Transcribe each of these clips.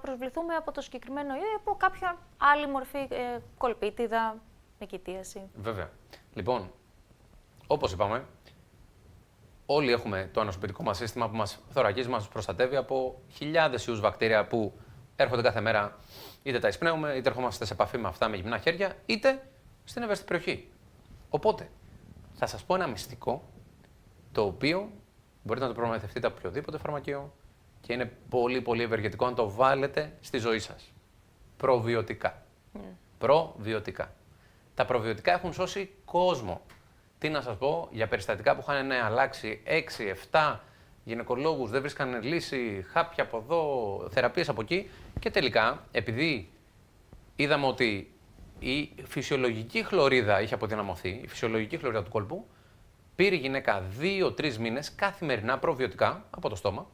προσβληθούμε από το συγκεκριμένο ιό ή από κάποια άλλη μορφή κολπίτιδα, νικητίαση. Βέβαια. Λοιπόν, όπως είπαμε, όλοι έχουμε το ανοσοποιητικό μας σύστημα που μας θωρακίζει, μας προστατεύει από χιλιάδες ιούς βακτήρια που έρχονται κάθε μέρα, είτε τα εισπνέουμε, είτε ερχόμαστε σε επαφή με αυτά με γυμνά χέρια, είτε στην ευαίσθητη περιοχή. Οπότε, θα σας πω ένα μυστικό, το οποίο μπορείτε να το προμηθευτείτε από οποιοδήποτε φαρμακείο και είναι πολύ πολύ ευεργετικό αν το βάλετε στη ζωή σας. Προβιωτικά. Προβιωτικά. Τα προβιωτικά έχουν σώσει κόσμο. Τι να σας πω για περιστατικά που είχαν αλλάξει 6-7 γυναικολόγους, δεν βρίσκαν λύση, χάπια από εδώ, θεραπείες από εκεί και τελικά, επειδή είδαμε ότι η φυσιολογική χλωρίδα είχε αποδυναμωθεί, η φυσιολογική χλωρίδα του κόλπου, πήρε η γυναίκα 2-3 μήνες καθημερινά προβιωτικά από το στόμα,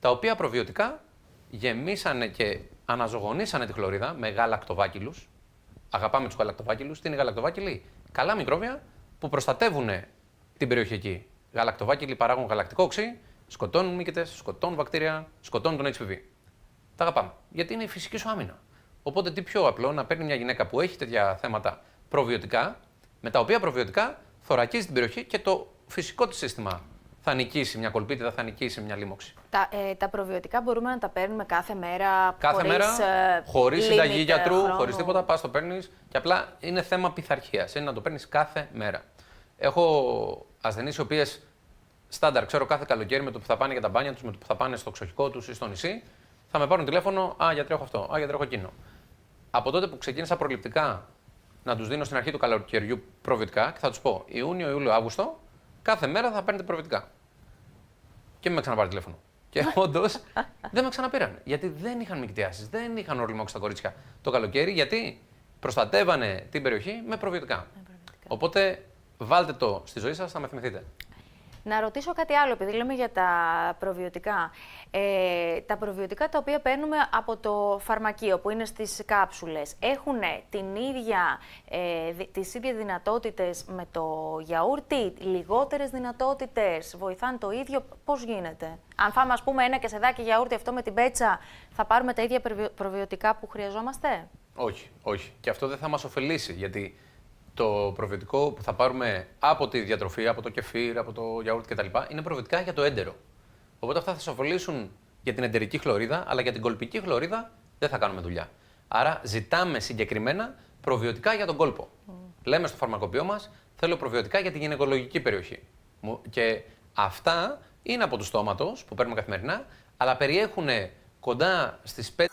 τα οποία προβιωτικά γεμίσανε και αναζωογονήσανε τη χλωρίδα με γαλακτοβάκυλους. Αγαπάμε τους γαλακτοβάκυλους. Τι είναι οι γαλακτοβάκυλοι? Καλά μικρόβια που προστατεύουν την περιοχή εκεί. Γαλακτοβάκυλοι παράγουν γαλακτικό οξύ, σκοτώνουν μύκητες, σκοτώνουν βακτήρια, σκοτώνουν τον HPV. Τα αγαπάμε. Γιατί είναι η φυσική σου άμυνα. Οπότε τι πιο απλό να παίρνει μια γυναίκα που έχει τέτοια θέματα προβιωτικά, με τα οποία προβιωτικά θωρακίζει την περιοχή και το φυσικό της σύστημα θα νικήσει μια κολπίτιδα, θα νικήσει μια λίμωξη. Τα προβιωτικά μπορούμε να τα παίρνουμε κάθε μέρα, χωρίς συνταγή γιατρού, χωρίς τίποτα. Πας το παίρνεις και απλά είναι θέμα πειθαρχίας. Είναι να το παίρνεις κάθε μέρα. Έχω ασθενείς οι οποίες στάνταρ, ξέρω κάθε καλοκαίρι με το που θα πάνε για τα μπάνια τους, με το που θα πάνε στο ξοχικό τους ή στο νησί, θα με πάρουν τηλέφωνο. Α, γιατρέ, έχω αυτό. Α, γιατρέ, έχω εκείνο. Από τότε που ξεκίνησα προληπτικά να τους δίνω στην αρχή του καλοκαιριού προβιωτικά και θα τους πω Ιούνιο, Ιούλιο, Αύγουστο, κάθε μέρα θα παίρνετε προβιωτικά. Και μην με ξαναπάρει τηλέφωνο. Και όντως δεν με ξαναπήραν. Γιατί δεν είχαν μυκτιάσεις, δεν είχαν ορλιμόξει τα κορίτσια το καλοκαίρι, γιατί προστατεύανε την περιοχή με προβιωτικά. Οπότε βάλτε το στη ζωή σας, θα με θυμηθείτε. Να ρωτήσω κάτι άλλο, επειδή λέμε για τα προβιωτικά. Τα προβιωτικά τα οποία παίρνουμε από το φαρμακείο, που είναι στις κάψουλες, έχουν τις ίδιες δυνατότητες με το γιαούρτι, λιγότερες δυνατότητες, βοηθάνε το ίδιο, πώς γίνεται? Αν φάμε, ας πούμε, ένα κεσεδάκι γιαούρτι αυτό με την πέτσα, θα πάρουμε τα ίδια προβιωτικά που χρειαζόμαστε? Όχι, όχι. Και αυτό δεν θα μας ωφελήσει, γιατί το προβιωτικό που θα πάρουμε από τη διατροφή, από το κεφίρ, από το γιαούρτι κτλ. Είναι προβιωτικά για το έντερο. Οπότε αυτά θα σας ωφελήσουν για την εντερική χλωρίδα, αλλά για την κολπική χλωρίδα δεν θα κάνουμε δουλειά. Άρα ζητάμε συγκεκριμένα προβιωτικά για τον κόλπο. Λέμε στο φαρμακοποιό μας, θέλω προβιωτικά για τη γυναικολογική περιοχή. Και αυτά είναι από του στόματος που παίρνουμε καθημερινά, αλλά περιέχουν κοντά στις 5.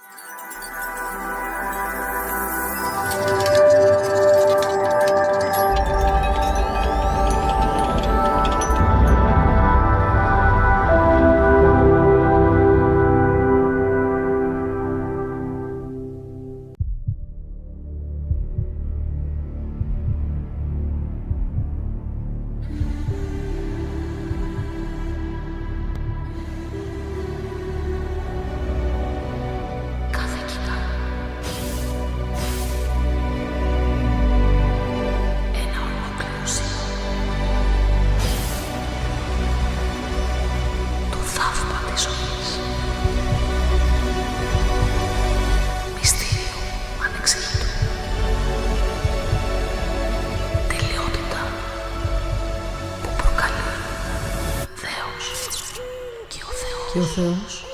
Και ο Θεός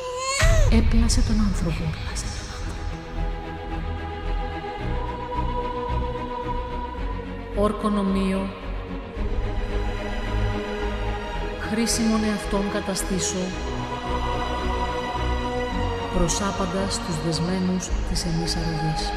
έπλασε τον άνθρωπο. Όρκον ομοίο, χρήσιμον εαυτόν καταστήσω, προσάπαντας τους δεσμένους της εμείς αρρωγής.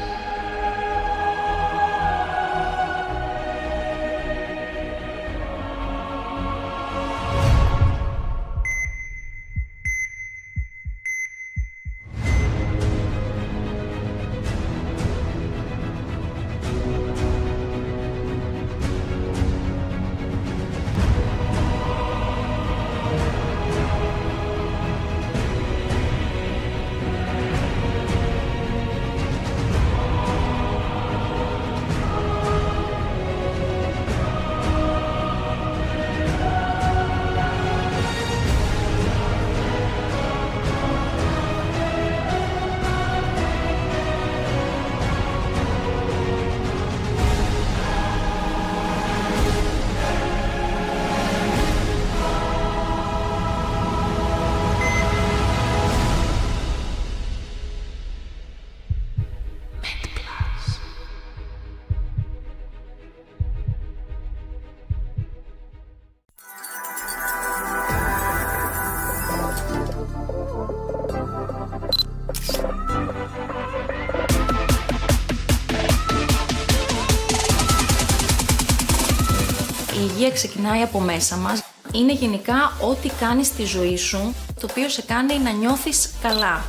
Η υγεία ξεκινάει από μέσα μας. Είναι γενικά ό,τι κάνεις στη ζωή σου, το οποίο σε κάνει να νιώθεις καλά.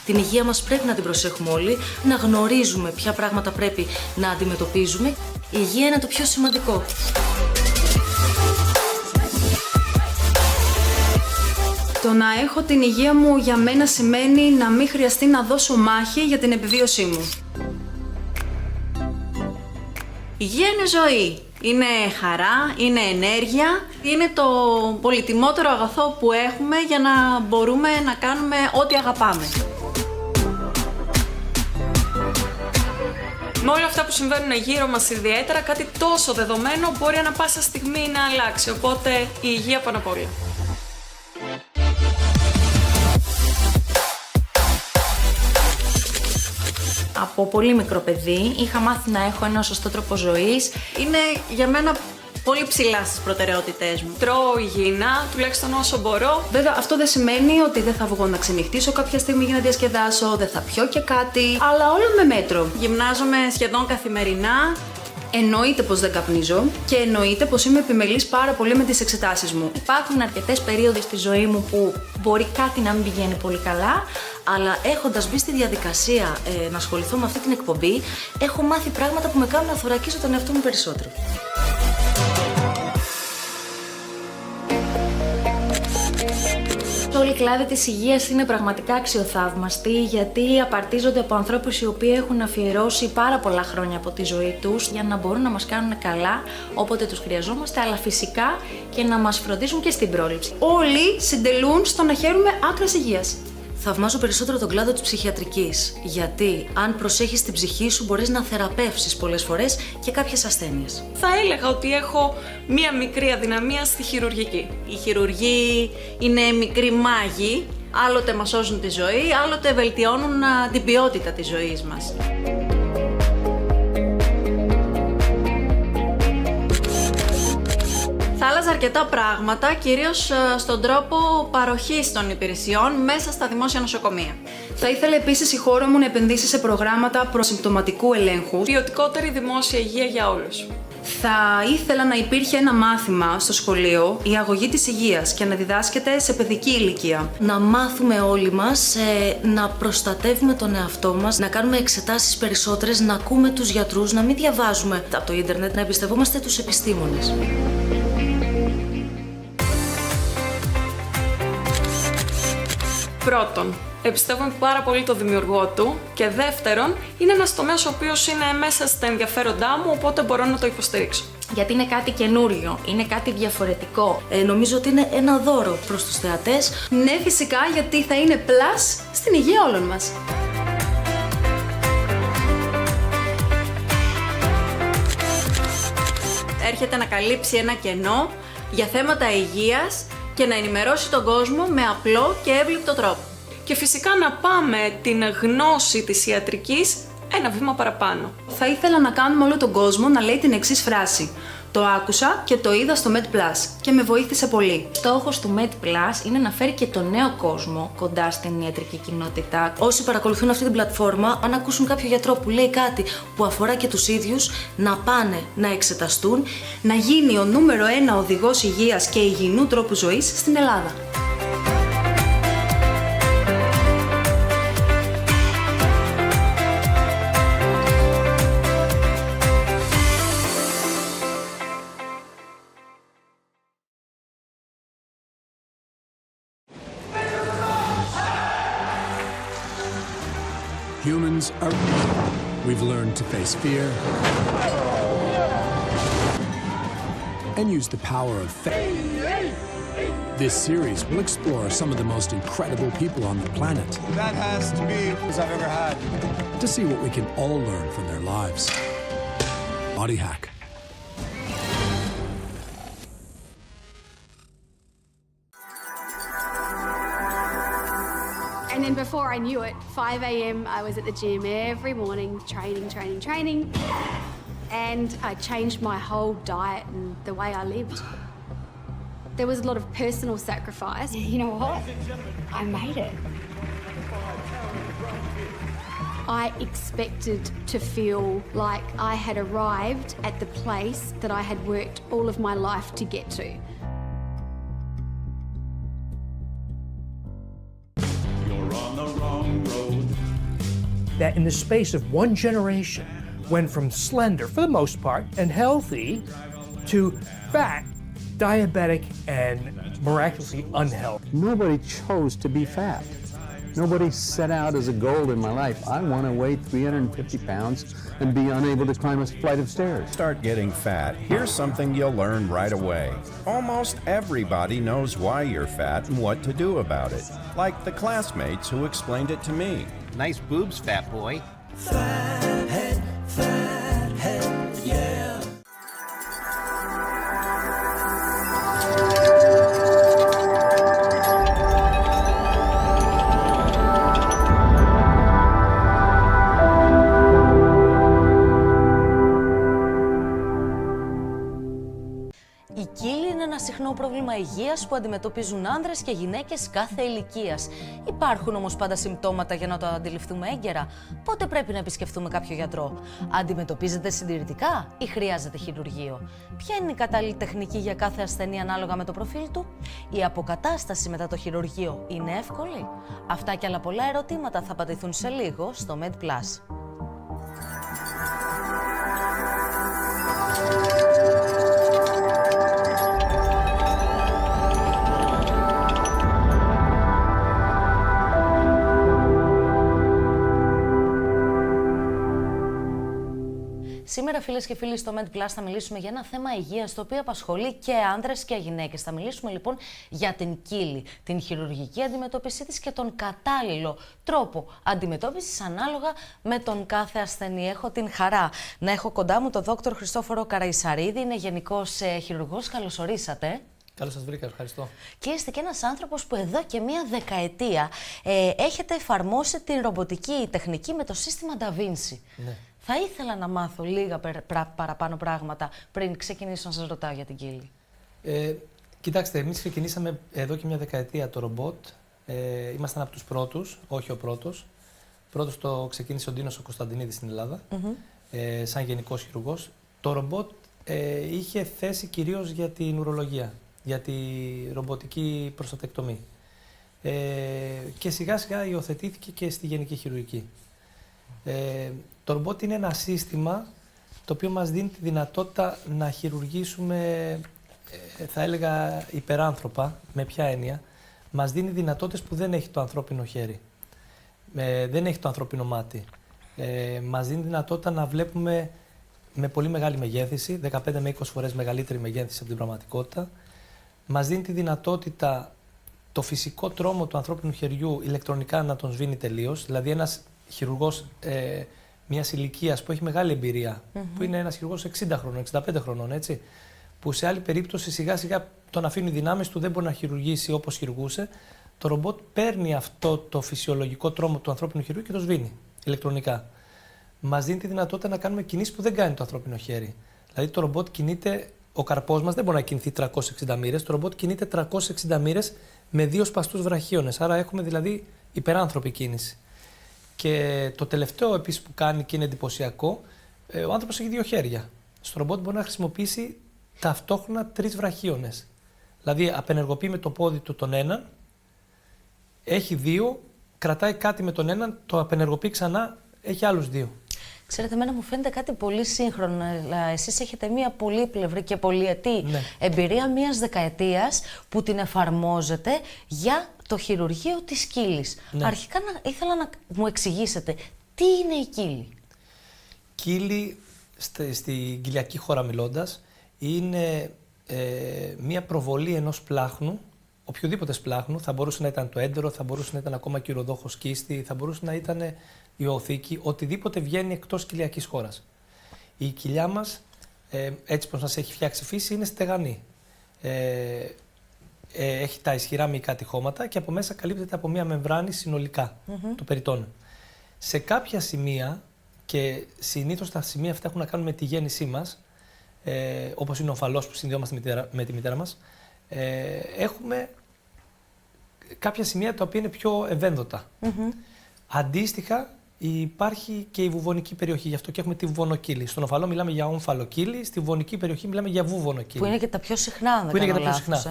Την υγεία μας πρέπει να την προσέχουμε όλοι, να γνωρίζουμε ποια πράγματα πρέπει να αντιμετωπίζουμε. Η υγεία είναι το πιο σημαντικό. Το να έχω την υγεία μου για μένα σημαίνει να μην χρειαστεί να δώσω μάχη για την επιβίωσή μου. Υγεία είναι ζωή. Είναι χαρά, είναι ενέργεια. Είναι το πολυτιμότερο αγαθό που έχουμε για να μπορούμε να κάνουμε ό,τι αγαπάμε. Με όλα αυτά που συμβαίνουν γύρω μας ιδιαίτερα, κάτι τόσο δεδομένο μπορεί ανα πάσα στιγμή να αλλάξει. Οπότε η υγεία πάνω απ' όλα. Από πολύ μικρό παιδί είχα μάθει να έχω ένα σωστό τρόπο ζωής. Είναι για μένα πολύ ψηλά στις προτεραιότητές μου. Τρώω υγιεινά, τουλάχιστον όσο μπορώ. Βέβαια, αυτό δεν σημαίνει ότι δεν θα βγω να ξενυχτήσω κάποια στιγμή για να διασκεδάσω, δεν θα πιω και κάτι, αλλά όλο με μέτρο. Γυμνάζομαι σχεδόν καθημερινά. Εννοείται πως δεν καπνίζω και εννοείται πως είμαι επιμελής πάρα πολύ με τις εξετάσεις μου. Υπάρχουν αρκετές περίοδοι στη ζωή μου που μπορεί κάτι να μην πηγαίνει πολύ καλά, αλλά έχοντας μπει στη διαδικασία να ασχοληθώ με αυτή την εκπομπή, έχω μάθει πράγματα που με κάνουν να θωρακίσω τον εαυτό μου περισσότερο. Όλοι οι κλάδοι της υγείας είναι πραγματικά αξιοθαύμαστοι, γιατί απαρτίζονται από ανθρώπους οι οποίοι έχουν αφιερώσει πάρα πολλά χρόνια από τη ζωή τους για να μπορούν να μας κάνουν καλά όποτε τους χρειαζόμαστε, αλλά φυσικά και να μας φροντίζουν και στην πρόληψη. Όλοι συντελούν στο να χαίρουμε άκρας υγείας. Θαυμάζω περισσότερο τον κλάδο της ψυχιατρικής, γιατί αν προσέχεις την ψυχή σου μπορείς να θεραπεύσεις πολλές φορές και κάποιες ασθένειες. Θα έλεγα ότι έχω μία μικρή αδυναμία στη χειρουργική. Οι χειρουργοί είναι μικροί μάγοι, άλλοτε μας σώζουν τη ζωή, άλλοτε βελτιώνουν την ποιότητα της ζωής μας. Θα άλλαζα αρκετά πράγματα, κυρίως στον τρόπο παροχής των υπηρεσιών μέσα στα δημόσια νοσοκομεία. Θα ήθελα επίσης η χώρα μου να επενδύσει σε προγράμματα προσυμπτωματικού ελέγχου. Ποιοτικότερη δημόσια υγεία για όλους. Θα ήθελα να υπήρχε ένα μάθημα στο σχολείο, η αγωγή της υγείας, και να διδάσκεται σε παιδική ηλικία. Να μάθουμε όλοι μας να προστατεύουμε τον εαυτό μας, να κάνουμε εξετάσεις περισσότερες, να ακούμε τους γιατρούς, να μην διαβάζουμε από το ίντερνετ, να εμπιστευόμαστε τους επιστήμονες. Πρώτον, εμπιστεύομαι πάρα πολύ το δημιουργό του και δεύτερον, είναι ένας τομέας ο οποίος είναι μέσα στα ενδιαφέροντά μου, οπότε μπορώ να το υποστηρίξω. Γιατί είναι κάτι καινούριο, είναι κάτι διαφορετικό. Νομίζω ότι είναι ένα δώρο προς τους θεατές. Ναι, φυσικά, γιατί θα είναι πλάς στην υγεία όλων μας. Έρχεται να καλύψει ένα κενό για θέματα υγείας και να ενημερώσει τον κόσμο με απλό και εύληπτο τρόπο. Και φυσικά να πάμε την γνώση της ιατρικής ένα βήμα παραπάνω. Θα ήθελα να κάνουμε όλο τον κόσμο να λέει την εξής φράση. Το άκουσα και το είδα στο MedPlus και με βοήθησε πολύ. Στόχος του MedPlus είναι να φέρει και τον νέο κόσμο κοντά στην ιατρική κοινότητα. Όσοι παρακολουθούν αυτή την πλατφόρμα, αν ακούσουν κάποιο γιατρό που λέει κάτι που αφορά και τους ίδιους, να πάνε να εξεταστούν, να γίνει ο νούμερο 1 οδηγός υγείας και υγιεινού τρόπου ζωής στην Ελλάδα. Humans are... We've learned to face fear and use the power of faith. This series will explore some of the most incredible people on the planet. That has to be as I've ever had. To see what we can all learn from their lives. Body Hack. And then before I knew it, 5 a.m. I was at the gym every morning, training. And I changed my whole diet and the way I lived. There was a lot of personal sacrifice. You know what? I made it. I expected to feel like I had arrived at the place that I had worked all of my life to get to. You're on the wrong road. That in the space of one generation went from slender, for the most part, and healthy, to fat, diabetic, and miraculously unhealthy. Nobody chose to be fat. Nobody set out as a goal in my life, I want to weigh 350 pounds and be unable to climb a flight of stairs. Start getting fat. Here's something you'll learn right away. Almost everybody knows why you're fat and what to do about it. Like the classmates who explained it to me. Nice boobs, fat boy. Fat head, yeah. Η κύλη είναι ένα συχνό πρόβλημα υγείας που αντιμετωπίζουν άνδρες και γυναίκες κάθε ηλικίας. Υπάρχουν όμως πάντα συμπτώματα για να το αντιληφθούμε έγκαιρα. Πότε πρέπει να επισκεφθούμε κάποιο γιατρό? Αντιμετωπίζεται συντηρητικά ή χρειάζεται χειρουργείο? Ποια είναι η κατάλληλη τεχνική για κάθε ασθενή ανάλογα με το προφίλ του? Η αποκατάσταση μετά το χειρουργείο είναι εύκολη? Αυτά και άλλα πολλά ερωτήματα θα απαντηθούν σε λίγο στο MedPlus. Σήμερα, φίλες και φίλοι, στο MedPlus θα μιλήσουμε για ένα θέμα υγείας το οποίο απασχολεί και άνδρες και γυναίκες. Θα μιλήσουμε λοιπόν για την κύλη, την χειρουργική αντιμετώπιση της και τον κατάλληλο τρόπο αντιμετώπισης ανάλογα με τον κάθε ασθενή. Έχω την χαρά να έχω κοντά μου τον Δόκτωρ Χριστόφορο Καραϊσαρίδη, είναι γενικός χειρουργός. Καλώς ορίσατε. Καλώς σας βρήκα, ευχαριστώ. Και είστε και ένας άνθρωπος που εδώ και μία δεκαετία έχετε εφαρμόσει την ρομποτική τεχνική με το σύστημα Da Vinci. Ναι. Θα ήθελα να μάθω λίγα παραπάνω πράγματα πριν ξεκινήσω να σας ρωτάω για την κύλη. Κοιτάξτε, εμείς ξεκινήσαμε εδώ και μια δεκαετία το ρομπότ. Ήμασταν από τους πρώτους, όχι ο πρώτος. Πρώτος το ξεκίνησε ο Ντίνος ο Κωνσταντινίδης στην Ελλάδα, σαν γενικός χειρουργός. Το ρομπότ είχε θέση κυρίως για την ουρολογία, για τη ρομποτική προστατεκτομή. Και σιγά σιγά υιοθετήθηκε και στη γενική χειρουργική. Το ρομπότ είναι ένα σύστημα το οποίο μας δίνει τη δυνατότητα να χειρουργήσουμε, θα έλεγα, υπεράνθρωπα. Με ποια έννοια? Μας δίνει δυνατότητες που δεν έχει το ανθρώπινο χέρι, δεν έχει το ανθρώπινο μάτι. Μας δίνει δυνατότητα να βλέπουμε με πολύ μεγάλη μεγέθυνση, 15 με 20 φορές μεγαλύτερη μεγέθυνση από την πραγματικότητα. Μας δίνει τη δυνατότητα το φυσικό τρόμο του ανθρώπινου χεριού ηλεκτρονικά να τον σβήνει τελείως. Δηλαδή ένας χειρουργός μιας ηλικίας που έχει μεγάλη εμπειρία, που είναι ένας χειρουργός 60 χρονών, 65 χρονών, έτσι, που σε άλλη περίπτωση σιγά σιγά τον αφήνει οι δυνάμεις του, δεν μπορεί να χειρουργήσει όπως χειρουργούσε, το ρομπότ παίρνει αυτό το φυσιολογικό τρόμο του ανθρώπινου χειρουργού και το σβήνει ηλεκτρονικά. Μας δίνει τη δυνατότητα να κάνουμε κινήσεις που δεν κάνει το ανθρώπινο χέρι. Δηλαδή το ρομπότ κινείται, ο καρπός μας δεν μπορεί να κινηθεί 360 μοίρες, το ρομπότ κινείται 360 μοίρες με 2 σπαστούς βραχίονες. Άρα έχουμε δηλαδή υπεράνθρωπη κίνηση. Και το τελευταίο επίσης που κάνει και είναι εντυπωσιακό, ο άνθρωπος έχει 2 χέρια. Στο ρομπότ μπορεί να χρησιμοποιήσει ταυτόχρονα 3 βραχίονες. Δηλαδή απενεργοποιεί με το πόδι του τον έναν, έχει 2, κρατάει κάτι με τον έναν, το απενεργοποιεί ξανά, έχει άλλους 2. Ξέρετε, εμένα μου φαίνεται κάτι πολύ σύγχρονο. Εσείς έχετε μία πολύπλευρη και πολυετή εμπειρία μιας δεκαετίας που την εφαρμόζετε για το χειρουργείο της κύλης. Ναι. Αρχικά ήθελα να μου εξηγήσετε τι είναι η κύλη. Κύλη, στην κοιλιακή χώρα μιλώντας, είναι μία προβολή ενός σπλάχνου, οποιοδήποτε σπλάχνου, θα μπορούσε να ήταν το έντερο, θα μπορούσε να ήταν ακόμα και ο ουροδόχος κίστη, θα μπορούσε να ήταν η οθήκη, οτιδήποτε βγαίνει εκτός κοιλιακής χώρας. Η κοιλιά μας, έτσι πως μας έχει φτιάξει η φύση, είναι στεγανή. Έχει τα ισχυρά μυϊκά τυχώματα και από μέσα καλύπτεται από μία μεμβράνη συνολικά, το περιττόν. Σε κάποια σημεία, και συνήθως τα σημεία αυτά έχουν να κάνουν με τη γέννησή μας, όπως είναι ο ομφαλός που συνδυόμαστε με τη μητέρα μας, έχουμε κάποια σημεία τα οποία είναι πιο ευένδοτα. Αντίστοιχα, υπάρχει και η βουβονική περιοχή, γι' αυτό και έχουμε τη βουβονοκύλη. Στον ομφαλό μιλάμε για ομφαλοκύλη, στη βουβονική περιοχή μιλάμε για βουβονοκύλη. Που είναι και τα πιο συχνά, αν δεν κάνω λάθος.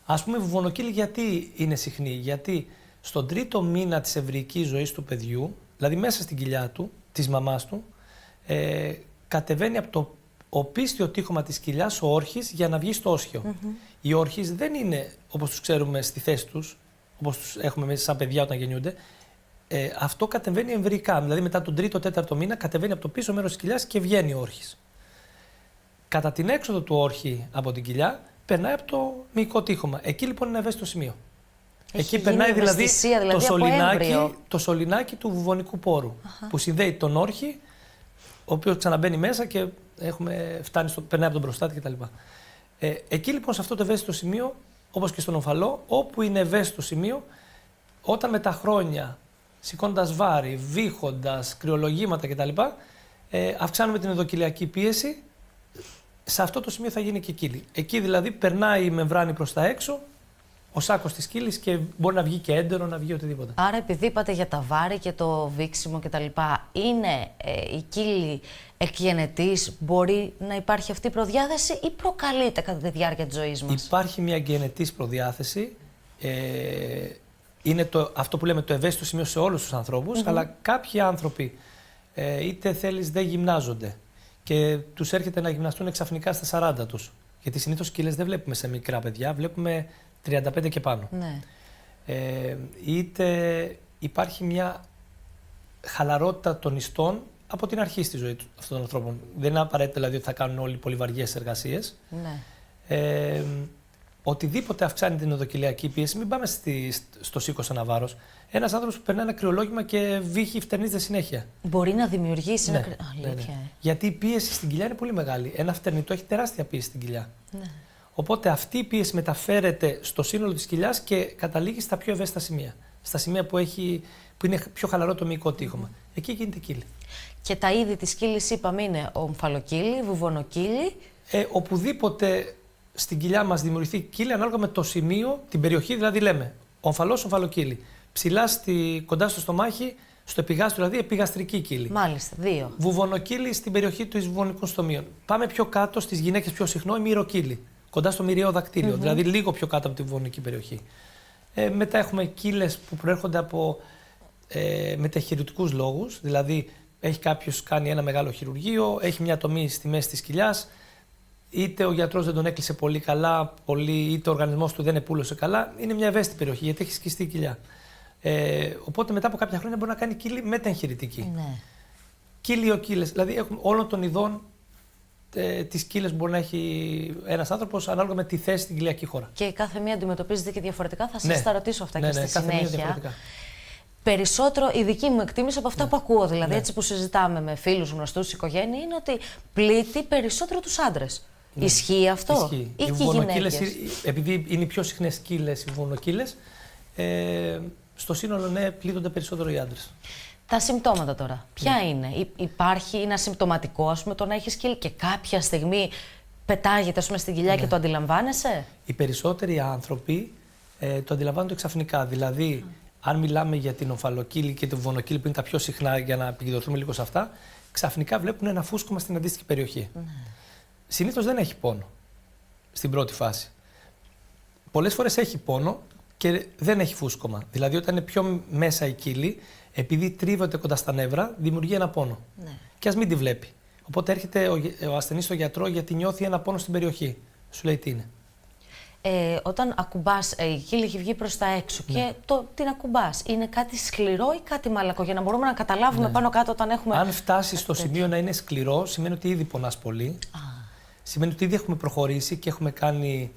Ας πούμε, η βουβονοκύλη γιατί είναι συχνή? Γιατί στον 3ο μήνα της εμβρυϊκής ζωής του παιδιού, δηλαδή μέσα στην κοιλιά του, της μαμάς του, κατεβαίνει από το οπίστιο τείχομα της κοιλιάς ο όρχης για να βγει στο όσιο. Οι όρχης δεν είναι όπως τους ξέρουμε στη θέση τους, όπως τους έχουμε μέσα σαν παιδιά όταν γεννιούνται. Αυτό κατεβαίνει εμβρυϊκά, δηλαδή μετά τον 3ο-4ο μήνα κατεβαίνει από το πίσω μέρος της κοιλιάς και βγαίνει ο όρχης. Κατά την έξοδο του όρχη από την κοιλιά, περνάει από το μυϊκό τείχομα. Εκεί λοιπόν είναι ευαίσθητο σημείο. Εκεί περνάει δηλαδή το σωληνάκι του βουβονικού πόρου, που συνδέει τον όρχη, ο οποίος ξαναμπαίνει μέσα και περνάει από τον προστάτη κτλ. Εκεί λοιπόν σε αυτό το ευαίσθητο σημείο, όπως και στον ομφαλό, όπου είναι ευαίσθητο σημείο, όταν με τα χρόνια, σηκώνοντας βάρη, βήχοντας, κρυολογήματα κτλ., αυξάνουμε την ενδοκυλιακή πίεση, σε αυτό το σημείο θα γίνει και κύλη. Εκεί δηλαδή περνάει η μεμβράνη προς τα έξω, ο σάκος της κύλης, και μπορεί να βγει και έντερο, να βγει οτιδήποτε. Άρα, επειδή είπατε για τα βάρη και το βήξιμο κτλ., είναι η κύλη εκγενετής, μπορεί να υπάρχει αυτή η προδιάθεση ή προκαλείται κατά τη διάρκεια της ζωής μας? Υπάρχει μια γενετής προδιάθεση. Είναι αυτό που λέμε το ευαίσθητο σημείο σε όλους τους ανθρώπους, αλλά κάποιοι άνθρωποι είτε θέλεις δεν γυμνάζονται και τους έρχεται να γυμναστούν ξαφνικά στα 40 τους. Γιατί συνήθως κύλες δεν βλέπουμε σε μικρά παιδιά, βλέπουμε 35 και πάνω. Ναι. Είτε υπάρχει μια χαλαρότητα των ιστών από την αρχή στη ζωή αυτών των ανθρώπων. Δεν είναι απαραίτητο δηλαδή ότι θα κάνουν όλοι πολύ βαριές εργασίες. Ναι. Οτιδήποτε αυξάνει την ενδοκυλιακή πίεση, μην πάμε στο σήκος ένα βάρος. Ένας άνθρωπος που περνάει ένα κρυολόγημα και βύχει, φτερνίζεται συνέχεια. Μπορεί να δημιουργήσει ναι, αλήθεια. Γιατί η πίεση στην κοιλιά είναι πολύ μεγάλη. Ένα φτερνητό έχει τεράστια πίεση στην κοιλιά. Ναι. Οπότε αυτή η πίεση μεταφέρεται στο σύνολο της κοιλιάς και καταλήγει στα πιο ευαίσθητα σημεία. Στα σημεία που είναι πιο χαλαρό το μυϊκό τείχομα. Εκεί γίνεται κύλη. Και τα είδη της κύλης είπαμε είναι ομφαλοκύλη, βουβονοκύλη. Οπουδήποτε στην κοιλιά μας δημιουργηθεί κύλη, ανάλογα με το σημείο, την περιοχή, δηλαδή λέμε ομφαλός, ομφαλοκύλη. Ψηλά κοντά στο στομάχι, στο επιγάστριο, δηλαδή επιγαστρική κύλη. Μάλιστα, 2. Βουβονοκύλη στην περιοχή του βουβονικών στομείων. Πάμε πιο κάτω, στις γυναίκες πιο συχνό, η μυροκύλη. Κοντά στο μυριαίο δακτύλιο, δηλαδή λίγο πιο κάτω από τη βουβονική περιοχή. Μετά έχουμε κύλες που προέρχονται από μεταχειρουργικούς λόγους, δηλαδή έχει κάποιος κάνει ένα μεγάλο χειρουργείο, έχει μια τομή στη μέση της κοιλιάς, είτε ο γιατρός δεν τον έκλεισε πολύ καλά, είτε ο οργανισμός του δεν επούλωσε καλά, είναι μια ευαίσθητη περιοχή γιατί έχει σκιστεί η κοιλιά. Οπότε μετά από κάποια χρόνια μπορεί να κάνει κύλη μεταγχειρητική. Ναι. Κύλιο-κύλες, δηλαδή έχουμε όλων των ειδών τις κύλες που μπορεί να έχει ένας άνθρωπος ανάλογα με τη θέση στην κοιλιακή χώρα. Και κάθε μία αντιμετωπίζεται και διαφορετικά. Θα σας τα ρωτήσω αυτά και στη συνέχεια. Περισσότερο η δική μου εκτίμηση από αυτά που ακούω, δηλαδή έτσι που συζητάμε με φίλους, γνωστούς, οικογένεια, είναι ότι πλήττει περισσότερο τους άντρες. Ισχύει αυτό? Ισχύει. Ή και οι γυναίκες? Επειδή είναι οι πιο συχνές κύλες, οι βουβονοκύλες, στο σύνολο ναι, πλήττονται περισσότερο οι άντρες. Τα συμπτώματα τώρα, ποια είναι? Υπάρχει, είναι ασυμπτωματικό, ας πούμε, το να έχεις κύλη και κάποια στιγμή πετάγεται, ας πούμε, στην κοιλιά και το αντιλαμβάνεσαι? Οι περισσότεροι άνθρωποι το αντιλαμβάνονται ξαφνικά. Δηλαδή, αν μιλάμε για την ομφαλοκύλη και την βουβονοκύλη, που είναι τα πιο συχνά, για να επικεντρωθούμε λίγο σε αυτά, ξαφνικά βλέπουν ένα φούσκωμα στην αντίστοιχη περιοχή. Συνήθως δεν έχει πόνο στην πρώτη φάση. Πολλές φορές έχει πόνο και δεν έχει φούσκωμα. Δηλαδή, όταν είναι πιο μέσα η κύλη, επειδή τρίβεται κοντά στα νεύρα, δημιουργεί ένα πόνο. Ναι. Και ας μην τη βλέπει. Οπότε έρχεται ο ασθενής στο γιατρό γιατί νιώθει ένα πόνο στην περιοχή. Σου λέει τι είναι. Όταν ακουμπάς, η κύλη έχει βγει προς τα έξω και την ακουμπάς, είναι κάτι σκληρό ή κάτι μαλακό, για να μπορούμε να καταλάβουμε πάνω κάτω όταν έχουμε... Αν φτάσει στο σημείο να είναι σκληρό, σημαίνει ότι ήδη πονάς πολύ. Σημαίνει ότι ήδη έχουμε προχωρήσει και έχουμε κάνει...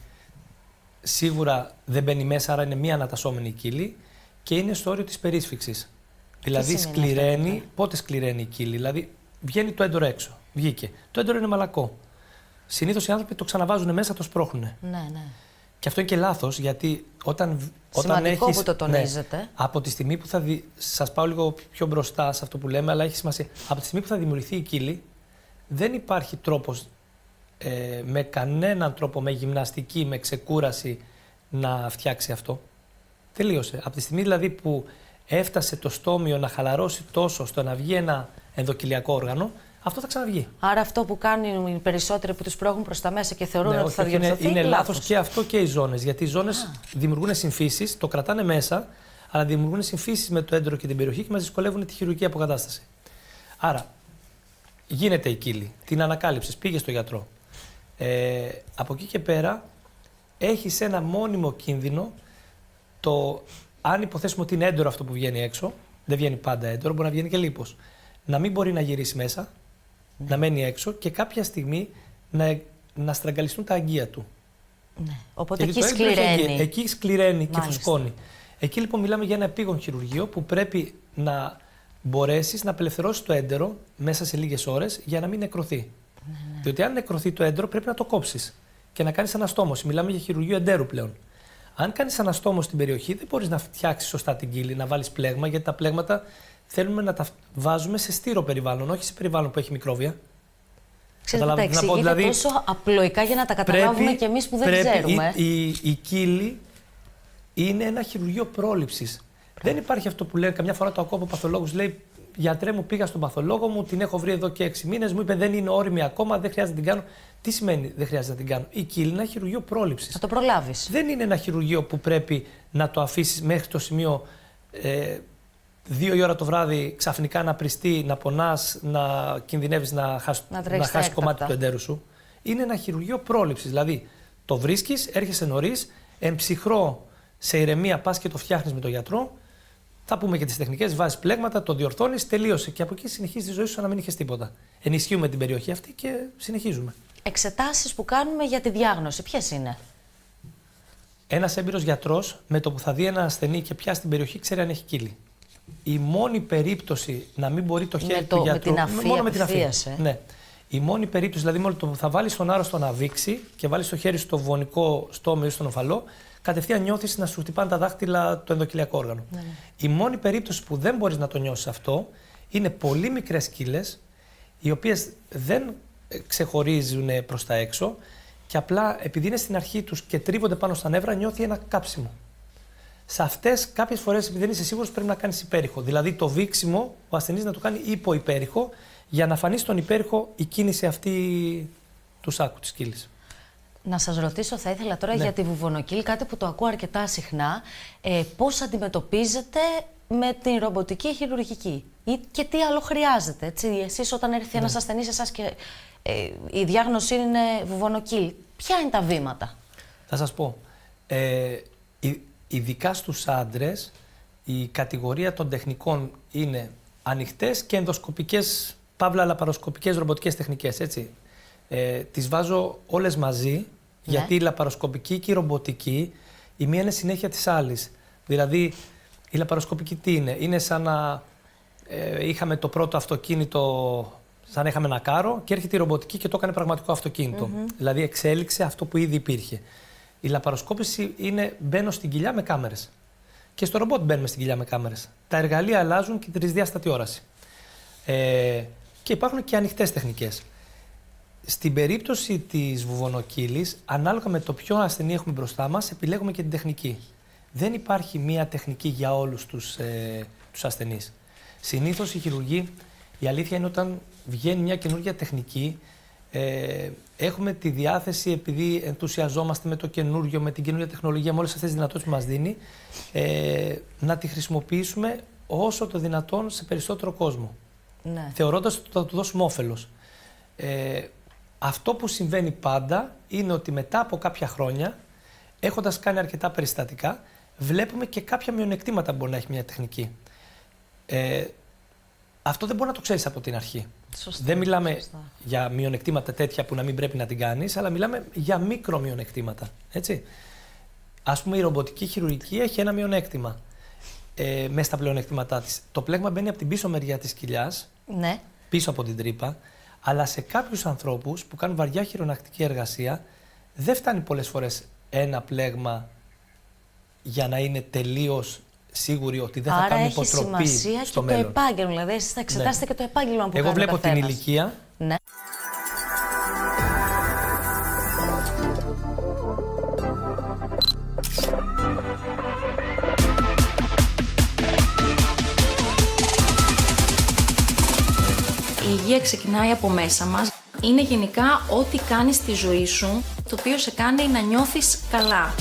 Σίγουρα δεν μπαίνει μέσα, άρα είναι μία ανατασσόμενη η κύλη και είναι στο όριο της περίσφυξης. Δηλαδή σκληραίνει, πότε σκληραίνει η κύλη, δηλαδή βγαίνει το έντορο έξω, βγήκε. Το έντορο είναι μαλακό. Συνήθως οι άνθρωποι το ξαναβάζουν μέσα, το σπρώχνουν. Ναι. Και αυτό είναι και λάθος, γιατί όταν σημαντικό που το τονίζετε. Ναι, από τη στιγμή που θα σας πάω λίγο πιο μπροστά σε αυτό που λέμε, αλλά έχει σημασία. Από τη στιγμή που θα δημιουργηθεί η κύλη, δεν υπάρχει τρόπος με κανέναν τρόπο, με γυμναστική, με ξεκούραση, να φτιάξει αυτό. Τελείωσε. Από τη στιγμή δηλαδή που έφτασε το στόμιο να χαλαρώσει τόσο ώστε να βγει ένα ενδοκυλιακό όργανο, αυτό θα ξαναβγεί. Άρα αυτό που κάνουν οι περισσότεροι που τους πρόχουν προς τα μέσα και θεωρούν ότι θα διορθωθεί. Είναι λάθος και αυτό και οι ζώνες. Γιατί οι ζώνες δημιουργούν συμφίσεις, το κρατάνε μέσα, αλλά δημιουργούν συμφίσεις με το έντερο και την περιοχή και μας δυσκολεύουν τη χειρουργική αποκατάσταση. Άρα, γίνεται η κύλη, την ανακάλυψες, πήγες στο γιατρό. Από εκεί και πέρα, έχεις ένα μόνιμο κίνδυνο, αν υποθέσουμε ότι είναι έντερο αυτό που βγαίνει έξω, δεν βγαίνει πάντα έντερο, μπορεί να βγαίνει και λίπος, να μην μπορεί να γυρίσει μέσα, να μένει έξω και κάποια στιγμή να στραγγαλιστούν τα αγκία του. Ναι. Οπότε εκεί σκληραίνει. Εκεί σκληραίνει και φουσκώνει. Εκεί λοιπόν μιλάμε για ένα επίγον χειρουργείο που πρέπει να μπορέσεις να απελευθερώσεις το έντερο μέσα σε λίγες ώρες για να μην νεκρωθεί. Ναι. Διότι αν νεκρωθεί το έντερο πρέπει να το κόψεις και να κάνεις αναστόμωση. Μιλάμε για χειρουργείο εντέρου πλέον. Αν κάνεις αναστόμωση στην περιοχή, δεν μπορείς να φτιάξεις σωστά την κύλη, να βάλεις πλέγμα, γιατί τα πλέγματα θέλουμε να τα βάζουμε σε στήρο περιβάλλον, όχι σε περιβάλλον που έχει μικρόβια. Ξέρετε, τα εξηγείτε δηλαδή, τόσο απλοϊκά για να τα καταλάβουμε κι εμείς που δεν ξέρουμε. Η κύλη είναι ένα χειρουργείο πρόληψης. Δεν υπάρχει αυτό που λέει, καμιά φορά το ακούω από παθολόγους, λέει γιατρέ μου, πήγα στον παθολόγο μου, την έχω βρει εδώ και 6 μήνες, μου είπε δεν είναι όριμη ακόμα, δεν χρειάζεται να την κάνω. Τι σημαίνει δεν χρειάζεται να την κάνω? Η κύλη είναι ένα χειρουργείο πρόληψης. Να το προλάβεις. Δεν είναι ένα χειρουργείο που πρέπει να το αφήσεις μέχρι το σημείο 2 η ώρα το βράδυ ξαφνικά να πριστεί, να πονάς, να κινδυνεύεις να χάσεις κομμάτι του εντέρου σου. Είναι ένα χειρουργείο πρόληψης. Δηλαδή το βρίσκεις, έρχεσαι νωρίς, εμψυχρό σε ηρεμία πας και το φτιάχνεις με τον γιατρό. Θα πούμε και τις τεχνικές, βάζεις πλέγματα, το διορθώνεις, τελείωσε. Και από εκεί συνεχίζεις τη ζωή σου σαν να μην είχες τίποτα. Ενισχύουμε την περιοχή αυτή και συνεχίζουμε. Εξετάσεις που κάνουμε για τη διάγνωση, ποιες είναι? Ένας έμπειρος γιατρός με το που θα δει ένα ασθενή και πιάσει την περιοχή ξέρει αν έχει κύλη. Η μόνη περίπτωση να μην μπορεί το χέρι του γιατρού. Μόνο με την αφία. Ναι. Η μόνη περίπτωση, δηλαδή, μόνο το που θα βάλει τον άρρωστο να βήξει και βάλει το χέρι στο βουονικό στόμιο ή στον ομφαλό, κατευθείαν νιώθεις να σου χτυπάνε τα δάχτυλα το ενδοκυλιακό όργανο. Ναι. Η μόνη περίπτωση που δεν μπορείς να το νιώσεις αυτό είναι πολύ μικρές κύλες, οι οποίες δεν ξεχωρίζουν προς τα έξω και απλά επειδή είναι στην αρχή τους και τρίβονται πάνω στα νεύρα, νιώθει ένα κάψιμο. Σε αυτές, κάποιες φορές, επειδή δεν είσαι σίγουρος, πρέπει να κάνεις υπέρηχο. Δηλαδή, το βήξιμο, ο ασθενής να το κάνει υποϊπέρηχο, για να φανεί στον υπέρηχο η κίνηση αυτή του σάκου της κύλης. Να σας ρωτήσω, θα ήθελα τώρα για τη βουβονοκύλη, κάτι που το ακούω αρκετά συχνά. Πώς αντιμετωπίζετε με την ρομποτική χειρουργική και τι άλλο χρειάζεται, έτσι? Εσείς όταν έρθει ένας ασθενής εσάς και η διάγνωση είναι βουβονοκύλη, ποια είναι τα βήματα? Θα σας πω. Ειδικά στους άντρες, η κατηγορία των τεχνικών είναι ανοιχτές και ενδοσκοπικές, παύλα λαπαροσκοπικές ρομποτικές τεχνικές, έτσι. Τις βάζω όλες μαζί, γιατί η λαπαροσκοπική και η ρομποτική, η μία είναι συνέχεια της άλλης. Δηλαδή, η λαπαροσκοπική τι είναι? Είναι σαν να είχαμε το πρώτο αυτοκίνητο, σαν να είχαμε ένα κάρο και έρχεται η ρομποτική και το έκανε πραγματικό αυτοκίνητο. Δηλαδή, εξέλιξε αυτό που ήδη υπήρχε. Η λαπαροσκόπηση είναι μπαίνω στην κοιλιά με κάμερες. Και στο ρομπότ μπαίνουμε στην κοιλιά με κάμερες. Τα εργαλεία αλλάζουν και την τρισδιάστατη όραση. Και υπάρχουν και ανοιχτές τεχνικές. Στην περίπτωση της βουβονοκύλης, ανάλογα με το ποιο ασθενή έχουμε μπροστά μας, επιλέγουμε και την τεχνική. Δεν υπάρχει μία τεχνική για όλους τους ασθενείς. Συνήθως οι χειρουργοί, η αλήθεια είναι όταν βγαίνει μια καινούργια τεχνική, έχουμε τη διάθεση, επειδή ενθουσιαζόμαστε με το καινούργιο, με την καινούργια τεχνολογία, με όλες αυτές τις δυνατότητες που μας δίνει, να τη χρησιμοποιήσουμε όσο το δυνατόν σε περισσότερο κόσμο. Ναι. Θεωρώντας ότι θα του δώσουμε όφελος. Αυτό που συμβαίνει πάντα είναι ότι μετά από κάποια χρόνια, έχοντας κάνει αρκετά περιστατικά, βλέπουμε και κάποια μειονεκτήματα που μπορεί να έχει μια τεχνική. Αυτό δεν μπορεί να το ξέρεις από την αρχή. Σωστά, δεν μιλάμε για μειονεκτήματα τέτοια που να μην πρέπει να την κάνεις, αλλά μιλάμε για μικρομειονεκτήματα. Έτσι. Ας πούμε, η ρομποτική χειρουργική έχει ένα μειονέκτημα μέσα στα πλεονεκτήματά της. Το πλέγμα μπαίνει από την πίσω μεριά της κοιλιάς, πίσω από την τρύπα, αλλά σε κάποιους ανθρώπους που κάνουν βαριά χειρονακτική εργασία, δεν φτάνει πολλές φορές ένα πλέγμα για να είναι τελείως σίγουροι ότι δεν θα κάνουν υποτροπή στο μέλλον. Και το επάγγελμα, δηλαδή εσείς θα εξετάσετε και το επάγγελμα που κάνει ο καθένας. Εγώ βλέπω την ηλικία. Ναι. υγεία ξεκινάει από μέσα μας. Είναι γενικά ό,τι κάνεις στη ζωή σου, το οποίο σε κάνει να νιώθεις καλά.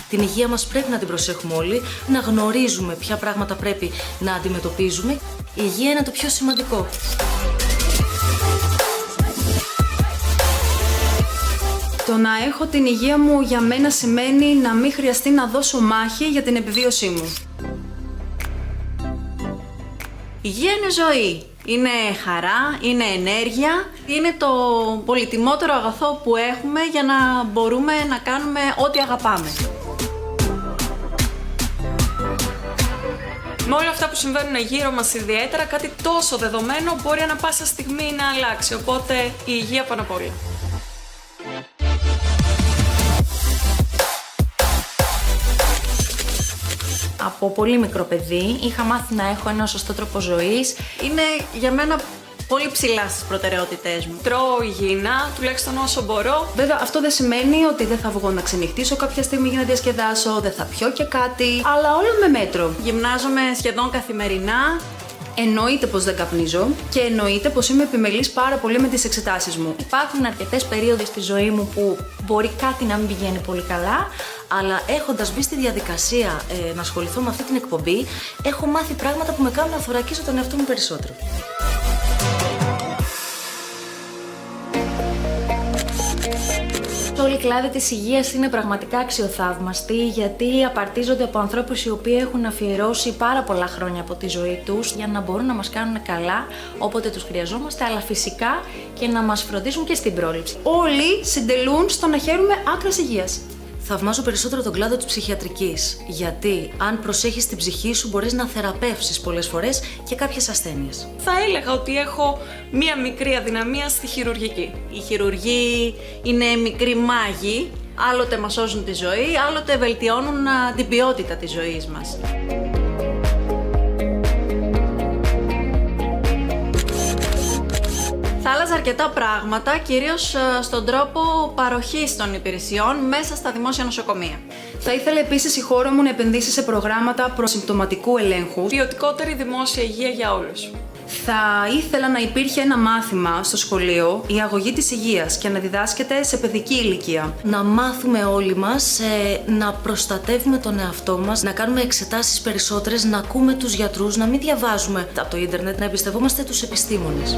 Την υγεία μας πρέπει να την προσέχουμε όλοι, να γνωρίζουμε ποια πράγματα πρέπει να αντιμετωπίζουμε. Η υγεία είναι το πιο σημαντικό. Το να έχω την υγεία μου για μένα σημαίνει να μην χρειαστεί να δώσω μάχη για την επιβίωσή μου. Υγεία είναι ζωή. Είναι χαρά, είναι ενέργεια, είναι το πολυτιμότερο αγαθό που έχουμε για να μπορούμε να κάνουμε ό,τι αγαπάμε. Με όλα αυτά που συμβαίνουν γύρω μας ιδιαίτερα, κάτι τόσο δεδομένο μπορεί ανα πάσα στιγμή να αλλάξει, οπότε η υγεία πάνω απ' όλα. Από πολύ μικρό παιδί είχα μάθει να έχω ένα σωστό τρόπο ζωής. Είναι για μένα πολύ ψηλά στις προτεραιότητές μου. Τρώω υγιεινά, τουλάχιστον όσο μπορώ. Βέβαια, αυτό δεν σημαίνει ότι δεν θα βγω να ξενυχτήσω κάποια στιγμή για να διασκεδάσω, δεν θα πιω και κάτι, αλλά όλο με μέτρο. Γυμνάζομαι σχεδόν καθημερινά. Εννοείται πως δεν καπνίζω και εννοείται πως είμαι επιμελής πάρα πολύ με τις εξετάσεις μου. Υπάρχουν αρκετές περίοδοι στη ζωή μου που μπορεί κάτι να μην πηγαίνει πολύ καλά, αλλά έχοντας μπει στη διαδικασία να ασχοληθώ με αυτή την εκπομπή, έχω μάθει πράγματα που με κάνουν να θωρακίσω τον εαυτό μου περισσότερο. Όλη η κλάδη της υγείας είναι πραγματικά αξιοθαύμαστη, γιατί απαρτίζονται από ανθρώπους οι οποίοι έχουν αφιερώσει πάρα πολλά χρόνια από τη ζωή τους για να μπορούν να μας κάνουν καλά όποτε τους χρειαζόμαστε, αλλά φυσικά και να μας φροντίζουν και στην πρόληψη. Όλοι συντελούν στο να χαίρουμε άκρας υγείας. Θαυμάζω περισσότερο τον κλάδο της ψυχιατρικής, γιατί αν προσέχεις την ψυχή σου μπορείς να θεραπεύσεις πολλές φορές και κάποιες ασθένειες. Θα έλεγα ότι έχω μία μικρή αδυναμία στη χειρουργική. Οι χειρουργοί είναι μικροί μάγοι, άλλοτε μας σώζουν τη ζωή, άλλοτε βελτιώνουν την ποιότητα της ζωής μας. Θα άλλαζα αρκετά πράγματα, κυρίως στον τρόπο παροχής των υπηρεσιών μέσα στα δημόσια νοσοκομεία. Θα ήθελα επίσης η χώρα μου να επενδύσει σε προγράμματα προσυμπτωματικού ελέγχου. Ποιοτικότερη δημόσια υγεία για όλους. Θα ήθελα να υπήρχε ένα μάθημα στο σχολείο, η αγωγή της υγείας, και να διδάσκεται σε παιδική ηλικία. Να μάθουμε όλοι μας να προστατεύουμε τον εαυτό μας, να κάνουμε εξετάσεις περισσότερες, να ακούμε τους γιατρούς, να μην διαβάζουμε από το ίντερνετ, να εμπιστευόμαστε τους επιστήμονες.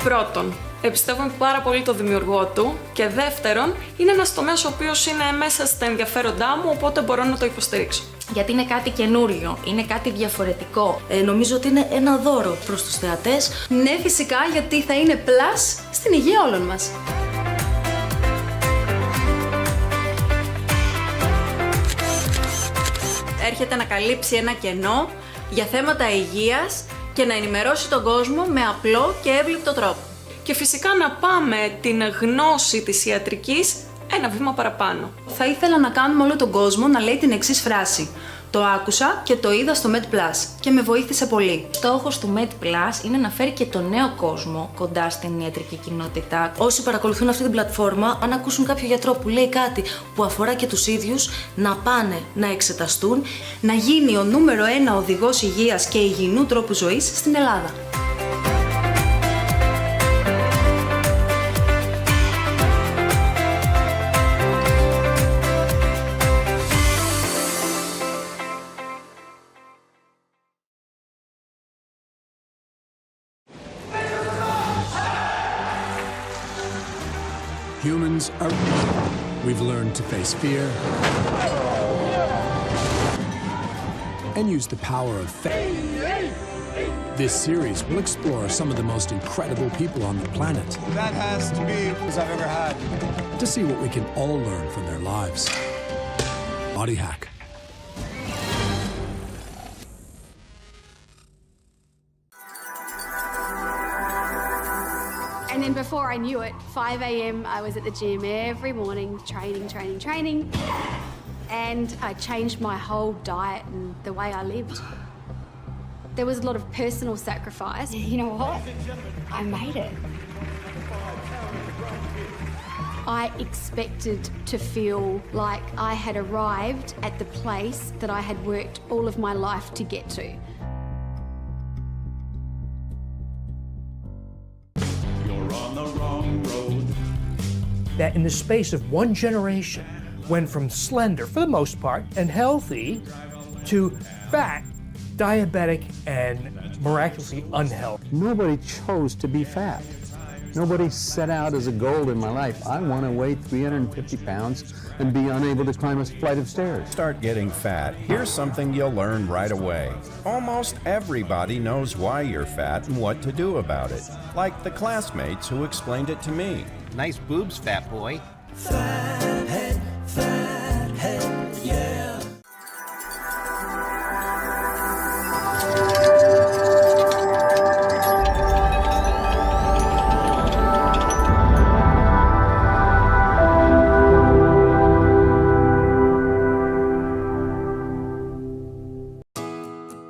Πρώτον, εμπιστεύομαι πάρα πολύ το δημιουργό του και δεύτερον, είναι ένας τομέας ο οποίος είναι μέσα στα ενδιαφέροντά μου, οπότε μπορώ να το υποστηρίξω. Γιατί είναι κάτι καινούριο, είναι κάτι διαφορετικό. Νομίζω ότι είναι ένα δώρο προς τους θεατές. Ναι, φυσικά, γιατί θα είναι πλάς στην υγεία όλων μας. Έρχεται να καλύψει ένα κενό για θέματα υγείας και να ενημερώσει τον κόσμο με απλό και εύληπτο τρόπο. Και φυσικά να πάμε την γνώση της ιατρικής ένα βήμα παραπάνω. Θα ήθελα να κάνουμε όλο τον κόσμο να λέει την εξής φράση. Το άκουσα και το είδα στο Med Plus και με βοήθησε πολύ. Στόχος του Med Plus είναι να φέρει και τον νέο κόσμο κοντά στην ιατρική κοινότητα. Όσοι παρακολουθούν αυτή την πλατφόρμα, αν ακούσουν κάποιο γιατρό που λέει κάτι που αφορά και τους ίδιους, να πάνε να εξεταστούν, να γίνει ο νούμερο 1 οδηγός υγείας και υγιεινού τρόπου ζωής στην Ελλάδα. Humans are... We've learned to face fear and use the power of faith. This series will explore some of the most incredible people on the planet. That has to be as I've ever had. To see what we can all learn from their lives. Body Hack. And then before I knew it, 5 a.m. I was at the gym every morning, training. And I changed my whole diet and the way I lived. There was a lot of personal sacrifice. You know what? I made it. I expected to feel like I had arrived at the place that I had worked all of my life to get to. You're on the wrong road. That in the space of one generation went from slender, for the most part, and healthy, to fat, diabetic, and miraculously unhealthy. Nobody chose to be fat. Nobody set out as a goal in my life. I want to weigh 350 pounds and be unable to climb a flight of stairs. Start getting fat. Here's something you'll learn right away. Almost everybody knows why you're fat and what to do about it. Like the classmates who explained it to me. Nice boobs, fat boy. Fat head, yeah.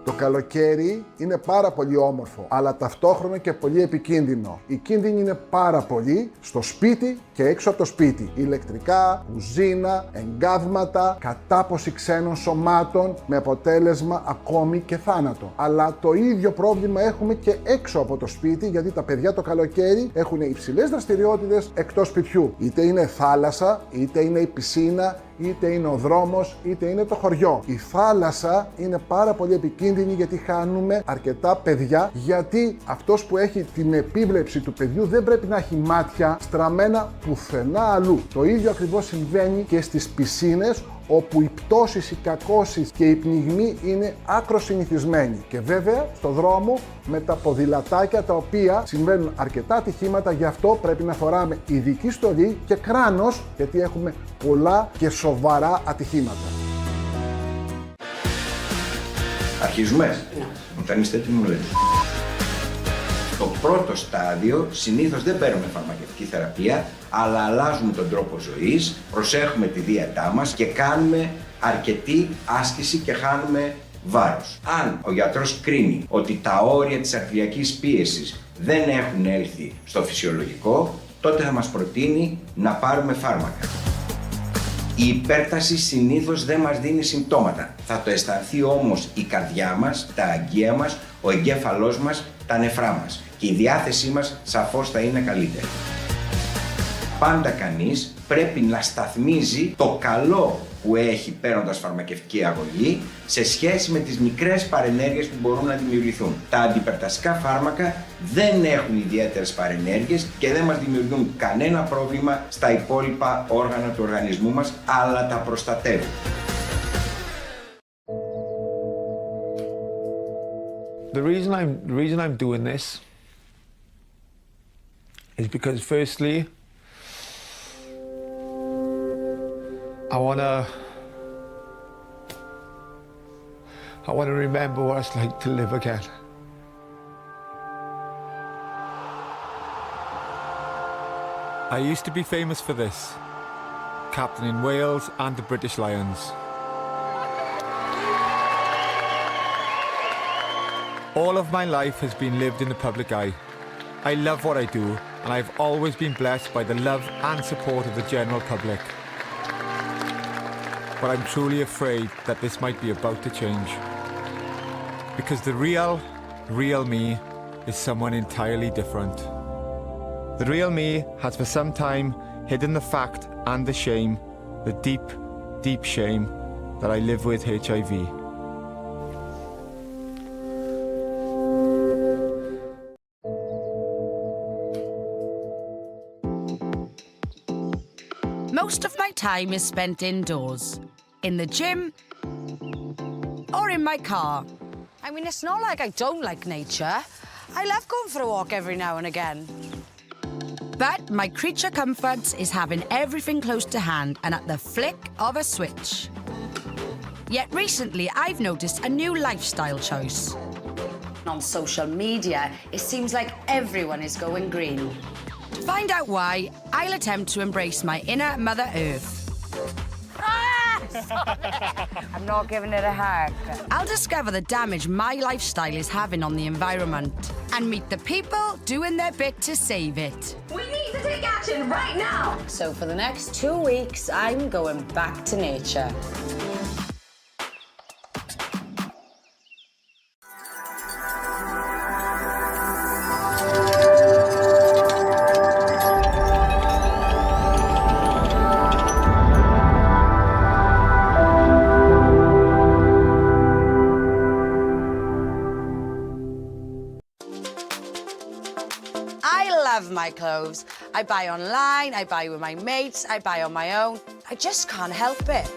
Το καλοκαίρι είναι πάρα πολύ όμορφο, αλλά ταυτόχρονα και πολύ επικίνδυνο. Οι κίνδυνοι είναι πάρα πολλοί στο σπίτι και έξω από το σπίτι. Ηλεκτρικά, κουζίνα, εγκάβματα, κατάποση ξένων σωμάτων, με αποτέλεσμα ακόμη και θάνατο. Αλλά το ίδιο πρόβλημα έχουμε και έξω από το σπίτι, γιατί τα παιδιά το καλοκαίρι έχουν υψηλές δραστηριότητες εκτός σπιτιού. Είτε είναι θάλασσα, είτε είναι η πισίνα, είτε είναι ο δρόμος, είτε είναι το χωριό. Η θάλασσα είναι πάρα πολύ επικίνδυνη γιατί χάνουμε αρκετά παιδιά, γιατί αυτός που έχει την επίβλεψη του παιδιού δεν πρέπει να έχει μάτια στραμμένα πουθενά αλλού. Το ίδιο ακριβώς συμβαίνει και στις πισίνες, όπου οι πτώσεις, οι κακώσεις και οι πνιγμοί είναι άκρο συνηθισμένοι. Και βέβαια στο δρόμο με τα ποδηλατάκια, τα οποία συμβαίνουν αρκετά ατυχήματα, γι' αυτό πρέπει να φοράμε ειδική στολή και κράνος, γιατί έχουμε πολλά και σοβαρά ατυχήματα. Αρχίζουμε. Όταν είστε έτοιμοι μου λέτε. Στο πρώτο στάδιο συνήθως δεν παίρνουμε φαρμακευτική θεραπεία, αλλά αλλάζουμε τον τρόπο ζωής, προσέχουμε τη δίαιτά μας και κάνουμε αρκετή άσκηση και χάνουμε βάρος. Αν ο γιατρός κρίνει ότι τα όρια της αρτηριακής πίεσης δεν έχουν έλθει στο φυσιολογικό, τότε θα μας προτείνει να πάρουμε φάρμακα. Η υπέρταση συνήθως δεν μας δίνει συμπτώματα. Θα το αισθανθεί όμως η καρδιά μας, τα αγκία μας, ο εγκέφαλός μας, τα νεφρά μας. Και η διάθεσή μας σαφώς θα είναι καλύτερη. Πάντα κανείς πρέπει να σταθμίζει το καλό που έχει παίρνοντας φαρμακευτική αγωγή σε σχέση με τις μικρές παρενέργειες που μπορούν να δημιουργηθούν. Τα αντιπερτασικά φάρμακα δεν έχουν ιδιαίτερες παρενέργειες και δεν μας δημιουργούν κανένα πρόβλημα στα υπόλοιπα όργανα του οργανισμού μας, αλλά τα προστατεύουν. The reason I'm doing this is because firstly, I wanna remember what it's like to live again. I used to be famous for this, captaining Wales and the British Lions. All of my life has been lived in the public eye. I love what I do, and I've always been blessed by the love and support of the general public. But I'm truly afraid that this might be about to change. Because the real me is someone entirely different. The real me has for some time hidden the fact and the shame, the deep, deep shame that I live with HIV. Most of my time is spent indoors, in the gym, or in my car. I mean, it's not like I don't like nature. I love going for a walk every now and again. But my creature comforts is having everything close to hand and at the flick of a switch. Yet recently, I've noticed a new lifestyle choice. On social media, it seems like everyone is going green. To find out why, I'll attempt to embrace my inner Mother Earth. I'm not giving it a hug. I'll discover the damage my lifestyle is having on the environment and meet the people doing their bit to save it. We need to take action! action right now! So for the next 2 weeks, I'm going back to nature. My clothes. I buy online, I buy with my mates, I buy on my own. I just can't help it.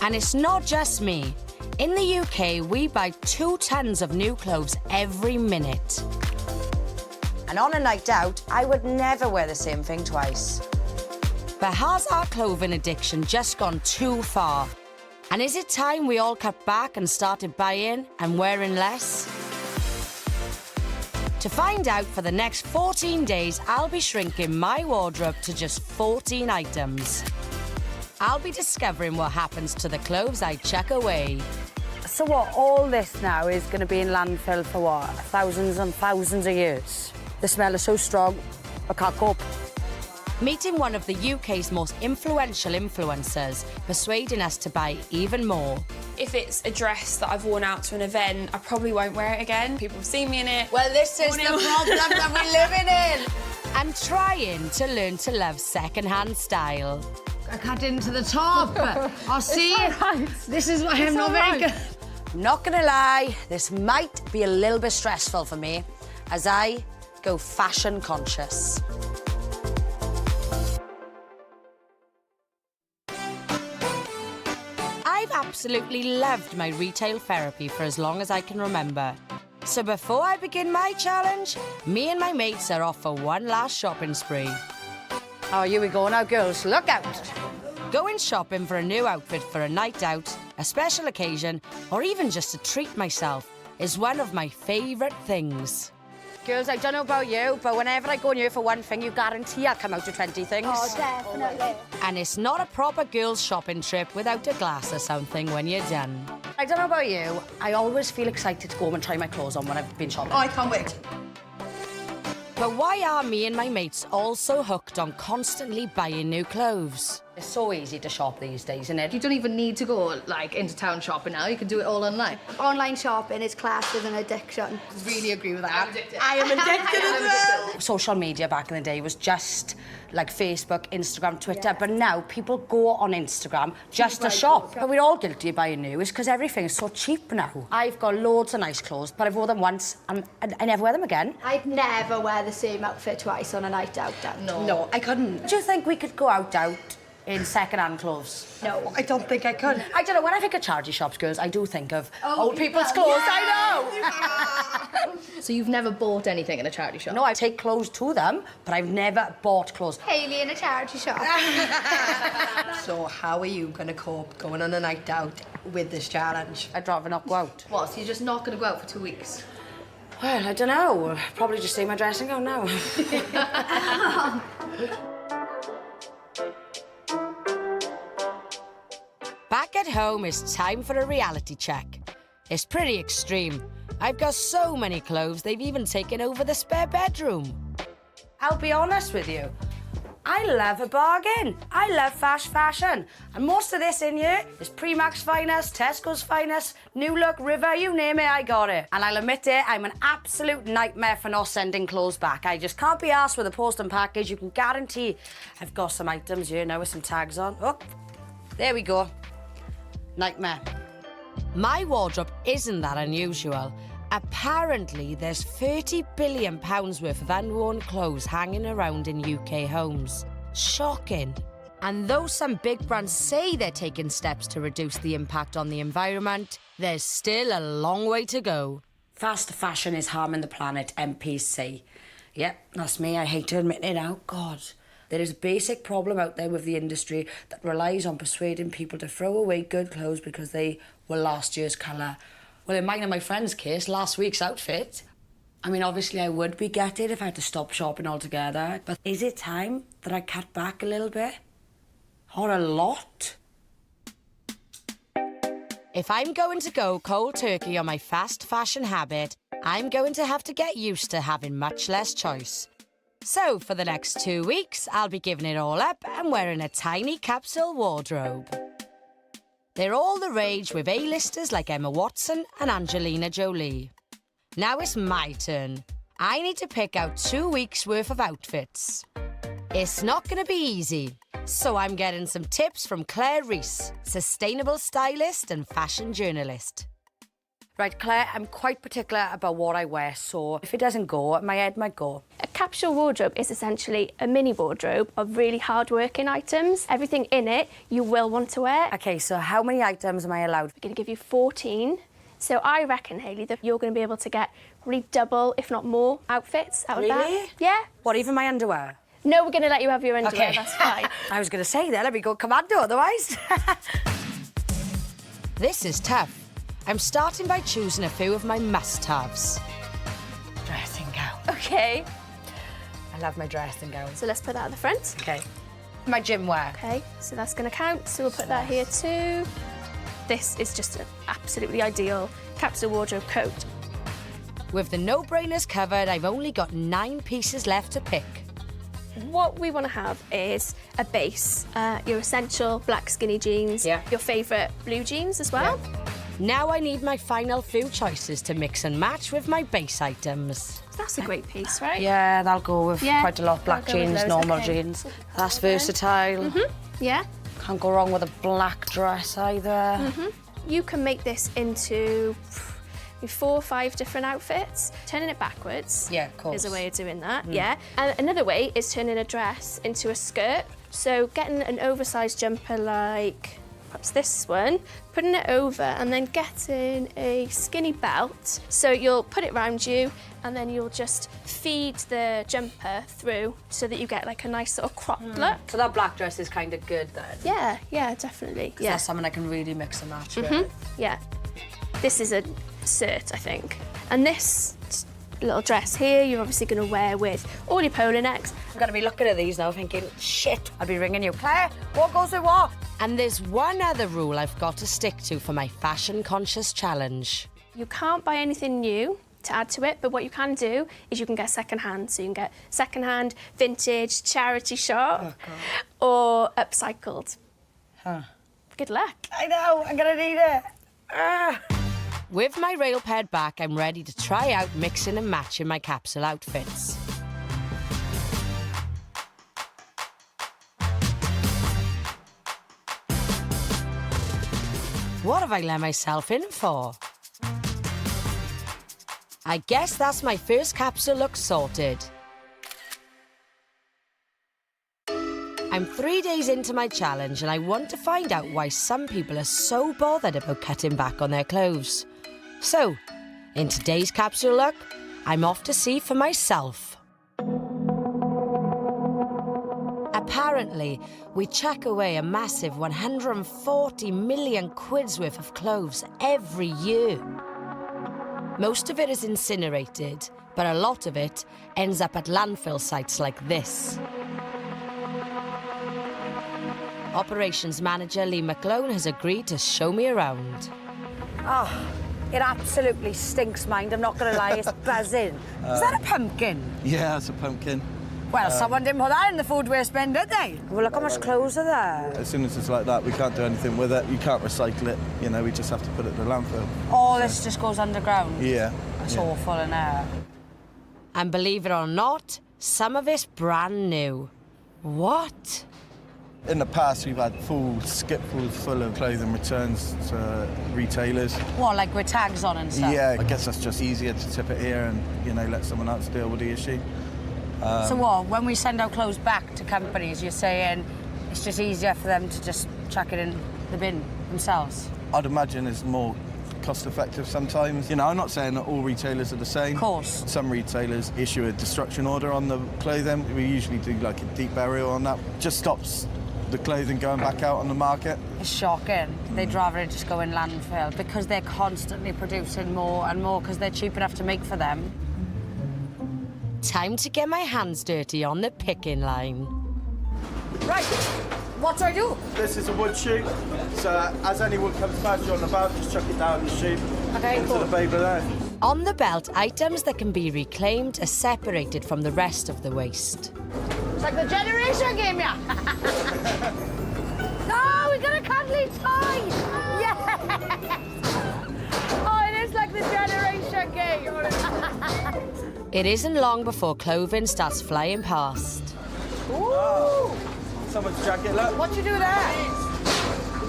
And it's not just me. In the UK, we buy 2 tons of new clothes every minute. And on a night out, I would never wear the same thing twice. But has our clothing addiction just gone too far? And is it time we all cut back and started buying and wearing less? To find out, for the next 14 days, I'll be shrinking my wardrobe to just 14 items. I'll be discovering what happens to the clothes I chuck away. So what, all this now is going to be in landfill for what, thousands and thousands of years? The smell is so strong, I can't cope. Meeting one of the UK's most influential influencers, persuading us to buy even more. If it's a dress that I've worn out to an event, I probably won't wear it again. People have seen me in it. Well, this is the problem that we're living in. I'm trying to learn to love second-hand style. I cut into the top. I'll see. Right. This is why I'm not very good. I'm not gonna lie, this might be a little bit stressful for me as I go fashion conscious. I've absolutely loved my retail therapy for as long as I can remember. So before I begin my challenge, me and my mates are off for one last shopping spree. Oh, here we go now, girls. Look out. Going shopping for a new outfit for a night out, a special occasion, or even just to treat myself is one of my favourite things. Girls, I don't know about you, but whenever I go in here for one thing, you guarantee I'll come out with 20 things. Oh, definitely. And it's not a proper girls' shopping trip without a glass or something when you're done. I don't know about you, I always feel excited to go home and try my clothes on when I've been shopping. Oh, I can't wait. But why are me and my mates all so hooked on constantly buying new clothes? It's so easy to shop these days, isn't it? You don't even need to go, like, into town shopping now. You can do it all online. Online shopping is classed as an addiction. Really agree with that. I am addicted as well. Social media back in the day was just like Facebook, Instagram, Twitter, but now people go on Instagram just to shop. But we're all guilty of buying new, because everything is so cheap now. I've got loads of nice clothes, but I've worn them once and I never wear them again. I'd never wear the same outfit twice on a night out. No, I couldn't. Do you think we could go out in second-hand clothes? No. I don't think I could. I don't know, when I think of charity shops, girls, I do think of old people's clothes. Yeah. I know! So you've never bought anything in a charity shop? No, I take clothes to them, but I've never bought clothes. Hayley in a charity shop. So how are you going to cope going on a night out with this challenge? I'd rather not go out. What, so you're just not going to go out for 2 weeks? Well, I don't know. Probably just see my dressing gown now. Back at home, it's time for a reality check. It's pretty extreme. I've got so many clothes, they've even taken over the spare bedroom. I'll be honest with you. I love a bargain. I love fast fashion. And most of this in here is Primark's finest, Tesco's finest, New Look, River, you name it, I got it. And I'll admit it, I'm an absolute nightmare for not sending clothes back. I just can't be arsed with a post and package. You can guarantee I've got some items here now with some tags on. Oh, there we go. Nightmare. My wardrobe isn't that unusual. Apparently, there's £30 billion worth of unworn clothes hanging around in UK homes. Shocking. And though some big brands say they're taking steps to reduce the impact on the environment, there's still a long way to go. Fast fashion is harming the planet, MPC. Yep, that's me. I hate to admit it now. God. There is a basic problem out there with the industry that relies on persuading people to throw away good clothes because they were last year's colour. Well, in mine and my friend's case, last week's outfit. I mean, obviously I would be gutted if I had to stop shopping altogether, but is it time that I cut back a little bit? Or a lot? If I'm going to go cold turkey on my fast fashion habit, I'm going to have to get used to having much less choice. So for the next 2 weeks, I'll be giving it all up and wearing a tiny capsule wardrobe. They're all the rage with A-listers like Emma Watson and Angelina Jolie. Now it's my turn. I need to pick out 2 weeks worth of outfits. It's not going to be easy, so I'm getting some tips from Claire Reese, sustainable stylist and fashion journalist. Right, Claire, I'm quite particular about what I wear, so if it doesn't go, my head might go. A capsule wardrobe is essentially a mini wardrobe of really hard-working items. Everything in it you will want to wear. Okay, so how many items am I allowed? We're going to give you 14. So I reckon, Hayley, that you're going to be able to get probably double, if not more, outfits out of that. Really? Yeah. What, even my underwear? No, we're going to let you have your underwear, Okay. that's fine. I was going to say that, let me go commando otherwise. This is tough. I'm starting by choosing a few of my must-haves. Dressing gown. Okay. I love my dressing gown. So let's put that at the front. Okay. My gym wear. Okay, so that's going to count. So we'll put that here too. This is just an absolutely ideal capsule wardrobe coat. With the no-brainers covered, I've only got 9 pieces left to pick. What we want to have is a base, your essential black skinny jeans, your favourite blue jeans as well. Now I need my final few choices to mix and match with my base items. That's a great piece, right? Yeah, that'll go with quite a lot. Black I'll go with jeans, those, normal okay. jeans. That's versatile. Yeah. Can't go wrong with a black dress either. You can make this into 4 or 5 different outfits. Turning it backwards of course. is a way of doing that, yeah. And another way is turning a dress into a skirt. So getting an oversized jumper like perhaps this one, putting it over and then getting a skinny belt. So you'll put it around you and then you'll just feed the jumper through so that you get like a nice sort of cropped look. So that black dress is kind of good then? Yeah, definitely. Yeah. That's something I can really mix and match with. Yeah. This is a cert, I think. And this little dress here, you're obviously going to wear with all your polo necks. I'm going to be looking at these now thinking, shit, I'll be ringing you. Claire, what goes with what? And there's one other rule I've got to stick to for my fashion-conscious challenge. You can't buy anything new to add to it, but what you can do is you can get second-hand. So you can get second-hand, vintage, charity shop, or upcycled. Good luck. I know, I'm going to need it. With my rail paired back, I'm ready to try out mixing and matching my capsule outfits. What have I let myself in for? I guess that's my first capsule look sorted. I'm 3 days into my challenge and I want to find out why some people are so bothered about cutting back on their clothes. So, in today's capsule look, I'm off to see for myself. Apparently, we chuck away a massive 140 million quid's worth of clothes every year. Most of it is incinerated, but a lot of it ends up at landfill sites like this. Operations Manager Lee McClone has agreed to show me around. Oh, it absolutely stinks, mind. I'm not going to lie, it's buzzing. Is that a pumpkin? Yeah, it's a pumpkin. Well, someone didn't put that in the food waste bin, did they? Well, look how much clothes are there. As soon as it's like that, we can't do anything with it. You can't recycle it. You know, we just have to put it in the landfill. All this just goes underground? Yeah. That's awful, isn't it? And believe it or not, some of it's brand new. What? In the past, we've had full skipfuls full of clothing returns to retailers. What, like with tags on and stuff? Yeah, I guess that's just easier to tip it here and, you know, let someone else deal with the issue. So what, when we send our clothes back to companies, you're saying it's just easier for them to just chuck it in the bin themselves? I'd imagine it's more cost-effective sometimes. You know, I'm not saying that all retailers are the same. Of course. Some retailers issue a destruction order on the clothing. We usually do like a deep burial on that. Just stops the clothing going back out on the market. It's shocking. They'd rather it just go in landfill because they're constantly producing more and more because they're cheap enough to make for them. Time to get my hands dirty on the picking line. Right, what do I do? This is a wood chute, so as any wood comes past you on the boat, just chuck it down the chute into the baby there. On the belt, items that can be reclaimed are separated from the rest of the waste. It's like the generation game, yeah. No, we got a cuddly toy. Yes. Oh, it is like the generation game. It isn't long before clothing starts flying past. Ooh. Someone's jacket, look. What you do there?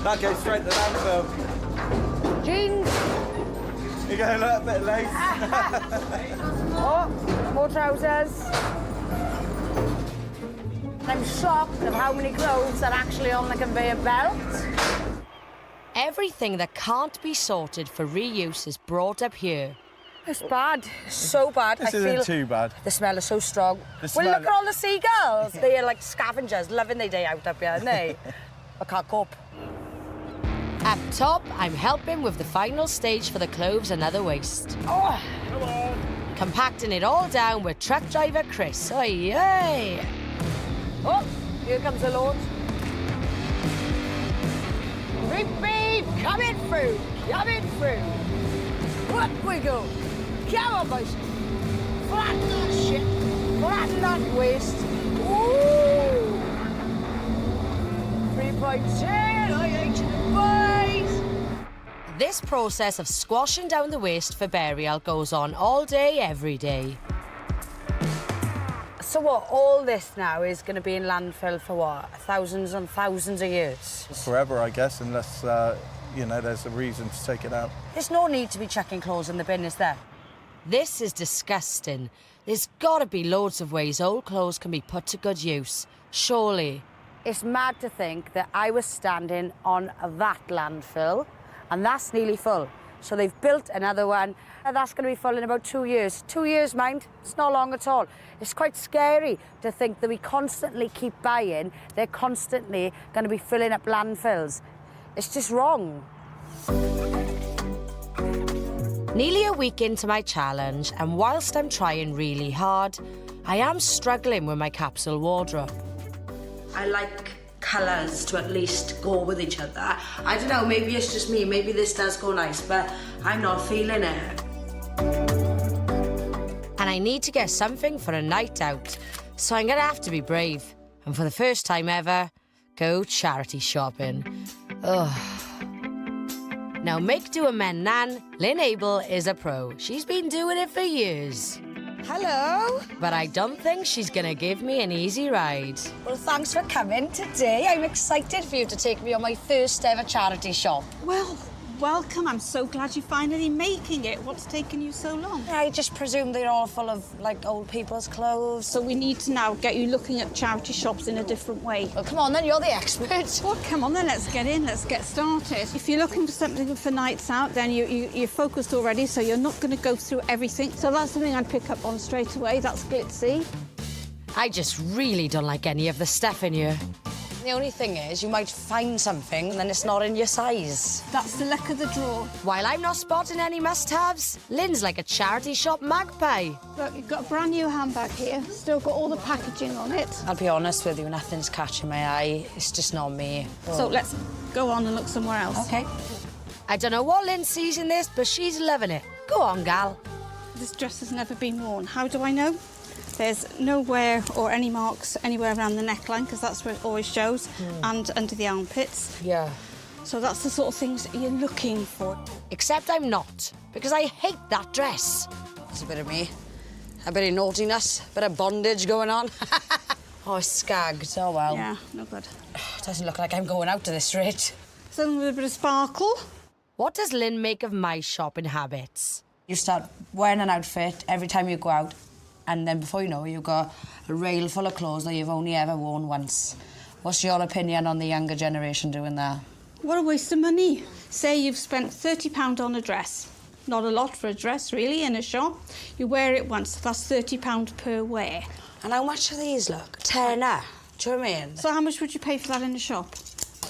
That goes straight to landfill. Jeans. You got a little bit of lace. Oh, more trousers. I'm shocked of how many clothes are actually on the conveyor belt. Everything that can't be sorted for reuse is brought up here. It's bad. So bad. This I isn't feel too bad. the smell is so strong. The Well, smell- look at all the seagulls. They are like scavengers, loving their day out up here, aren't they? I can't cope. Up top, I'm helping with the final stage for the clothes and other waste. Oh. Compacting it all down with truck driver Chris. Oi, yay! Oh, here comes the Lord. Beep, beep, coming through, coming through. Up we go. Come on, boys. Flatten that shit. Flatten that waste. Ooh. 3.10, I hate you, boys. This process of squashing down the waste for burial goes on all day, every day. So what, all this now is going to be in landfill for what, thousands and thousands of years? Forever, I guess, unless, you know, there's a reason to take it out. There's no need to be chucking clothes in the bin, is there? This is disgusting. There's gotta be loads of ways old clothes can be put to good use. Surely. It's mad to think that I was standing on that landfill and that's nearly full. So they've built another one and that's going to be full in about 2 years. 2 years, mind? It's not long at all. It's quite scary to think that we constantly keep buying. They're constantly going to be filling up landfills. It's just wrong. Nearly a week into my challenge, and whilst I'm trying really hard, I am struggling with my capsule wardrobe. I like colours to at least go with each other. I don't know, maybe it's just me, maybe this does go nice, but I'm not feeling it. And I need to get something for a night out, so I'm gonna have to be brave, and for the first time ever, go charity shopping. Ugh. Now, make do a men nan, Lynn Abel is a pro. She's been doing it for years. Hello. But I don't think she's gonna give me an easy ride. Well, thanks for coming today. I'm excited for you to take me on my first ever charity shop. Well, welcome. I'm so glad you're finally making it. What's taken you so long? I just presume they're all full of, like, old people's clothes. So we need to now get you looking at charity shops in a different way. Well, come on then, you're the expert. Well, come on then, let's get in, let's get started. If you're looking for something for nights out, then you're focused already, so you're not going to go through everything. So that's something I'd pick up on straight away. That's glitzy. I just really don't like any of the stuff in here. The only thing is, you might find something and then it's not in your size. That's the luck of the draw. While I'm not spotting any must-haves, Lynn's like a charity shop magpie. Look, you've got a brand new handbag here. Still got all the packaging on it. I'll be honest with you, nothing's catching my eye. It's just not me. So let's go on and look somewhere else. Okay. I don't know what Lynn sees in this, but she's loving it. Go on, gal. This dress has never been worn. How do I know? There's no wear or any marks anywhere around the neckline, because that's where it always shows, and under the armpits. Yeah. So that's the sort of things that you're looking for. Except I'm not, because I hate that dress. It's a bit of me. A bit of naughtiness, a bit of bondage going on. Oh, it's skagged. Oh, well. Yeah, no good. It doesn't look like I'm going out to this rate. Something with a bit of sparkle. What does Lynn make of my shopping habits? You start wearing an outfit every time you go out, and then before you know it, you've got a rail full of clothes that you've only ever worn once. What's your opinion on the younger generation doing that? What a waste of money. Say you've spent £30 on a dress. Not a lot for a dress, really, in a shop. You wear it once, that's £30 per wear. And how much are these, look? Tenner. Do you know what I mean? So how much would you pay for that in a shop?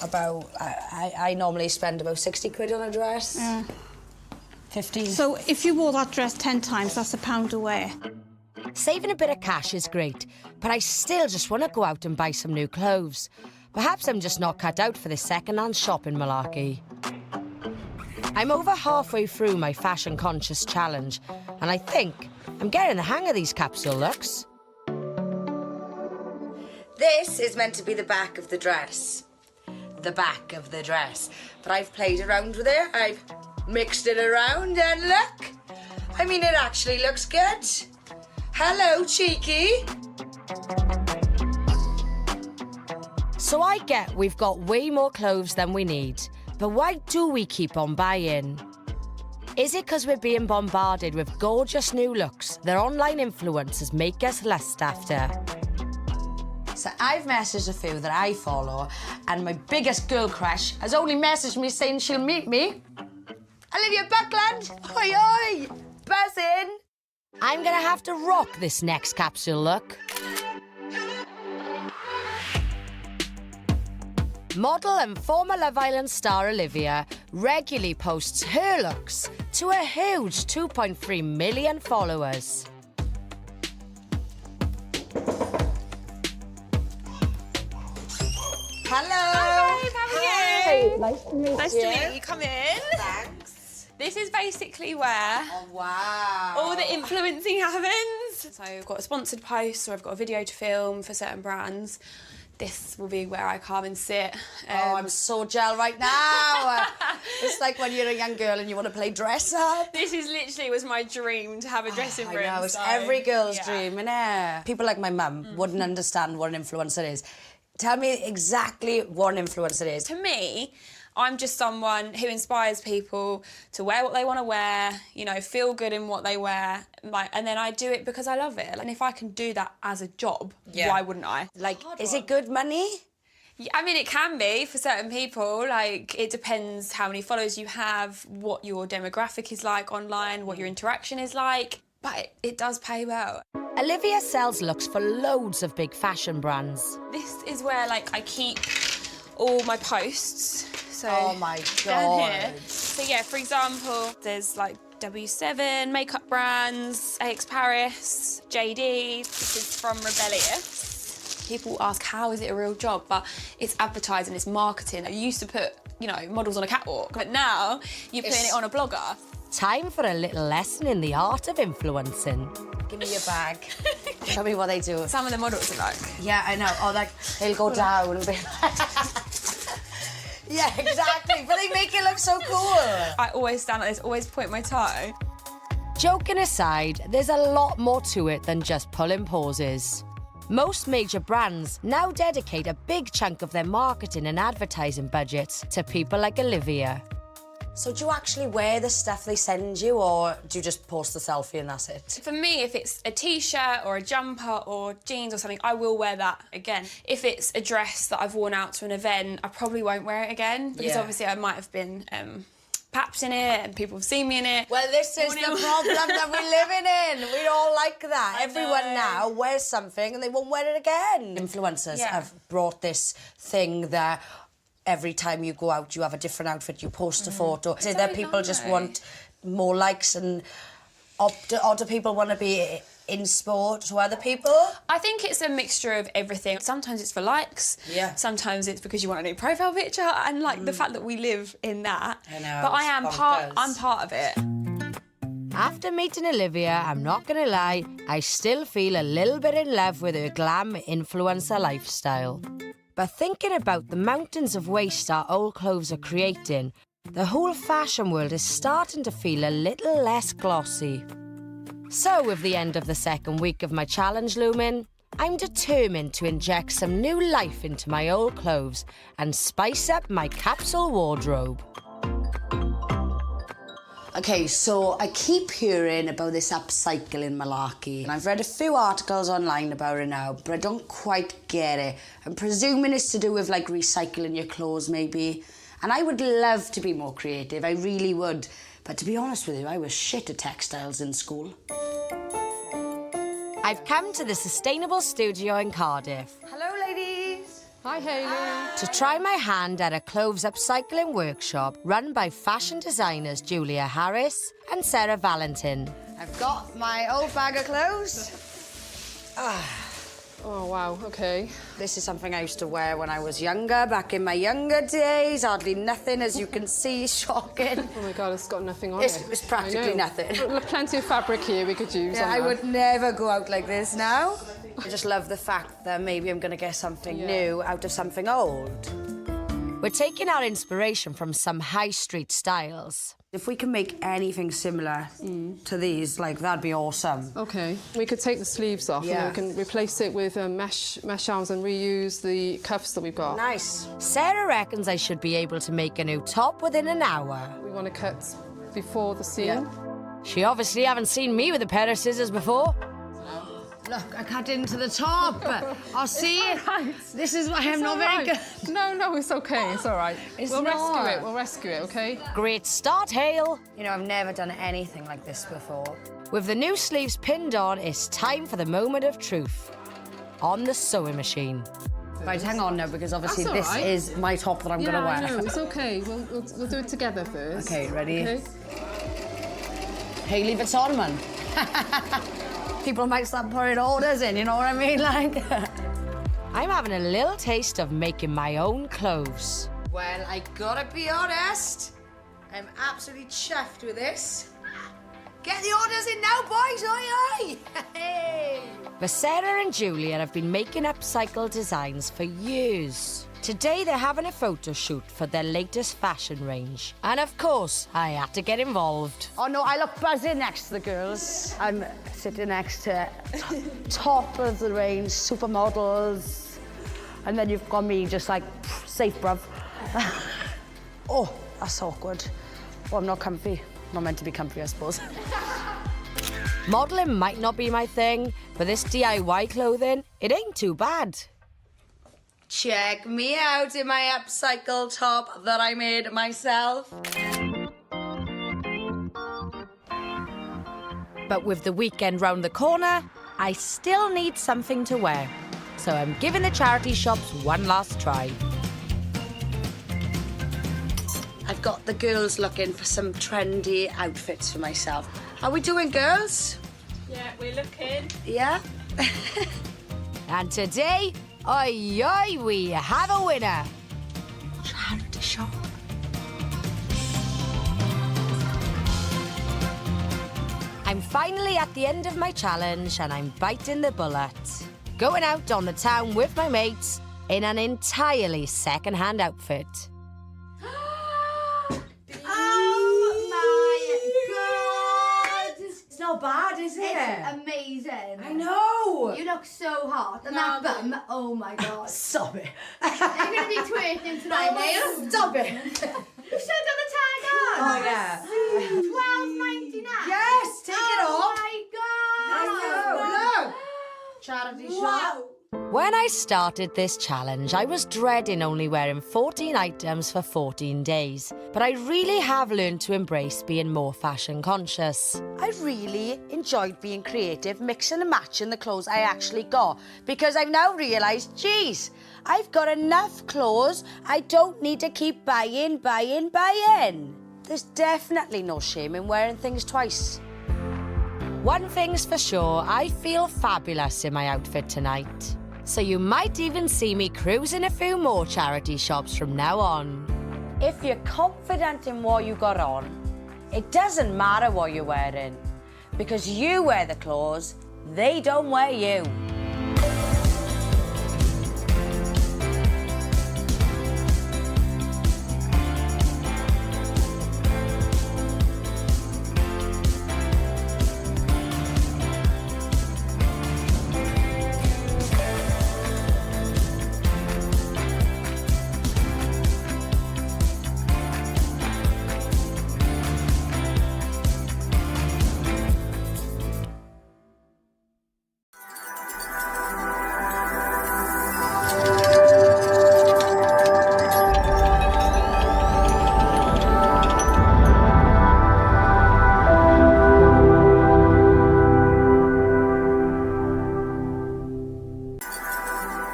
About, I normally spend about 60 quid on a dress. Yeah. 15. So if you wore that dress 10 times, that's £1 a wear. Saving a bit of cash is great, but I still just want to go out and buy some new clothes. Perhaps I'm just not cut out for this second-hand shopping malarkey. I'm over halfway through my fashion conscious challenge, and I think I'm getting the hang of these capsule looks. This is meant to be the back of the dress. The back of the dress. But I've played around with it. I've mixed it around and look. I mean, it actually looks good. Hello, cheeky. So I get we've got way more clothes than we need, but why do we keep on buying? Is it because we're being bombarded with gorgeous new looks that online influencers make us lust after? So I've messaged a few that I follow, and my biggest girl crush has only messaged me saying she'll meet me. Olivia Buckland, oi oi, buzzing. I'm gonna have to rock this next capsule look. Model and former Love Island star Olivia regularly posts her looks to a huge 2.3 million followers. Hello. Hi, babe, how are you? Nice to meet Nice you. to meet you. Come in. Thanks. This is basically where wow. all the influencing happens. So I've got a sponsored post or I've got a video to film for certain brands. This will be where I come and sit. Oh, I'm so gel right now. It's like when you're a young girl and you want to play dress up. This is literally was my dream to have a dressing room. I know, it's so, every girl's yeah. dream, innit? People like my mum wouldn't understand what an influencer is. Tell me exactly what an influencer is. To me, I'm just someone who inspires people to wear what they want to wear, you know, feel good in what they wear, and then I do it because I love it. And if I can do that as a job, why wouldn't I? Like, is it good money? Yeah, I mean, it can be for certain people. Like, it depends how many followers you have, what your demographic is like online, what your interaction is like. But it does pay well. Olivia sells looks for loads of big fashion brands. This is where, like, I keep all my posts. So oh my down God. here. So yeah, for example, there's like W7 makeup brands, AX Paris, JD. This is from Rebellious. People ask, how is it a real job? But it's advertising, it's marketing. You used to put, you know, models on a catwalk, but now you're putting it on a blogger. Time for a little lesson in the art of influencing. Give me your bag. Show me what they do. Some of the models are like. Yeah, I know. Oh, like, they'll go down and be yeah, exactly. But they make it look so cool. I always stand like this, always point my toe. Joking aside, there's a lot more to it than just pulling poses. Most major brands now dedicate a big chunk of their marketing and advertising budgets to people like Olivia. So do you actually wear the stuff they send you, or do you just post the selfie and that's it? For me, if it's a t-shirt or a jumper or jeans or something, I will wear that again. If it's a dress that I've worn out to an event, I probably won't wear it again because obviously I might have been papped in it and people have seen me in it. Well, this is the problem that we're living in. We all like that. Everyone now wears something and they won't wear it again. Influencers have brought this thing that every time you go out, you have a different outfit, you post a photo. So that people just want more likes, and or do people want to be in sport to other people? I think it's a mixture of everything. Sometimes it's for likes. Yeah. Sometimes it's because you want a new profile picture, and like the fact that we live in that. I know. But I am I'm part of it. After meeting Olivia, I'm not gonna lie, I still feel a little bit in love with her glam influencer lifestyle. But thinking about the mountains of waste our old clothes are creating, the whole fashion world is starting to feel a little less glossy. So with the end of the second week of my challenge looming, I'm determined to inject some new life into my old clothes and spice up my capsule wardrobe. Okay, so I keep hearing about this upcycling malarkey, and I've read a few articles online about it now, but I don't quite get it. I'm presuming it's to do with, like, recycling your clothes, maybe. And I would love to be more creative, I really would. But to be honest with you, I was shit at textiles in school. I've come to the Sustainable Studio in Cardiff. Hello, ladies. Hi, Hayley. To try my hand at a clothes upcycling workshop run by fashion designers Julia Harris and Sarah Valentin. I've got my old bag of clothes. Oh, wow, okay. This is something I used to wear when I was younger, back in my younger days. Hardly nothing, as you can see, shocking. Oh my God, it's got nothing on it. It's practically nothing. Plenty of fabric here we could use. Yeah, I would never go out like this now. I just love the fact that maybe I'm going to get something new out of something old. We're taking our inspiration from some high street styles. If we can make anything similar to these, like, that'd be awesome. Okay. We could take the sleeves off and then we can replace it with mesh arms and reuse the cuffs that we've got. Nice. Sarah reckons I should be able to make a new top within an hour. We want to cut before the seam. Yeah. She obviously haven't seen me with a pair of scissors before. Look, I cut into the top. I'll see. Right. This is why I'm not very good. No, it's okay. It's all right. We'll rescue it, okay? Great start, Hale. You know, I've never done anything like this before. With the new sleeves pinned on, it's time for the moment of truth. On the sewing machine. Right, hang on now, because obviously this right. is my top that I'm going to wear. Yeah, no, it's okay. We'll do it together first. Okay, ready? Okay. Hey, leave it on, man. People might start pouring orders in, you know what I mean? Like, I'm having a little taste of making my own clothes. well, I gotta be honest. I'm absolutely chuffed with this. Get the orders in now, boys, oi, oi! Hey! But Sarah and Julia have been making upcycle designs for years. Today they're having a photo shoot for their latest fashion range. And of course, I had to get involved. Oh no, I look buzzing next to the girls. I'm sitting next to top of the range, supermodels. And then you've got me just like, safe, bruv. Oh, that's awkward. Oh, I'm not comfy. Not meant to be comfy, I suppose. Modelling might not be my thing, but this DIY clothing, it ain't too bad. Check me out in my upcycle top that I made myself. But with the weekend round the corner, I still need something to wear. So I'm giving the charity shops one last try. I've got the girls looking for some trendy outfits for myself. How we doing, girls? Yeah, we're looking. Yeah? And today, oi, we have a winner. Charity shop. I'm finally at the end of my challenge and I'm biting the bullet. Going out on the town with my mates in an entirely second-hand outfit. Not bad, is it? It's amazing. I know. You look so hot. And that bum, oh my God. Stop it. You're going to be twerking tonight, Neil. Stop it. You still got the tag on? Oh, yeah. $12.99. Yes, take it off. Oh my God. I know. Look. Charity shop. When I started this challenge, I was dreading only wearing 14 items for 14 days. But I really have learned to embrace being more fashion conscious. I really enjoyed being creative, mixing and matching the clothes I actually got. Because I've now realised, geez, I've got enough clothes. I don't need to keep buying. There's definitely no shame in wearing things twice. One thing's for sure, I feel fabulous in my outfit tonight. So you might even see me cruising a few more charity shops from now on. If you're confident in what you got on, it doesn't matter what you're wearing. Because you wear the clothes, they don't wear you.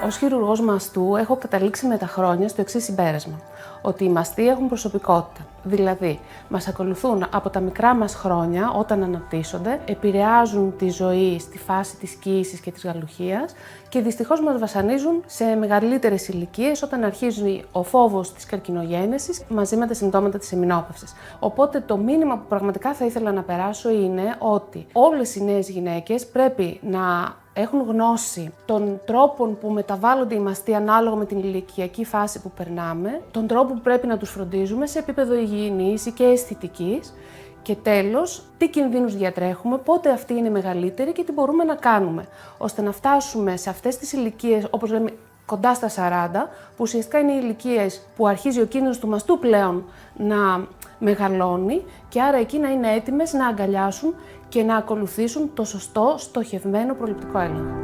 Ως χειρουργός μαστού έχω καταλήξει με τα χρόνια στο εξής συμπέρασμα. Ότι οι μαστοί έχουν προσωπικότητα. Δηλαδή, μας ακολουθούν από τα μικρά μας χρόνια όταν αναπτύσσονται, επηρεάζουν τη ζωή στη φάση της κύησης και της γαλουχίας και δυστυχώς μας βασανίζουν σε μεγαλύτερες ηλικίες όταν αρχίζει ο φόβος της καρκινογένεσης μαζί με τα συμπτώματα της εμεινόπαυσης. Οπότε το μήνυμα που πραγματικά θα ήθελα να περάσω είναι ότι όλες οι νέες γυναίκες πρέπει να έχουν γνώση των τρόπων που μεταβάλλονται οι μαστοί ανάλογα με την ηλικιακή φάση που περνάμε, τον τρόπο που πρέπει να τους φροντίζουμε σε επίπεδο υγιεινής και αισθητικής και τέλος, τι κινδύνους διατρέχουμε, πότε αυτή είναι μεγαλύτερη και τι μπορούμε να κάνουμε, ώστε να φτάσουμε σε αυτές τις ηλικίες, όπως λέμε, κοντά στα 40, που ουσιαστικά είναι οι ηλικίες που αρχίζει ο κίνδυνος του μαστού πλέον να μεγαλώνει και άρα εκεί να είναι έτοιμες να αγκαλιάσουν και να ακολουθήσουν το σωστό, στοχευμένο προληπτικό έλεγχο.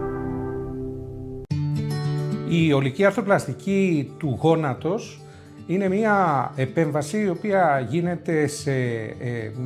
Η ολική αρθροπλαστική του γόνατος είναι μια επέμβαση η οποία γίνεται σε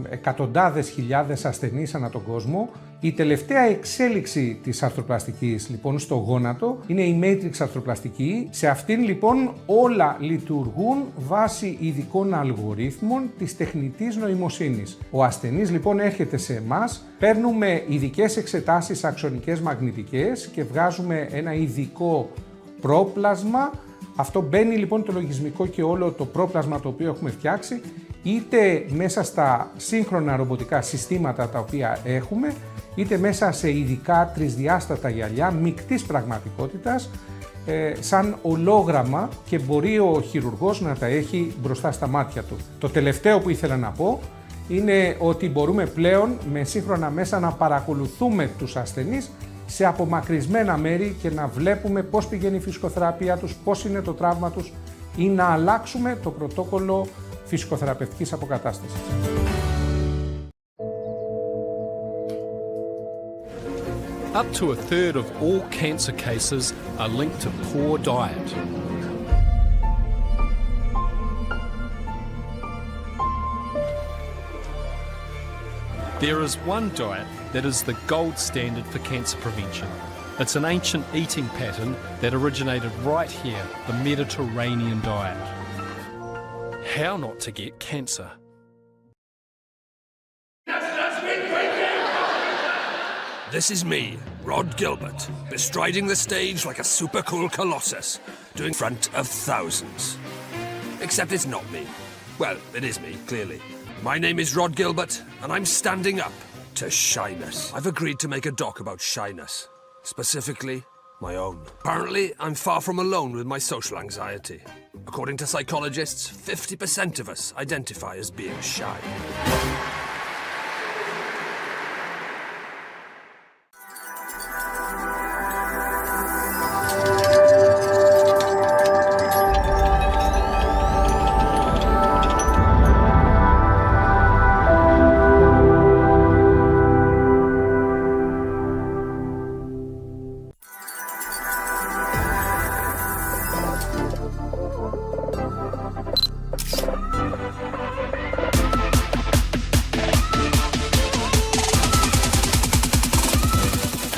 εκατοντάδες χιλιάδες ασθενείς ανά τον κόσμο. Η τελευταία εξέλιξη της αρθροπλαστικής λοιπόν στο γόνατο είναι η Matrix αρθροπλαστική. Σε αυτήν λοιπόν όλα λειτουργούν βάσει ειδικών αλγορίθμων της τεχνητής νοημοσύνης. Ο ασθενής λοιπόν έρχεται σε εμάς, παίρνουμε ειδικές εξετάσεις αξονικές μαγνητικές και βγάζουμε ένα ειδικό πρόπλασμα. Αυτό μπαίνει λοιπόν το λογισμικό και όλο το πρόπλασμα το οποίο έχουμε φτιάξει είτε μέσα στα σύγχρονα ρομποτικά συστήματα τα οποία έχουμε, είτε μέσα σε ειδικά τρισδιάστατα γυαλιά μικτής πραγματικότητας, σαν ολόγραμμα και μπορεί ο χειρουργός να τα έχει μπροστά στα μάτια του. Το τελευταίο που ήθελα να πω είναι ότι μπορούμε πλέον με σύγχρονα μέσα να παρακολουθούμε τους ασθενείς σε απομακρυσμένα μέρη και να βλέπουμε πώς πηγαίνει η φυσικοθεραπεία τους, πώς είναι το τραύμα τους ή να αλλάξουμε το πρωτόκολλο φυσικοθεραπευτικής αποκατάστασης. Up to a third of all cancer cases are linked to poor diet. There is one diet that is the gold standard for cancer prevention. It's an ancient eating pattern that originated right here, the Mediterranean diet. How not to get cancer? This is me, Rod Gilbert, bestriding the stage like a super cool colossus, doing front of thousands. Except it's not me. Well, it is me, clearly. My name is Rod Gilbert, and I'm standing up to shyness. I've agreed to make a doc about shyness, specifically my own. Apparently, I'm far from alone with my social anxiety. According to psychologists, 50% of us identify as being shy.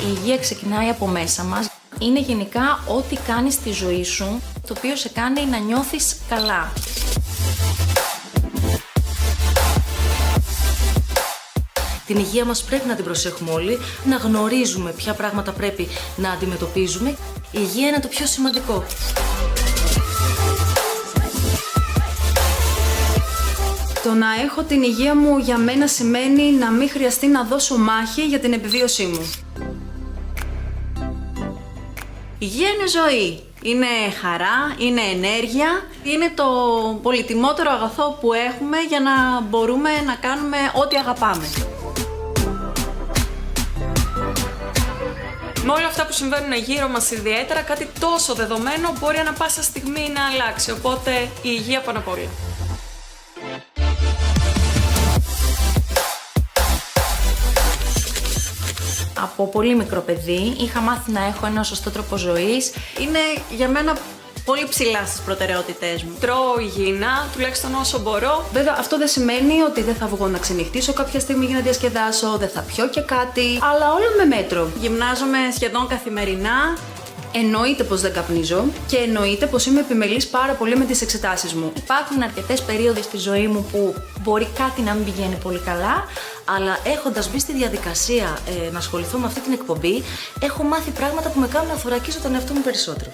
Η υγεία ξεκινάει από μέσα μας. Είναι γενικά ό,τι κάνεις στη ζωή σου, το οποίο σε κάνει να νιώθεις καλά. Την υγεία μας πρέπει να την προσέχουμε όλοι, να γνωρίζουμε ποια πράγματα πρέπει να αντιμετωπίζουμε. Η υγεία είναι το πιο σημαντικό. Το να έχω την υγεία μου για μένα σημαίνει να μην χρειαστεί να δώσω μάχη για την επιβίωσή μου. Υγεία είναι ζωή, είναι χαρά, είναι ενέργεια, είναι το πολυτιμότερο αγαθό που έχουμε για να μπορούμε να κάνουμε ό,τι αγαπάμε. Με όλα αυτά που συμβαίνουν γύρω μας ιδιαίτερα, κάτι τόσο δεδομένο μπορεί ανα πάσα στιγμή να αλλάξει, οπότε η υγεία πάνω απ' όλα. Από πολύ μικρό παιδί είχα μάθει να έχω ένα σωστό τρόπο ζωής. Είναι για μένα πολύ ψηλά στις προτεραιότητές μου. Τρώω υγιεινά, τουλάχιστον όσο μπορώ. Βέβαια, αυτό δεν σημαίνει ότι δεν θα βγω να ξενυχτήσω κάποια στιγμή για να διασκεδάσω, δεν θα πιω και κάτι, αλλά όλο με μέτρο. Γυμνάζομαι σχεδόν καθημερινά Εννοείται πως δεν καπνίζω και εννοείται πως είμαι επιμελής πάρα πολύ με τις εξετάσεις μου. Υπάρχουν αρκετές περίοδοι στη ζωή μου που μπορεί κάτι να μην πηγαίνει πολύ καλά, αλλά έχοντας μπει στη διαδικασία να ασχοληθώ με αυτή την εκπομπή, έχω μάθει πράγματα που με κάνουν να θωρακίζω τον εαυτό μου περισσότερο.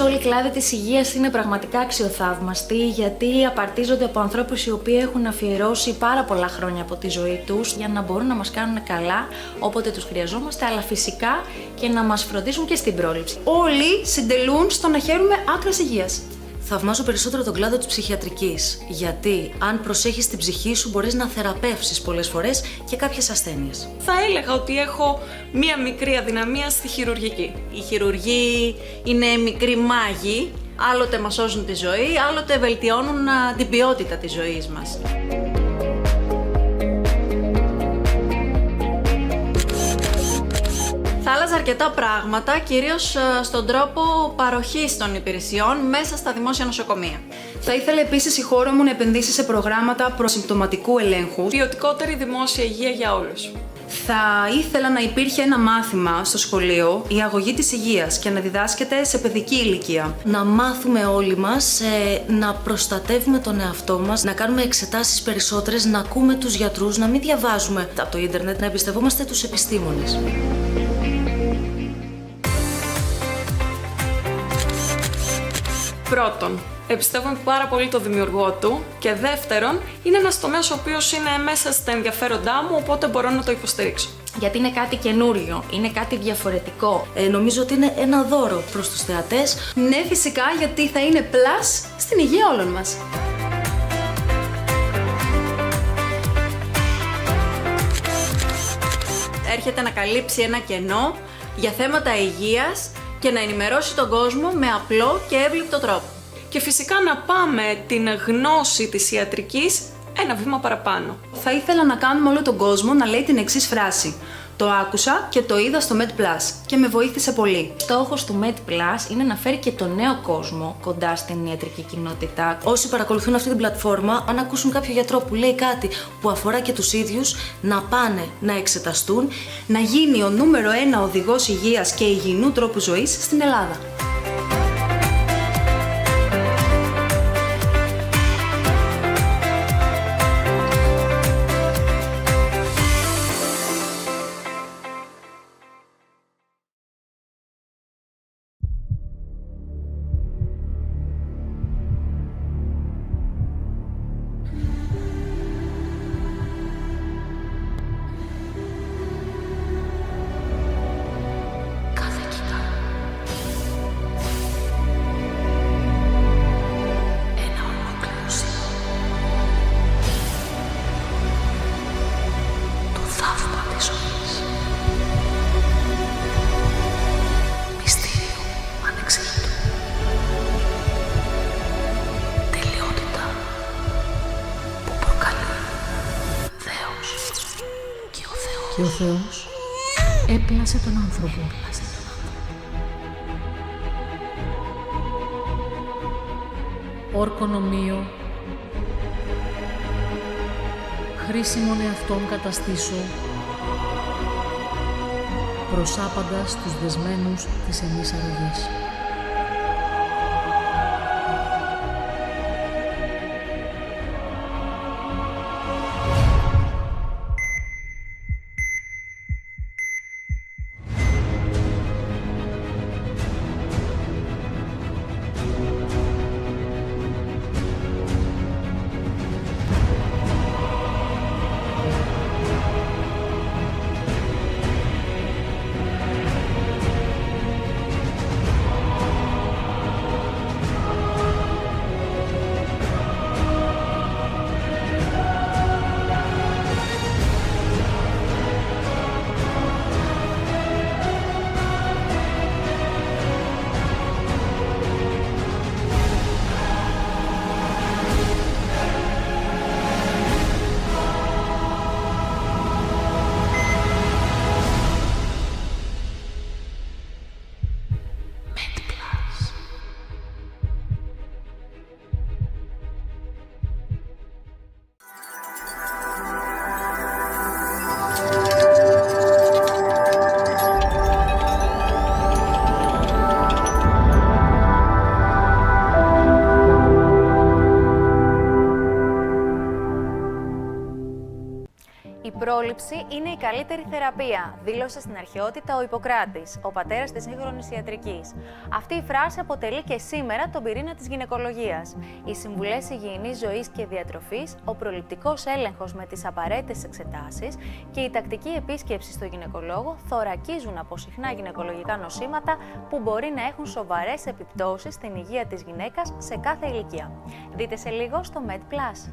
Όλη η κλάδη της υγείας είναι πραγματικά αξιοθαύμαστη, γιατί απαρτίζονται από ανθρώπους οι οποίοι έχουν αφιερώσει πάρα πολλά χρόνια από τη ζωή τους για να μπορούν να μας κάνουν καλά όποτε τους χρειαζόμαστε, αλλά φυσικά και να μας φροντίζουν και στην πρόληψη. Όλοι συντελούν στο να χαίρουμε άκρας υγείας. Θαυμάζω περισσότερο τον κλάδο της ψυχιατρικής, γιατί αν προσέχεις την ψυχή σου μπορείς να θεραπεύσεις πολλές φορές και κάποιες ασθένειες. Θα έλεγα ότι έχω μία μικρή αδυναμία στη χειρουργική. Οι χειρουργοί είναι μικροί μάγοι, άλλοτε μας σώζουν τη ζωή, άλλοτε βελτιώνουν την ποιότητα της ζωής μας. Θα άλλαζα αρκετά πράγματα, κυρίως στον τρόπο παροχής των υπηρεσιών μέσα στα δημόσια νοσοκομεία. Θα ήθελα επίσης η χώρα μου να επενδύσει σε προγράμματα προσυμπτωματικού ελέγχου. Ποιοτικότερη δημόσια υγεία για όλους. Θα ήθελα να υπήρχε ένα μάθημα στο σχολείο, η αγωγή της υγείας, και να διδάσκεται σε παιδική ηλικία. Να μάθουμε όλοι μας να προστατεύουμε τον εαυτό μας, να κάνουμε εξετάσεις περισσότερες, να ακούμε τους γιατρούς, να μην διαβάζουμε από το ίντερνετ, να εμπιστευόμαστε τους επιστήμονες. Πρώτον, εμπιστεύομαι πάρα πολύ το δημιουργό του και δεύτερον, είναι ένας τομέας ο οποίος είναι μέσα στα ενδιαφέροντά μου, οπότε μπορώ να το υποστηρίξω. Γιατί είναι κάτι καινούριο, είναι κάτι διαφορετικό. Νομίζω ότι είναι ένα δώρο προς τους θεατές. Ναι, φυσικά, γιατί θα είναι πλάς στην υγεία όλων μας. Έρχεται να καλύψει ένα κενό για θέματα υγείας και να ενημερώσει τον κόσμο με απλό και εύληπτο τρόπο. Και φυσικά να πάμε την γνώση της ιατρικής ένα βήμα παραπάνω. Θα ήθελα να κάνουμε όλο τον κόσμο να λέει την εξής φράση. Το άκουσα και το είδα στο Med Plus και με βοήθησε πολύ. Στόχος του Med Plus είναι να φέρει και τον νέο κόσμο κοντά στην ιατρική κοινότητα. Όσοι παρακολουθούν αυτή την πλατφόρμα, αν ακούσουν κάποιο γιατρό που λέει κάτι που αφορά και τους ίδιους, να πάνε να εξεταστούν, να γίνει ο νούμερο 1 οδηγός υγείας και υγιεινού τρόπου ζωής στην Ελλάδα. Και ο Θεός έπλασε τον άνθρωπο. Όρκον ομοίο, χρήσιμον εαυτόν καταστήσω, προσάπαντας τους δεσμένους της ενής αρρωγής. πρόληψη είναι η καλύτερη θεραπεία, δήλωσε στην αρχαιότητα ο Ιπποκράτης, ο πατέρας της σύγχρονης ιατρικής. Αυτή η φράση αποτελεί και σήμερα τον πυρήνα της γυναικολογίας. Οι συμβουλές υγιεινής ζωής και διατροφής, ο προληπτικός έλεγχος με τις απαραίτητες εξετάσεις και η τακτική επίσκεψη στο γυναικολόγο θωρακίζουν από συχνά γυναικολογικά νοσήματα που μπορεί να έχουν σοβαρές επιπτώσεις στην υγεία της γυναίκας σε κάθε ηλικία. Δείτε σε λίγο στο MedPlus.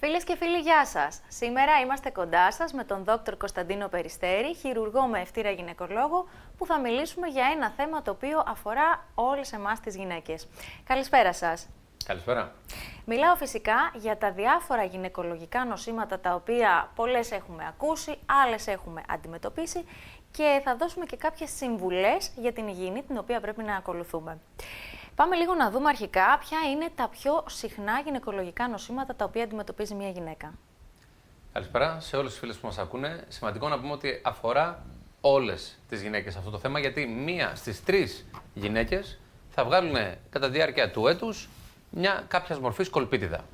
Φίλες και φίλοι, γεια σας! Σήμερα είμαστε κοντά σας με τον Δόκτωρ Κωνσταντίνο Περιστέρη, χειρουργό με ευτήρα γυναικολόγο, που θα μιλήσουμε για ένα θέμα το οποίο αφορά όλες εμάς τις γυναίκες. Καλησπέρα σας! Καλησπέρα. Μιλάω φυσικά για τα διάφορα γυναικολογικά νοσήματα τα οποία πολλές έχουμε ακούσει, άλλες έχουμε αντιμετωπίσει και θα δώσουμε και κάποιες συμβουλές για την υγιεινή την οποία πρέπει να ακολουθούμε. Πάμε λίγο να δούμε αρχικά ποια είναι τα πιο συχνά γυναικολογικά νοσήματα τα οποία αντιμετωπίζει μια γυναίκα. Καλησπέρα σε όλες τις φίλες που μας ακούνε. Σημαντικό να πούμε ότι αφορά όλες τις γυναίκες αυτό το θέμα, γιατί μία στις 3 γυναίκες θα βγάλουν κατά τη διάρκεια του έτους μια κάποια μορφή κολπίτιδα.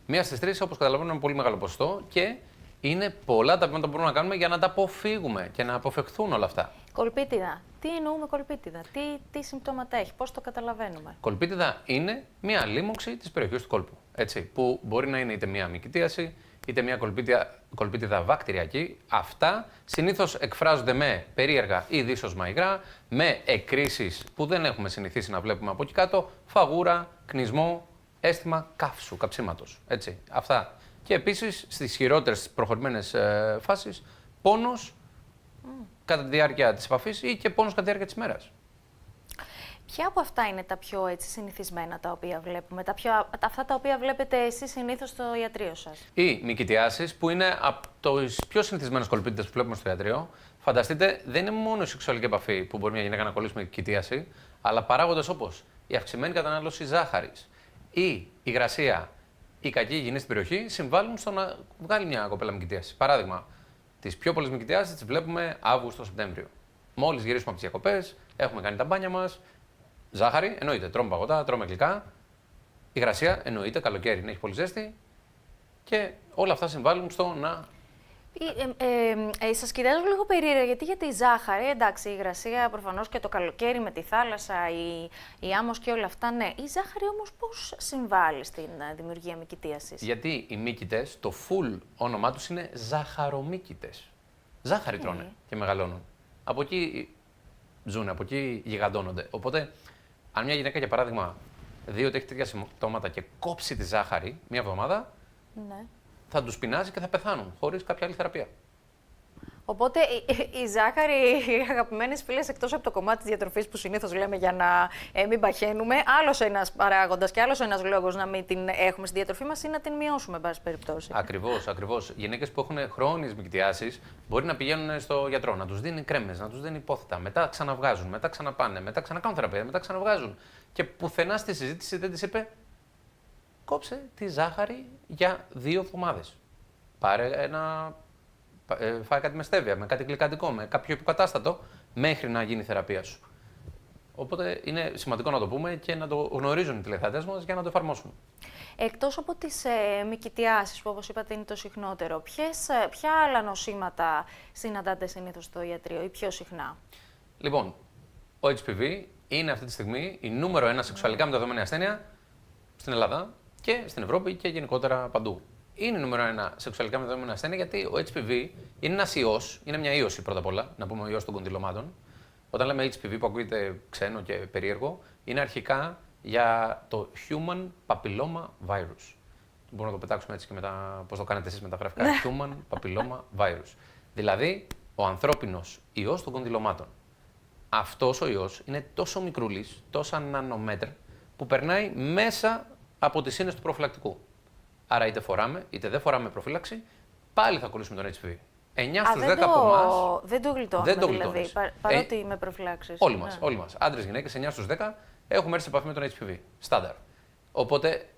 Μία στις 3, όπως καταλαβαίνουμε, είναι πολύ μεγάλο ποσοστό και είναι πολλά τα βήματα που μπορούμε να κάνουμε για να τα αποφύγουμε και να αποφευχθούν όλα αυτά. Κολπίτιδα. Τι εννοούμε κολπίτιδα, τι συμπτώματα έχει, πώς το καταλαβαίνουμε? Κολπίτιδα είναι μια λίμωξη της περιοχής του κόλπου. Έτσι, που μπορεί να είναι είτε μια μυκητίαση, είτε μια κολπίτιδα βακτηριακή. Αυτά συνήθως εκφράζονται με περίεργα ή δίσως μαϊγρά, με εκκρίσεις που δεν έχουμε συνηθίσει να βλέπουμε από εκεί κάτω, φαγούρα, κνισμό, αίσθημα καύσου, καψίματος. Έτσι, αυτά. Και επίσης στις χειρότερες προχωρημένες φάσεις, πόνος κατά τη διάρκεια της επαφής ή και πόνος κατά τη διάρκεια της μέρας. Ποια από αυτά είναι τα πιο συνηθισμένα τα οποία βλέπουμε, αυτά τα οποία βλέπετε εσείς συνήθως στο ιατρείο σας? Οι μυκητιάσεις, που είναι από τις πιο συνηθισμένες κολπίτιδες που βλέπουμε στο ιατρείο. Φανταστείτε, δεν είναι μόνο η σεξουαλική επαφή που μπορεί μια γυναίκα να κολλήσει με μυκητίαση, αλλά παράγοντες όπως η αυξημένη κατανάλωση ζάχαρης, η υγρασία, η κακή υγιεινή στην περιοχή συμβάλλουν στο να βγάλει μια κοπέλα μυκητίαση. Παράδειγμα, τις πιο πολλές μυκητιάσεις τις βλέπουμε Αύγουστο-Σεπτέμβριο. Μόλις γυρίσουμε από τις διακοπές, έχουμε κάνει τα μπάνια μας. Ζάχαρη, εννοείται. Τρώμε παγωτά, τρώμε γλυκά. Υγρασία, εννοείται. Καλοκαίρι, έχει πολύ ζέστη. Και όλα αυτά συμβάλλουν στο να. Σας κοιτάζω λίγο περίεργα, γιατί για τη ζάχαρη, εντάξει, η υγρασία προφανώς και το καλοκαίρι με τη θάλασσα, η άμμος και όλα αυτά, ναι. Η ζάχαρη όμως πώς συμβάλλει στην δημιουργία μυκητίασης? Γιατί οι μύκητες, το full όνομά τους είναι ζαχαρομύκητες. Ζάχαρη τρώνε και μεγαλώνουν. Από εκεί ζουν, από εκεί γιγαντώνονται. Οπότε, αν μια γυναίκα, για παράδειγμα, δει ότι έχει τέτοια συμπτώματα και κόψει τη ζάχαρη μία εβδομάδα, ναι, θα τους πεινάζει και θα πεθάνουν χωρίς κάποια άλλη θεραπεία. Οπότε η ζάχαρη, οι αγαπημένες φίλες, εκτός από το κομμάτι της διατροφής που συνήθως λέμε για να μην παχαίνουμε, άλλος ένας παράγοντας και άλλος ένας λόγος να μην την έχουμε στη διατροφή μας είναι να την μειώσουμε, εν πάση περιπτώσει. Ακριβώς, ακριβώς. Γυναίκες που έχουν χρόνιες μυκητιάσεις μπορεί να πηγαίνουν στο γιατρό, να τους δίνει κρέμες, να τους δίνει υπόθητα, μετά ξαναβγάζουν, μετά ξαναπάνε, μετά ξανακάνουν θεραπεία, μετά ξαναβγάζουν. Και πουθενά στη συζήτηση δεν της είπε: κόψε τη ζάχαρη για 2 εβδομάδες. Πάρε φάει κάτι με στέβια, με κάτι γλυκαντικό, με κάποιο υποκατάστατο, μέχρι να γίνει η θεραπεία σου. Οπότε είναι σημαντικό να το πούμε και να το γνωρίζουν οι τηλεθεατές μας για να το εφαρμόσουν. Εκτός από τις μυκητιάσεις, που όπως είπατε είναι το συχνότερο, ποια άλλα νοσήματα συναντάτε συνήθως στο ιατρείο ή πιο συχνά? Λοιπόν, ο HPV είναι αυτή τη στιγμή η νούμερο 1 σεξουαλικά μεταδεδομένη ασθένεια στην Ελλάδα και στην Ευρώπη και γενικότερα παντού. Είναι νούμερο 1 σεξουαλικά μεταδεδομένη ασθένεια γιατί ο HPV είναι ένας ιός, είναι μια ίωση πρώτα απ' όλα, να πούμε ο ιός των κοντιλωμάτων. Όταν λέμε HPV που ακούγεται ξένο και περίεργο, είναι αρχικά για το Human Papilloma Virus. Μπορούμε να το πετάξουμε έτσι και μετά, πώς το κάνετε εσείς με τα γραφικά. Human Papilloma Virus. Δηλαδή, ο ανθρώπινος ιός των κοντιλωμάτων. Αυτός ο ιός είναι τόσο μικρούλης, τόσα νανομέτρ, που περνάει μέσα από τις σύνες του προφυλακτικού. Άρα είτε φοράμε, είτε δεν φοράμε προφύλαξη, πάλι θα κολλήσουμε τον HPV. 9 στους 10 από εμάς. Δεν το γλιτώνουμε δηλαδή, παρότι με προφυλάξεις. Όλοι μας. Άντρες, γυναίκες, 9 στους 10 έχουμε έρθει σε επαφή με τον HPV. Στάνταρ. Οπότε,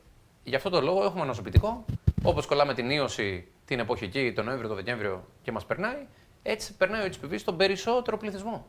γι' αυτό το λόγο έχουμε ένα νοσοποιητικό Όπως κολλάμε την ίωση την εποχή εκεί, τον Νοέμβριο, τον Δεκέμβριο και μας περνάει, έτσι περνάει ο HPV στον περισσότερο πληθυσμό.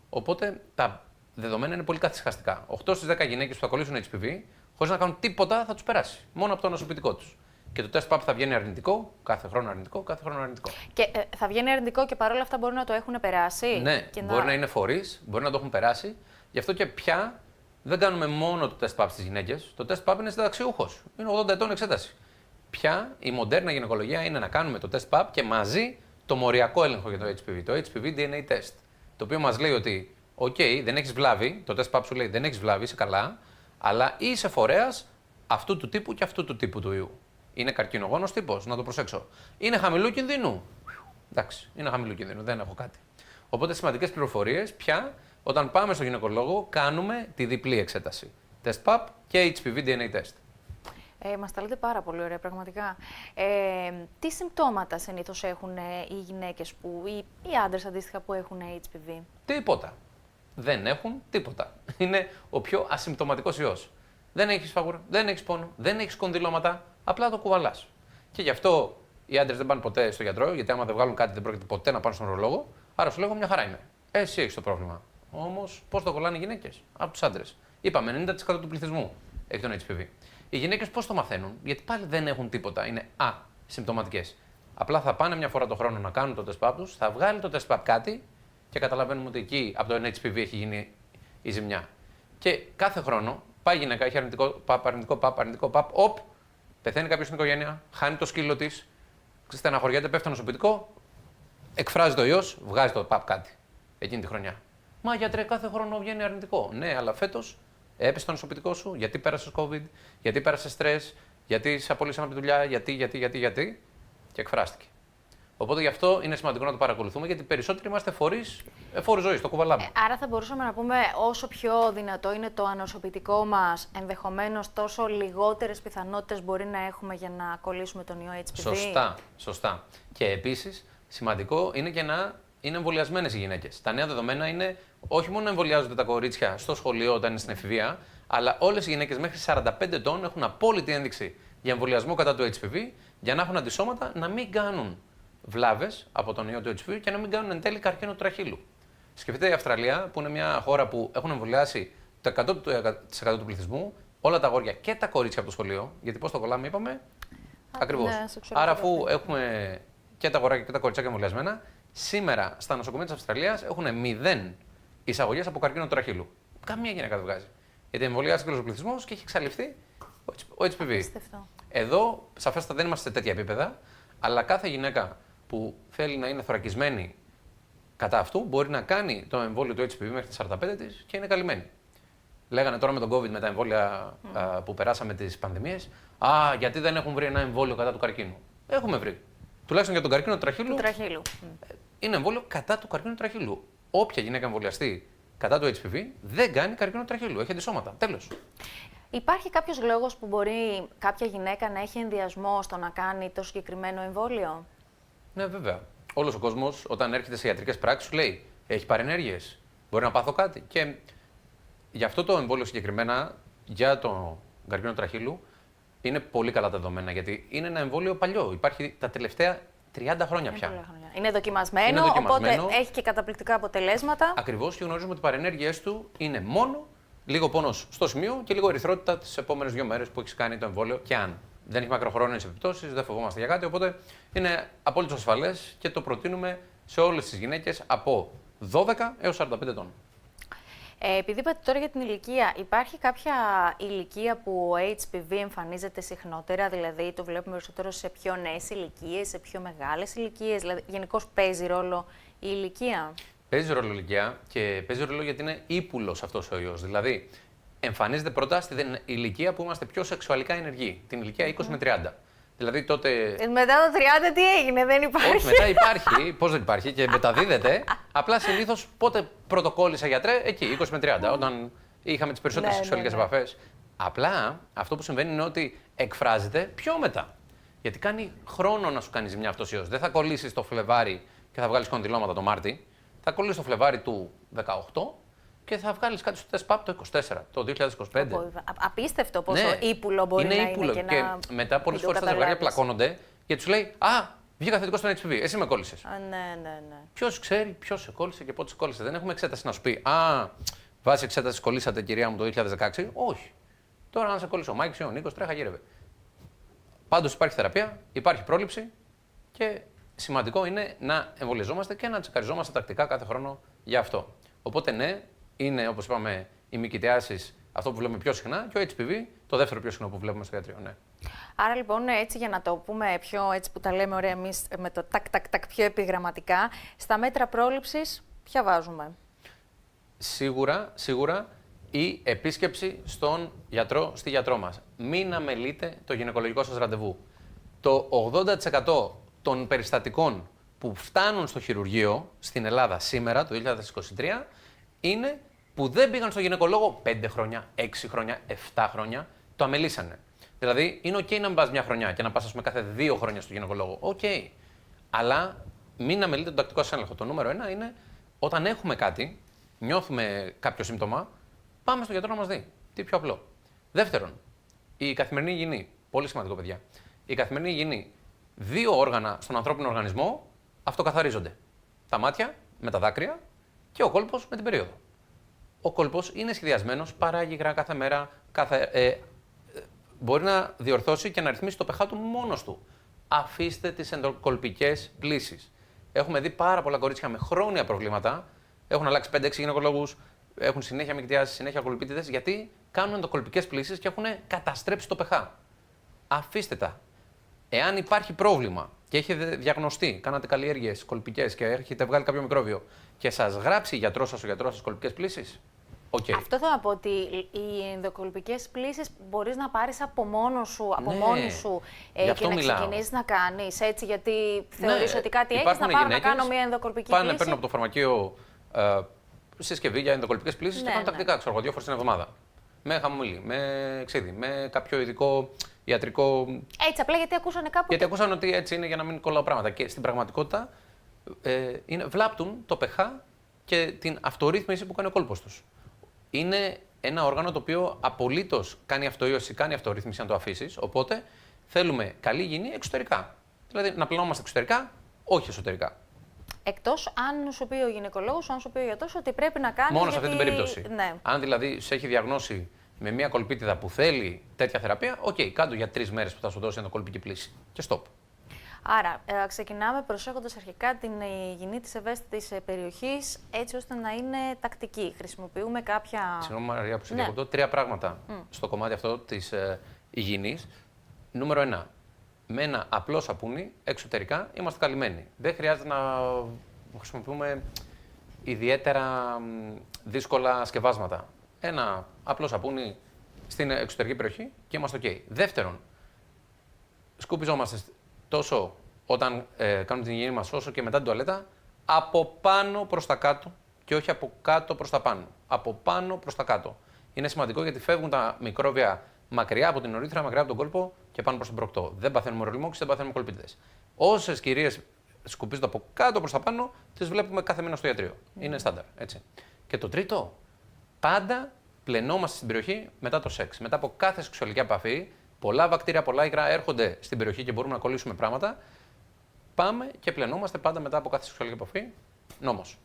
Οπότε τα δεδομένα είναι πολύ καθησυχαστικά. 8 στις 10 γυναίκες που θα κολλήσουν HPV, χωρίς να κάνουν τίποτα, θα τους περάσει. Μόνο από το νοσοποιητικό τους. Και το test PAP θα βγαίνει αρνητικό, κάθε χρόνο αρνητικό, κάθε χρόνο αρνητικό. Και θα βγαίνει αρνητικό και παρόλα αυτά μπορεί να το έχουν περάσει. Ναι, και μπορεί να είναι φορείς, μπορεί να το έχουν περάσει. Γι' αυτό και πια δεν κάνουμε μόνο το test PAP στις γυναίκες. Το test PAP είναι συνταξιούχος. Είναι 80 ετών εξέταση. Πια η μοντέρνα γυναικολογία είναι να κάνουμε το test PAP και μαζί το μοριακό έλεγχο για το HPV. Το HPV DNA test. Το οποίο μας λέει ότι, OK, δεν έχεις βλάβη, το test PAP σου λέει δεν έχεις βλάβη, είσαι καλά, αλλά είσαι φορέας αυτού του τύπου και αυτού του τύπου του ιού. Είναι καρκινογόνος τύπος, να το προσέξω. Είναι χαμηλού κινδύνου. Εντάξει, είναι χαμηλού κινδύνου, δεν έχω κάτι. Οπότε σημαντικές πληροφορίες πια όταν πάμε στο γυναικολόγο κάνουμε τη διπλή εξέταση. Test PAP και HPV DNA test. Μας τα λέτε πάρα πολύ ωραία, πραγματικά. Τι συμπτώματα συνήθως έχουν οι γυναίκες ή άντρες αντίστοιχα που έχουν HPV? Τίποτα. Δεν έχουν τίποτα. Είναι ο πιο ασυμπτωματικός ιός. Δεν έχεις φαγούρα, δεν έχεις πόνο, δεν έχεις κονδυλώματα, απλά το κουβαλάς. Και γι' αυτό οι άντρες δεν πάνε ποτέ στο γιατρό, γιατί άμα δεν βγάλουν κάτι δεν πρόκειται ποτέ να πάνε στον ουρολόγο. Άρα σου λέγω μια χαρά είμαι. Εσύ έχεις το πρόβλημα. Όμως πώς το κολλάνε οι γυναίκες? Από τους άντρες. Είπαμε 90% του πληθυσμού έχει τον HPV. Οι γυναίκες πώς το μαθαίνουν? Γιατί πάλι δεν έχουν τίποτα. Είναι ασυμπτωματικές. Απλά θα πάνε μια φορά το χρόνο να κάνουν το test PAP τους, θα βγάλει το test PAP κάτι και καταλαβαίνουμε ότι εκεί από το HPV έχει γίνει η ζημιά. Και κάθε χρόνο πάει η γυναίκα, έχει αρνητικό PAP, αρνητικό PAP, πεθαίνει κάποιος στην οικογένεια, χάνει το σκύλο της, στεναχωριέται, πέφτει το νοσοποιητικό, εκφράζει το ιός, βγάζει το PAP κάτι εκείνη τη χρονιά. Μα γιατρέ, κάθε χρόνο βγαίνει αρνητικό. Ναι, αλλά φέτος έπεσε το νοσοποιητικό σου, γιατί πέρασε COVID, γιατί πέρασε στρες, γιατί σε απολύσαν από τη δουλειά, γιατί και εκφράστηκε. Οπότε γι' αυτό είναι σημαντικό να το παρακολουθούμε, γιατί περισσότεροι είμαστε φόρους ζωής, το κουβαλάμε. Άρα θα μπορούσαμε να πούμε όσο πιο δυνατό είναι το ανοσοποιητικό μας, ενδεχομένως τόσο λιγότερες πιθανότητες μπορεί να έχουμε για να κολλήσουμε τον ιό HPV. Σωστά. Και επίσης σημαντικό είναι και να είναι εμβολιασμένες οι γυναίκες. Τα νέα δεδομένα είναι όχι μόνο να εμβολιάζονται τα κορίτσια στο σχολείο όταν είναι στην εφηβεία, αλλά όλες οι γυναίκες μέχρι 45 ετών έχουν απόλυτη ένδειξη για εμβολιασμό κατά του HPV, για να έχουν αντισώματα να μην κάνουν βλάβες από τον ιό του HPV και να μην κάνουν εν τέλει καρκίνο τραχύλου. Σκεφτείτε η Αυστραλία, που είναι μια χώρα που έχουν εμβολιάσει το 100% του πληθυσμού, όλα τα αγόρια και τα κορίτσια από το σχολείο, γιατί πώς το κολλάμε, είπαμε. Ακριβώς. Ναι, άρα, αφού έχουμε και τα αγοράκια και τα κοριτσάκια εμβολιασμένα, σήμερα στα νοσοκομεία της Αυστραλίας έχουν 0 εισαγωγές από καρκίνο τραχύλου. Καμία γυναίκα δεν βγάζει. Γιατί εμβολιάστηκε όλος ο πληθυσμός και έχει εξαλειφθεί ο HPV. Εδώ, σαφέστατα δεν είμαστε σε τέτοια επίπεδα, αλλά κάθε γυναίκα που θέλει να είναι θωρακισμένη κατά αυτού μπορεί να κάνει το εμβόλιο του HPV μέχρι τις 45 της και είναι καλυμμένη. Λέγανε τώρα με τον COVID, με τα εμβόλια που περάσαμε τις πανδημίες, γιατί δεν έχουν βρει ένα εμβόλιο κατά του καρκίνου. Έχουμε βρει. Τουλάχιστον για τον καρκίνο τραχύλου. Είναι εμβόλιο κατά του καρκίνου τραχύλου. Όποια γυναίκα εμβολιαστεί κατά του HPV δεν κάνει καρκίνο τραχύλου. Έχει αντισώματα. Τέλος. Υπάρχει κάποιος λόγος που μπορεί κάποια γυναίκα να έχει ενδιασμό στο να κάνει το συγκεκριμένο εμβόλιο? Ναι, βέβαια. Όλος ο κόσμος όταν έρχεται σε ιατρικές πράξεις σου λέει: έχει παρενέργειες, μπορεί να πάθω κάτι. Και γι' αυτό το εμβόλιο συγκεκριμένα για το καρκίνο τραχύλου είναι πολύ καλά τα δεδομένα. Γιατί είναι ένα εμβόλιο παλιό. Υπάρχει τα τελευταία 30 χρόνια πια. Είναι δοκιμασμένο, οπότε έχει και καταπληκτικά αποτελέσματα. Ακριβώς, και γνωρίζουμε ότι οι παρενέργειές του είναι μόνο λίγο πόνος στο σημείο και λίγο ερυθρότητα τις επόμενες 2 μέρες που έχει κάνει το εμβόλιο. Και αν δεν έχει μακροχρόνιες επιπτώσεις, δεν φοβόμαστε για κάτι. Οπότε είναι απόλυτο ασφαλές και το προτείνουμε σε όλες τις γυναίκες από 12 έως 45 ετών. Επειδή είπατε τώρα για την ηλικία, υπάρχει κάποια ηλικία που ο HPV εμφανίζεται συχνότερα, δηλαδή το βλέπουμε περισσότερο σε πιο νέες ηλικίες, σε πιο μεγάλες ηλικίες, δηλαδή γενικώς παίζει ρόλο η ηλικία? Παίζει ρόλο η ηλικία και παίζει ρόλο γιατί είναι ύπουλος αυτός ο ιός. Δηλαδή, εμφανίζεται πρώτα στην ηλικία που είμαστε πιο σεξουαλικά ενεργοί, την ηλικία 20 με 30. Δηλαδή τότε. Μετά το 30 τι έγινε, δεν υπάρχει? Όχι, μετά υπάρχει. Πώς δεν υπάρχει και μεταδίδεται. Απλά συνήθως πότε πρωτοκόλλησα γιατρέ, εκεί, 20 με 30, όταν είχαμε τις περισσότερες σεξουαλικές επαφές. Απλά αυτό που συμβαίνει είναι ότι εκφράζεται πιο μετά. Γιατί κάνει χρόνο να σου κάνει ζημιά αυτός ο ιός. Δεν θα κολλήσεις το Φλεβάρι και θα βγάλεις κοντιλώματα το Μάρτι. Θα κολλήσεις το Φλεβάρι του 18 και θα βγάλεις κάτι στο τεστ ΠΑΠ το 2024, το 2025. Απίστευτο πόσο ύπουλο μπορεί να είναι και να. Μετά πολλές φορές τα ζευγάρια πλακώνονται γιατί σου λέει βγήκα θετικό στον HPV, εσύ με κόλλησες. Ναι. Ποιος ξέρει ποιος σε κόλλησε και πότε σε κόλλησε. Δεν έχουμε εξέταση να σου πει βάσει εξέταση κολλήσατε κυρία μου το 2016. Όχι. Τώρα αν σε κόλλησε ο Μάικς ή ο Νίκος, τρέχα γύρευε. Πάντως υπάρχει θεραπεία, υπάρχει πρόληψη και σημαντικό είναι να εμβολιαζόμαστε και να τσεκαριζόμαστε τακτικά κάθε χρόνο για αυτό. Οπότε ναι, είναι όπως είπαμε οι μυκητιάσεις αυτό που βλέπουμε πιο συχνά και ο HPV το δεύτερο πιο συχνό που βλέπουμε στο ιατρείο. Ναι. Άρα λοιπόν, έτσι για να το πούμε πιο έτσι που τα λέμε ωραία εμείς με το τακ πιο επιγραμματικά, στα μέτρα πρόληψης ποια βάζουμε? Σίγουρα η επίσκεψη στον γιατρό, στη γιατρό μας. Μην αμελείτε το γυναικολογικό σας ραντεβού. Το 80% των περιστατικών που φτάνουν στο χειρουργείο στην Ελλάδα σήμερα, το 2023, είναι που δεν πήγαν στο γυναικολόγο 5 χρόνια, 6 χρόνια, 7 χρόνια, το αμελήσανε. Δηλαδή, είναι OK να μην πας μια χρονιά και να πας, ας πούμε, κάθε 2 χρόνια στο γυναικολόγο. OK. Αλλά μην αμελείτε τον τακτικό σας έλεγχο. Το νούμερο 1 είναι όταν έχουμε κάτι, νιώθουμε κάποιο σύμπτωμα, πάμε στον γιατρό να μας δει. Τι πιο απλό. Δεύτερον, η καθημερινή υγιεινή. Πολύ σημαντικό, παιδιά. Η καθημερινή υγιεινή. 2 όργανα στον ανθρώπινο οργανισμό αυτοκαθαρίζονται. Τα μάτια με τα δάκρυα και ο κόλπος με την περίοδο. Ο κόλπος είναι σχεδιασμένος, παράγει υγρά κάθε μέρα, μπορεί να διορθώσει και να ρυθμίσει το pH του μόνος του. Αφήστε τις ενδοκολπικές πλύσεις. Έχουμε δει πάρα πολλά κορίτσια με χρόνια προβλήματα. Έχουν αλλάξει 5-6 γυναικολόγους, έχουν συνέχεια μυκητιάσεις, συνέχεια κολπίτιδες, γιατί κάνουν ενδοκολπικές πλύσεις και έχουν καταστρέψει το pH. Αφήστε τα. Εάν υπάρχει πρόβλημα και έχετε διαγνωστεί, κάνατε καλλιέργειες κολπικές και έχετε βγάλει κάποιο μικρόβιο και σας γράψει ο γιατρός σας κολπικές πλύσεις, okay. Αυτό θα πω ότι οι ενδοκολπικές πλύσεις μπορείς να πάρεις από μόνος σου, από μόνη σου και να ξεκινήσεις να κάνεις έτσι, γιατί θεωρείς ότι κάτι έχεις, να πάρω να κάνω μια ενδοκολπική πλύση. Παίρνουν από το φαρμακείο συσκευή για ενδοκολπικές πλύσεις και κάνουν τακτικά, ξέρω, 2 φορές την εβδομάδα. Με χαμομήλι, με ξύδι, με κάποιο ειδικό ιατρικό. Έτσι, απλά γιατί ακούσανε κάπου. Γιατί ακούσαν ότι έτσι είναι για να μην κολλάω πράγματα. Και στην πραγματικότητα βλάπτουν το pH και την αυτορύθμιση που κάνει ο κόλπος τους. Είναι ένα όργανο το οποίο απολύτως κάνει αυτοίωση, κάνει αυτορύθμιση αν το αφήσεις. Οπότε θέλουμε καλή υγιεινή εξωτερικά. Δηλαδή να πλενόμαστε εξωτερικά, όχι εσωτερικά. Εκτός αν σου πει ο γυναικολόγος, αν σου πει ο γιατρός ότι πρέπει να κάνεις. Μόνο σε αυτή την περίπτωση. Ναι. Αν δηλαδή σε έχει διαγνώσει με μια κολπίτιδα που θέλει τέτοια θεραπεία, OK, κάντο για 3 μέρες που θα σου δώσει ενδοκολπική πλύση. Και stop. Άρα, ξεκινάμε προσέχοντας αρχικά την υγιεινή της ευαίσθητης περιοχής, έτσι ώστε να είναι τακτική. Χρησιμοποιούμε κάποια. Συγγνώμη, Μαρία, που σε διακόπτω. 3 πράγματα στο κομμάτι αυτό της υγιεινής. Νούμερο 1. Με ένα απλό σαπούνι εξωτερικά είμαστε καλυμμένοι. Δεν χρειάζεται να χρησιμοποιούμε ιδιαίτερα δύσκολα σκευάσματα. Ένα απλό σαπούνι στην εξωτερική περιοχή και είμαστε OK. Δεύτερον, σκουπιζόμαστε τόσο όταν κάνουμε την υγιεινή μας, όσο και μετά την τουαλέτα, από πάνω προς τα κάτω και όχι από κάτω προς τα πάνω. Από πάνω προς τα κάτω. Είναι σημαντικό γιατί φεύγουν τα μικρόβια μακριά από την ορύθρα, μακριά από τον κόλπο και πάνω προς τον προκτό. Δεν παθαίνουμε ορολιμόξη, δεν παθαίνουμε κολπίτιδες. Όσες κυρίες σκουπίζονται από κάτω προς τα πάνω, τις βλέπουμε κάθε μήνα στο ιατρείο. Είναι στάνταρ. Έτσι. Και το τρίτο, πάντα πλενόμαστε στην περιοχή μετά το σεξ. Μετά από κάθε σεξουαλική επαφή, πολλά βακτήρια, πολλά υγρά έρχονται στην περιοχή και μπορούμε να κολλήσουμε πράγματα. Πάμε και πλενόμαστε πάντα μετά από κάθε σεξουαλική επαφή. Νόμος.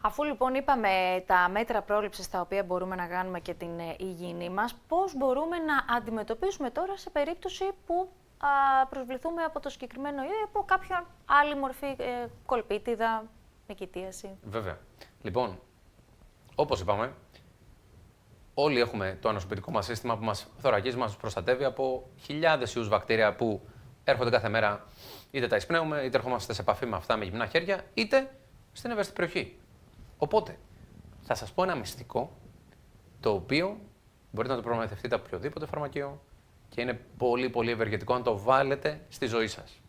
Αφού λοιπόν είπαμε τα μέτρα πρόληψης τα οποία μπορούμε να κάνουμε και την υγιεινή μας, πώς μπορούμε να αντιμετωπίσουμε τώρα σε περίπτωση που προσβληθούμε από το συγκεκριμένο ή από κάποια άλλη μορφή κολπίτιδα, μυκητίαση. Βέβαια. Λοιπόν, όπως είπαμε, όλοι έχουμε το ανοσοποιητικό μας σύστημα που μας θωρακίζει, μας προστατεύει από χιλιάδες ιούς βακτήρια που έρχονται κάθε μέρα, είτε τα εισπνέουμε, είτε ερχόμαστε σε επαφή με αυτά με γυμνά χέρια, είτε στην ευαίσθητη περιοχή. Οπότε, θα σας πω ένα μυστικό, το οποίο μπορείτε να το προμηθευτείτε από οποιοδήποτε φαρμακείο και είναι πολύ πολύ ευεργετικό αν το βάλετε στη ζωή σας.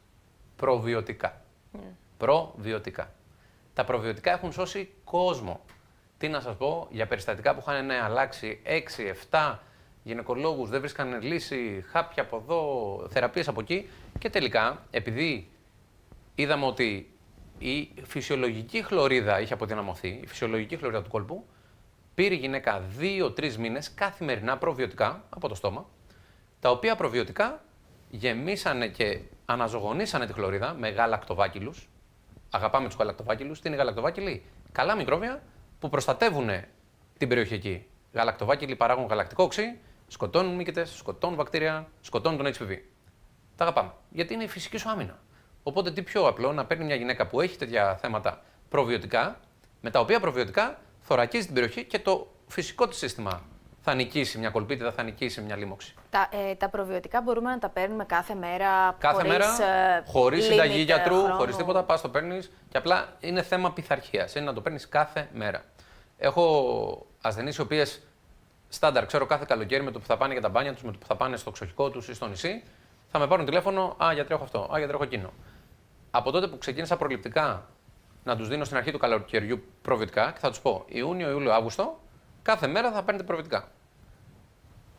Προβιωτικά. Προβιωτικά. Τα προβιωτικά έχουν σώσει κόσμο. Τι να σας πω, για περιστατικά που είχαν αλλάξει 6-7 γυναικολόγους, δεν βρίσκαν λύση, χάπια από εδώ, θεραπείες από εκεί και τελικά, επειδή είδαμε ότι η φυσιολογική χλωρίδα είχε αποδυναμωθεί, η φυσιολογική χλωρίδα του κόλπου, πήρε η γυναίκα 2-3 μήνες καθημερινά προβιωτικά από το στόμα, τα οποία προβιωτικά γεμίσανε και αναζωογονήσανε τη χλωρίδα με γαλακτοβάκυλους. Αγαπάμε τους γαλακτοβάκυλους. Τι είναι οι γαλακτοβάκυλοι? Καλά μικρόβια που προστατεύουν την περιοχή εκεί. Γαλακτοβάκυλοι παράγουν γαλακτικό οξύ, σκοτώνουν μύκητες, σκοτώνουν βακτήρια, σκοτώνουν τον HPV. Τα αγαπάμε. Γιατί είναι η φυσική σου άμυνα. Οπότε τι πιο απλό να παίρνει μια γυναίκα που έχει τέτοια θέματα προβιωτικά, με τα οποία προβιωτικά θωρακίζει την περιοχή και το φυσικό της σύστημα θα νικήσει μια κολπίτιδα, θα νικήσει μια λίμωξη. Τα προβιωτικά μπορούμε να τα παίρνουμε κάθε μέρα, χωρίς συνταγή γιατρού, χωρίς τίποτα, πας το παίρνεις και απλά είναι θέμα πειθαρχίας, είναι να το παίρνεις κάθε μέρα. Έχω ασθενείς οι οποίες στάνταρ, ξέρω κάθε καλοκαίρι με το που θα πάνε για τα μπάνια τους, με το που θα πάνε στο ξοχικό τους ή στο νησί, θα με πάρουν τηλέφωνο, γιατρέ έχω αυτό, γιατρέ έχω εκείνο. Από τότε που ξεκίνησα προληπτικά να τους δίνω στην αρχή του καλοκαιριού προβιωτικά και θα τους πω Ιούνιο, Ιούλιο, Αύγουστο, κάθε μέρα θα παίρνετε προβιωτικά.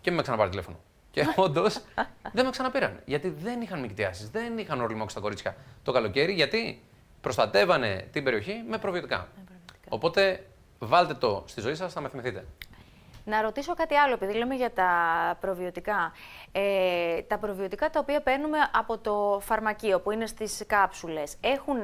Και μην με ξαναπάρει τηλέφωνο. Και όντως δεν με ξαναπήραν. Γιατί δεν είχαν μυκτιάσεις, δεν είχαν ορλιμόξει τα κορίτσια το καλοκαίρι, γιατί προστατεύανε την περιοχή με προβιωτικά. Οπότε βάλτε το στη ζωή σας, θα με θυμηθείτε. Να ρωτήσω κάτι άλλο, επειδή λέμε για τα προβιωτικά. Τα προβιωτικά τα οποία παίρνουμε από το φαρμακείο, που είναι στις κάψουλες, έχουν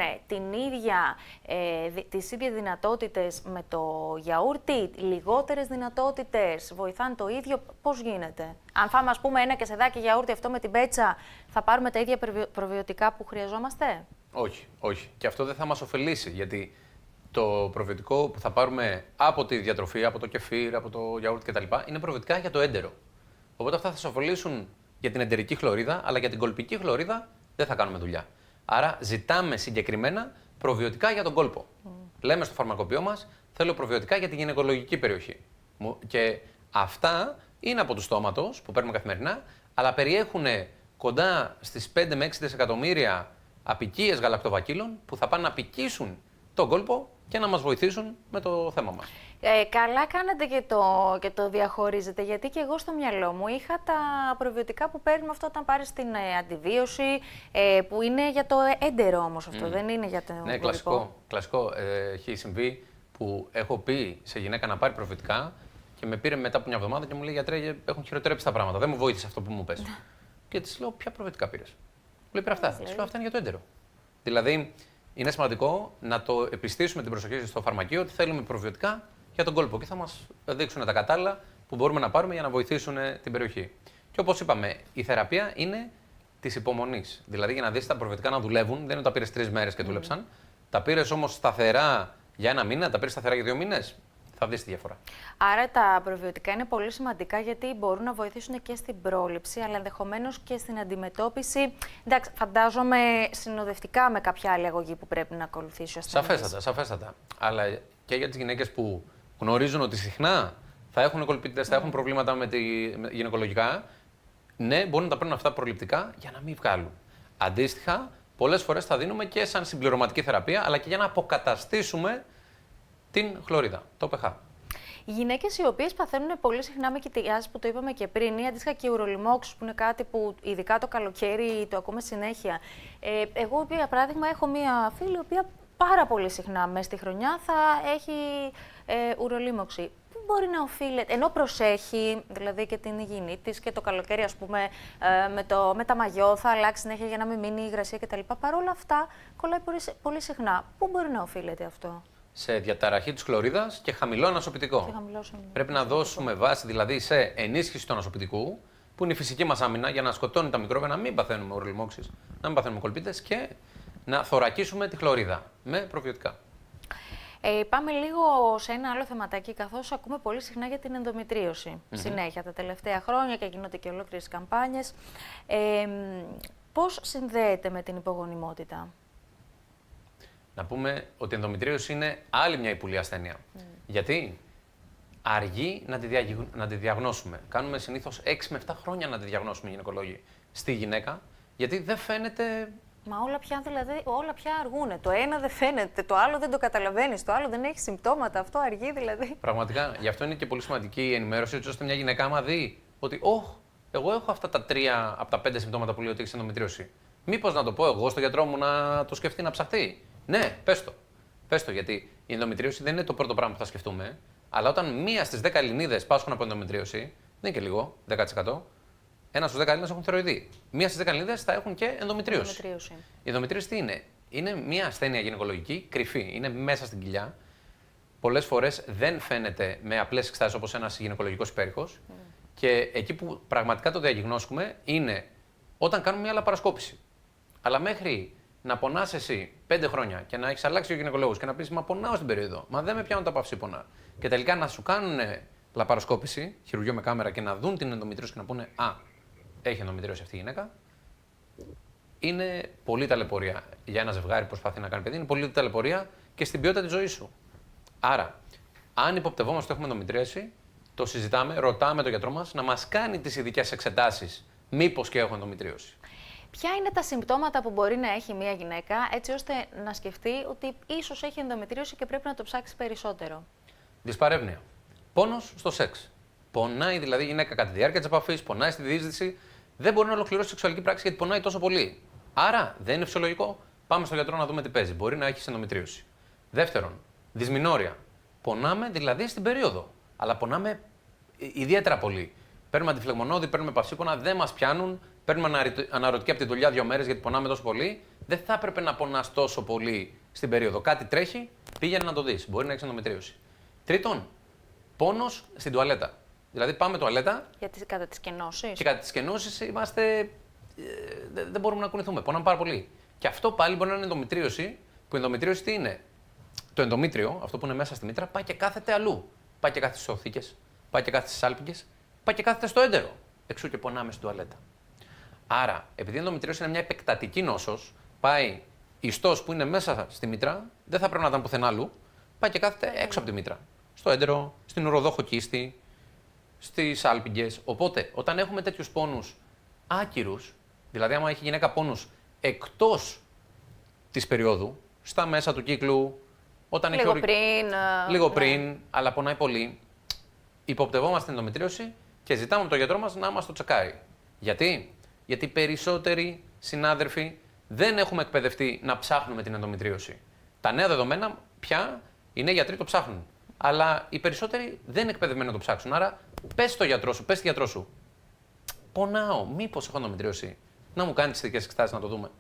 τις ίδιες δυνατότητες με το γιαούρτι, λιγότερες δυνατότητες, βοηθάνε το ίδιο, πώς γίνεται? Αν φάμε, ας πούμε, ένα κεσεδάκι γιαούρτι αυτό με την πέτσα, θα πάρουμε τα ίδια προβιωτικά που χρειαζόμαστε? Όχι, όχι. Και αυτό δεν θα μας ωφελήσει, γιατί το προβιωτικό που θα πάρουμε από τη διατροφή, από το κεφίρ, από το γιαούρτι κτλ. Είναι προβιωτικά για το έντερο. Οπότε αυτά θα σας ωφελήσουν για την εντερική χλωρίδα, αλλά για την κολπική χλωρίδα δεν θα κάνουμε δουλειά. Άρα ζητάμε συγκεκριμένα προβιωτικά για τον κόλπο. Λέμε στο φαρμακοποιό μας, θέλω προβιωτικά για τη γυναικολογική περιοχή. Και αυτά είναι από του στόματος που παίρνουμε καθημερινά, αλλά περιέχουν κοντά στις 5 με 6 δισεκατομμύρια απικίες γαλακτοβακύλων που θα πάνε να απικήσουν τον κόλπο και να μας βοηθήσουν με το θέμα μας. Καλά κάνετε και το διαχωρίζετε, γιατί και εγώ στο μυαλό μου είχα τα προβιωτικά που παίρνουμε αυτό όταν πάρεις την αντιβίωση, που είναι για το έντερο όμως αυτό, δεν είναι για το Ναι, κλασικό. Έχει συμβεί που έχω πει σε γυναίκα να πάρει προβιωτικά και με πήρε μετά από μια εβδομάδα και μου λέει γιατρέ, έχουν χειροτερέψει τα πράγματα, δεν μου βοήθησε αυτό που μου πες. Και της λέω, ποια προβιωτικά πήρες? Μου λέει, πήρα αυτά. Της λέω, αυτά είναι για το έντερο. Δηλαδή, είναι σημαντικό να το επιστήσουμε την προσοχή στο φαρμακείο ότι θέλουμε προβιωτικά για τον κόλπο και θα μας δείξουν τα κατάλληλα που μπορούμε να πάρουμε για να βοηθήσουν την περιοχή. Και όπως είπαμε, η θεραπεία είναι της υπομονής. Δηλαδή, για να δεις τα προβιωτικά να δουλεύουν, δεν είναι τα πήρες 3 μέρες και δούλεψαν. Τα πήρες όμως σταθερά για 1 μήνα, τα πήρες σταθερά για 2 μήνες. Θα δεις τη διαφορά. Άρα τα προβιωτικά είναι πολύ σημαντικά γιατί μπορούν να βοηθήσουν και στην πρόληψη, αλλά ενδεχομένως και στην αντιμετώπιση. Εντάξει, φαντάζομαι συνοδευτικά με κάποια άλλη αγωγή που πρέπει να ακολουθήσει ο ασθενής. Σαφέστατα. Αλλά και για τις γυναίκες που γνωρίζουν ότι συχνά θα έχουν κολπίτιδες, θα έχουν προβλήματα με γυναικολογικά, ναι, μπορούν να τα παίρνουν αυτά προληπτικά για να μην βγάλουν. Αντίστοιχα, πολλές φορές θα δίνουμε και σαν συμπληρωματική θεραπεία, αλλά και για να αποκαταστήσουμε την χλωρίδα, το pH. Οι γυναίκες οι οποίες παθαίνουν πολύ συχνά με κοιτιάσεις που το είπαμε και πριν, ή αντίστοιχα και ουρολιμόξους, που είναι κάτι που ειδικά το καλοκαίρι το ακούμε συνέχεια. Εγώ, για παράδειγμα, έχω μία φίλη η οποία πάρα πολύ συχνά μέσα στη χρονιά θα έχει ουρολίμωξη. Πού μπορεί να οφείλεται, ενώ προσέχει δηλαδή και την υγιεινή της και το καλοκαίρι, ας πούμε, με τα μαγιό θα αλλάξει συνέχεια για να μην μείνει η υγρασία κτλ. Παρ' όλα αυτά, κολλάει πολύ συχνά. Πού μπορεί να οφείλεται αυτό? Σε διαταραχή της χλωρίδας και χαμηλό ανασωπητικό. Πρέπει να δώσουμε βάση δηλαδή σε ενίσχυση του ανασωπητικού, που είναι η φυσική μας άμυνα για να σκοτώνει τα μικρόβια, να μην παθαίνουμε ουρολιμόξεις, να μην παθαίνουμε κολπίτες και να θωρακίσουμε τη χλωρίδα με προβιωτικά. Πάμε λίγο σε ένα άλλο θεματάκι, καθώς ακούμε πολύ συχνά για την ενδομητρίωση. Συνέχεια τα τελευταία χρόνια και γίνονται και ολόκληρες καμπάνιες. Πώς συνδέεται με την υπογονιμότητα? Να πούμε ότι η ενδομητρίωση είναι άλλη μια υπουλή ασθένεια. Γιατί αργεί να τη διαγνώσουμε. Κάνουμε συνήθως 6 με 7 χρόνια να τη διαγνώσουμε οι γυναικολόγοι στη γυναίκα, γιατί δεν φαίνεται. Μα όλα πια αργούνε. Το ένα δεν φαίνεται, το άλλο δεν το καταλαβαίνεις, το άλλο δεν έχει συμπτώματα. Αυτό αργεί δηλαδή. Πραγματικά. Γι' αυτό είναι και πολύ σημαντική η ενημέρωση, ώστε μια γυναίκα, άμα δει ότι, εγώ έχω αυτά τα 3 από τα 5 συμπτώματα που λέει ότι έχει ενδομητρίωση. Μήπως να το πω εγώ στο γιατρό μου να το σκεφτεί να ψαχτεί? Ναι, πες το. Γιατί η ενδομητρίωση δεν είναι το πρώτο πράγμα που θα σκεφτούμε. Αλλά όταν 1 στις 10 Ελληνίδες πάσχουν από ενδομετρίωση, δεν είναι και λίγο, 10%. 1 στους 10 Έλληνες έχουν θηροειδή. 1 στις 10 Ελληνίδες θα έχουν και ενδομετρίωση. Η ενδομετρίωση τι είναι? Είναι μια ασθένεια γυναικολογική, κρυφή. Είναι μέσα στην κοιλιά. Πολλές φορές δεν φαίνεται με απλές εξετάσεις όπως ένας γυναικολογικός υπέρηχος. Και εκεί που πραγματικά το διαγνώσκουμε είναι όταν κάνουμε μια λαπαροσκόπηση. Αλλά μέχρι να πονάς εσύ 5 χρόνια και να έχεις αλλάξει ο γυναικολόγος και να πεις: Μα πονάω στην περίοδο, μα δεν με πιάνουν τα παυσίπονα. Και τελικά να σου κάνουν λαπαροσκόπηση, χειρουργείο με κάμερα και να δουν την ενδομετρίωση και να πούνε: Α, έχει ενδομετρίωση αυτή η γυναίκα. Είναι πολύ ταλαιπωρία για ένα ζευγάρι που προσπαθεί να κάνει παιδί, είναι πολύ ταλαιπωρία και στην ποιότητα της ζωής σου. Άρα, αν υποπτευόμαστε ότι έχουμε ενδομετρίωση, το συζητάμε, ρωτάμε τον γιατρό μας να μας κάνει τις ειδικές εξετάσεις. Μήπως και έχω ενδομετρίωση. Ποια είναι τα συμπτώματα που μπορεί να έχει μια γυναίκα, έτσι ώστε να σκεφτεί ότι ίσως έχει ενδομετρίωση και πρέπει να το ψάξει περισσότερο? Δυσπαρεύνοια. Πόνος στο σεξ. Πονάει δηλαδή η γυναίκα κατά τη διάρκεια της επαφής, πονάει στη διείσδυση, δεν μπορεί να ολοκληρώσει σεξουαλική πράξη γιατί πονάει τόσο πολύ. Άρα δεν είναι φυσιολογικό. Πάμε στον γιατρό να δούμε τι παίζει. Μπορεί να έχει ενδομετρίωση. Δεύτερον, δυσμηνόρια. Πονάμε δηλαδή στην περίοδο. Αλλά πονάμε ιδιαίτερα πολύ. Παίρνουμε αντιφλεγμονώδη, παίρνουμε παυσίπονα, δεν μας πιάνουν. Παίρνουμε αναρωτική από τη δουλειά 2 μέρες γιατί πονάμε τόσο πολύ. Δεν θα έπρεπε να πονάς τόσο πολύ στην περίοδο. Κάτι τρέχει, πήγαινε να το δεις. Μπορεί να έχει ενδομετρίωση. Τρίτον, πόνος στην τουαλέτα. Δηλαδή πάμε τουαλέτα. Γιατί κατά τις κενώσεις. Και κατά τις κενώσεις είμαστε. Δεν μπορούμε να κουνηθούμε. Πονάμε πάρα πολύ. Και αυτό πάλι μπορεί να είναι ενδομετρίωση. Που η ενδομετρίωση τι είναι? Το ενδομήτριο, αυτό που είναι μέσα στη μήτρα, πάει και κάθεται αλλού. Πάει και κάθεται στις οθήκες, πάει και κάθεται στις άλπικες, πάει και κάθεται στο έντερο. Εξού και πονάμε στην τουαλέτα. Άρα, επειδή η ενδομετρίωση είναι μια επεκτατική νόσος, πάει ιστός που είναι μέσα στη μήτρα, δεν θα πρέπει να ήταν πουθενά αλλού, πάει και κάθεται έξω από τη μήτρα. Στο έντερο, στην ουροδόχο κίστη, στις άλπικες. Οπότε, όταν έχουμε τέτοιους πόνους άκυρους, δηλαδή άμα έχει γυναίκα πόνους εκτός της περίοδου, στα μέσα του κύκλου, όταν λίγο έχει πριν. Λίγο πριν, αλλά πονάει πολύ. Υποπτευόμαστε την ενδομετρίωση και ζητάμε από τον γιατρό μας να μας το τσεκάρει. Γιατί? Γιατί περισσότεροι συνάδελφοι δεν έχουμε εκπαιδευτεί να ψάχνουμε την ενδομετρίωση. Τα νέα δεδομένα πια οι νέοι γιατροί το ψάχνουν. Αλλά οι περισσότεροι δεν είναι εκπαιδευμένοι να το ψάξουν. Άρα πες στο γιατρό σου, πες στη γιατρό σου. Πονάω, μήπως έχω ενδομετρίωση? Να μου κάνει τις ειδικές εξετάσεις να το δούμε.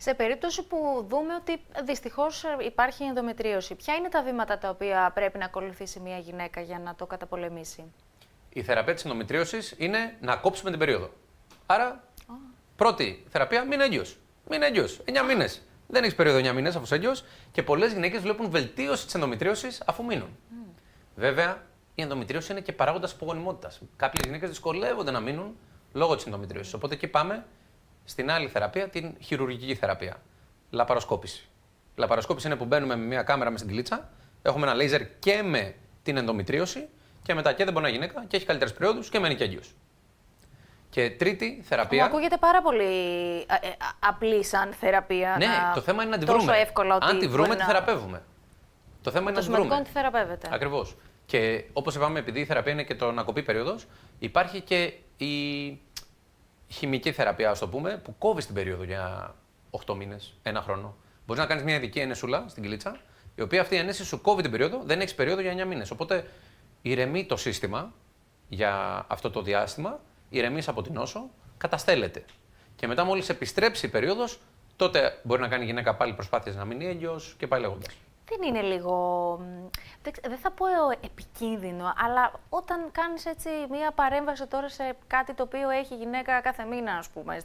Σε περίπτωση που δούμε ότι δυστυχώς υπάρχει ενδομετρίωση, ποια είναι τα βήματα τα οποία πρέπει να ακολουθήσει μια γυναίκα για να το καταπολεμήσει? Η θεραπεία της ενδομετρίωσης είναι να κόψουμε την περίοδο. Άρα, πρώτη θεραπεία, μην έγκυος. Μην έγκυος. 9 μήνες. Δεν έχεις περίοδο 9 μήνες αφού είσαι έγκυος και πολλές γυναίκες βλέπουν βελτίωση της ενδομετρίωσης αφού μείνουν. Βέβαια, η ενδομετρίωση είναι και παράγοντας απογονιμότητας. Κάποιες γυναίκες δυσκολεύονται να μείνουν λόγω της ενδομετρίωσης. Οπότε εκεί πάμε στην άλλη θεραπεία, την χειρουργική θεραπεία. Λαπαροσκόπηση. Η λαπαροσκόπηση είναι που μπαίνουμε με μια κάμερα μες στην κοιλίτσα, έχουμε ένα λέιζερ και με την ενδομετρίωση και μετά και δεν μπορεί να γυναίκα και έχει καλύτερες περιόδους και μένει και έγκυος. Και τρίτη θεραπεία. Μου ακούγεται πάρα πολύ απλή σαν θεραπεία. Ναι, το θέμα είναι να τη τόσο βρούμε. Εύκολα ότι αν τη βρούμε, τη θεραπεύουμε. Το θέμα είναι να τη βρούμε. Το σημαντικό είναι ότι θεραπεύεται. Ακριβώς. Και όπως είπαμε, επειδή η θεραπεία είναι και το να κοπεί περίοδος, υπάρχει και η χημική θεραπεία, ας το πούμε, που κόβει την περίοδο για 8 μήνες, 1 χρόνο. Μπορείς να κάνεις μια ειδική ενεσούλα στην κοιλίτσα, η οποία αυτή η ενέση σου κόβει την περίοδο, δεν έχεις περίοδο για 9 μήνες. Οπότε ηρεμεί το σύστημα για αυτό το διάστημα, ηρεμείς από την νόσο, καταστέλλεται. Και μετά, μόλις επιστρέψει η περίοδος, τότε μπορεί να κάνει η γυναίκα πάλι προσπάθειες να μείνει έγκυος και πάει λέγοντας. Δεν είναι λίγο, δεν θα πω επικίνδυνο, αλλά όταν κάνεις έτσι μία παρέμβαση τώρα σε κάτι το οποίο έχει γυναίκα κάθε μήνα, ας πούμε,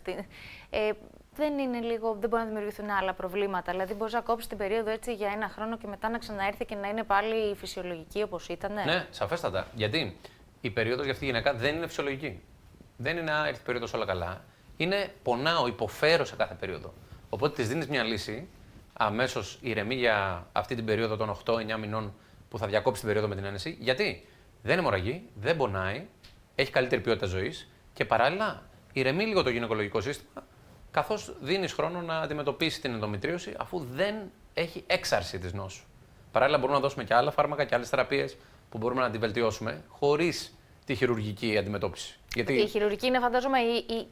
δεν είναι λίγο, δεν μπορεί να δημιουργηθούν άλλα προβλήματα? Δηλαδή μπορείς να κόψεις την περίοδο έτσι για 1 χρόνο και μετά να ξαναέρθει και να είναι πάλι φυσιολογική όπως ήταν? Ναι, σαφέστατα. Γιατί η περίοδος για αυτή τη γυναίκα δεν είναι φυσιολογική. Δεν είναι έρθει η περίοδος όλα καλά. Είναι πονάω, υποφέρω σε κάθε περίοδο. Οπότε της δίνεις μια λύση. Αμέσως ηρεμεί για αυτή την περίοδο των 8-9 μηνών που θα διακόψει την περίοδο με την ένεση. Γιατί δεν είναι αιμορραγή, δεν πονάει, έχει καλύτερη ποιότητα ζωής και παράλληλα ηρεμεί λίγο το γυναικολογικό σύστημα, καθώς δίνεις χρόνο να αντιμετωπίσει την ενδομετρίωση αφού δεν έχει έξαρση της νόσου. Παράλληλα, μπορούμε να δώσουμε και άλλα φάρμακα και άλλες θεραπείες που μπορούμε να τη βελτιώσουμε χωρίς τη χειρουργική αντιμετώπιση. Γιατί η χειρουργική είναι, φαντάζομαι,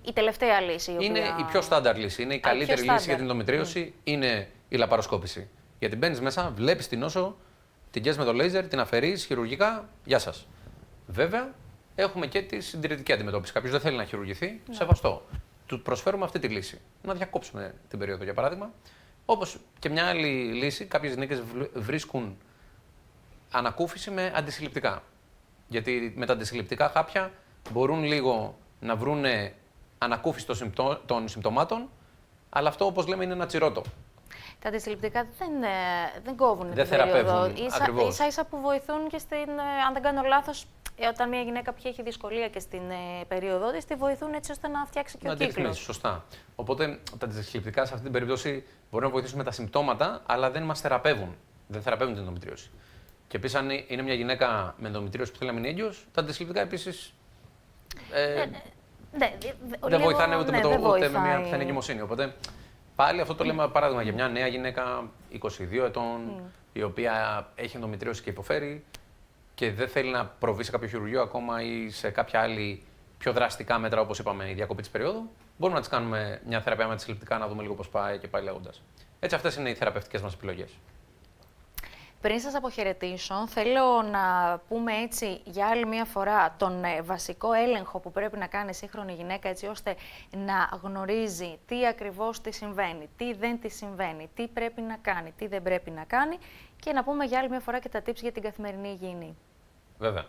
η τελευταία λύση. Είναι η πιο στάνταρ λύση. Είναι η καλύτερη λύση για την ενδομετρίωση. Είναι η λαπαροσκόπηση. Γιατί μπαίνεις μέσα, βλέπεις την νόσο την καίς με το λέιζερ, την αφαιρείς χειρουργικά, γεια σας. Βέβαια, έχουμε και τη συντηρητική αντιμετώπιση. Κάποιος δεν θέλει να χειρουργηθεί, σεβαστό. Του προσφέρουμε αυτή τη λύση. Να διακόψουμε την περίοδο, για παράδειγμα. Όπως και μια άλλη λύση, κάποιες γυναίκες βρίσκουν ανακούφιση με αντισυλληπτικά. Γιατί με τα αντισυλληπτικά χάπια μπορούν λίγο να βρούνε ανακούφιση των συμπτωμάτων, αλλά αυτό, όπως λέμε, είναι ένα τσιρότο. Τα αντισυλληπτικά δεν κόβουν δεν την περίοδο. Ίσα-ίσα που βοηθούν και στην, αν δεν κάνω λάθος, όταν μια γυναίκα πια έχει δυσκολία και στην περίοδό της, τη βοηθούν έτσι ώστε να φτιάξει και ο κύκλος. Σωστά. Οπότε τα αντισυλληπτικά σε αυτή την περίπτωση μπορούν να βοηθήσουν με τα συμπτώματα, αλλά δεν μας θεραπεύουν. Δεν θεραπεύουν την ενδομητρίωση. Και επίσης, αν είναι μια γυναίκα με ενδομητρίωση που θέλει να μείνει έγκυος, τα αντισυλληπτικά επίσης δεν βοηθάνε ούτε με μια πιθανή εγκυμοσύνη. Οπότε πάλι αυτό το λέμε παράδειγμα για μια νέα γυναίκα 22 ετών, η οποία έχει ενδομητρίωση και υποφέρει και δεν θέλει να προβεί σε κάποιο χειρουργείο ακόμα ή σε κάποια άλλη πιο δραστικά μέτρα, όπως είπαμε, η διακοπή της περίοδου. Μπορούμε να της κάνουμε μια θεραπεία με αντισυλληπτικά, να δούμε λίγο πώς πάει και πάει λέγοντας. Έτσι, αυτές είναι οι θεραπευτικές μας επιλογές. Πριν σας αποχαιρετήσω, θέλω να πούμε έτσι για άλλη μία φορά τον βασικό έλεγχο που πρέπει να κάνει η σύγχρονη γυναίκα, έτσι ώστε να γνωρίζει τι ακριβώς της συμβαίνει, τι δεν της συμβαίνει, τι πρέπει να κάνει, τι δεν πρέπει να κάνει και να πούμε για άλλη μία φορά και τα tips για την καθημερινή υγιεινή. Βέβαια.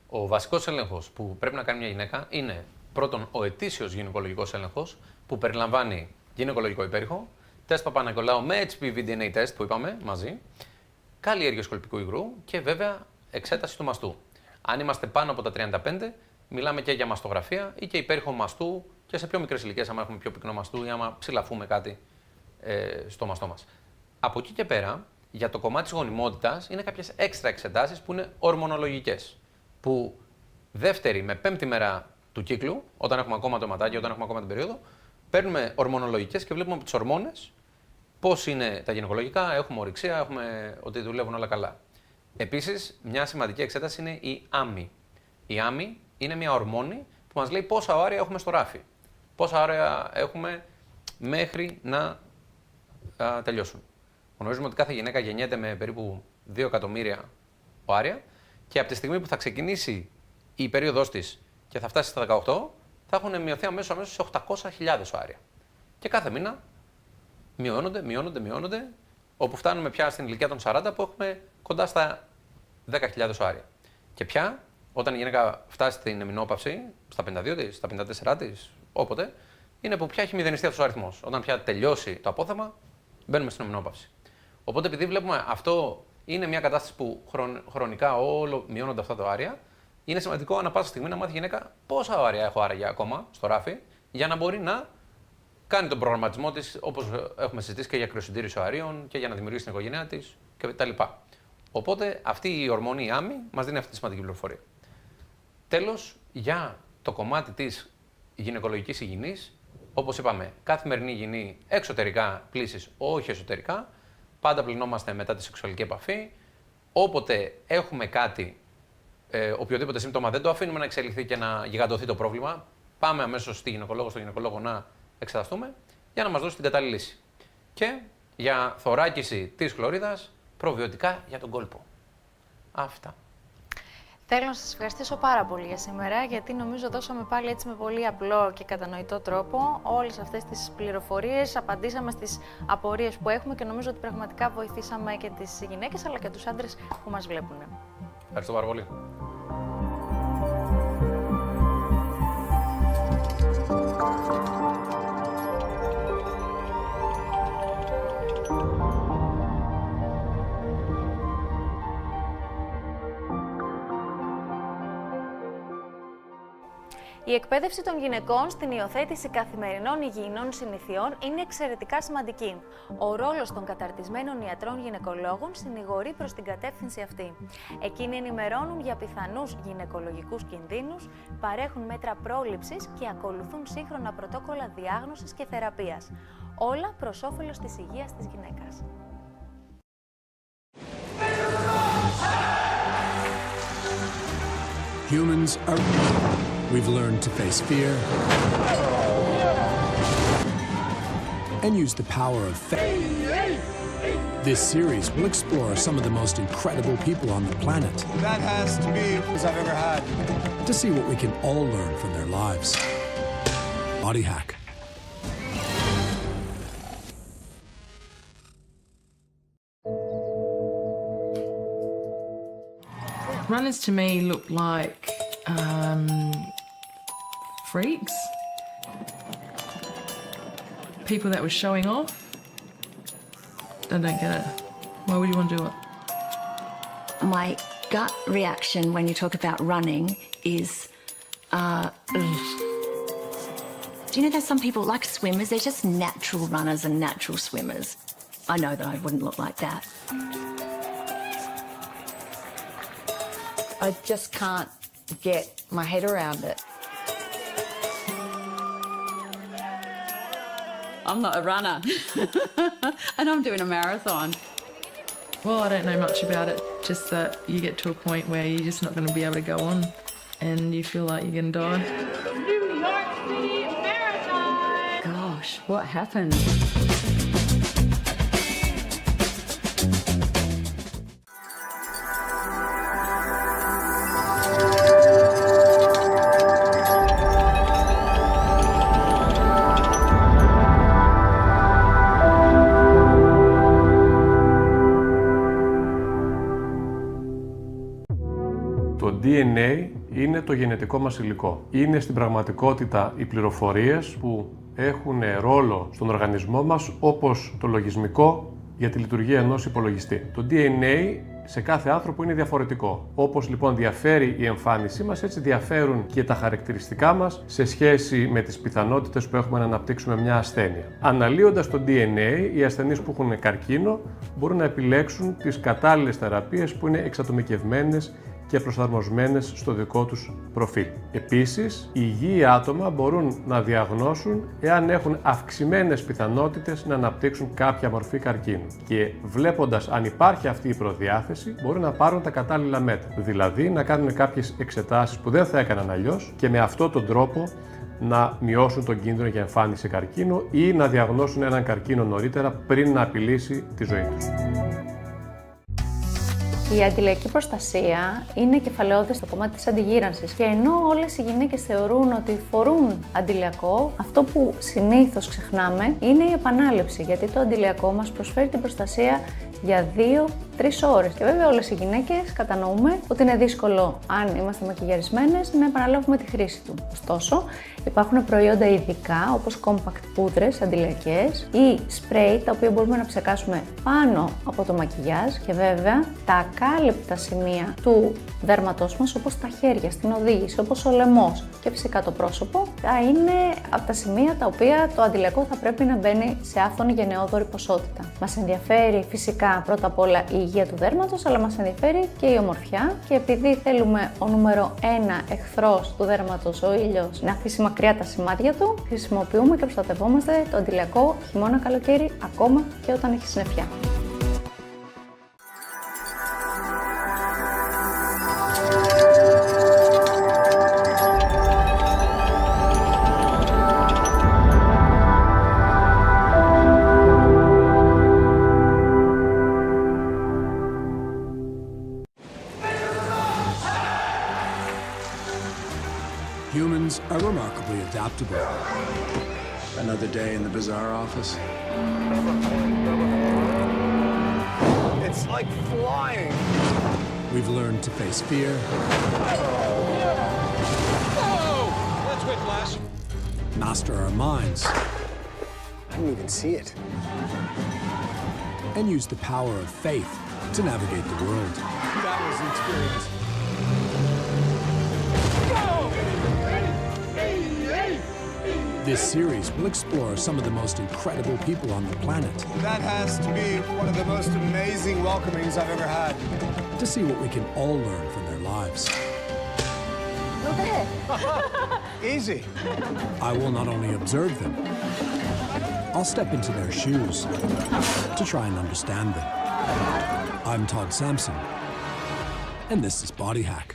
Ο βασικός έλεγχος που πρέπει να κάνει μια γυναίκα είναι πρώτον ο ετήσιος γυναικολογικός έλεγχος που περιλαμβάνει γυναικολογικό υπέρηχο, τεστ Παπα-Νικολάου με HPV DNA τεστ που είπαμε μαζί, καλλιέργεια σκολπικού υγρού και βέβαια εξέταση του μαστού. Αν είμαστε πάνω από τα 35, μιλάμε και για μαστογραφία ή και υπέρηχο μαστού και σε πιο μικρές ηλικίες, άμα έχουμε πιο πυκνό μαστού ή άμα ψηλαφούμε κάτι στο μαστό μας. Από εκεί και πέρα, για το κομμάτι της γονιμότητας, είναι κάποιες έξτρα εξετάσεις που είναι ορμονολογικές. Που δεύτερη με πέμπτη μέρα του κύκλου, όταν έχουμε ακόμα το αιματάκι, όταν έχουμε ακόμα την περίοδο, παίρνουμε ορμονολογικές και βλέπουμε από τις ορμόνες πώς είναι τα γυναικολογικά, έχουμε ορυξία, έχουμε ότι δουλεύουν όλα καλά. Επίσης, μια σημαντική εξέταση είναι η άμμη. Η άμμη είναι μια ορμόνη που μας λέει πόσα ωράρια έχουμε στο ράφι. Πόσα ώρια έχουμε μέχρι να τελειώσουν. Γνωρίζουμε ότι κάθε γυναίκα γεννιέται με περίπου 2 εκατομμύρια οάρια και από τη στιγμή που θα ξεκινήσει η περίοδος της και θα φτάσει στα 18, θα έχουν μειωθεί αμέσως σε 800.000 οάρια. Και κάθε μήνα μειώνονται, όπου φτάνουμε πια στην ηλικία των 40 που έχουμε κοντά στα 10.000 οάρια. Και πια, όταν η γυναίκα φτάσει στην εμεινόπαυση, στα 52 της, στα 54 της, όποτε, είναι που πια έχει μηδενιστεί αυτός ο αριθμός. Όταν πια τελειώσει το απόθεμα, μπαίνουμε στην εμεινόπαυση. Οπότε, επειδή βλέπουμε αυτό είναι μια κατάσταση που χρονικά όλο μειώνονται αυτά τα οάρια, είναι σημαντικό ανά πάσα στιγμή να μάθει η γυναίκα πόσα οάρια έχω άραγε ακόμα στο ράφι, για να μπορεί να κάνει τον προγραμματισμό της, όπως έχουμε συζητήσει και για κρυοσυντήρηση οαρίων και για να δημιουργήσει την οικογένειά της κτλ. Οπότε αυτή η ορμόνη, η άμμη, μας δίνει αυτή τη σημαντική πληροφορία. Τέλος, για το κομμάτι της γυναικολογικής υγιεινής, όπως είπαμε, καθημερινή υγιεινή εξωτερικά πλύσεις, όχι εσωτερικά. Πάντα πλυνόμαστε μετά τη σεξουαλική επαφή. Όποτε έχουμε κάτι, οποιοδήποτε σύμπτωμα, δεν το αφήνουμε να εξελιχθεί και να γιγαντωθεί το πρόβλημα. Πάμε αμέσως στο γυναικολόγο να εξεταστούμε για να μας δώσει την κατάλληλη λύση. Και για θωράκιση της χλωρίδας, προβιωτικά για τον κόλπο. Αυτά. Θέλω να σας ευχαριστήσω πάρα πολύ για σήμερα, γιατί νομίζω δώσαμε πάλι έτσι με πολύ απλό και κατανοητό τρόπο όλες αυτές τις πληροφορίες, απαντήσαμε στις απορίες που έχουμε και νομίζω ότι πραγματικά βοηθήσαμε και τις γυναίκες αλλά και τους άντρες που μας βλέπουν. Ευχαριστώ πάρα πολύ. Η εκπαίδευση των γυναικών στην υιοθέτηση καθημερινών υγιεινών συνηθιών είναι εξαιρετικά σημαντική. Ο ρόλος των καταρτισμένων ιατρών γυναικολόγων συνηγορεί προς την κατεύθυνση αυτή. Εκείνοι ενημερώνουν για πιθανούς γυναικολογικούς κινδύνους, παρέχουν μέτρα πρόληψης και ακολουθούν σύγχρονα πρωτόκολλα διάγνωσης και θεραπείας. Όλα προς όφελος της υγείας της γυναίκας. Humans are weak. We've learned to face fear and use the power of faith This series will explore some of the most incredible people on the planet. That has to be as I've ever had. To see what we can all learn from their lives. Body Hack. Runners to me look like freaks. People that were showing off. I don't get it. Why would you want to do it? My gut reaction when you talk about running is, do you know there's some people like swimmers, they're just natural runners and natural swimmers. I know that I wouldn't look like that. I just can't get my head around it. I'm not a runner, and I'm doing a marathon. Well, I don't know much about it, just that you get to a point where you're just not going to be able to go on and you feel like you're going to die. New York City Marathon! Gosh, what happened? Το DNA είναι το γενετικό μας υλικό. Είναι στην πραγματικότητα οι πληροφορίες που έχουν ρόλο στον οργανισμό μας, όπως το λογισμικό για τη λειτουργία ενός υπολογιστή. Το DNA σε κάθε άνθρωπο είναι διαφορετικό. Όπως λοιπόν διαφέρει η εμφάνισή μας, έτσι διαφέρουν και τα χαρακτηριστικά μας σε σχέση με τις πιθανότητες που έχουμε να αναπτύξουμε μια ασθένεια. Αναλύοντας το DNA, οι ασθενείς που έχουν καρκίνο μπορούν να επιλέξουν τις κατάλληλες θεραπείες που είναι εξατομικευμένες και προσαρμοσμένες στο δικό τους προφίλ. Επίσης, οι υγιεί άτομα μπορούν να διαγνώσουν εάν έχουν αυξημένες πιθανότητες να αναπτύξουν κάποια μορφή καρκίνου. Και βλέποντας αν υπάρχει αυτή η προδιάθεση, μπορούν να πάρουν τα κατάλληλα μέτρα. Δηλαδή, να κάνουν κάποιες εξετάσεις που δεν θα έκαναν αλλιώς και με αυτόν τον τρόπο να μειώσουν τον κίνδυνο για εμφάνιση καρκίνου ή να διαγνώσουν έναν καρκίνο νωρίτερα πριν να απειλήσει τη ζωή τους. Η αντιλιακή προστασία είναι κεφαλαιώδης στο κομμάτι της αντιγύρανσης και ενώ όλες οι γυναίκες θεωρούν ότι φορούν αντιλιακό, αυτό που συνήθως ξεχνάμε είναι η επανάληψη, γιατί το αντιλιακό μας προσφέρει την προστασία για 2-3 ώρες. Και βέβαια όλες οι γυναίκες κατανοούμε ότι είναι δύσκολο, αν είμαστε μακιγιαρισμένες, να επαναλάβουμε τη χρήση του. Ωστόσο, υπάρχουν προϊόντα ειδικά, όπως compact πούδρες αντιλιακές ή σπρέι, τα οποία μπορούμε να ψεκάσουμε πάνω από το μακιγιάζ και βέβαια τα ακάλυπτα σημεία του δέρματός μας, όπως τα χέρια στην οδήγηση, όπως ο λαιμός και φυσικά το πρόσωπο, θα είναι από τα σημεία τα οποία το αντιλιακό θα πρέπει να μπαίνει σε άφθονη γενναιόδορη ποσότητα. Μας ενδιαφέρει φυσικά πρώτα απ' όλα η υγεία του δέρματος, αλλά μας ενδιαφέρει και η ομορφιά και επειδή θέλουμε ο νούμερο 1 εχθρός του δέρματος, ο ήλιος, να αφήσει μακριά τα σημάδια του, χρησιμοποιούμε και προστατευόμαστε το αντιλιακό χειμώνα καλοκαίρι, ακόμα και όταν έχει συννεφιά. Humans are remarkably adaptable. Another day in the bazaar office. It's like flying. We've learned to face fear. Whoa! That's whiplash. Master our minds. I didn't even see it. And use the power of faith to navigate the world. That was an experience. This series will explore some of the most incredible people on the planet. That has to be one of the most amazing welcomings I've ever had. To see what we can all learn from their lives. Easy. I will not only observe them, I'll step into their shoes to try and understand them. I'm Todd Sampson, and this is Body Hack.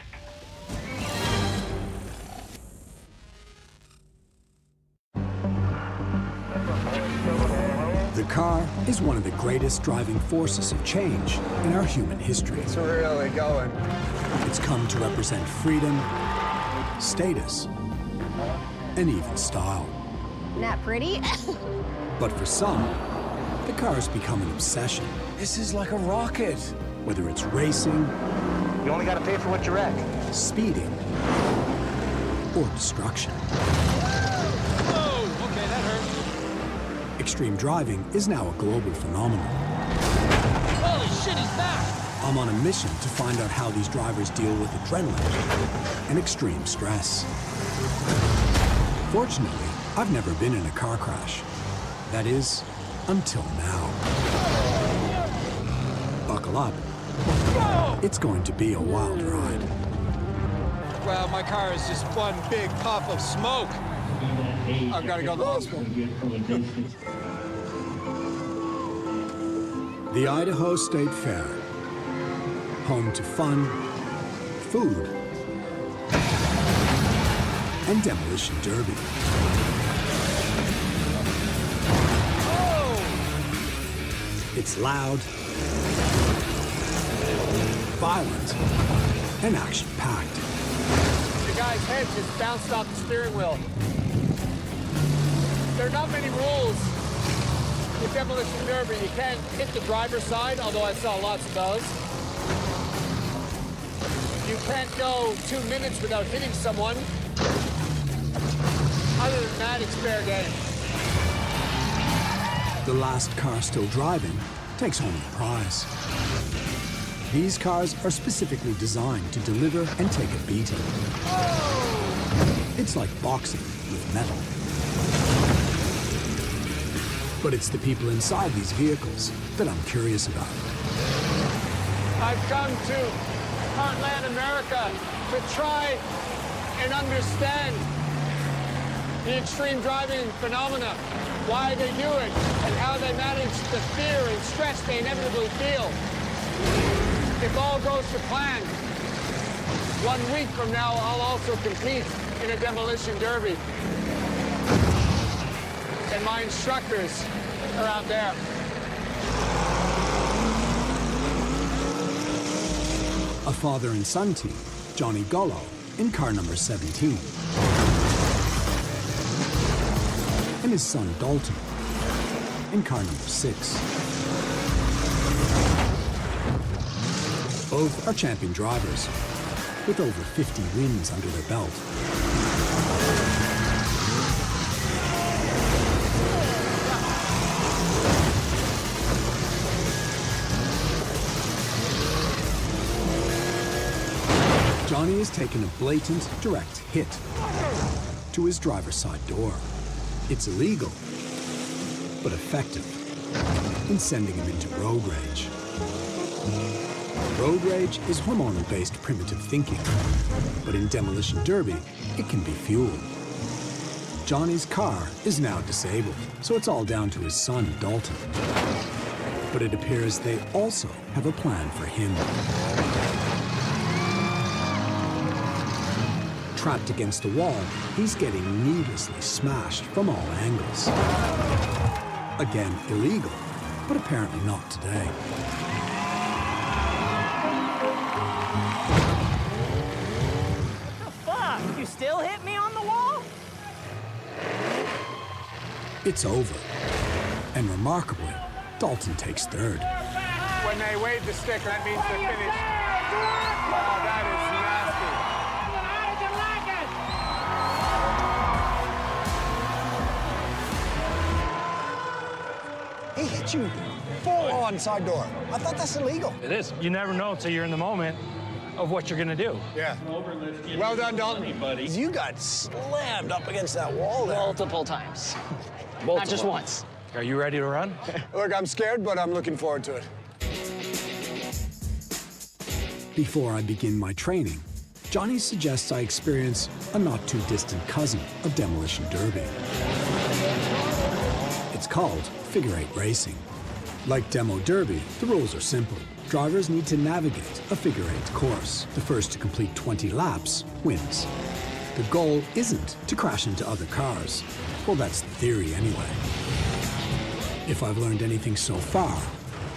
The car is one of the greatest driving forces of change in our human history. It's really going. It's come to represent freedom, status, and even style. Isn't that pretty? But for some, the car has become an obsession. This is like a rocket. Whether it's racing, You only got to pay for what you wreck. speeding, or destruction. Oh, okay, that hurt. Extreme driving is now a global phenomenon. Holy shit, he's back! I'm on a mission to find out how these drivers deal with adrenaline and extreme stress. Fortunately, I've never been in a car crash. That is, until now. Buckle up. It's going to be a wild ride. Well, my car is just one big puff of smoke. I've got to go to the hospital. The Idaho State Fair. Home to fun, food, and demolition derby. It's loud, violent, and action-packed. The guy's head just bounced off the steering wheel. There are not many rules with demolition derby. You can't hit the driver's side, although I saw lots of those. You can't go 2 minutes without hitting someone. Other than that, it's fair game. The last car still driving takes home the prize. These cars are specifically designed to deliver and take a beating. It's like boxing with metal. But it's the people inside these vehicles that I'm curious about. I've come to Heartland America to try and understand the extreme driving phenomena, why they do it, and how they manage the fear and stress they inevitably feel. If all goes to plan, 1 week from now, I'll also compete in a demolition derby. And my instructors are out there. A father and son team, Johnny Gullo in car number 17. And his son Dalton in car number 6. Both are champion drivers with over 50 wins under their belt. Johnny has taken a blatant, direct hit to his driver's side door. It's illegal, but effective in sending him into road rage. Road rage is hormonal-based primitive thinking, but in demolition derby, it can be fueled. Johnny's car is now disabled, so it's all down to his son, Dalton. But it appears they also have a plan for him. Trapped against the wall, he's getting needlessly smashed from all angles. Again, illegal, but apparently not today. Fuck, you still hit me on the wall? It's over. And remarkably, Dalton takes third. When they wave the stick, that means they're finished. Oh, that is nasty. He hit you full on side door. I thought that's illegal. It is. You never know until you're in the moment of what you're gonna do. Yeah. Well done, Dalton. You got slammed up against that wall there. Multiple times. Not just once. Are you ready to run? Look, I'm scared, but I'm looking forward to it. Before I begin my training, Johnny suggests I experience a not-too-distant cousin of demolition derby. It's called figure-8 racing. Like demo derby, the rules are simple. Drivers need to navigate a figure-8 course. The first to complete 20 laps wins. The goal isn't to crash into other cars. Well, that's the theory anyway. If I've learned anything so far,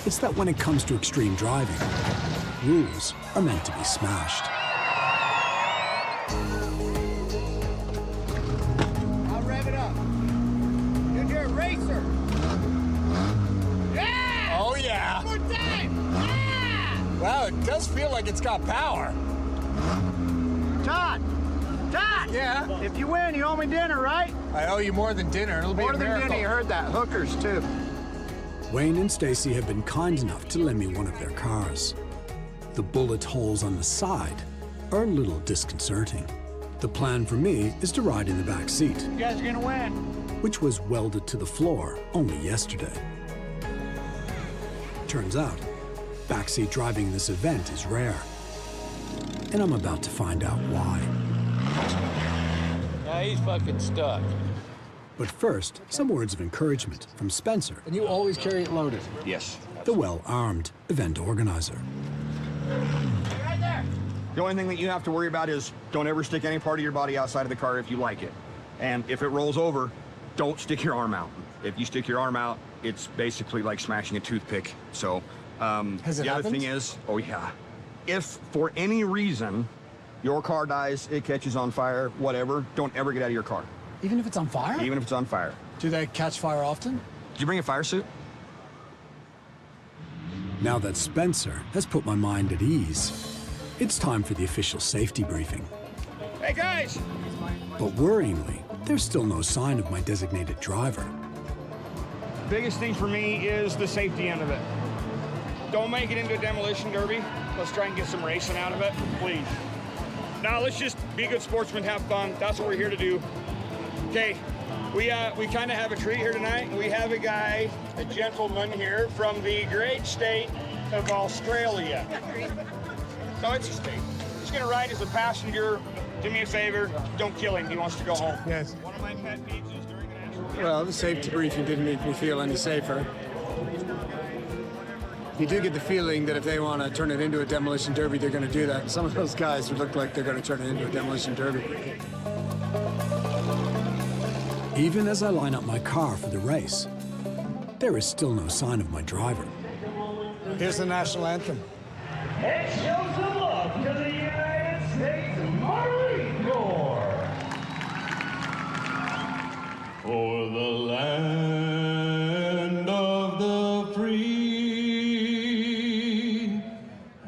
it's that when it comes to extreme driving, rules are meant to be smashed. I'll rev it up. You're a racer. Yeah! Oh, yeah. One more time. Yeah! Wow, it does feel like it's got power. Todd! Todd! Yeah? If you win, you owe me dinner, right? I owe you more than dinner. It'll be More a than miracle. dinner, you heard that. Hookers, too. Wayne and Stacy have been kind enough to lend me one of their cars. The bullet holes on the side are a little disconcerting. The plan for me is to ride in the back seat, You guys are gonna win. which was welded to the floor only yesterday. Turns out, backseat driving this event is rare. And I'm about to find out why. Yeah, he's fucking stuck. But first, some words of encouragement from Spencer, And you always carry it loaded? Yes. the well-armed event organizer. Right there. The only thing that you have to worry about is don't ever stick any part of your body outside of the car if you like it. And if it rolls over, don't stick your arm out. If you stick your arm out, it's basically like smashing a toothpick. So, Has it the other happened? thing is, oh yeah, if for any reason your car dies, it catches on fire, whatever, don't ever get out of your car. Even if it's on fire? Even if it's on fire. Do they catch fire often? Did you bring a fire suit? Now that Spencer has put my mind at ease, it's time for the official safety briefing. Hey, guys! But worryingly, there's still no sign of my designated driver. Biggest thing for me is the safety end of it. Don't make it into a demolition derby. Let's try and get some racing out of it, please. Now, let's just be good sportsmen, have fun. That's what we're here to do. Okay, we kind of have a treat here tonight. We have a guy, a gentleman here from the great state of Australia. No, it's a state. He's gonna ride as a passenger. Do me a favor, don't kill him. He wants to go home. Yes. One of my pet peeves is during an actual... Well, the safety briefing didn't make me feel any safer. You do get the feeling that if they want to turn it into a demolition derby, they're going to do that. Some of those guys would look like they're going to turn it into a demolition derby. Even as I line up my car for the race, there is still no sign of my driver. Here's the national anthem. It shows some love to the United States Marine Corps. For the land of the free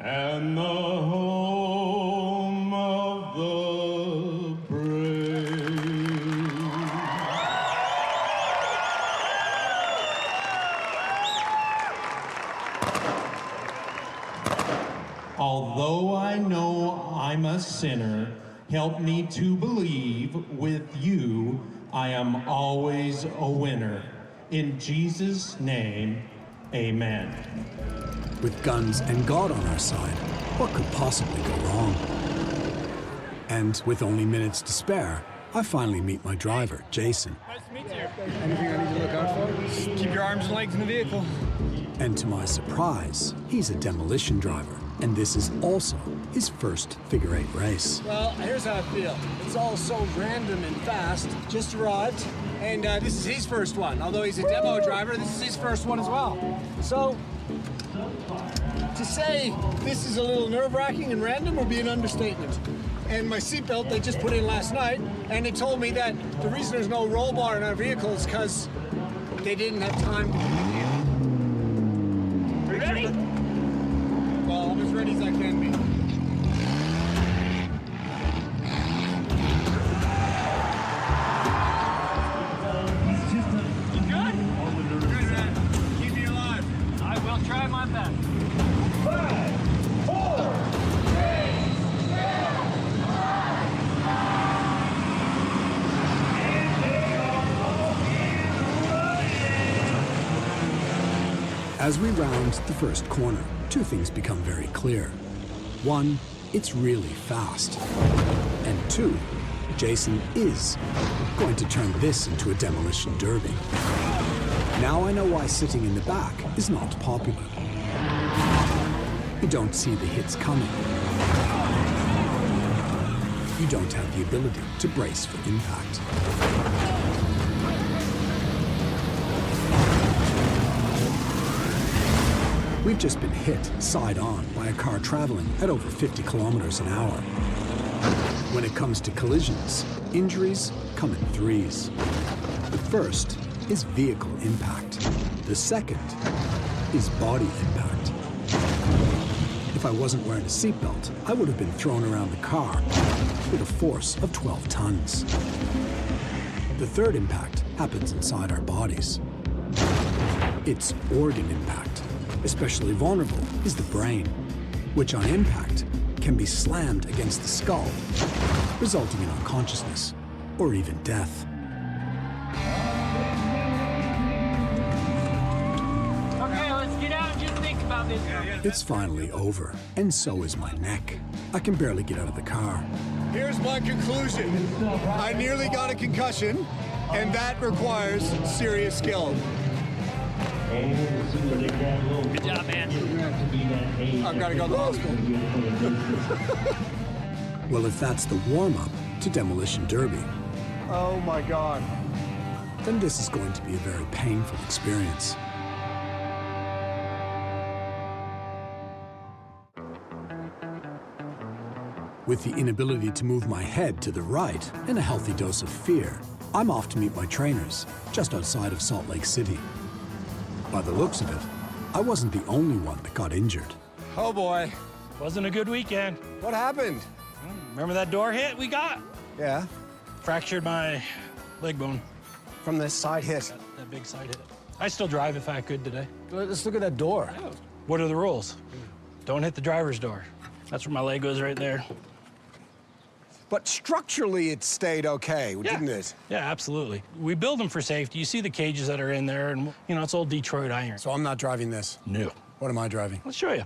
and the home of the brave. Although I know I'm a sinner, help me to believe with you I am always a winner. In Jesus' name, amen. With guns and God on our side, what could possibly go wrong? And with only minutes to spare, I finally meet my driver, Jason. Nice to meet you. Anything I need to look out for? Just keep your arms and legs in the vehicle. And to my surprise, he's a demolition driver, and this is also his first figure-8 race. Well, here's how I feel. It's all so random and fast. Just arrived, and this is his first one. Although he's a demo driver, this is his first one as well. So, to say this is a little nerve-wracking and random would be an understatement. And my seatbelt they just put in last night, and they told me that the reason there's no roll bar in our vehicle is because they didn't have time to... Ready? Well, I'm as ready as I can be. I will try my best. 5, 4, 3, As we round the first corner, two things become very clear. One, it's really fast. And two, Jason is going to turn this into a demolition derby. Now I know why sitting in the back is not popular. You don't see the hits coming. You don't have the ability to brace for impact. We've just been hit side on by a car traveling at over 50 kilometers an hour. When it comes to collisions, injuries come in threes. The first is vehicle impact. The second is body impact. If I wasn't wearing a seatbelt, I would have been thrown around the car with a force of 12 tons. The third impact happens inside our bodies. It's organ impact. Especially vulnerable is the brain, which on impact can be slammed against the skull, resulting in unconsciousness or even death. Okay, let's get out and just think about this. It's finally over, and so is my neck. I can barely get out of the car. Here's my conclusion. I nearly got a concussion, and that requires serious skill. Good job, man. I've got to go to the hospital. Well, if that's the warm-up to Demolition Derby, Oh my God. then this is going to be a very painful experience. With the inability to move my head to the right and a healthy dose of fear, I'm off to meet my trainers just outside of Salt Lake City. By the looks of it, I wasn't the only one that got injured. Oh boy. Wasn't a good weekend. What happened? Remember that door hit we got? Yeah. Fractured my leg bone. From this side hit. That big side hit. I still drive if I could today. Let's look at that door. What are the rules? Don't hit the driver's door. That's where my leg was right there. But structurally, it stayed okay, didn't it? Yeah, absolutely. We build them for safety. You see the cages that are in there, and, you know, it's old Detroit iron. So I'm not driving this? No. What am I driving? Let's show you.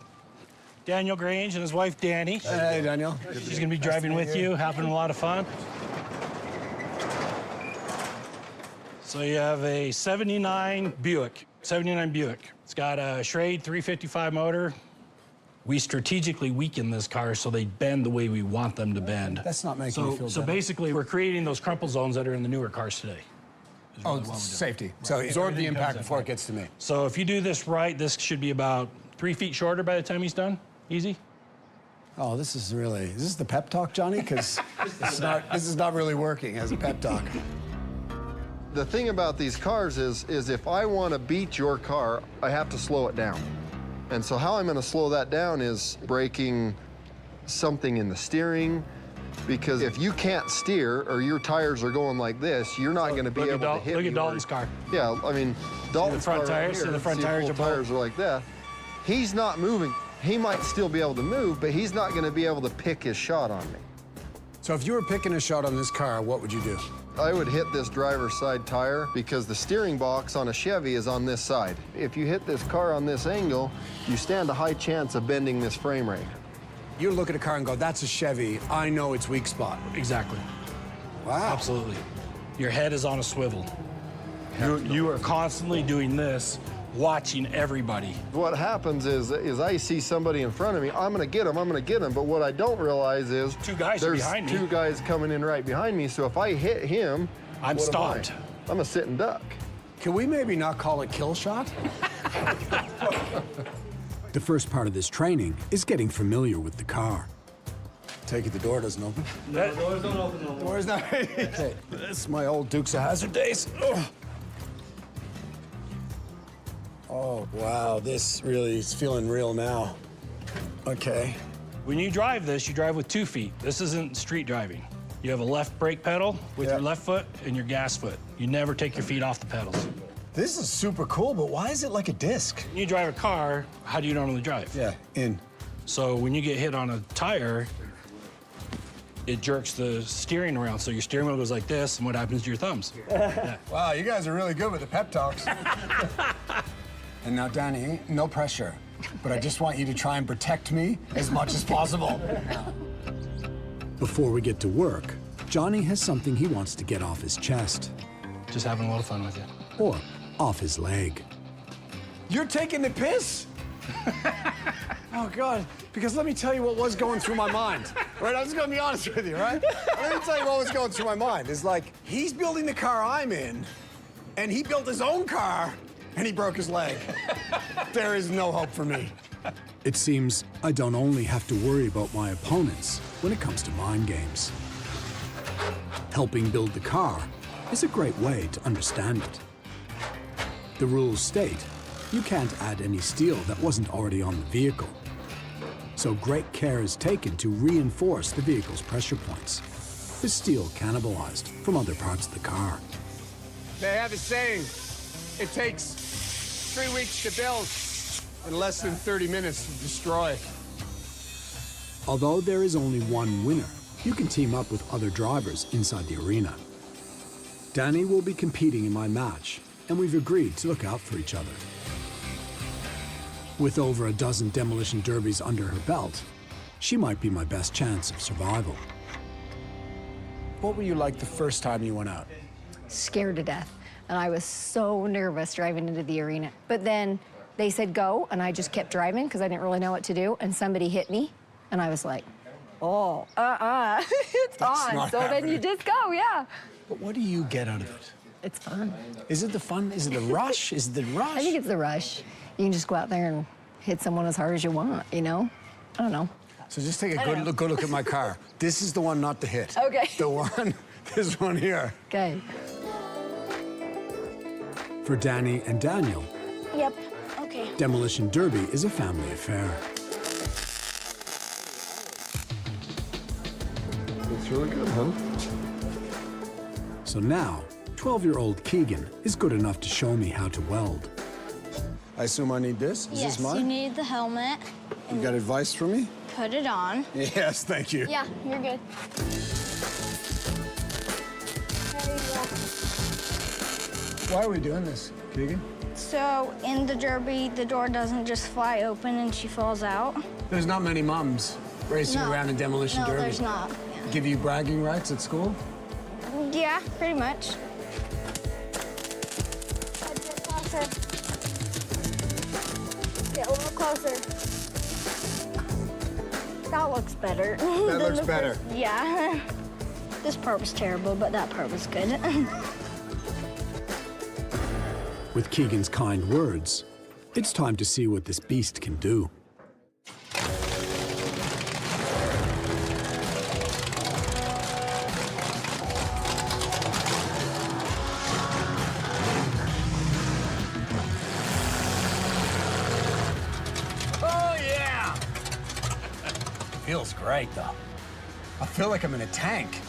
Daniel Grange and his wife, Danny. Hey, Daniel. She's going to be driving with you, having a lot of fun. So you have a 79 Buick. It's got a Schrade 355 motor. We strategically weaken this car so they bend the way we want them to bend. That's not making me feel So better. basically, we're creating those crumple zones that are in the newer cars today. Oh, safety. So absorb the impact before it gets to me. So if you do this right, this should be about 3 feet shorter by the time he's done. Easy. Oh, this is the pep talk, Johnny? Because this is not really working as a pep talk. The thing about these cars is if I want to beat your car, I have to slow it down. And so how I'm going to slow that down is breaking something in the steering, because if you can't steer or your tires are going like this, you're not going to be able to hit me. Look at Dalton's car. Yeah, I mean, Dalton's front car right tires? here, See the front see tires full are both- tires are like that. He's not moving. He might still be able to move, but he's not going to be able to pick his shot on me. So if you were picking a shot on this car, what would you do? I would hit this driver's side tire because the steering box on a Chevy is on this side. If you hit this car on this angle, you stand a high chance of bending this frame rate. You look at a car and go, that's a Chevy. I know its weak spot. Exactly. Wow. Absolutely. Your head is on a swivel. You are constantly doing this, watching everybody. What happens is I see somebody in front of me, I'm gonna get him, but what I don't realize is Two guys are there's behind me. two guys coming in right behind me, so if I hit him, I'm what am I? stopped. I'm a sit and duck. Can we maybe not call it kill shot? The first part of this training is getting familiar with the car. Take it, the door doesn't open. No, doors don't open no more. Door's not okay. This is my old Dukes of Hazzard days. Oh, wow, this really is feeling real now. Okay. When you drive this, you drive with 2 feet. This isn't street driving. You have a left brake pedal with your left foot and your gas foot. You never take your feet off the pedals. This is super cool, but why is it like a disc? When you drive a car, how do you normally drive? Yeah, in. So when you get hit on a tire, it jerks the steering around. So your steering wheel goes like this, and what happens to your thumbs? Yeah. Wow, you guys are really good with the pep talks. And now, Danny, no pressure, but I just want you to try and protect me as much as possible. Before we get to work, Johnny has something he wants to get off his chest. Just having a lot of fun with you. Or off his leg. You're taking the piss? Oh, God, because let me tell you what was going through my mind. Right, I'm just gonna be honest with you, right? Let me tell you what was going through my mind. It's like, he's building the car I'm in, and he built his own car, and he broke his leg. There is no hope for me. It seems I don't only have to worry about my opponents when it comes to mind games. Helping build the car is a great way to understand it. The rules state you can't add any steel that wasn't already on the vehicle. So great care is taken to reinforce the vehicle's pressure points, with steel cannibalized from other parts of the car. They have a saying, it takes 3 weeks to build and less than 30 minutes to destroy. Although there is only one winner, you can team up with other drivers inside the arena. Danny will be competing in my match, and we've agreed to look out for each other. With over a dozen demolition derbies under her belt, she might be my best chance of survival. What were you like the first time you went out? Scared to death. And I was so nervous driving into the arena. But then they said go, and I just kept driving because I didn't really know what to do. And somebody hit me, and I was like, oh, it's That's on. not So then you happening. just go, yeah. But what do you get out of it? It's fun. Is it the fun? Is it the rush? Is it the rush? I think it's the rush. You can just go out there and hit someone as hard as you want, you know? I don't know. So just take a I don't know. good look at my car. This is the one not to hit. Okay. The one, this one here. Okay. For Danny and Daniel, Yep. Okay. demolition derby is a family affair. It's really good, huh? So now, 12-year-old Keegan is good enough to show me how to weld. I assume I need this? Is Yes, this mine? you need the helmet. You got advice for me? Put it on. Yes, thank you. Yeah, you're good. There you go. Why are we doing this, Keegan? So in the derby, the door doesn't just fly open and she falls out. There's not many mums racing No. around in demolition No, derby. there's not. Give you bragging rights at school? Yeah, pretty much. Get closer. Get a little closer. That looks better. That looks better. Yeah. This part was terrible, but that part was good. With Keegan's kind words, it's time to see what this beast can do. Oh, yeah! Feels great, though. I feel like I'm in a tank.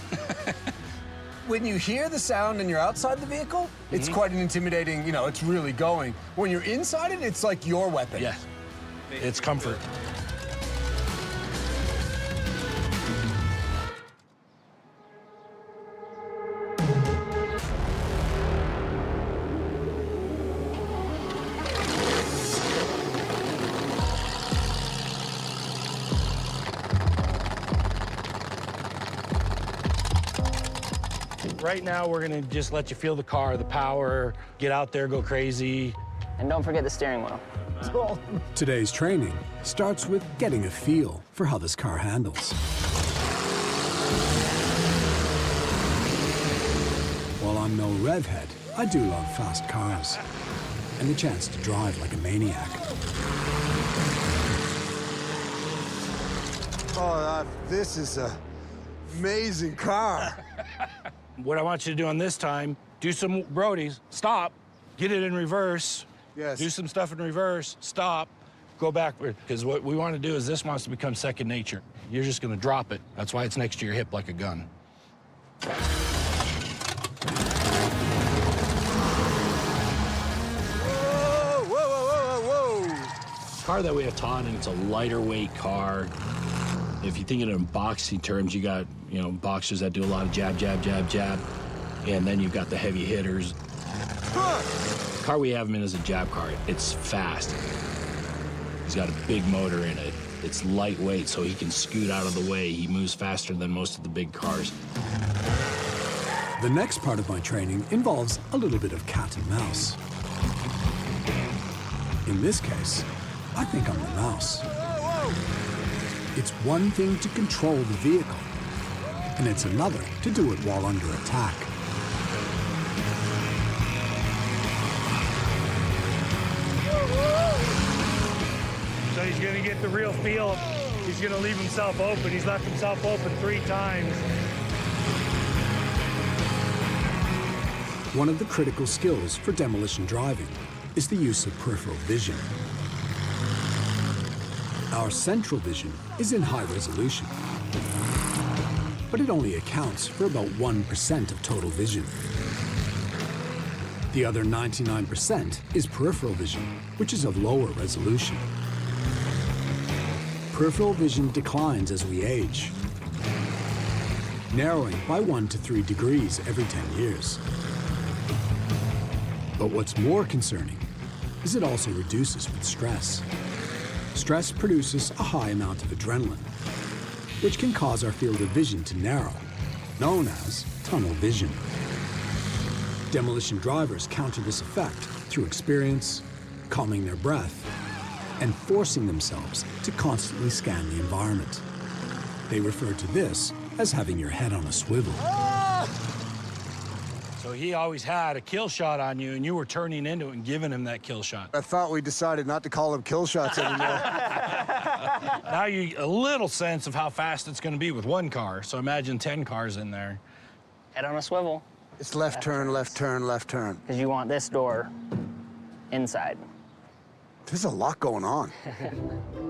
When you hear the sound and you're outside the vehicle, it's quite an intimidating, you know, it's really going. When you're inside it, it's like your weapon. Yeah. It's comfort. Right now, we're gonna just let you feel the car, the power, get out there, go crazy. And don't forget the steering wheel. Today's training starts with getting a feel for how this car handles. While I'm no rev head, I do love fast cars and the chance to drive like a maniac. Oh, this is an amazing car. What I want you to do on this time, do some Brodies, stop, get it in reverse. Yes. Do some stuff in reverse, stop, go backward. Because what we want to do is this wants to become second nature. You're just going to drop it. That's why it's next to your hip like a gun. Whoa, whoa, whoa, whoa, whoa. Car that we have taught, and it's a lighter weight car. If you think of it in boxing terms, you got, you know, boxers that do a lot of jab, jab, jab, jab. And then you've got the heavy hitters. The car we have him in is a jab car. It's fast. He's got a big motor in it. It's lightweight, so he can scoot out of the way. He moves faster than most of the big cars. The next part of my training involves a little bit of cat and mouse. In this case, I think I'm the mouse. It's one thing to control the vehicle, and it's another to do it while under attack. he's going to get the real feel. He's going to leave himself open. He's left himself open 3 times. One of the critical skills for demolition driving is the use of peripheral vision. Our central vision is in high resolution, but it only accounts for about 1% of total vision. The other 99% is peripheral vision, which is of lower resolution. Peripheral vision declines as we age, narrowing by 1 to 3 degrees every 10 years. But what's more concerning is it also reduces with stress. Stress produces a high amount of adrenaline, which can cause our field of vision to narrow, known as tunnel vision. Demolition drivers counter this effect through experience, calming their breath, and forcing themselves to constantly scan the environment. They refer to this as having your head on a swivel. So he always had a kill shot on you, and you were turning into it and giving him that kill shot. I thought we decided not to call them kill shots anymore. Now you a little sense of how fast it's going to be with 1 car. So imagine 10 cars in there. Head on a swivel. It's left turn, left turn, left turn. Because you want this door inside. There's a lot going on.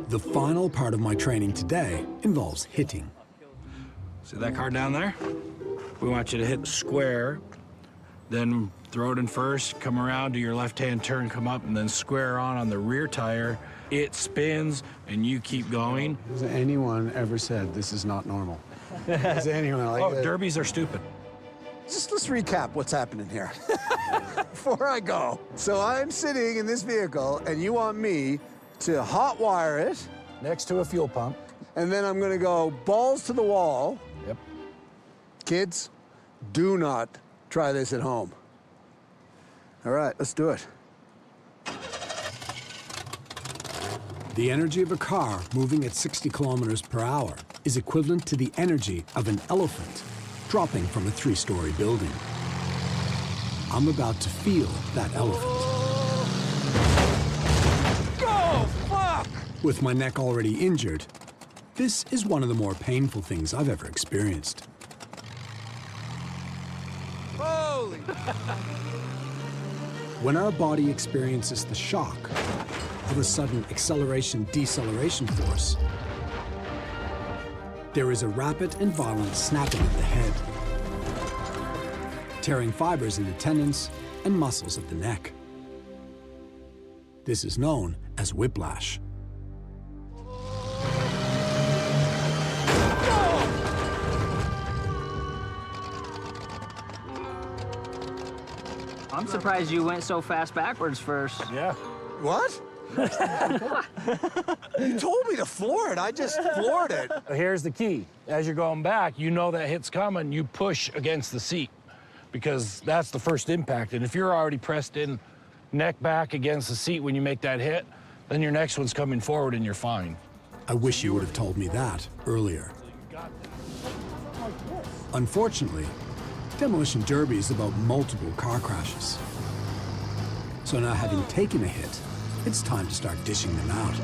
The final part of my training today involves hitting. See that car down there? We want you to hit square, then throw it in first, come around, do your left-hand turn, come up, and then square on the rear tire. It spins, and you keep going. Has anyone ever said this is not normal? Has anyone like Oh, derbies are stupid. Just let's recap what's happening here before I go. So I'm sitting in this vehicle, and you want me to hot wire it next to a fuel pump, and then I'm gonna go balls to the wall. Yep. Kids, do not try this at home. All right, let's do it. The energy of a car moving at 60 kilometers per hour is equivalent to the energy of an elephant dropping from a 3-story building. I'm about to feel that elephant. Go, fuck! With my neck already injured, this is one of the more painful things I've ever experienced. Holy! When our body experiences the shock of a sudden acceleration-deceleration force, there is a rapid and violent snapping of the head, tearing fibers in the tendons and muscles of the neck. This is known as whiplash. I'm surprised you went so fast backwards first. Yeah. What? You told me to floor it. I just floored it. Here's the key. As you're going back, you know that hit's coming, you push against the seat because that's the first impact. And if you're already pressed in neck back against the seat when you make that hit, then your next one's coming forward and you're fine. I wish you would have told me that earlier. Unfortunately, Demolition Derby is about multiple car crashes. So now, having taken a hit, it's time to start dishing them out.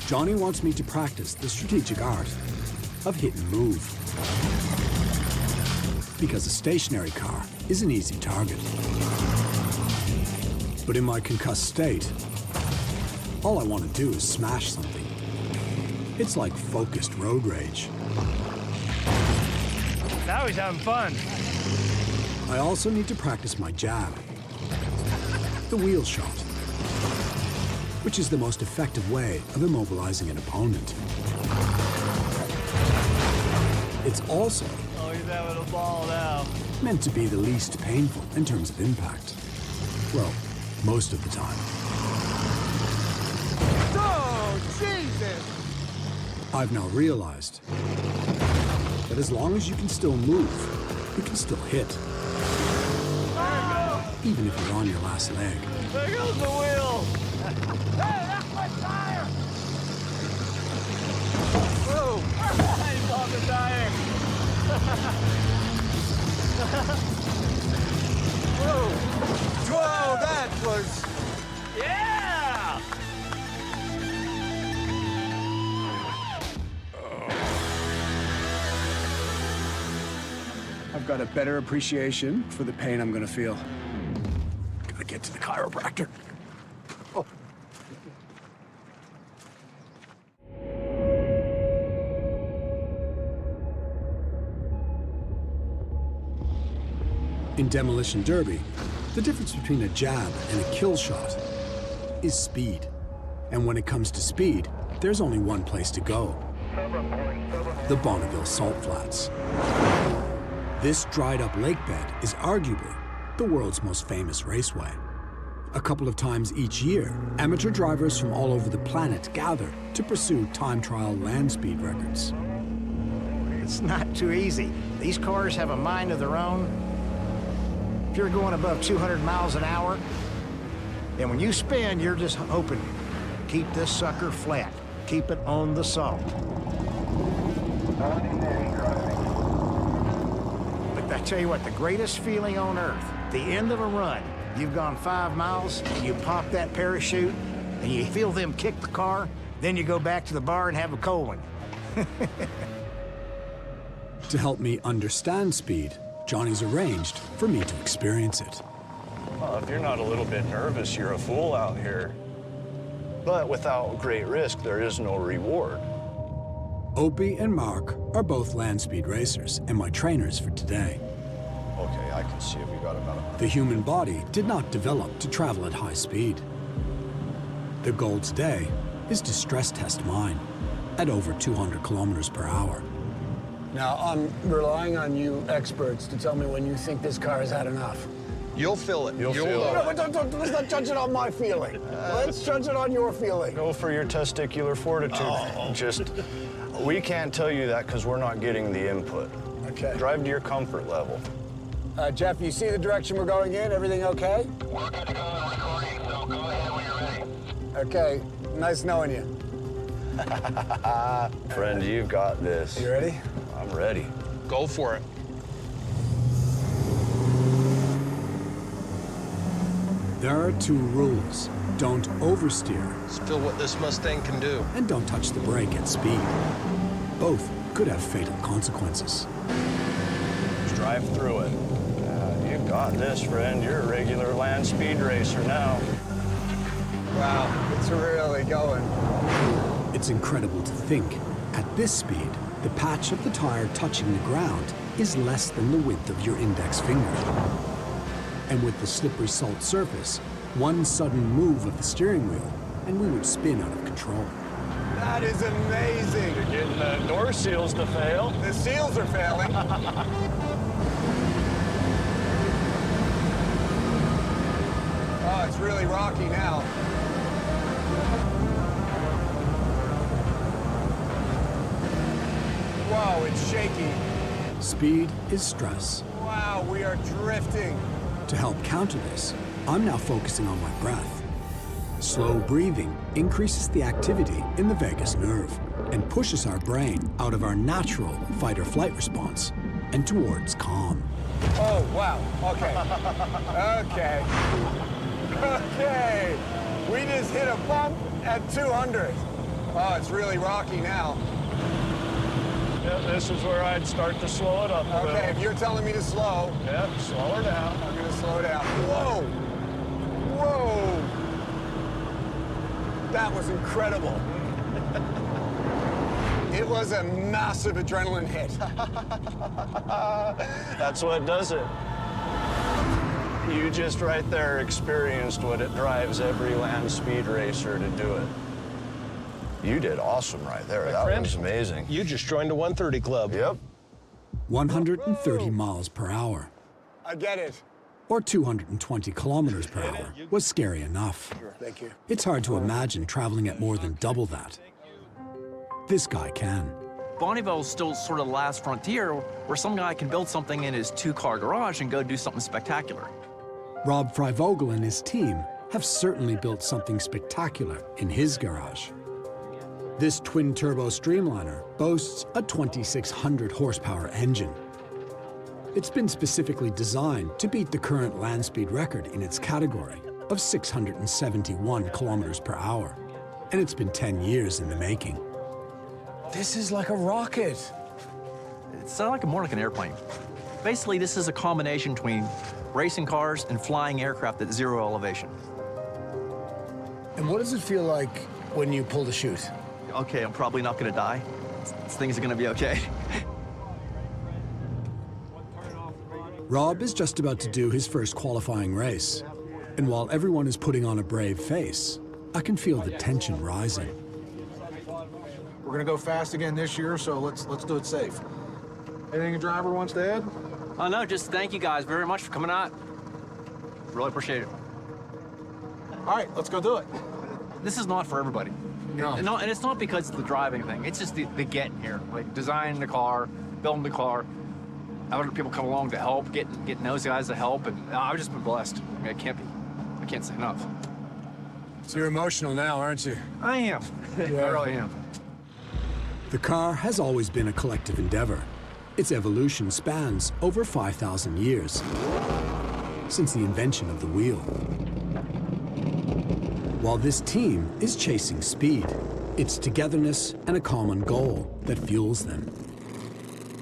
Johnny wants me to practice the strategic art of hit and move. Because a stationary car is an easy target. But in my concussed state, all I want to do is smash something. It's like focused road rage. Now he's having fun. I also need to practice my jab, the wheel shot, which is the most effective way of immobilizing an opponent. It's also He's having a ball now. meant to be the least painful in terms of impact. Well, most of the time. Oh, Jesus! I've now realized that as long as you can still move, you can still hit. Even if you're on your last leg. There goes the wheel! Hey, that's my tire! Whoa! He's on the tire! Whoa! Whoa, that was I've got a better appreciation for the pain I'm gonna feel. Gotta get to the chiropractor. Oh. In Demolition Derby, the difference between a jab and a kill shot is speed. And when it comes to speed, there's only one place to go: the Bonneville Salt Flats. This dried-up lake bed is arguably the world's most famous raceway. A couple of times each year, amateur drivers from all over the planet gather to pursue time trial land speed records. It's not too easy. These cars have a mind of their own. If you're going above 200 miles an hour, and when you spin, you're just hoping, keep this sucker flat. Keep it on the salt. But I tell you what, the greatest feeling on earth, the end of a run, you've gone 5 miles, you pop that parachute, and you feel them kick the car, then you go back to the bar and have a cold one. To help me understand speed, Johnny's arranged for me to experience it. Well, if you're not a little bit nervous, you're a fool out here. But without great risk, there is no reward. Opie and Mark are both land speed racers and my trainers for today. Okay, I can see it. We got about The human body did not develop to travel at high speed. The goal today is to stress test mine at over 200 kilometers per hour. Now, I'm relying on you experts to tell me when you think this car has had enough. You'll feel it. You'll feel it. No, but let's not judge it on my feeling. Let's judge it on your feeling. Go for your testicular fortitude. Just, we can't tell you that because we're not getting the input. Okay. Drive to your comfort level. Jeff, you see the direction we're going in? Everything okay? We're good to go in recording, so go ahead when you're ready. Okay, nice knowing you. Friend, you've got this. You ready? I'm ready. Go for it. There are 2 rules. Don't oversteer. Let's feel what this Mustang can do. And don't touch the brake at speed. Both could have fatal consequences. Just drive through it. You've got this, friend. You're a regular land speed racer now. Wow, it's really going. It's incredible to think, at this speed, the patch of the tire touching the ground is less than the width of your index finger. And with the slippery salt surface, one sudden move of the steering wheel, and we would spin out of control. That is amazing. You're getting the door seals to fail. The seals are failing. Oh, it's really rocky now. Whoa, it's shaky. Speed is stress. Wow, we are drifting. To help counter this, I'm now focusing on my breath. Slow breathing increases the activity in the vagus nerve and pushes our brain out of our natural fight-or-flight response and towards calm. Oh, wow, okay. Okay. Okay. We just hit a bump at 200. Oh, it's really rocky now. Yeah, this is where I'd start to slow it up a Okay, if you're telling me to slow. Yep, slow her down. I'm gonna slow down. Whoa! Whoa! That was incredible. It was a massive adrenaline hit. That's what does it. You just right there experienced what it drives every land speed racer to do it. You did awesome right there. That was amazing. You just joined a 130 club. Yep. 130 miles per hour, I get it. or 220 kilometers per hour, was scary enough. Thank you. It's hard to imagine traveling at more than double that. This guy can. Bonneville's still sort of the last frontier where some guy can build something in his 2-car garage and go do something spectacular. Rob Freivogel and his team have certainly built something spectacular in his garage. This twin-turbo streamliner boasts a 2,600 horsepower engine. It's been specifically designed to beat the current land speed record in its category of 671 kilometers per hour. And it's been 10 years in the making. This is like a rocket. It's not like more like an airplane. Basically, this is a combination between racing cars and flying aircraft at 0 elevation. And what does it feel like when you pull the chute? Okay, I'm probably not gonna die. Things are gonna be okay. Rob is just about to do his first qualifying race. And while everyone is putting on a brave face, I can feel the tension rising. We're gonna go fast again this year, so let's do it safe. Anything a driver wants to add? Oh, no, just thank you guys very much for coming out. Really appreciate it. All right, let's go do it. This is not for everybody. No. And it's not because it's the driving thing. It's just the getting here, like designing the car, building the car. Other people come along to help, getting those guys to help, and I've just been blessed. I mean, I can't say enough. So you're emotional now, aren't you? I am. I really am. The car has always been a collective endeavor. Its evolution spans over 5,000 years, since the invention of the wheel. While this team is chasing speed, it's togetherness and a common goal that fuels them.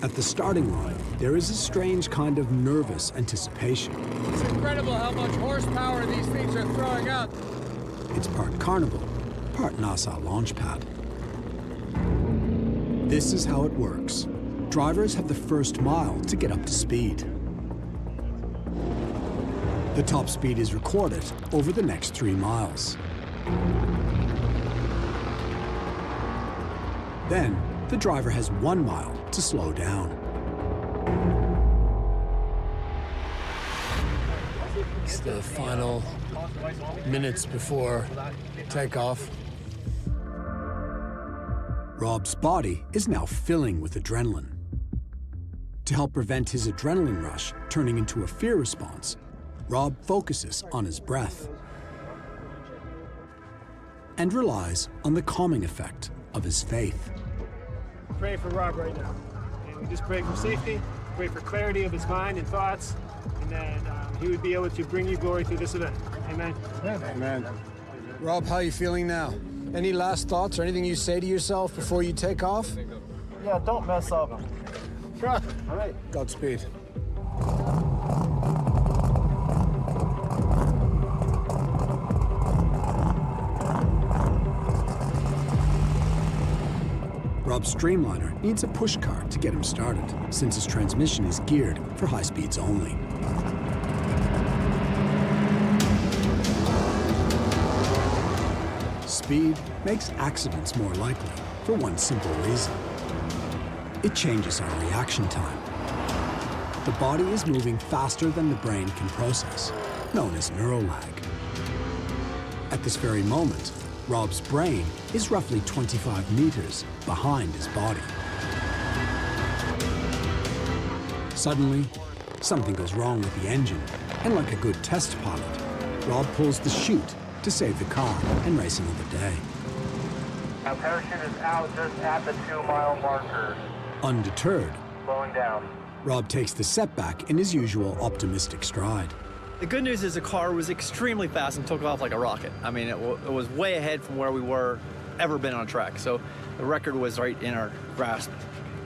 At the starting line, there is a strange kind of nervous anticipation. It's incredible how much horsepower these things are throwing out. It's part carnival, part NASA launch pad. This is how it works. Drivers have the first mile to get up to speed. The top speed is recorded over the next 3 miles. Then, the driver has 1 mile to slow down. It's the final minutes before takeoff. Rob's body is now filling with adrenaline. To help prevent his adrenaline rush turning into a fear response, Rob focuses on his breath and relies on the calming effect of his faith. Pray for Rob right now. And we just pray for safety, pray for clarity of his mind and thoughts, and then he would be able to bring you glory through this event. Amen. Amen. Rob, how are you feeling now? Any last thoughts or anything you say to yourself before you take off? Yeah, don't mess up. All right. Godspeed. Rob's Streamliner needs a push car to get him started, since his transmission is geared for high speeds only. Speed makes accidents more likely for one simple reason. It changes our reaction time. The body is moving faster than the brain can process, known as neurolag. At this very moment, Rob's brain is roughly 25 meters behind his body. Suddenly, something goes wrong with the engine, and like a good test pilot, Rob pulls the chute to save the car and race another day. Our parachute is out just at the 2-mile marker. Undeterred, Slowing down. Rob takes the setback in his usual optimistic stride. The good news is the car was extremely fast and took off like a rocket. I mean, it was way ahead from where we were ever been on a track. So the record was right in our grasp.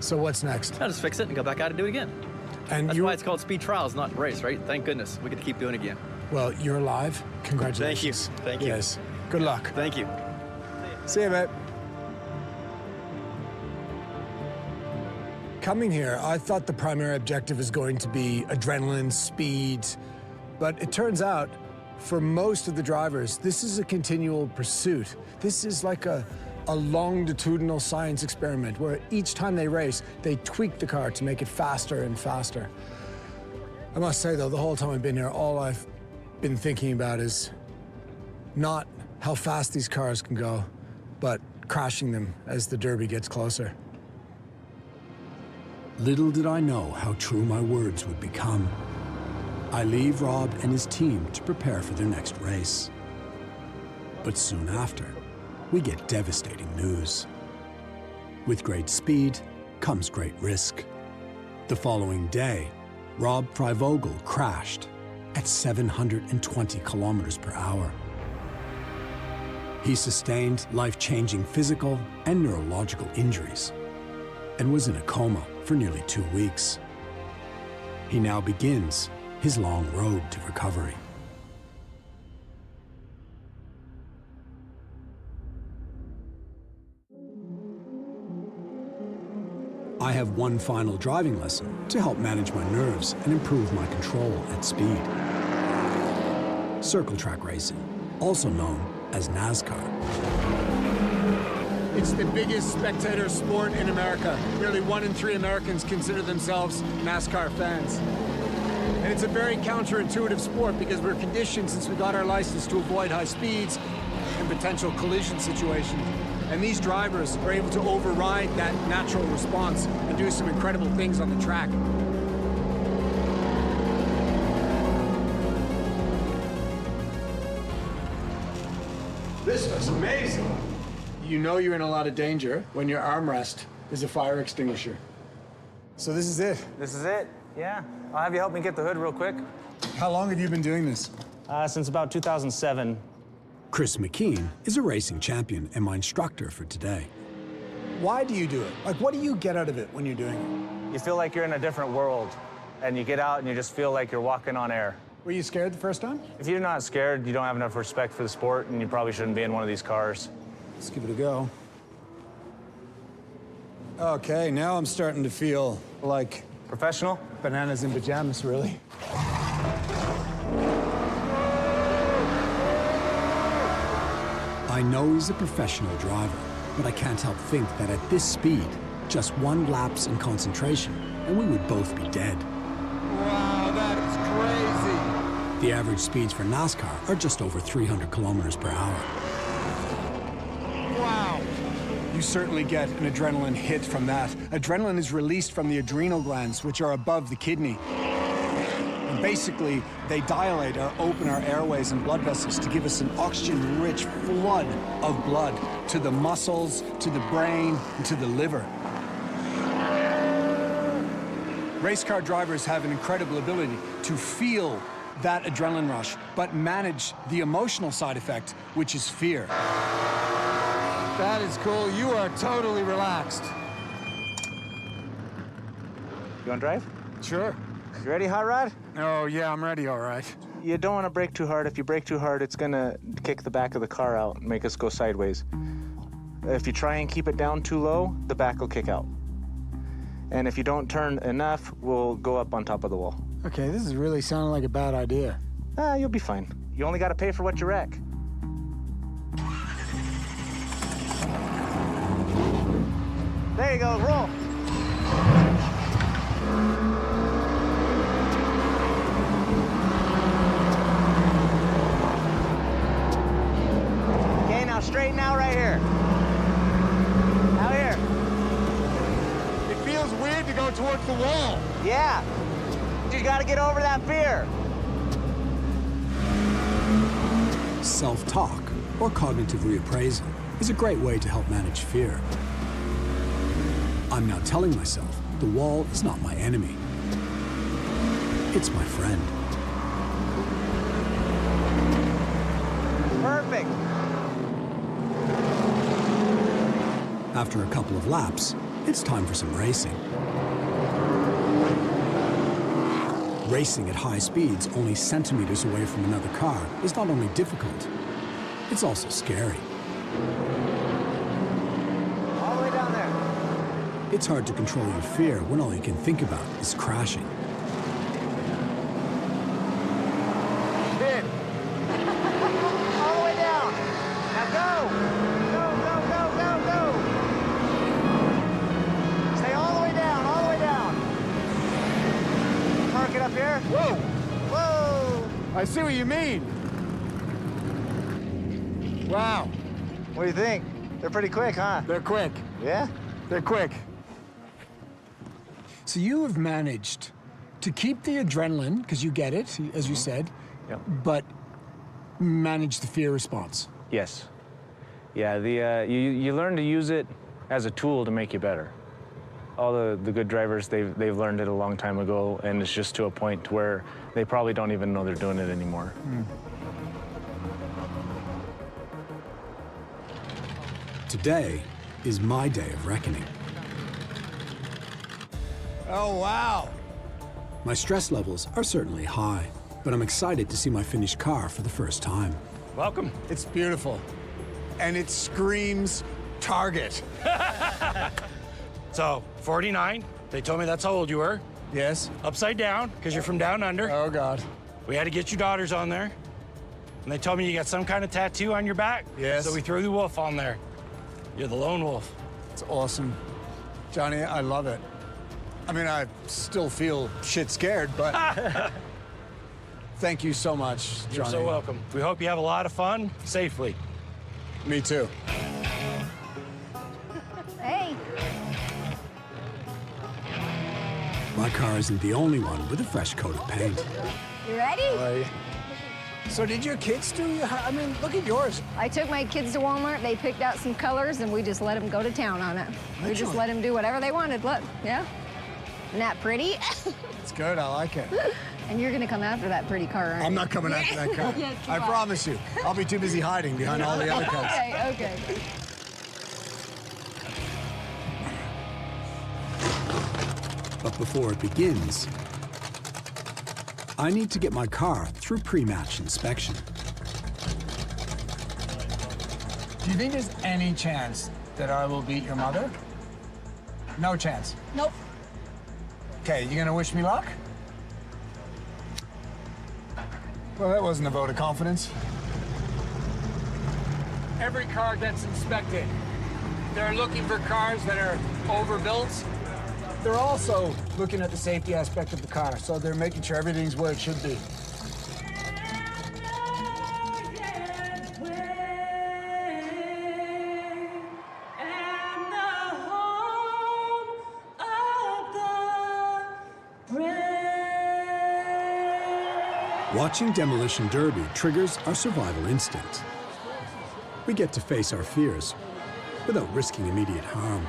So what's next? I'll just fix it and go back out and do it again. And that's why it's called speed trials, not race, right? Thank goodness we get to keep doing it again. Well, you're alive. Congratulations. Thank you. Thank you. Yes. Good luck. Thank you. See you, mate. Coming here, I thought the primary objective is going to be adrenaline, speed, but it turns out, for most of the drivers, this is a continual pursuit. This is like a longitudinal science experiment where each time they race, they tweak the car to make it faster and faster. I must say, though, the whole time I've been here, all I've been thinking about is not how fast these cars can go, but crashing them as the Derby gets closer. Little did I know how true my words would become. I leave Rob and his team to prepare for their next race. But soon after, we get devastating news. With great speed comes great risk. The following day, Rob Freivogel crashed at 720 kilometers per hour. He sustained life-changing physical and neurological injuries and was in a coma for nearly 2 weeks. He now begins his long road to recovery. I have one final driving lesson to help manage my nerves and improve my control at speed. Circle track racing, also known as NASCAR. It's the biggest spectator sport in America. Nearly 1 in 3 Americans consider themselves NASCAR fans. And it's a very counterintuitive sport because we're conditioned since we got our license to avoid high speeds and potential collision situations. And these drivers are able to override that natural response and do some incredible things on the track. This was amazing. You know you're in a lot of danger when your armrest is a fire extinguisher. So this is it? This is it, yeah. I'll have you help me get the hood real quick. How long have you been doing this? Since about 2007. Chris McKean is a racing champion and my instructor for today. Why do you do it? Like, what do you get out of it when you're doing it? You feel like you're in a different world, and you get out and you just feel like you're walking on air. Were you scared the first time? If you're not scared, you don't have enough respect for the sport, and you probably shouldn't be in one of these cars. Let's give it a go. Okay, now I'm starting to feel like... Professional? Bananas in pajamas, really. I know he's a professional driver, but I can't help think that at this speed, just one lapse in concentration, and we would both be dead. Wow, that is crazy. The average speeds for NASCAR are just over 300 kilometers per hour. Wow. You certainly get an adrenaline hit from that. Adrenaline is released from the adrenal glands, which are above the kidney. And basically, they dilate or open our airways and blood vessels to give us an oxygen-rich flood of blood to the muscles, to the brain, and to the liver. Race car drivers have an incredible ability to feel that adrenaline rush, but manage the emotional side effect, which is fear. That is cool. You are totally relaxed. You want to drive? Sure. You ready, Hot Rod? Oh, yeah, I'm ready, all right. You don't want to brake too hard. If you brake too hard, it's going to kick the back of the car out and make us go sideways. If you try and keep it down too low, the back will kick out. And if you don't turn enough, we'll go up on top of the wall. Okay, this is really sounding like a bad idea. You'll be fine. You only got to pay for what you wreck. There you go, roll. Okay, now straighten out right here. Out here. It feels weird to go towards the wall. Yeah. You gotta get over that fear. Self-talk, or cognitive reappraisal, is a great way to help manage fear. I'm now telling myself the wall is not my enemy. It's my friend. Perfect. After a couple of laps, it's time for some racing. Racing at high speeds only centimeters away from another car is not only difficult, it's also scary. All the way down there. It's hard to control your fear when all you can think about is crashing. Spin. All the way down. Now go. Go, go, go, go, go. Stay all the way down, all the way down. Park it up here. Whoa. Whoa. I see what you mean. Wow. What do you think? They're pretty quick, huh? They're quick. Yeah? They're quick. So you have managed to keep the adrenaline, because you get it, as you said, but manage the fear response. Yes. Yeah, you learn to use it as a tool to make you better. All the good drivers, they've learned it a long time ago, and it's just to a point where they probably don't even know they're doing it anymore. Today is my day of reckoning. Oh, wow. My stress levels are certainly high, but I'm excited to see my finished car for the first time. Welcome. It's beautiful. And it screams Target. So, 49. They told me that's how old you were. Yes. Upside down, because you're from down under. Oh, God. We had to get your daughters on there. And they told me you got some kind of tattoo on your back. Yes. So we threw the wolf on there. You're the lone wolf. It's awesome. Johnny, I love it. I mean, I still feel shit scared, but thank you so much, Johnny. You're so welcome. We hope you have a lot of fun safely. Me too. Hey. My car isn't the only one with a fresh coat of paint. You ready? So did your kids do you? I mean, look at yours. I took my kids to Walmart. They picked out some colors, and we just let them go to town on it. We just let them do whatever they wanted. Look, yeah? Isn't that pretty? It's good. I like it. And you're gonna come after that pretty car, aren't you? I'm not coming after that car. Yeah, I come on. promise you. I'll be too busy hiding behind all the other cars. Okay, okay. But before it begins, I need to get my car through pre-match inspection. Do you think there's any chance that I will beat your mother? No chance. Nope. Okay, you gonna wish me luck? Well, that wasn't a vote of confidence. Every car gets inspected. They're looking for cars that are overbuilt. They're also looking at the safety aspect of the car, so they're making sure everything's where it should be. Watching Demolition Derby triggers our survival instinct. We get to face our fears without risking immediate harm.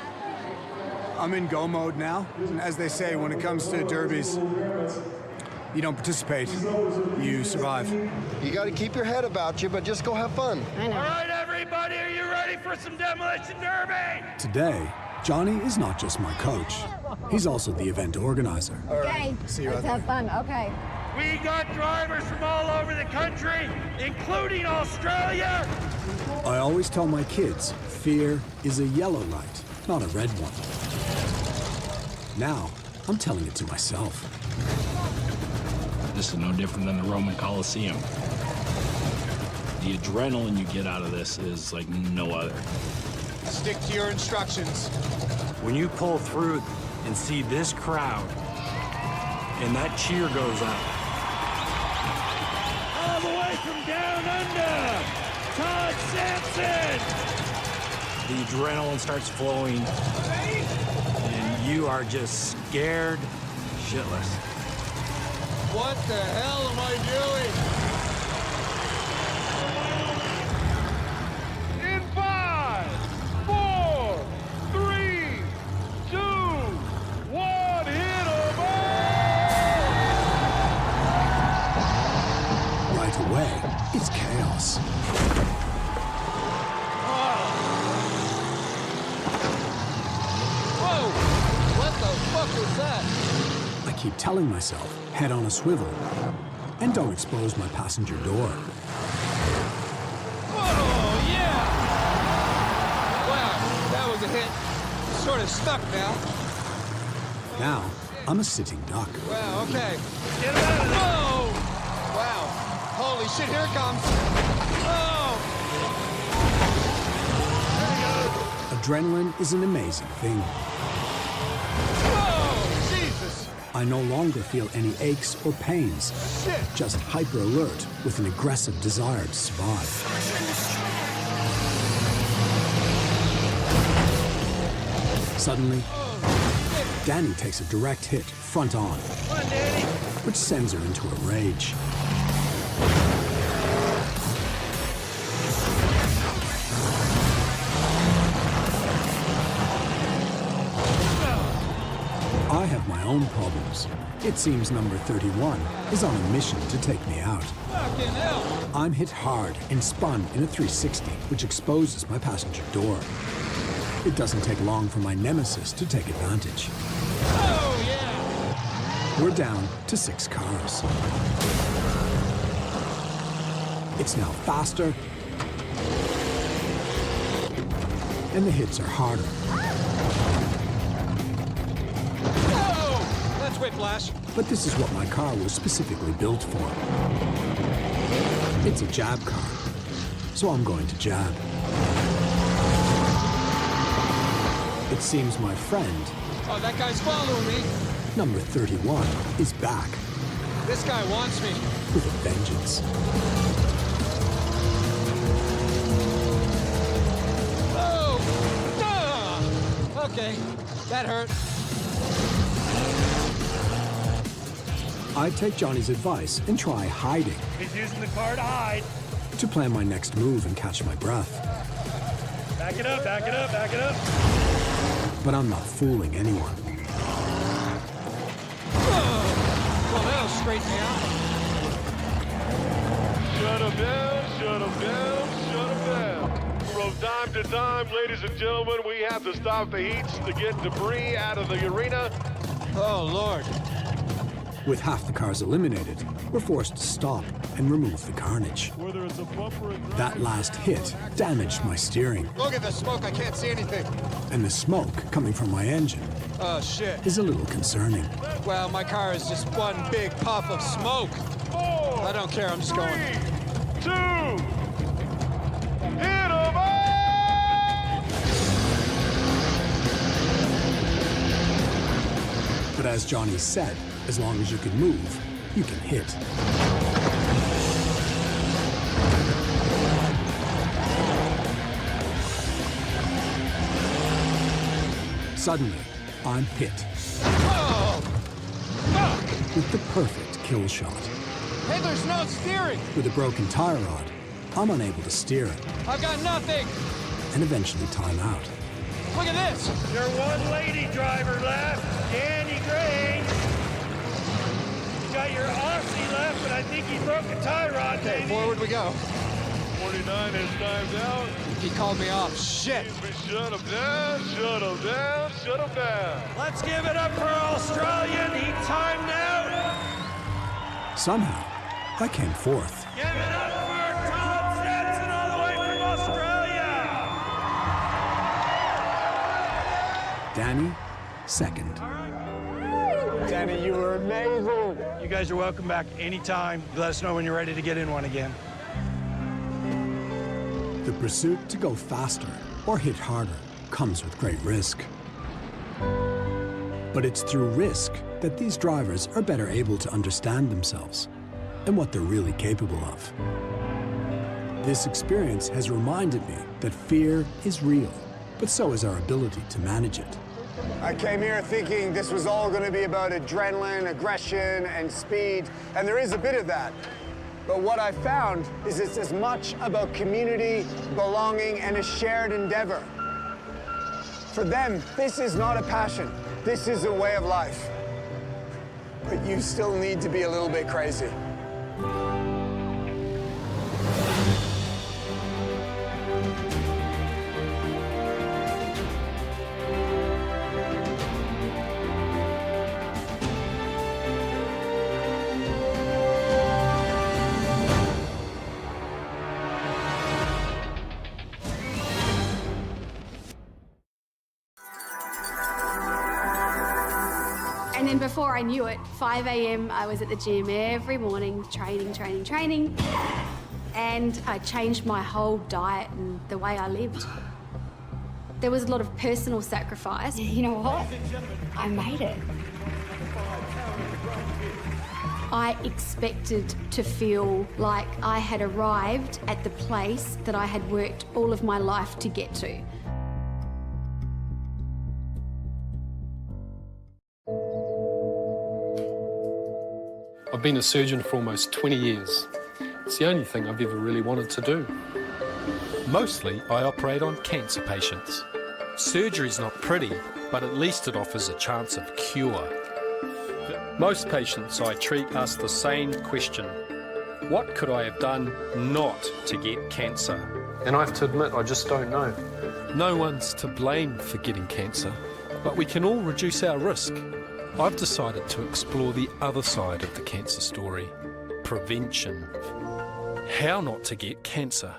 I'm in go mode now. And as they say, when it comes to derbies, you don't participate, you survive. You got to keep your head about you, but just go have fun. I know. All right, everybody, are you ready for some Demolition Derby? Today, Johnny is not just my coach. He's also the event organizer. Okay, See you let's out have fun. Okay. We got drivers from all over the country, including Australia. I always tell my kids, fear is a yellow light, not a red one. Now, I'm telling it to myself. This is no different than the Roman Colosseum. The adrenaline you get out of this is like no other. Stick to your instructions. When you pull through and see this crowd, and that cheer goes up. All the way from down under, Todd Sampson. The adrenaline starts flowing, and you are just scared shitless. What the hell am I doing? In 5, 4, 3, 2, 1, hit 'em all! Right away, it's chaos. Whoa! What the fuck was that? I keep telling myself, head on a swivel, and don't expose my passenger door. Oh, yeah! Wow, that was a hit. Sort of stuck now. Now, I'm a sitting duck. Wow, okay. Get him out of there! Whoa! Wow. Holy shit, here it comes. Oh! Adrenaline is an amazing thing. Whoa! Jesus! I no longer feel any aches or pains, Shit! just hyper alert with an aggressive desire to survive. Suddenly, Danny takes a direct hit front on, which sends her into a rage. I have my own problems. It seems number 31 is on a mission to take me out. Fucking hell! I'm hit hard and spun in a 360, which exposes my passenger door. It doesn't take long for my nemesis to take advantage. Oh, yeah! We're down to 6 cars. It's now faster, and the hits are harder. Whoa! That's whiplash. But this is what my car was specifically built for. It's a jab car, so I'm going to jab. It seems my friend, Oh, that guy's following me. number 31, is back This guy wants me. with a vengeance. Oh! Ah! Okay, that hurt. I take Johnny's advice and try hiding He's using the car to hide. to plan my next move and catch my breath. Back it up, back it up, back it up. But I'm not fooling anyone. Well, that'll straighten me out. Shut him down, shut him down, shut him down. From time to time, ladies and gentlemen, we have to stop the heats to get debris out of the arena. Oh, Lord. With half the cars eliminated, we're forced to stop and remove the carnage. Whether it's a bumper and That last hit damaged my steering, Look at the smoke. I can't see anything. and the smoke coming from my engine Oh, shit. is a little concerning. Well, my car is just one big puff of smoke. I don't care. I'm just going. 2, hit him up! But as Johnny said, as long as you can move, you can hit. Suddenly, I'm hit Oh! Fuck! with the perfect kill shot. Hey, there's no steering. With a broken tie rod, I'm unable to steer it I've got nothing. and eventually time out. Look at this. Your one lady driver left, Danny Gray. You got your Aussie left, but I think he broke a tie rod, Okay, baby. forward we go. 49 is timed out. He called me off. Shit. Shut him down, shut him down, shut him down. Let's give it up for Australian. He timed out. Somehow, I came fourth. Give it up for Todd Stetson all the way from Australia. Danny, second. Danny, you were amazing. You guys are welcome back anytime. Let us know when you're ready to get in one again. The pursuit to go faster or hit harder comes with great risk. But it's through risk that these drivers are better able to understand themselves and what they're really capable of. This experience has reminded me that fear is real, but so is our ability to manage it. I came here thinking this was all going to be about adrenaline, aggression, and speed, and there is a bit of that. But what I found is it's as much about community, belonging, and a shared endeavor. For them, this is not a passion. This is a way of life. But you still need to be a little bit crazy. And then before I knew it, 5 a.m. I was at the gym every morning, training. And I changed my whole diet and the way I lived. There was a lot of personal sacrifice. You know what? I made it. I expected to feel like I had arrived at the place that I had worked all of my life to get to. I've been a surgeon for almost 20 years. It's the only thing I've ever really wanted to do. Mostly, I operate on cancer patients. Surgery's not pretty, but at least it offers a chance of cure. Most patients I treat ask the same question: what could I have done not to get cancer? And I have to admit, I just don't know. No one's to blame for getting cancer, but we can all reduce our risk. I've decided to explore the other side of the cancer story. Prevention. How not to get cancer.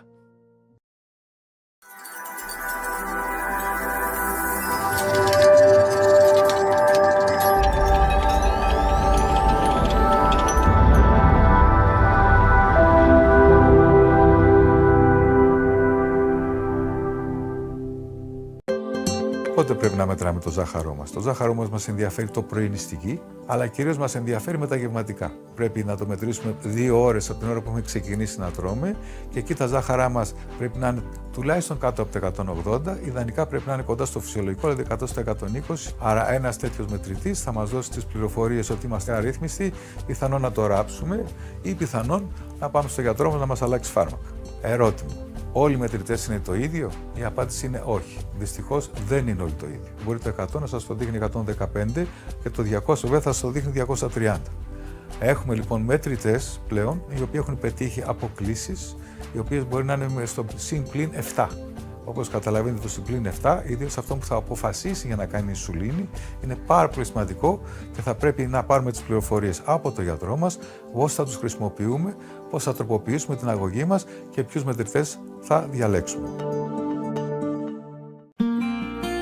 Πότε πρέπει να μετράμε το ζάχαρό μας? Το ζάχαρό μας ενδιαφέρει το πρωί νηστική, αλλά κυρίως μας ενδιαφέρει με τα γευματικά. Πρέπει να το μετρήσουμε 2 ώρες από την ώρα που έχουμε ξεκινήσει να τρώμε και εκεί τα ζάχαρά μας πρέπει να είναι τουλάχιστον κάτω από τα 180, ιδανικά πρέπει να είναι κοντά στο φυσιολογικό, δηλαδή 100 στα 120. Άρα ένας τέτοιος μετρητής θα μας δώσει τις πληροφορίες ότι είμαστε αρρύθμιστοι, πιθανόν να το ράψουμε ή πιθανόν να πάμε στο γιατρό μας να μας αλλάξει φάρμακα. Ερώτημα. Όλοι οι μετρητές είναι το ίδιο? Η απάντηση είναι όχι. Δυστυχώς δεν είναι όλοι το ίδιο. Μπορεί το 100 να σας το δείχνει 115 και το 200 βέβαια θα σας το δείχνει 230. Έχουμε λοιπόν μετρητές πλέον οι οποίοι έχουν πετύχει αποκλίσεις, οι οποίες μπορεί να είναι στο συν-πλην 7. Όπως καταλαβαίνετε, το συν-πλην 7, ιδίως αυτό που θα αποφασίσει για να κάνει ινσουλίνη, είναι πάρα πολύ σημαντικό και θα πρέπει να πάρουμε τις πληροφορίες από τον γιατρό μας, πώς θα τους χρησιμοποιούμε, πώς θα τροποποιήσουμε την αγωγή μας και ποιους μετρητές θα διαλέξουμε.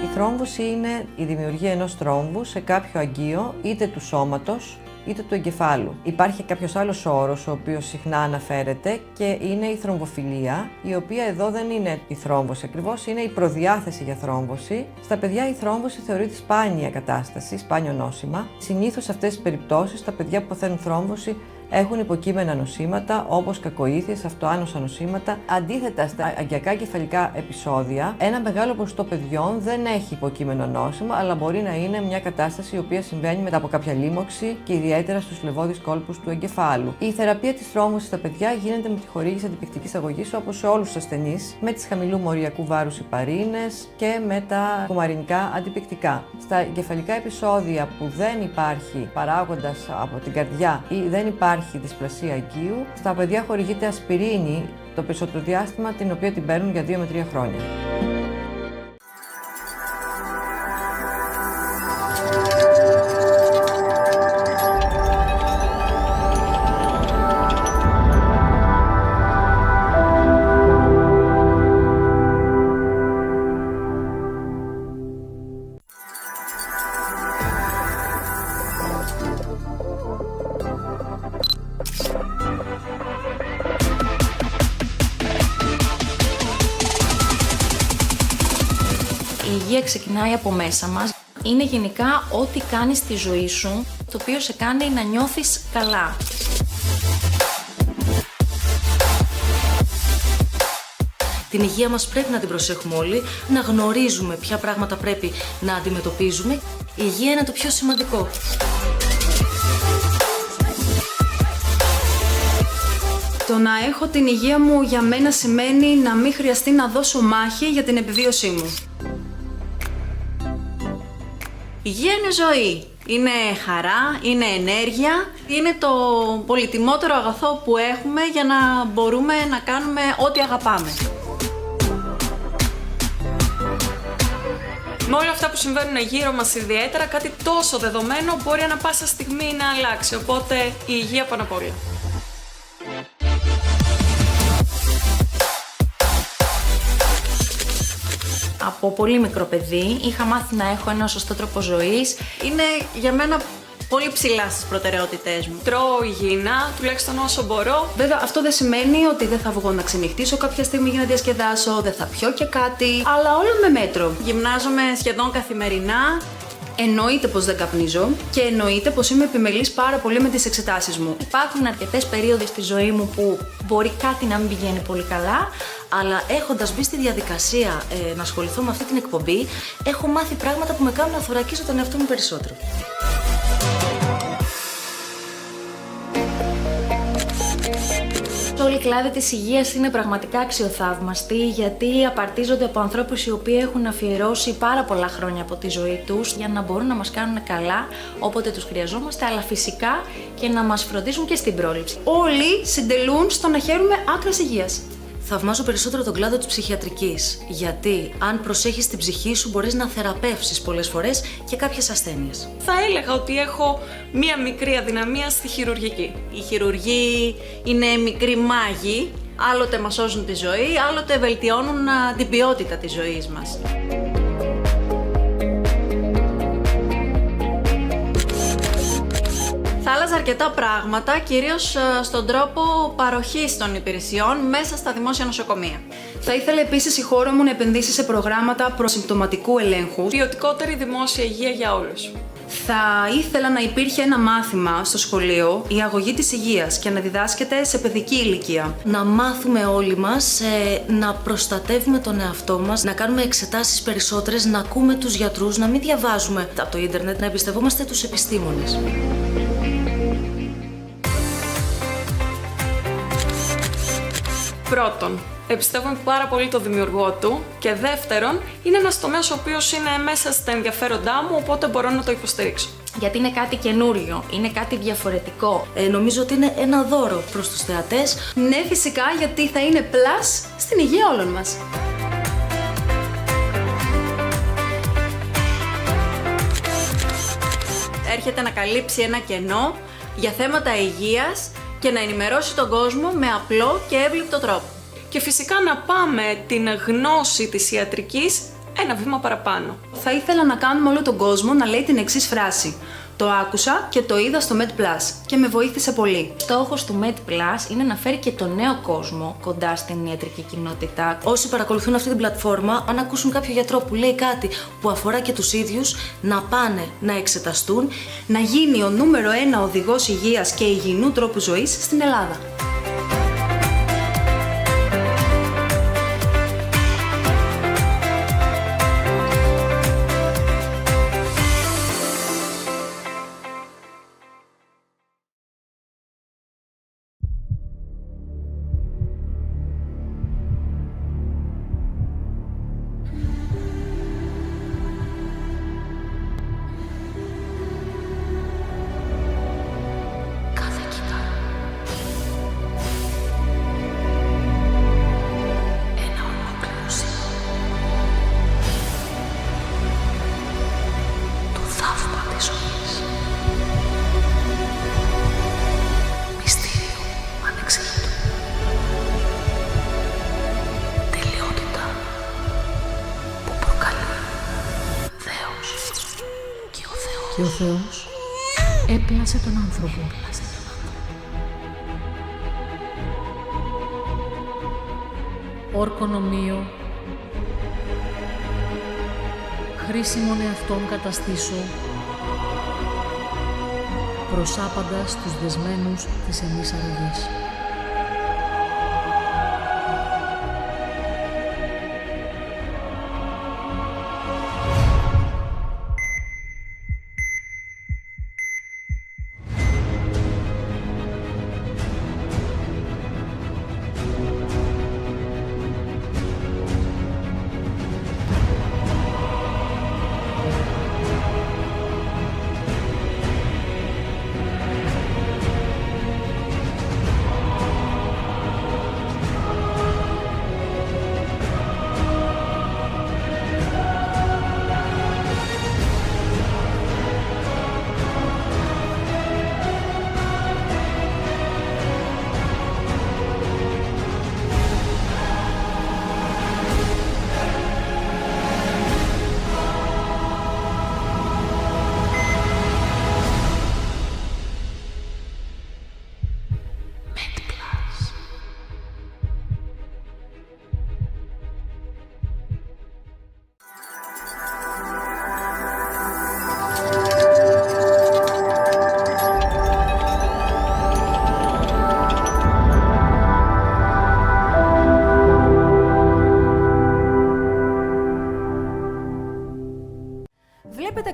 Η θρόμβωση είναι η δημιουργία ενός θρόμβου σε κάποιο αγκείο, είτε του σώματος, είτε του εγκεφάλου. Υπάρχει κάποιος άλλος όρος, ο οποίος συχνά αναφέρεται και είναι η θρομβοφιλία, η οποία εδώ δεν είναι η θρόμβωση ακριβώς, είναι η προδιάθεση για θρόμβωση. Στα παιδιά η θρόμβωση θεωρείται σπάνια κατάσταση, σπάνιο νόσημα. Συνήθως σε αυτές τις περιπτώσεις τα παιδιά που παθαίνουν θρόμβωση έχουν υποκείμενα νοσήματα όπως κακοήθειες, αυτοάνωσα νοσήματα. Αντίθετα στα αγκιακά κεφαλικά επεισόδια, ένα μεγάλο ποσοστό παιδιών δεν έχει υποκείμενο νόσημα, αλλά μπορεί να είναι μια κατάσταση η οποία συμβαίνει μετά από κάποια λίμωξη και ιδιαίτερα στους φλεβώδεις κόλπους του εγκεφάλου. Η θεραπεία της θρόμβωσης στα παιδιά γίνεται με τη χορήγηση αντιπικτικής αγωγής όπως σε όλους τους ασθενείς, με τις χαμηλού μοριακού βάρους ηπαρίνες και με τα κουμαρινικά αντιπικτικά. Στα εγκεφαλικά επεισόδια που δεν υπάρχει παράγοντας από την καρδιά ή δεν υπάρχει δυσπλασία αγκείου, στα παιδιά χορηγείται ασπιρίνη το περισσότερο διάστημα, την οποία την παίρνουν για 2 με 3 χρόνια. Η υγεία ξεκινάει από μέσα μας. Είναι γενικά ό,τι κάνεις στη ζωή σου, το οποίο σε κάνει να νιώθεις καλά. Την υγεία μας πρέπει να την προσέχουμε όλοι, να γνωρίζουμε ποια πράγματα πρέπει να αντιμετωπίζουμε. Η υγεία είναι το πιο σημαντικό. Το να έχω την υγεία μου για μένα σημαίνει να μην χρειαστεί να δώσω μάχη για την επιβίωσή μου. Υγεία είναι ζωή, είναι χαρά, είναι ενέργεια, είναι το πολυτιμότερο αγαθό που έχουμε για να μπορούμε να κάνουμε ό,τι αγαπάμε. Με όλα αυτά που συμβαίνουν γύρω μας ιδιαίτερα, κάτι τόσο δεδομένο μπορεί ανα πάσα στιγμή να αλλάξει, οπότε η υγεία πάνω απ' όλα. Από πολύ μικρό παιδί είχα μάθει να έχω ένα σωστό τρόπο ζωής. Είναι για μένα πολύ ψηλά στις προτεραιότητές μου. Τρώω υγιεινά, τουλάχιστον όσο μπορώ. Βέβαια, αυτό δεν σημαίνει ότι δεν θα βγω να ξενυχτήσω κάποια στιγμή για να διασκεδάσω, δεν θα πιω και κάτι, αλλά όλο με μέτρο. Γυμνάζομαι σχεδόν καθημερινά. Εννοείται πως δεν καπνίζω και εννοείται πως είμαι επιμελής πάρα πολύ με τις εξετάσεις μου. Υπάρχουν αρκετές περίοδοι στη ζωή μου που μπορεί κάτι να μην πηγαίνει πολύ καλά, αλλά έχοντας μπει στη διαδικασία να ασχοληθώ με αυτή την εκπομπή, έχω μάθει πράγματα που με κάνουν να θωρακίζω τον εαυτό μου περισσότερο. Όλη η κλάδη της υγείας είναι πραγματικά αξιοθαύμαστη, γιατί απαρτίζονται από ανθρώπους οι οποίοι έχουν αφιερώσει πάρα πολλά χρόνια από τη ζωή τους για να μπορούν να μας κάνουν καλά όποτε τους χρειαζόμαστε, αλλά φυσικά και να μας φροντίζουν και στην πρόληψη. Όλοι συντελούν στο να χαίρουμε άκρας υγείας. Θαυμάζω περισσότερο τον κλάδο της ψυχιατρικής, γιατί αν προσέχεις την ψυχή σου μπορείς να θεραπεύσεις πολλές φορές και κάποιες ασθένειες. Θα έλεγα ότι έχω μία μικρή αδυναμία στη χειρουργική. Οι χειρουργοί είναι μικροί μάγοι, άλλοτε μας σώζουν τη ζωή, άλλοτε βελτιώνουν την ποιότητα της ζωής μας. Θα άλλαζα αρκετά πράγματα, κυρίως στον τρόπο παροχής των υπηρεσιών μέσα στα δημόσια νοσοκομεία. Θα ήθελα επίσης η χώρα μου να επενδύσει σε προγράμματα προσυμπτωματικού ελέγχου, ποιοτικότερη δημόσια υγεία για όλους. Θα ήθελα να υπήρχε ένα μάθημα στο σχολείο, η αγωγή της υγείας, και να διδάσκεται σε παιδική ηλικία. Να μάθουμε όλοι μας να προστατεύουμε τον εαυτό μας, να κάνουμε εξετάσεις περισσότερες, να ακούμε τους γιατρούς, να μην διαβάζουμε από το ίντερνετ, να εμπιστευόμαστε τους επιστήμονες. Πρώτον, εμπιστεύομαι πάρα πολύ το δημιουργό του, και δεύτερον, είναι ένας τομέας ο οποίος είναι μέσα στα ενδιαφέροντά μου, οπότε μπορώ να το υποστηρίξω. Γιατί είναι κάτι καινούριο, είναι κάτι διαφορετικό. Νομίζω ότι είναι ένα δώρο προς τους θεατές. Ναι, φυσικά, γιατί θα είναι πλάς στην υγεία όλων μας. Έρχεται να καλύψει ένα κενό για θέματα υγείας και να ενημερώσει τον κόσμο με απλό και εύληπτο τρόπο. Και φυσικά να πάμε την γνώση της ιατρικής ένα βήμα παραπάνω. Θα ήθελα να κάνουμε όλο τον κόσμο να λέει την εξής φράση. Το άκουσα και το είδα στο Med Plus και με βοήθησε πολύ. Στόχος του Med Plus είναι να φέρει και τον νέο κόσμο κοντά στην ιατρική κοινότητα. Όσοι παρακολουθούν αυτή την πλατφόρμα, αν ακούσουν κάποιο γιατρό που λέει κάτι που αφορά και τους ίδιους, να πάνε να εξεταστούν, να γίνει ο νούμερο 1 οδηγός υγείας και υγιεινού τρόπου ζωής στην Ελλάδα. Και ο Θεός έπλασε τον άνθρωπο. Όρκον ομοίο, χρήσιμον εαυτόν καταστήσω, προσάπαντας τους δεσμένους της εμείς αρρωγής.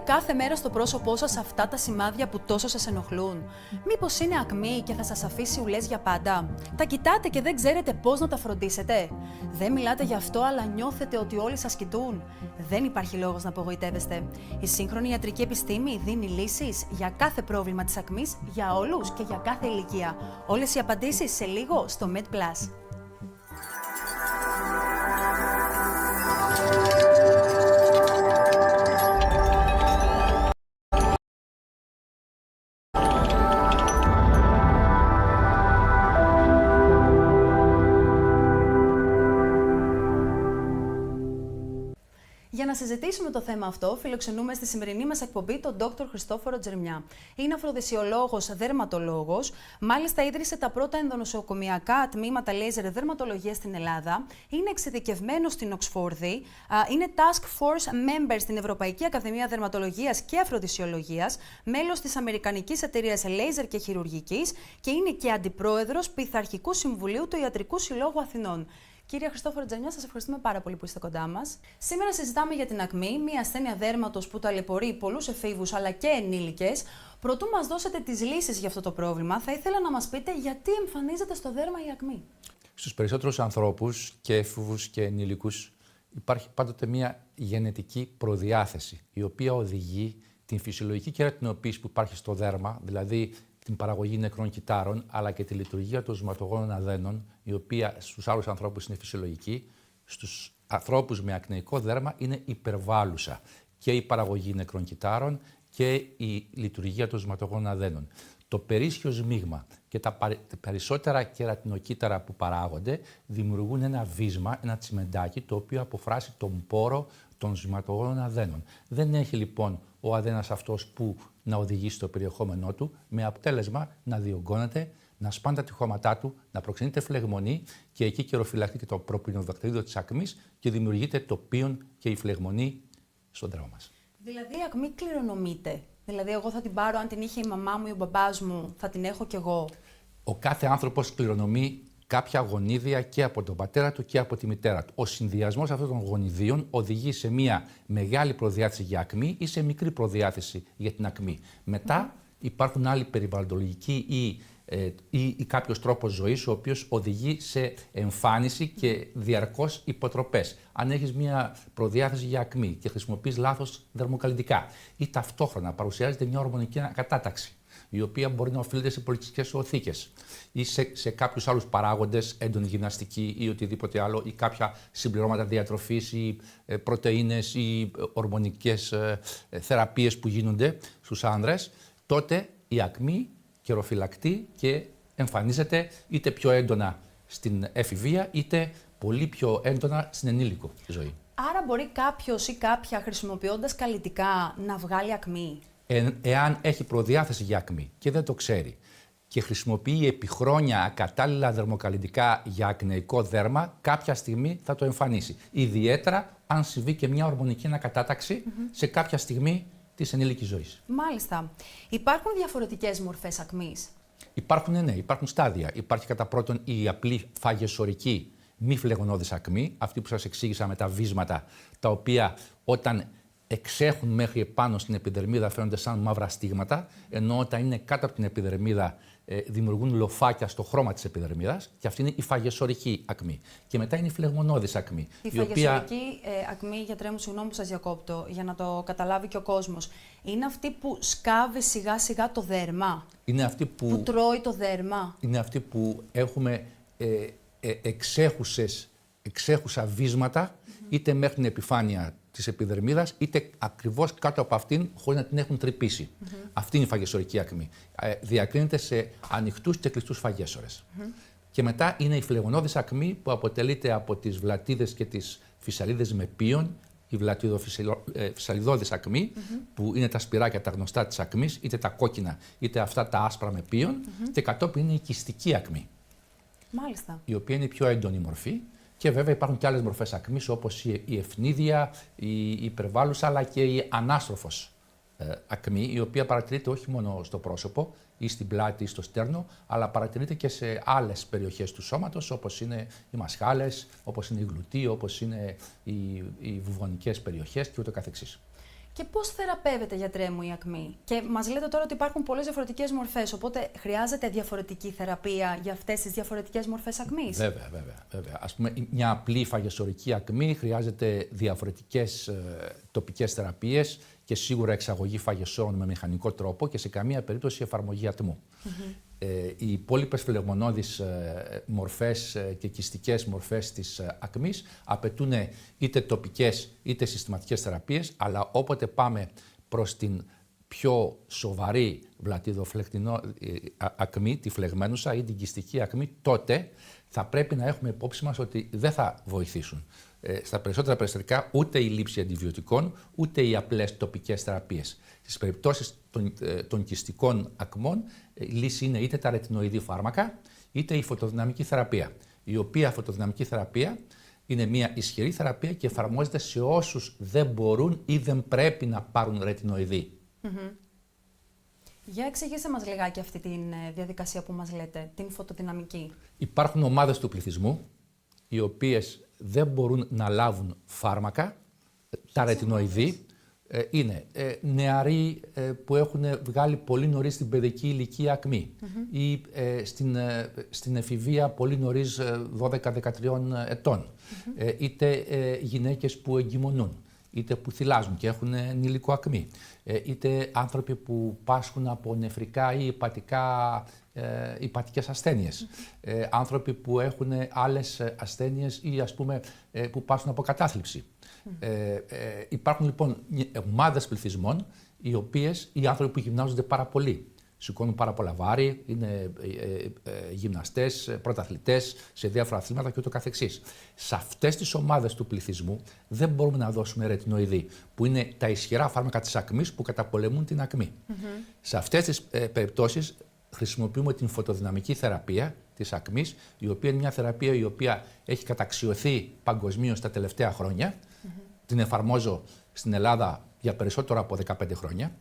Κάθε μέρα στο πρόσωπό σας αυτά τα σημάδια που τόσο σας ενοχλούν. Μήπως είναι ακμή και θα σας αφήσει ουλές για πάντα? Τα κοιτάτε και δεν ξέρετε πώς να τα φροντίσετε? Δεν μιλάτε γι' αυτό, αλλά νιώθετε ότι όλοι σας κοιτούν? Δεν υπάρχει λόγος να απογοητεύεστε. Η σύγχρονη ιατρική επιστήμη δίνει λύσεις για κάθε πρόβλημα της ακμής, για όλους και για κάθε ηλικία. Όλες οι απαντήσεις σε λίγο στο Med Plus. Για να συζητήσουμε το θέμα αυτό, φιλοξενούμε στη σημερινή μας εκπομπή τον Dr. Χριστόφορο Τζερμιά. Είναι αφροδεσιολόγος, δερματολόγος, μάλιστα ίδρυσε τα πρώτα ενδονοσοκομιακά τμήματα λέιζερ δερματολογίας στην Ελλάδα, είναι εξειδικευμένος στην Οξφόρδη, είναι Task Force Member στην Ευρωπαϊκή Ακαδημία Δερματολογίας και Αφροδεσιολογίας, μέλος της Αμερικανικής Εταιρείας Λέιζερ και Χειρουργικής και είναι και αντιπρόεδρος Πειθαρχικού Συμβουλίου του Ιατρικού Συλλόγου Αθηνών. Κύριε Χριστόφορο Τζερμιά, σας ευχαριστούμε πάρα πολύ που είστε κοντά μας. Σήμερα συζητάμε για την ακμή, μια ασθένεια δέρματος που ταλαιπωρεί πολλούς εφήβους αλλά και ενήλικες. Προτού μας δώσετε τις λύσεις για αυτό το πρόβλημα, θα ήθελα να μας πείτε γιατί εμφανίζεται στο δέρμα η ακμή. Στους περισσότερους ανθρώπους και έφηβους και ενήλικους υπάρχει πάντοτε μια γενετική προδιάθεση, η οποία οδηγεί την φυσιολογική κερατινοποίηση που υπάρχει στο δέρμα, δηλαδή την παραγωγή νεκρών κυττάρων, αλλά και τη λειτουργία των ζυματογόνων αδένων, η οποία στους άλλους ανθρώπους είναι φυσιολογική, στους ανθρώπους με ακνεϊκό δέρμα είναι υπερβάλλουσα και η παραγωγή νεκρών κυττάρων και η λειτουργία των ζυματογόνων αδένων. Το περίσσιο σμίγμα και τα περισσότερα κερατινοκύτταρα που παράγονται δημιουργούν ένα βίσμα, ένα τσιμεντάκι, το οποίο αποφράσει τον πόρο των ζυματογόνων αδένων. Δεν έχει λοιπόν ο αδένας αυτός που να οδηγήσει στο περιεχόμενό του, με αποτέλεσμα να διωγγώνεται, να σπάνε τα τυχώματά του, να προξενείται φλεγμονή και εκεί καιροφυλακτεί και το προπινοδακτρίδιο της ακμής και δημιουργείται το πίον και η φλεγμονή στον δέρμα μας. Δηλαδή η ακμή κληρονομείται. Δηλαδή, εγώ θα την πάρω, αν την είχε η μαμά μου ή ο μπαμπάς μου, θα την έχω κι εγώ. Ο κάθε άνθρωπος κληρονομεί κάποια γονίδια και από τον πατέρα του και από τη μητέρα του. Ο συνδυασμός αυτών των γονιδίων οδηγεί σε μια μεγάλη προδιάθεση για ακμή ή σε μικρή προδιάθεση για την ακμή. Μετά υπάρχουν άλλοι περιβαλλοντολογικοί ή κάποιος τρόπος ζωής, ο οποίος οδηγεί σε εμφάνιση και διαρκώς υποτροπές. Αν έχεις μια προδιάθεση για ακμή και χρησιμοποιείς λάθος δερμοκαλλιτικά ή ταυτόχρονα παρουσιάζεται μια ορμονική ανακατάταξη, η οποία μπορεί να οφείλεται σε πολιτιστικές οθήκες ή σε κάποιους άλλους παράγοντες, έντονη γυμναστική ή οτιδήποτε άλλο, ή κάποια συμπληρώματα διατροφής ή πρωτεΐνες ή ορμονικές θεραπείες που γίνονται στους άνδρες, τότε η ακμή καιροφυλακτεί και εμφανίζεται είτε πιο έντονα στην εφηβεία, είτε πολύ πιο έντονα στην ενήλικο ζωή. Άρα μπορεί κάποιος ή κάποια χρησιμοποιώντας καλλιτικά να βγάλει ακμή. Εάν έχει προδιάθεση για ακμή και δεν το ξέρει και χρησιμοποιεί επί χρόνια ακατάλληλα δερμοκαλλιτικά για ακνεϊκό δέρμα, κάποια στιγμή θα το εμφανίσει. Ιδιαίτερα αν συμβεί και μια ορμονική ανακατάταξη σε κάποια στιγμή της ενήλικης ζωής. Μάλιστα. Υπάρχουν διαφορετικές μορφές ακμής. Υπάρχουν στάδια. Υπάρχει κατά πρώτον η απλή φαγεσορική μη φλεγονώδης ακμή, αυτή που σας εξήγησα με τα βίσματα, τα οποία όταν εξέχουν μέχρι επάνω στην επιδερμίδα φαίνονται σαν μαύρα στίγματα, ενώ όταν είναι κάτω από την επιδερμίδα δημιουργούν λοφάκια στο χρώμα της επιδερμίδας, και αυτή είναι η φαγεσορική ακμή. Και μετά είναι η φλεγμονώδης ακμή. Η φαγεσορική ακμή, γιατρέ μου, συγγνώμη που σας διακόπτω, για να το καταλάβει και ο κόσμος, είναι αυτή που σκάβει σιγά σιγά το δέρμα. Είναι αυτή που τρώει το δέρμα. Είναι αυτή που έχουμε εξέχουσα βίσματα, είτε μέχρι την επιφάνεια της επιδερμίδας, είτε ακριβώς κάτω από αυτήν, χωρίς να την έχουν τρυπήσει. Αυτή είναι η φαγεσορική ακμή. Διακρίνεται σε ανοιχτούς και κλειστούς φαγέσορες. Και μετά είναι η φλεγονώδης ακμή, που αποτελείται από τις βλατίδες και τις φυσαλίδες με πίον, η βλατιδοφυσαλιδώδης ακμή, που είναι τα σπυράκια τα γνωστά της ακμής, είτε τα κόκκινα, είτε αυτά τα άσπρα με πίον, και κατόπιν είναι η κυστική ακμή. Μάλιστα. Η οποία είναι η πιο έντονη μορφή. Και βέβαια υπάρχουν και άλλες μορφές ακμής, όπως η ευνίδια, η υπερβάλλουσα, αλλά και η ανάστροφος ακμή, η οποία παρατηρείται όχι μόνο στο πρόσωπο ή στην πλάτη ή στο στέρνο, αλλά παρατηρείται και σε άλλες περιοχές του σώματος, όπως είναι οι μασχάλες, όπως είναι η γλουτή, όπως είναι οι βουβονικές περιοχές και ούτω καθεξής. Και πώς θεραπεύεται, γιατρέ μου, η ακμή? Και μας λέτε τώρα ότι υπάρχουν πολλές διαφορετικές μορφές, οπότε χρειάζεται διαφορετική θεραπεία για αυτές τις διαφορετικές μορφές ακμής. Βέβαια. Ας πούμε, μια απλή φαγεσορική ακμή χρειάζεται διαφορετικές τοπικές θεραπείες και σίγουρα εξαγωγή φαγεσών με μηχανικό τρόπο και σε καμία περίπτωση εφαρμογή ατμού. Οι υπόλοιπες φλεγμονώδεις μορφές και κυστικές μορφές της ακμής απαιτούν είτε τοπικές είτε συστηματικές θεραπείες, αλλά όποτε πάμε προς την πιο σοβαρή βλατιδοφλεκτινό ακμή, τη φλεγμένουσα ή την κυστική ακμή, τότε θα πρέπει να έχουμε υπόψη μας ότι δεν θα βοηθήσουν στα περισσότερα περιστατικά ούτε η λήψη αντιβιωτικών, ούτε οι απλές τοπικές θεραπείες. Στις περιπτώσεις των κυστικών ακμών, η λύση είναι είτε τα ρετινοειδή φάρμακα, είτε η φωτοδυναμική θεραπεία, η οποία φωτοδυναμική θεραπεία είναι μια ισχυρή θεραπεία και εφαρμόζεται σε όσους δεν μπορούν ή δεν πρέπει να πάρουν ρετινοειδή. Για εξηγήστε μας λιγάκι αυτή τη διαδικασία που μας λέτε, την φωτοδυναμική. Υπάρχουν ομάδες του πληθυσμού, οι οποίες δεν μπορούν να λάβουν φάρμακα, τα ρετινοειδή. Είναι νεαροί που έχουν βγάλει πολύ νωρίς την παιδική ηλικία ακμή ή στην εφηβεία πολύ νωρίς 12-13 ετών, είτε γυναίκες που εγκυμονούν, είτε που θυλάζουν και έχουν ενήλικο ακμή, είτε άνθρωποι που πάσχουν από νεφρικά ή υπατικές ασθένειες, άνθρωποι που έχουν άλλες ασθένειες ή ας πούμε που πάσχουν από κατάθλιψη. Υπάρχουν λοιπόν ομάδες πληθυσμών οι άνθρωποι που γυμνάζονται πάρα πολύ, σηκώνουν πάρα πολλά βάρη, είναι γυμναστές, πρωταθλητές σε διάφορα αθλήματα και ούτω καθεξής. Σε αυτές τις ομάδες του πληθυσμού δεν μπορούμε να δώσουμε ρετινοειδή, που είναι τα ισχυρά φάρμακα της ακμής που καταπολεμούν την ακμή. Σε αυτές τις περιπτώσεις χρησιμοποιούμε την φωτοδυναμική θεραπεία της ακμής, η οποία είναι μια θεραπεία η οποία έχει καταξιωθεί παγκοσμίως τα τελευταία χρόνια. Την εφαρμόζω στην Ελλάδα για περισσότερο από 15 χρόνια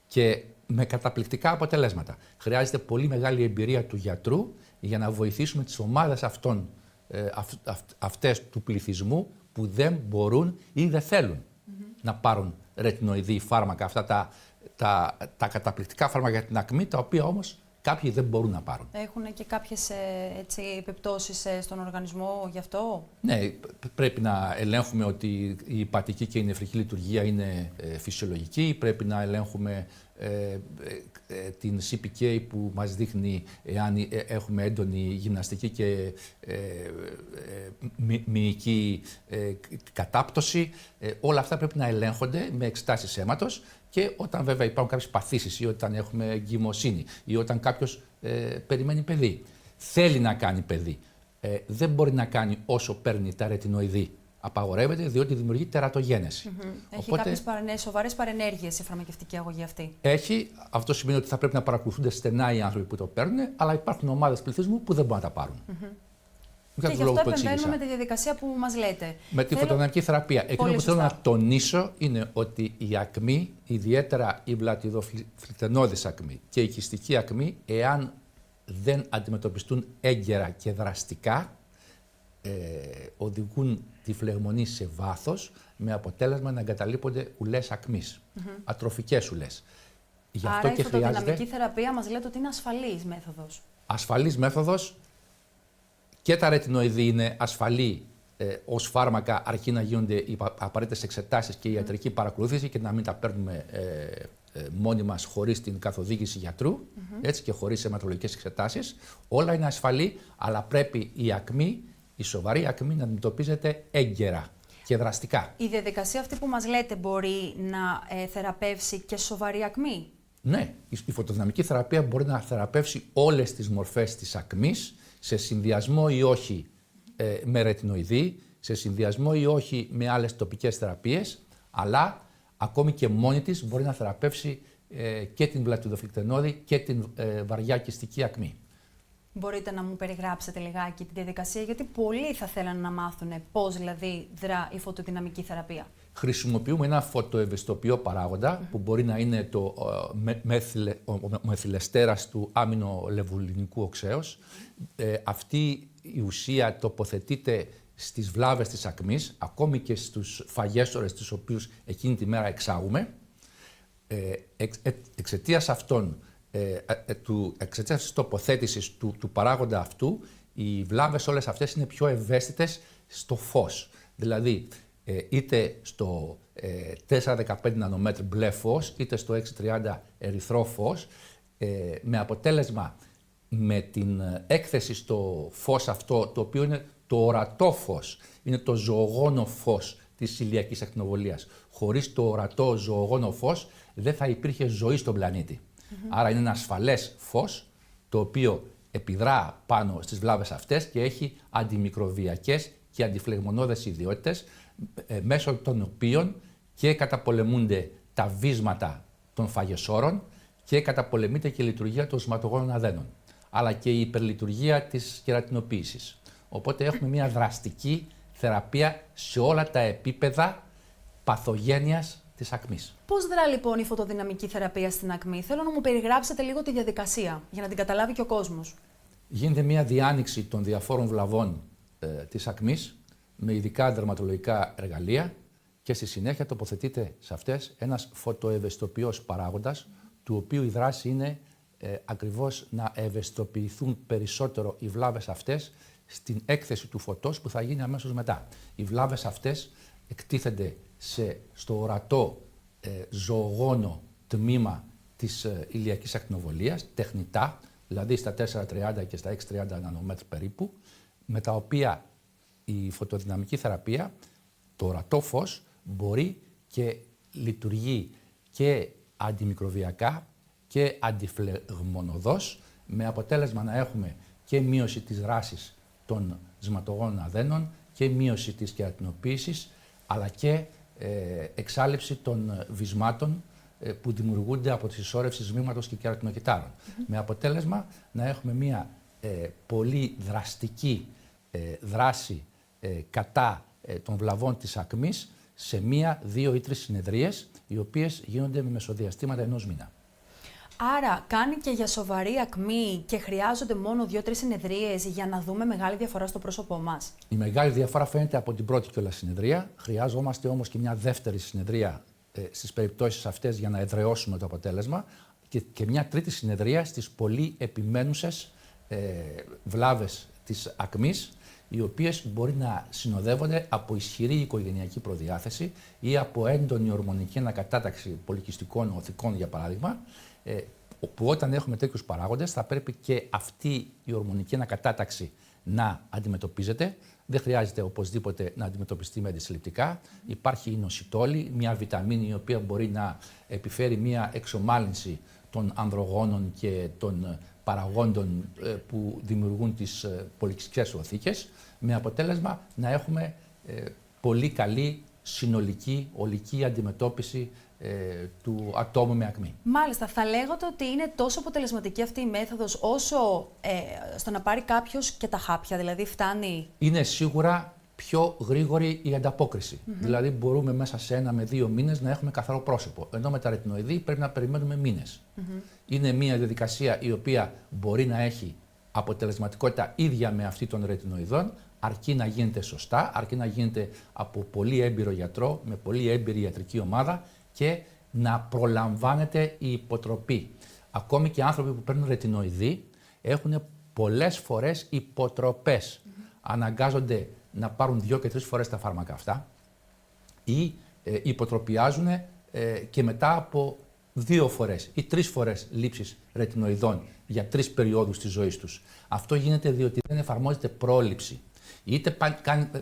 και με καταπληκτικά αποτελέσματα. Χρειάζεται πολύ μεγάλη εμπειρία του γιατρού για να βοηθήσουμε τις ομάδες αυτές του πληθυσμού που δεν μπορούν ή δεν θέλουν να πάρουν ρετινοειδή φάρμακα, αυτά τα καταπληκτικά φάρμακα για την ακμή, τα οποία όμως κάποιοι δεν μπορούν να πάρουν. Έχουν και κάποιες επιπτώσεις στον οργανισμό γι' αυτό? Ναι, πρέπει να ελέγχουμε ότι η υπατική και η νεφρική λειτουργία είναι φυσιολογική. Πρέπει να ελέγχουμε την CPK που μας δείχνει εάν έχουμε έντονη γυμναστική και μυϊκή κατάπτωση. Όλα αυτά πρέπει να ελέγχονται με εξετάσεις αίματος και όταν βέβαια υπάρχουν κάποιες παθήσεις ή όταν έχουμε εγκυμοσύνη ή όταν κάποιος περιμένει παιδί. Θέλει να κάνει παιδί. Δεν μπορεί να κάνει όσο παίρνει τα ρετινοειδή. Απαγορεύεται διότι δημιουργεί τερατογένεση. Έχει κάποιες σοβαρές παρενέργειες η φαρμακευτική αγωγή αυτή. Έχει. Αυτό σημαίνει ότι θα πρέπει να παρακολουθούνται στενά οι άνθρωποι που το παίρνουν, αλλά υπάρχουν ομάδες πληθυσμού που δεν μπορούν να τα πάρουν. Και γι' αυτό επεμβαίνουμε με τη διαδικασία που μας λέτε. Με τη φωτοδυναμική θεραπεία. Εκείνο που θέλω να τονίσω είναι ότι η ακμή, ιδιαίτερα η βλατιδοφλιτενώδης ακμή και η κυστική ακμή, εάν δεν αντιμετωπιστούν έγκαιρα και δραστικά, οδηγούν τη φλεγμονή σε βάθος με αποτέλεσμα να εγκαταλείπονται ουλές ακμής, ατροφικές ουλές. Άρα η φωτοδυναμική θεραπεία μας λέτε ότι είναι ασφαλής μέθοδος. Ασφαλής μέθοδος και τα ρετινοειδή είναι ασφαλή ως φάρμακα, αρκεί να γίνονται οι απαραίτητες εξετάσεις και η ιατρική παρακολούθηση και να μην τα παίρνουμε μόνοι μας χωρίς την καθοδήγηση γιατρού, έτσι, και χωρίς αιματολογικές εξετάσεις. Όλα είναι ασφαλή, αλλά πρέπει η ακμή, η σοβαρή ακμή, να αντιμετωπίζεται έγκαιρα και δραστικά. Η διαδικασία αυτή που μας λέτε μπορεί να θεραπεύσει και σοβαρή ακμή? Ναι, η φωτοδυναμική θεραπεία μπορεί να θεραπεύσει όλες τις μορφές της ακμής, σε συνδυασμό ή όχι με ρετινοειδή, σε συνδυασμό ή όχι με άλλες τοπικές θεραπείες, αλλά ακόμη και μόνη της μπορεί να θεραπεύσει και την βλατιδοφλιτενώδη και την βαριά κυστική ακμή. Μπορείτε να μου περιγράψετε λιγάκι τη διαδικασία, γιατί πολλοί θα θέλουν να μάθουν πώς δηλαδή δρά η φωτοδυναμική θεραπεία. Χρησιμοποιούμε ένα φωτοευαισθητοποιό παράγοντα που μπορεί να είναι ο μεθυλεστέρας του άμυνο-λεβουλινικού οξέως. Αυτή η ουσία τοποθετείται στις βλάβες της ακμής, ακόμη και στους φαγέστορες τους οποίους εκείνη τη μέρα εξάγουμε. Εξαιτίας της τοποθέτησης του παράγοντα αυτού, οι βλάβες όλες αυτές είναι πιο ευαίσθητες στο φως. Δηλαδή, είτε στο 4-15 νανομέτρ μπλε φως, είτε στο 6-30 ερυθρό φως, με αποτέλεσμα με την έκθεση στο φως αυτό, το οποίο είναι το ορατό φως, είναι το ζωογόνο φως της ηλιακής ακτινοβολίας. Χωρίς το ορατό ζωογόνο φως δεν θα υπήρχε ζωή στον πλανήτη. Άρα είναι ένα ασφαλές φως, το οποίο επιδρά πάνω στις βλάβες αυτές και έχει αντιμικροβιακές και αντιφλεγμονώδες ιδιότητες, μέσω των οποίων και καταπολεμούνται τα βίσματα των φαγεσόρων και καταπολεμείται και η λειτουργία των σωματογόνων αδένων, αλλά και η υπερλειτουργία της κερατινοποίησης. Οπότε έχουμε μια δραστική θεραπεία σε όλα τα επίπεδα παθογένειας της ακμής. Πώς δρά λοιπόν η φωτοδυναμική θεραπεία στην ακμή? Θέλω να μου περιγράψετε λίγο τη διαδικασία για να την καταλάβει και ο κόσμος. Γίνεται μια διάνοιξη των διαφόρων βλαβών της ακμής με ειδικά δερματολογικά εργαλεία και στη συνέχεια τοποθετείται σε αυτές ένας φωτοευαισθητοποιός παράγοντας, του οποίου η δράση είναι ακριβώς να ευαισθητοποιηθούν περισσότερο οι βλάβες αυτές στην έκθεση του φωτός που θα γίνει αμέσως μετά. Οι βλάβες αυτές εκτίθενται στο ορατό ζωογόνο τμήμα της ηλιακής ακτινοβολίας, τεχνητά, δηλαδή στα 430 και στα 630 νανομέτρ περίπου, με τα οποία η φωτοδυναμική θεραπεία, το ορατό φως, μπορεί και λειτουργεί και αντιμικροβιακά και αντιφλεγμονωδώς, με αποτέλεσμα να έχουμε και μείωση της δράσης των σωματογόνων αδένων και μείωση της κερατινοποίησης, αλλά και εξάλληψη των βυσμάτων που δημιουργούνται από τη συσσόρευση σμήματος και κερατινοκυτάρων. Με αποτέλεσμα να έχουμε μια πολύ δραστική δράση κατά των βλαβών της ακμής σε 1, 2 ή 3 συνεδρίες, οι οποίες γίνονται με μεσοδιαστήματα 1 μήνα. Άρα κάνει και για σοβαρή ακμή και χρειάζονται μόνο 2-3 συνεδρίες για να δούμε μεγάλη διαφορά στο πρόσωπό μας? Η μεγάλη διαφορά φαίνεται από την πρώτη κιόλας συνεδρία. Χρειάζομαστε όμως και μια δεύτερη συνεδρία στις περιπτώσεις αυτές για να εδραιώσουμε το αποτέλεσμα και μια τρίτη συνεδρία στις πολύ επιμένουσες βλάβες της ακμής, οι οποίες μπορεί να συνοδεύονται από ισχυρή οικογενειακή προδιάθεση ή από έντονη ορμονική ανακατάταξη πολυκυστικών οθικών, για παράδειγμα, που όταν έχουμε τέτοιους παράγοντες θα πρέπει και αυτή η ορμονική ανακατάταξη να αντιμετωπίζεται. Δεν χρειάζεται οπωσδήποτε να αντιμετωπιστεί με αντισυλληπτικά. Υπάρχει η νοσιτόλη, μια βιταμίνη η οποία μπορεί να επιφέρει μια εξομάλυνση των ανδρογόνων και των παραγόντων που δημιουργούν τις πολυκυστικές οθήκες, με αποτέλεσμα να έχουμε πολύ καλή συνολική, ολική αντιμετώπιση του ατόμου με ακμή. Μάλιστα, θα λέγατε ότι είναι τόσο αποτελεσματική αυτή η μέθοδος όσο στο να πάρει κάποιος και τα χάπια, δηλαδή φτάνει? Είναι σίγουρα πιο γρήγορη η ανταπόκριση. Δηλαδή μπορούμε μέσα σε 1 με 2 μήνες να έχουμε καθαρό πρόσωπο, ενώ με τα ρετινοειδή πρέπει να περιμένουμε μήνες. Είναι μια διαδικασία η οποία μπορεί να έχει αποτελεσματικότητα ίδια με αυτή των ρετινοειδών, αρκεί να γίνεται σωστά, αρκεί να γίνεται από πολύ έμπειρο γιατρό, με πολύ έμπειρη ιατρική ομάδα και να προλαμβάνεται η υποτροπή. Ακόμη και άνθρωποι που παίρνουν ρετινοειδή έχουν πολλές φορές υποτροπές. Αναγκάζονται να πάρουν 2 και 3 φορές τα φάρμακα αυτά ή υποτροπιάζουν και μετά από 2 φορές ή 3 φορές λήψεις ρετινοειδών για 3 περιόδους της ζωής τους. Αυτό γίνεται διότι δεν εφαρμόζεται πρόληψη. Είτε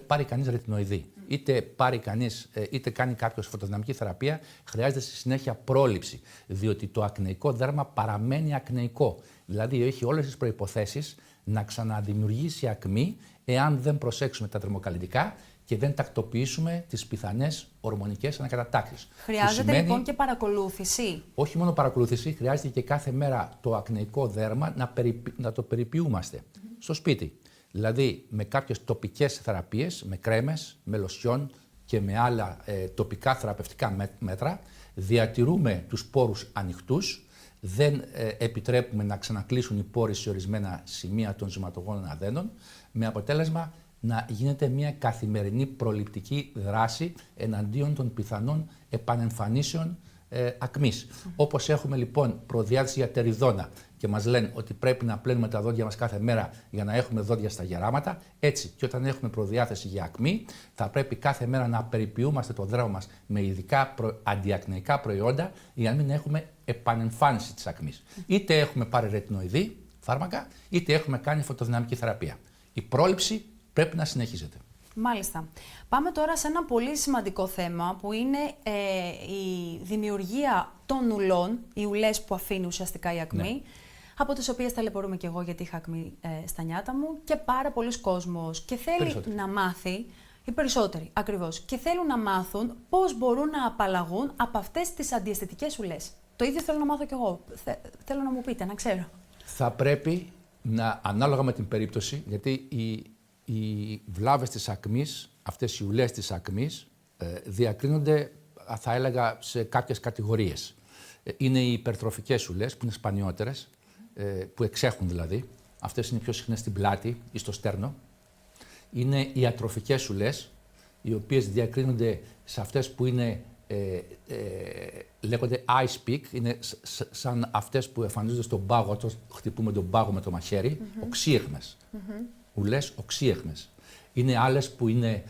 πάρει κανείς ρετινοειδή, είτε κάνει κάποιος φωτοδυναμική θεραπεία, χρειάζεται στη συνέχεια πρόληψη. Διότι το ακνεϊκό δέρμα παραμένει ακνεϊκό. Δηλαδή έχει όλες τις προϋποθέσεις να ξαναδημιουργήσει ακμή, εάν δεν προσέξουμε τα δερμοκαλλιντικά και δεν τακτοποιήσουμε τις πιθανές ορμονικές ανακατατάξεις. Χρειάζεται λοιπόν και παρακολούθηση. Όχι μόνο παρακολούθηση, χρειάζεται και κάθε μέρα το ακνεϊκό δέρμα να το περιποιούμαστε στο σπίτι. Δηλαδή με κάποιες τοπικές θεραπείες, με κρέμες, με λοσιόν και με άλλα τοπικά θεραπευτικά μέτρα, διατηρούμε τους πόρους ανοιχτούς, δεν επιτρέπουμε να ξανακλείσουν οι πόροι σε ορισμένα σημεία των σωματογόνων αδένων, με αποτέλεσμα να γίνεται μια καθημερινή προληπτική δράση εναντίον των πιθανών επανεμφανίσεων ακμής. Όπως έχουμε λοιπόν προδιάθεση για τεριδόνα και μας λένε ότι πρέπει να πλένουμε τα δόντια μας κάθε μέρα για να έχουμε δόντια στα γεράματα, έτσι και όταν έχουμε προδιάθεση για ακμή θα πρέπει κάθε μέρα να περιποιούμαστε το δέρμα μας με ειδικά αντιακνεϊκά προϊόντα για να μην έχουμε επανεμφάνιση της ακμής. Είτε έχουμε πάρει ρετινοειδή, φάρμακα, είτε έχουμε κάνει φωτοδυναμική θεραπεία. Η πρόληψη πρέπει να συνεχίζεται. Μάλιστα. Πάμε τώρα σε ένα πολύ σημαντικό θέμα που είναι η δημιουργία των ουλών, οι ουλές που αφήνει ουσιαστικά η ακμή. Ναι. από τις οποίες ταλαιπωρούμε και εγώ γιατί είχα ακμή στα νιάτα μου και πάρα πολλοί κόσμος και θέλει να μάθει, οι περισσότεροι ακριβώς, και θέλουν να μάθουν πώς μπορούν να απαλλαγούν από αυτές τις αντιαισθητικές ουλές. Το ίδιο θέλω να μάθω κι εγώ. Θέλω να μου πείτε, να ξέρω. Θα πρέπει να, ανάλογα με την περίπτωση, γιατί οι βλάβες της ακμής, αυτές οι ουλές της ακμής, διακρίνονται, θα έλεγα, σε κάποιες κατηγορίες. Είναι οι υπερτροφικές ουλές, που είναι σπανιότερες, που εξέχουν δηλαδή. Αυτές είναι πιο συχνές στην πλάτη ή στο στέρνο. Είναι οι ατροφικές ουλές, οι οποίες διακρίνονται σε αυτές που είναι, λέγονται ice peak, είναι σαν αυτές που εμφανίζονται στον πάγο, όταν χτυπούμε τον πάγο με το μαχαίρι, οξύεχμες. Ουλές οξύεχμες. Είναι άλλες που είναι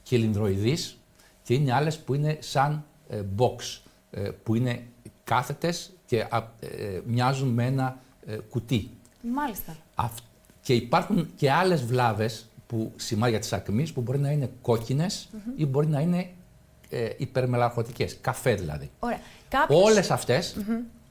κυλινδροειδείς και είναι άλλες που είναι σαν box, που είναι κάθετες και μοιάζουν με ένα κουτί. Μάλιστα. Και υπάρχουν και άλλες βλάβες, σημάδια της ακμής, που μπορεί να είναι κόκκινες ή μπορεί να είναι υπερμελαγχωτικές, καφέ δηλαδή. Ωραία. Όλες αυτές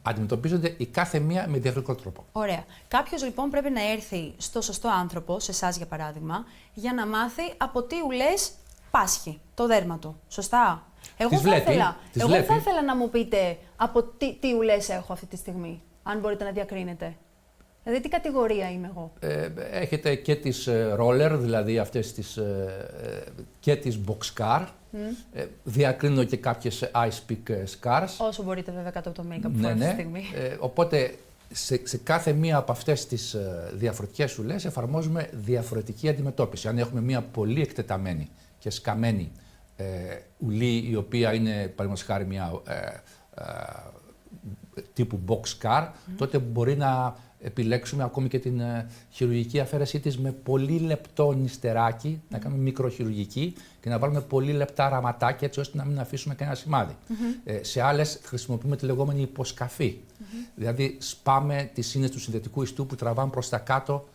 αντιμετωπίζονται η κάθε μία με διαφορετικό τρόπο. Ωραία. Κάποιος λοιπόν πρέπει να έρθει στο σωστό άνθρωπο, σε εσάς για παράδειγμα, για να μάθει από τι ουλές πάσχει το δέρμα του. Σωστά. Εγώ θα ήθελα να μου πείτε από τι ουλές έχω αυτή τη στιγμή, αν μπορείτε να διακρίνετε. Δηλαδή, τι κατηγορία είμαι εγώ. Έχετε και τις roller, δηλαδή αυτές τις, και τις box car. Διακρίνω και κάποιες ice peak scars. Όσο μπορείτε βέβαια κάτω από το make-up αυτή τη στιγμή. Οπότε, σε κάθε μία από αυτές τις διαφορετικές ουλές εφαρμόζουμε διαφορετική αντιμετώπιση. Αν έχουμε μία πολύ εκτεταμένη και σκαμμένη ουλή, η οποία είναι, παραδείγματος χάρη, μία τύπου box car, τότε μπορεί να επιλέξουμε ακόμη και την χειρουργική αφαίρεσή της με πολύ λεπτό νηστεράκι, να κάνουμε μικροχειρουργική και να βάλουμε πολύ λεπτά ραματάκια, έτσι ώστε να μην αφήσουμε κανένα σημάδι. Σε άλλες χρησιμοποιούμε τη λεγόμενη υποσκαφή. Δηλαδή σπάμε τις σύνες του συνδετικού ιστού που τραβάμε προς τα κάτω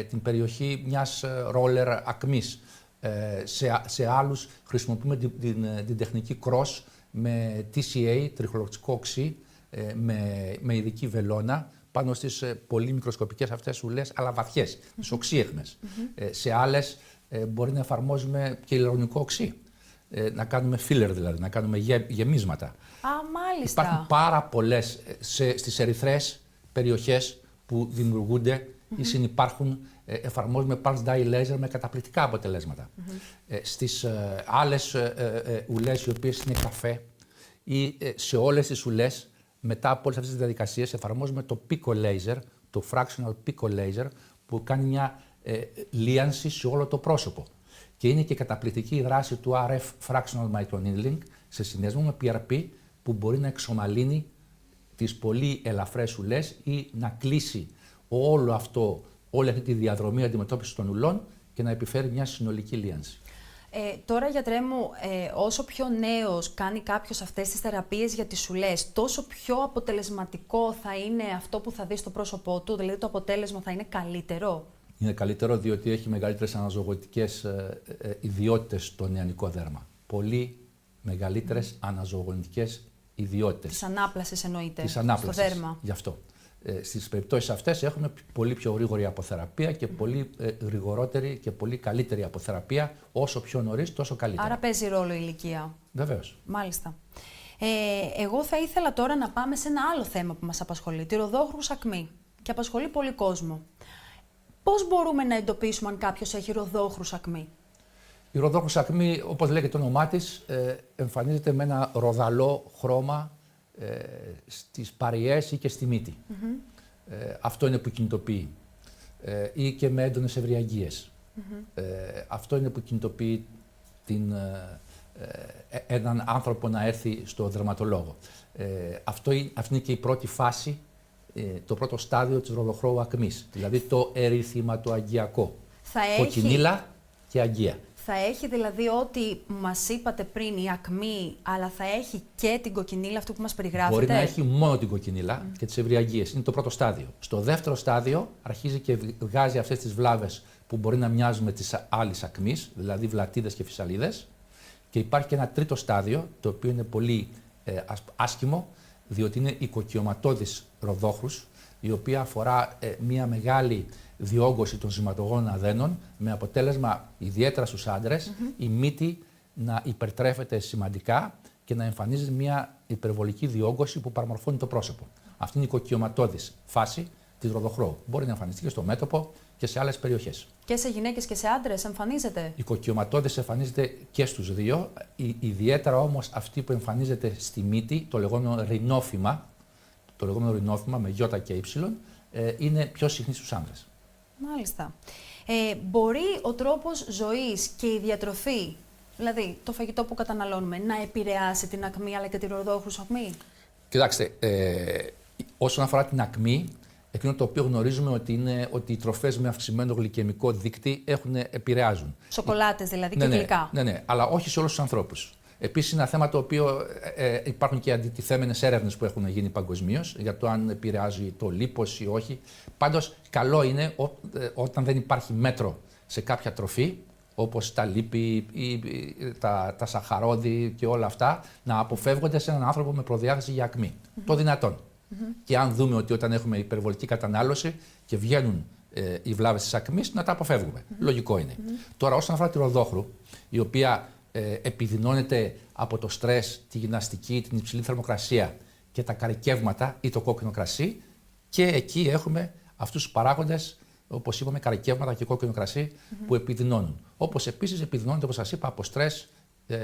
την περιοχή μιας ρόλερ ακμής. Σε άλλους χρησιμοποιούμε την τεχνική cross με TCA, τριχλοριστικό οξύ, με ειδική βελόνα, πάνω στις πολύ μικροσκοπικές αυτές ουλές, αλλά βαθιές, τις οξύεχμες. Σε άλλες μπορεί να εφαρμόζουμε και ηλεκτρονικό οξύ, να κάνουμε filler δηλαδή, να κάνουμε γεμίσματα. Α, μάλιστα. Υπάρχουν πάρα πολλές στις ερυθρές περιοχές που δημιουργούνται ή συνυπάρχουν, εφαρμόζουμε pulse dye laser με καταπληκτικά αποτελέσματα. Στις άλλες ουλές, οι οποίες είναι καφέ, ή σε όλες τις ουλές, μετά από όλες αυτές τις διαδικασίες, εφαρμόζουμε το pico laser, το fractional pico laser, που κάνει μια λίανση σε όλο το πρόσωπο. Και είναι και καταπληκτική η δράση του RF fractional microneedling σε συνδυασμό με PRP, που μπορεί να εξομαλύνει τις πολύ ελαφρές ουλές ή να κλείσει όλη αυτή τη διαδρομή αντιμετώπισης των ουλών και να επιφέρει μια συνολική λίανση. Τώρα, γιατρέ μου, όσο πιο νέος κάνει κάποιος αυτές τις θεραπείες για τις ουλές, τόσο πιο αποτελεσματικό θα είναι αυτό που θα δει στο πρόσωπό του, δηλαδή το αποτέλεσμα θα είναι καλύτερο. Είναι καλύτερο διότι έχει μεγαλύτερες αναζωογονητικές ιδιότητες στο νεανικό δέρμα. Πολύ μεγαλύτερες αναζωογονητικές ιδιότητες. Της ανάπλασης εννοείται, στο δέρμα. Γι' αυτό. Στις περιπτώσεις αυτές έχουμε πολύ πιο γρήγορη αποθεραπεία και πολύ γρηγορότερη και πολύ καλύτερη αποθεραπεία. Όσο πιο νωρίς, τόσο καλύτερα. Άρα παίζει ρόλο η ηλικία. Βεβαίως. Μάλιστα. Εγώ θα ήθελα τώρα να πάμε σε ένα άλλο θέμα που μας απασχολεί, τη ροδόχρους ακμή. Και απασχολεί πολύ κόσμο. Πώς μπορούμε να εντοπίσουμε αν κάποιος έχει ροδόχρους ακμή? Η ροδόχρους ακμή, όπως λέγεται το όνομά της, εμφανίζεται με ένα ροδαλό χρώμα στις παριές ή και στη μύτη. Αυτό είναι που κινητοποιεί. Ή και με έντονες ευριαγγείες. Αυτό είναι που κινητοποιεί έναν άνθρωπο να έρθει στο δερματολόγο. Αυτή είναι και η πρώτη φάση, το πρώτο στάδιο της ροδοχρόου ακμής, δηλαδή το ερυθυματοαγγειακό. Κοκκινίλα και αγγεία. Θα έχει δηλαδή ό,τι μας είπατε πριν, η ακμή, αλλά θα έχει και την κοκκινίλα, αυτό που μας περιγράφετε? Μπορεί να έχει μόνο την κοκκινίλα και τις ευριαγγείες. Είναι το πρώτο στάδιο. Στο δεύτερο στάδιο αρχίζει και βγάζει αυτές τις βλάβες που μπορεί να μοιάζουν με τις άλλες ακμής, δηλαδή βλατίδες και φυσαλίδες. Και υπάρχει και ένα τρίτο στάδιο, το οποίο είναι πολύ άσχημο, διότι είναι οικοκυματώδης ροδόχρους, η οποία αφορά μια μεγάλη διόγκωση των σηματογόνων αδένων, με αποτέλεσμα ιδιαίτερα στους άντρες η μύτη να υπερτρέφεται σημαντικά και να εμφανίζει μια υπερβολική διόγκωση που παραμορφώνει το πρόσωπο. Αυτή είναι η οικοκυματώδης φάση της ροδοχρώου. Μπορεί να εμφανιστεί και στο μέτωπο και σε άλλες περιοχές. Και σε γυναίκες και σε άντρες εμφανίζεται. Η οικοκυματώδης εμφανίζεται και στους δύο, ιδιαίτερα όμως αυτή που εμφανίζεται στη μύτη, το λεγόμενο ρινόφυμα με γιώτα και ύψιλον, είναι πιο συχνή στους άντρες. Μάλιστα. Μπορεί ο τρόπος ζωής και η διατροφή, δηλαδή το φαγητό που καταναλώνουμε, να επηρεάσει την ακμή αλλά και τη ροδόχρους ακμή? Κοιτάξτε, όσον αφορά την ακμή, εκείνο το οποίο γνωρίζουμε ότι οι τροφές με αυξημένο γλυκαιμικό δείκτη επηρεάζουν. Σοκολάτες δηλαδή και γλυκά. Ναι, αλλά όχι σε όλους τους ανθρώπους. Επίσης, είναι ένα θέμα το οποίο υπάρχουν και αντιτιθέμενες έρευνες που έχουν γίνει παγκοσμίως για το αν επηρεάζει το λίπος ή όχι. Πάντως, καλό είναι όταν δεν υπάρχει μέτρο σε κάποια τροφή, όπως τα λίπη ή τα σαχαρόδι και όλα αυτά, να αποφεύγονται σε έναν άνθρωπο με προδιάθεση για ακμή. Το δυνατόν. Και αν δούμε ότι όταν έχουμε υπερβολική κατανάλωση και βγαίνουν οι βλάβες της ακμής, να τα αποφεύγουμε. Λογικό είναι. Τώρα, όσον αφορά τη ροδόχρου, η οποία επιδεινώνεται από το στρες, τη γυμναστική, την υψηλή θερμοκρασία και τα καρικεύματα ή το κόκκινο κρασί, και εκεί έχουμε αυτούς τους παράγοντες, όπως είπαμε, καρικεύματα και κόκκινο κρασί, που επιδεινώνουν. Όπως επίσης επιδεινώνεται, όπως σας είπα, από στρες,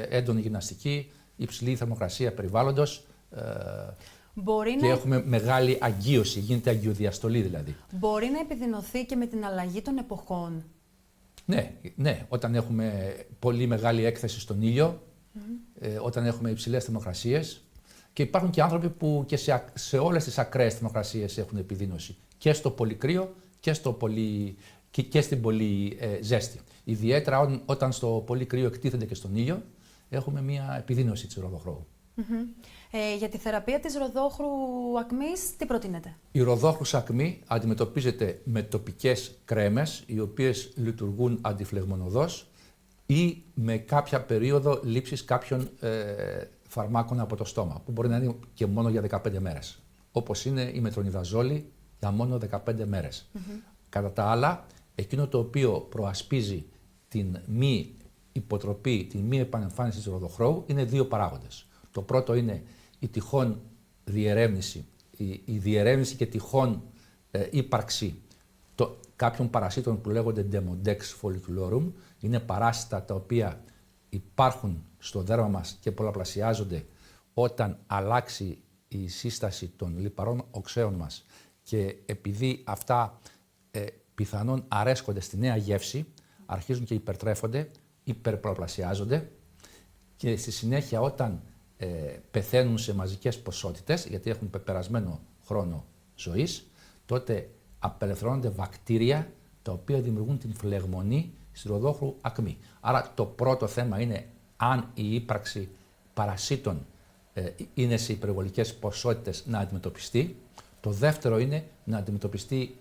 έντονη γυμναστική, υψηλή θερμοκρασία περιβάλλοντος. Και έχουμε μεγάλη αγκίωση, γίνεται αγκιοδιαστολή δηλαδή. Μπορεί να επιδεινωθεί και με την αλλαγή των εποχών. Ναι, όταν έχουμε πολύ μεγάλη έκθεση στον ήλιο, όταν έχουμε υψηλές θερμοκρασίες, και υπάρχουν και άνθρωποι που και σε όλες τις ακραίες θερμοκρασίες έχουν επιδείνωση, και στο πολύ κρύο και στην πολύ ζέστη. Ιδιαίτερα όταν στο πολύ κρύο εκτίθενται και στον ήλιο, έχουμε μια επιδείνωση της ροδοχρώου. Για τη θεραπεία της ροδόχρου ακμής, τι προτείνετε? Η ροδόχρους ακμή αντιμετωπίζεται με τοπικές κρέμες, οι οποίες λειτουργούν αντιφλεγμονωδώς, ή με κάποια περίοδο λήψης κάποιων φαρμάκων από το στόμα, που μπορεί να είναι και μόνο για 15 μέρες. Όπως είναι η μετρονιδαζόλη για μόνο 15 μέρες. Κατά τα άλλα, εκείνο το οποίο προασπίζει την μη υποτροπή, την μη επανεμφάνιση της ροδοχρώου, είναι δύο παράγοντες. Το πρώτο είναι η τυχόν διερεύνηση, η διερεύνηση και τυχόν ύπαρξη κάποιων παρασίτων που λέγονται Demodex folliculorum. Είναι παράσιτα τα οποία υπάρχουν στο δέρμα μας και πολλαπλασιάζονται όταν αλλάξει η σύσταση των λιπαρών οξέων μας, και επειδή αυτά πιθανόν αρέσκονται στη νέα γεύση, αρχίζουν και υπερτρέφονται, υπερπολαπλασιάζονται, και στη συνέχεια όταν πεθαίνουν σε μαζικές ποσότητες, γιατί έχουν περασμένο χρόνο ζωής, τότε απελευθερώνονται βακτήρια τα οποία δημιουργούν την φλεγμονή στη ροδόχρου ακμή. Άρα το πρώτο θέμα είναι αν η ύπαρξη παρασίτων είναι σε υπερβολικές ποσότητες, να αντιμετωπιστεί. Το δεύτερο είναι να αντιμετωπιστεί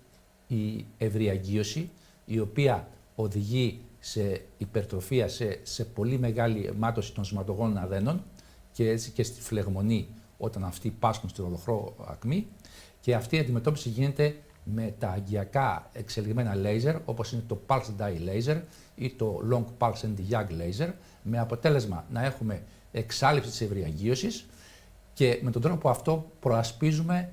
η ευρυαγκίωση, η οποία οδηγεί σε υπερτροφία, σε πολύ μεγάλη αιμάτωση των σωματογόνων αδένων, και έτσι και στη φλεγμονή όταν αυτοί πάσχουν στη ροδοχρό ακμή, και αυτή η αντιμετώπιση γίνεται με τα αγκιακά εξελιγμένα λέιζερ, όπως είναι το Pulse Dye Laser ή το Long Pulse and Young Laser, με αποτέλεσμα να έχουμε εξάλειψη της ευρυαγκίωσης, και με τον τρόπο αυτό προασπίζουμε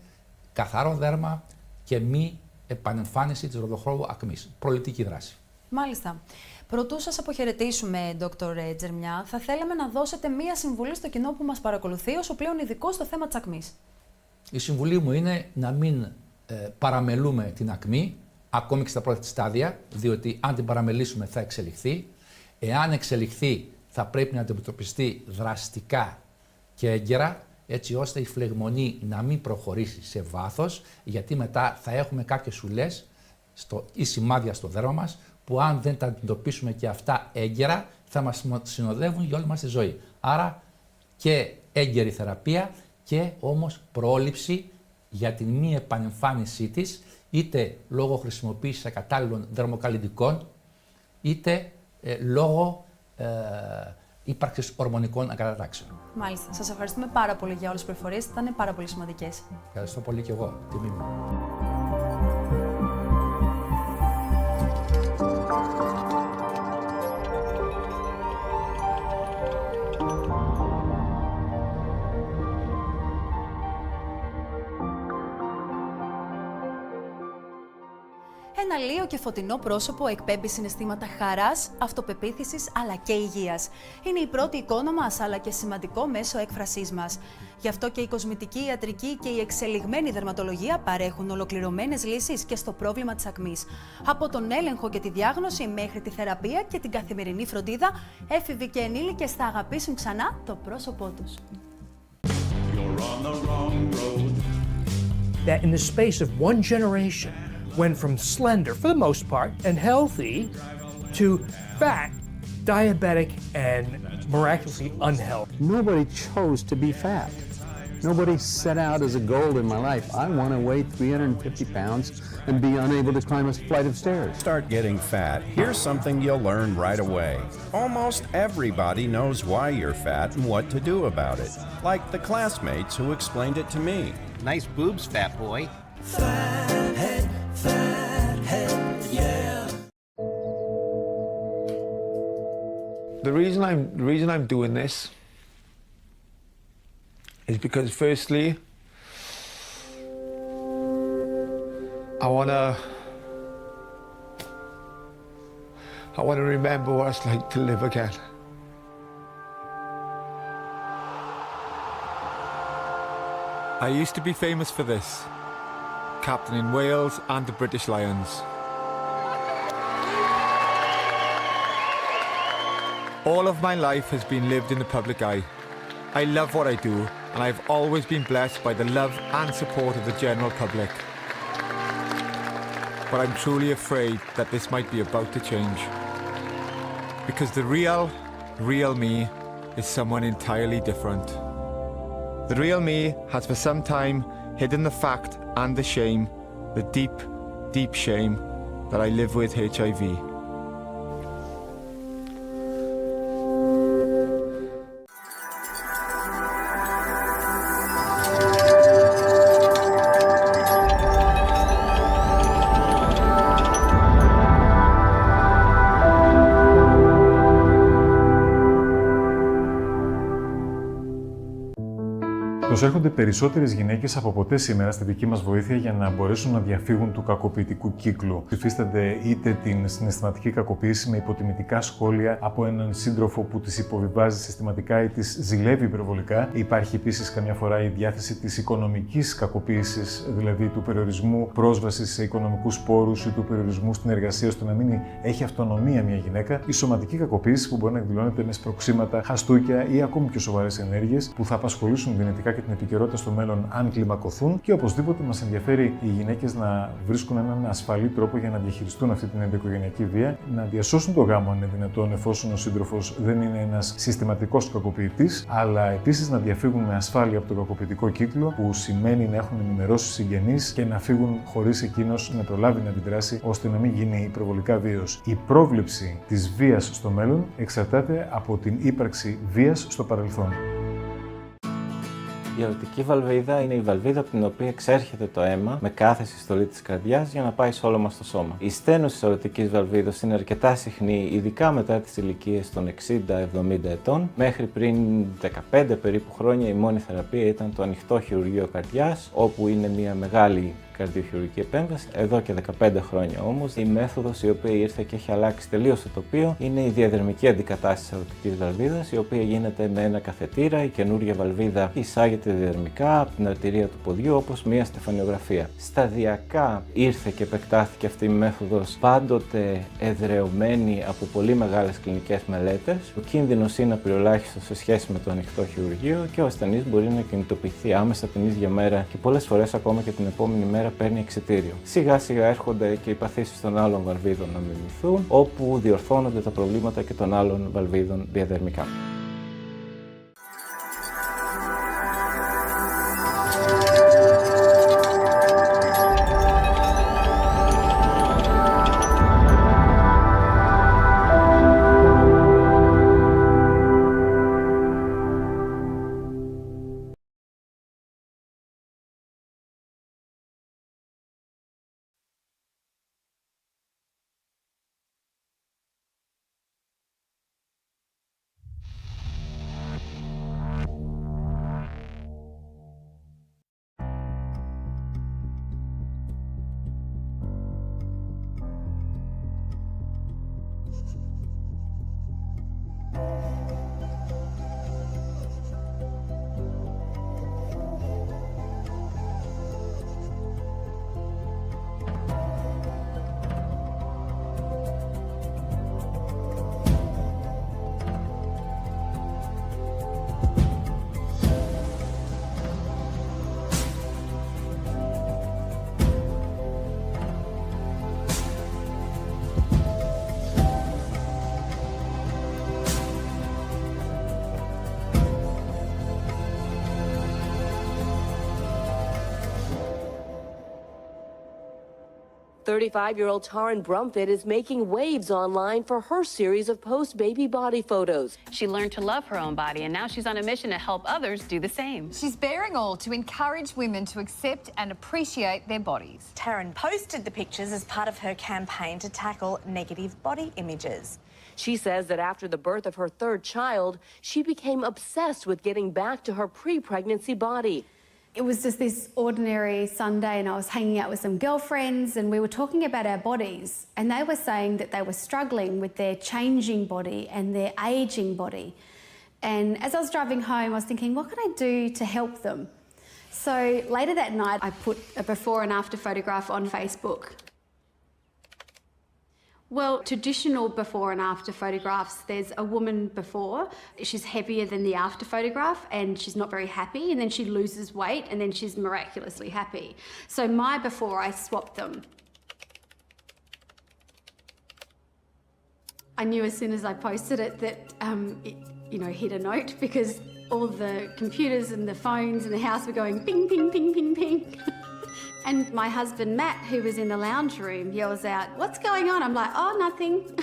καθαρό δέρμα και μη επανεμφάνιση της ροδοχρόου ακμής. Προληπτική δράση. Μάλιστα. Πρωτού σας αποχαιρετήσουμε, Dr. Τζερμιά, θα θέλαμε να δώσετε μία συμβουλή στο κοινό που μας παρακολουθεί ως ο πλέον ειδικός στο θέμα της ακμής. Η συμβουλή μου είναι να μην παραμελούμε την ακμή, ακόμη και στα πρώτα στάδια, διότι αν την παραμελήσουμε θα εξελιχθεί. Εάν εξελιχθεί, θα πρέπει να αντιμετωπιστεί δραστικά και έγκαιρα, έτσι ώστε η φλεγμονή να μην προχωρήσει σε βάθος, γιατί μετά θα έχουμε κάποιες ουλές ή σημάδια στο δέρμα μας, που αν δεν τα αντιμετωπίσουμε και αυτά έγκαιρα, θα μας συνοδεύουν για όλη μας τη ζωή. Άρα και έγκαιρη θεραπεία, και όμως πρόληψη για την μη επανεμφάνισή της, είτε λόγω χρησιμοποίησης ακατάλληλων δερμοκαλλιντικών, είτε λόγω ύπαρξης ορμονικών ακατατάξεων. Μάλιστα. Σας ευχαριστούμε πάρα πολύ για όλες τις πληροφορίες. Ήταν πάρα πολύ σημαντικές. Ευχαριστώ πολύ και εγώ. Τιμή μου. Ένα λίο και φωτεινό πρόσωπο εκπέμπει συναισθήματα χαράς, αυτοπεποίθησης αλλά και υγείας. Είναι η πρώτη εικόνα μας αλλά και σημαντικό μέσο έκφρασής μας. Γι' αυτό και η κοσμητική ιατρική και η εξελιγμένη δερματολογία παρέχουν ολοκληρωμένες λύσεις και στο πρόβλημα της ακμής. Από τον έλεγχο και τη διάγνωση μέχρι τη θεραπεία και την καθημερινή φροντίδα, έφηβοι και ενήλικες θα αγαπήσουν ξανά το πρόσωπό τους. That in the space of one generation went from slender, for the most part, and healthy, to fat, diabetic, and miraculously unhealthy. Nobody chose to be fat. Nobody set out as a goal in my life. I want to weigh 350 pounds and be unable to climb a flight of stairs. Start getting fat. Here's something you'll learn right away. Almost everybody knows why you're fat and what to do about it. Like the classmates who explained it to me. Nice boobs, fat boy. Fat head, yeah. The reason I'm doing this is because firstly, I wanna remember what it's like to live again. I used to be famous for this, captain in Wales and the British Lions. All of my life has been lived in the public eye. I love what I do, and I've always been blessed by the love and support of the general public. But I'm truly afraid that this might be about to change. Because the real me is someone entirely different. The real me has for some time hidden the fact and the shame, the deep, deep shame that I live with HIV. Προσέρχονται περισσότερες γυναίκες από ποτέ σήμερα στη δική μας βοήθεια για να μπορέσουν να διαφύγουν του κακοποιητικού κύκλου. Υφίστανται είτε την συναισθηματική κακοποίηση με υποτιμητικά σχόλια από έναν σύντροφο που τις υποβιβάζει συστηματικά ή τις ζηλεύει υπερβολικά. Υπάρχει επίσης καμιά φορά η διάθεση της οικονομικής κακοποίησης, δηλαδή του περιορισμού πρόσβασης σε οικονομικούς πόρους ή του περιορισμού στην εργασία ώστε να μην έχει αυτονομία μια γυναίκα. Η σωματική κακοποίηση που μπορεί να εκδηλώνεται με σπροξήματα, χαστούκια ή ακόμη πιο σοβαρές ενέργειες που θα απασχολήσουν δυνητικά και την επικαιρότητα στο μέλλον αν κλιμακωθούν, και οπωσδήποτε μας ενδιαφέρει οι γυναίκες να βρίσκουν έναν ασφαλή τρόπο για να διαχειριστούν αυτή την ενδοοικογενειακή βία, να διασώσουν το γάμο αν είναι δυνατόν, εφόσον ο σύντροφος δεν είναι ένας συστηματικός κακοποιητής, αλλά επίσης να διαφύγουν με ασφάλεια από τον κακοποιητικό κύκλο, που σημαίνει να έχουν ενημερώσει συγγενείς και να φύγουν χωρίς εκείνος να προλάβει να αντιδράσει, ώστε να μην γίνει υπερβολικά βίαιος. Η πρόβλεψη της βίας στο μέλλον εξαρτάται από την ύπαρξη βίας στο παρελθόν. Η αορτική βαλβίδα είναι η βαλβίδα από την οποία εξέρχεται το αίμα με κάθε συστολή της καρδιάς για να πάει σε όλο μας το σώμα. Η στένωση της αορτικής βαλβίδας είναι αρκετά συχνή, ειδικά μετά τις ηλικίες των 60-70 ετών. Μέχρι πριν 15 περίπου χρόνια η μόνη θεραπεία ήταν το ανοιχτό χειρουργείο καρδιάς, όπου είναι μια μεγάλη καρδιοχειρουργική επέμβαση. Εδώ και 15 χρόνια όμως, η μέθοδος η οποία ήρθε και έχει αλλάξει τελείως το τοπίο είναι η διαδερμική αντικατάσταση της αορτικής βαλβίδας, η οποία γίνεται με ένα καθετήρα. Η καινούργια βαλβίδα εισάγεται διαδερμικά από την αρτηρία του ποδιού, όπως μια στεφανιογραφία. Σταδιακά ήρθε και επεκτάθηκε αυτή η μέθοδος, πάντοτε εδρεωμένη από πολύ μεγάλες κλινικές μελέτες. Ο κίνδυνος είναι απειροελάχιστος σε σχέση με το ανοιχτό χειρουργείο και ο ασθενής μπορεί να κινητοποιηθεί άμεσα την ίδια μέρα και πολλές φορές ακόμα και την επόμενη μέρα παίρνει εξιτήριο. Σιγά σιγά έρχονται και οι παθήσεις των άλλων βαλβίδων να μιμηθούν, όπου διορθώνονται τα προβλήματα και των άλλων βαλβίδων διαδερμικά. 35-year-old Taryn Brumfitt is making waves online for her series of post-baby body photos. She learned to love her own body, and now she's on a mission to help others do the same. She's bearing all to encourage women to accept and appreciate their bodies. Taryn posted the pictures as part of her campaign to tackle negative body images. She says that after the birth of her third child, she became obsessed with getting back to her pre-pregnancy body. It was just this ordinary Sunday and I was hanging out with some girlfriends and we were talking about our bodies, and they were saying that they were struggling with their changing body and their ageing body. And as I was driving home, I was thinking, what can I do to help them? So later that night, I put a before and after photograph on Facebook. Well, traditional before and after photographs, there's a woman before, she's heavier than the after photograph and she's not very happy, and then she loses weight and then she's miraculously happy. So my before, I swapped them. I knew as soon as I posted it that it, hit a note, because all the computers and the phones in the house were going ping, ping, ping, ping, ping. And my husband, Matt, who was in the lounge room, yells out, "What's going on?" I'm like, "Oh, nothing.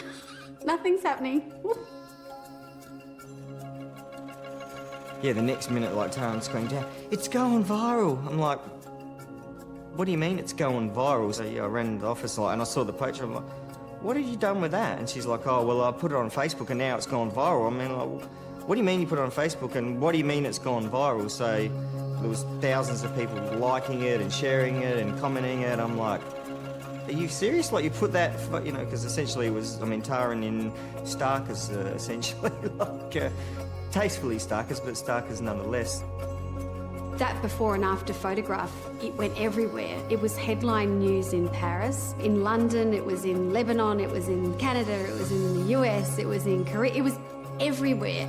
Nothing's happening." Yeah, the next minute, like, Taryn screamed out, "It's going viral." I'm like, "What do you mean it's going viral?" So, yeah, I ran into the office, and I saw the picture. I'm like, "What have you done with that?" And she's like, "Oh, well, I put it on Facebook and now it's gone viral." I mean, like, what do you mean you put it on Facebook and what do you mean it's gone viral? So there was thousands of people liking it and sharing it and commenting it. I'm like, are you serious? Like, you put that, because essentially it was, Taryn in Starkers, essentially, like, tastefully Starkers, but Starkers nonetheless. That before and after photograph, it went everywhere. It was headline news in Paris, in London, it was in Lebanon, it was in Canada, it was in the US, it was in Korea, it was everywhere.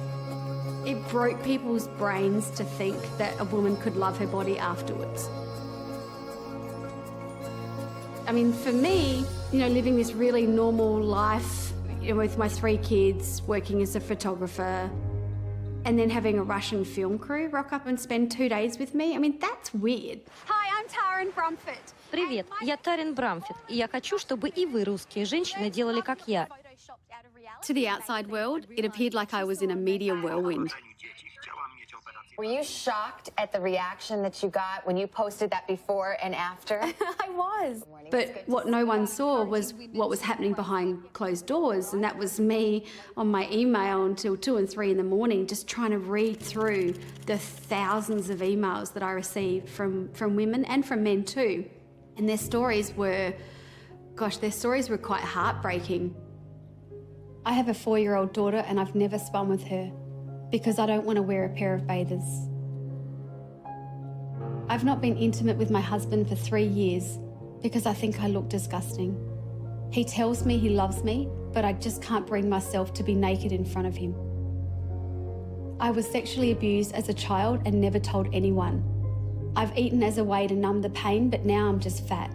It broke people's brains to think that a woman could love her body afterwards. I mean, for me, living this really normal life, with my 3 kids, working as a photographer, and then having a Russian film crew rock up and spend 2 days with me, I mean, that's weird. Hi, I'm Taryn Brumfitt. Привет, я Тарин Брамфит, и я хочу, чтобы и вы, русские женщины, делали как я. To the outside world, it appeared like I was in a media whirlwind. Were you shocked at the reaction that you got when you posted that before and after? I was. But what no one saw was what was happening behind closed doors, and that was me on my email until 2 and 3 in the morning, just trying to read through the thousands of emails that I received from women and from men too. And their stories were quite heartbreaking. I have a 4-year-old daughter and I've never spun with her because I don't want to wear a pair of bathers. I've not been intimate with my husband for 3 years because I think I look disgusting. He tells me he loves me, but I just can't bring myself to be naked in front of him. I was sexually abused as a child and never told anyone. I've eaten as a way to numb the pain, but now I'm just fat.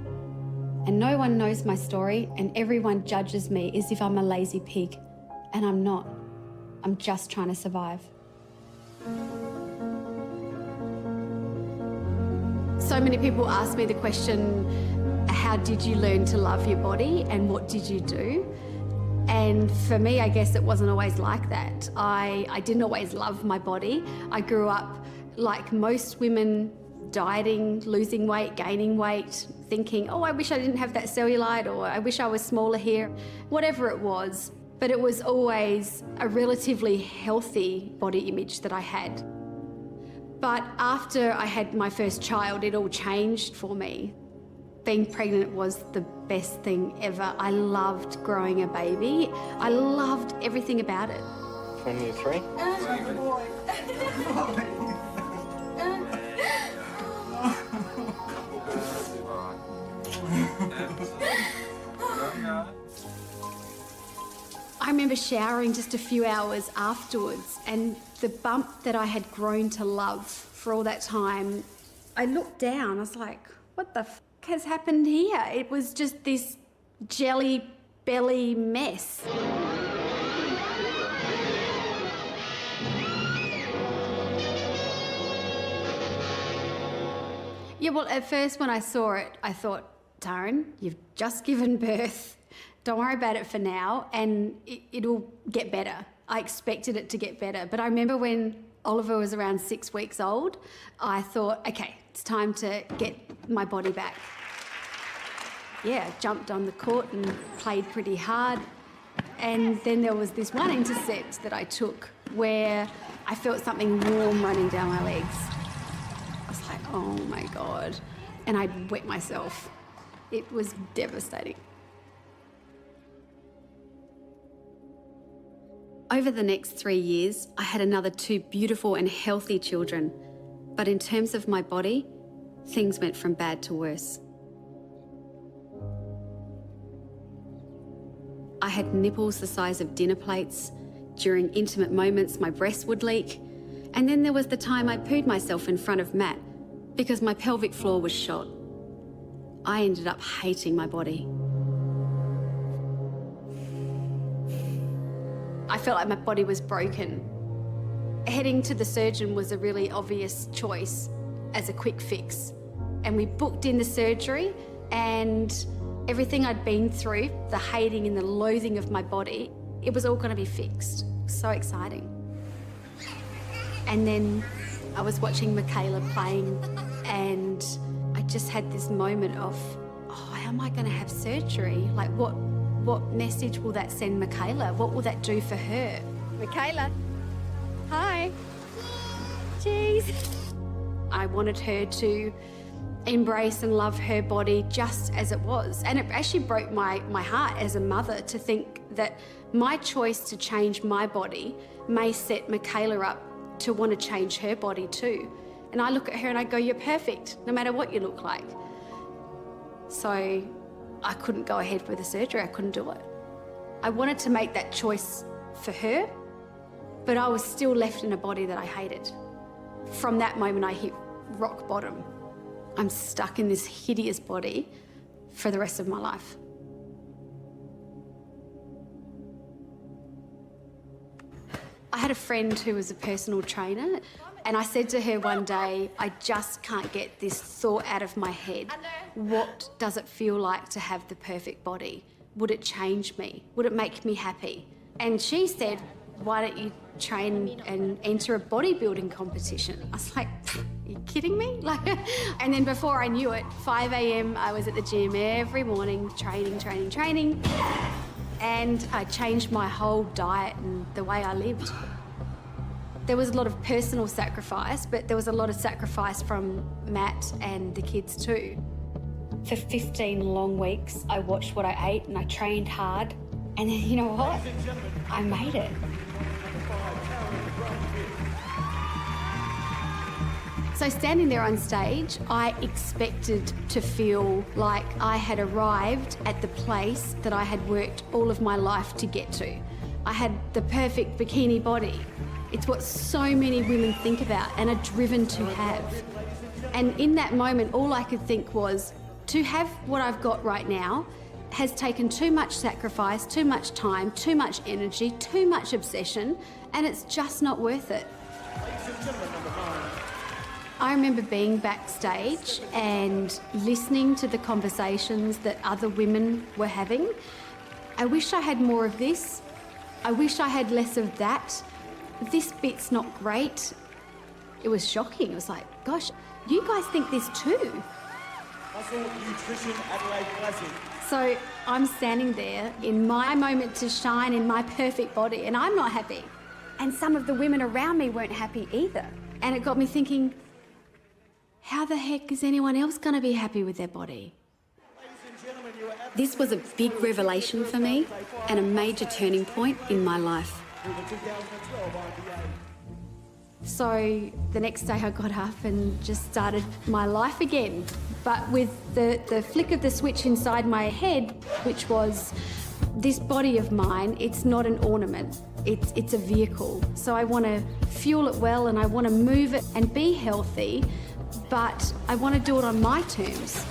And no one knows my story, and everyone judges me as if I'm a lazy pig. And I'm not. I'm just trying to survive. So many people ask me the question, how did you learn to love your body and what did you do? And for me, I guess it wasn't always like that. I didn't always love my body. I grew up like most women, dieting, losing weight, gaining weight, thinking, oh, I wish I didn't have that cellulite, or I wish I was smaller here, whatever it was. But it was always a relatively healthy body image that I had. But after I had my first child, it all changed for me. Being pregnant was the best thing ever. I loved growing a baby. I loved everything about it. 23? I remember showering just a few hours afterwards, and the bump that I had grown to love for all that time, I looked down, I was like, what the f has happened here? It was just this jelly belly mess. Yeah, well, at first when I saw it, I thought, Taryn, you've just given birth. Don't worry about it for now, and it'll get better. I expected it to get better. But I remember when Oliver was around 6 weeks old, I thought, okay, it's time to get my body back. Yeah, jumped on the court and played pretty hard. And then there was this one intercept that I took where I felt something warm running down my legs. I was like, oh my God. And I'd wet myself. It was devastating. Over the next 3 years, I had another 2 beautiful and healthy children. But in terms of my body, things went from bad to worse. I had nipples the size of dinner plates. During intimate moments, my breasts would leak. And then there was the time I pooed myself in front of Matt because my pelvic floor was shot. I ended up hating my body. I felt like my body was broken. Heading to the surgeon was a really obvious choice as a quick fix. And we booked in the surgery, and everything I'd been through, the hating and the loathing of my body, it was all going to be fixed. So exciting. And then I was watching Michaela playing, and I just had this moment of, oh, how am I going to have surgery? Like, what message will that send Michaela? What will that do for her? Michaela, hi. Jeez. I wanted her to embrace and love her body just as it was. And it actually broke my heart as a mother to think that my choice to change my body may set Michaela up to want to change her body too. And I look at her and I go, you're perfect, no matter what you look like. So I couldn't go ahead with the surgery, I couldn't do it. I wanted to make that choice for her, but I was still left in a body that I hated. From that moment, I hit rock bottom. I'm stuck in this hideous body for the rest of my life. I had a friend who was a personal trainer, and I said to her one day, I just can't get this thought out of my head. What does it feel like to have the perfect body? Would it change me? Would it make me happy? And she said, why don't you train and enter a bodybuilding competition? I was like, are you kidding me? And then before I knew it, 5 a.m, I was at the gym every morning, training. And I changed my whole diet and the way I lived. There was a lot of personal sacrifice, but there was a lot of sacrifice from Matt and the kids too. For 15 long weeks, I watched what I ate and I trained hard. And then, you know what? I made it. So standing there on stage, I expected to feel like I had arrived at the place that I had worked all of my life to get to. I had the perfect bikini body. It's what so many women think about and are driven to have. And in that moment, all I could think was, to have what I've got right now has taken too much sacrifice, too much time, too much energy, too much obsession, and it's just not worth it. I remember being backstage and listening to the conversations that other women were having. I wish I had more of this. I wish I had less of that. This bit's not great. It was shocking. It was like, gosh, you guys think this too? So I'm standing there in my moment to shine in my perfect body, and I'm not happy. And some of the women around me weren't happy either. And it got me thinking, how the heck is anyone else going to be happy with their body? This was a big revelation for me and a major turning point in my life. So the next day I got up and just started my life again, but with the flick of the switch inside my head, which was, this body of mine, it's not an ornament, it's a vehicle. So I want to fuel it well and I want to move it and be healthy, but I want to do it on my terms.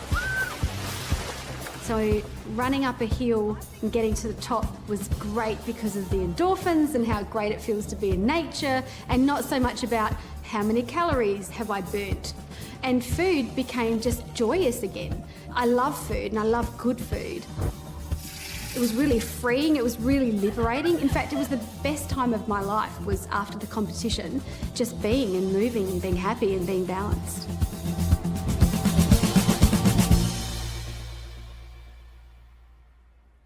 So So running up a hill and getting to the top was great because of the endorphins and how great it feels to be in nature, and not so much about how many calories have I burnt. And food became just joyous again. I love food and I love good food. It was really freeing, it was really liberating. In fact, it was the best time of my life was after the competition, just being and moving and being happy and being balanced.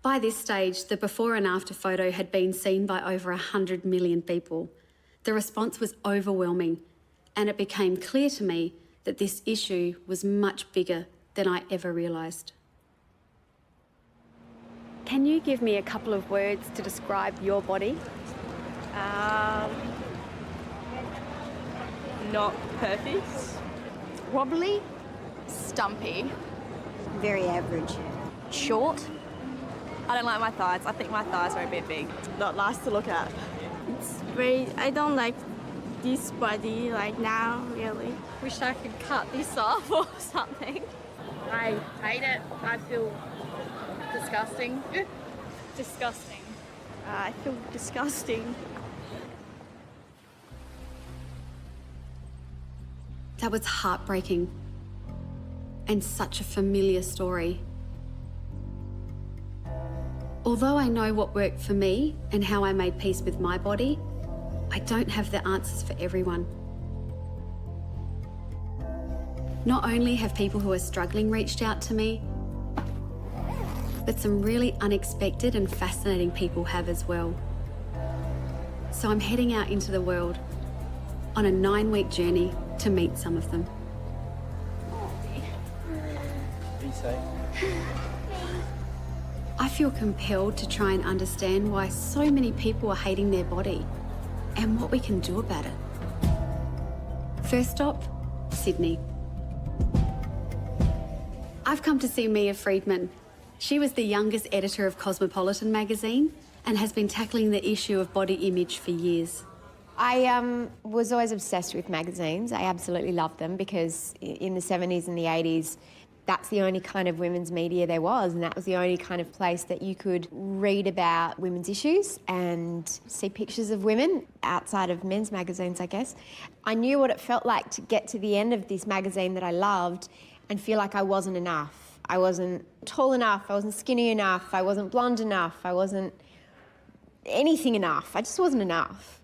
By this stage, the before and after photo had been seen by over 100 million people. The response was overwhelming, and it became clear to me that this issue was much bigger than I ever realised. Can you give me a couple of words to describe your body? Not perfect. Wobbly, stumpy, Very average. short. I don't like my thighs. I think my thighs are a bit big. Not nice to look at. It's very, I don't like this body like now, really. Wish I could cut this off or something. I hate it. I feel disgusting. Disgusting. I feel disgusting. That was heartbreaking and such a familiar story. Although I know what worked for me and how I made peace with my body, I don't have the answers for everyone. Not only have people who are struggling reached out to me, but some really unexpected and fascinating people have as well. So I'm heading out into the world on a 9-week journey to meet some of them. Be safe. I feel compelled to try and understand why so many people are hating their body and what we can do about it. First stop, Sydney. I've come to see Mia Friedman. She was the youngest editor of Cosmopolitan magazine and has been tackling the issue of body image for years. I was always obsessed with magazines. I absolutely loved them because in the 70s and the 80s, that's the only kind of women's media there was, and that was the only kind of place that you could read about women's issues and see pictures of women outside of men's magazines, I guess. I knew what it felt like to get to the end of this magazine that I loved and feel like I wasn't enough. I wasn't tall enough, I wasn't skinny enough, I wasn't blonde enough, I wasn't anything enough. I just wasn't enough.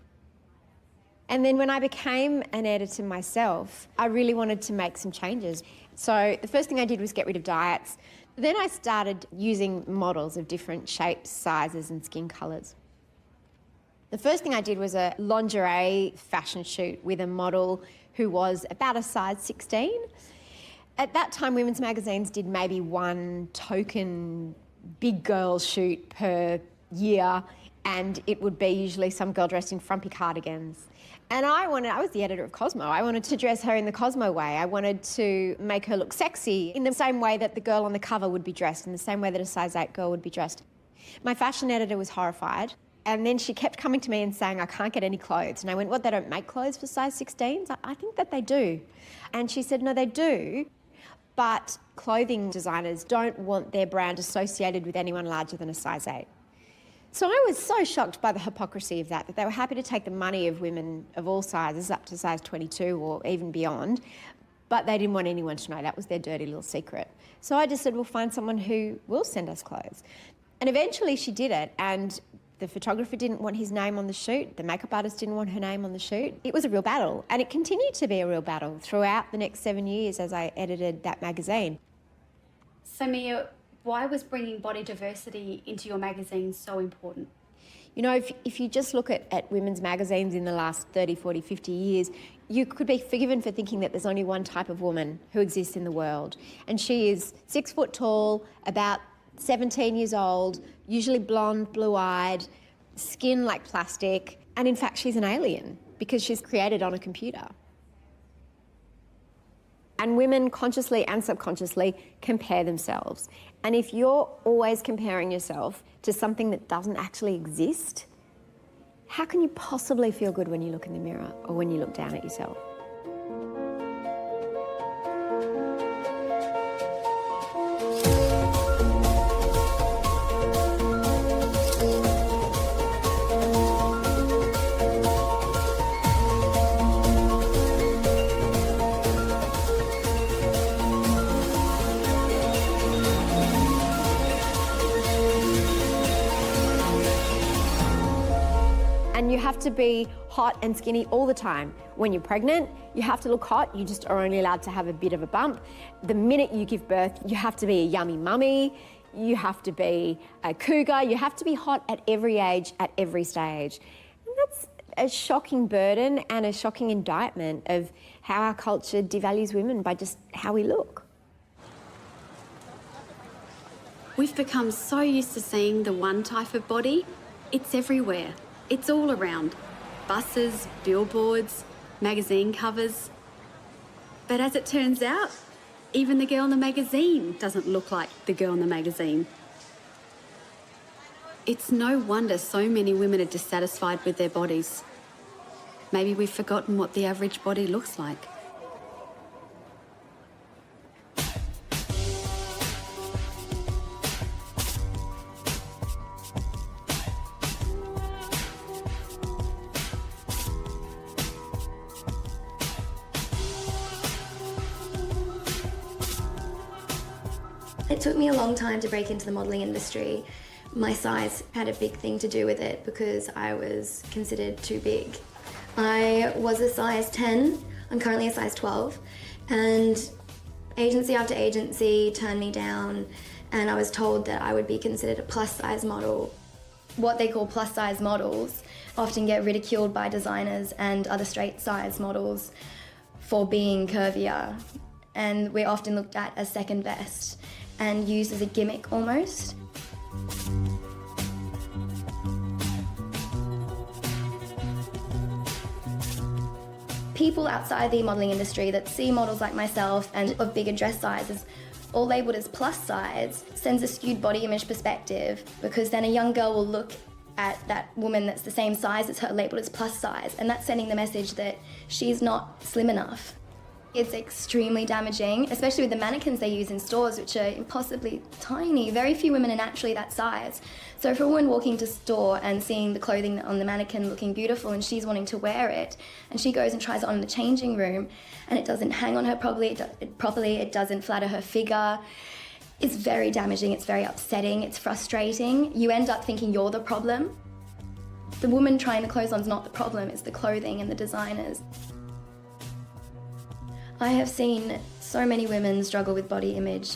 And then when I became an editor myself, I really wanted to make some changes. So the first thing I did was get rid of diets. Then I started using models of different shapes, sizes and skin colours. The first thing I did was a lingerie fashion shoot with a model who was about a size 16. At that time, women's magazines did maybe one token big girl shoot per year, and it would be usually some girl dressed in frumpy cardigans. And I was the editor of Cosmo. I wanted to dress her in the Cosmo way. I wanted to make her look sexy in the same way that the girl on the cover would be dressed, in the same way that a size 8 girl would be dressed. My fashion editor was horrified. And then she kept coming to me and saying, I can't get any clothes. And I went, what, they don't make clothes for size 16s? I think that they do. And she said, no, they do. But clothing designers don't want their brand associated with anyone larger than a size 8. So I was so shocked by the hypocrisy of that they were happy to take the money of women of all sizes up to size 22 or even beyond, but they didn't want anyone to know. That was their dirty little secret. So I just said, we'll find someone who will send us clothes. And eventually she did it, and the photographer didn't want his name on the shoot, the makeup artist didn't want her name on the shoot. It was a real battle, and it continued to be a real battle throughout the next 7 years as I edited that magazine. So Mia, why was bringing body diversity into your magazine so important? You know, if you just look at women's magazines in the last 30, 40, 50 years, you could be forgiven for thinking that there's only one type of woman who exists in the world. And she is 6 foot tall, about 17 years old, usually blonde, blue-eyed, skin like plastic, and in fact she's an alien because she's created on a computer. And women consciously and subconsciously compare themselves. And if you're always comparing yourself to something that doesn't actually exist, how can you possibly feel good when you look in the mirror or when you look down at yourself? have to be hot and skinny all the time. When you're pregnant, you have to look hot. You just are only allowed to have a bit of a bump. The minute you give birth, you have to be a yummy mummy. You have to be a cougar. You have to be hot at every age, at every stage. And that's a shocking burden and a shocking indictment of how our culture devalues women by just how we look. We've become so used to seeing the one type of body. It's everywhere. It's all around. Buses, billboards, magazine covers. But as it turns out, even the girl in the magazine doesn't look like the girl in the magazine. It's no wonder so many women are dissatisfied with their bodies. Maybe we've forgotten what the average body looks like. It took me a long time to break into the modelling industry. My size had a big thing to do with it because I was considered too big. I was a size 10, I'm currently a size 12, and agency after agency turned me down, and I was told that I would be considered a plus size model. What they call plus size models often get ridiculed by designers and other straight size models for being curvier, and we're often looked at as second best and used as a gimmick almost. People outside the modelling industry that see models like myself and of bigger dress sizes all labelled as plus size sends a skewed body image perspective, because then a young girl will look at that woman that's the same size as her labelled as plus size, and that's sending the message that she's not slim enough. It's extremely damaging, especially with the mannequins they use in stores, which are impossibly tiny. Very few women are naturally that size. So for a woman walking to store and seeing the clothing on the mannequin looking beautiful and she's wanting to wear it, and she goes and tries it on in the changing room and it doesn't hang on her properly, it doesn't flatter her figure, it's very damaging, it's very upsetting, it's frustrating. You end up thinking you're the problem. The woman trying the clothes on is not the problem, it's the clothing and the designers. I have seen so many women struggle with body image.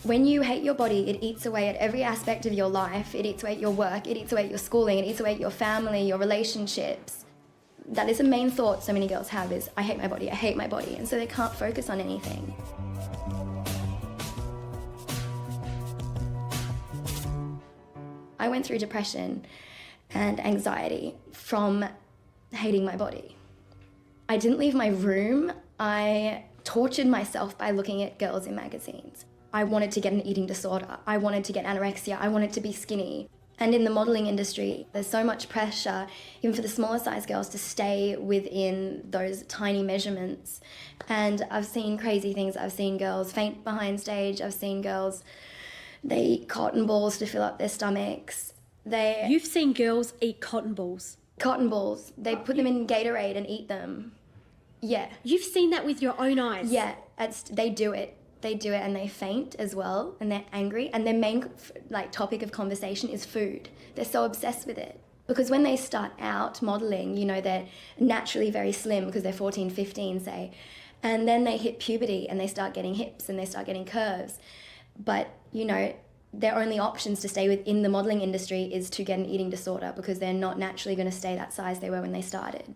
When you hate your body, it eats away at every aspect of your life. It eats away at your work, it eats away at your schooling, it eats away at your family, your relationships. That is the main thought so many girls have is, I hate my body, and so they can't focus on anything. I went through depression and anxiety from hating my body. I didn't leave my room. I tortured myself by looking at girls in magazines. I wanted to get an eating disorder. I wanted to get anorexia. I wanted to be skinny. And in the modelling industry, there's so much pressure, even for the smaller size girls, to stay within those tiny measurements. And I've seen crazy things. I've seen girls faint behind stage. I've seen girls, they eat cotton balls to fill up their stomachs. You've seen girls eat cotton balls? Cotton balls. They put them in Gatorade and eat them. Yeah. You've seen that with your own eyes? Yeah, they do it. They do it and they faint as well, and they're angry, and their main topic of conversation is food. They're so obsessed with it. Because when they start out modelling, you know, they're naturally very slim because they're 14, 15, say, and then they hit puberty and they start getting hips and they start getting curves. But, you know, their only options to stay within the modelling industry is to get an eating disorder because they're not naturally going to stay that size they were when they started.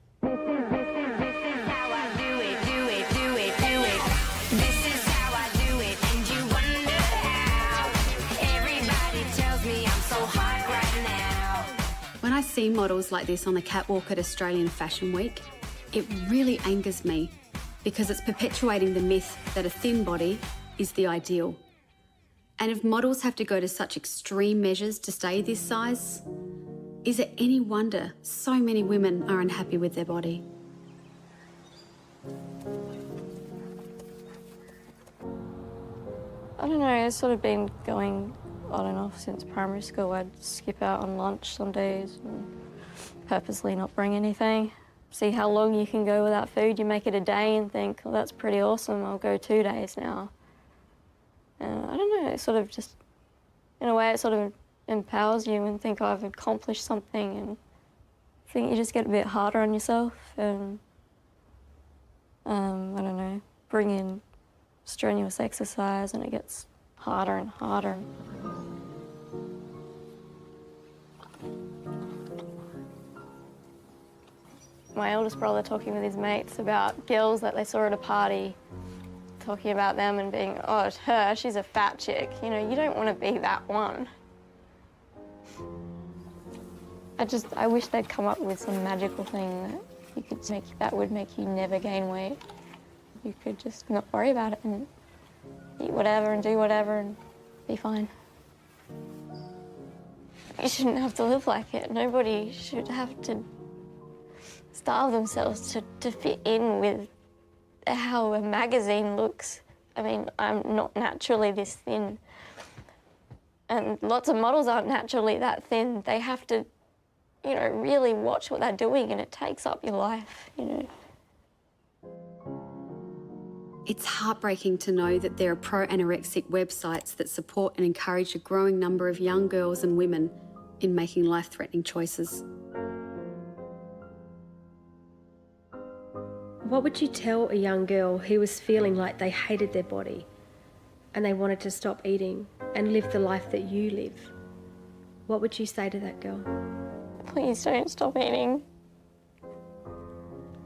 When I see models like this on the catwalk at Australian Fashion Week, it really angers me because it's perpetuating the myth that a thin body is the ideal. And if models have to go to such extreme measures to stay this size, is it any wonder so many women are unhappy with their body? I don't know, it's sort of been going on and off since primary school. I'd skip out on lunch some days and purposely not bring anything. See how long you can go without food. You make it a day and think, well, that's pretty awesome. I'll go 2 days now. And I don't know, it sort of just, in a way, it sort of empowers you and think, oh, I've accomplished something and I think you just get a bit harder on yourself and, I don't know, bring in strenuous exercise and it gets harder and harder. My eldest brother talking with his mates about girls that they saw at a party, talking about them and being, oh, it's her, she's a fat chick. You know, you don't want to be that one. I wish they'd come up with some magical thing that you could make, that would make you never gain weight. You could just not worry about it and eat whatever and do whatever and be fine. You shouldn't have to live like it. Nobody should have to starve themselves to fit in with how a magazine looks. I mean, I'm not naturally this thin. And lots of models aren't naturally that thin. They have to, you know, really watch what they're doing and it takes up your life, you know. It's heartbreaking to know that there are pro-anorexic websites that support and encourage a growing number of young girls and women in making life-threatening choices. What would you tell a young girl who was feeling like they hated their body and they wanted to stop eating and live the life that you live? What would you say to that girl? Please don't stop eating.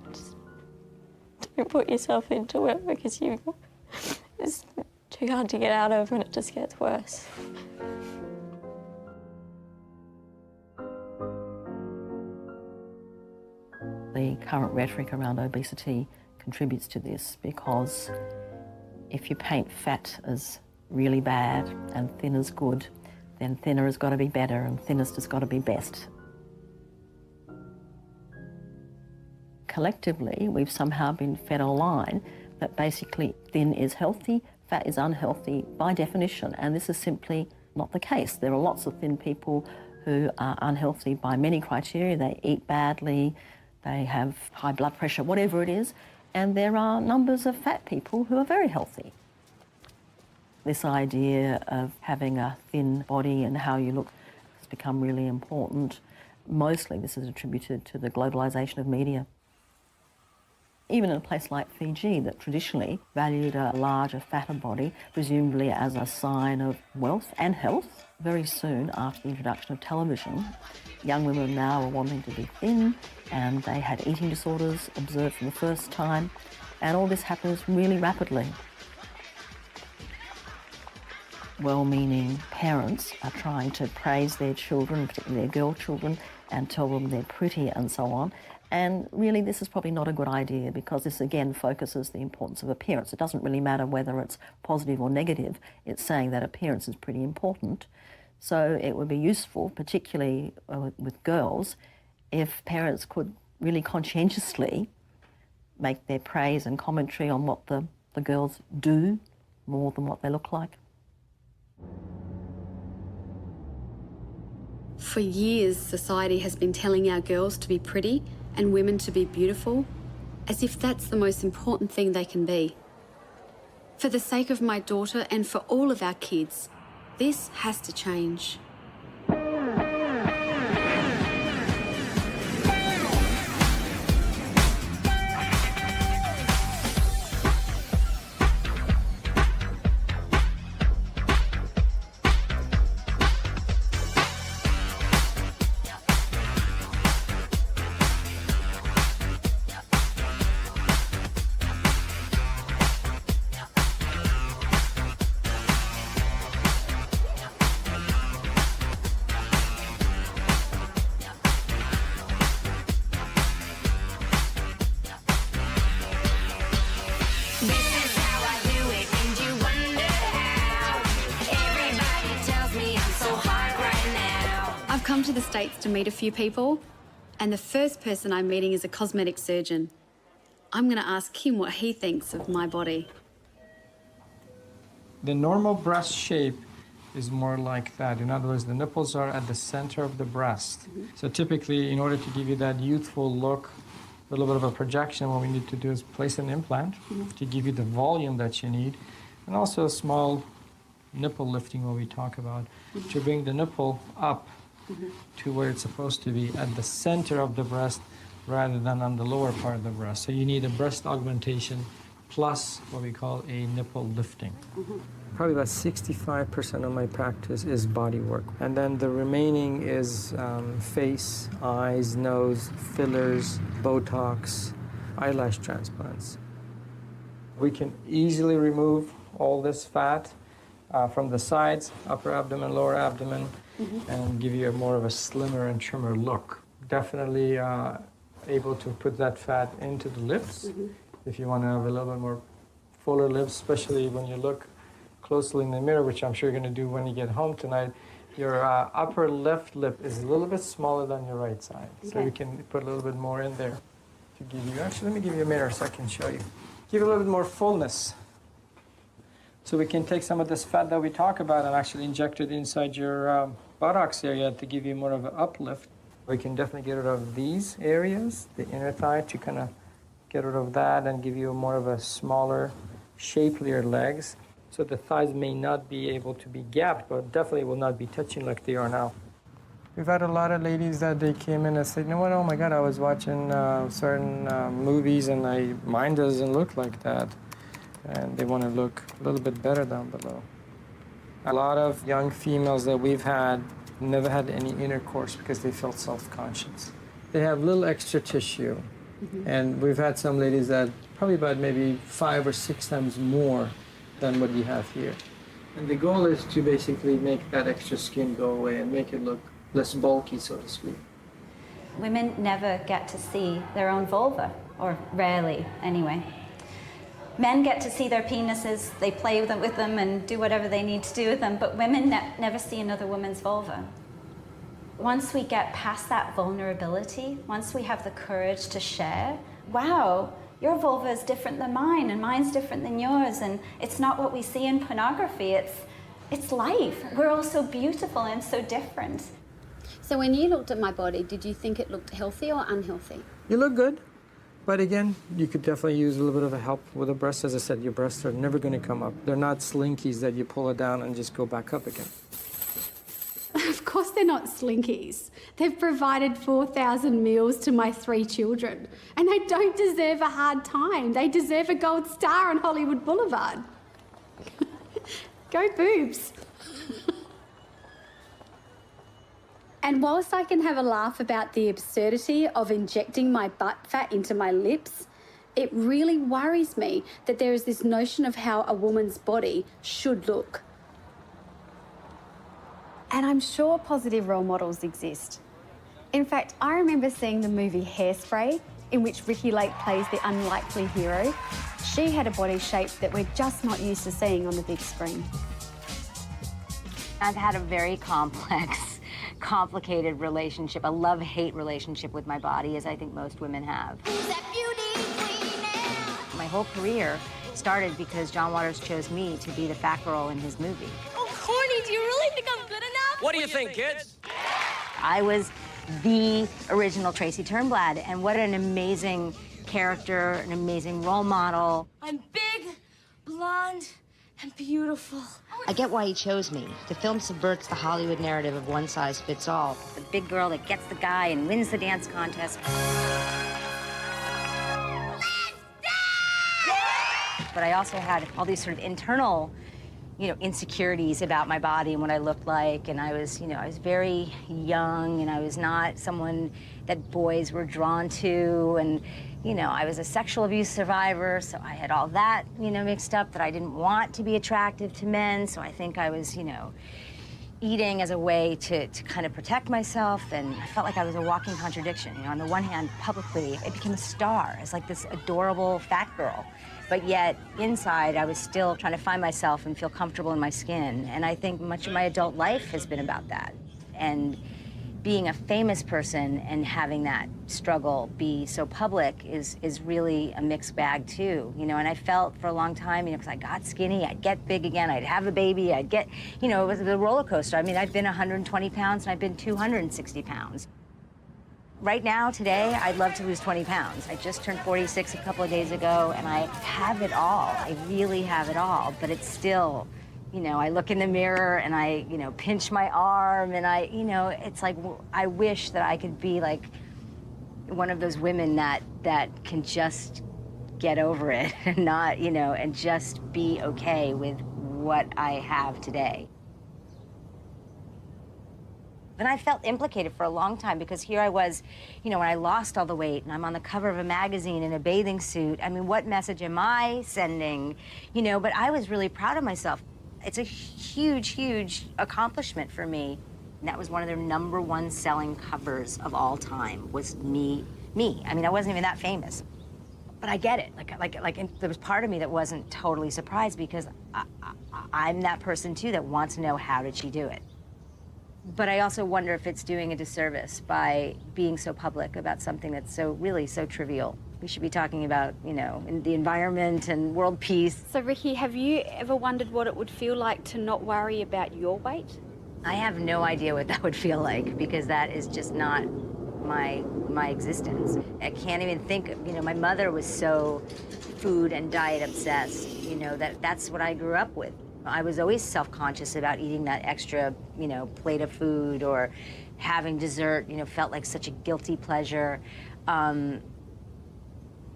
Just don't put yourself into it because it's too hard to get out of and it just gets worse. The current rhetoric around obesity contributes to this because if you paint fat as really bad and thin as good, then thinner has got to be better and thinnest has got to be best. Collectively, we've somehow been fed a line that basically thin is healthy, fat is unhealthy by definition, and this is simply not the case. There are lots of thin people who are unhealthy by many criteria. They eat badly, they have high blood pressure, whatever it is, and there are numbers of fat people who are very healthy. This idea of having a thin body and how you look has become really important. Mostly this is attributed to the globalisation of media. Even in a place like Fiji that traditionally valued a larger, fatter body, presumably as a sign of wealth and health, very soon after the introduction of television, young women now are wanting to be thin and they had eating disorders observed for the first time, and all this happens really rapidly. Well-meaning parents are trying to praise their children, particularly their girl children, and tell them they're pretty and so on. And really this is probably not a good idea because this again focuses the importance of appearance. It doesn't really matter whether it's positive or negative. It's saying that appearance is pretty important. So it would be useful, particularly with girls, if parents could really conscientiously make their praise and commentary on what the girls do more than what they look like. For years, society has been telling our girls to be pretty and women to be beautiful, as if that's the most important thing they can be. For the sake of my daughter and for all of our kids, this has to change. I've come to the States to meet a few people, and the first person I'm meeting is a cosmetic surgeon. I'm going to ask him what he thinks of my body. The normal breast shape is more like that. In other words, the nipples are at the center of the breast. So typically, in order to give you that youthful look, a little bit of a projection, what we need to do is place an implant to give you the volume that you need, and also a small nipple lifting, what we talk about, to bring the nipple up to where it's supposed to be at the center of the breast rather than on the lower part of the breast. So you need a breast augmentation plus what we call a nipple lifting. Probably about 65% of my practice is body work. And then the remaining is face, eyes, nose, fillers, Botox, eyelash transplants. We can easily remove all this fat from the sides, upper abdomen, lower abdomen, and give you more of a slimmer and trimmer look. Definitely able to put that fat into the lips if you want to have a little bit more fuller lips, especially when you look closely in the mirror, which I'm sure you're going to do when you get home tonight. Your upper left lip is a little bit smaller than your right side. So we can put a little bit more in there to give you, actually let me give you a mirror so I can show you. Give a little bit more fullness. So we can take some of this fat that we talk about and actually inject it inside your buttocks area to give you more of an uplift. We can definitely get rid of these areas, the inner thigh, to kind of get rid of that and give you more of a smaller, shapelier legs. So the thighs may not be able to be gapped, but definitely will not be touching like they are now. We've had a lot of ladies that they came in and said, you know what, oh my God, I was watching certain movies and mine doesn't look like that. And they want to look a little bit better down below. A lot of young females that we've had never had any intercourse because they felt self-conscious. They have little extra tissue. And we've had some ladies that probably about maybe 5 or 6 times more than what you have here. And the goal is to basically make that extra skin go away and make it look less bulky, so to speak. Women never get to see their own vulva, or rarely anyway. Men get to see their penises, they play with them and do whatever they need to do with them, but women never see another woman's vulva. Once we get past that vulnerability, once we have the courage to share, wow, your vulva is different than mine and mine's different than yours, and it's not what we see in pornography, it's life. We're all so beautiful and so different. So when you looked at my body, did you think it looked healthy or unhealthy? You look good, but again, you could definitely use a little bit of a help with the breasts. As I said, your breasts are never going to come up. They're not slinkies that you pull it down and just go back up again. Of course they're not slinkies. They've provided 4,000 meals to my 3 children, and they don't deserve a hard time. They deserve a gold star on Hollywood Boulevard. Go boobs. And whilst I can have a laugh about the absurdity of injecting my butt fat into my lips, it really worries me that there is this notion of how a woman's body should look. And I'm sure positive role models exist. In fact, I remember seeing the movie Hairspray, in which Ricki Lake plays the unlikely hero. She had a body shape that we're just not used to seeing on the big screen. I've had a very complex, complicated relationship, a love-hate relationship with my body, as I think most women have. My whole career started because John Waters chose me to be the fat girl in his movie. Oh, corny, do you really think I'm good enough? What do you think, kids? I was the original Tracy Turnblad, and what an amazing character, an amazing role model. I'm big, blonde, and beautiful. I get why he chose me. The film subverts the Hollywood narrative of one size fits all. The big girl that gets the guy and wins the dance contest. But I also had all these sort of internal, insecurities about my body and what I looked like. And I was, I was very young, and I was not someone that boys were drawn to. And, I was a sexual abuse survivor, so I had all that, mixed up, that I didn't want to be attractive to men. So I think I was, eating as a way to kind of protect myself, and I felt like I was a walking contradiction. On the one hand, publicly, I became a star as like this adorable fat girl. But yet, inside, I was still trying to find myself and feel comfortable in my skin. And I think much of my adult life has been about that. And being a famous person and having that struggle be so public is really a mixed bag, too. And I felt for a long time, because I got skinny, I'd get big again, I'd have a baby, I'd get, it was a roller coaster. I mean, I've been 120 pounds and I've been 260 pounds. Right now, today, I'd love to lose 20 pounds. I just turned 46 a couple of days ago, and I have it all. I really have it all, but it's still, You know, I look in the mirror and I, you know, pinch my arm and I, you know, it's like, I wish that I could be like one of those women that can just get over it and not, you know, and just be okay with what I have today. And I felt implicated for a long time because here I was, you know, when I lost all the weight and I'm on the cover of a magazine in a bathing suit. I mean, what message am I sending? You know, but I was really proud of myself. It's a huge, huge accomplishment for me. And that was one of their #1 selling covers of all time, was me. I mean, I wasn't even that famous. But I get it. Like there was part of me that wasn't totally surprised because I'm that person too that wants to know, how did she do it? But I also wonder if it's doing a disservice by being so public about something that's really so trivial. We should be talking about, you know, the environment and world peace. So, Ricky, have you ever wondered what it would feel like to not worry about your weight? I have no idea what that would feel like because that is just not my existence. I can't even think, you know, my mother was so food and diet obsessed, you know, that's what I grew up with. I was always self-conscious about eating that extra, you know, plate of food or having dessert, you know, felt like such a guilty pleasure.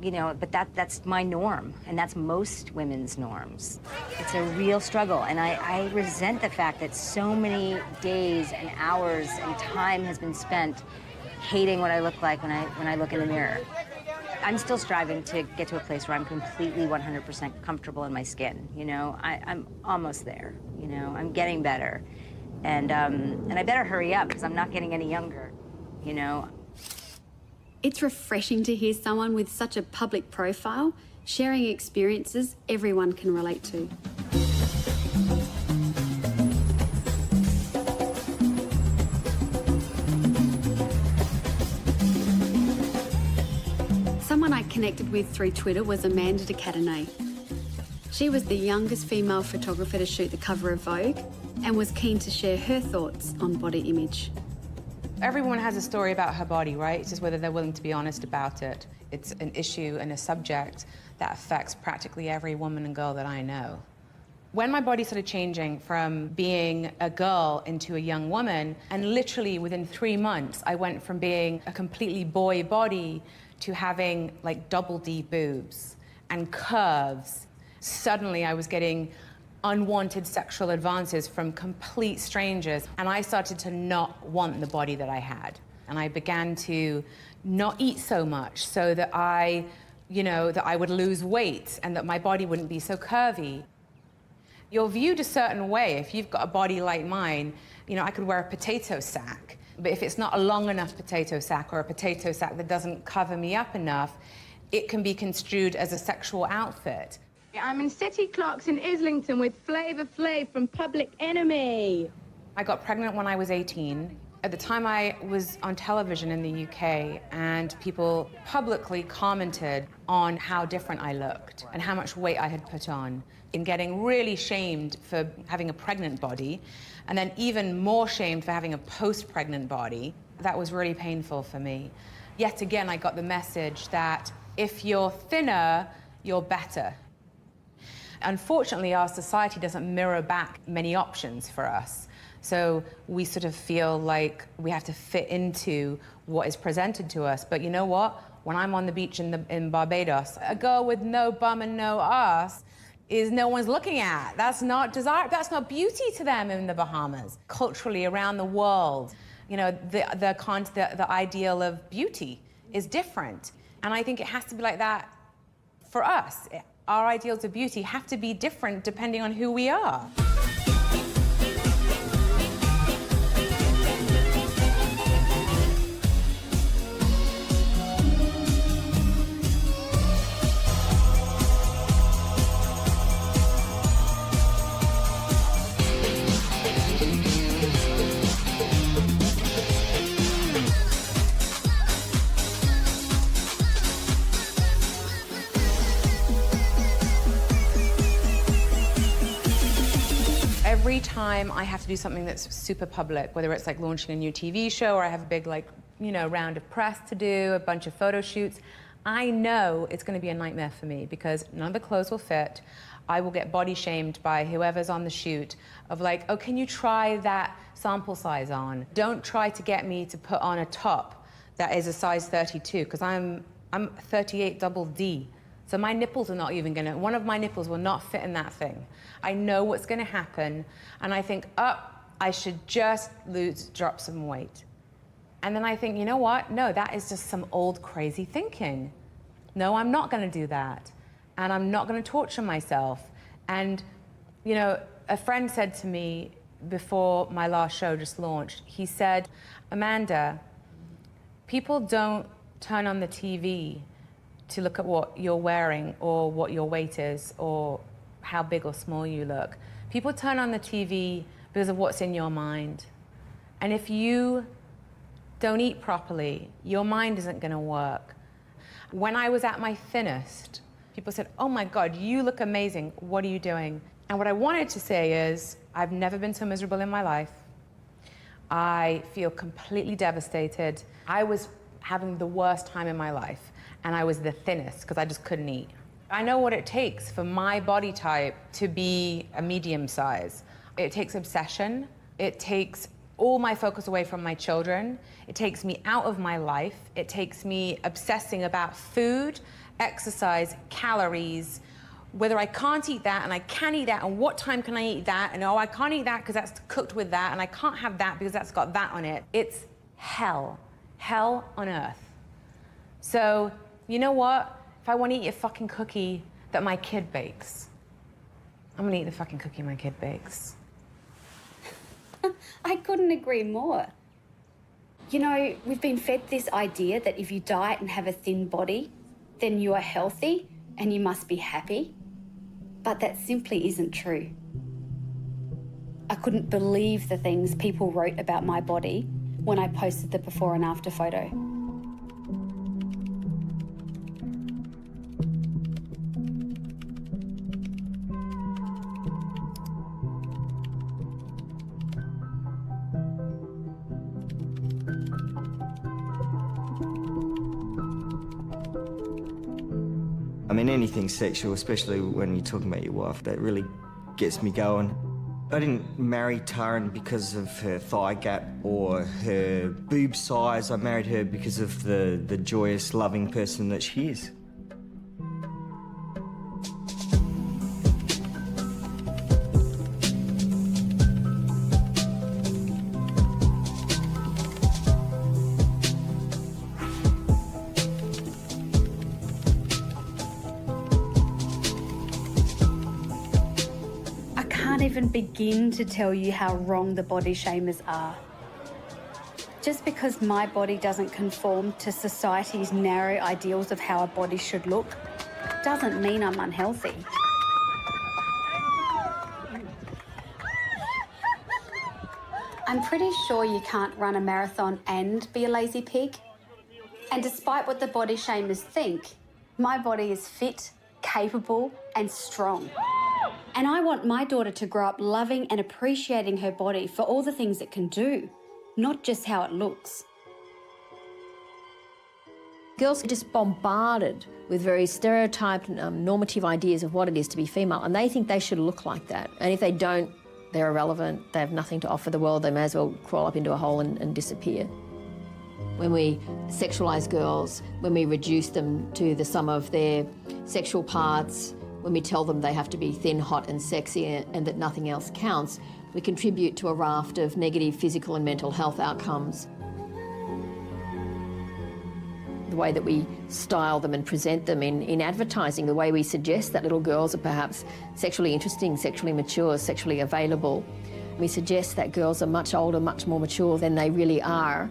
You know, but that's my norm, and that's most women's norms. It's a real struggle, and I resent the fact that so many days and hours and time has been spent hating what I look like when I look in the mirror. I'm still striving to get to a place where I'm completely 100% comfortable in my skin, you know? I'm almost there, you know? I'm getting better. And I better hurry up because I'm not getting any younger, you know? It's refreshing to hear someone with such a public profile sharing experiences everyone can relate to. Someone I connected with through Twitter was Amanda de Cadenet. She was the youngest female photographer to shoot the cover of Vogue and was keen to share her thoughts on body image. Everyone has a story about her body, right? It's just whether they're willing to be honest about it. It's an issue and a subject that affects practically every woman and girl that I know. When my body started changing from being a girl into a young woman, and literally within 3 months, I went from being a completely boy body to having like double D boobs and curves. Suddenly I was getting unwanted sexual advances from complete strangers, and I started to not want the body that I had. And I began to not eat so much so that I would lose weight and that my body wouldn't be so curvy. You're viewed a certain way. If you've got a body like mine, you know, I could wear a potato sack, but if it's not a long enough potato sack or a potato sack that doesn't cover me up enough, it can be construed as a sexual outfit. I'm in City Clocks in Islington with Flavor Flav from Public Enemy. I got pregnant when I was 18. At the time, I was on television in the UK, and people publicly commented on how different I looked and how much weight I had put on, in getting really shamed for having a pregnant body, and then even more shamed for having a post-pregnant body. That was really painful for me. Yet again, I got the message that if you're thinner, you're better. Unfortunately, our society doesn't mirror back many options for us. So we sort of feel like we have to fit into what is presented to us. But you know what? When I'm on the beach in Barbados, a girl with no bum and no ass is no one's looking at. That's not desire. That's not beauty to them in the Bahamas. Culturally, around the world, you know, the ideal of beauty is different. And I think it has to be like that for us. Our ideals of beauty have to be different depending on who we are. Every time I have to do something that's super public, whether it's like launching a new TV show or I have a big, like, you know, round of press to do, a bunch of photo shoots, I know it's going to be a nightmare for me because none of the clothes will fit. I will get body shamed by whoever's on the shoot of like, oh, can you try that sample size on? Don't try to get me to put on a top that is a size 32 because I'm 38 double D. So my nipples are not even gonna, one of my nipples will not fit in that thing. I know what's gonna happen and I think, I should just drop some weight. And then I think, you know what? No, that is just some old crazy thinking. No, I'm not gonna do that. And I'm not gonna torture myself. And, you know, a friend said to me before my last show just launched, he said, Amanda, people don't turn on the TV to look at what you're wearing or what your weight is or how big or small you look. People turn on the TV because of what's in your mind. And if you don't eat properly, your mind isn't gonna work. When I was at my thinnest, people said, oh my God, you look amazing. What are you doing? And what I wanted to say is, I've never been so miserable in my life. I feel completely devastated. I was having the worst time in my life, and I was the thinnest because I just couldn't eat. I know what it takes for my body type to be a medium size. It takes obsession. It takes all my focus away from my children. It takes me out of my life. It takes me obsessing about food, exercise, calories, whether I can't eat that and I can eat that and what time can I eat that and oh, I can't eat that because that's cooked with that and I can't have that because that's got that on it. It's hell on earth. So, you know what? If I want to eat a fucking cookie that my kid bakes, I'm gonna eat the fucking cookie my kid bakes. I couldn't agree more. You know, we've been fed this idea that if you diet and have a thin body, then you are healthy and you must be happy. But that simply isn't true. I couldn't believe the things people wrote about my body when I posted the before and after photo. I mean, anything sexual, especially when you're talking about your wife, that really gets me going. I didn't marry Taryn because of her thigh gap or her boob size. I married her because of the joyous, loving person that she is. Even begin to tell you how wrong the body shamers are. Just because my body doesn't conform to society's narrow ideals of how a body should look doesn't mean I'm unhealthy. I'm pretty sure you can't run a marathon and be a lazy pig. And despite what the body shamers think, my body is fit, capable and strong. And I want my daughter to grow up loving and appreciating her body for all the things it can do, not just how it looks. Girls are just bombarded with very stereotyped, normative ideas of what it is to be female, and they think they should look like that. And if they don't, they're irrelevant, they have nothing to offer the world, they may as well crawl up into a hole and disappear. When we sexualise girls, when we reduce them to the sum of their sexual parts, when we tell them they have to be thin, hot and sexy and that nothing else counts, we contribute to a raft of negative physical and mental health outcomes. The way that we style them and present them in advertising, the way we suggest that little girls are perhaps sexually interesting, sexually mature, sexually available. We suggest that girls are much older, much more mature than they really are.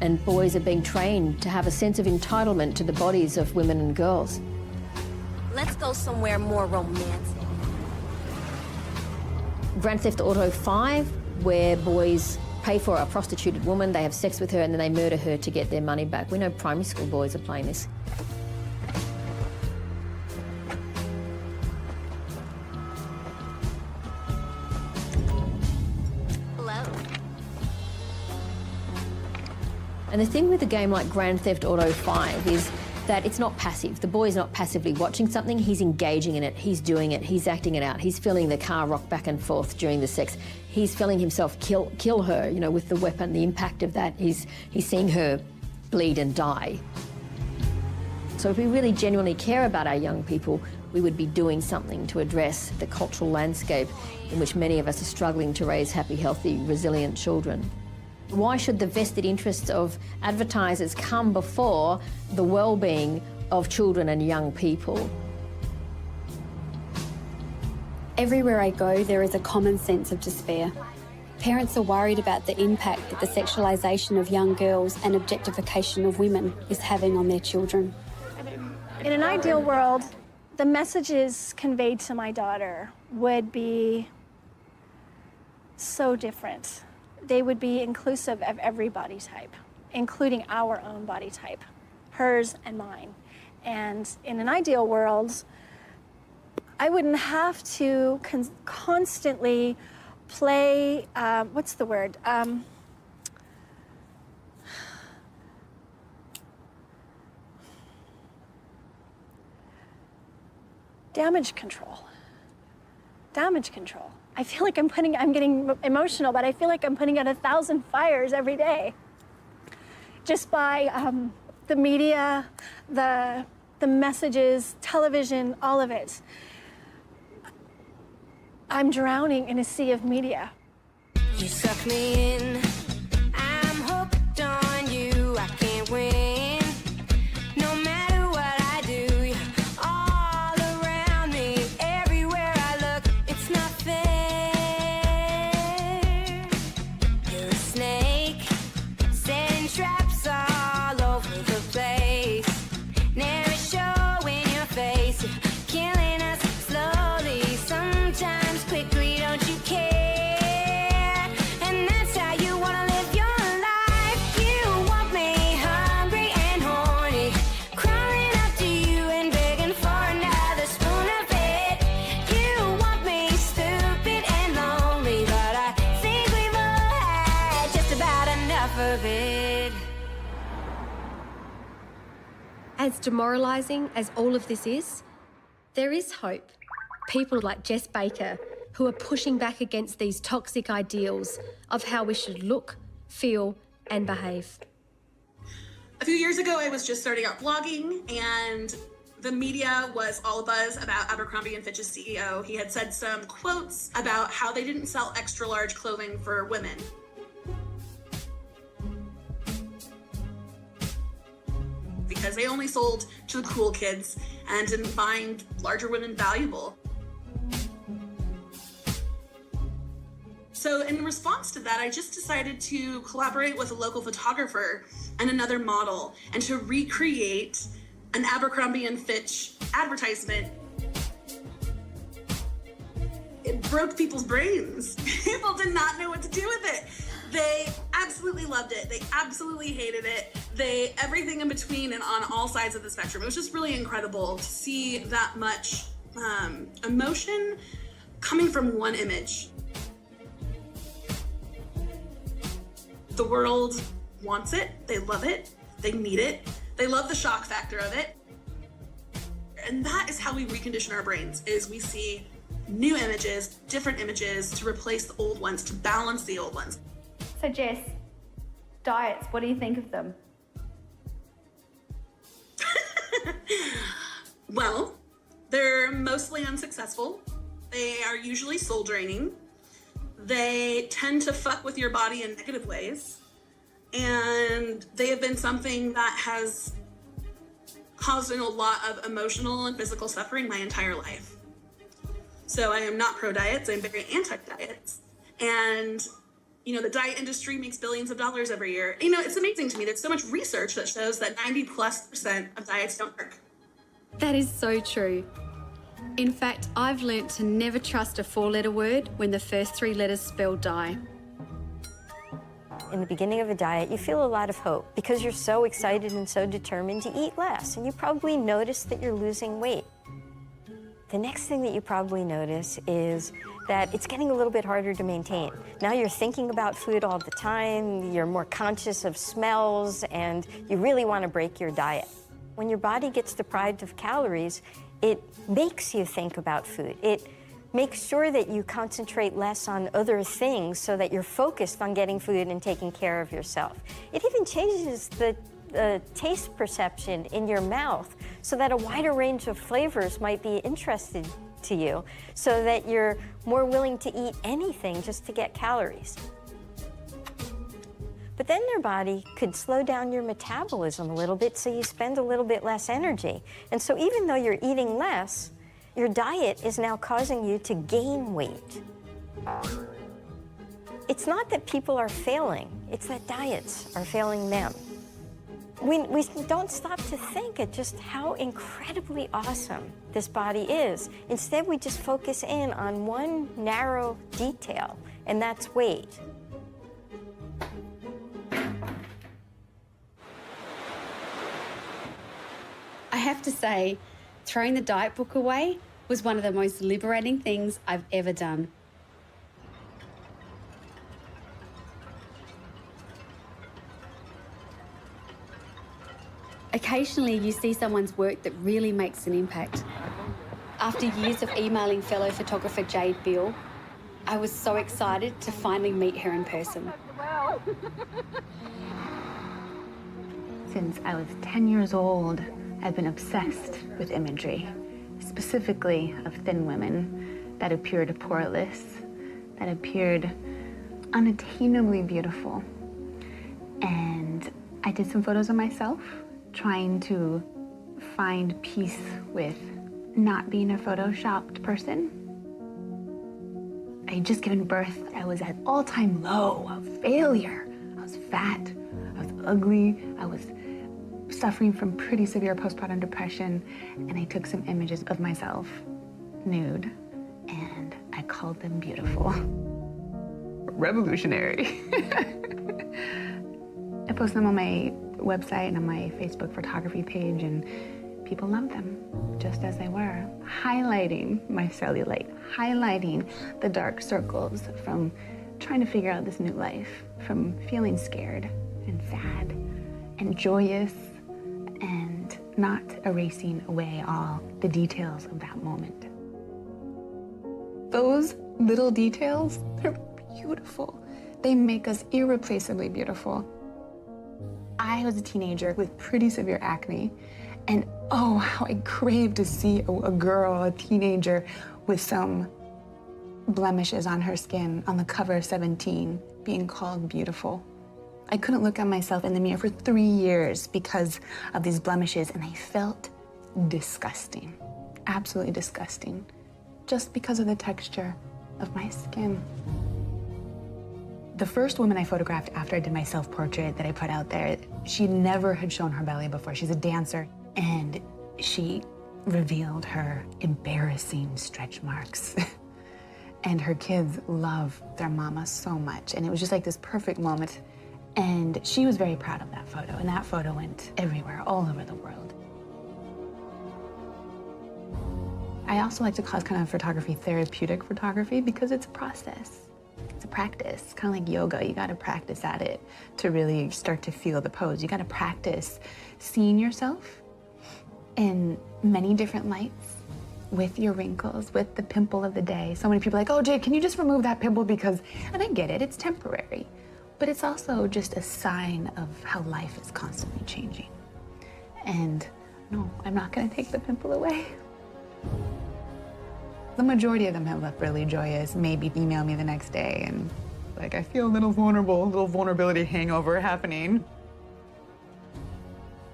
And boys are being trained to have a sense of entitlement to the bodies of women and girls. Let's go somewhere more romantic. Grand Theft Auto 5, where boys pay for a prostituted woman, they have sex with her and then they murder her to get their money back. We know primary school boys are playing this. And the thing with a game like Grand Theft Auto 5 is that it's not passive. The boy's not passively watching something, he's engaging in it, he's doing it, he's acting it out, he's feeling the car rock back and forth during the sex. He's feeling himself kill her, you know, with the weapon, the impact of that. He's seeing her bleed and die. So if we really genuinely care about our young people, we would be doing something to address the cultural landscape in which many of us are struggling to raise happy, healthy, resilient children. Why should the vested interests of advertisers come before the well-being of children and young people? Everywhere I go, there is a common sense of despair. Parents are worried about the impact that the sexualisation of young girls and objectification of women is having on their children. In an ideal world, the messages conveyed to my daughter would be so different. They would be inclusive of every body type, including our own body type, hers and mine. And in an ideal world, I wouldn't have to constantly play, what's the word? Damage control. Damage control. I feel like I'm getting emotional, but I feel like I'm putting out 1,000 fires every day. Just by the media, the messages, television, all of it. I'm drowning in a sea of media. You suck me in, I'm hooked on you, I can't win. No matter what I do, you're all around me, everywhere I look, it's not fair. You're a snake, setting traps all over the place. Never showing your face, you're killing us slowly, sometimes quickly, don't you care? And that's how you wanna live your life. You want me hungry and horny, crawling up to you and begging for another spoon of it. You want me stupid and lonely, but I think we've all had just about enough of it. As demoralising as all of this is, there is hope. People like Jess Baker, who are pushing back against these toxic ideals of how we should look, feel, and behave. A few years ago, I was just starting out blogging, and the media was all abuzz about Abercrombie & Fitch's CEO. He had said some quotes about how they didn't sell extra large clothing for women. Because they only sold to the cool kids and didn't find larger women valuable. So in response to that, I just decided to collaborate with a local photographer and another model and to recreate an Abercrombie & Fitch advertisement. It broke people's brains. People did not know what to do with it. They absolutely loved it. They absolutely hated it. Everything in between and on all sides of the spectrum. It was just really incredible to see that much emotion coming from one image. The world wants it, they love it, they need it, they love the shock factor of it. And that is how we recondition our brains, is we see new images, different images to replace the old ones, to balance the old ones. So Jess, diets, what do you think of them? Well, they're mostly unsuccessful. They are usually soul draining. They tend to fuck with your body in negative ways. And they have been something that has caused a lot of emotional and physical suffering my entire life. So I am not pro-diets, I'm very anti-diets. And, you know, the diet industry makes billions of dollars every year. You know, it's amazing to me. There's so much research that shows that 90+% of diets don't work. That is so true. In fact, I've learnt to never trust a 4-letter word when the first 3 letters spell die. In the beginning of a diet, you feel a lot of hope because you're so excited and so determined to eat less, and you probably notice that you're losing weight. The next thing that you probably notice is that it's getting a little bit harder to maintain. Now you're thinking about food all the time, you're more conscious of smells, and you really want to break your diet. When your body gets deprived of calories, it makes you think about food. It makes sure that you concentrate less on other things so that you're focused on getting food and taking care of yourself. It even changes the taste perception in your mouth so that a wider range of flavors might be interesting to you, so that you're more willing to eat anything just to get calories. But then your body could slow down your metabolism a little bit so you spend a little bit less energy. And so even though you're eating less, your diet is now causing you to gain weight. It's not that people are failing, it's that diets are failing them. We don't stop to think at just how incredibly awesome this body is. Instead, we just focus in on one narrow detail, and that's weight. I have to say, throwing the diet book away was one of the most liberating things I've ever done. Occasionally, you see someone's work that really makes an impact. After years of emailing fellow photographer Jade Beale, I was so excited to finally meet her in person. Since I was 10 years old, I've been obsessed with imagery, specifically of thin women that appeared poreless, that appeared unattainably beautiful. And I did some photos of myself, trying to find peace with not being a photoshopped person. I had just given birth. I was at all-time low of failure. I was fat, I was ugly, I was suffering from pretty severe postpartum depression, and I took some images of myself nude, and I called them beautiful. Revolutionary. I posted them on my website and on my Facebook photography page, and people loved them just as they were, highlighting my cellulite, highlighting the dark circles from trying to figure out this new life, from feeling scared and sad and joyous, and not erasing away all the details of that moment. Those little details, they're beautiful. They make us irreplaceably beautiful. I was a teenager with pretty severe acne, and oh, how I craved to see a girl, a teenager, with some blemishes on her skin on the cover of 17 being called beautiful. I couldn't look at myself in the mirror for 3 years because of these blemishes, and I felt disgusting, absolutely disgusting, just because of the texture of my skin. The first woman I photographed after I did my self-portrait that I put out there, she never had shown her belly before. She's a dancer, and she revealed her embarrassing stretch marks. And her kids love their mama so much, and it was just like this perfect moment. And she was very proud of that photo, and that photo went everywhere, all over the world. I also like to call kind of photography therapeutic photography because it's a process. It's a practice, kind of like yoga. You got to practice at it to really start to feel the pose. You got to practice seeing yourself in many different lights, with your wrinkles, with the pimple of the day. So many people are like, oh, Jade, can you just remove that pimple because, and I get it, it's temporary. But it's also just a sign of how life is constantly changing. And no, I'm not gonna take the pimple away. The majority of them have looked really joyous, maybe email me the next day and like, I feel a little vulnerable, a little vulnerability hangover happening.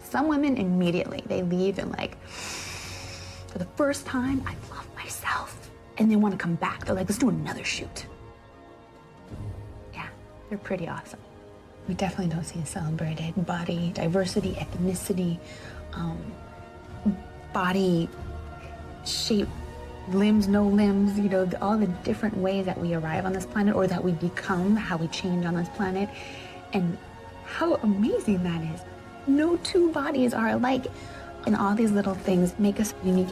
Some women immediately, they leave and like, for the first time, I love myself. And they wanna come back. They're like, let's do another shoot. Yeah, they're pretty awesome. We definitely don't see it celebrated. Body diversity, ethnicity, body shape, limbs, no limbs, you know, all the different ways that we arrive on this planet or that we become, how we change on this planet, and how amazing that is. No two bodies are alike, and all these little things make us unique.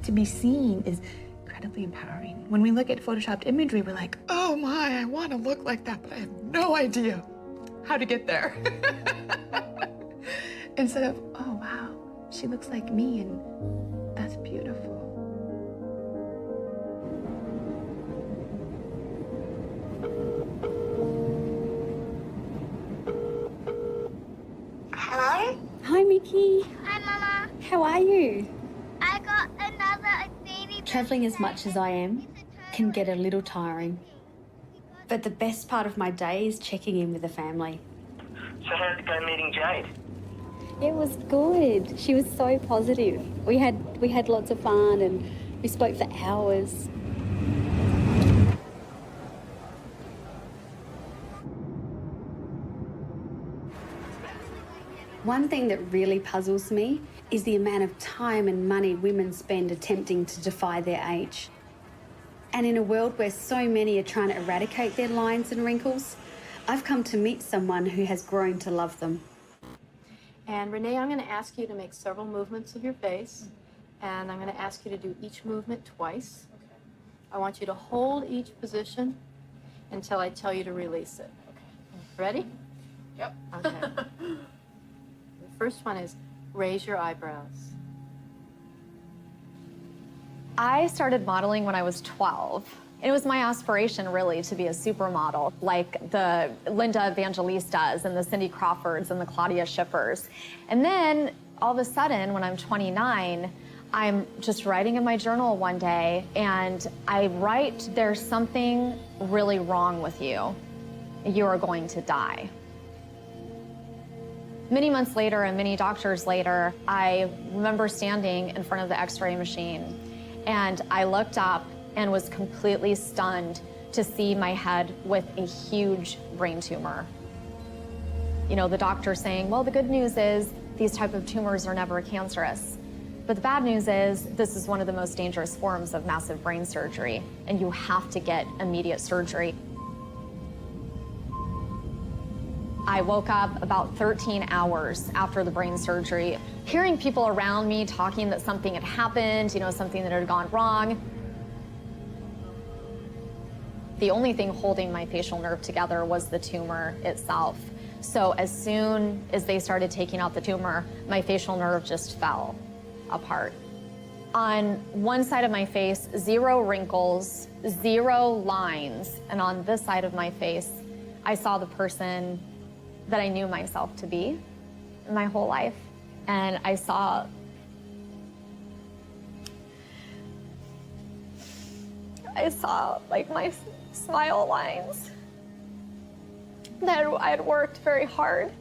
to be seen is incredibly empowering. When we look at photoshopped imagery, we're like, oh my, I want to look like that, but I have no idea how to get there. Instead of, oh wow, she looks like me, and that's beautiful. Hello? Hi, Mickey. Hi, Mama. How are you? I got another baby. Travelling as much as I am can get a little tiring. But the best part of my day is checking in with the family. So how'd it go meeting Jade? It was good. She was so positive. We had lots of fun and we spoke for hours. One thing that really puzzles me is the amount of time and money women spend attempting to defy their age. And in a world where so many are trying to eradicate their lines and wrinkles, I've come to meet someone who has grown to love them. And Renee, I'm going to ask you to make several movements of your face, and I'm going to ask you to do each movement twice. I want you to hold each position until I tell you to release it. Okay. Ready? Yep. Okay. The first one is raise your eyebrows. I started modeling when I was 12. It was my aspiration, really, to be a supermodel, like the Linda Evangelistas and the Cindy Crawfords and the Claudia Schiffers. And then, all of a sudden, when I'm 29, I'm just writing in my journal one day, and I write, there's something really wrong with you. You are going to die. Many months later and many doctors later, I remember standing in front of the X-ray machine, and I looked up and was completely stunned to see my head with a huge brain tumor. You know, the doctor saying, well, the good news is these type of tumors are never cancerous. But the bad news is this is one of the most dangerous forms of massive brain surgery, and you have to get immediate surgery. I woke up about 13 hours after the brain surgery, hearing people around me talking that something had happened, you know, something that had gone wrong. The only thing holding my facial nerve together was the tumor itself. So as soon as they started taking out the tumor, my facial nerve just fell apart. On one side of my face, 0 wrinkles, 0 lines. And on this side of my face, I saw the person that I knew myself to be my whole life. And I saw like my smile lines that I had worked very hard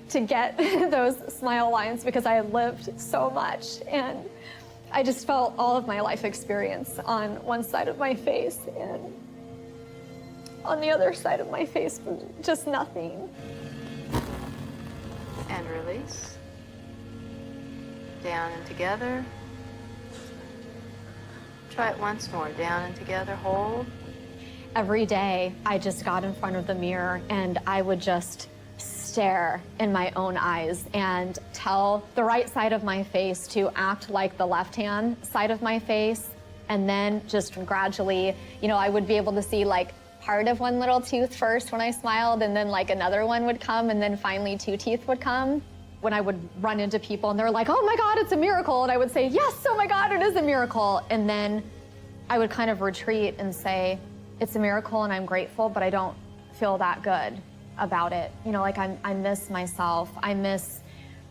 to get those smile lines because I had lived so much, and I just felt all of my life experience on one side of my face, and on the other side of my face was just nothing. And release. Down and together. Try it once more. Down and together, hold. Every day, I just got in front of the mirror and I would just stare in my own eyes and tell the right side of my face to act like the left-hand side of my face. And then just gradually, you know, I would be able to see like part of one little tooth first when I smiled, and then like another one would come, and then finally 2 teeth would come. When I would run into people and they're like, oh my God, it's a miracle. And I would say, yes, oh my God, it is a miracle. And then I would kind of retreat and say, it's a miracle and I'm grateful, but I don't feel that good about it. You know, like I miss myself. I miss,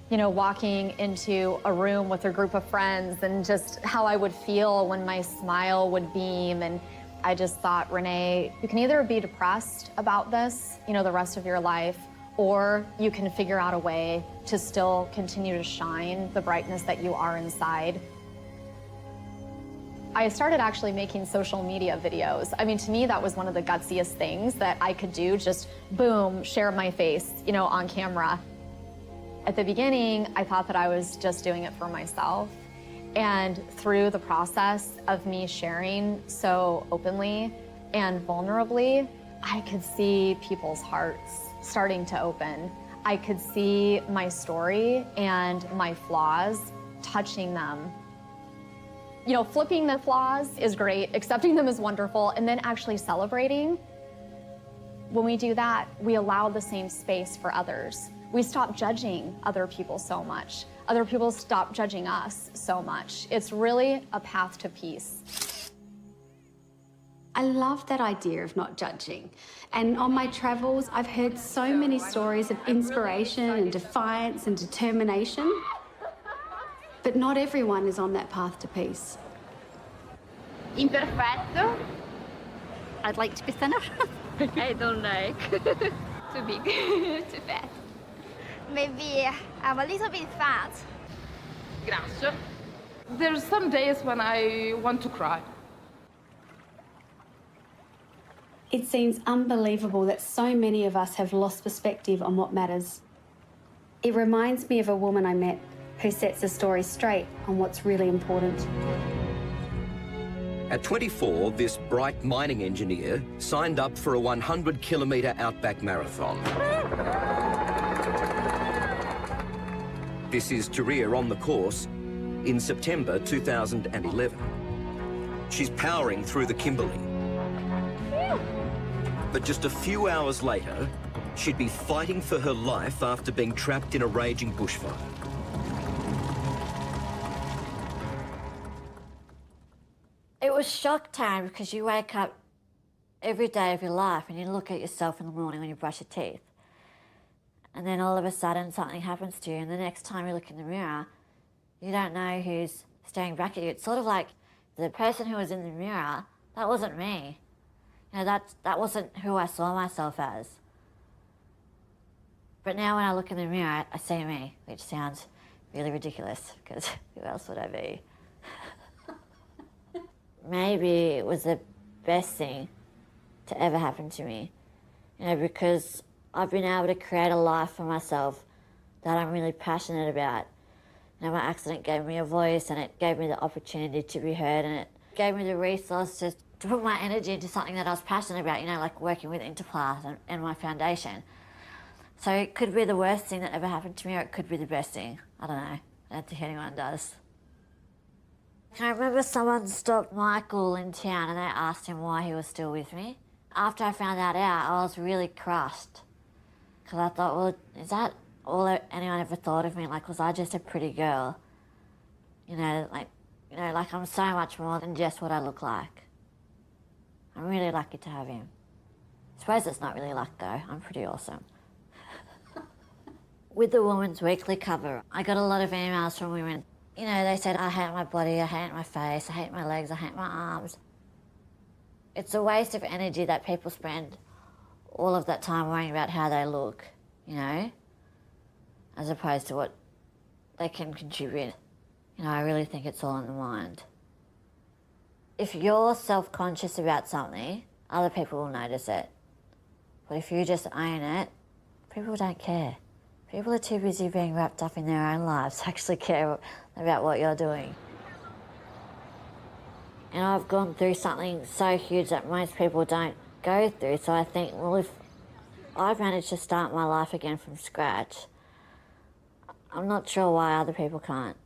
you know, walking into a room with a group of friends and just how I would feel when my smile would beam. And I just thought, Renee, you can either be depressed about this, you know, the rest of your life, or you can figure out a way to still continue to shine the brightness that you are inside. I started actually making social media videos. I mean, to me, that was one of the gutsiest things that I could do, just boom, share my face, you know, on camera. At the beginning, I thought that I was just doing it for myself. And through the process of me sharing so openly and vulnerably, I could see people's hearts starting to open. I could see my story and my flaws touching them. You know, flipping the flaws is great, accepting them is wonderful, and then actually celebrating. When we do that, we allow the same space for others. We stop judging other people so much. Other people stop judging us so much. It's really a path to peace. I love that idea of not judging. And on my travels, I've heard so many stories of inspiration and defiance and determination. But not everyone is on that path to peace. Imperfecto. I'd like to be thinner. I don't like too big, too fat. Maybe I'm a little bit fat. Grasso. There's some days when I want to cry. It seems unbelievable that so many of us have lost perspective on what matters. It reminds me of a woman I met who sets the story straight on what's really important. At 24, this bright mining engineer signed up for a 100-kilometre outback marathon. This is Taria on the course in September 2011. She's powering through the Kimberley. But just a few hours later, she'd be fighting for her life after being trapped in a raging bushfire. It was shock time because you wake up every day of your life and you look at yourself in the morning when you brush your teeth. And then all of a sudden something happens to you, and the next time you look in the mirror, you don't know who's staring back at you. It's sort of like the person who was in the mirror, that wasn't me. You know, that wasn't who I saw myself as. But now when I look in the mirror, I see me, which sounds really ridiculous because who else would I be? Maybe it was the best thing to ever happen to me, you know, because I've been able to create a life for myself that I'm really passionate about. You know, my accident gave me a voice, and it gave me the opportunity to be heard, and it gave me the resources to put my energy into something that I was passionate about, you know, like working with Interplast and my foundation. So it could be the worst thing that ever happened to me, or it could be the best thing. I don't know. I don't think anyone does. I remember someone stopped Michael in town and they asked him why he was still with me. After I found that out, I was really crushed. Because I thought, well, is that all anyone ever thought of me? Like, was I just a pretty girl? You know, like I'm so much more than just what I look like. I'm really lucky to have him. I suppose it's not really luck though, I'm pretty awesome. With the Woman's Weekly cover, I got a lot of emails from women. You know, they said, I hate my body, I hate my face, I hate my legs, I hate my arms. It's a waste of energy that people spend all of that time worrying about how they look, you know, as opposed to what they can contribute. You know, I really think it's all in the mind. If you're self-conscious about something, other people will notice it. But if you just own it, people don't care. People are too busy being wrapped up in their own lives to actually care about what you're doing. And I've gone through something so huge that most people don't go through, so I think, well, if I've managed to start my life again from scratch, I'm not sure why other people can't.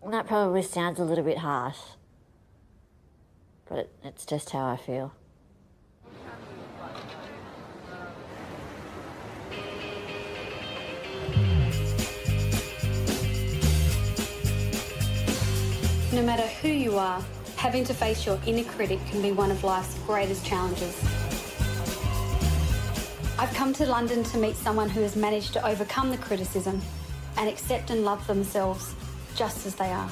And that probably sounds a little bit harsh, but it's just how I feel. No matter who you are, having to face your inner critic can be one of life's greatest challenges. I've come to London to meet someone who has managed to overcome the criticism and accept and love themselves just as they are.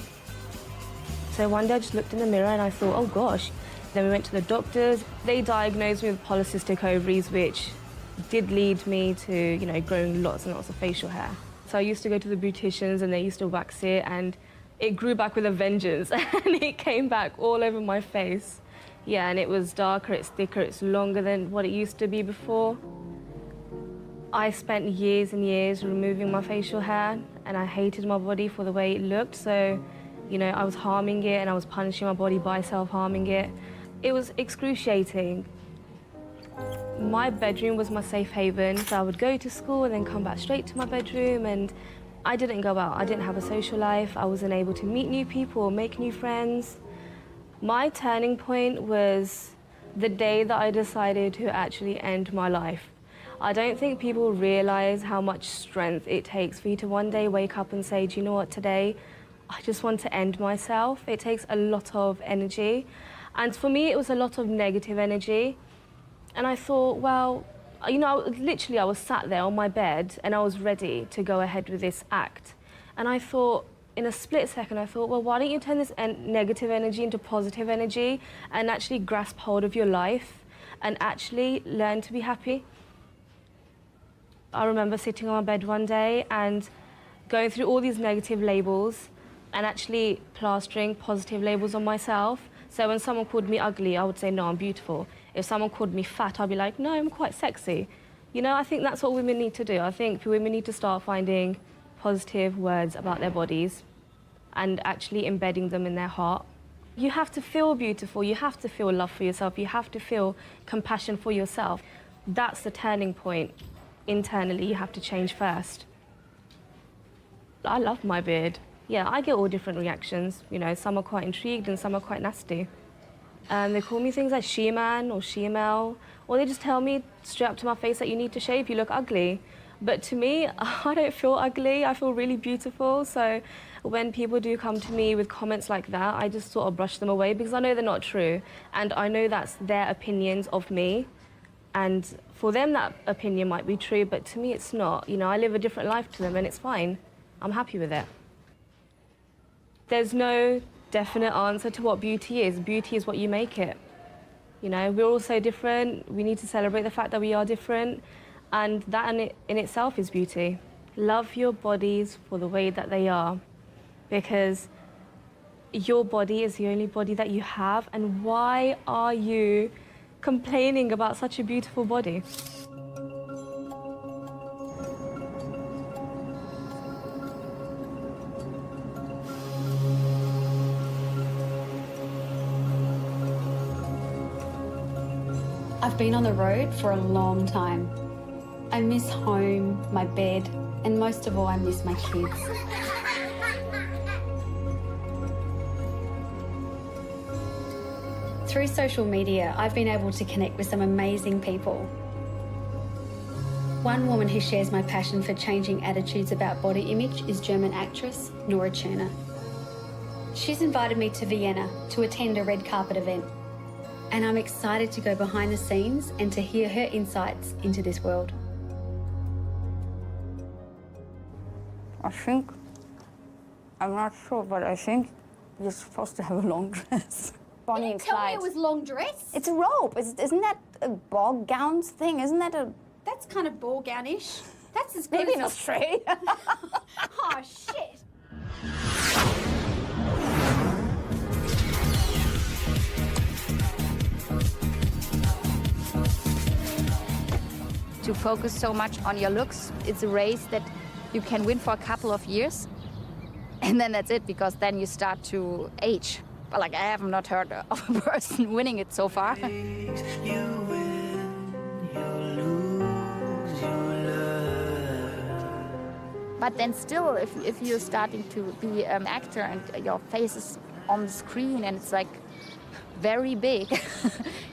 So one day I just looked in the mirror and I thought, oh gosh. Then we went to the doctors. They diagnosed me with polycystic ovaries, which did lead me to, you know, growing lots and lots of facial hair. So I used to go to the beauticians and they used to wax it, and it grew back with a vengeance and it came back all over my face. Yeah, and it was darker, it's thicker, it's longer than what it used to be before. I spent years and years removing my facial hair and I hated my body for the way it looked. So, you know, I was harming it and I was punishing my body by self-harming it. It was excruciating. My bedroom was my safe haven, so I would go to school and then come back straight to my bedroom, and I didn't go out, I didn't have a social life, I wasn't able to meet new people, make new friends. My turning point was the day that I decided to actually end my life. I don't think people realize how much strength it takes for you to one day wake up and say, do you know what, today I just want to end myself. It takes a lot of energy. And for me, it was a lot of negative energy. And I thought, well, you know, literally I was sat there on my bed and I was ready to go ahead with this act. And I thought, in a split second, I thought, well, why don't you turn this negative energy into positive energy and actually grasp hold of your life and actually learn to be happy? I remember sitting on my bed one day and going through all these negative labels and actually plastering positive labels on myself. So when someone called me ugly, I would say, no, I'm beautiful. If someone called me fat, I'd be like, no, I'm quite sexy. You know, I think that's what women need to do. I think women need to start finding positive words about their bodies and actually embedding them in their heart. You have to feel beautiful. You have to feel love for yourself. You have to feel compassion for yourself. That's the turning point. Internally, you have to change first. I love my beard. Yeah, I get all different reactions. You know, some are quite intrigued and some are quite nasty. They call me things like she-man or she-male, or they just tell me straight up to my face that you need to shave, you look ugly. But to me, I don't feel ugly, I feel really beautiful. So when people do come to me with comments like that, I just sort of brush them away because I know they're not true. And I know that's their opinions of me. And for them, that opinion might be true, but to me, it's not. You know, I live a different life to them and it's fine. I'm happy with it. There's no definite answer to what beauty is. Beauty is what you make it. You know, we're all so different. We need to celebrate the fact that we are different. And that in itself is beauty. Love your bodies for the way that they are. Because your body is the only body that you have. And why are you complaining about such a beautiful body? I've been on the road for a long time. I miss home, my bed, and most of all, I miss my kids. Through social media, I've been able to connect with some amazing people. One woman who shares my passion for changing attitudes about body image is German actress Nora Tschirner. She's invited me to Vienna to attend a red carpet event. And I'm excited to go behind the scenes and to hear her insights into this world. I think, I'm not sure, but I think you're supposed to have a long dress. Bonnie and Tell me Clyde. it was long dress. It's a robe. Isn't that a ball gown thing? Isn't that a... That's kind of ball gownish. That's as good Maybe as in Australia. Oh, shit. To focus so much on your looks, it's a race that you can win for a couple of years, and then that's it, because then you start to age. But like, I have not heard of a person winning it so far. But then still, if you're starting to be an actor and your face is on the screen and it's like very big,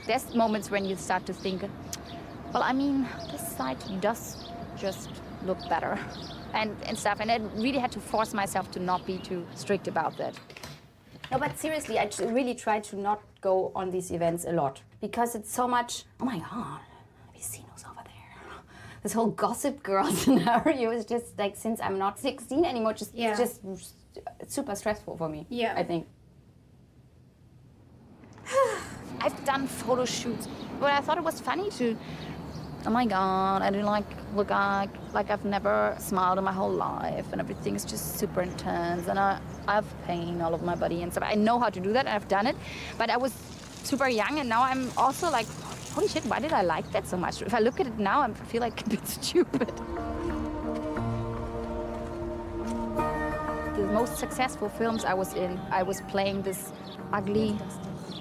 there's moments when you start to think, well, I mean, this side does just look better and stuff. And I really had to force myself to not be too strict about that. No, but seriously, I really try to not go on these events a lot because it's so much, oh my God, have you seen who's over there? This whole gossip girl scenario is just like, since I'm not 16 anymore, just super stressful for me, I think. I've done photo shoots where I thought it was funny to, oh my God, I didn't look like I've never smiled in my whole life and everything is just super intense and I have pain all over my body and stuff. I know how to do that and I've done it, but I was super young and now I'm also like, holy shit, why did I like that so much? If I look at it now, I feel like a bit stupid. The most successful films I was in, I was playing this ugly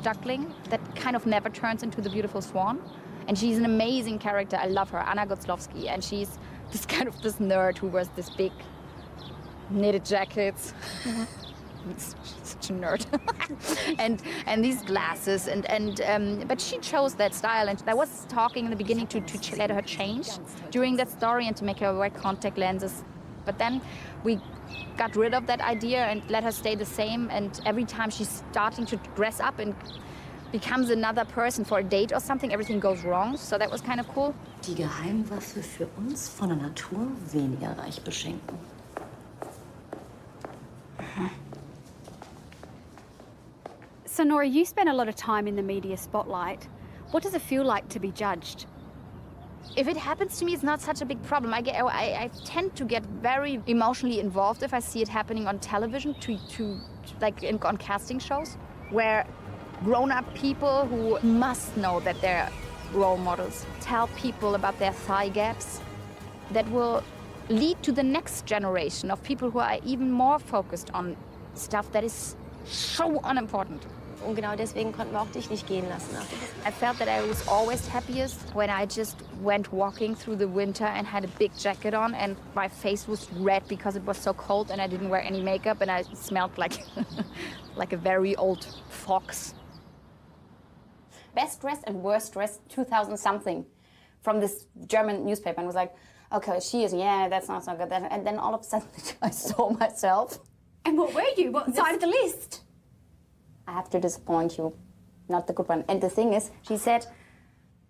duckling that kind of never turns into the beautiful swan. And she's an amazing character. I love her, Anna Gotzlowski. And she's this kind of this nerd who wears this big knitted jackets. Such a nerd. and these glasses but she chose that style, and I was talking in the beginning to let her change during that story and to make her wear contact lenses. But then we got rid of that idea and let her stay the same, and every time she's starting to dress up and becomes another person for a date or something, everything goes wrong, so that was kind of cool. Die Geheimwaffe für uns von der Natur weniger reich beschenken. So Nora, you spend a lot of time in the media spotlight. What does it feel like to be judged? If it happens to me, it's not such a big problem. I tend to get very emotionally involved if I see it happening on television, on casting shows, where grown-up people who must know that they're role models tell people about their thigh gaps that will lead to the next generation of people who are even more focused on stuff that is so unimportant. Und genau deswegen konnten wir auch dich nicht gehen lassen. I felt that I was always happiest when I just went walking through the winter and had a big jacket on, and my face was red because it was so cold, and I didn't wear any makeup, and I smelled like like a very old fox. Best dressed and worst dressed 2000 something from this German newspaper, and was like, okay, she is, yeah, that's not so good. And then all of a sudden I saw myself. And what were you? What side of the list? I have to disappoint you, not the good one. And the thing is, she said,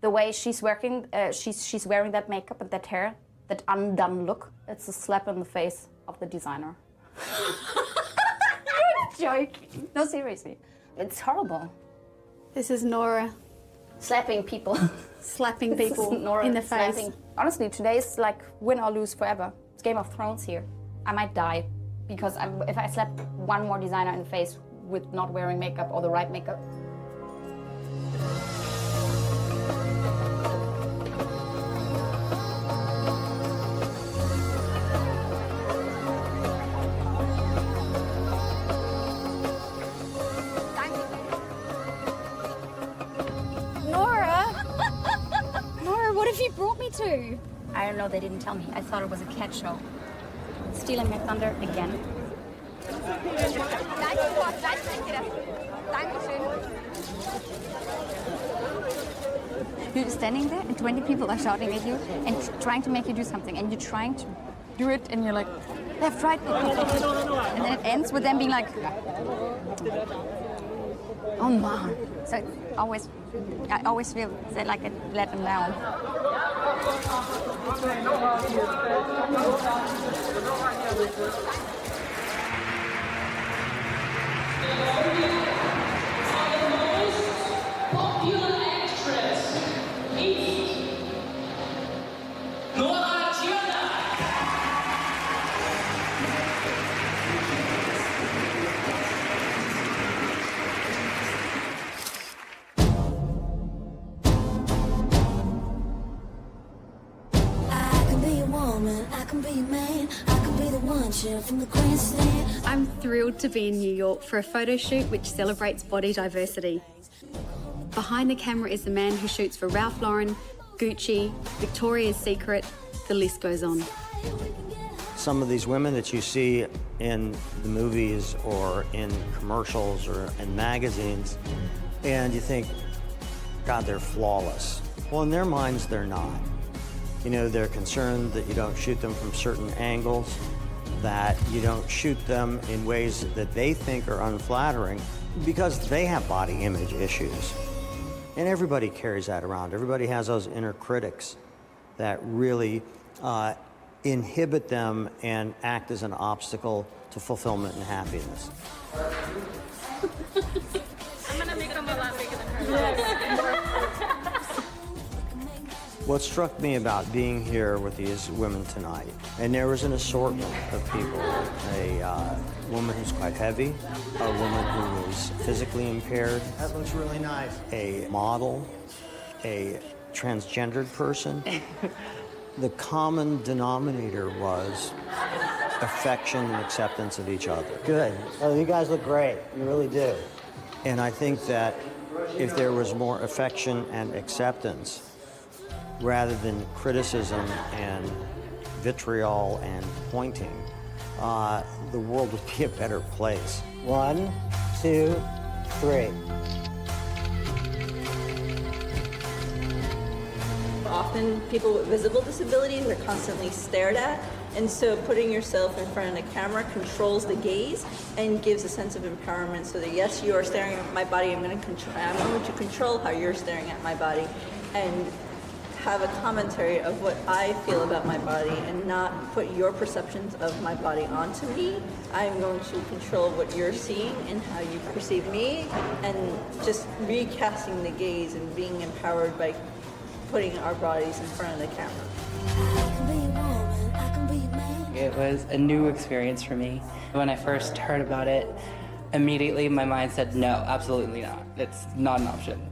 the way she's wearing that makeup and that hair, that undone look, it's a slap in the face of the designer. You're joking. No, seriously, it's horrible. This is Nora slapping people, slapping people Nora in the face. Slapping. Honestly, today is like win or lose forever. It's Game of Thrones here. I might die because if I slap one more designer in the face with not wearing makeup or the right makeup. Nora! Nora, what have you brought me to? I don't know, they didn't tell me. I thought it was a cat show. Stealing my thunder again. You're standing there and 20 people are shouting at you and trying to make you do something, and you're trying to do it and you're like, left, right, and then it ends with them being like, oh man. So I always feel that like I let them down. I'm thrilled to be in New York for a photo shoot which celebrates body diversity. Behind the camera is the man who shoots for Ralph Lauren, Gucci, Victoria's Secret, the list goes on. Some of these women that you see in the movies or in commercials or in magazines, and you think, God, they're flawless. Well, in their minds, they're not. You know, they're concerned that you don't shoot them from certain angles, that you don't shoot them in ways that they think are unflattering because they have body image issues. And everybody carries that around. Everybody has those inner critics that really inhibit them and act as an obstacle to fulfillment and happiness. I'm gonna make them a lot bigger than her. What struck me about being here with these women tonight, and there was an assortment of people, a woman who's quite heavy, a woman who is physically impaired. That looks really nice. A model, a transgendered person. The common denominator was affection and acceptance of each other. Good. Oh, you guys look great. You really do. And I think that if there was more affection and acceptance, rather than criticism and vitriol and pointing, the world would be a better place. 1, 2, 3. Often people with visible disabilities are constantly stared at, and so putting yourself in front of the camera controls the gaze and gives a sense of empowerment so that yes, you are staring at my body, I'm going to control how you're staring at my body and have a commentary of what I feel about my body and not put your perceptions of my body onto me. I'm going to control what you're seeing and how you perceive me, and just recasting the gaze and being empowered by putting our bodies in front of the camera. It was a new experience for me. When I first heard about it, immediately my mind said, no, absolutely not. It's not an option.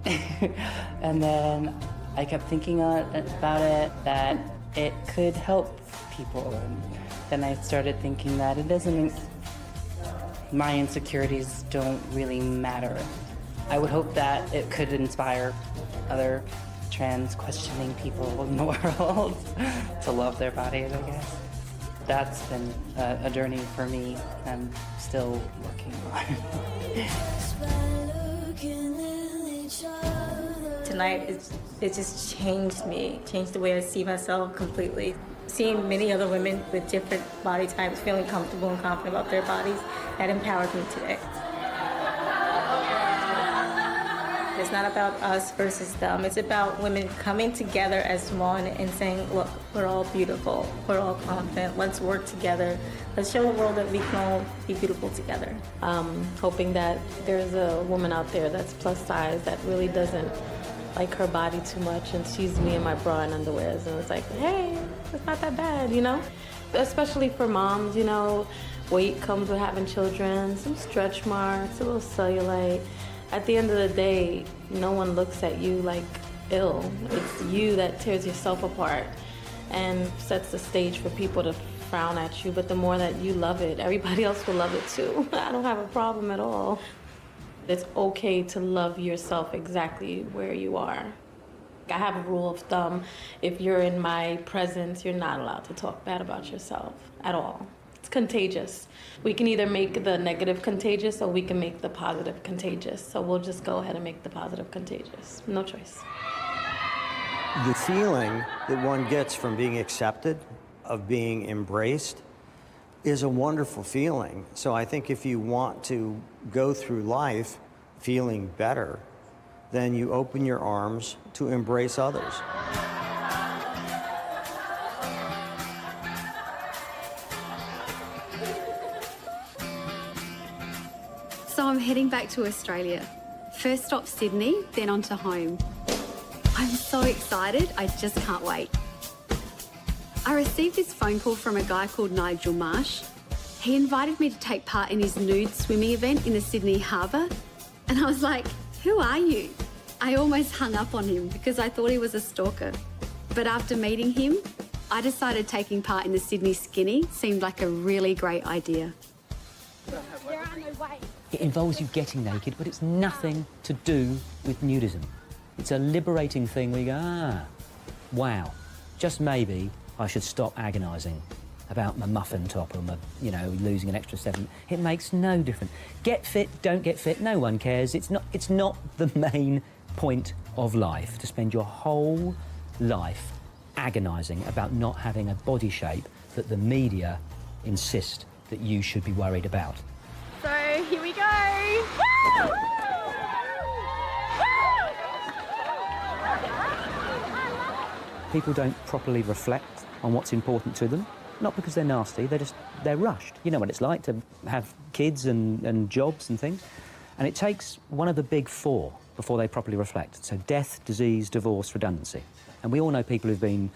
And then I kept thinking about it, that it could help people. And then I started thinking that it doesn't, my insecurities don't really matter. I would hope that it could inspire other trans questioning people in the world to love their bodies, I guess. That's been a journey for me. I'm still working on. Tonight, it just changed me, changed the way I see myself completely. Seeing many other women with different body types feeling comfortable and confident about their bodies, that empowered me today. It's not about us versus them. It's about women coming together as one and saying, look, we're all beautiful. We're all confident. Let's work together. Let's show the world that we can all be beautiful together. Hoping that there's a woman out there that's plus size that really doesn't like her body too much and sees me in my bra and underwears and it's like, hey, it's not that bad, you know? Especially for moms, you know, weight comes with having children, some stretch marks, a little cellulite. At the end of the day, no one looks at you like ill. It's you that tears yourself apart and sets the stage for people to frown at you. But the more that you love it, everybody else will love it too. I don't have a problem at all. It's okay to love yourself exactly where you are. I have a rule of thumb. If you're in my presence, you're not allowed to talk bad about yourself at all. It's contagious. We can either make the negative contagious or we can make the positive contagious. So we'll just go ahead and make the positive contagious. No choice. The feeling that one gets from being accepted, of being embraced, is a wonderful feeling. So I think if you want to go through life feeling better, then you open your arms to embrace others. So I'm heading back to Australia. First stop Sydney, then on to home. I'm so excited, I just can't wait. I received this phone call from a guy called Nigel Marsh. He invited me to take part in his nude swimming event in the Sydney Harbour. And I was like, who are you? I almost hung up on him because I thought he was a stalker. But after meeting him, I decided taking part in the Sydney Skinny seemed like a really great idea. It involves you getting naked, but it's nothing to do with nudism. It's a liberating thing where you go, wow, just maybe I should stop agonising about my muffin top or my, losing an extra 7. It makes no difference. Get fit, don't get fit, no one cares. It's not the main point of life, to spend your whole life agonising about not having a body shape that the media insist that you should be worried about. So here we go. People don't properly reflect on what's important to them, not because they're nasty, they're rushed. You know what it's like to have kids and jobs and things. And it takes one of the big 4 before they properly reflect. So death, disease, divorce, redundancy. And we all know people who've been,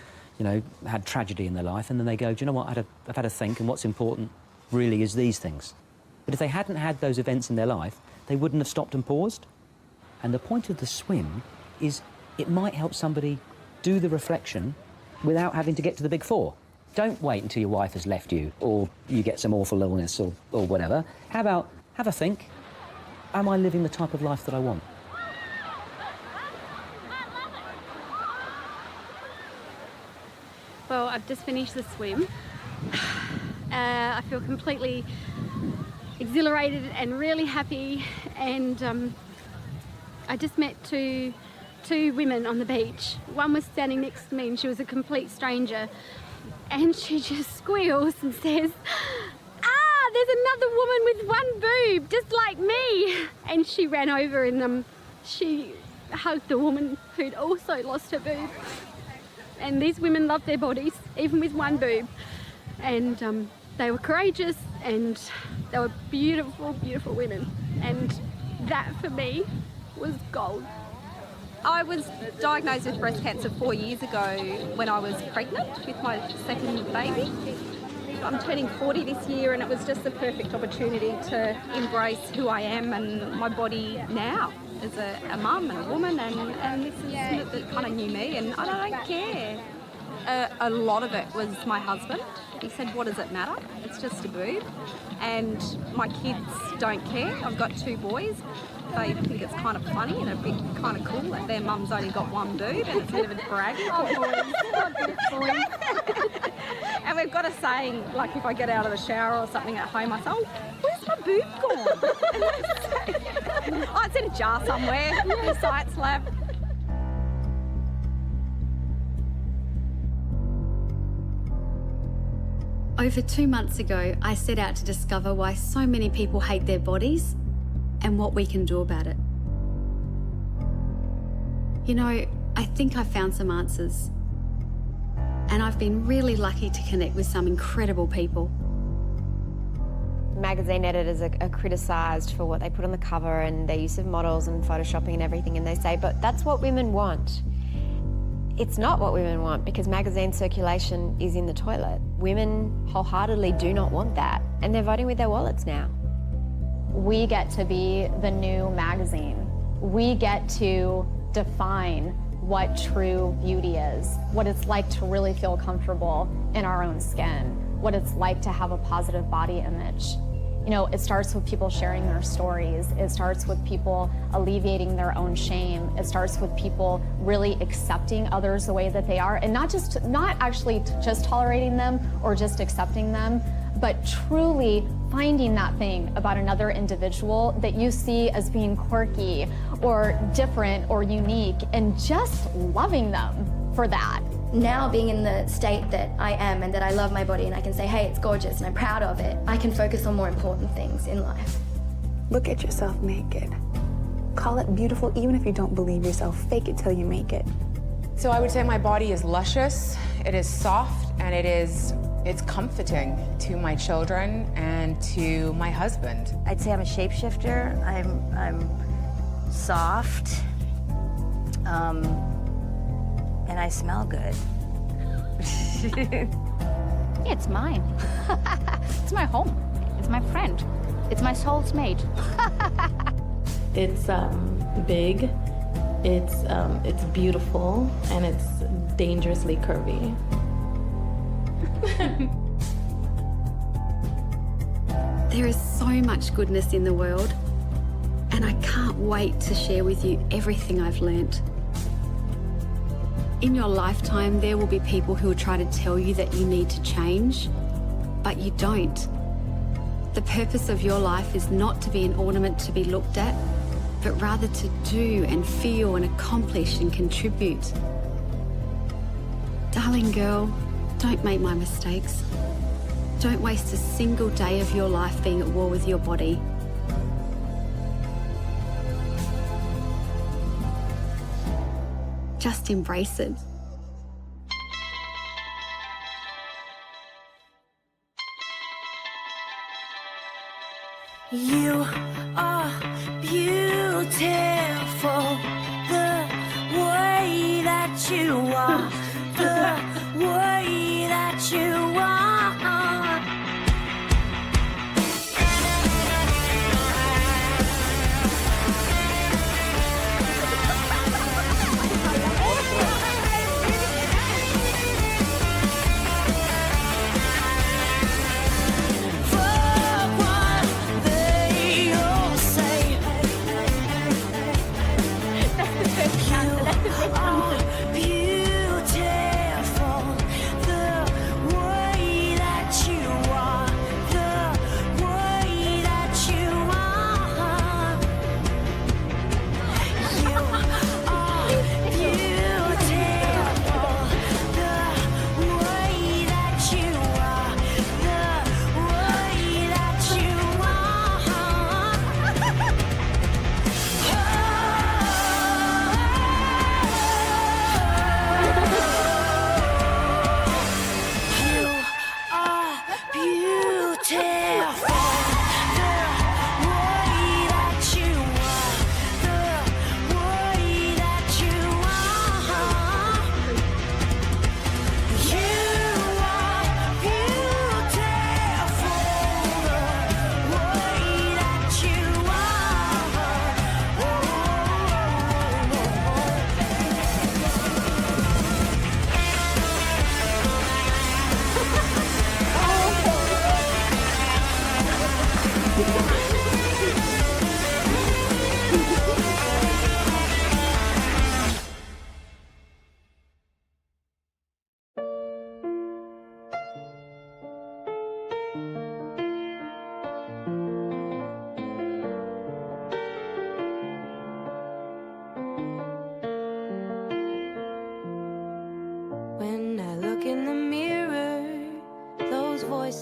had tragedy in their life, and then they go, do you know what, I've had a think, and what's important really is these things. But if they hadn't had those events in their life, they wouldn't have stopped and paused. And the point of the swim is it might help somebody do the reflection without having to get to the big 4. Don't wait until your wife has left you or you get some awful illness or whatever. How about have a think, am I living the type of life that I want? Well, I've just finished the swim. I feel completely exhilarated and really happy, and I just met two women on the beach. One was standing next to me and she was a complete stranger, and she just squeals and says, "Ah, there's another woman with one boob, just like me." And she ran over and she hugged the woman who'd also lost her boob. And these women love their bodies, even with one boob. And they were courageous and they were beautiful, beautiful women. And that for me was gold. I was diagnosed with breast cancer 4 years ago when I was pregnant with my second baby. I'm turning 40 this year, and it was just the perfect opportunity to embrace who I am and my body now as a mum and a woman, and this is the kind of new me, and I don't care. A lot of it was my husband. He said, "What does it matter? It's just a boob." And my kids don't care. I've got 2 boys. They think it's kind of funny and a bit kind of cool that their mum's only got one boob, and it's a bit of a bragging. And we've got a saying, like if I get out of the shower or something at home, I say, "Oh, where's my boob gone?" And they say, "Oh, it's in a jar somewhere in the science lab." Over 2 months ago, I set out to discover why so many people hate their bodies and what we can do about it. You know, I think I found some answers. And I've been really lucky to connect with some incredible people. Magazine editors are criticised for what they put on the cover and their use of models and photoshopping and everything, and they say, but that's what women want. It's not what women want, because magazine circulation is in the toilet. Women wholeheartedly do not want that, and they're voting with their wallets now. We get to be the new magazine. We get to define what true beauty is, what it's like to really feel comfortable in our own skin, what it's like to have a positive body image. You know, it starts with people sharing their stories. It starts with people alleviating their own shame. It starts with people really accepting others the way that they are, and not actually just tolerating them or just accepting them, but truly finding that thing about another individual that you see as being quirky or different or unique, and just loving them for that. Now, being in the state that I am and that I love my body and I can say, hey, it's gorgeous and I'm proud of it, I can focus on more important things in life. Look at yourself naked. Call it beautiful even if you don't believe yourself. Fake it till you make it. So I would say my body is luscious, it is soft, and it's comforting to my children and to my husband. I'd say I'm a shapeshifter. I'm soft. And I smell good. It's mine. It's my home. It's my friend. It's my soul's mate. It's big, it's beautiful, and it's dangerously curvy. There is so much goodness in the world, and I can't wait to share with you everything I've learnt. In your lifetime, there will be people who will try to tell you that you need to change, but you don't. The purpose of your life is not to be an ornament to be looked at, but rather to do and feel and accomplish and contribute. Darling girl, don't make my mistakes. Don't waste a single day of your life being at war with your body. Just embrace it. You are beautiful, the way that you are, the way that you are.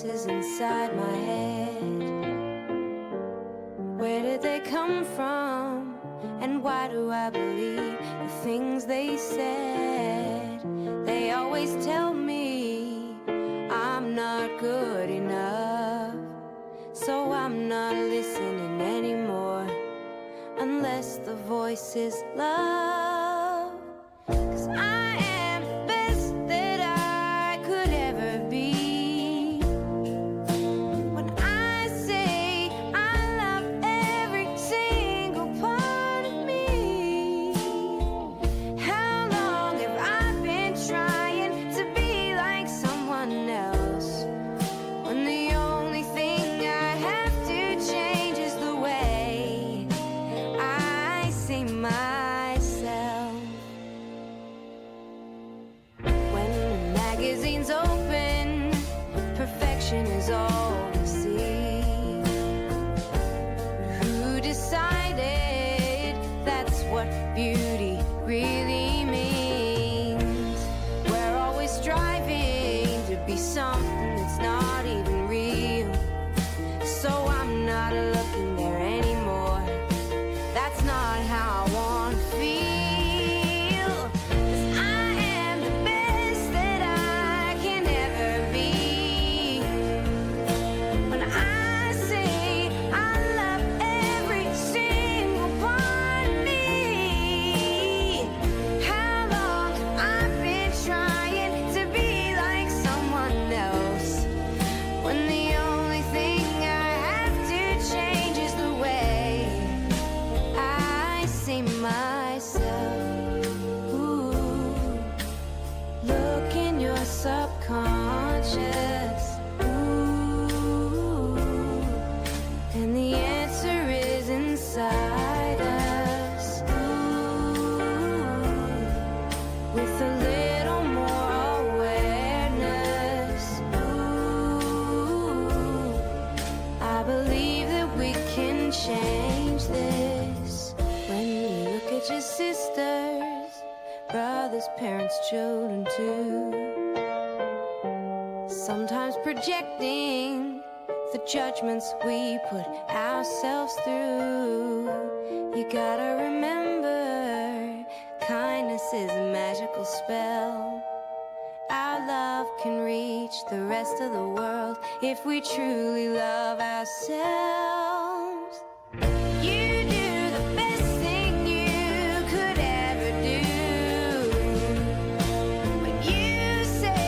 voices inside my head. Where did they come from? And why do I believe the things they said? They always tell me I'm not good enough, so I'm not listening anymore, unless the voice is love. 'Cause I am the best that I could ever be. When I say I love every single part of me. How long have I been trying to be like someone else, when the only thing I have to change is the way I see myself? When the magazine's open, perfection is all we see. Who decided that's what beauty really means? We're always striving to be something that's not even real, so I'm not looking there anymore. That's not how I want to feel. 'Cause I am the best that I can ever be. When I say I love every single part of me. How long have I been trying to be like someone else, when the only thing I have to change is the way I see myself? Ooh. Look in your subconscious. Ooh. And the answer is inside us. Ooh. With a little more awareness. Ooh. I believe that we can change this. When you look at your sisters, brothers, parents, children too, sometimes projecting the judgments we put ourselves through. You gotta remember, kindness is a magical spell. Our love can reach the rest of the world if we truly love ourselves. You do the best thing you could ever do. When you say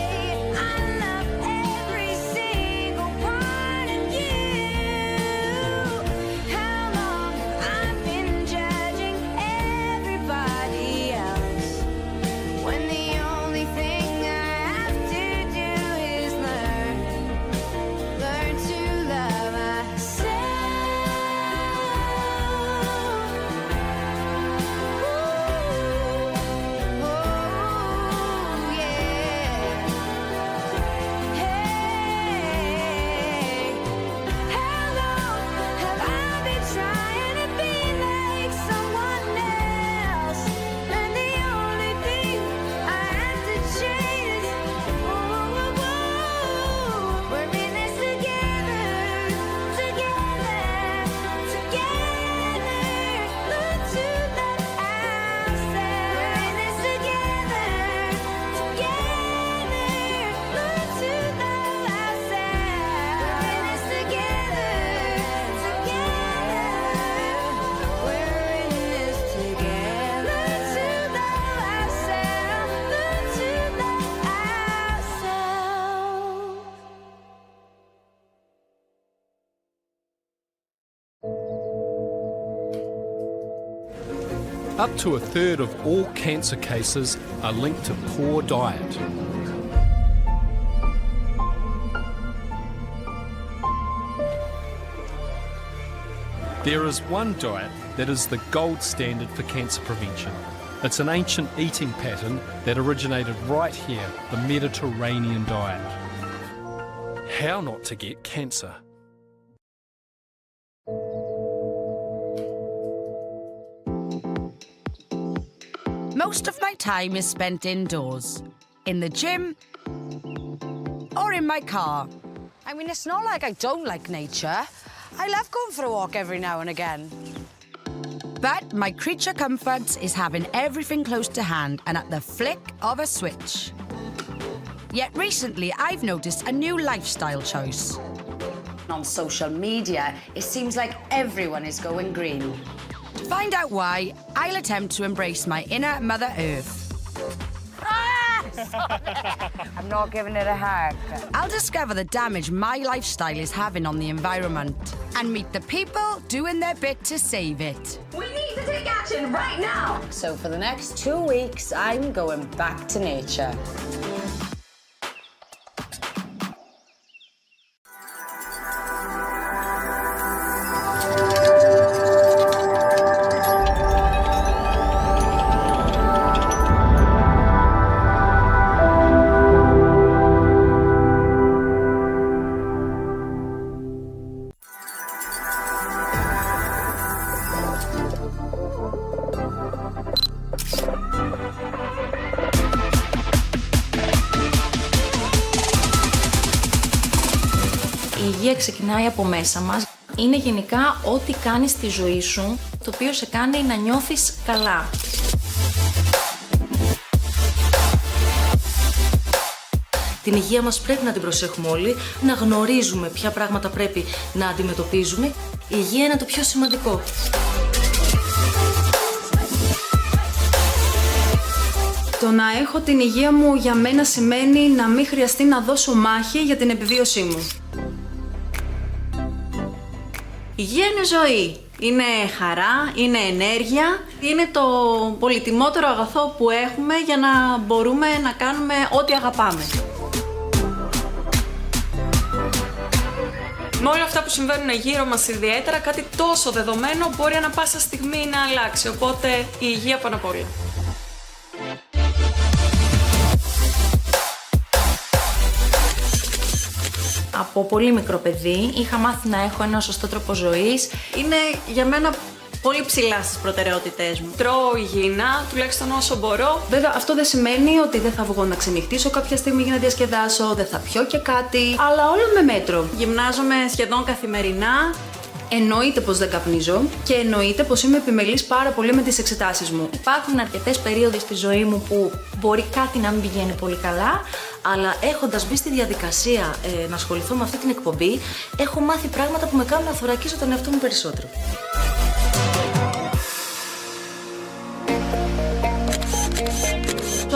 I love every single part of you. How long have I been judging everybody else, when the only thing I have to do is learn to love Up to a third of all cancer cases are linked to poor diet. There is one diet that is the gold standard for cancer prevention. It's an ancient eating pattern that originated right here, the Mediterranean diet. How not to get cancer. Most of my time is spent indoors, in the gym or in my car. I mean, it's not like I don't like nature. I love going for a walk every now and again. But my creature comforts is having everything close to hand and at the flick of a switch. Yet recently, I've noticed a new lifestyle choice. On social media, it seems like everyone is going green. To find out why, I'll attempt to embrace my inner Mother Earth. I'm not giving it a hug. I'll discover the damage my lifestyle is having on the environment and meet the people doing their bit to save it. We need to take action right now! So for the next 2 weeks, I'm going back to nature. Η υγεία ξεκινάει από μέσα μας. Είναι γενικά ό,τι κάνεις στη ζωή σου, το οποίο σε κάνει να νιώθεις καλά. Την υγεία μας πρέπει να την προσέχουμε όλοι, να γνωρίζουμε ποια πράγματα πρέπει να αντιμετωπίζουμε. Η υγεία είναι το πιο σημαντικό. Το να έχω την υγεία μου για μένα σημαίνει να μην χρειαστεί να δώσω μάχη για την επιβίωσή μου. Υγεία είναι ζωή. Είναι χαρά, είναι ενέργεια, είναι το πολυτιμότερο αγαθό που έχουμε για να μπορούμε να κάνουμε ό,τι αγαπάμε. Με όλα αυτά που συμβαίνουν γύρω μας ιδιαίτερα, κάτι τόσο δεδομένο μπορεί ανα πάσα στιγμή να αλλάξει, οπότε η υγεία πάνω απ' όλα. Από πολύ μικρό παιδί είχα μάθει να έχω ένα σωστό τρόπο ζωής. Είναι για μένα πολύ ψηλά στις προτεραιότητές μου. Τρώω υγιεινά, τουλάχιστον όσο μπορώ. Βέβαια, αυτό δεν σημαίνει ότι δεν θα βγω να ξενυχτήσω κάποια στιγμή για να διασκεδάσω, δεν θα πιω και κάτι, αλλά όλο με μέτρο. Γυμνάζομαι σχεδόν καθημερινά. Εννοείται πως δεν καπνίζω και εννοείται πως είμαι επιμελής πάρα πολύ με τις εξετάσεις μου. Υπάρχουν αρκετές περίοδοι στη ζωή μου που μπορεί κάτι να μην πηγαίνει πολύ καλά, αλλά έχοντας μπει στη διαδικασία να ασχοληθώ με αυτή την εκπομπή, έχω μάθει πράγματα που με κάνουν να θωρακίσω τον εαυτό μου περισσότερο.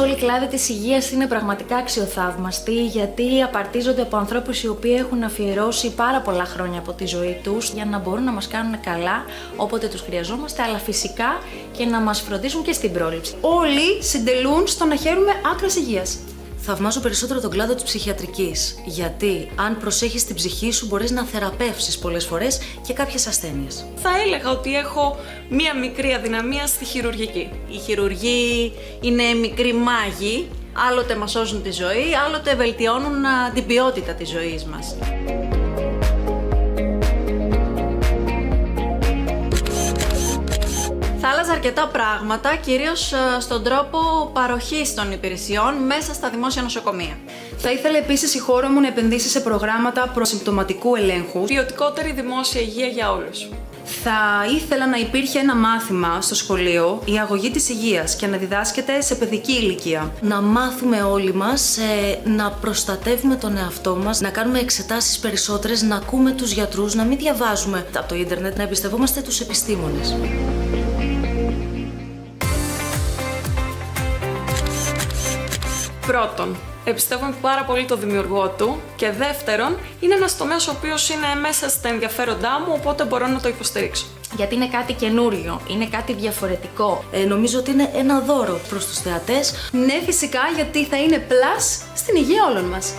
Όλη η κλάδη της υγείας είναι πραγματικά αξιοθαύμαστη, γιατί απαρτίζονται από ανθρώπους οι οποίοι έχουν αφιερώσει πάρα πολλά χρόνια από τη ζωή τους για να μπορούν να μας κάνουν καλά όποτε τους χρειαζόμαστε, αλλά φυσικά και να μας φροντίζουν και στην πρόληψη. Όλοι συντελούν στο να χαίρουμε άκρας υγείας. Θαυμάζω περισσότερο τον κλάδο της ψυχιατρικής, γιατί αν προσέχεις την ψυχή σου μπορείς να θεραπεύσεις πολλές φορές και κάποιες ασθένειες. Θα έλεγα ότι έχω μία μικρή αδυναμία στη χειρουργική. Οι χειρουργοί είναι μικροί μάγοι, άλλοτε μας σώζουν τη ζωή, άλλοτε βελτιώνουν την ποιότητα της ζωής μας. Θα άλλαζα αρκετά πράγματα, κυρίως στον τρόπο παροχής των υπηρεσιών μέσα στα δημόσια νοσοκομεία. Θα ήθελα επίσης η χώρα μου να επενδύσει σε προγράμματα προσυμπτωματικού ελέγχου. Ποιοτικότερη δημόσια υγεία για όλους. Θα ήθελα να υπήρχε ένα μάθημα στο σχολείο, η αγωγή της υγείας, και να διδάσκεται σε παιδική ηλικία. Να μάθουμε όλοι μας να προστατεύουμε τον εαυτό μας, να κάνουμε εξετάσεις περισσότερες, να ακούμε τους γιατρούς, να μην διαβάζουμε από το ίντερνετ, να εμπιστευόμαστε τους επιστήμονες. Πρώτον, εμπιστεύομαι πάρα πολύ το δημιουργό του και δεύτερον, είναι ένας τομέας ο οποίος είναι μέσα στα ενδιαφέροντά μου, οπότε μπορώ να το υποστηρίξω. Γιατί είναι κάτι καινούριο, είναι κάτι διαφορετικό. Νομίζω ότι είναι ένα δώρο προς τους θεατές. Ναι, φυσικά, γιατί θα είναι πλάς στην υγεία όλων μας.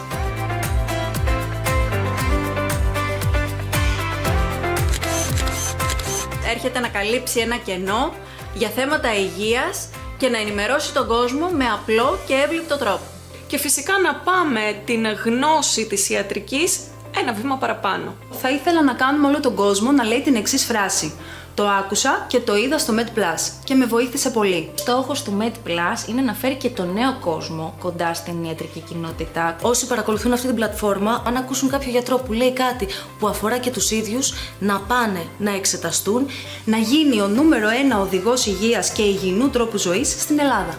Έρχεται να καλύψει ένα κενό για θέματα υγείας και να ενημερώσει τον κόσμο με απλό και εύληπτο τρόπο. Και φυσικά να πάμε την γνώση της ιατρικής ένα βήμα παραπάνω. Θα ήθελα να κάνουμε όλο τον κόσμο να λέει την εξής φράση: Το άκουσα και το είδα στο Med Plus και με βοήθησε πολύ. Στόχος του Med Plus είναι να φέρει και τον νέο κόσμο κοντά στην ιατρική κοινότητα. Όσοι παρακολουθούν αυτή την πλατφόρμα, αν ακούσουν κάποιο γιατρό που λέει κάτι που αφορά και τους ίδιους, να πάνε να εξεταστούν, να γίνει ο νούμερο 1 οδηγός υγείας και υγιεινού τρόπου ζωής στην Ελλάδα.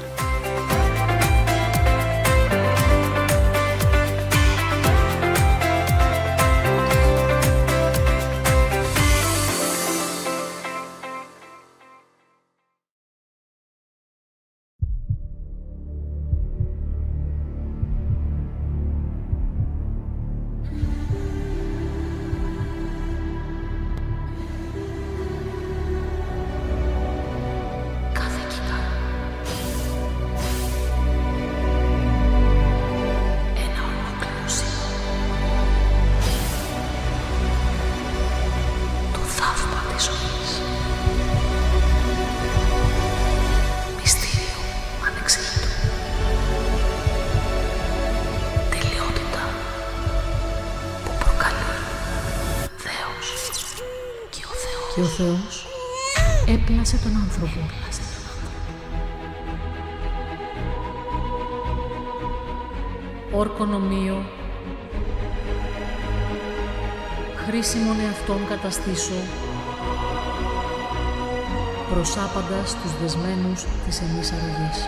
Και ο Θεός έπλασε τον άνθρωπο. Όρκον ομοίο, χρήσιμον εαυτόν καταστήσω, προσάπαντας τους δεσμένους της εμείς αρρωγής.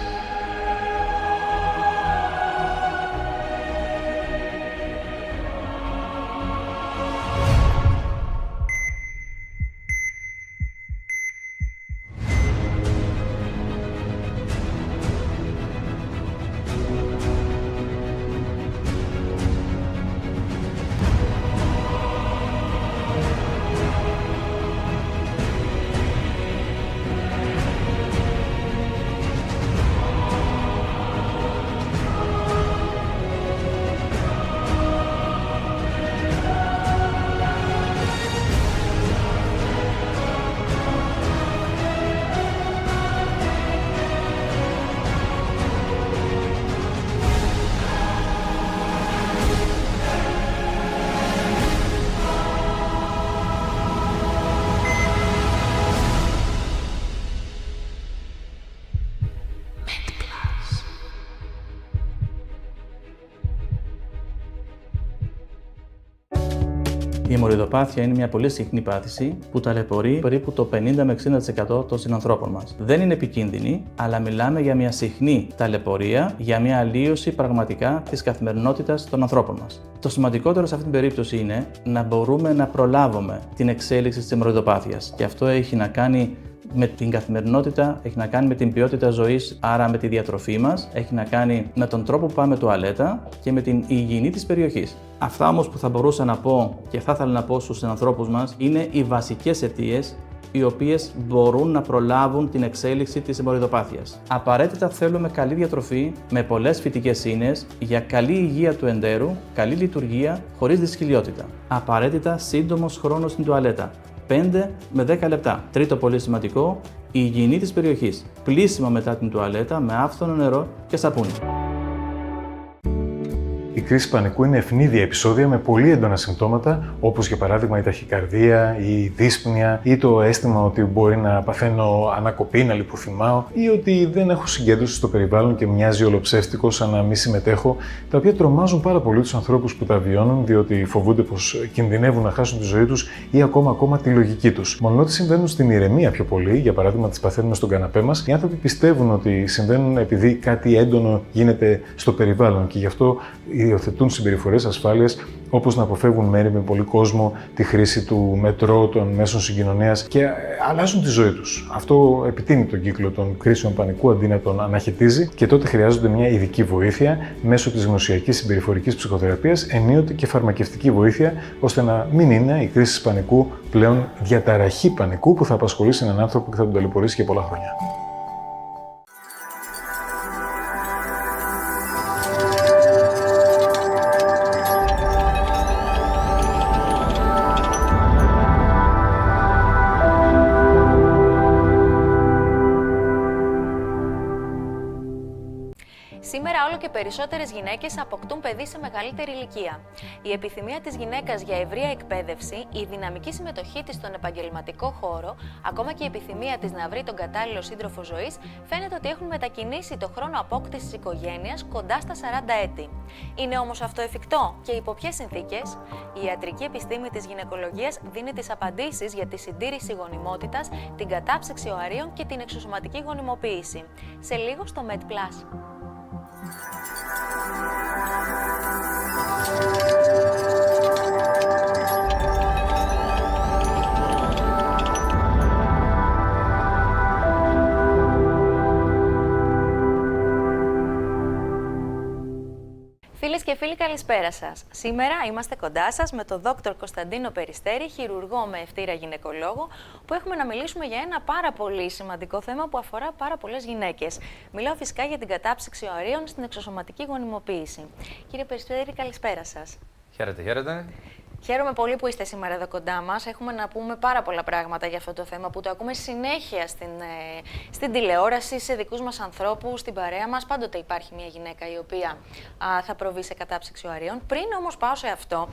Η αιμορροιδοπάθεια είναι μια πολύ συχνή πάθηση που ταλαιπωρεί περίπου το 50 με 60% των συνανθρώπων μας. Δεν είναι επικίνδυνη, αλλά μιλάμε για μια συχνή ταλαιπωρία, για μια αλλίωση πραγματικά της καθημερινότητας των ανθρώπων μας. Το σημαντικότερο σε αυτή την περίπτωση είναι να μπορούμε να προλάβουμε την εξέλιξη της αιμορροιδοπάθειας. Και αυτό έχει να κάνει με την καθημερινότητα, έχει να κάνει με την ποιότητα ζωής, άρα με τη διατροφή μας, έχει να κάνει με τον τρόπο που πάμε τουαλέτα και με την υγιεινή της περιοχής. Αυτά όμως που θα μπορούσα να πω και θα ήθελα να πω στους συνανθρώπους μας είναι οι βασικές αιτίες οι οποίες μπορούν να προλάβουν την εξέλιξη της αιμορροιδοπάθειας. Απαραίτητα θέλουμε καλή διατροφή με πολλές φυτικές ίνες για καλή υγεία του εντέρου, καλή λειτουργία χωρίς δυσκολιότητα. Απαραίτητα σύντομος χρόνος στην τουαλέτα. 5 με 10 λεπτά. Τρίτο πολύ σημαντικό, η υγιεινή της περιοχής. Πλύσιμο μετά την τουαλέτα με άφθονο νερό και σαπούνι. Η κρίση πανικού είναι ευνίδια επεισόδια με πολύ έντονα συμπτώματα, όπως για παράδειγμα η ταχυκαρδία, η δύσπνοια ή το αίσθημα ότι μπορεί να παθαίνω ανακοπή, να λιποθυμάω ή ότι δεν έχω συγκέντρωση στο περιβάλλον και μοιάζει ολοψεύτικο σαν να μην συμμετέχω, τα οποία τρομάζουν πάρα πολύ τους ανθρώπους που τα βιώνουν, διότι φοβούνται πως κινδυνεύουν να χάσουν τη ζωή τους ή ακόμα τη λογική τους. Μολονότι συμβαίνουν στην ηρεμία πιο πολύ, για παράδειγμα τις παθαίνουμε στον καναπέ μας, οι άνθρωποι πιστεύουν ότι συμβαίνουν επειδή κάτι έντονο γίνεται στο περιβάλλον και γι' αυτό υιοθετούν συμπεριφορές ασφάλειας, όπως να αποφεύγουν μέρη με πολύ κόσμο, τη χρήση του μετρό, των μέσων συγκοινωνίας και αλλάζουν τη ζωή τους. Αυτό επιτείνει τον κύκλο των κρίσεων πανικού αντί να τον αναχαιτίζει και τότε χρειάζονται μια ειδική βοήθεια μέσω της γνωσιακής συμπεριφορικής ψυχοθεραπείας, ενίοτε και φαρμακευτική βοήθεια, ώστε να μην είναι η κρίση πανικού πλέον διαταραχή πανικού που θα απασχολήσει έναν άνθρωπο και θα τον ταλαιπωρήσει για πολλά χρόνια. και περισσότερες γυναίκες αποκτούν παιδί σε μεγαλύτερη ηλικία. Η επιθυμία της γυναίκας για ευρεία εκπαίδευση, η δυναμική συμμετοχή της στον επαγγελματικό χώρο, ακόμα και η επιθυμία της να βρει τον κατάλληλο σύντροφο ζωής, φαίνεται ότι έχουν μετακινήσει το χρόνο απόκτησης οικογένειας κοντά στα 40 έτη. Είναι όμως αυτό εφικτό και υπό ποιες συνθήκες? Η ιατρική επιστήμη της γυναικολογίας δίνει τις απαντήσεις για τη συντήρηση γονιμότητας, την κατάψυξη οαρίων και την εξωσωματική γονιμοποίηση. Σε λίγο στο Med Plus. Φίλες και φίλοι, καλησπέρα σας. Σήμερα είμαστε κοντά σας με τον Δόκτωρ Κωνσταντίνο Περιστέρη, χειρουργό με ευτήρα γυναικολόγο, που έχουμε να μιλήσουμε για ένα πάρα πολύ σημαντικό θέμα που αφορά πάρα πολλές γυναίκες. Μιλάω φυσικά για την κατάψυξη οαρίων στην εξωσωματική γονιμοποίηση. Κύριε Περιστέρη, καλησπέρα σας. Χαίρετε, χαίρετε. Χαίρομαι πολύ που είστε σήμερα εδώ κοντά μας. Έχουμε να πούμε πάρα πολλά πράγματα για αυτό το θέμα που το ακούμε συνέχεια στην τηλεόραση, σε δικούς μας ανθρώπους, στην παρέα μας. Πάντοτε υπάρχει μια γυναίκα η οποία θα προβεί σε κατάψυξη οαρίων. Πριν όμως πάω σε αυτό,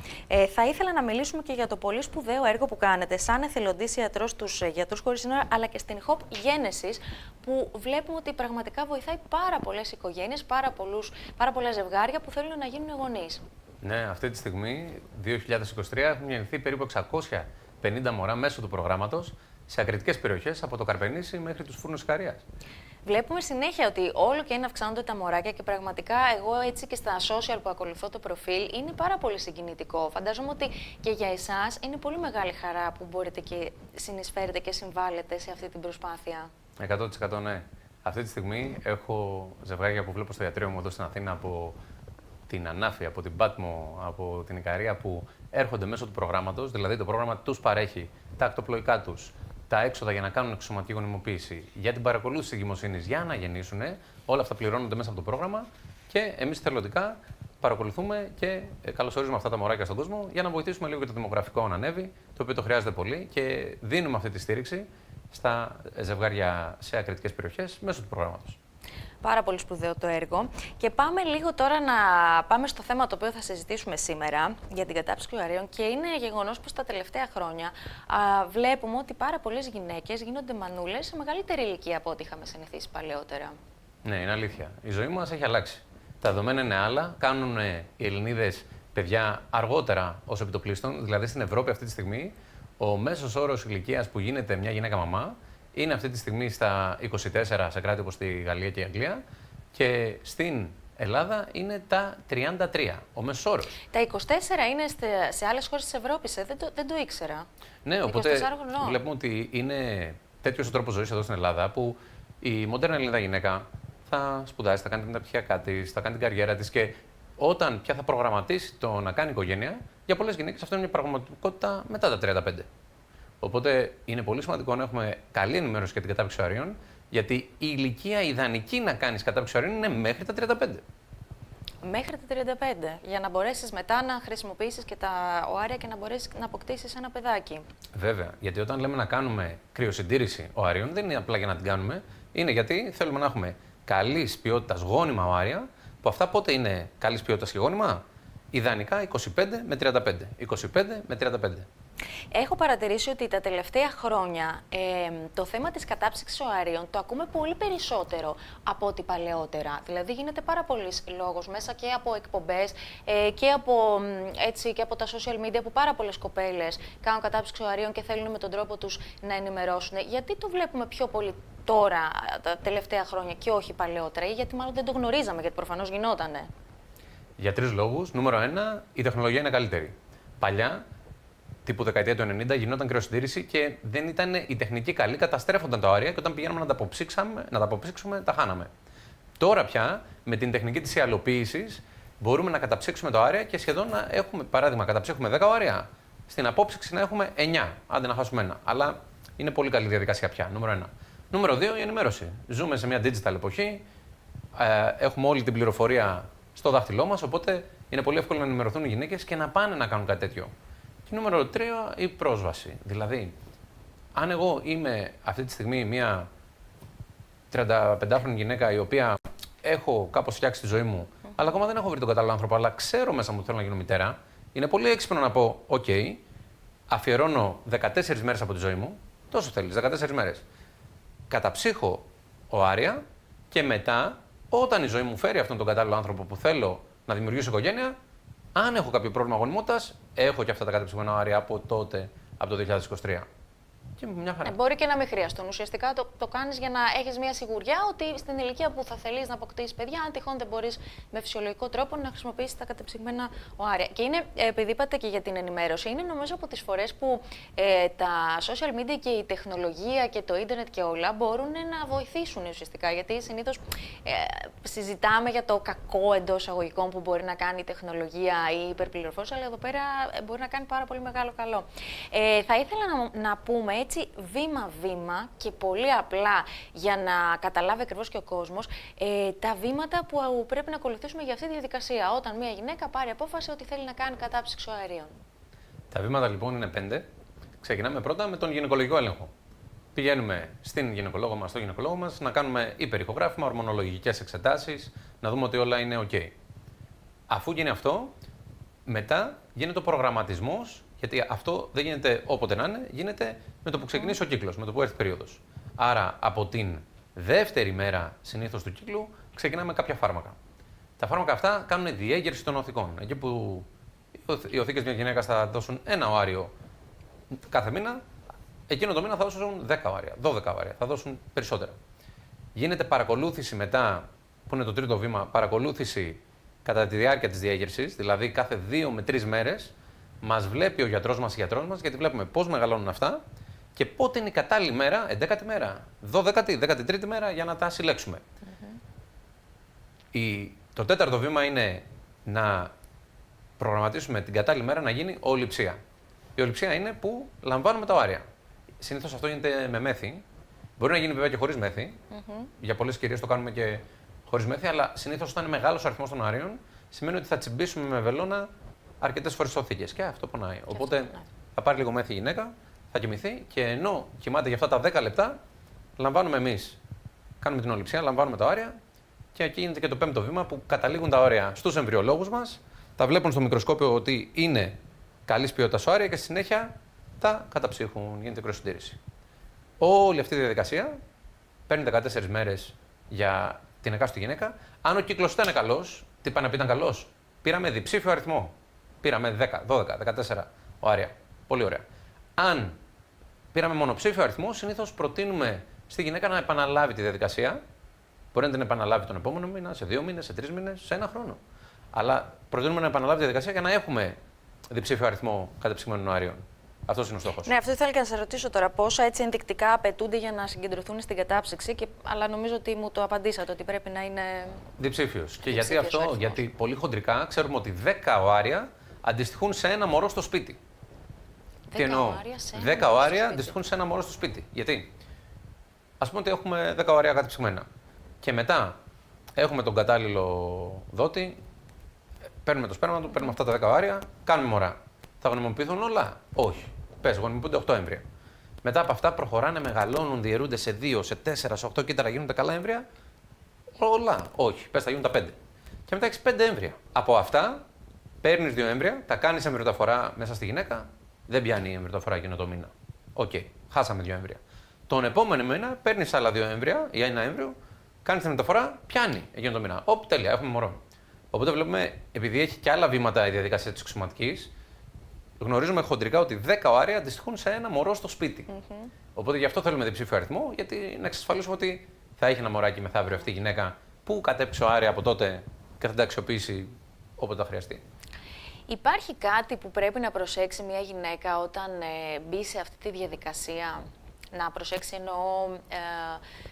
θα ήθελα να μιλήσουμε και για το πολύ σπουδαίο έργο που κάνετε σαν εθελοντής ιατρός στους Γιατρούς Χωρίς Σύνορα, αλλά και στην HOP Γένεσης, που βλέπουμε ότι πραγματικά βοηθάει πάρα πολλές οικογένειες, πάρα πολλά ζευγάρια που θέλουν να γίνουν γονείς. Ναι, αυτή τη στιγμή, 2023, έχουν γεννηθεί περίπου 650 μωρά μέσω του προγράμματος σε ακριτικές περιοχές από το Καρπενήσι μέχρι τους Φούρνους Ικαρίας. Βλέπουμε συνέχεια ότι όλο και αυξάνονται τα μωράκια και πραγματικά εγώ έτσι και στα social που ακολουθώ το προφίλ είναι πάρα πολύ συγκινητικό. Φαντάζομαι ότι και για εσάς είναι πολύ μεγάλη χαρά που μπορείτε και συνεισφέρετε και συμβάλλετε σε αυτή την προσπάθεια. 100% ναι. Αυτή τη στιγμή έχω ζευγάρια που βλέπω στο ιατρείο μου εδώ στην Αθήνα από την Ανάφη, από την Πάτμο, από την Ικαρία που έρχονται μέσω του προγράμματος, δηλαδή το πρόγραμμα τους παρέχει τα ακτοπλοϊκά τους, τα έξοδα για να κάνουν εξωσωματική γονιμοποίηση, για την παρακολούθηση της εγκυμοσύνης για να γεννήσουν, όλα αυτά πληρώνονται μέσα από το πρόγραμμα και εμείς θελοντικά παρακολουθούμε και καλωσορίζουμε αυτά τα μωράκια στον κόσμο για να βοηθήσουμε λίγο και το δημογραφικό να ανέβει, το οποίο το χρειάζεται πολύ και δίνουμε αυτή τη στήριξη στα ζευγάρια σε ακριτικές περιοχές μέσω του προγράμματος. Πάρα πολύ σπουδαίο το έργο. Και πάμε λίγο τώρα να πάμε στο θέμα το οποίο θα συζητήσουμε σήμερα για την κατάψυξη οαρίων. Και είναι γεγονός πως τα τελευταία χρόνια βλέπουμε ότι πάρα πολλές γυναίκες γίνονται μανούλες σε μεγαλύτερη ηλικία από ό,τι είχαμε συνηθίσει παλαιότερα. Ναι, είναι αλήθεια. Η ζωή μας έχει αλλάξει. Τα δεδομένα είναι άλλα. Κάνουν οι Ελληνίδες παιδιά αργότερα ως επιτοπλίστων. Δηλαδή στην Ευρώπη αυτή τη στιγμή ο μέσος όρος ηλικίας που γίνεται μια γυναίκα μαμά είναι αυτή τη στιγμή στα 24 σε κράτη όπως τη Γαλλία και η Αγγλία και στην Ελλάδα είναι τα 33, ο μέσος όρος. Τα 24 είναι σε άλλες χώρες της Ευρώπης, δεν το ήξερα. Ναι, οπότε βλέπουμε ότι είναι τέτοιος ο τρόπος ζωής εδώ στην Ελλάδα που η μοντέρνα Ελληνίδα γυναίκα θα σπουδάσει, θα κάνει την μεταπτυχιακά της, θα κάνει την καριέρα της και όταν πια θα προγραμματίσει το να κάνει οικογένεια, για πολλές γυναίκες αυτό είναι μια πραγματικότητα μετά τα 35. Οπότε είναι πολύ σημαντικό να έχουμε καλή ενημέρωση για την κατάψυξη οαρίων, γιατί η ηλικία ιδανική να κάνεις κατάψυξη οαρίων είναι μέχρι τα 35. Μέχρι τα 35, για να μπορέσεις μετά να χρησιμοποιήσεις και τα οάρια και να μπορέσεις να αποκτήσεις ένα παιδάκι. Βέβαια, γιατί όταν λέμε να κάνουμε κρυοσυντήρηση οαρίων, δεν είναι απλά για να την κάνουμε, είναι γιατί θέλουμε να έχουμε καλής ποιότητας γόνιμα οάρια, που αυτά πότε είναι καλής ποιότητας και γόνιμα? Ιδανικά 25 με 35. 25 με 35. Έχω παρατηρήσει ότι τα τελευταία χρόνια το θέμα της κατάψυξης οαρίων το ακούμε πολύ περισσότερο από ό,τι παλαιότερα. Δηλαδή γίνεται πάρα πολύς λόγος μέσα και από εκπομπές και από τα social media που πάρα πολλές κοπέλες κάνουν κατάψυξη οαρίων και θέλουν με τον τρόπο τους να ενημερώσουν. Γιατί το βλέπουμε πιο πολύ τώρα τα τελευταία χρόνια και όχι παλαιότερα, ή γιατί μάλλον δεν το γνωρίζαμε, γιατί προφανώς γινότανε? Για 3 λόγους. Νούμερο 1, η τεχνολογία είναι καλύτερη. Παλιά, τύπου δεκαετία του 90, γινόταν κρυοσυντήρηση και δεν ήταν η τεχνική καλή, καταστρέφονταν τα οάρια και όταν πηγαίναμε να τα αποψύξουμε, τα χάναμε. Τώρα πια, με την τεχνική της ιαλοποίησης, μπορούμε να καταψύξουμε τα οάρια και σχεδόν να έχουμε, παράδειγμα, καταψύχουμε 10 οάρια, στην απόψυξη να έχουμε 9, άντε να χάσουμε ένα. Αλλά είναι πολύ καλή διαδικασία πια, νούμερο 1. Νούμερο 2, η ενημέρωση. Ζούμε σε μια digital εποχή, έχουμε όλη την πληροφορία στο δάχτυλό μας, οπότε είναι πολύ εύκολο να ενημερωθούν οι γυναίκες και να πάνε να κάνουν κάτι τέτοιο. Και νούμερο 3, η πρόσβαση. Δηλαδή, αν εγώ είμαι αυτή τη στιγμή μια 35χρονη γυναίκα η οποία έχω κάπως φτιάξει τη ζωή μου αλλά ακόμα δεν έχω βρει τον κατάλληλο άνθρωπο. Αλλά ξέρω μέσα μου ότι θέλω να γίνω μητέρα. Είναι πολύ έξυπνο να πω: OK, αφιερώνω 14 μέρες από τη ζωή μου. Τόσο θέλεις, 14 μέρες. Καταψύχω οάρια και μετά, όταν η ζωή μου φέρει αυτόν τον κατάλληλο άνθρωπο που θέλω να δημιουργήσω οικογένεια, αν έχω κάποιο πρόβλημα γονιμότητας, έχω και αυτά τα καταψυχωμένα οάρια από τότε, από το 2023. Και μια χαρά. Μπορεί και να μην χρειαστούν. Ουσιαστικά το κάνεις για να έχεις μια σιγουριά ότι στην ηλικία που θα θελείς να αποκτήσεις παιδιά, αν τυχόν δεν μπορείς με φυσιολογικό τρόπο να χρησιμοποιήσεις τα κατεψυγμένα οάρια. Και είναι, επειδή είπατε και για την ενημέρωση, είναι νομίζω από τις φορές που τα social media και η τεχνολογία και το ίντερνετ και όλα μπορούν να βοηθήσουν ουσιαστικά. Γιατί συνήθως συζητάμε για το κακό εντός εισαγωγικών που μπορεί να κάνει η τεχνολογία ή η υπερπληροφόρηση, αλλά εδώ πέρα μπορεί να κάνει πάρα πολύ μεγάλο καλό. Θα ήθελα να πούμε έτσι βήμα-βήμα και πολύ απλά για να καταλάβει ακριβώς και ο κόσμος τα βήματα που πρέπει να ακολουθήσουμε για αυτή τη διαδικασία όταν μια γυναίκα πάρει απόφαση ότι θέλει να κάνει κατάψυξη οαρίων. Τα βήματα λοιπόν είναι 5. Ξεκινάμε πρώτα με τον γυναικολογικό έλεγχο. Πηγαίνουμε στην γυναικολόγο μας, στο γυναικολόγο μας, να κάνουμε υπερηχογράφημα, ορμονολογικές εξετάσεις, να δούμε ότι όλα είναι OK. Αφού γίνει αυτό, μετά γίνεται ο προγραμματισμός. Γιατί αυτό δεν γίνεται όποτε να είναι, γίνεται με το που ξεκινήσει ο κύκλος, με το που έρθει περίοδος. Άρα, από την δεύτερη μέρα συνήθως του κύκλου, ξεκινάμε κάποια φάρμακα. Τα φάρμακα αυτά κάνουν διέγερση των οθικών. Εκεί που οι οθήκες μιας γυναίκας θα δώσουν ένα οάριο κάθε μήνα, εκείνο το μήνα θα δώσουν 10 οάρια, 12 οάρια, θα δώσουν περισσότερα. Γίνεται παρακολούθηση μετά, που είναι το τρίτο βήμα, παρακολούθηση κατά τη διάρκεια της διέγερσης, δηλαδή κάθε 2 με 3 μέρες. Μας βλέπει ο γιατρός μας, γιατί βλέπουμε πώς μεγαλώνουν αυτά και πότε είναι η κατάλληλη μέρα, 11η μέρα, 12η, 13η μέρα για να τα συλλέξουμε. Το τέταρτο βήμα είναι να προγραμματίσουμε την κατάλληλη μέρα να γίνει ολιψία. Η ολιψία είναι που λαμβάνουμε τα οάρια. Συνήθως αυτό γίνεται με μέθη. Μπορεί να γίνει βέβαια και χωρίς μέθη. Για πολλές κυρίες το κάνουμε και χωρίς μέθη, αλλά συνήθως όταν είναι μεγάλος αριθμός των οαρίων, σημαίνει ότι θα τσιμπήσουμε με βελόνα αρκετές φορές οθήκες και αυτό πονάει. Οπότε θα πάρει λίγο μέθη η γυναίκα, θα κοιμηθεί και ενώ κοιμάται για αυτά τα 10 λεπτά, λαμβάνουμε εμείς. Κάνουμε την ολιψία, λαμβάνουμε τα οάρια και εκεί γίνεται και το πέμπτο βήμα που καταλήγουν τα οάρια στους εμβριολόγους μας, τα βλέπουν στο μικροσκόπιο ότι είναι καλής ποιότητας οάρια και στη συνέχεια τα καταψύχουν, γίνεται κρυοσυντήρηση. Όλη αυτή η διαδικασία παίρνει 14 μέρες για την εκάστοτε γυναίκα. Αν ο κύκλος ήταν καλός, τι πάει να πει ήταν καλός, πήραμε διψήφιο αριθμό. Πήραμε 10, 12, 14 οάρια. Πολύ ωραία. Αν πήραμε μονοψήφιο αριθμό, συνήθως προτείνουμε στη γυναίκα να επαναλάβει τη διαδικασία. Μπορεί να την επαναλάβει τον επόμενο μήνα, σε 2 μήνες, σε 3 μήνες, σε 1 χρόνο. Αλλά προτείνουμε να επαναλάβει τη διαδικασία για να έχουμε διψήφιο αριθμό κατεψυγμένων οαρίων. Αυτός είναι ο στόχος. Ναι, αυτό ήθελα και να σας ρωτήσω τώρα. Πόσα έτσι ενδεικτικά απαιτούνται για να συγκεντρωθούν στην κατάψυξη, αλλά νομίζω ότι μου το απαντήσατε ότι πρέπει να είναι. Διψήφιος. Και γιατί αυτό, γιατί πολύ χοντρικά ξέρουμε ότι 10 οάρια αντιστοιχούν σε ένα μωρό στο σπίτι. Τι εννοώ? 10 οάρια αντιστοιχούν σε ένα μωρό στο σπίτι. Γιατί? Ας πούμε ότι έχουμε 10 οάρια κατεψυγμένα. Και μετά έχουμε τον κατάλληλο δότη, παίρνουμε το σπέρμα του, παίρνουμε αυτά τα 10 οάρια, κάνουμε μωρά. Θα γονιμοποιηθούν όλα? Όχι. Πες, γονιμοποιούνται 8 έμβρια. Μετά από αυτά προχωράνε, μεγαλώνουν, διαιρούνται σε 2, σε 4, σε 8 κύτταρα, γίνονται καλά έμβρια. Όλα. Όχι. Πες, θα γίνουν τα 5. Και μετά έχεις 5 έμβρια. Από αυτά παίρνεις 2 έμβρια, τα κάνεις εμβριοταφορά μέσα στη γυναίκα, δεν πιάνει η εμβριοταφορά εκείνο το μήνα. Οκ. Χάσαμε 2 έμβρια. Τον επόμενο μήνα παίρνεις άλλα 2 έμβρια ή ένα έμβριο, κάνεις την μεταφορά, πιάνει εκείνο το μήνα. Οπ, τέλεια, έχουμε μωρό. Οπότε βλέπουμε, επειδή έχει και άλλα βήματα η διαδικασία της εξωματικής, γνωρίζουμε χοντρικά ότι 10 οάρια αντιστοιχούν σε ένα μωρό στο σπίτι. Οπότε γι' αυτό θέλουμε διψήφιο αριθμό, γιατί να εξασφαλίσουμε ότι θα έχει ένα μωράκι μεθαύριο αυτή η γυναίκα που κατέπισε οάρια από τότε και θα τα αξιοποιήσει όποτε θα χρειαστεί. Υπάρχει κάτι που πρέπει να προσέξει μια γυναίκα όταν μπει σε αυτή τη διαδικασία? Να προσέξει εννοώ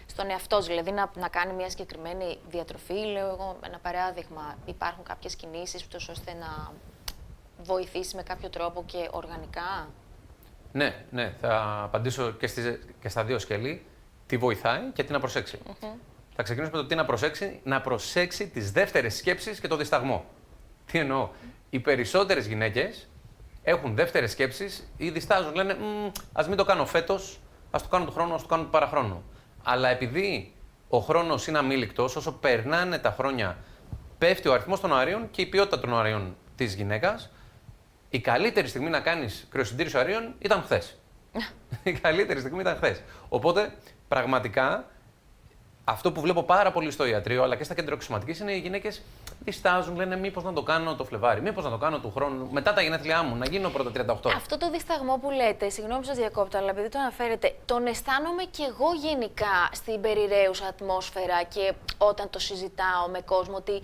στον εαυτό, δηλαδή να κάνει μια συγκεκριμένη διατροφή. Λέω εγώ ένα παράδειγμα. Υπάρχουν κάποιες κινήσεις ώστε να βοηθήσει με κάποιο τρόπο και οργανικά? Ναι, θα απαντήσω και στα δύο σκέλη. Τι βοηθάει και τι να προσέξει. Θα ξεκινήσουμε με το τι να προσέξει. Να προσέξει τις δεύτερες σκέψεις και το δισταγμό. Τι εννοώ? Οι περισσότερες γυναίκες έχουν δεύτερες σκέψεις ή διστάζουν. Λένε, ας μην το κάνω φέτος, ας το κάνω του χρόνου, ας το κάνω του παραχρόνου. Αλλά επειδή ο χρόνος είναι αμήλικτος, όσο περνάνε τα χρόνια, πέφτει ο αριθμός των αερίων και η ποιότητα των αερίων της γυναίκας. Η καλύτερη στιγμή να κάνεις κρυοσυντήρηση αερίων ήταν χθες. Η καλύτερη στιγμή ήταν χθες. Οπότε, πραγματικά, αυτό που βλέπω πάρα πολύ στο ιατρείο αλλά και στα κέντρα οξυματικής είναι οι γυναίκες διστάζουν, λένε μήπως να το κάνω το Φλεβάρι, μήπως να το κάνω του χρόνου, μετά τα γενέθλιά μου, να γίνω πρώτα 38. Αυτό το δισταγμό που λέτε, συγγνώμη που σας διακόπτω, αλλά επειδή το αναφέρετε, τον αισθάνομαι κι εγώ γενικά στην περιραίουσα ατμόσφαιρα και όταν το συζητάω με κόσμο, ότι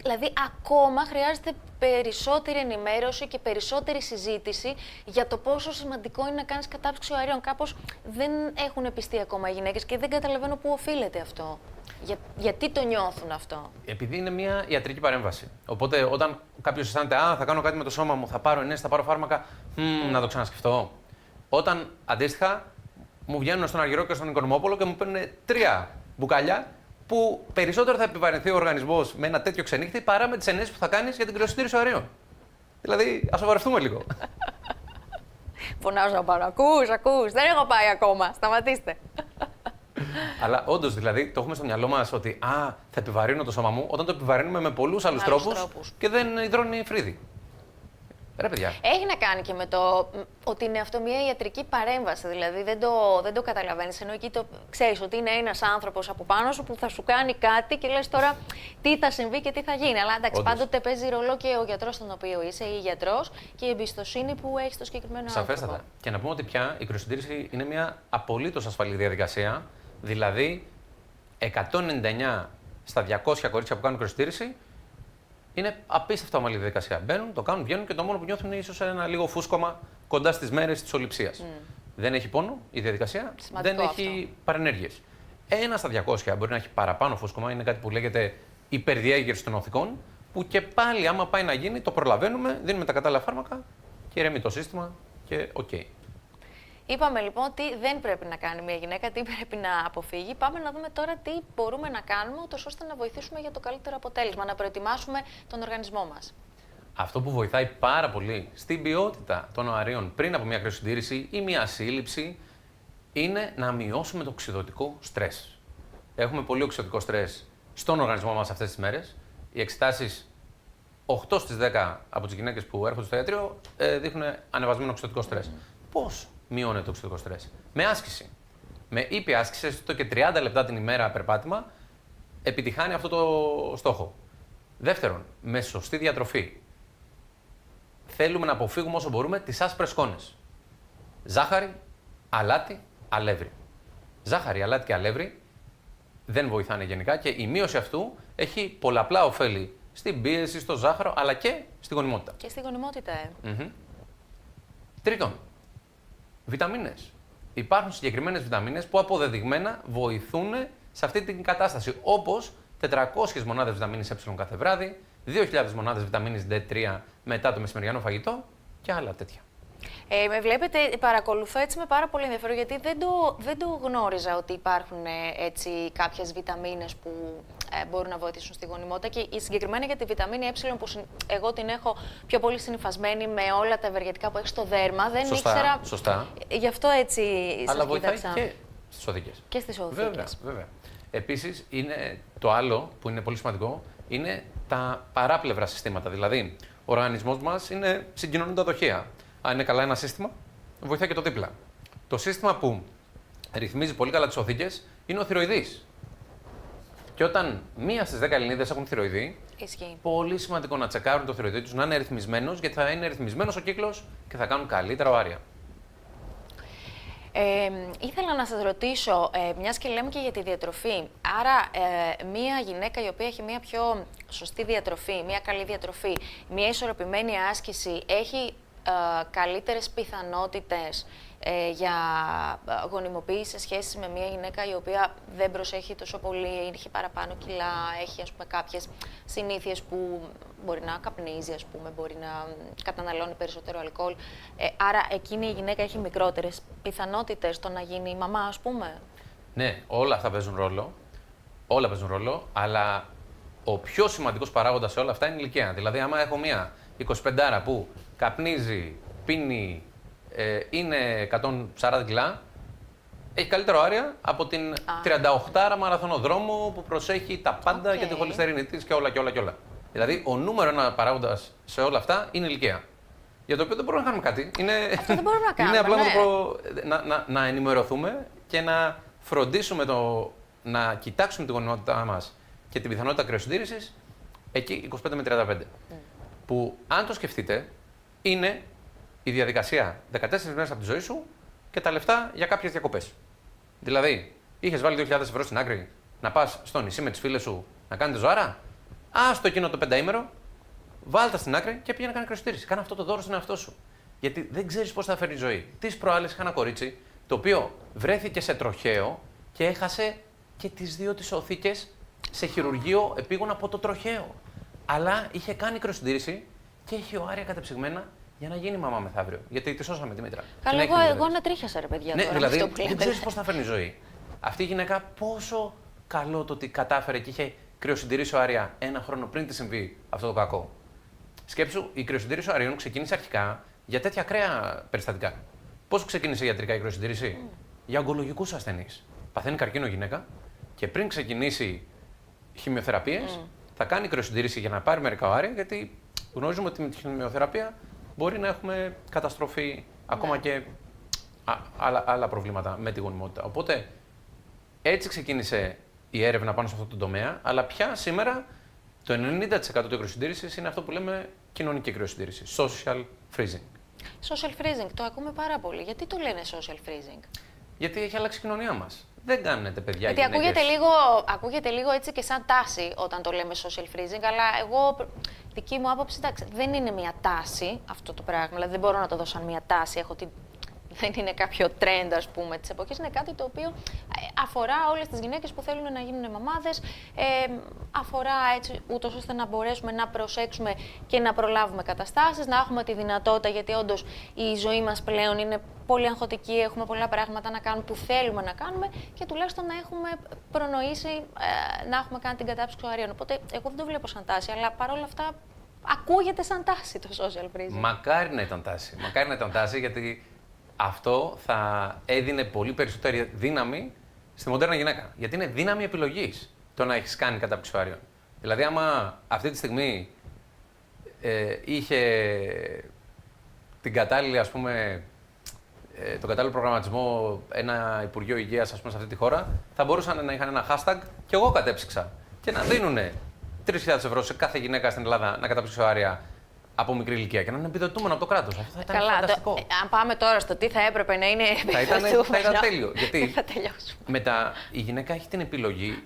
δηλαδή ακόμα χρειάζεται περισσότερη ενημέρωση και περισσότερη συζήτηση για το πόσο σημαντικό είναι να κάνεις κατάψυξη αερίων. Κάπως δεν έχουν πιστεί ακόμα οι γυναίκες και δεν καταλαβαίνω πού οφείλεται αυτό. Γιατί το νιώθουν αυτό? Επειδή είναι μια ιατρική παρέμβαση. Οπότε, όταν κάποιος αισθάνεται, θα κάνω κάτι με το σώμα μου, θα πάρω ενέσεις, θα πάρω φάρμακα, να το ξανασκεφτώ. Όταν αντίστοιχα μου βγαίνουν στον Αργυρό και στον Οικονομόπολο και μου παίρνουν 3 μπουκάλια που περισσότερο θα επιβαρυνθεί ο οργανισμός με ένα τέτοιο ξενύχτη παρά με τις ενέσεις που θα κάνεις για την κρυοσυντήρηση αερίων. Δηλαδή, ας σοβαρευτούμε λίγο. Φωνάζω να πάρω. Ακούς, δεν έχω πάει ακόμα. Σταματήστε. Αλλά όντως, δηλαδή, το έχουμε στο μυαλό μας ότι θα επιβαρύνω το σώμα μου όταν το επιβαρύνουμε με πολλούς άλλους τρόπους και δεν υδρώνει φρύδι. Ρε παιδιά. Έχει να κάνει και με το ότι είναι αυτό μια ιατρική παρέμβαση. Δηλαδή δεν το καταλαβαίνεις. Ενώ εκεί ξέρεις ότι είναι ένας άνθρωπος από πάνω σου που θα σου κάνει κάτι και λες τώρα τι θα συμβεί και τι θα γίνει. Αλλά εντάξει, πάντοτε παίζει ρόλο και ο γιατρός στον οποίο είσαι ή η γιατρός και η εμπιστοσύνη που έχει στο συγκεκριμένο άνθρωπο. Σαφέστατα. Και να πούμε ότι πια η κρυοσυντήρηση είναι μια απολύτως ασφαλή διαδικασία. Δηλαδή, 199 στα 200 κορίτσια που κάνουν κρυοσυντήρηση είναι απίστευτα ομαλή διαδικασία. Μπαίνουν, το κάνουν, βγαίνουν και το μόνο που νιώθουν είναι ίσως ένα λίγο φούσκωμα κοντά στις μέρες της ολιψίας. Δεν έχει πόνο η διαδικασία, δεν έχει παρενέργειες. 1 στα 200 μπορεί να έχει παραπάνω φούσκωμα, είναι κάτι που λέγεται υπερδιέγερση των οθικών, που και πάλι άμα πάει να γίνει το προλαβαίνουμε, δίνουμε τα κατάλληλα φάρμακα και ηρεμεί το σύστημα και οκ. Είπαμε λοιπόν τι δεν πρέπει να κάνει μια γυναίκα, τι πρέπει να αποφύγει. Πάμε να δούμε τώρα τι μπορούμε να κάνουμε, ούτως ώστε να βοηθήσουμε για το καλύτερο αποτέλεσμα, να προετοιμάσουμε τον οργανισμό μας. Αυτό που βοηθάει πάρα πολύ στην ποιότητα των αερίων πριν από μια κρυοσυντήρηση ή μια σύλληψη είναι να μειώσουμε το οξυδωτικό στρες. Έχουμε πολύ οξυδωτικό στρες στον οργανισμό μας αυτές τις μέρες. Οι εξετάσεις 8 στις 10 από τις γυναίκες που έρχονται στο ιατρείο δείχνουν ανεβασμένο οξυδωτικό στρες. Πώς μειώνεται το οξυδωτικό στρες? Με άσκηση. Με ήπια άσκηση, έστω και 30 λεπτά την ημέρα περπάτημα, επιτυχάνει αυτό το στόχο. Δεύτερον, με σωστή διατροφή. Θέλουμε να αποφύγουμε όσο μπορούμε τις άσπρες σκόνες. Ζάχαρη, αλάτι, αλεύρι. Ζάχαρη, αλάτι και αλεύρι δεν βοηθάνε γενικά και η μείωση αυτού έχει πολλαπλά ωφέλη στην πίεση, στο ζάχαρο αλλά και στη γονιμότητα. Και στη γονιμότητα, Τρίτον, βιταμίνες. Υπάρχουν συγκεκριμένες βιταμίνες που αποδεδειγμένα βοηθούν σε αυτή την κατάσταση. Όπως 400 μονάδες βιταμίνης Ε κάθε βράδυ, 2.000 μονάδες βιταμίνης D3 μετά το μεσημεριανό φαγητό και άλλα τέτοια. Με βλέπετε, παρακολουθώ έτσι με πάρα πολύ ενδιαφέρον, γιατί δεν το γνώριζα ότι υπάρχουν έτσι κάποιες βιταμίνες που μπορούν να βοηθήσουν στη γονιμότητα και η συγκεκριμένα για τη βιταμίνη Ε που εγώ την έχω πιο πολύ συνυφασμένη με όλα τα ευεργετικά που έχει στο δέρμα. Δεν ήξερα. Σωστά. Γι' αυτό έτσι αλλά σας κοίταξα. βοηθάει και στις οδηγίες. Και στις οδηγίες. Βέβαια. Επίσης, είναι το άλλο που είναι πολύ σημαντικό, είναι τα παράπλευρα συστήματα. Δηλαδή, ο οργανισμός μας είναι συγκοινωνούντα δοχεία. Αν είναι καλά ένα σύστημα, βοηθάει και το δίπλα. Το σύστημα που ρυθμίζει πολύ καλά τις οθήκες είναι ο θηροειδής. Και όταν 1 στις 10 Ελληνίδες έχουν θηροειδή, πολύ σημαντικό να τσεκάρουν το θηροειδή τους να είναι ρυθμισμένος, γιατί θα είναι ρυθμισμένος ο κύκλος και θα κάνουν καλύτερα οάρια. Ήθελα να σας ρωτήσω, μιας και λέμε και για τη διατροφή, άρα μια γυναίκα η οποία έχει μια πιο σωστή διατροφή, μια καλή διατροφή, μια ισορροπημένη άσκηση, έχει καλύτερες πιθανότητες για γονιμοποίηση σε σχέση με μια γυναίκα η οποία δεν προσέχει τόσο πολύ, έχει παραπάνω κιλά, έχει ας πούμε κάποιες συνήθειες που μπορεί να καπνίζει, ας πούμε, μπορεί να καταναλώνει περισσότερο αλκοόλ. Άρα εκείνη η γυναίκα έχει μικρότερες πιθανότητες το να γίνει η μαμά, ας πούμε. Ναι, όλα αυτά παίζουν ρόλο. Όλα παίζουν ρόλο, αλλά ο πιο σημαντικός παράγοντας σε όλα αυτά είναι η ηλικία. Δηλαδή, άμα έχω μία 25άρα που καπνίζει, πίνει, είναι 140 κιλά, Έχει καλύτερο άρια από την 38 μαραθωνοδρόμο που προσέχει τα πάντα για τη χολυστερίνη της και όλα και όλα και όλα. Δηλαδή, ο νούμερο ένα παράγοντας σε όλα αυτά είναι η ηλικία. Για το οποίο δεν μπορούμε να κάνουμε κάτι. Αυτό δεν μπορούμε να κάνουμε. Είναι απλά να ενημερωθούμε και να φροντίσουμε να κοιτάξουμε την γονιμότητά μας και την πιθανότητα κρυοσυντήρησης εκεί 25 με 35. Που, αν το σκεφτείτε, είναι η διαδικασία 14 μέρες από τη ζωή σου και τα λεφτά για κάποιες διακοπές. Δηλαδή, είχες βάλει 2.000 ευρώ στην άκρη να πας στο νησί με τις φίλες σου να κάνετε ζωάρα. Άστο εκείνο το 5ήμερο, βάλτε στην άκρη και πήγαινε να κάνει κρυοσυντήρηση. Κάνε αυτό το δώρο στον εαυτό σου. Γιατί δεν ξέρεις πώς θα φέρει η ζωή. Τις προάλλες είχα ένα κορίτσι το οποίο βρέθηκε σε τροχαίο και έχασε και τις 2 της οθήκες σε χειρουργείο επίγον από το τροχαίο. Αλλά είχε κάνει κρυοσυντήρηση και έχει οάρια κατεψυγμένα για να γίνει μαμά μεθαύριο. Γιατί τη σώσαμε τη μήτρα. Καλά, εγώ ανατρίχιασα, ρε παιδιά. Ναι, τώρα, δηλαδή αυτό που δεν λέτε. ξέρεις πώς θα φέρνει η ζωή. Αυτή η γυναίκα πόσο καλό το ότι κατάφερε και είχε κρυοσυντηρήσει οάρια 1 χρόνο πριν τη συμβεί αυτό το κακό. Σκέψου, η κρυοσυντήρηση οαρίων ξεκίνησε αρχικά για τέτοια ακραία περιστατικά. Πώς ξεκίνησε ιατρικά η κρυοσυντήρηση? Για ογκολογικούς ασθενείς. Παθαίνει καρκίνο γυναίκα και πριν ξεκινήσει χημειοθεραπείες θα κάνει κρυοσυντήρηση για να πάρει μερικά οάρια, γιατί γνωρίζουμε ότι με τη χημειοθεραπεία μπορεί να έχουμε καταστροφή ακόμα και άλλα προβλήματα με τη γονιμότητα. Οπότε έτσι ξεκίνησε η έρευνα πάνω σε αυτό το τομέα, αλλά πια σήμερα το 90% της κρυοσυντήρησης είναι αυτό που λέμε κοινωνική κρυοσυντήρηση, social freezing. Social freezing, το ακούμε πάρα πολύ. Γιατί το λένε social freezing? Γιατί έχει αλλάξει η κοινωνία μας. Δεν κάνετε παιδιά. Γιατί ακούγεται λίγο έτσι και σαν τάση όταν το λέμε social freezing, αλλά εγώ, δική μου άποψη, εντάξει, δεν είναι μια τάση αυτό το πράγμα. Δηλαδή δεν μπορώ να το δω σαν μια τάση. Δεν είναι κάποιο trend, ας πούμε, της εποχής. Είναι κάτι το οποίο αφορά όλες τις γυναίκες που θέλουν να γίνουν μαμάδες. Αφορά έτσι ούτως ώστε να μπορέσουμε να προσέξουμε και να προλάβουμε καταστάσεις, να έχουμε τη δυνατότητα, γιατί όντως η ζωή μας πλέον είναι πολύ αγχωτική, έχουμε πολλά πράγματα να κάνουμε που θέλουμε να κάνουμε και τουλάχιστον να έχουμε προνοήσει να έχουμε κάνει την κατάψυξη οαρίων. Οπότε εγώ δεν το βλέπω σαν τάση, αλλά παρόλα αυτά ακούγεται σαν τάση το social freezing. Μακάρι να ήταν τάση. Μακάρι να ήταν τάση, γιατί αυτό θα έδινε πολύ περισσότερη δύναμη στη μοντέρνα γυναίκα. Γιατί είναι δύναμη επιλογής το να έχεις κάνει κατάψυξη οαρίων. Δηλαδή, άμα αυτή τη στιγμή είχε την κατάλληλη, ας πούμε, τον κατάλληλο προγραμματισμό ένα Υπουργείο Υγείας, ας πούμε, σε αυτή τη χώρα, θα μπορούσαν να είχαν ένα hashtag και εγώ κατέψυξα. Και να δίνουν 3.000 ευρώ σε κάθε γυναίκα στην Ελλάδα να καταψύξει οάρια από μικρή ηλικία και να είναι επιδοτούμενο από το κράτος. Αυτό θα ήταν φανταστικό. Αν πάμε τώρα στο τι θα έπρεπε να είναι θα ήταν τέλειο. Γιατί μετά η γυναίκα έχει την επιλογή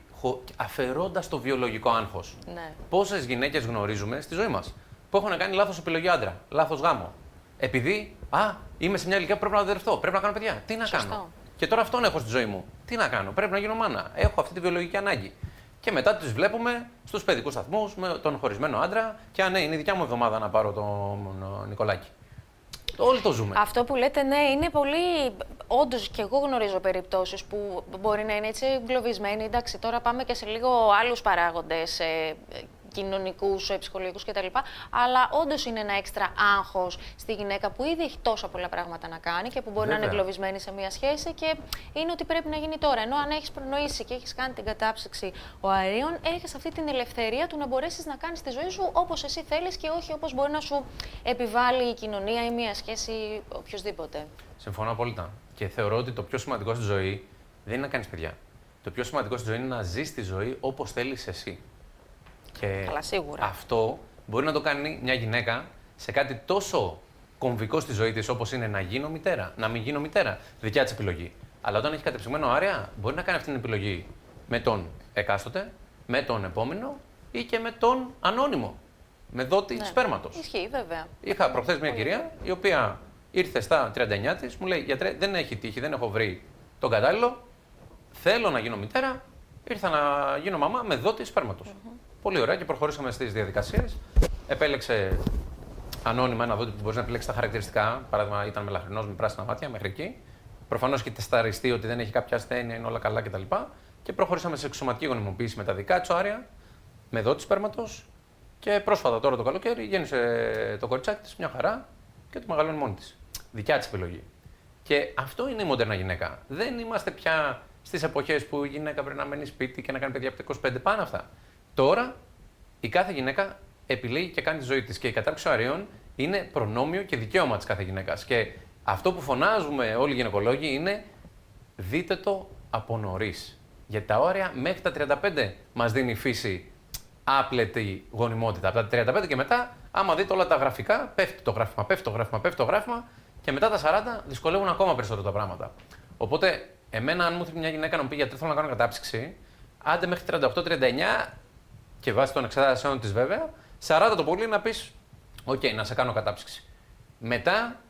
αφαιρώντας το βιολογικό άγχος. Ναι. Πόσες γυναίκες γνωρίζουμε στη ζωή μας που έχουν κάνει λάθος επιλογή άντρα, λάθος γάμο. Επειδή είμαι σε μια ηλικία που πρέπει να δερευτώ, πρέπει να κάνω παιδιά. Τι να κάνω. Και τώρα αυτόν έχω στη ζωή μου. Τι να κάνω, πρέπει να γίνω μάνα. Έχω αυτή τη βιολογική ανάγκη. Και μετά τις βλέπουμε στους παιδικούς σταθμούς με τον χωρισμένο άντρα. Και ναι, είναι η δικιά μου εβδομάδα να πάρω τον Νικολάκη. Όλοι το ζούμε. Αυτό που λέτε, ναι, είναι πολύ. Όντως, και εγώ γνωρίζω περιπτώσεις που μπορεί να είναι έτσι εγκλωβισμένοι. Εντάξει, τώρα πάμε και σε λίγο άλλους παράγοντες. Κοινωνικούς, ψυχολογικούς κτλ. Αλλά όντως είναι ένα έξτρα άγχος στη γυναίκα που ήδη έχει τόσα πολλά πράγματα να κάνει και που μπορεί να είναι εγκλωβισμένη σε μια σχέση και είναι ότι πρέπει να γίνει τώρα. Ενώ αν έχεις προνοήσει και έχεις κάνει την κατάψυξη οαρίων, έχεις αυτή την ελευθερία του να μπορέσεις να κάνεις τη ζωή σου όπως εσύ θέλεις και όχι όπως μπορεί να σου επιβάλλει η κοινωνία ή μια σχέση οποιοδήποτε. Συμφωνώ απόλυτα. Και θεωρώ ότι το πιο σημαντικό στη ζωή δεν είναι να κάνεις παιδιά. Το πιο σημαντικό στη ζωή είναι να ζεις τη ζωή όπως θέλεις εσύ. Και καλά, σίγουρα. αυτό μπορεί να το κάνει μια γυναίκα σε κάτι τόσο κομβικό στη ζωή της όπως είναι να γίνω μητέρα, να μην γίνω μητέρα. Δικιά της επιλογή. Αλλά όταν έχει κατεψυγμένο άρια, μπορεί να κάνει αυτή την επιλογή με τον εκάστοτε, με τον επόμενο ή και με τον ανώνυμο. Με δότη σπέρματος. Ισχύει, βέβαια. Είχα προχθές μια κυρία η οποία ήρθε στα 39 της, μου λέει: Γιατρέ, δεν έχει τύχει, δεν έχω βρει τον κατάλληλο. Θέλω να γίνω μητέρα. Ήρθα να γίνω μαμά με δότη σπέρματος. Πολύ ωραία και προχωρήσαμε στις διαδικασίες. Επέλεξε ανώνυμα ένα δότη που μπορεί να επιλέξει τα χαρακτηριστικά. Παράδειγμα, ήταν μελαχρινός με πράσινα μάτια μέχρι εκεί. Προφανώς και τεσταριστεί ότι δεν έχει κάποια ασθένεια, είναι όλα καλά κτλ. Και προχωρήσαμε σε εξωματική γονιμοποίηση με τα δικά της οάρια, με δότη σπέρματος. Και πρόσφατα τώρα το καλοκαίρι γέννησε το κοριτσάκι της μια χαρά και το μεγαλώνει μόνη της. Δικιά της επιλογή. Και αυτό είναι η μοντέρνα γυναίκα. Δεν είμαστε πια στις εποχές που η γυναίκα πρέπει να μένει σπίτι και να κάνει παιδιά από τα 25 πάνω αυτά. Τώρα η κάθε γυναίκα επιλέγει και κάνει τη ζωή της. Και η κατάρριξη οαρίων είναι προνόμιο και δικαίωμα της κάθε γυναίκας. Και αυτό που φωνάζουμε όλοι οι γυναικολόγοι είναι δείτε το από νωρίς. Γιατί τα όρια μέχρι τα 35 μας δίνει η φύση άπλετη γονιμότητα. Από τα 35 και μετά, άμα δείτε όλα τα γραφικά, πέφτει το γράφημα, πέφτει το γράφημα και μετά τα 40 δυσκολεύουν ακόμα περισσότερο τα πράγματα. Οπότε, εμένα, αν μου έρθει μια γυναίκα να μου πει γιατί θέλω να κάνω κατάψυξη, άντε μέχρι 38-39 και βάσει των εξετάσεων της βέβαια, 40 το πολύ να πεις, οκ, να σε κάνω κατάψυξη. Μετά,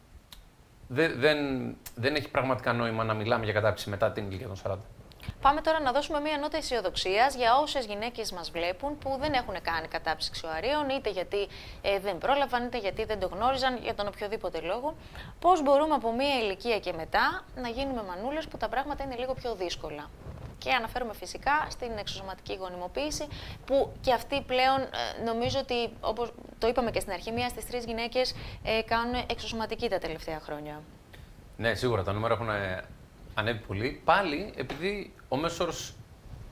δεν έχει πραγματικά νόημα να μιλάμε για κατάψυξη μετά την ηλικία των 40. Πάμε τώρα να δώσουμε μία νότα αισιοδοξίας για όσες γυναίκες μας βλέπουν που δεν έχουν κάνει κατάψυξη οαρίων, είτε γιατί δεν πρόλαβαν, είτε γιατί δεν το γνώριζαν, για τον οποιοδήποτε λόγο. Πώς μπορούμε από μία ηλικία και μετά να γίνουμε μανούλες που τα πράγματα είναι λίγο πιο δύσκολα. Και αναφέρομαι φυσικά στην εξωσωματική γονιμοποίηση, που και αυτή πλέον νομίζω ότι, όπως το είπαμε και στην αρχή, μία στις 3 γυναίκες κάνουν εξωσωματική τα τελευταία χρόνια. Ναι, σίγουρα τα νούμερα έχουν ανέβει πολύ. Πάλι επειδή ο μέσος όρος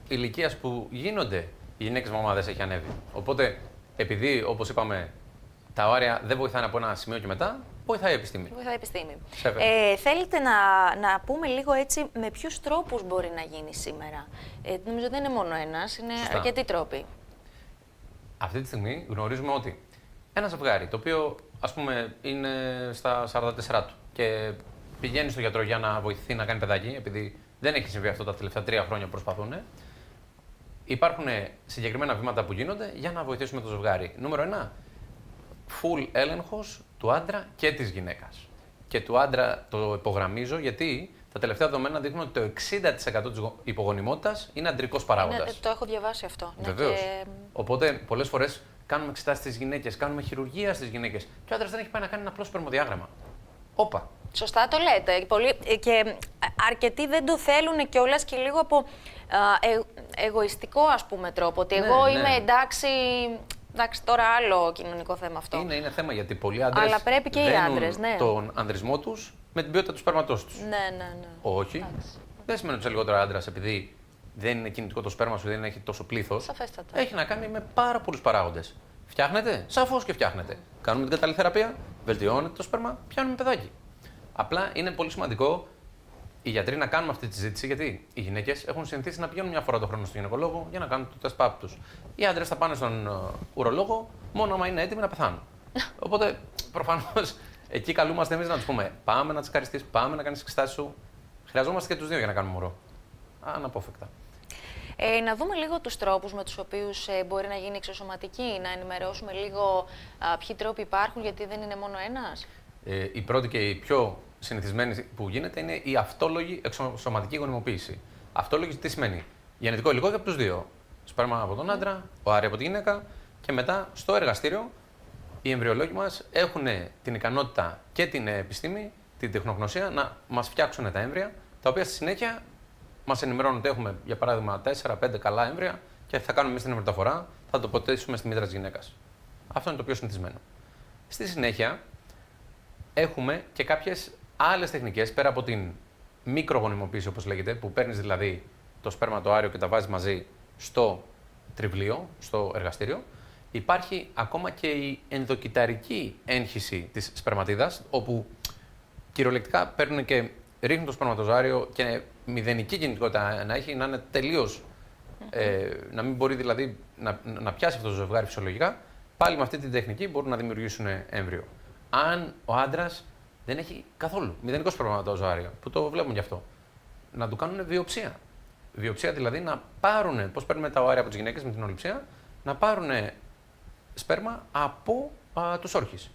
ηλικίας που γίνονται οι γυναίκες μαμάδες έχει ανέβει. Οπότε, επειδή, όπως είπαμε, τα όρια δεν βοηθάνε από ένα σημείο και μετά, βοηθάει η επιστήμη. Βοηθάει η επιστήμη. Θέλετε να πούμε λίγο έτσι με ποιους τρόπους μπορεί να γίνει σήμερα. Νομίζω δεν είναι μόνο ένας, είναι αρκετοί τρόποι. Αυτή τη στιγμή γνωρίζουμε ότι ένα ζευγάρι, το οποίο ας πούμε είναι στα 44 του και πηγαίνει στο γιατρό για να βοηθηθεί να κάνει παιδάκι, επειδή δεν έχει συμβεί αυτό τα τελευταία 3 χρόνια που προσπαθούν, υπάρχουν συγκεκριμένα βήματα που γίνονται για να βοηθήσουμε το ζευγάρι. Νούμερο 1, full έλεγχος του άντρα και της γυναίκας. Και του άντρα το υπογραμμίζω γιατί τα τελευταία δεδομένα δείχνουν ότι το 60% της υπογονιμότητας είναι αντρικός παράγοντας. Το έχω διαβάσει αυτό. Βεβαίως. Οπότε πολλές φορές κάνουμε εξετάσεις στις γυναίκες, κάνουμε χειρουργία στις γυναίκες και ο άντρας δεν έχει πάει να κάνει ένα απλό σπερμοδιάγραμμα. Όπα. Σωστά το λέτε. Και αρκετοί δεν το θέλουν κιόλας και λίγο από εγωιστικό ας πούμε τρόπο. Ότι εγώ είμαι εντάξει, τώρα άλλο κοινωνικό θέμα αυτό. Είναι θέμα γιατί πολλοί άντρες αλλά πρέπει και οι άντρες, ναι. τον ανδρισμό τους με την ποιότητα του σπέρματός τους. Ναι. Όχι. Δεν σημαίνει ότι είσαι λιγότερο άντρας επειδή δεν είναι κινητικό το σπέρμα σου, δεν έχει τόσο πλήθος. Σαφέστατα. Έχει να κάνει με πάρα πολλούς παράγοντες. Φτιάχνετε, σαφώς και φτιάχνετε. Κάνουμε την κατάλληλη θεραπεία, βελτιώνεται το σπέρμα, πιάνουμε παιδάκι. Απλά είναι πολύ σημαντικό οι γιατροί να κάνουμε αυτή τη συζήτηση, γιατί οι γυναίκες έχουν συνηθίσει να πηγαίνουν μια φορά το χρόνο στον γυναικολόγο για να κάνουν το τεστ πάπ τους. Οι άντρες θα πάνε στον ουρολόγο μόνο άμα είναι έτοιμοι να πεθάνουν. Οπότε προφανώς εκεί καλούμαστε εμείς να τους πούμε: πάμε να τσεκαριστείς, πάμε να κάνεις εξετάσεις σου. Χρειαζόμαστε και τους δύο για να κάνουμε μωρό. Αναπόφευκτα. Να δούμε λίγο τους τρόπους με τους οποίους μπορεί να γίνει εξωσωματική, να ενημερώσουμε λίγο ποιοι τρόποι υπάρχουν, γιατί δεν είναι μόνο ένας. Η πρώτη και η πιο συνηθισμένη που γίνεται είναι η αυτόλογη εξωσωματική γονιμοποίηση. Αυτόλογη τι σημαίνει? Γενετικό υλικό και από τους δύο. Σπέρμα από τον άντρα, οάρι από τη γυναίκα και μετά στο εργαστήριο οι εμβριολόγοι μας έχουν την ικανότητα και την επιστήμη, την τεχνογνωσία να μας φτιάξουν τα έμβρια, τα οποία στη συνέχεια μας ενημερώνουν ότι έχουμε για παράδειγμα 4-5 καλά έμβρια και θα κάνουμε εμείς την μεταφορά, θα το ποτέσουμε στη μήτρα της γυναίκας. Αυτό είναι το πιο συνηθισμένο. Στη συνέχεια έχουμε και κάποιες άλλες τεχνικές πέρα από την μικρογονιμοποίηση, όπως λέγεται, που παίρνεις δηλαδή το σπέρμα, το άριο και τα βάζεις μαζί στο τριβλίο, στο εργαστήριο. Υπάρχει ακόμα και η ενδοκυταρική έγχυση της σπερματίδας, όπου κυριολεκτικά παίρνουν και ρίχνουν το σπερματοζάριο και μηδενική κινητικότητα να έχει, να είναι τελείως, να μην μπορεί δηλαδή να πιάσει αυτό το ζευγάρι φυσιολογικά. Πάλι με αυτή την τεχνική μπορούν να δημιουργήσουν έμβριο. Αν ο άντρας δεν έχει καθόλου μηδενικό σπερματοζάριο, που το βλέπουμε γι' αυτό, να του κάνουν βιοψία. Βιοψία δηλαδή να πάρουν, πώς παίρνουμε τα οάρια από τις γυναίκες με την ολιψία, να πάρουν σπέρμα από τους όρχες.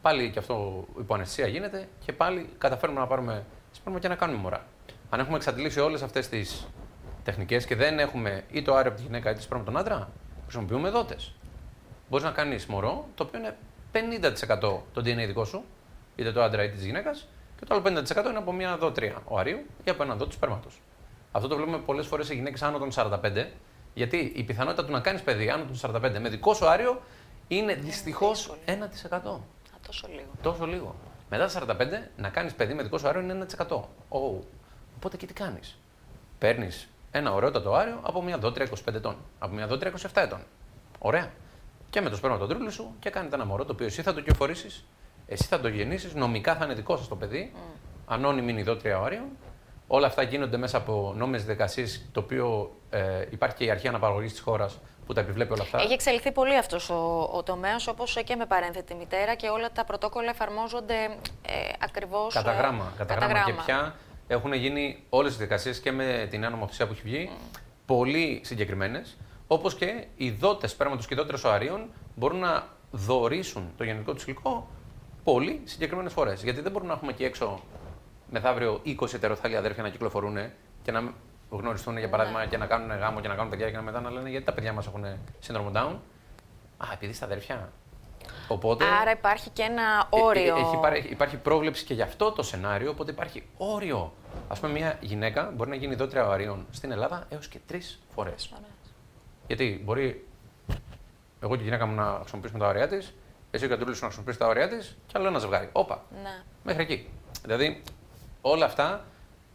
Πάλι και αυτό υπό αναισθησία γίνεται και πάλι καταφέρουμε να πάρουμε σπέρμα και να κάνουμε μωρά. Αν έχουμε εξαντλήσει όλες αυτές τις τεχνικές και δεν έχουμε ή το άριο από τη γυναίκα ή το σπέρμα από τον άντρα, χρησιμοποιούμε δότες. Μπορείς να κάνεις μωρό το οποίο είναι 50% το DNA δικό σου, είτε το άντρα είτε της γυναίκας, και το άλλο 50% είναι από μια δότρια οαρίου ή από έναν δότη σπέρματος. Αυτό το βλέπουμε πολλές φορές σε γυναίκες άνω των 45, γιατί η πιθανότητα του να κάνεις παιδί άνω των 45 με δικό σου άριο είναι δυστυχώς 1%. Τόσο λίγο. Τόσο λίγο. Μετά τα 45 να κάνεις παιδί με δικό σου άριο είναι 1%. Οπότε και τι κάνεις. Παίρνεις ένα ωραιότατο άριο από μια δότρια 25 ετών, από μια δότρια 27 ετών. Ωραία. Και με το σπέρμα τον τρούλι σου και κάνετε ένα μωρό το οποίο εσύ θα το κυοφορήσεις, εσύ θα το γεννήσεις, νομικά θα είναι δικό σας το παιδί, ανώνυμη είναι η δότρια άριων. Όλα αυτά γίνονται μέσα από νόμιμες διαδικασίες, το οποίο υπάρχει και η αρχή αναπαραγωγής της χώρας που τα επιβλέπει όλα αυτά. Έχει εξελιχθεί πολύ αυτός ο τομέας, όπως και με παρένθετη μητέρα και όλα τα πρωτόκολλα εφαρμόζονται ακριβώς. Κατά γράμμα. Και πια έχουν γίνει όλες τις διαδικασίες και με την νέα νομοθεσία που έχει βγει πολύ συγκεκριμένες. Όπως και οι δότες σπέρματος και οι δότρες οαρίων μπορούν να δωρήσουν το γενετικό τους υλικό πολύ συγκεκριμένες φορές. Γιατί δεν μπορούμε να έχουμε εκεί έξω μεθαύριο 20 ετεροθάλια αδέρφια να κυκλοφορούν και να γνωριστούν για παράδειγμα και να κάνουν γάμο και να κάνουν παιδιά και μετά να λένε γιατί τα παιδιά μας έχουν σύνδρομο Down. Επειδή στα αδέρφια. Οπότε, άρα υπάρχει και ένα όριο. Υπάρχει πρόβλεψη και γι' αυτό το σενάριο, οπότε υπάρχει όριο. Ας πούμε, μια γυναίκα μπορεί να γίνει δότρια οαρίων στην Ελλάδα έως και 3 φορές. Γιατί μπορεί εγώ και η γυναίκα μου να χρησιμοποιήσουμε τα όρια της, εσύ ο Κατρούλης να χρησιμοποιήσει τα όρια της και άλλο ένα ζευγάρι. Όπα. Ναι. Μέχρι εκεί. Δηλαδή, όλα αυτά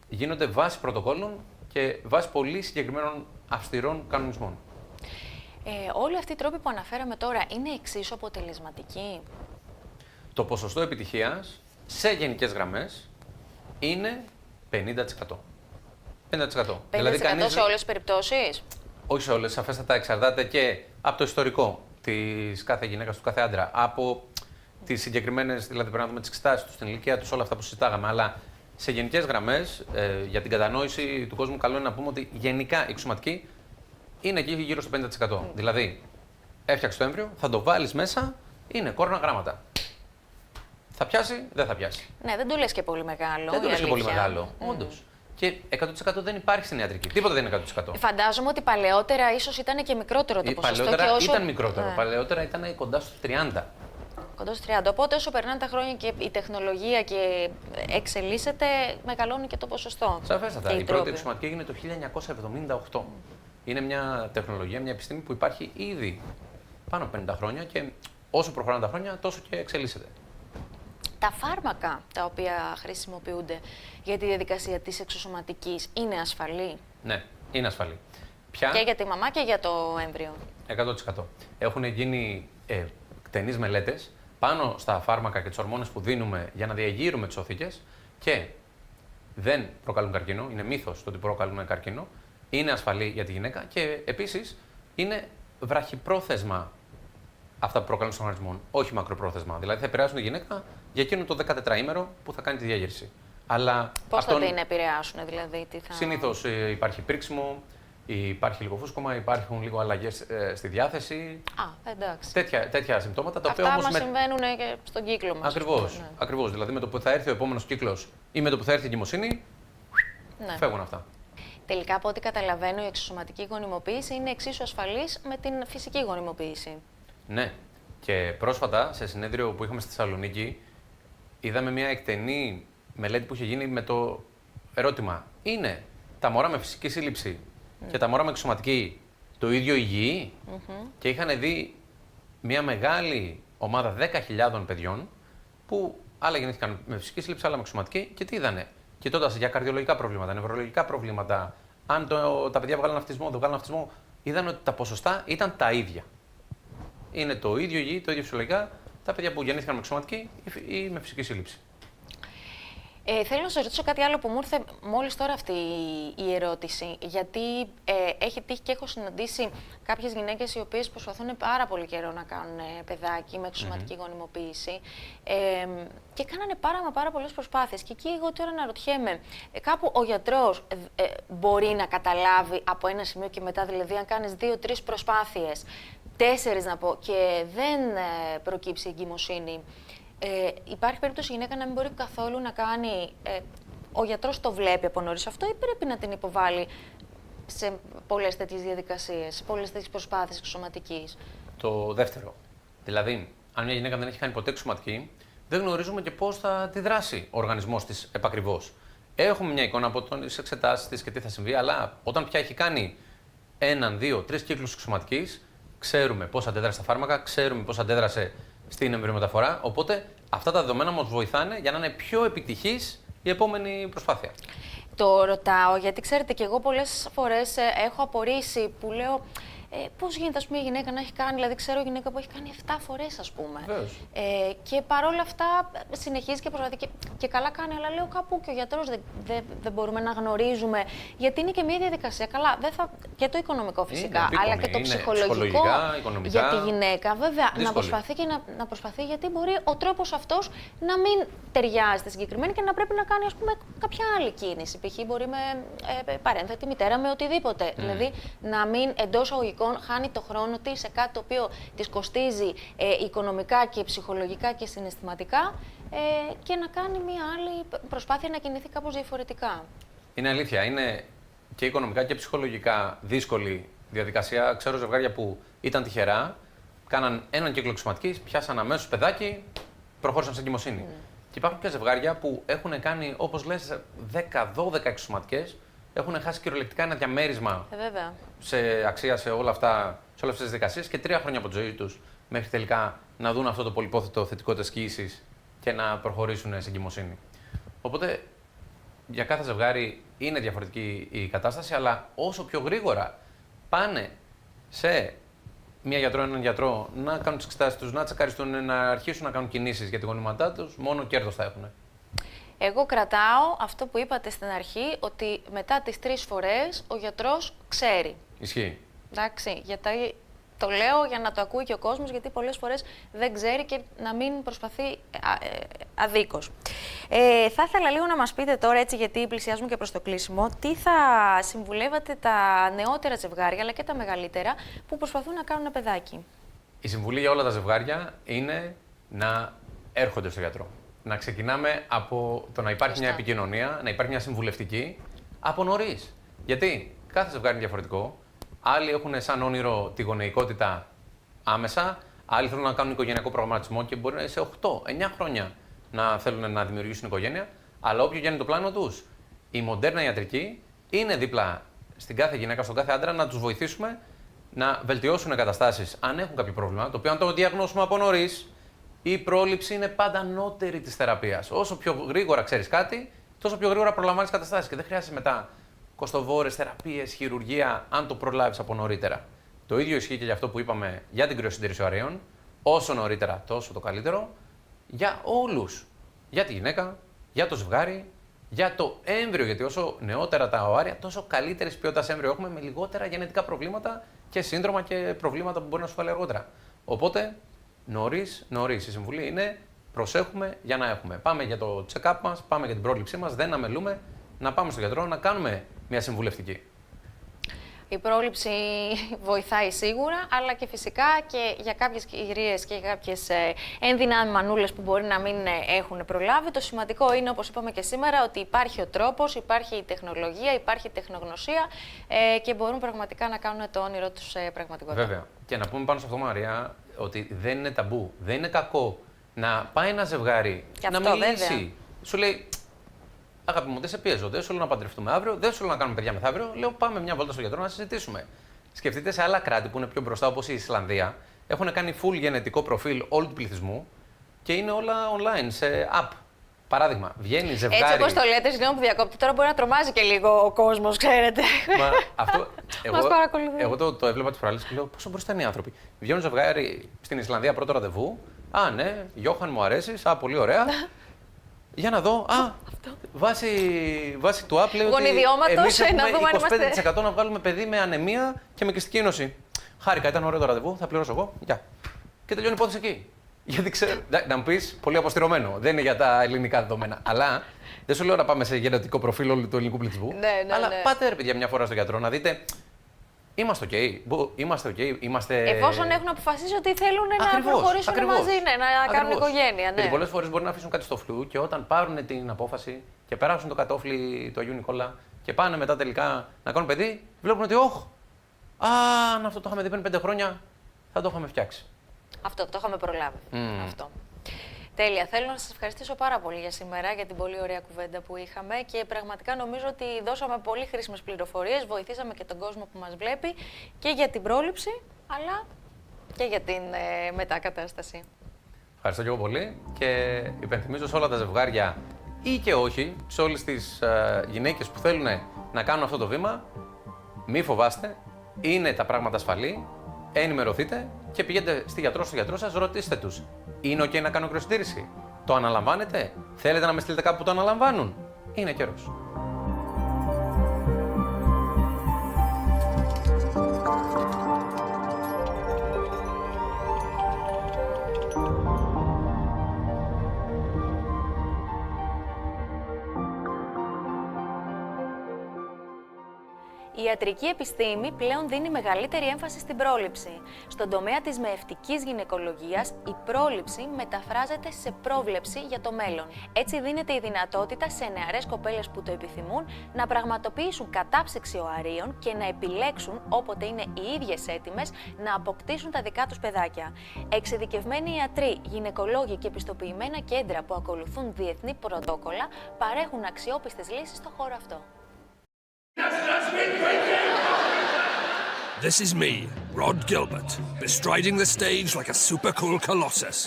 γίνονται βάσει πρωτοκόλλων και βάσει πολύ συγκεκριμένων αυστηρών κανονισμών. Όλοι αυτοί οι τρόποι που αναφέραμε τώρα είναι εξίσου αποτελεσματικοί. Το ποσοστό επιτυχίας σε γενικές γραμμές είναι 50%. 50%. Δηλαδή, σε όλες τις περιπτώσεις. Όχι σε όλες, σαφέστατα εξαρτάται και από το ιστορικό της κάθε γυναίκας, του κάθε άντρα, από τις συγκεκριμένες, δηλαδή πρέπει να δούμε τις εξετάσεις τους, την ηλικία τους, όλα αυτά που συζητάγαμε. Αλλά σε γενικές γραμμές, για την κατανόηση του κόσμου, καλό είναι να πούμε ότι γενικά η εξωματική είναι εκεί γύρω στο 50%. Δηλαδή, έφτιαξε το έμβριο, θα το βάλεις μέσα, είναι κόρνα γράμματα. Θα πιάσει, δεν θα πιάσει. Ναι, δεν το λες και πολύ μεγάλο. Δεν το λες και πολύ μεγάλο, όντως. Και 100% δεν υπάρχει στην ιατρική. Τίποτα δεν είναι 100%. Φαντάζομαι ότι παλαιότερα ίσως ήταν και μικρότερο το ποσοστό. Παλαιότερα ήταν μικρότερο. Παλαιότερα ήταν κοντά στο 30. Κοντά στο 30. Οπότε όσο περνάνε τα χρόνια και η τεχνολογία και εξελίσσεται, μεγαλώνει και το ποσοστό. Σαφέστατα. Η πρώτη εξωματική έγινε το 1978. Είναι μια τεχνολογία, μια επιστήμη που υπάρχει ήδη πάνω από 50 χρόνια και όσο προχωράνε τα χρόνια, τόσο και εξελίσσεται. Τα φάρμακα τα οποία χρησιμοποιούνται για τη διαδικασία της εξωσωματικής είναι ασφαλή? Ναι, είναι ασφαλή. Και για τη μαμά και για το έμβριο. 100%. Έχουν γίνει εκτενείς μελέτες πάνω στα φάρμακα και τις ορμόνες που δίνουμε για να διαγείρουμε τις οθήκες και δεν προκαλούν καρκίνο. Είναι μύθος το ότι προκαλούν καρκίνο. Είναι ασφαλή για τη γυναίκα και επίσης είναι βραχυπρόθεσμα αυτά που προκαλούν στον οργανισμό, όχι μακροπρόθεσμα. Δηλαδή θα επηρεάσουν τη γυναίκα για εκείνο το 14ήμερο που θα κάνει τη διάγερση. Αλλά πώς θα την επηρεάσουν, δηλαδή, τι θα. Συνήθως υπάρχει πρίξιμο, υπάρχει λίγο φούσκωμα, υπάρχουν λίγο αλλαγές στη διάθεση. Εντάξει. Τέτοια συμπτώματα τα αυτά οποία όμως. Αυτά μας συμβαίνουν και στον κύκλο μας. Ακριβώς. Δηλαδή με το που θα έρθει ο επόμενος κύκλος ή με το που θα έρθει η εγκυμοσύνη, φεύγουν αυτά. Τελικά, από ό,τι καταλαβαίνω, η εξωσωματική γονιμοποίηση είναι εξίσου ασφαλής με την φυσική γονιμοποίηση. Ναι. Και πρόσφατα, σε συνέδριο που είχαμε στη Θεσσαλονίκη, είδαμε μια εκτενή μελέτη που είχε γίνει με το ερώτημα: είναι τα μωρά με φυσική σύλληψη και τα μωρά με εξωσωματική το ίδιο υγιή? Και είχαν δει μια μεγάλη ομάδα 10.000 παιδιών που άλλα γεννήθηκαν με φυσική σύλληψη, άλλα με εξωσωματική και τι είδανε? Κοιτώντας για καρδιολογικά προβλήματα, νευρολογικά προβλήματα, αν τα παιδιά βγάλουν αυτισμό, δεν βγάλουν αυτισμό, είδαν ότι τα ποσοστά ήταν τα ίδια. Είναι το ίδιο υγιή, το ίδιο φυσιολογικά τα παιδιά που γεννήθηκαν με εξωσωματική ή με φυσική σύλληψη. Θέλω να σας ρωτήσω κάτι άλλο που μου ήρθε μόλις τώρα αυτή η ερώτηση. Γιατί έχει τύχει και έχω συναντήσει κάποιες γυναίκες οι οποίες προσπαθούν πάρα πολύ καιρό να κάνουν παιδάκι με εξωσωματική γονιμοποίηση και κάνανε πάρα πολλές προσπάθειες. Και εκεί εγώ τώρα αναρωτιέμαι, κάπου ο γιατρός μπορεί να καταλάβει από ένα σημείο και μετά, δηλαδή αν κάνεις 2-3 προσπάθειες, 4 να πω, και δεν προκύψει εγκυμοσύνη, υπάρχει περίπτωση η γυναίκα να μην μπορεί καθόλου να κάνει, ο γιατρός το βλέπει από νωρίς αυτό ή πρέπει να την υποβάλει σε πολλές τέτοιες διαδικασίες, πολλές τέτοιες προσπάθειες εξωσωματικής? Το δεύτερο. Δηλαδή, αν μια γυναίκα δεν έχει κάνει ποτέ εξωσωματική, δεν γνωρίζουμε και πώς θα τη δράσει ο οργανισμός της επακριβώς. Έχουμε μια εικόνα από τις εξετάσεις της και τι θα συμβεί, αλλά όταν πια έχει κάνει 1, 2, 3 κύκλους εξωσωματικής, ξέρουμε πώς αντέδρασε τα φάρμακα, ξέρουμε πώς αντέδρασε στην εμβριομεταφορά. Οπότε αυτά τα δεδομένα μας βοηθάνε για να είναι πιο επιτυχής η επόμενη προσπάθεια. Το ρωτάω γιατί ξέρετε και εγώ πολλές φορές έχω απορρίσει που λέω πώς γίνεται ας πούμε, η γυναίκα να έχει κάνει, δηλαδή ξέρω γυναίκα που έχει κάνει 7 φορές ας πούμε. Και παρόλα αυτά συνεχίζει και προσπαθεί και καλά κάνει, αλλά λέω κάπου και ο γιατρός δεν μπορούμε να γνωρίζουμε, γιατί είναι και μια διαδικασία. Καλά, δεν θα, και το οικονομικό φυσικά, αλλά και το ψυχολογικό για τη γυναίκα. Βέβαια, δύσκολη. Να προσπαθεί και να προσπαθεί, γιατί μπορεί ο τρόπος αυτός να μην ταιριάζει στη συγκεκριμένη και να πρέπει να κάνει ας πούμε, κάποια άλλη κίνηση. Π.χ. μπορεί με παρένθετη μητέρα, με οτιδήποτε. Δηλαδή να μην εντός εισαγωγικών χάνει το χρόνο της σε κάτι το οποίο της κοστίζει οικονομικά και ψυχολογικά και συναισθηματικά και να κάνει μια άλλη προσπάθεια να κινηθεί κάπως διαφορετικά. Είναι αλήθεια. Είναι και οικονομικά και ψυχολογικά δύσκολη διαδικασία. Ξέρω ζευγάρια που ήταν τυχερά, κάναν έναν κύκλο εξωματικής, πιάσαν αμέσως παιδάκι, προχώρησαν σε εγκυμοσύνη. Και υπάρχουν και ζευγάρια που έχουν κάνει, όπως λες, 10-12 εξωματικές, έχουν χάσει κυριολεκτικά ένα διαμέρισμα σε αξία σε όλα αυτά, σε όλες αυτές τις δικασίες και 3 χρόνια από τη ζωή τους μέχρι τελικά να δουν αυτό το πολυπόθετο θετικό της κοίησης και να προχωρήσουν σε εγκυμοσύνη. Οπότε για κάθε ζευγάρι είναι διαφορετική η κατάσταση, αλλά όσο πιο γρήγορα πάνε σε έναν γιατρό να κάνουν τις εξετάσεις τους, να τσεκαριστούν, να αρχίσουν να κάνουν κινήσεις για τη γονιμάτά τους, μόνο κέρδος θα έχουν. Εγώ κρατάω αυτό που είπατε στην αρχή, ότι μετά τις 3 φορές ο γιατρός ξέρει. Ισχύει. Εντάξει, γιατί το λέω για να το ακούει και ο κόσμος, γιατί πολλές φορές δεν ξέρει και να μην προσπαθεί αδίκως. Θα ήθελα λίγο να μας πείτε τώρα, έτσι, γιατί πλησιάζουμε και προς το κλείσιμο, τι θα συμβουλεύατε τα νεότερα ζευγάρια, αλλά και τα μεγαλύτερα, που προσπαθούν να κάνουν ένα παιδάκι. Η συμβουλή για όλα τα ζευγάρια είναι να έρχονται στο γιατρό. Να ξεκινάμε από το να υπάρχει μια επικοινωνία, να υπάρχει μια συμβουλευτική από νωρίς. Γιατί κάθε ζευγάρι είναι διαφορετικό. Άλλοι έχουν σαν όνειρο τη γονεϊκότητα άμεσα, άλλοι θέλουν να κάνουν οικογενειακό προγραμματισμό και μπορεί να είναι σε 8-9 χρόνια να θέλουν να δημιουργήσουν οικογένεια. Αλλά όποιο και είναι το πλάνο τους, η μοντέρνα ιατρική είναι δίπλα στην κάθε γυναίκα, στον κάθε άντρα, να τους βοηθήσουμε να βελτιώσουν καταστάσεις αν έχουν κάποιο πρόβλημα, το οποίο αν το διαγνώσουμε από νωρίς, η πρόληψη είναι πάντα ανώτερη της θεραπείας. Όσο πιο γρήγορα ξέρεις κάτι, τόσο πιο γρήγορα προλαμβάνεις καταστάσεις και δεν χρειάζεται μετά κοστοβόρες, θεραπείες, χειρουργία, αν το προλάβεις από νωρίτερα. Το ίδιο ισχύει και για αυτό που είπαμε για την κρυοσυντήρηση οαρίων. Όσο νωρίτερα, τόσο το καλύτερο. Για όλους. Για τη γυναίκα, για το ζευγάρι, για το έμβριο. Γιατί όσο νεότερα τα οάρια, τόσο καλύτερης ποιότητας έμβριο έχουμε με λιγότερα γενετικά προβλήματα και σύνδρομα και προβλήματα που μπορεί να σου φάλει αργότερα. Οπότε, νωρίς. Η συμβουλή είναι προσέχουμε για να έχουμε. Πάμε για το check-up μας, πάμε για την πρόληψή μας, δεν αμελούμε να πάμε στον γιατρό να κάνουμε μια συμβουλευτική. Η πρόληψη βοηθάει σίγουρα, αλλά και φυσικά και για κάποιες κυρίες και για κάποιες ενδυνάμει μανούλες που μπορεί να μην έχουν προλάβει. Το σημαντικό είναι, όπως είπαμε και σήμερα, ότι υπάρχει ο τρόπος, υπάρχει η τεχνολογία, υπάρχει η τεχνογνωσία και μπορούν πραγματικά να κάνουν το όνειρό τους πραγματικότητα. Βέβαια. Και να πούμε πάνω σε αυτό, Μαρία, ότι δεν είναι ταμπού, δεν είναι κακό να πάει ένα ζευγάρι να μιλήσει. Βέβαια. Σου λέει, αγάπη μου, δεν σε πιέζω, δεν σου λέω να παντρευτούμε αύριο, δεν σου λέω να κάνουμε παιδιά μεθαύριο. Λέω, πάμε μια βόλτα στο γιατρό να συζητήσουμε. Σκεφτείτε σε άλλα κράτη που είναι πιο μπροστά, όπως η Ισλανδία, έχουν κάνει full γενετικό προφίλ όλου του πληθυσμού και είναι όλα online, σε app. Παράδειγμα, βγαίνει ζευγάρι. Έτσι όπως το λέτε, συγγνώμη που διακόπτω, τώρα μπορεί να τρομάζει και λίγο ο κόσμος, ξέρετε. Μα αυτό. Εγώ το έβλεπα τις προάλλες και λέω πόσο μπροστά είναι οι άνθρωποι. Βγαίνουν ζευγάρι στην Ισλανδία πρώτο ραντεβού. Α, ναι, Γιώχαν μου αρέσεις, α, πολύ ωραία. Για να δω, βάσει του app λέει ότι εμείς έχουμε 25% να βγάλουμε παιδί με ανεμία και με κυστική ένωση. Χάρηκα, ήταν ωραίο το ραντεβού, θα πληρώσω εγώ. Γεια. Και τελειώνει η υπόθεση εκεί. Γιατί ξέρω, να μου πεις, πολύ αποστηρωμένο, δεν είναι για τα ελληνικά δεδομένα. Αλλά δεν σου λέω να πάμε σε γενετικό προφίλ όλου του ελληνικού πληθυσμού. Αλλά πάτε ρε παιδιά μια φορά στο γιατρό να δείτε. Είμαστε OK. Εφόσον έχουν αποφασίσει ότι θέλουν να προχωρήσουν μαζί, να κάνουν οικογένεια. Ναι. Γιατί πολλές φορές μπορεί να αφήσουν κάτι στο φλου και όταν πάρουν την απόφαση και περάσουν το κατόφλι του Αγίου Νικόλα και πάνε μετά τελικά να κάνουν παιδί, βλέπουν ότι αν αυτό το είχαμε δει πριν 5 χρόνια, θα το είχαμε φτιάξει. Αυτό, το είχαμε προλάβει. Αυτό. Τέλεια. Θέλω να σας ευχαριστήσω πάρα πολύ για σήμερα, για την πολύ ωραία κουβέντα που είχαμε και πραγματικά νομίζω ότι δώσαμε πολύ χρήσιμες πληροφορίες, βοηθήσαμε και τον κόσμο που μας βλέπει και για την πρόληψη, αλλά και για την μετακατάσταση. Ευχαριστώ και εγώ πολύ και υπενθυμίζω σε όλα τα ζευγάρια ή και όχι, σε όλες τις γυναίκες που θέλουν να κάνουν αυτό το βήμα, μη φοβάστε, είναι τα πράγματα ασφαλή, ενημερωθείτε και πηγαίνετε στο γιατρό σας, ρωτήστε τους. Είναι ok να κάνω κρυοσυντήρηση? Το αναλαμβάνετε? Θέλετε να με στείλετε κάπου που το αναλαμβάνουν? Είναι καιρός. Η ιατρική επιστήμη πλέον δίνει μεγαλύτερη έμφαση στην πρόληψη. Στον τομέα της μεευτικής γυναικολογίας, η πρόληψη μεταφράζεται σε πρόβλεψη για το μέλλον. Έτσι δίνεται η δυνατότητα σε νεαρές κοπέλες που το επιθυμούν να πραγματοποιήσουν κατάψυξη οαρίων και να επιλέξουν, όποτε είναι οι ίδιες έτοιμες, να αποκτήσουν τα δικά τους παιδάκια. Εξειδικευμένοι ιατροί, γυναικολόγοι και επιστοποιημένα κέντρα που ακολουθούν διεθνή πρωτόκολλα παρέχουν αξιόπιστες λύσεις στον χώρο αυτό. This is me, Rod Gilbert, bestriding the stage like a super cool colossus,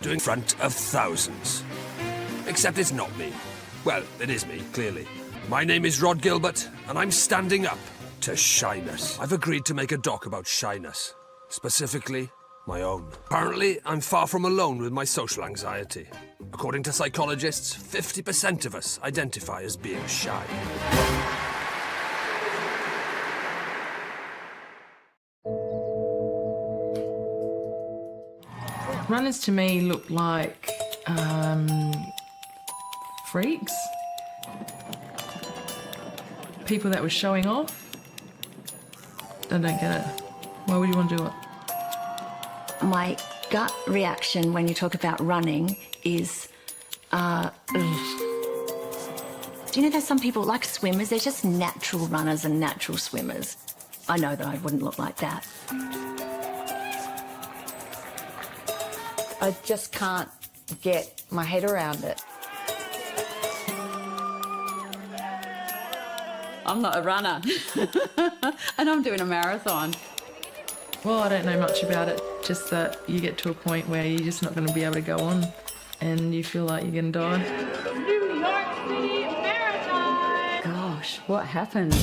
doing front of thousands. Except it's not me. Well, it is me, clearly. My name is Rod Gilbert, and I'm standing up to shyness. I've agreed to make a doc about shyness, specifically my own. Apparently, I'm far from alone with my social anxiety. According to psychologists, 50% of us identify as being shy. Runners to me look like freaks. People that were showing off. I don't get it. Why would you want to do it? My gut reaction when you talk about running is, do you know there's some people like swimmers, they're just natural runners and natural swimmers. I know that I wouldn't look like that. I just can't get my head around it. I'm not a runner, and I'm doing a marathon. Well, I don't know much about it, just that you get to a point where you're just not going to be able to go on and you feel like you're going to die. New York City Marathon! Gosh, what happened?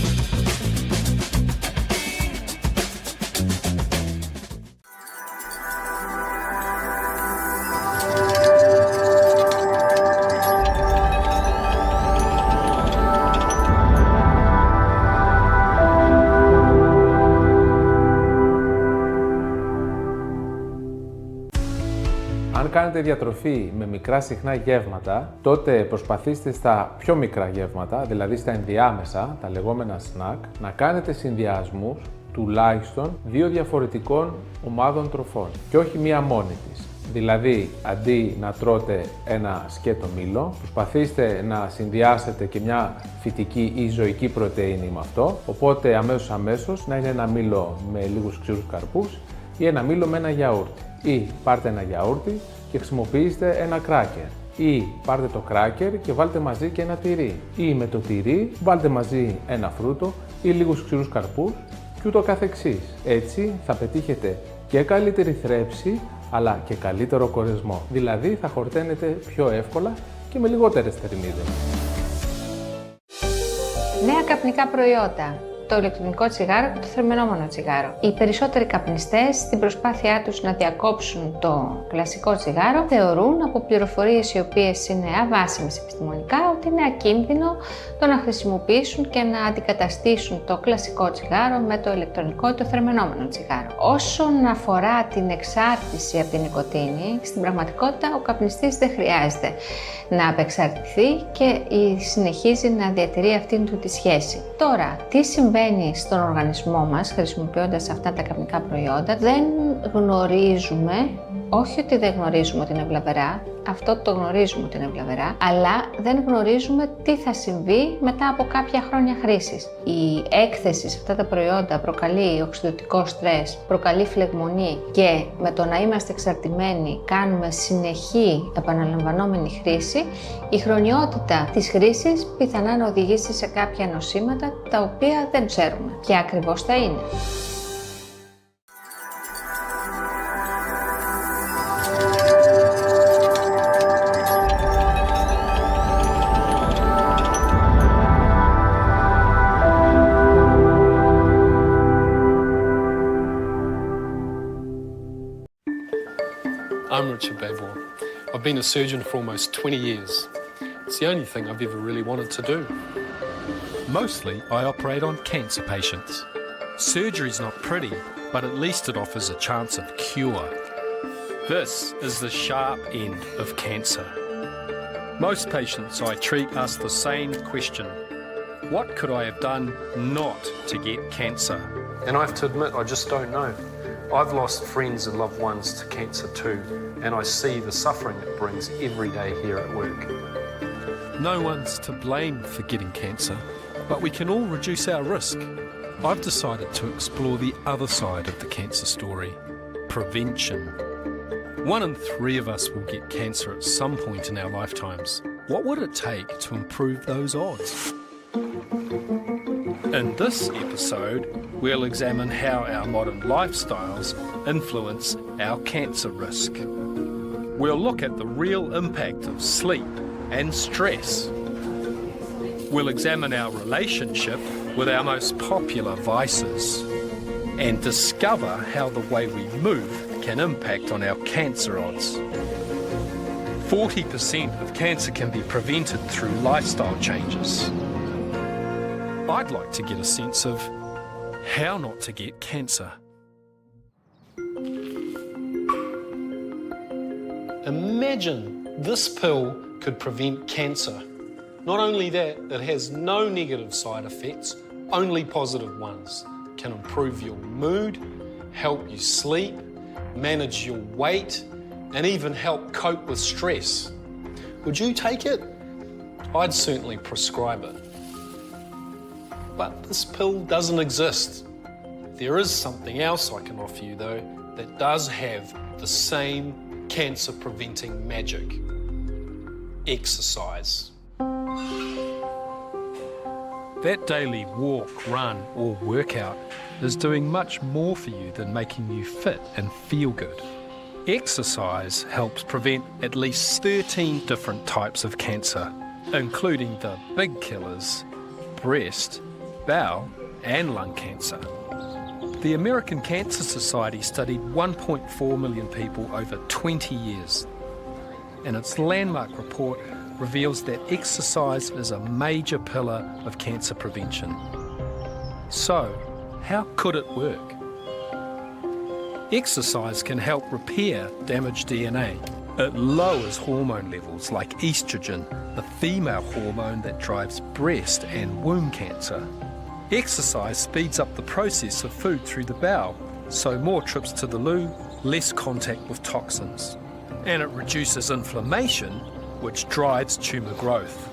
Αν κάνετε διατροφή με μικρά συχνά γεύματα, τότε προσπαθήστε στα πιο μικρά γεύματα, δηλαδή στα ενδιάμεσα, τα λεγόμενα snack, να κάνετε συνδυασμούς τουλάχιστον 2 διαφορετικών ομάδων τροφών και όχι μία μόνη της. Δηλαδή, αντί να τρώτε ένα σκέτο μήλο, προσπαθήστε να συνδυάσετε και μια φυτική ή ζωική πρωτεΐνη με αυτό, οπότε αμέσως να είναι ένα μήλο με λίγους ξηρούς καρπούς ή ένα μήλο με ένα γιαούρτι. Ή πάρτε ένα γιαούρτι και χρησιμοποιήστε ένα κράκερ. Ή πάρτε το κράκερ και βάλτε μαζί και ένα τυρί. Ή με το τυρί βάλτε μαζί ένα φρούτο ή λίγους ξηρούς καρπούς και ούτω καθεξής. Έτσι θα πετύχετε και καλύτερη θρέψη αλλά και καλύτερο κορεσμό. Δηλαδή θα χορταίνετε πιο εύκολα και με λιγότερες θερμίδες. Νέα καπνικά προϊόντα. Το ηλεκτρονικό τσιγάρο και το θερμαινόμενο τσιγάρο. Οι περισσότεροι καπνιστές, στην προσπάθειά τους να διακόψουν το κλασικό τσιγάρο, θεωρούν από πληροφορίες οι οποίες είναι αβάσιμες επιστημονικά ότι είναι ακίνδυνο το να χρησιμοποιήσουν και να αντικαταστήσουν το κλασικό τσιγάρο με το ηλεκτρονικό ή το θερμαινόμενο τσιγάρο. Όσον αφορά την εξάρτηση από την νοικοτήνη, στην πραγματικότητα ο καπνιστής δεν χρειάζεται να απεξαρτηθεί και συνεχίζει να διατηρεί αυτήν του τη σχέση. Τώρα, τι συμβαίνει στον οργανισμό μας χρησιμοποιώντας αυτά τα καπνικά προϊόντα? Δεν γνωρίζουμε, όχι ότι δεν γνωρίζουμε ότι είναι βλαβερά, αυτό το γνωρίζουμε ότι είναι βλαβερά, αλλά δεν γνωρίζουμε τι θα συμβεί μετά από κάποια χρόνια χρήσης. Η έκθεση σε αυτά τα προϊόντα προκαλεί οξυδοτικό στρες, προκαλεί φλεγμονή και με το να είμαστε εξαρτημένοι κάνουμε συνεχή επαναλαμβανόμενη χρήση, η χρονιότητα της χρήσης πιθανά να οδηγήσει σε κάποια νοσήματα τα οποία δεν ξέρουμε ποια ακριβώς θα είναι. Richard Bavor. I've been a surgeon for almost 20 years. It's the only thing I've ever really wanted to do. Mostly, I operate on cancer patients. Surgery's not pretty, but at least it offers a chance of cure. This is the sharp end of cancer. Most patients I treat ask the same question. What could I have done not to get cancer? And I have to admit, I just don't know. I've lost friends and loved ones to cancer too, and I see the suffering it brings every day here at work. No one's to blame for getting cancer, but we can all reduce our risk. I've decided to explore the other side of the cancer story, prevention. 1 in 3 of us will get cancer at some point in our lifetimes. What would it take to improve those odds? In this episode, we'll examine how our modern lifestyles influence our cancer risk. We'll look at the real impact of sleep and stress. We'll examine our relationship with our most popular vices and discover how the way we move can impact on our cancer odds. 40% of cancer can be prevented through lifestyle changes. I'd like to get a sense of how not to get cancer. Imagine this pill could prevent cancer. Not only that, it has no negative side effects, only positive ones. It can improve your mood, help you sleep, manage your weight, and even help cope with stress. Would you take it? I'd certainly prescribe it. But this pill doesn't exist. There is something else I can offer you, though, that does have the same cancer-preventing magic. Exercise. That daily walk, run, or workout is doing much more for you than making you fit and feel good. Exercise helps prevent at least 13 different types of cancer, including the big killers, breast, bowel, and lung cancer. The American Cancer Society studied 1.4 million people over 20 years, and its landmark report reveals that exercise is a major pillar of cancer prevention. So, how could it work? Exercise can help repair damaged DNA. It lowers hormone levels like estrogen, the female hormone that drives breast and womb cancer. Exercise speeds up the process of food through the bowel, so more trips to the loo, less contact with toxins. And it reduces inflammation, which drives tumour growth.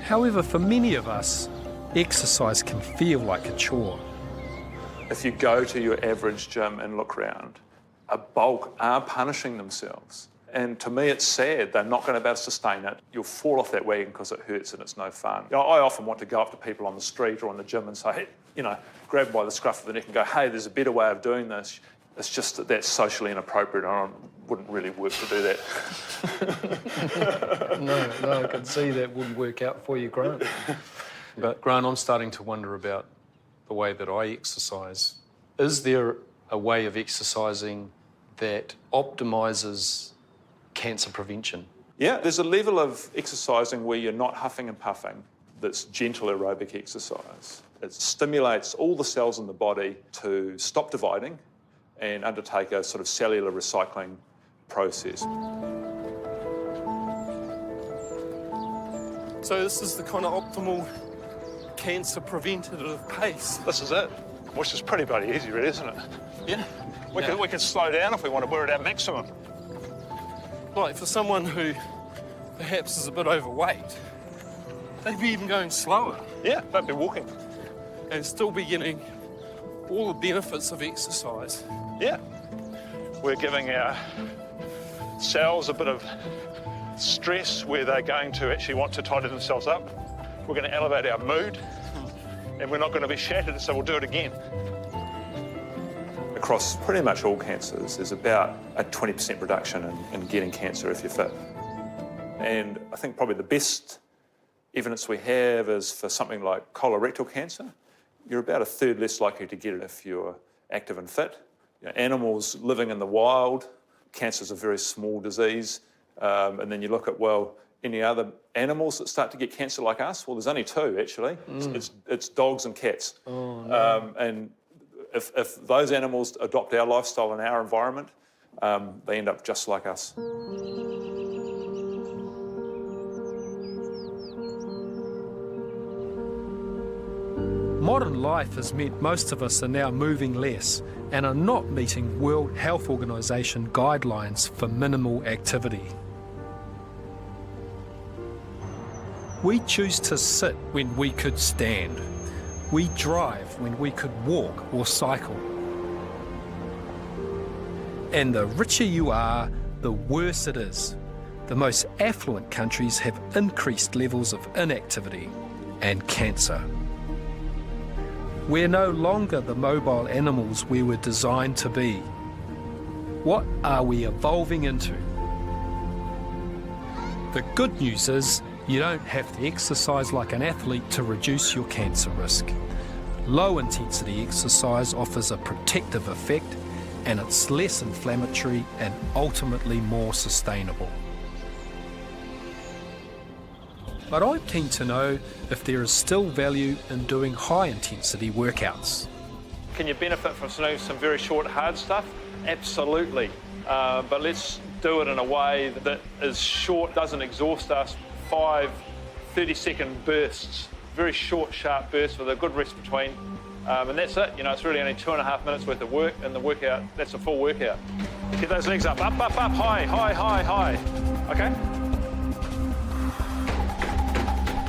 However, for many of us, exercise can feel like a chore. If you go to your average gym and look around, a bulk are punishing themselves. And to me, it's sad. They're not going to be able to sustain it. You'll fall off that wagon because it hurts and it's no fun. You know, I often want to go up to people on the street or on the gym and say, hey, you know, grab them by the scruff of the neck and go, hey, there's a better way of doing this. It's just that that's socially inappropriate and I wouldn't really work to do that. No, I can see that wouldn't work out for you, Grant. But Grant, I'm starting to wonder about the way that I exercise. Is there a way of exercising that optimises cancer prevention? Yeah, there's a level of exercising where you're not huffing and puffing that's gentle aerobic exercise. It stimulates all the cells in the body to stop dividing and undertake a sort of cellular recycling process. So this is the kind of optimal cancer preventative pace. This is it, which is pretty bloody easy, really, isn't it? Yeah. We can slow down if we want to. We're at our maximum. Like for someone who perhaps is a bit overweight, they'd be even going slower. Yeah, they'd be walking. And still be getting all the benefits of exercise. Yeah. We're giving our cells a bit of stress where they're going to actually want to tidy themselves up. We're going to elevate our mood and we're not going to be shattered, so we'll do it again. Across pretty much all cancers, there's about a 20% reduction in getting cancer if you're fit. And I think probably the best evidence we have is for something like colorectal cancer. You're about a third less likely to get it if you're active and fit. You know, animals living in the wild cancer is a very small disease. And then you look at, well, any other animals that start to get cancer like us? Well, there's only two, actually. It's dogs and cats. Oh, no. And if those animals adopt our lifestyle and our environment, they end up just like us. Modern life has meant most of us are now moving less and are not meeting World Health Organization guidelines for minimal activity. We choose to sit when we could stand. We drive when we could walk or cycle. And the richer you are, the worse it is. The most affluent countries have increased levels of inactivity and cancer. We're no longer the mobile animals we were designed to be. What are we evolving into? The good news is you don't have to exercise like an athlete to reduce your cancer risk. Low intensity exercise offers a protective effect, and it's less inflammatory and ultimately more sustainable. But I'm keen to know if there is still value in doing high-intensity workouts. Can you benefit from some very short, hard stuff? Absolutely. But let's do it in a way that is short, doesn't exhaust us. 5 30-second bursts, very short, sharp bursts with a good rest between. And that's it. You know, it's really only 2.5 minutes worth of work, and the workout, that's a full workout. Get those legs up, up, up, up, high, high, high, high. Okay?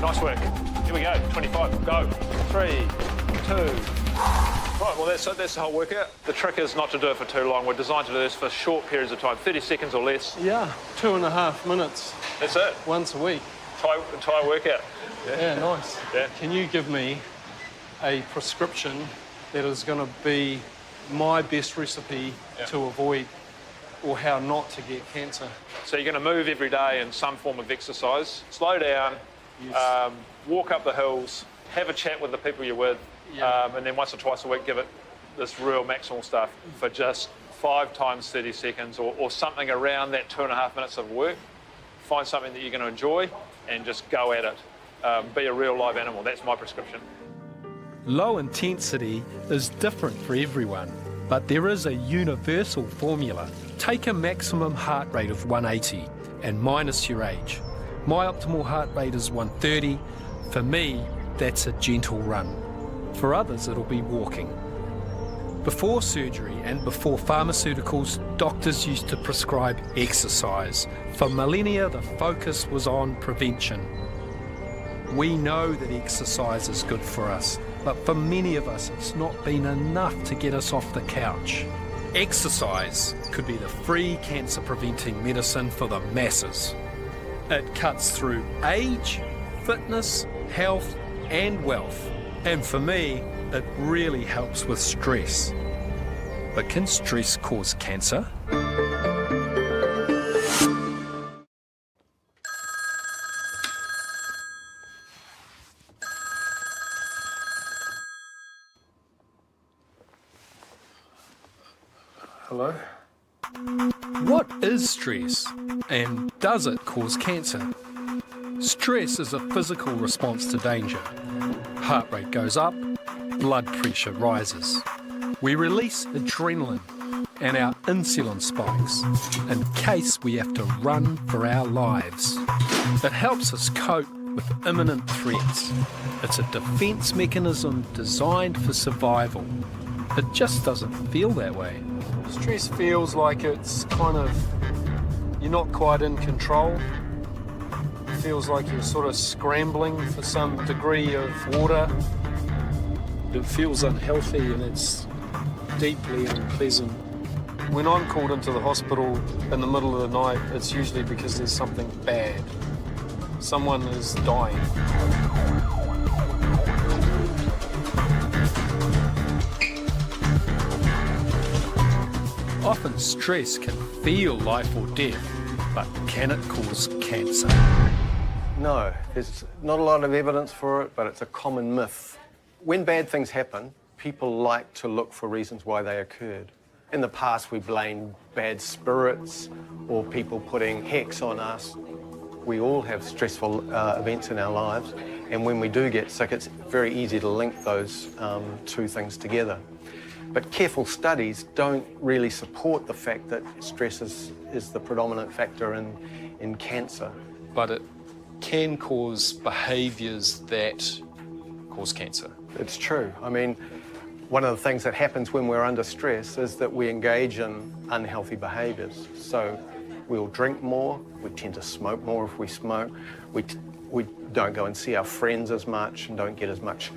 Nice work. Here we go, 25, go. 3, 2. Right, well, that's the whole workout. The trick is not to do it for too long. We're designed to do this for short periods of time, 30 seconds or less. Yeah, 2.5 minutes. That's it. Once a week. Entire workout. Yeah, nice. Yeah. Can you give me a prescription that is going to be my best recipe to avoid or how not to get cancer? So you're going to move every day in some form of exercise. Slow down, walk up the hills, have a chat with the people you're with, and then once or twice a week give it this real maximal stuff for just 5 times 30 seconds or something around that 2.5 minutes of work. Find something that you're going to enjoy and just go at it. Be a real live animal. That's my prescription. Low intensity is different for everyone, but there is a universal formula. Take a maximum heart rate of 180 and minus your age. My optimal heart rate is 130. For me, that's a gentle run. For others, it'll be walking. Before surgery and before pharmaceuticals, doctors used to prescribe exercise. For millennia, the focus was on prevention. We know that exercise is good for us, but for many of us, it's not been enough to get us off the couch. Exercise could be the free cancer-preventing medicine for the masses. It cuts through age, fitness, health, and wealth. And for me, it really helps with stress. But can stress cause cancer? Hello? What is stress, and does it cause cancer? Stress is a physical response to danger. Heart rate goes up, blood pressure rises. We release adrenaline and our insulin spikes in case we have to run for our lives. It helps us cope with imminent threats. It's a defense mechanism designed for survival. It just doesn't feel that way. Stress feels like it's kind of, you're not quite in control. It feels like you're sort of scrambling for some degree of order. It feels unhealthy and it's deeply unpleasant. When I'm called into the hospital in the middle of the night, it's usually because there's something bad. Someone is dying. Often stress can feel life or death, but can it cause cancer? No, there's not a lot of evidence for it, but it's a common myth. When bad things happen, people like to look for reasons why they occurred. In the past, we blamed bad spirits or people putting hex on us. We all have stressful events in our lives, and when we do get sick, it's very easy to link those two things together. But careful studies don't really support the fact that stress is the predominant factor in cancer. But it can cause behaviours that cause cancer. It's true. I mean, one of the things that happens when we're under stress is that we engage in unhealthy behaviours. So we'll drink more, we tend to smoke more if we smoke, we don't go and see our friends as much and don't get as much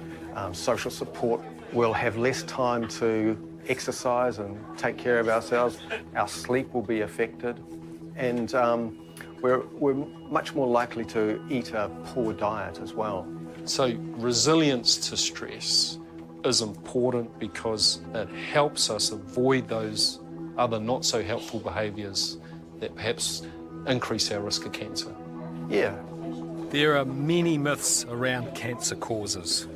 social support. We'll have less time to exercise and take care of ourselves. Our sleep will be affected, and we're much more likely to eat a poor diet as well. So resilience to stress is important because it helps us avoid those other not so helpful behaviours that perhaps increase our risk of cancer. Yeah. There are many myths around cancer causes.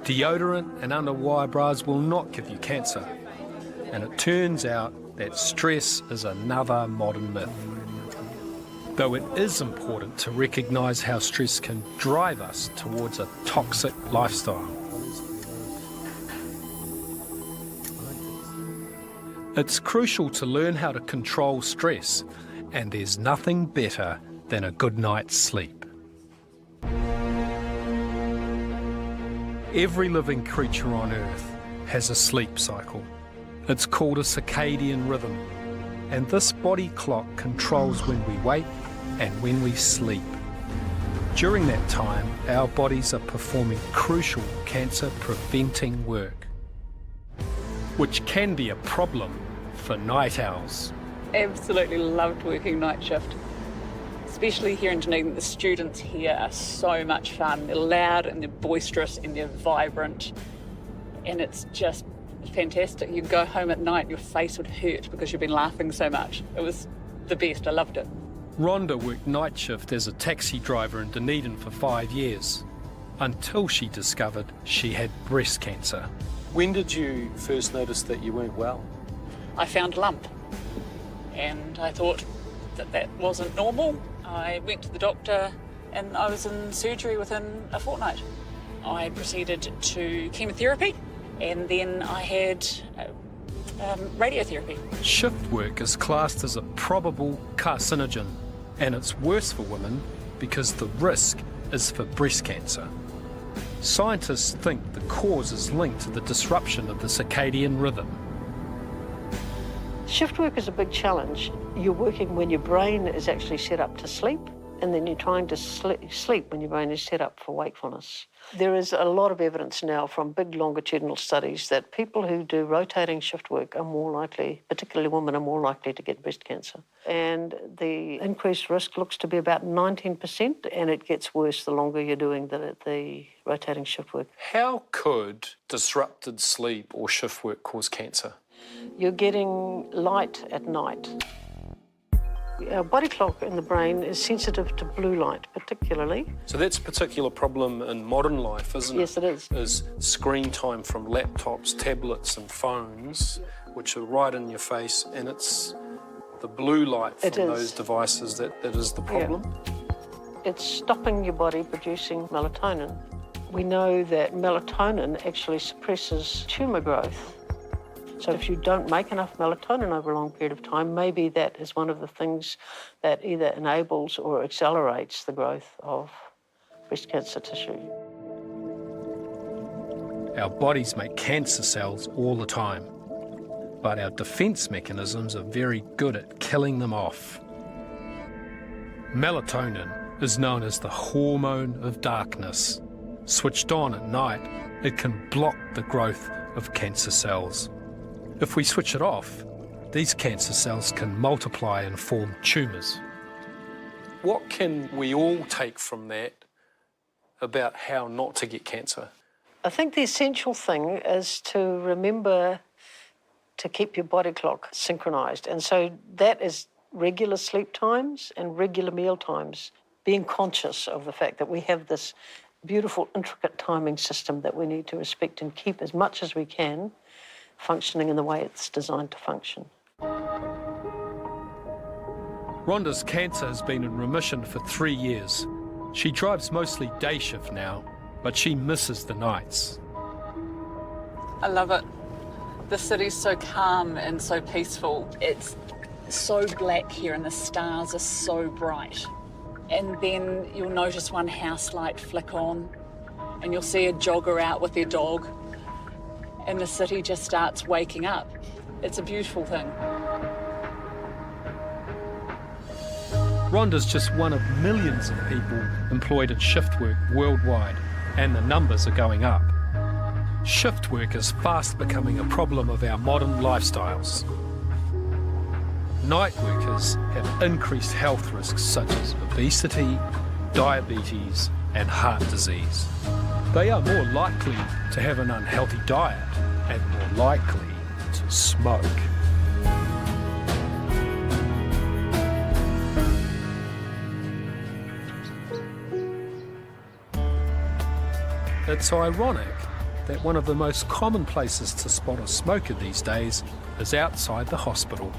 Deodorant and underwire bras will not give you cancer. And it turns out that stress is another modern myth. Though it is important to recognise how stress can drive us towards a toxic lifestyle. It's crucial to learn how to control stress, and there's nothing better than a good night's sleep. Every living creature on Earth has a sleep cycle. It's called a circadian rhythm, and this body clock controls when we wake and when we sleep. During that time, our bodies are performing crucial cancer-preventing work, which can be a problem for night owls. Absolutely loved working night shift. Especially here in Dunedin, the students here are so much fun. They're loud and they're boisterous and they're vibrant, and it's just fantastic. You go home at night, your face would hurt because you've been laughing so much. It was the best, I loved it. Rhonda worked night shift as a taxi driver in Dunedin for 5 years, until she discovered she had breast cancer. When did you first notice that you weren't well? I found a lump, and I thought that wasn't normal. I went to the doctor and I was in surgery within a fortnight. I proceeded to chemotherapy, and then I had radiotherapy. Shift work is classed as a probable carcinogen, and it's worse for women because the risk is for breast cancer. Scientists think the cause is linked to the disruption of the circadian rhythm. Shift work is a big challenge. You're working when your brain is actually set up to sleep, and then you're trying to sleep when your brain is set up for wakefulness. There is a lot of evidence now from big longitudinal studies that people who do rotating shift work are more likely, particularly women, are more likely to get breast cancer. And the increased risk looks to be about 19%, and it gets worse the longer you're doing the rotating shift work. How could disrupted sleep or shift work cause cancer? You're getting light at night. Our body clock in the brain is sensitive to blue light, particularly. So that's a particular problem in modern life, isn't it? Yes, it is. Is screen time from laptops, tablets and phones, which are right in your face, and it's the blue light from those devices that is the problem? Yeah. It's stopping your body producing melatonin. We know that melatonin actually suppresses tumour growth. So if you don't make enough melatonin over a long period of time, maybe that is one of the things that either enables or accelerates the growth of breast cancer tissue. Our bodies make cancer cells all the time, but our defence mechanisms are very good at killing them off. Melatonin is known as the hormone of darkness. Switched on at night, it can block the growth of cancer cells. If we switch it off, these cancer cells can multiply and form tumours. What can we all take from that about how not to get cancer? I think the essential thing is to remember to keep your body clock synchronised. And so that is regular sleep times and regular meal times, being conscious of the fact that we have this beautiful, intricate timing system that we need to respect and keep as much as we can functioning in the way it's designed to function. Rhonda's cancer has been in remission for 3 years. She drives mostly day shift now, but she misses the nights. I love it. The city's so calm and so peaceful. It's so black here and the stars are so bright. And then you'll notice one house light flick on and you'll see a jogger out with their dog and the city just starts waking up. It's a beautiful thing. Rhonda's just one of millions of people employed in shift work worldwide, and the numbers are going up. Shift work is fast becoming a problem of our modern lifestyles. Night workers have increased health risks such as obesity, diabetes, and heart disease. They are more likely to have an unhealthy diet and more likely to smoke. It's ironic that one of the most common places to spot a smoker these days is outside the hospital.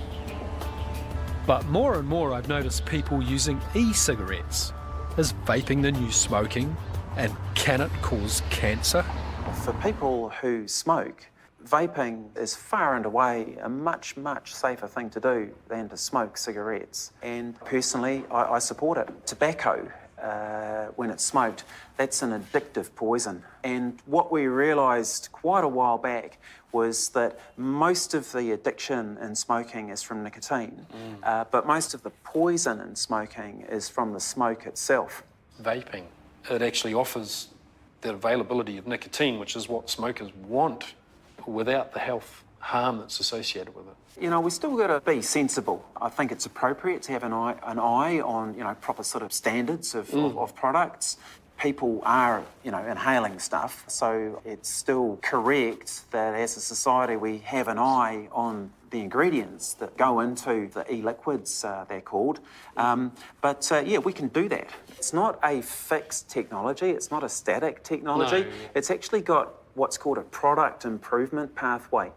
But more and more I've noticed people using e-cigarettes. Is vaping the new smoking? And can it cause cancer? For people who smoke, vaping is far and away a much, much safer thing to do than to smoke cigarettes. And personally, I support it. Tobacco, when it's smoked, that's an addictive poison. And what we realised quite a while back was that most of the addiction in smoking is from nicotine, but most of the poison in smoking is from the smoke itself. Vaping, it actually offers the availability of nicotine, which is what smokers want, without the health harm that's associated with it. You know, we still got to be sensible. I think it's appropriate to have an eye on, you know, proper sort of standards of products. People are, you know, inhaling stuff, so it's still correct that as a society we have an eye on the ingredients that go into the e-liquids, they're called. Yeah, we can do that. It's not a fixed technology, it's not a static technology. No. It's actually got what's called a product improvement pathway.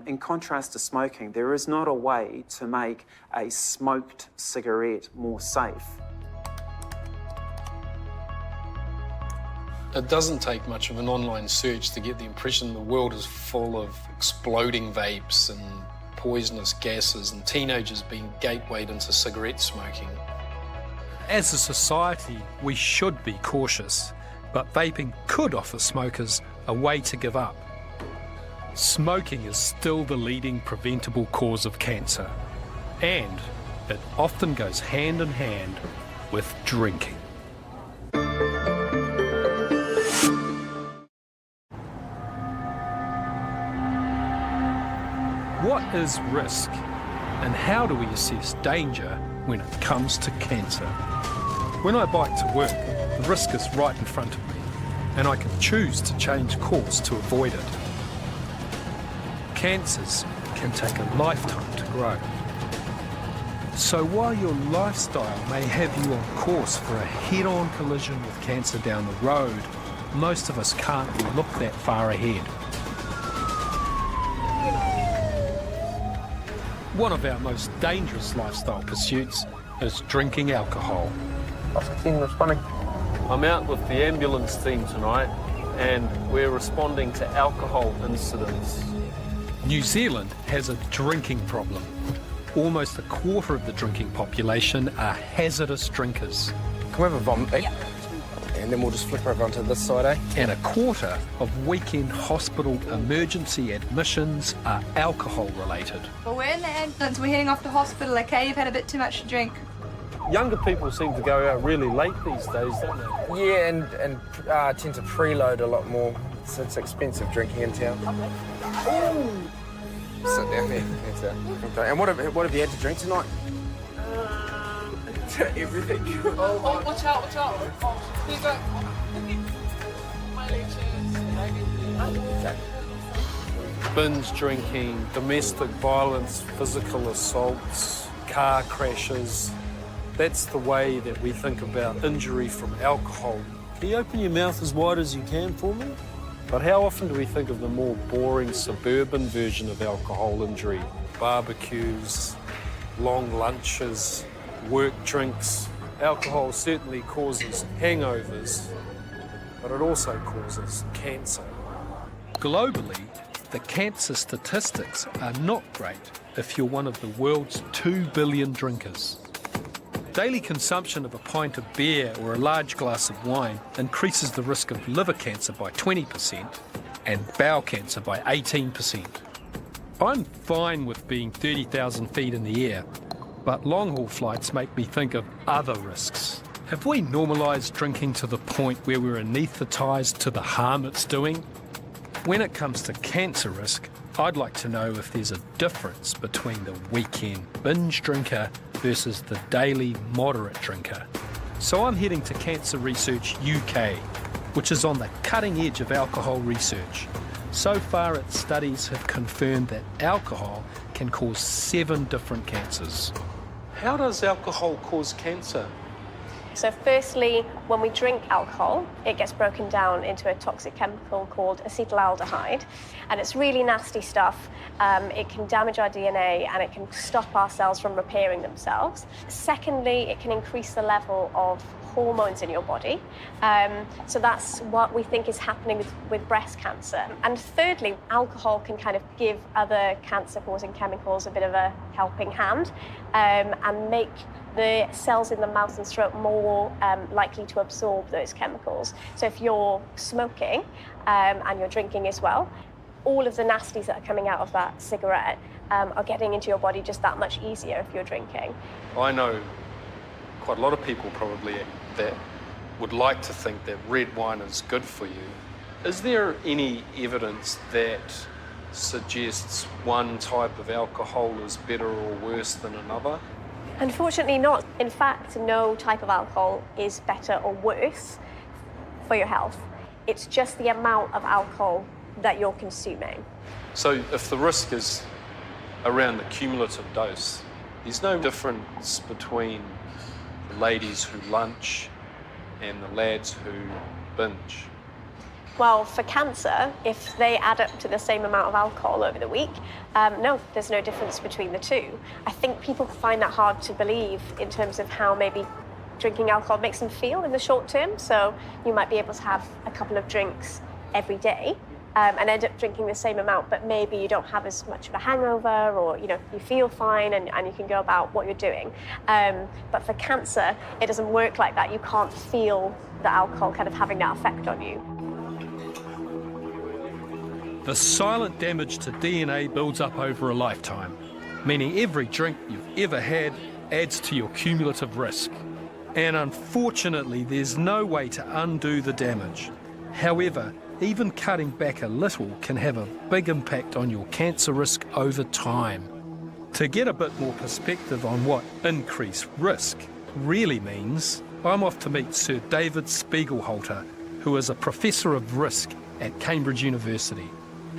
In contrast to smoking, there is not a way to make a smoked cigarette more safe. It doesn't take much of an online search to get the impression the world is full of exploding vapes and poisonous gases and teenagers being gatewayed into cigarette smoking. As a society, we should be cautious, but vaping could offer smokers a way to give up. Smoking is still the leading preventable cause of cancer, and it often goes hand in hand with drinking. What is risk, and how do we assess danger when it comes to cancer? When I bike to work, the risk is right in front of me, and I can choose to change course to avoid it. Cancers can take a lifetime to grow. So while your lifestyle may have you on course for a head-on collision with cancer down the road, most of us can't look that far ahead. One of our most dangerous lifestyle pursuits is drinking alcohol. I'm out with the ambulance team tonight, and we're responding to alcohol incidents. New Zealand has a drinking problem. Almost a quarter of the drinking population are hazardous drinkers. Can we have a vomit? Yeah. And then we'll just flip over onto this side, eh? And a quarter of weekend hospital emergency admissions are alcohol related. Well, we're in the ambulance. We're heading off to hospital, okay? You've had a bit too much to drink. Younger people seem to go out really late these days, don't they? Yeah, and tend to preload a lot more. It's expensive drinking in town. Ooh. Sit down there. Okay. And what have you had to drink tonight? Everything. Oh, watch out, watch out. Here you go. Okay. Binge drinking, domestic violence, physical assaults, car crashes. That's the way that we think about injury from alcohol. Can you open your mouth as wide as you can for me? But how often do we think of the more boring suburban version of alcohol injury? Barbecues, long lunches, work drinks. Alcohol certainly causes hangovers, but it also causes cancer. Globally, the cancer statistics are not great if you're one of the world's 2 billion drinkers. Daily consumption of a pint of beer or a large glass of wine increases the risk of liver cancer by 20% and bowel cancer by 18%. I'm fine with being 30,000 feet in the air, but long-haul flights make me think of other risks. Have we normalised drinking to the point where we're anaesthetised to the harm it's doing? When it comes to cancer risk, I'd like to know if there's a difference between the weekend binge drinker versus the daily moderate drinker. So I'm heading to Cancer Research UK, which is on the cutting edge of alcohol research. So far, its studies have confirmed that alcohol can cause 7 different cancers. How does alcohol cause cancer? So firstly, when we drink alcohol, it gets broken down into a toxic chemical called acetaldehyde, and it's really nasty stuff. It can damage our DNA and it can stop our cells from repairing themselves. Secondly, it can increase the level of hormones in your body. So that's what we think is happening with breast cancer. And thirdly, alcohol can kind of give other cancer-causing chemicals a bit of a helping hand and make the cells in the mouth and throat more likely to absorb those chemicals. So if you're smoking and you're drinking as well, all of the nasties that are coming out of that cigarette are getting into your body just that much easier if you're drinking. I know quite a lot of people probably that would like to think that red wine is good for you. Is there any evidence that suggests one type of alcohol is better or worse than another? Unfortunately not. In fact, no type of alcohol is better or worse for your health. It's just the amount of alcohol that you're consuming. So if the risk is around the cumulative dose, there's no difference between the ladies who lunch and the lads who binge. Well, for cancer, if they add up to the same amount of alcohol over the week, no, there's no difference between the two. I think people find that hard to believe in terms of how maybe drinking alcohol makes them feel in the short term. So you might be able to have a couple of drinks every day and end up drinking the same amount, but maybe you don't have as much of a hangover, or you feel fine and you can go about what you're doing. But for cancer, it doesn't work like that. You can't feel the alcohol kind of having that effect on you. The silent damage to DNA builds up over a lifetime, meaning every drink you've ever had adds to your cumulative risk. And unfortunately, there's no way to undo the damage. However, even cutting back a little can have a big impact on your cancer risk over time. To get a bit more perspective on what increased risk really means, I'm off to meet Sir David Spiegelhalter, who is a professor of risk at Cambridge University.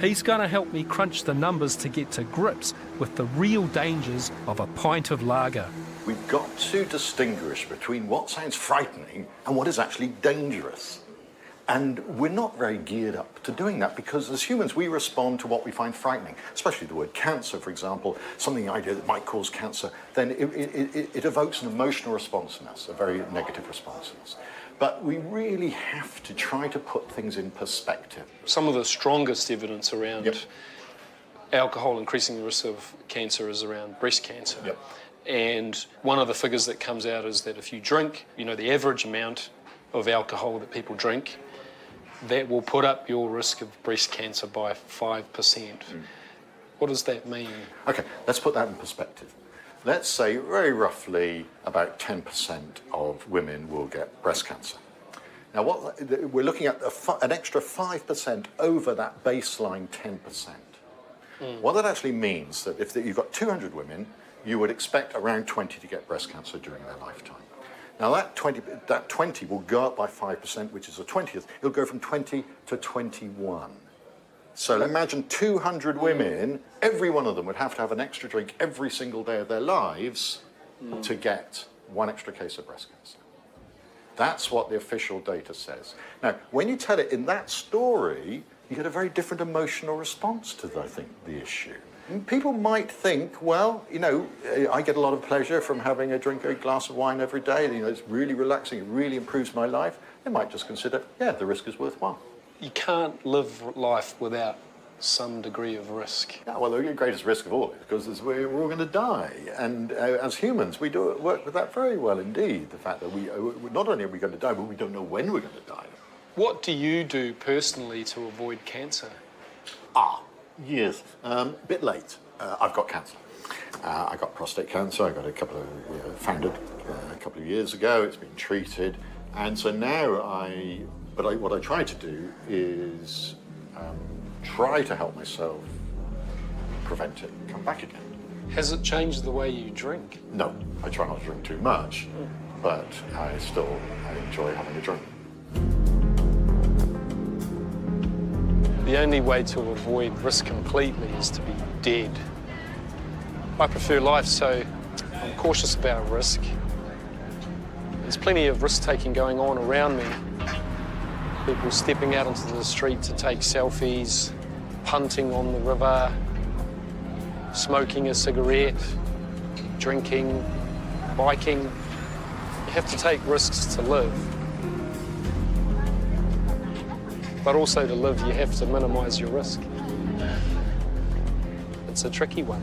He's going to help me crunch the numbers to get to grips with the real dangers of a pint of lager. We've got to distinguish between what sounds frightening and what is actually dangerous. And we're not very geared up to doing that, because as humans we respond to what we find frightening, especially the word cancer, for example, something the idea that might cause cancer, then it evokes an emotional response in us, a very negative response in us. But we really have to try to put things in perspective. Some of the strongest evidence around alcohol increasing the risk of cancer is around breast cancer. And one of the figures that comes out is that if you drink, the average amount of alcohol that people drink, that will put up your risk of breast cancer by 5%. What does that mean? Okay, let's put that in perspective. Let's say very roughly about 10% of women will get breast cancer. Now, we're looking at an extra 5% over that baseline 10%. What that actually means that if you've got 200 women, you would expect around 20 to get breast cancer during their lifetime. Now, that 20 will go up by 5%, which is a 20th. It'll go from 20 to 21. So imagine 200 women, every one of them would have to have an extra drink every single day of their lives to get one extra case of breast cancer. That's what the official data says. Now, when you tell it in that story, you get a very different emotional response to, I think, the issue. And people might think, well, you know, I get a lot of pleasure from having a glass of wine every day. You know, it's really relaxing, it really improves my life. They might just consider, yeah, the risk is worthwhile. You can't live life without some degree of risk. Yeah, well, the greatest risk of all is because we're all going to die. And as humans, we do work with that very well indeed. The fact that we not only are we going to die, but we don't know when we're going to die. What do you do personally to avoid cancer? Yes, a bit late. I've got cancer. I got prostate cancer. I got found it a couple of years ago. It's been treated. And so now what I try to do is try to help myself prevent it come back again. Has it changed the way you drink? No, I try not to drink too much, but I enjoy having a drink. The only way to avoid risk completely is to be dead. I prefer life, so I'm cautious about risk. There's plenty of risk-taking going on around me. People stepping out onto the street to take selfies, punting on the river, smoking a cigarette, drinking, biking. You have to take risks to live. But also to live, you have to minimise your risk. It's a tricky one.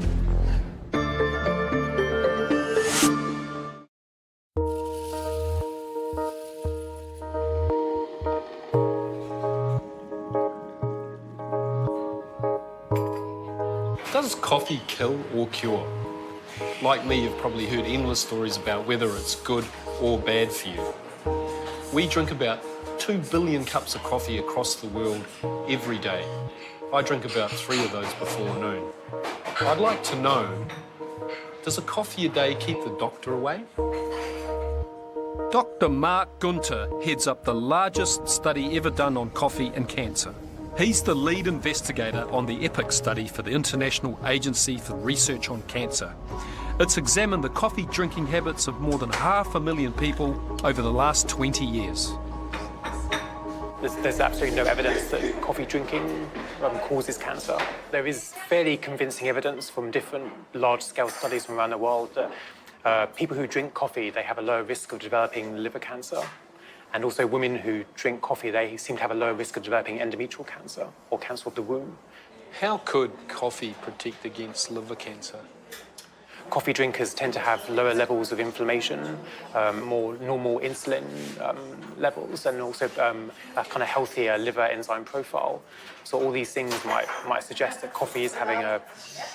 Does coffee kill or cure? Like me, you've probably heard endless stories about whether it's good or bad for you. We drink about 2 billion cups of coffee across the world every day. I drink about 3 of those before noon. I'd like to know, does a coffee a day keep the doctor away? Dr. Mark Gunter heads up the largest study ever done on coffee and cancer. He's the lead investigator on the EPIC study for the International Agency for Research on Cancer. It's examined the coffee drinking habits of more than 500,000 people over the last 20 years. There's absolutely no evidence that coffee drinking causes cancer. There is fairly convincing evidence from different large-scale studies from around the world that people who drink coffee, they have a lower risk of developing liver cancer. And also women who drink coffee, they seem to have a lower risk of developing endometrial cancer or cancer of the womb. How could coffee protect against liver cancer? Coffee drinkers tend to have lower levels of inflammation, more normal insulin levels, and also a kind of healthier liver enzyme profile. So all these things might suggest that coffee is having a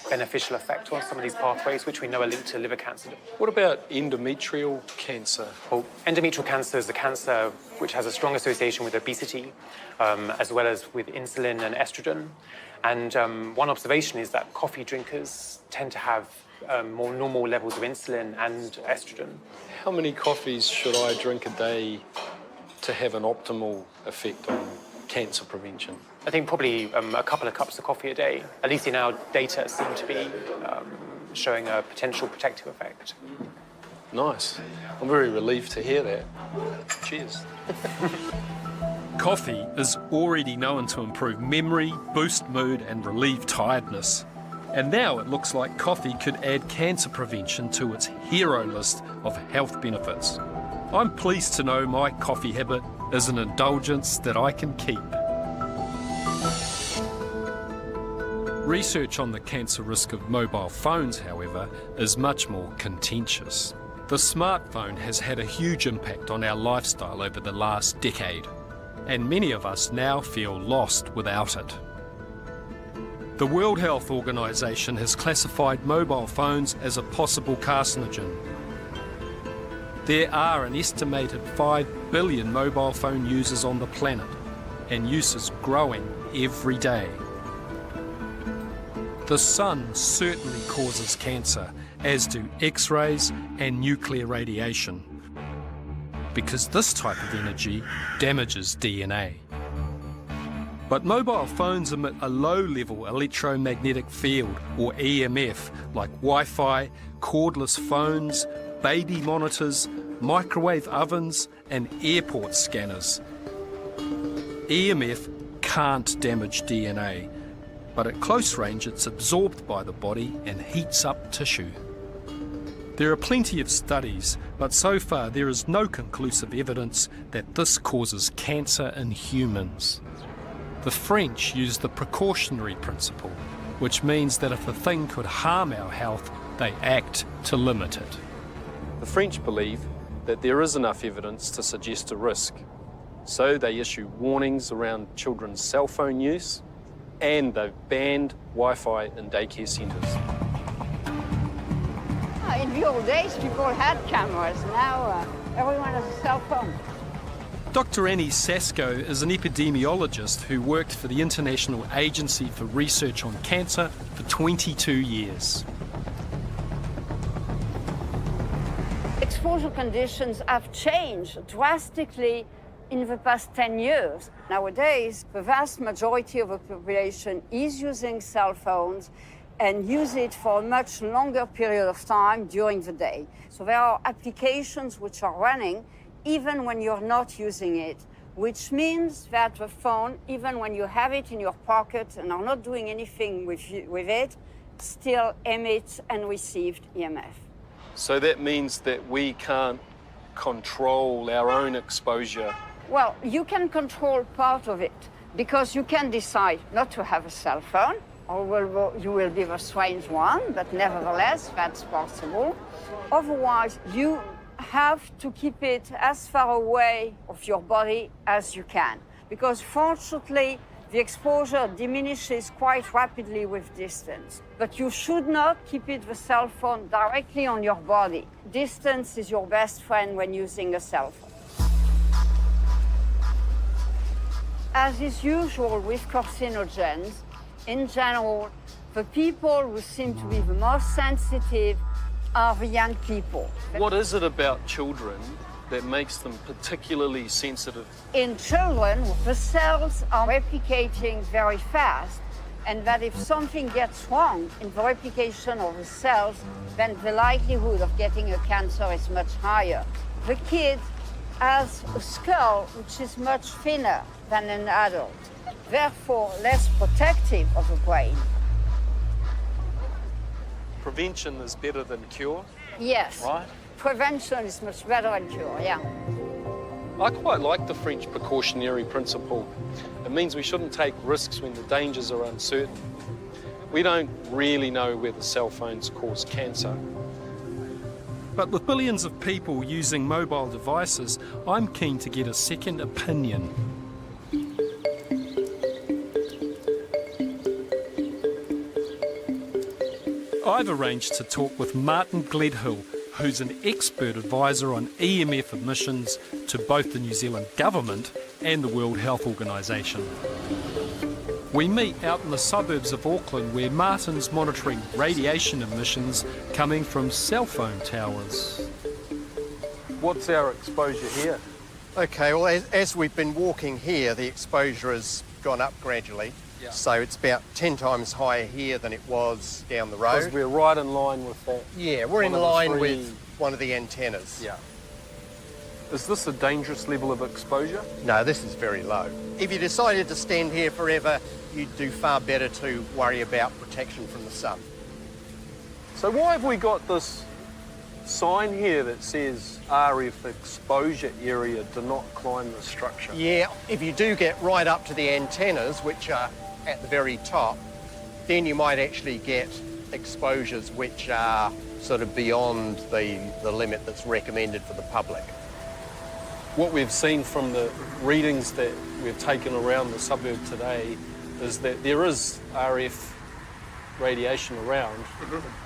beneficial effect on some of these pathways, which we know are linked to liver cancer. What about endometrial cancer? Well, endometrial cancer is a cancer which has a strong association with obesity, as well as with insulin and estrogen. And one observation is that coffee drinkers tend to have more normal levels of insulin and estrogen. How many coffees should I drink a day to have an optimal effect on cancer prevention? I think probably a couple of cups of coffee a day. At least in our data seem to be showing a potential protective effect. Nice. I'm very relieved to hear that. Cheers. Coffee is already known to improve memory, boost mood and relieve tiredness. And now it looks like coffee could add cancer prevention to its hero list of health benefits. I'm pleased to know my coffee habit is an indulgence that I can keep. Research on the cancer risk of mobile phones, however, is much more contentious. The smartphone has had a huge impact on our lifestyle over the last decade, and many of us now feel lost without it. The World Health Organization has classified mobile phones as a possible carcinogen. There are an estimated 5 billion mobile phone users on the planet, and use is growing every day. The sun certainly causes cancer, as do X-rays and nuclear radiation, because this type of energy damages DNA. But mobile phones emit a low-level electromagnetic field, or EMF, like Wi-Fi, cordless phones, baby monitors, microwave ovens and airport scanners. EMF can't damage DNA, but at close range it's absorbed by the body and heats up tissue. There are plenty of studies, but so far there is no conclusive evidence that this causes cancer in humans. The French use the precautionary principle, which means that if a thing could harm our health, they act to limit it. The French believe that there is enough evidence to suggest a risk, so they issue warnings around children's cell phone use, and they've banned Wi-Fi in daycare centres. In the old days, people had cameras. Now everyone has a cell phone. Dr. Annie Sasko is an epidemiologist who worked for the International Agency for Research on Cancer for 22 years. Exposure conditions have changed drastically in the past 10 years. Nowadays, the vast majority of the population is using cell phones and use it for a much longer period of time during the day. So there are applications which are running even when you're not using it, which means that the phone, even when you have it in your pocket and are not doing anything with it, still emits and receives EMF. So that means that we can't control our own exposure. Well, you can control part of it because you can decide not to have a cell phone, or you will be the strange one, but nevertheless, that's possible. Otherwise, you have to keep it as far away of your body as you can, because fortunately, the exposure diminishes quite rapidly with distance. But you should not keep the cell phone directly on your body. Distance is your best friend when using a cell phone. As is usual with carcinogens, in general, the people who seem to be the most sensitive are the young people. What is it about children that makes them particularly sensitive? In children, the cells are replicating very fast, and that if something gets wrong in the replication of the cells, then the likelihood of getting a cancer is much higher. The kid has a skull which is much thinner than an adult, therefore less protective of the brain. Prevention is better than cure? Yes. Right? Prevention is much better than cure, yeah. I quite like the French precautionary principle. It means we shouldn't take risks when the dangers are uncertain. We don't really know whether cell phones cause cancer. But with billions of people using mobile devices, I'm keen to get a second opinion. I've arranged to talk with Martin Gledhill, who's an expert advisor on EMF emissions to both the New Zealand Government and the World Health Organisation. We meet out in the suburbs of Auckland, where Martin's monitoring radiation emissions coming from cell phone towers. What's our exposure here? Okay, well, as we've been walking here, the exposure has gone up gradually. Yeah. So it's about 10 times higher here than it was down the road. Because we're right in line with that. Yeah, we're in line with one of the antennas. Yeah. Is this a dangerous level of exposure? No, this is very low. If you decided to stand here forever, you'd do far better to worry about protection from the sun. So why have we got this sign here that says RF exposure area, do not climb the structure? Yeah, if you do get right up to the antennas, which are at the very top, then you might actually get exposures which are sort of beyond the limit that's recommended for the public. What we've seen from the readings that we've taken around the suburb today is that there is RF radiation around,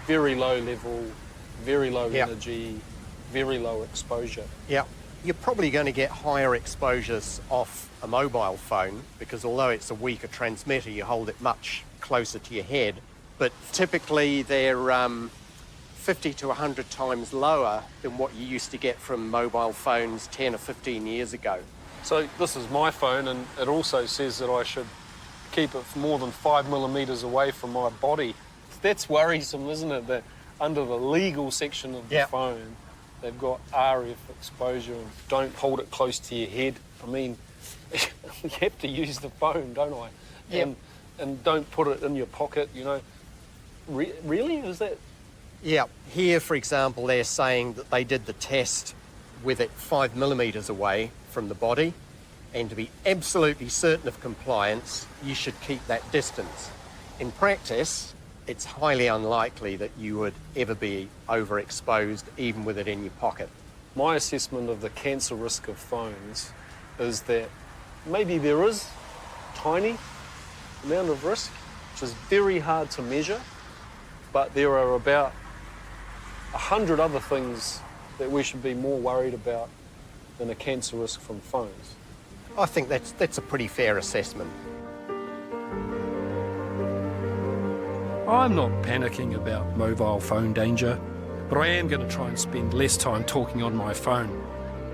very low level, very low energy, very low exposure. Yeah. You're probably going to get higher exposures off a mobile phone because although it's a weaker transmitter, you hold it much closer to your head. But typically they're 50 to 100 times lower than what you used to get from mobile phones 10 or 15 years ago. So this is my phone, and it also says that I should keep it more than 5 millimetres away from my body. That's worrisome, isn't it? That under the legal section of the phone, they've got RF exposure and don't hold it close to your head. I mean, you have to use the phone, don't I? Yep. And don't put it in your pocket, you know. Really? Is that? Yeah. Here, for example, they're saying that they did the test with it 5 millimetres away from the body, and to be absolutely certain of compliance, you should keep that distance. In practice, it's highly unlikely that you would ever be overexposed, even with it in your pocket. My assessment of the cancer risk of phones is that maybe there is tiny amount of risk, which is very hard to measure, but there are about 100 other things that we should be more worried about than a cancer risk from phones. I think that's a pretty fair assessment. I'm not panicking about mobile phone danger, but I am going to try and spend less time talking on my phone.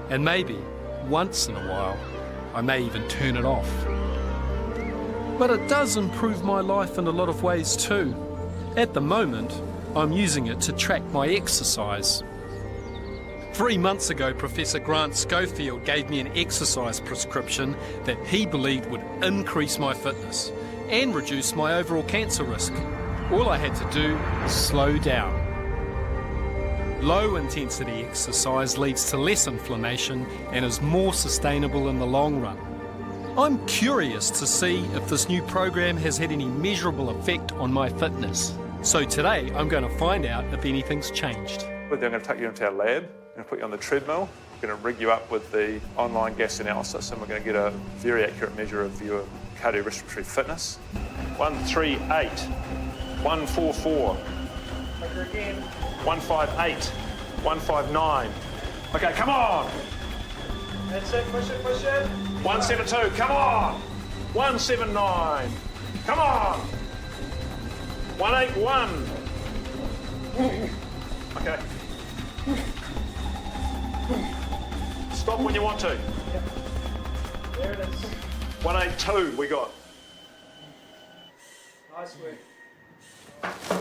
And maybe, once in a while, I may even turn it off. But it does improve my life in a lot of ways too. At the moment, I'm using it to track my exercise. 3 months ago, Professor Grant Schofield gave me an exercise prescription that he believed would increase my fitness and reduce my overall cancer risk. All I had to do was slow down. Low-intensity exercise leads to less inflammation and is more sustainable in the long run. I'm curious to see if this new program has had any measurable effect on my fitness. So today, I'm going to find out if anything's changed. We're going to take you into our lab. We're going to put you on the treadmill. We're going to rig you up with the online gas analysis, and we're going to get a very accurate measure of your cardiorespiratory fitness. 138, 144. Again. 158, 159. Okay, come on. That's it, push it, push it. 172, come on. 179, come on. 181. Okay. Stop when you want to. Yep. There it is. 182 we got. Nice work.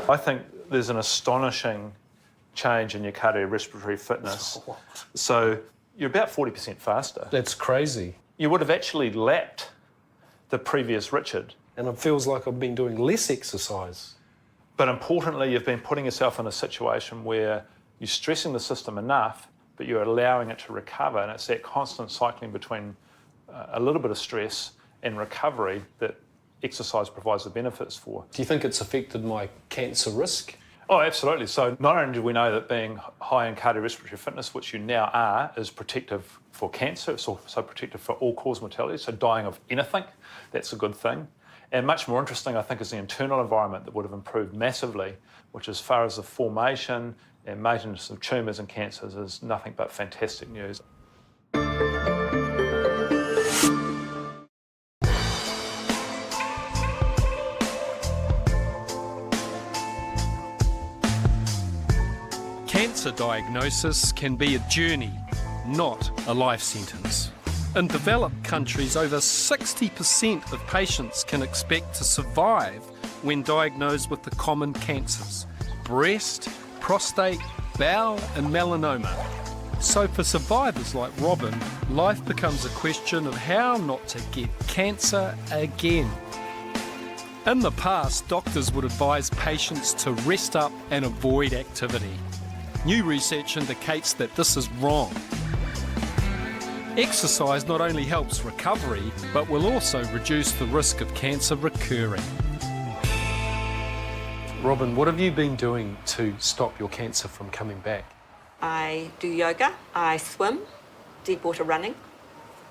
I think there's an astonishing change in your cardiorespiratory fitness. So you're about 40% faster. That's crazy. You would have actually lapped the previous Richard. And it feels like I've been doing less exercise. But importantly, you've been putting yourself in a situation where you're stressing the system enough, but you're allowing it to recover. And it's that constant cycling between a little bit of stress and recovery that exercise provides the benefits for. Do you think it's affected my cancer risk? Oh, absolutely. So not only do we know that being high in cardiorespiratory fitness, which you now are, is protective for cancer, it's also protective for all-cause mortality, so dying of anything, that's a good thing. And much more interesting, I think, is the internal environment that would have improved massively, which as far as the formation and maintenance of tumours and cancers is nothing but fantastic news. Cancer diagnosis can be a journey, not a life sentence. In developed countries, over 60% of patients can expect to survive when diagnosed with the common cancers: breast, prostate, bowel and melanoma. So for survivors like Robin, life becomes a question of how not to get cancer again. In the past, doctors would advise patients to rest up and avoid activity. New research indicates that this is wrong. Exercise not only helps recovery, but will also reduce the risk of cancer recurring. Robin, what have you been doing to stop your cancer from coming back? I do yoga, I swim, deep water running,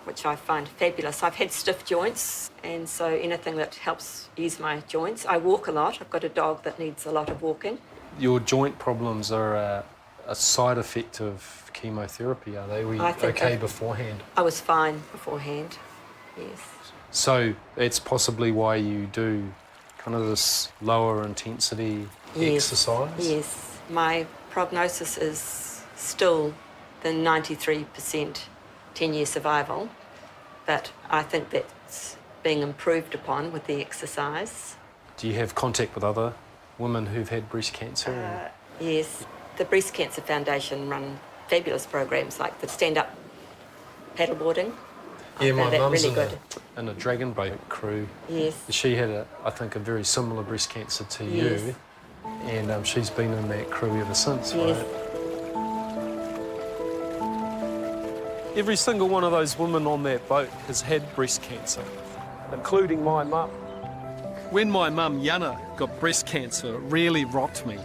which I find fabulous. I've had stiff joints, and so anything that helps ease my joints. I walk a lot. I've got a dog that needs a lot of walking. Your joint problems are a side effect of chemotherapy, are they? Were you okay beforehand? I was fine beforehand, yes. So it's possibly why you do kind of this lower intensity exercise? Yes. My prognosis is still the 93% 10-year survival, but I think that's being improved upon with the exercise. Do you have contact with other women who've had breast cancer? Yes. The Breast Cancer Foundation run fabulous programs like the stand-up paddleboarding. Yeah, found my that mum's really good. in a dragon boat crew. Yes. She had, I think, a very similar breast cancer to you, and she's been in that crew ever since, Yes. right? Every single one of those women on that boat has had breast cancer, including my mum. When my mum, Yana, got breast cancer, it really rocked me.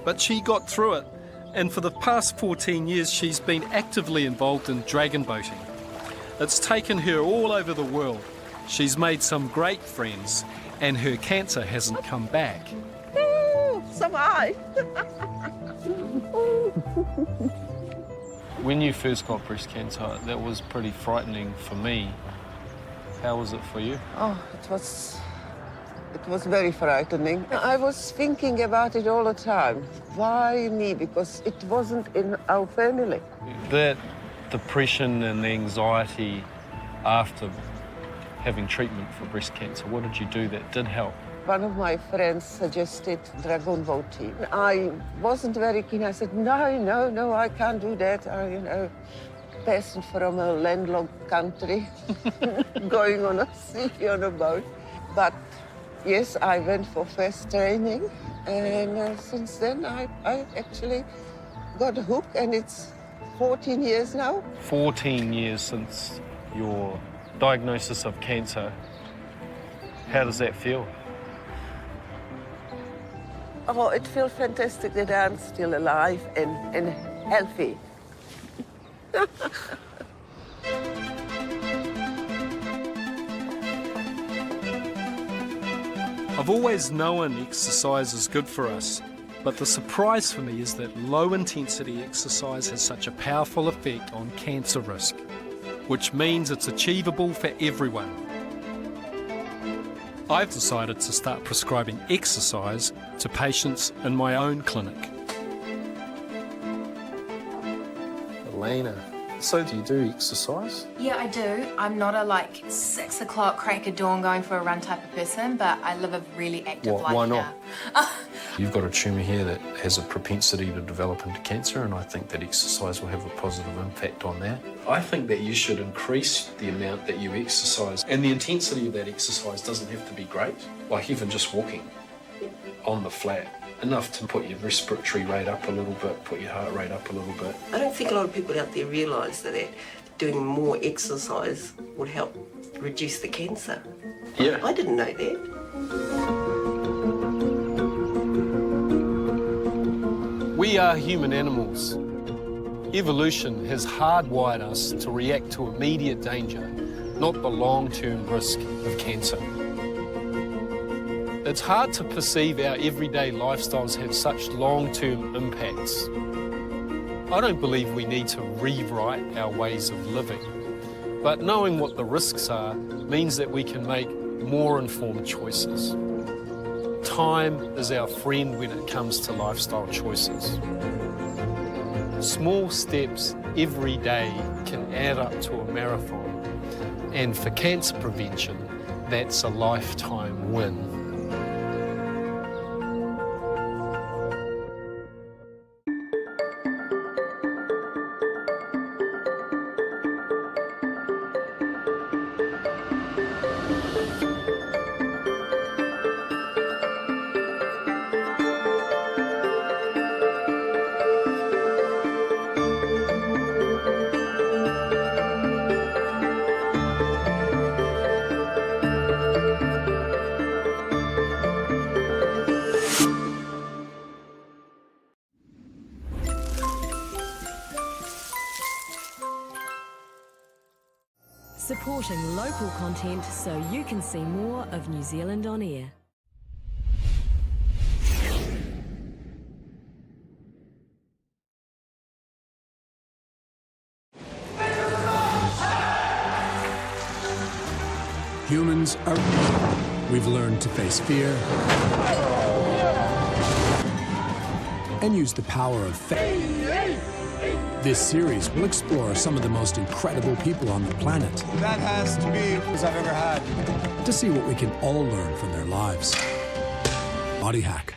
But she got through it, and for the past 14 years, she's been actively involved in dragon boating. It's taken her all over the world. She's made some great friends, and her cancer hasn't come back. So am I. When you first got breast cancer, that was pretty frightening for me. How was it for you? Oh, it was very frightening. I was thinking about it all the time. Why me? Because it wasn't in our family. That depression and anxiety after having treatment for breast cancer, what did you do that did help? One of my friends suggested dragon boating. I wasn't very keen. I said, no, I can't do that. Person from a landlocked country going on a sea on a boat. But yes, I went for first training, and since then I actually got hooked, and it's 14 years now. 14 years since your diagnosis of cancer. How does that feel? Oh, it feels fantastic that I'm still alive and healthy. I've always known exercise is good for us, but the surprise for me is that low-intensity exercise has such a powerful effect on cancer risk, which means it's achievable for everyone. I've decided to start prescribing exercise to patients in my own clinic. Elena, so do you do exercise? Yeah, I do. I'm not a 6 o'clock crack of dawn going for a run type of person, but I live a really active life Why now. not? You've got a tumour here that has a propensity to develop into cancer, and I think that exercise will have a positive impact on that. I think that you should increase the amount that you exercise, and the intensity of that exercise doesn't have to be great, like even just walking on the flat, enough to put your respiratory rate up a little bit, put your heart rate up a little bit. I don't think a lot of people out there realise that doing more exercise would help reduce the cancer. Yeah. I didn't know that. We are human animals. Evolution has hardwired us to react to immediate danger, not the long-term risk of cancer. It's hard to perceive our everyday lifestyles have such long-term impacts. I don't believe we need to rewrite our ways of living, but knowing what the risks are means that we can make more informed choices. Time is our friend when it comes to lifestyle choices. Small steps every day can add up to a marathon, and for cancer prevention, that's a lifetime win. Supporting local content so you can see more of New Zealand on air. Humans are... We've learned to face fear and use the power of faith. This series will explore some of the most incredible people on the planet. That has to be as I've ever had. To see what we can all learn from their lives. Body Hack.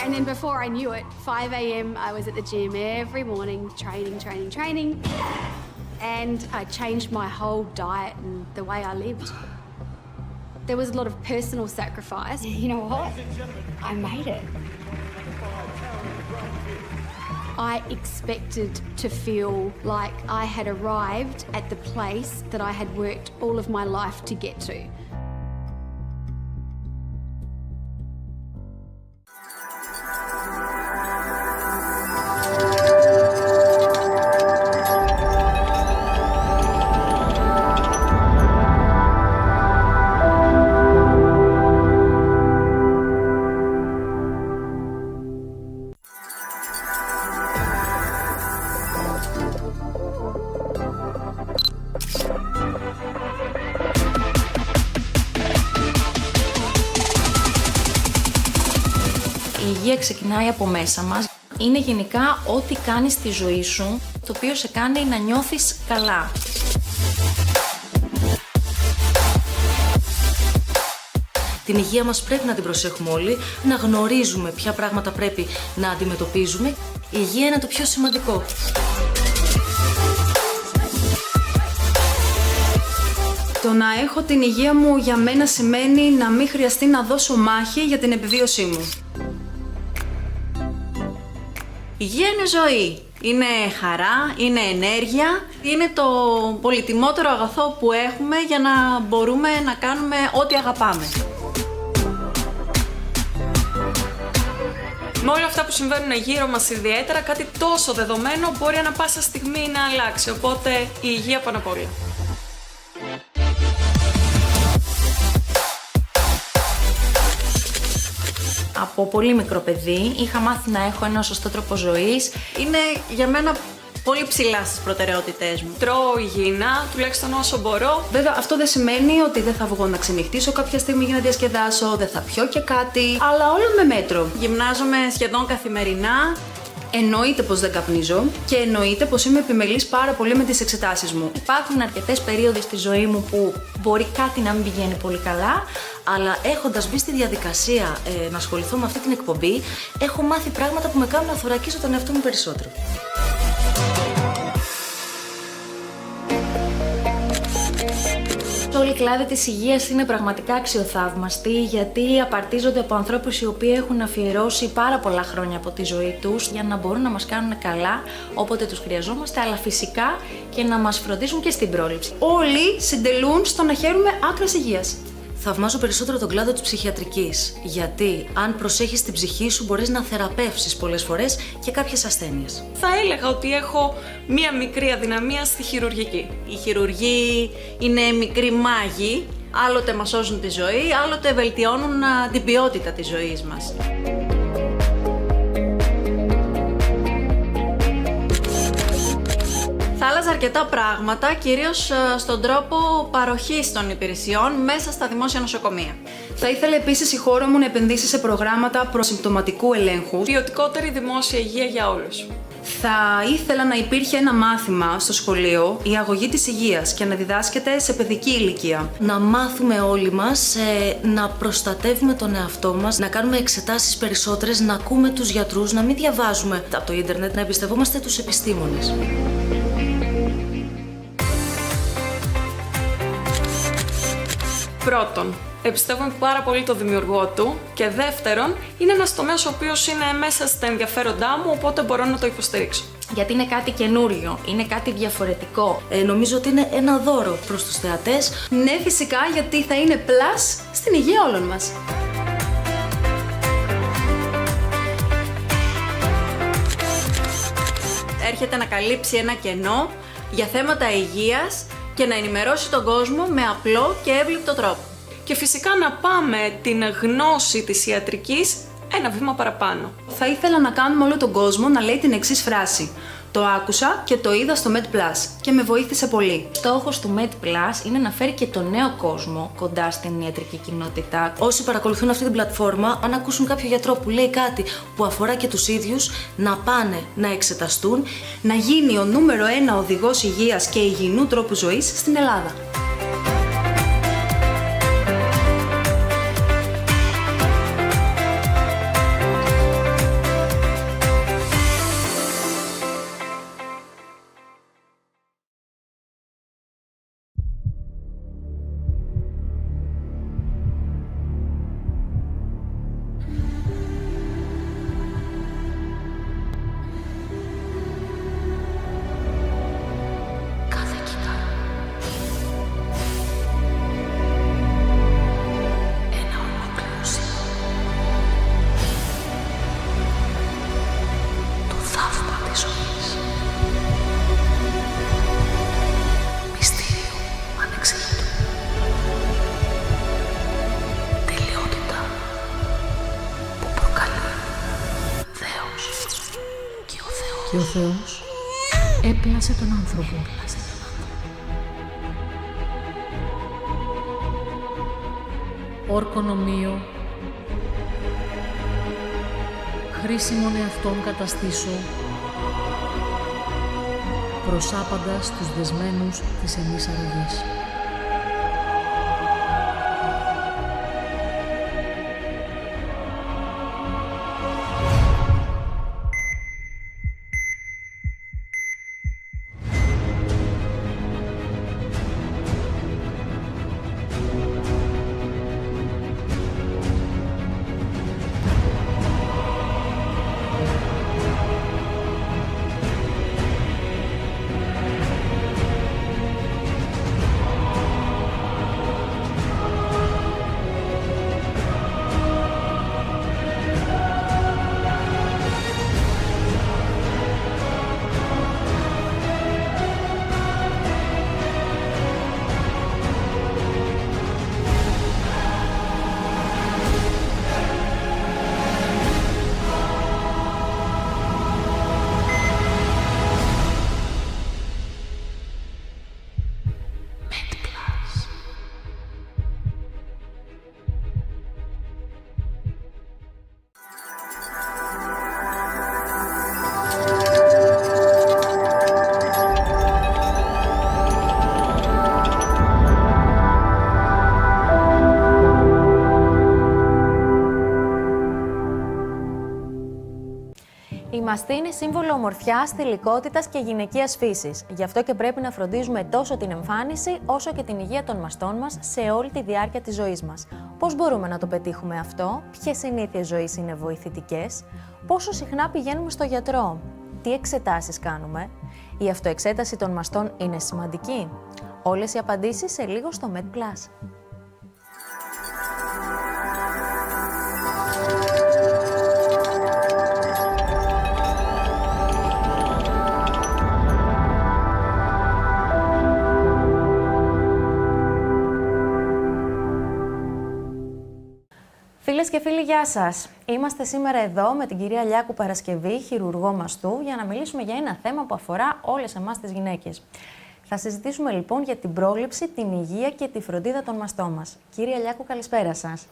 And then before before I knew it, 5 a.m. I was at the gym every morning, training. And I changed my whole diet and the way I lived. There was a lot of personal sacrifice. You know what? I made it. I expected to feel like I had arrived at the place that I had worked all of my life to get to. Η υγεία ξεκινάει από μέσα μας. Είναι γενικά ό,τι κάνεις στη ζωή σου, το οποίο σε κάνει να νιώθεις καλά. Την υγεία μας πρέπει να την προσέχουμε όλοι, να γνωρίζουμε ποια πράγματα πρέπει να αντιμετωπίζουμε. Η υγεία είναι το πιο σημαντικό. Το να έχω την υγεία μου για μένα σημαίνει να μην χρειαστεί να δώσω μάχη για την επιβίωσή μου. Υγεία είναι ζωή. Είναι χαρά, είναι ενέργεια. Είναι το πολυτιμότερο αγαθό που έχουμε για να μπορούμε να κάνουμε ό,τι αγαπάμε. Με όλα αυτά που συμβαίνουν γύρω μας ιδιαίτερα, κάτι τόσο δεδομένο μπορεί ανα πάσα στιγμή να αλλάξει. Οπότε η υγεία πάνω απ' όλα. Από πολύ μικρό παιδί είχα μάθει να έχω ένα σωστό τρόπο ζωής. Είναι για μένα πολύ ψηλά στις προτεραιότητές μου. Τρώω υγιεινά, τουλάχιστον όσο μπορώ. Βέβαια, αυτό δεν σημαίνει ότι δεν θα βγω να ξενυχτήσω κάποια στιγμή για να διασκεδάσω, δεν θα πιω και κάτι, αλλά όλο με μέτρο. Γυμνάζομαι σχεδόν καθημερινά. Εννοείται πως δεν καπνίζω και εννοείται πως είμαι επιμελής πάρα πολύ με τις εξετάσεις μου. Υπάρχουν αρκετές περίοδοι στη ζωή μου που μπορεί κάτι να μην πηγαίνει πολύ καλά, αλλά έχοντας μπει στη διαδικασία να ασχοληθώ με αυτή την εκπομπή, έχω μάθει πράγματα που με κάνουν να θωρακίσω τον εαυτό μου περισσότερο. Όλοι οι κλάδοι της υγείας είναι πραγματικά αξιοθαύμαστοι, γιατί απαρτίζονται από ανθρώπους οι οποίοι έχουν αφιερώσει πάρα πολλά χρόνια από τη ζωή τους για να μπορούν να μας κάνουν καλά όποτε τους χρειαζόμαστε, αλλά φυσικά και να μας φροντίζουν και στην πρόληψη. Όλοι συντελούν στο να χαίρουμε άκρας υγείας. Θαυμάζω περισσότερο τον κλάδο της ψυχιατρικής, γιατί αν προσέχεις την ψυχή σου μπορείς να θεραπεύσεις πολλές φορές και κάποιες ασθένειες. Θα έλεγα ότι έχω μία μικρή αδυναμία στη χειρουργική. Οι χειρουργοί είναι μικροί μάγοι, άλλοτε μας σώζουν τη ζωή, άλλοτε βελτιώνουν την ποιότητα της ζωής μας. Θα άλλαζα αρκετά πράγματα, κυρίως στον τρόπο παροχής των υπηρεσιών μέσα στα δημόσια νοσοκομεία. Θα ήθελα επίσης η χώρα μου να επενδύσει σε προγράμματα προσυμπτωματικού ελέγχου. Ποιοτικότερη δημόσια υγεία για όλους. Θα ήθελα να υπήρχε ένα μάθημα στο σχολείο, η αγωγή της υγείας, και να διδάσκεται σε παιδική ηλικία. Να μάθουμε όλοι μας να προστατεύουμε τον εαυτό μας, να κάνουμε εξετάσεις περισσότερες, να ακούμε τους γιατρούς, να μην διαβάζουμε από το ίντερνετ, να εμπιστευόμαστε τους επιστήμονες. Πρώτον, εμπιστεύομαι πάρα πολύ το δημιουργό του και δεύτερον, είναι ένας τομέας ο οποίος είναι μέσα στα ενδιαφέροντά μου, οπότε μπορώ να το υποστηρίξω. Γιατί είναι κάτι καινούριο, είναι κάτι διαφορετικό. Νομίζω ότι είναι ένα δώρο προς τους θεατές. Ναι, φυσικά, γιατί θα είναι πλάς στην υγεία όλων μας. Έρχεται να καλύψει ένα κενό για θέματα υγείας και να ενημερώσει τον κόσμο με απλό και εύληπτο τρόπο. Και φυσικά να πάμε την γνώση της ιατρικής ένα βήμα παραπάνω. Θα ήθελα να κάνουμε όλο τον κόσμο να λέει την εξής φράση. Το άκουσα και το είδα στο MedPlus και με βοήθησε πολύ. Στόχος του MedPlus είναι να φέρει και τον νέο κόσμο κοντά στην ιατρική κοινότητα. Όσοι παρακολουθούν αυτή την πλατφόρμα, αν ακούσουν κάποιο γιατρό που λέει κάτι που αφορά και τους ίδιους, να πάνε να εξεταστούν, να γίνει ο νούμερο 1 οδηγός υγείας και υγιεινού τρόπου ζωής στην Ελλάδα. Και ο Θεός έπλασε τον άνθρωπο. Όρκον ομοίο, χρήσιμον εαυτόν καταστήσω, προσάπαντας τους δεσμένους της εμείς αρρωγής. Η μαστή είναι σύμβολο ομορφιάς, θηλυκότητας και γυναικείας φύσης. Γι' αυτό και πρέπει να φροντίζουμε τόσο την εμφάνιση όσο και την υγεία των μαστών μας σε όλη τη διάρκεια της ζωής μας. Πώς μπορούμε να το πετύχουμε αυτό, ποιες συνήθειες ζωής είναι βοηθητικές, πόσο συχνά πηγαίνουμε στο γιατρό, τι εξετάσεις κάνουμε, η αυτοεξέταση των μαστών είναι σημαντική. Όλες οι απαντήσεις σε λίγο στο MedPlus. Φίλες και φίλοι, γεια σας. Είμαστε σήμερα εδώ με την κυρία Λιάκου Παρασκευή, χειρουργό μαστού, για να μιλήσουμε για ένα θέμα που αφορά όλες εμάς τις γυναίκες. Θα συζητήσουμε λοιπόν για την πρόληψη, την υγεία και τη φροντίδα των μαστών μας. Κυρία Λιάκου, καλησπέρα σας.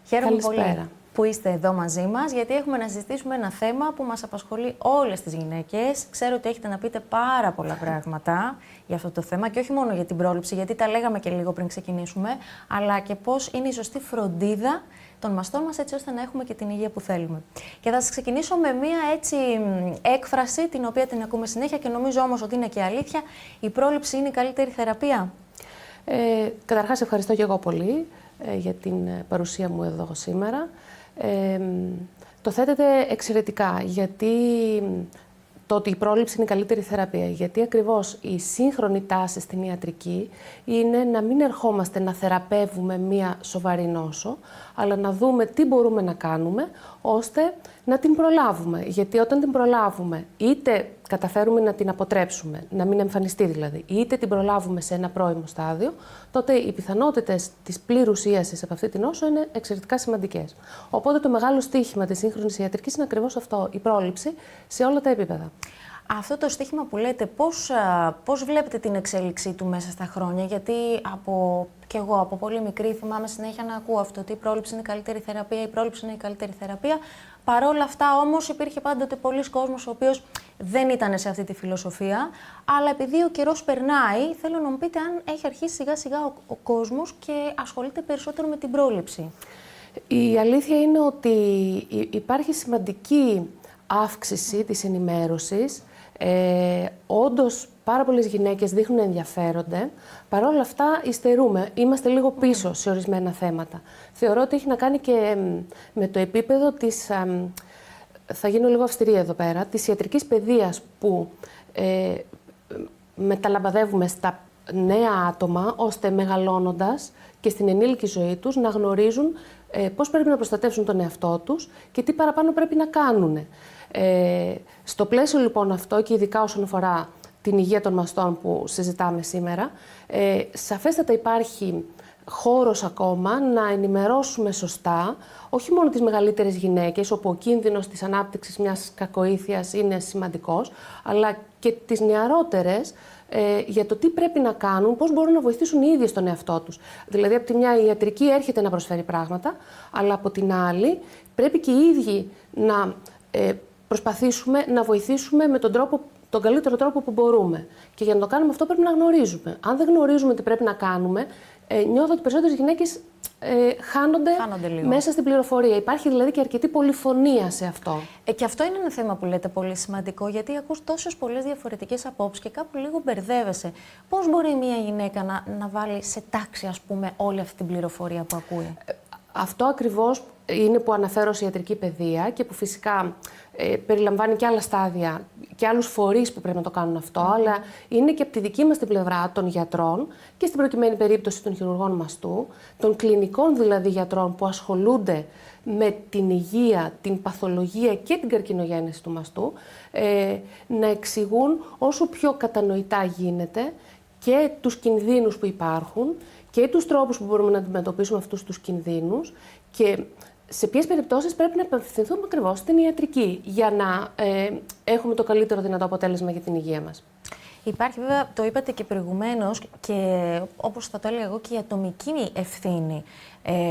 Χαίρομαι πολύ που είστε εδώ μαζί μας, γιατί έχουμε να συζητήσουμε ένα θέμα που μας απασχολεί όλες τις γυναίκες. Ξέρω ότι έχετε να πείτε πάρα πολλά πράγματα για αυτό το θέμα και όχι μόνο για την πρόληψη, γιατί τα λέγαμε και λίγο πριν ξεκινήσουμε, αλλά και πώς είναι η σωστή φροντίδα των μαστών μας, έτσι ώστε να έχουμε και την υγεία που θέλουμε. Και θα σας ξεκινήσω με μία έτσι έκφραση, την οποία την ακούμε συνέχεια και νομίζω όμως ότι είναι και αλήθεια. Η πρόληψη είναι η καλύτερη θεραπεία. Καταρχάς, ευχαριστώ και εγώ πολύ για την παρουσία μου εδώ σήμερα. Το θέτετε εξαιρετικά, γιατί το ότι η πρόληψη είναι η καλύτερη θεραπεία. Γιατί ακριβώς η σύγχρονη τάση στην ιατρική είναι να μην ερχόμαστε να θεραπεύουμε μία σοβαρή νόσο, αλλά να δούμε τι μπορούμε να κάνουμε ώστε να την προλάβουμε. Γιατί όταν την προλάβουμε, είτε καταφέρουμε να την αποτρέψουμε, να μην εμφανιστεί δηλαδή, είτε την προλάβουμε σε ένα πρώιμο στάδιο, τότε οι πιθανότητες της πλήρους ίασης από αυτή την νόσο είναι εξαιρετικά σημαντικές. Οπότε το μεγάλο στίχημα της σύγχρονης ιατρικής είναι ακριβώς αυτό, η πρόληψη σε όλα τα επίπεδα. Αυτό το στίχημα που λέτε, πώς βλέπετε την εξέλιξή του μέσα στα χρόνια, γιατί κι εγώ από πολύ μικρή θυμάμαι συνέχεια να ακούω αυτό, ότι η πρόληψη είναι η καλύτερη θεραπεία, η πρόληψη είναι η καλύτερη θεραπεία. Παρόλα αυτά όμως υπήρχε πάντοτε πολλοί κόσμος ο οποίος δεν ήταν σε αυτή τη φιλοσοφία, αλλά επειδή ο καιρός περνάει, θέλω να μου πείτε αν έχει αρχίσει σιγά σιγά ο κόσμος και ασχολείται περισσότερο με την πρόληψη. Η αλήθεια είναι ότι υπάρχει σημαντική αύξηση της ενημέρωσης. Όντως, πάρα πολλές γυναίκες δείχνουν ενδιαφέρονται. Παρ' όλα αυτά, υστερούμε. Είμαστε λίγο πίσω σε ορισμένα θέματα. Θεωρώ ότι έχει να κάνει και με το επίπεδο της, θα γίνω λίγο αυστηρή εδώ πέρα, της ιατρικής παιδείας που μεταλαμπαδεύουμε στα νέα άτομα, ώστε μεγαλώνοντας και στην ενήλικη ζωή τους να γνωρίζουν πώς πρέπει να προστατεύσουν τον εαυτό τους και τι παραπάνω πρέπει να κάνουν. Στο πλαίσιο λοιπόν αυτό και ειδικά όσον αφορά την υγεία των μαστών που συζητάμε σήμερα, σαφέστατα υπάρχει χώρος ακόμα να ενημερώσουμε σωστά όχι μόνο τις μεγαλύτερες γυναίκες, όπου ο κίνδυνος της ανάπτυξης μιας κακοήθειας είναι σημαντικός, αλλά και τις νεαρότερες για το τι πρέπει να κάνουν, πώς μπορούν να βοηθήσουν οι ίδιες τον εαυτό τους. Δηλαδή, από τη μια η ιατρική έρχεται να προσφέρει πράγματα, αλλά από την άλλη πρέπει και οι ίδιοι να προσπαθήσουμε να βοηθήσουμε με τον καλύτερο τρόπο που μπορούμε. Και για να το κάνουμε αυτό πρέπει να γνωρίζουμε. Αν δεν γνωρίζουμε τι πρέπει να κάνουμε, νιώθω ότι περισσότερες γυναίκες χάνονται μέσα στην πληροφορία. Υπάρχει δηλαδή και αρκετή πολυφωνία σε αυτό. Και αυτό είναι ένα θέμα που λέτε πολύ σημαντικό, γιατί ακούς τόσες πολλές διαφορετικές απόψεις και κάπου λίγο μπερδεύεσαι. Πώς μπορεί μια γυναίκα να βάλει σε τάξη, ας πούμε, όλη αυτή την πληροφορία που ακούει? Αυτό ακριβώς είναι που αναφέρω σε ιατρική παιδεία και που φυσικά περιλαμβάνει και άλλα στάδια και άλλους φορείς που πρέπει να το κάνουν αυτό, αλλά είναι και από τη δική μας την πλευρά των γιατρών και στην προκειμένη περίπτωση των χειρουργών μαστού, των κλινικών δηλαδή γιατρών που ασχολούνται με την υγεία, την παθολογία και την καρκινογένεση του μαστού, να εξηγούν όσο πιο κατανοητά γίνεται και τους κινδύνους που υπάρχουν και τους τρόπους που μπορούμε να αντιμετωπίσουμε αυτούς τους κινδύνους και σε ποιες περιπτώσεις πρέπει να απευθυνθούμε ακριβώς στην ιατρική για να έχουμε το καλύτερο δυνατό αποτέλεσμα για την υγεία μας. Υπάρχει βέβαια, το είπατε και προηγουμένως, και όπως θα το έλεγα εγώ, και η ατομική ευθύνη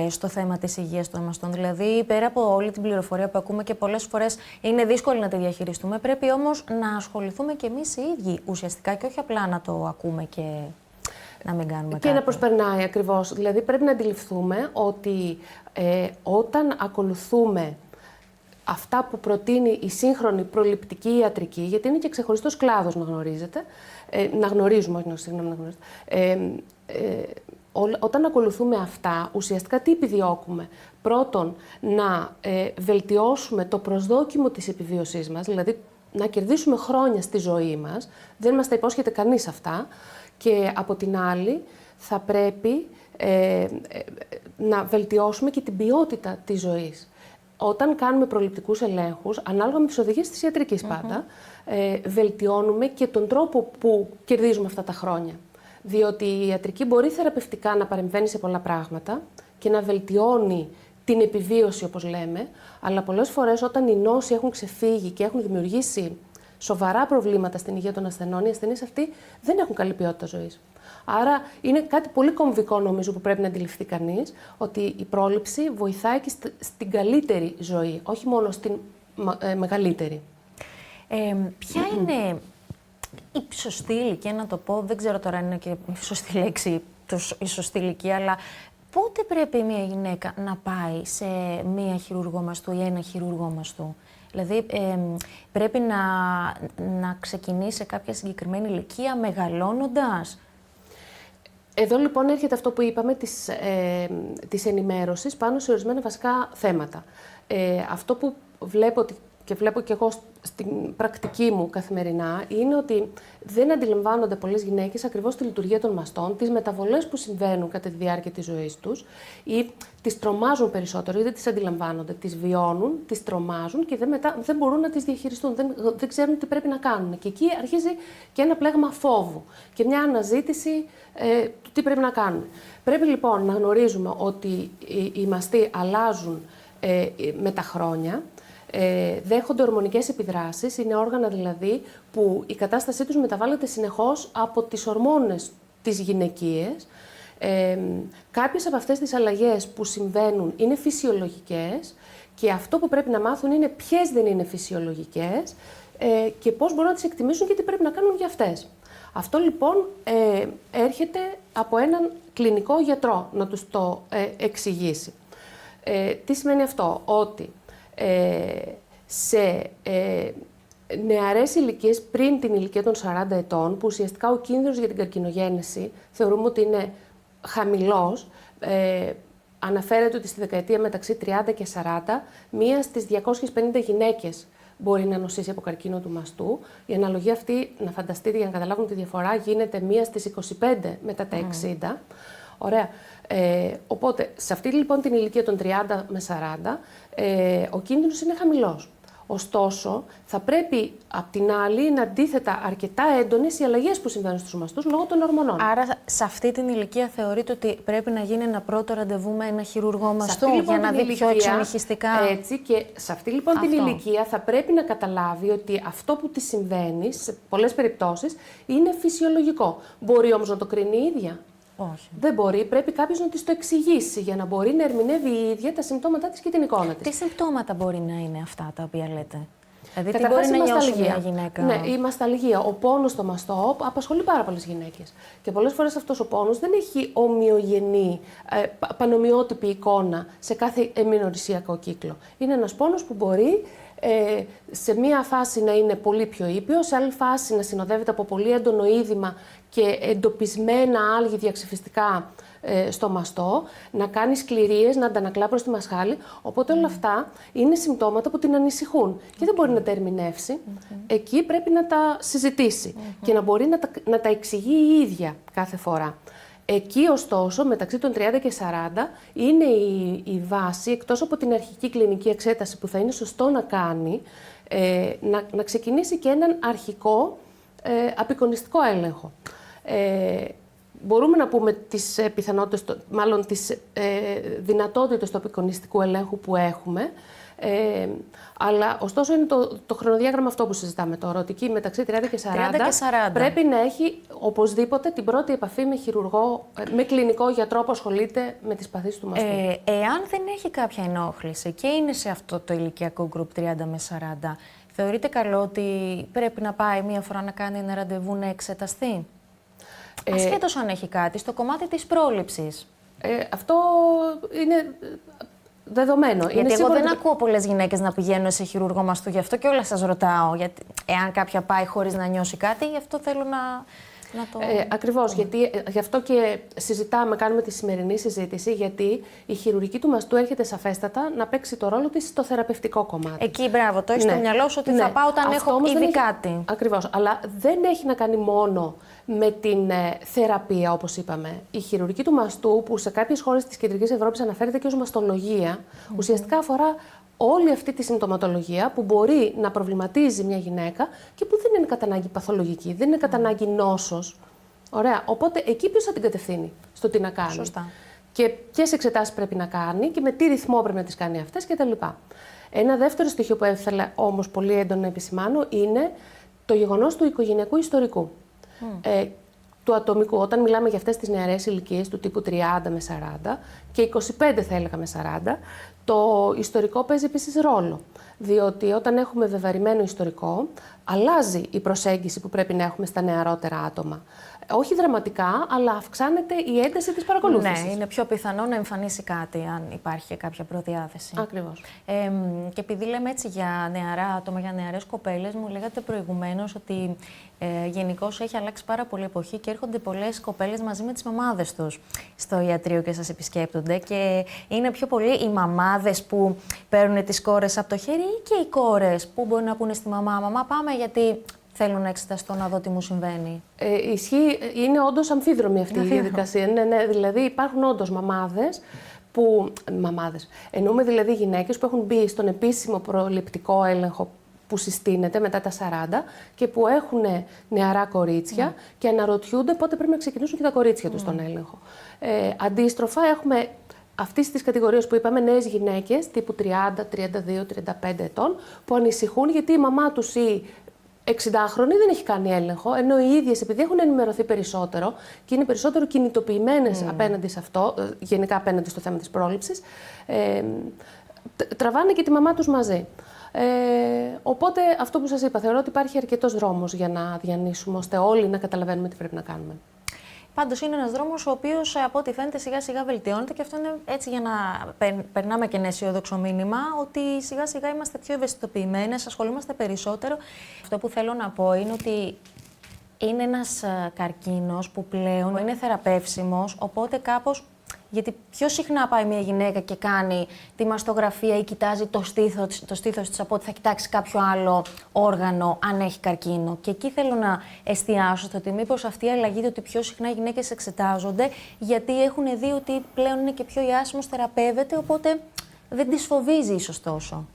στο θέμα της υγείας των μαστών. Δηλαδή, πέρα από όλη την πληροφορία που ακούμε και πολλές φορές είναι δύσκολο να τη διαχειριστούμε, πρέπει όμως να ασχοληθούμε και εμείς οι ίδιοι ουσιαστικά και όχι απλά να το ακούμε και να μην κάνουμε κάτι. Και να προσπερνάει ακριβώς. Δηλαδή, πρέπει να αντιληφθούμε ότι όταν ακολουθούμε αυτά που προτείνει η σύγχρονη προληπτική ιατρική, γιατί είναι και ξεχωριστός κλάδος να γνωρίζετε, να γνωρίζουμε, όχι συγγνώμη, να γνωρίζετε, όταν ακολουθούμε αυτά, ουσιαστικά τι επιδιώκουμε? Πρώτον, να βελτιώσουμε το προσδόκιμο της επιβίωσής μας, δηλαδή να κερδίσουμε χρόνια στη ζωή μας, δεν μας τα υπόσχεται κανείς αυτά, και από την άλλη θα πρέπει να βελτιώσουμε και την ποιότητα της ζωής. Όταν κάνουμε προληπτικούς ελέγχους, ανάλογα με τις οδηγίες της ιατρικής πάντα, βελτιώνουμε και τον τρόπο που κερδίζουμε αυτά τα χρόνια. Διότι η ιατρική μπορεί θεραπευτικά να παρεμβαίνει σε πολλά πράγματα και να βελτιώνει την επιβίωση, όπως λέμε, αλλά πολλές φορές όταν οι νόσοι έχουν ξεφύγει και έχουν δημιουργήσει σοβαρά προβλήματα στην υγεία των ασθενών, οι ασθενείς αυτοί δεν έχουν καλή ποιότητα ζωής. Άρα είναι κάτι πολύ κομβικό νομίζω που πρέπει να αντιληφθεί κανείς, ότι η πρόληψη βοηθάει και στην καλύτερη ζωή, όχι μόνο στην μεγαλύτερη. Ποια είναι η σωστή ηλικία, να το πω, δεν ξέρω τώρα αν είναι και η σωστή λέξη, η σωστή ηλικία, αλλά πότε πρέπει μια γυναίκα να πάει σε μία χειρουργό μαστού ή ένα χειρουργό μαστού? Δηλαδή, πρέπει να ξεκινήσει σε κάποια συγκεκριμένη ηλικία, μεγαλώνοντας? Εδώ λοιπόν έρχεται αυτό που είπαμε της ενημέρωσης πάνω σε ορισμένα βασικά θέματα. Αυτό που βλέπω και βλέπω και εγώ στην πρακτική μου καθημερινά είναι ότι δεν αντιλαμβάνονται πολλές γυναίκες ακριβώς τη λειτουργία των μαστών, τις μεταβολές που συμβαίνουν κατά τη διάρκεια της ζωής τους ή τις τρομάζουν περισσότερο ή δεν τις αντιλαμβάνονται, τις βιώνουν, τις τρομάζουν και δεν μπορούν να τις διαχειριστούν, δεν ξέρουν τι πρέπει να κάνουν. Και εκεί αρχίζει και ένα πλέγμα φόβου και μια αναζήτηση του τι πρέπει να κάνουν. Πρέπει λοιπόν να γνωρίζουμε ότι οι μαστοί αλλάζουν με τα χρόνια. Δέχονται ορμονικές επιδράσεις, είναι όργανα δηλαδή που η κατάστασή τους μεταβάλλεται συνεχώς από τις ορμόνες τις γυναικείες. Κάποιες από αυτές τις αλλαγές που συμβαίνουν είναι φυσιολογικές και αυτό που πρέπει να μάθουν είναι ποιες δεν είναι φυσιολογικές και πώς μπορούν να τις εκτιμήσουν και τι πρέπει να κάνουν για αυτές. Αυτό λοιπόν έρχεται από έναν κλινικό γιατρό να τους το εξηγήσει. Τι σημαίνει αυτό? Ότι σε νεαρές ηλικίες πριν την ηλικία των 40 ετών, που ουσιαστικά ο κίνδυνος για την καρκινογένεση θεωρούμε ότι είναι χαμηλός, αναφέρεται ότι στη δεκαετία μεταξύ 30 και 40, μία στις 250 γυναίκες μπορεί να νοσήσει από καρκίνο του μαστού. Η αναλογία αυτή, να φανταστείτε για να καταλάβουν τη διαφορά, γίνεται μία στις 25 μετά τα 60. Ωραία. Οπότε, σε αυτή λοιπόν την ηλικία των 30 με 40, ο κίνδυνος είναι χαμηλός. Ωστόσο, θα πρέπει απ' την άλλη να αντίθετα αρκετά έντονες οι αλλαγές που συμβαίνουν στους μαστούς λόγω των ορμονών. Άρα, σε αυτή την ηλικία θεωρείτε ότι πρέπει να γίνει ένα πρώτο ραντεβού με ένα χειρουργό μαστού Λοιπόν, για να δει πιο εξονυχιστικά. Έτσι, και σε αυτή λοιπόν την ηλικία θα πρέπει να καταλάβει ότι αυτό που τη συμβαίνει σε πολλές περιπτώσεις είναι φυσιολογικό. Μπορεί όμως να το κρίνει η ίδια. Όχι. Δεν μπορεί, πρέπει κάποιος να της το εξηγήσει για να μπορεί να ερμηνεύει η ίδια τα συμπτώματά της και την εικόνα της. Τι συμπτώματα μπορεί να είναι αυτά τα οποία λέτε? Δηλαδή, τι Καταρχάς, μπορεί η να νιώσει μασταλγία. μια γυναίκα? Ναι, η μασταλγία. Ο πόνος στο μαστό απασχολεί πάρα πολλές γυναίκες. Και πολλές φορές αυτός ο πόνος δεν έχει ομοιογενή, πανομοιότυπη εικόνα σε κάθε εμεινορρησιακό κύκλο. Είναι ένας πόνος που μπορεί σε μία φάση να είναι πολύ πιο ήπιο, σε άλλη φάση να συνοδεύεται από πολύ έντονο είδημα και εντοπισμένα άλγη διαξυφιστικά στο μαστό, να κάνει σκληρίες, να αντανακλά προς τη μασχάλη. Οπότε όλα αυτά είναι συμπτώματα που την ανησυχούν και δεν μπορεί να τα ερμηνεύσει. Εκεί πρέπει να τα συζητήσει και να μπορεί να τα εξηγεί η ίδια κάθε φορά. Εκεί, ωστόσο, μεταξύ των 30 και 40 είναι η βάση, εκτός από την αρχική κλινική εξέταση που θα είναι σωστό να κάνει, να ξεκινήσει και έναν αρχικό απεικονιστικό έλεγχο. Μπορούμε να πούμε τις πιθανότητες, μάλλον τις δυνατότητες του απεικονιστικού ελέγχου που έχουμε, αλλά ωστόσο είναι το χρονοδιάγραμμα αυτό που συζητάμε τώρα, ότι εκεί μεταξύ 30 και 40 πρέπει να έχει οπωσδήποτε την πρώτη επαφή με χειρουργό, με κλινικό γιατρό που ασχολείται με τις παθήσεις του μαστού. Εάν δεν έχει κάποια ενόχληση και είναι σε αυτό το ηλικιακό γκρουπ 30 με 40, θεωρείτε καλό ότι πρέπει να πάει μία φορά να κάνει ένα ραντεβού να εξεταστεί? Ασχέτως αν έχει κάτι, στο κομμάτι της πρόληψης. Αυτό είναι δεδομένο. Γιατί εγώ δεν ακούω πολλές γυναίκες να πηγαίνουν σε χειρουργό μαστού, γι' αυτό και όλα σας ρωτάω. Γιατί εάν κάποια πάει χωρίς να νιώσει κάτι, γι' αυτό θέλω να το... Ακριβώς, γιατί γι' αυτό και συζητάμε, κάνουμε τη σημερινή συζήτηση, γιατί η χειρουργική του μαστού έρχεται σαφέστατα να παίξει το ρόλο της στο θεραπευτικό κομμάτι. Εκεί, μπράβο, το έχεις στο μυαλό σου ότι θα πάω όταν έχω ήδη κάτι. Ακριβώς, αλλά δεν έχει να κάνει μόνο με την θεραπεία, όπως είπαμε. Η χειρουργική του μαστού, που σε κάποιες χώρες της Κεντρικής Ευρώπης αναφέρεται και ως μαστολογία, ουσιαστικά αφορά όλη αυτή τη συμπτωματολογία που μπορεί να προβληματίζει μια γυναίκα και που δεν είναι κατά ανάγκη παθολογική, δεν είναι κατά ανάγκη νόσος. Ωραία. Οπότε εκεί ποιος θα την κατευθύνει στο τι να κάνει. Σωστά. Και ποιες εξετάσεις πρέπει να κάνει και με τι ρυθμό πρέπει να τις κάνει αυτές κτλ. Ένα δεύτερο στοιχείο που ήθελα όμως πολύ έντονα να επισημάνω είναι το γεγονός του οικογενειακού ιστορικού. Του ατομικού, όταν μιλάμε για αυτές τις νεαρές ηλικίες του τύπου 30 με 40 και 25 θα έλεγα με 40, το ιστορικό παίζει επίσης ρόλο. Διότι όταν έχουμε βεβαρημένο ιστορικό, αλλάζει η προσέγγιση που πρέπει να έχουμε στα νεαρότερα άτομα. Όχι δραματικά, αλλά αυξάνεται η ένταση της παρακολούθησης. Ναι, είναι πιο πιθανό να εμφανίσει κάτι, αν υπάρχει και κάποια προδιάθεση. Ακριβώς. Και επειδή λέμε έτσι για νεαρά άτομα, για νεαρές κοπέλες, μου λέγατε προηγουμένως ότι γενικώς έχει αλλάξει πάρα πολύ εποχή και έρχονται πολλές κοπέλες μαζί με τις μαμάδες τους στο ιατρείο και σας επισκέπτονται. Και είναι πιο πολύ οι μαμάδες που παίρνουν τις κόρες από το χέρι ή και οι κόρες που μπορεί να πούνε στη μαμά, «Μαμά, πάμε γιατί θέλω να εξεταστώ, να δω τι μου συμβαίνει». Ισχύει, είναι όντως αμφίδρομη αυτή η διαδικασία. Ναι, δηλαδή υπάρχουν όντως μαμάδες που. Εννοούμε δηλαδή γυναίκες που έχουν μπει στον επίσημο προληπτικό έλεγχο που συστήνεται μετά τα 40 και που έχουν νεαρά κορίτσια και αναρωτιούνται πότε πρέπει να ξεκινήσουν και τα κορίτσια τους στον έλεγχο. Αντίστροφα, έχουμε αυτής της κατηγορίας που είπαμε, νέες γυναίκες τύπου 30, 32, 35 ετών που ανησυχούν γιατί η μαμά τους ή 60χρονη δεν έχει κάνει έλεγχο, ενώ οι ίδιες επειδή έχουν ενημερωθεί περισσότερο και είναι περισσότερο κινητοποιημένες απέναντι σε αυτό, γενικά απέναντι στο θέμα της πρόληψης, τραβάνε και τη μαμά τους μαζί. Οπότε αυτό που σας είπα, θεωρώ ότι υπάρχει αρκετός δρόμος για να διανύσουμε ώστε όλοι να καταλαβαίνουμε τι πρέπει να κάνουμε. Πάντως είναι ένας δρόμος ο οποίος από ό,τι φαίνεται σιγά σιγά βελτιώνεται και αυτό είναι έτσι για να περνάμε και ένα αισιόδοξο μήνυμα ότι σιγά σιγά είμαστε πιο ευαισθητοποιημένες, ασχολούμαστε περισσότερο. Αυτό που θέλω να πω είναι ότι είναι ένας καρκίνος που πλέον είναι θεραπεύσιμος, οπότε κάπως. Γιατί πιο συχνά πάει μια γυναίκα και κάνει τη μαστογραφία ή κοιτάζει το στήθος της από ότι θα κοιτάξει κάποιο άλλο όργανο αν έχει καρκίνο. Και εκεί θέλω να εστιάσω στο ότι μήπως αυτή η αλλαγή, το ότι πιο συχνά οι γυναίκες εξετάζονται, γιατί έχουν δει ότι πλέον είναι και πιο ιάσιμος, θεραπεύεται, οπότε δεν τις φοβίζει ίσως τόσο.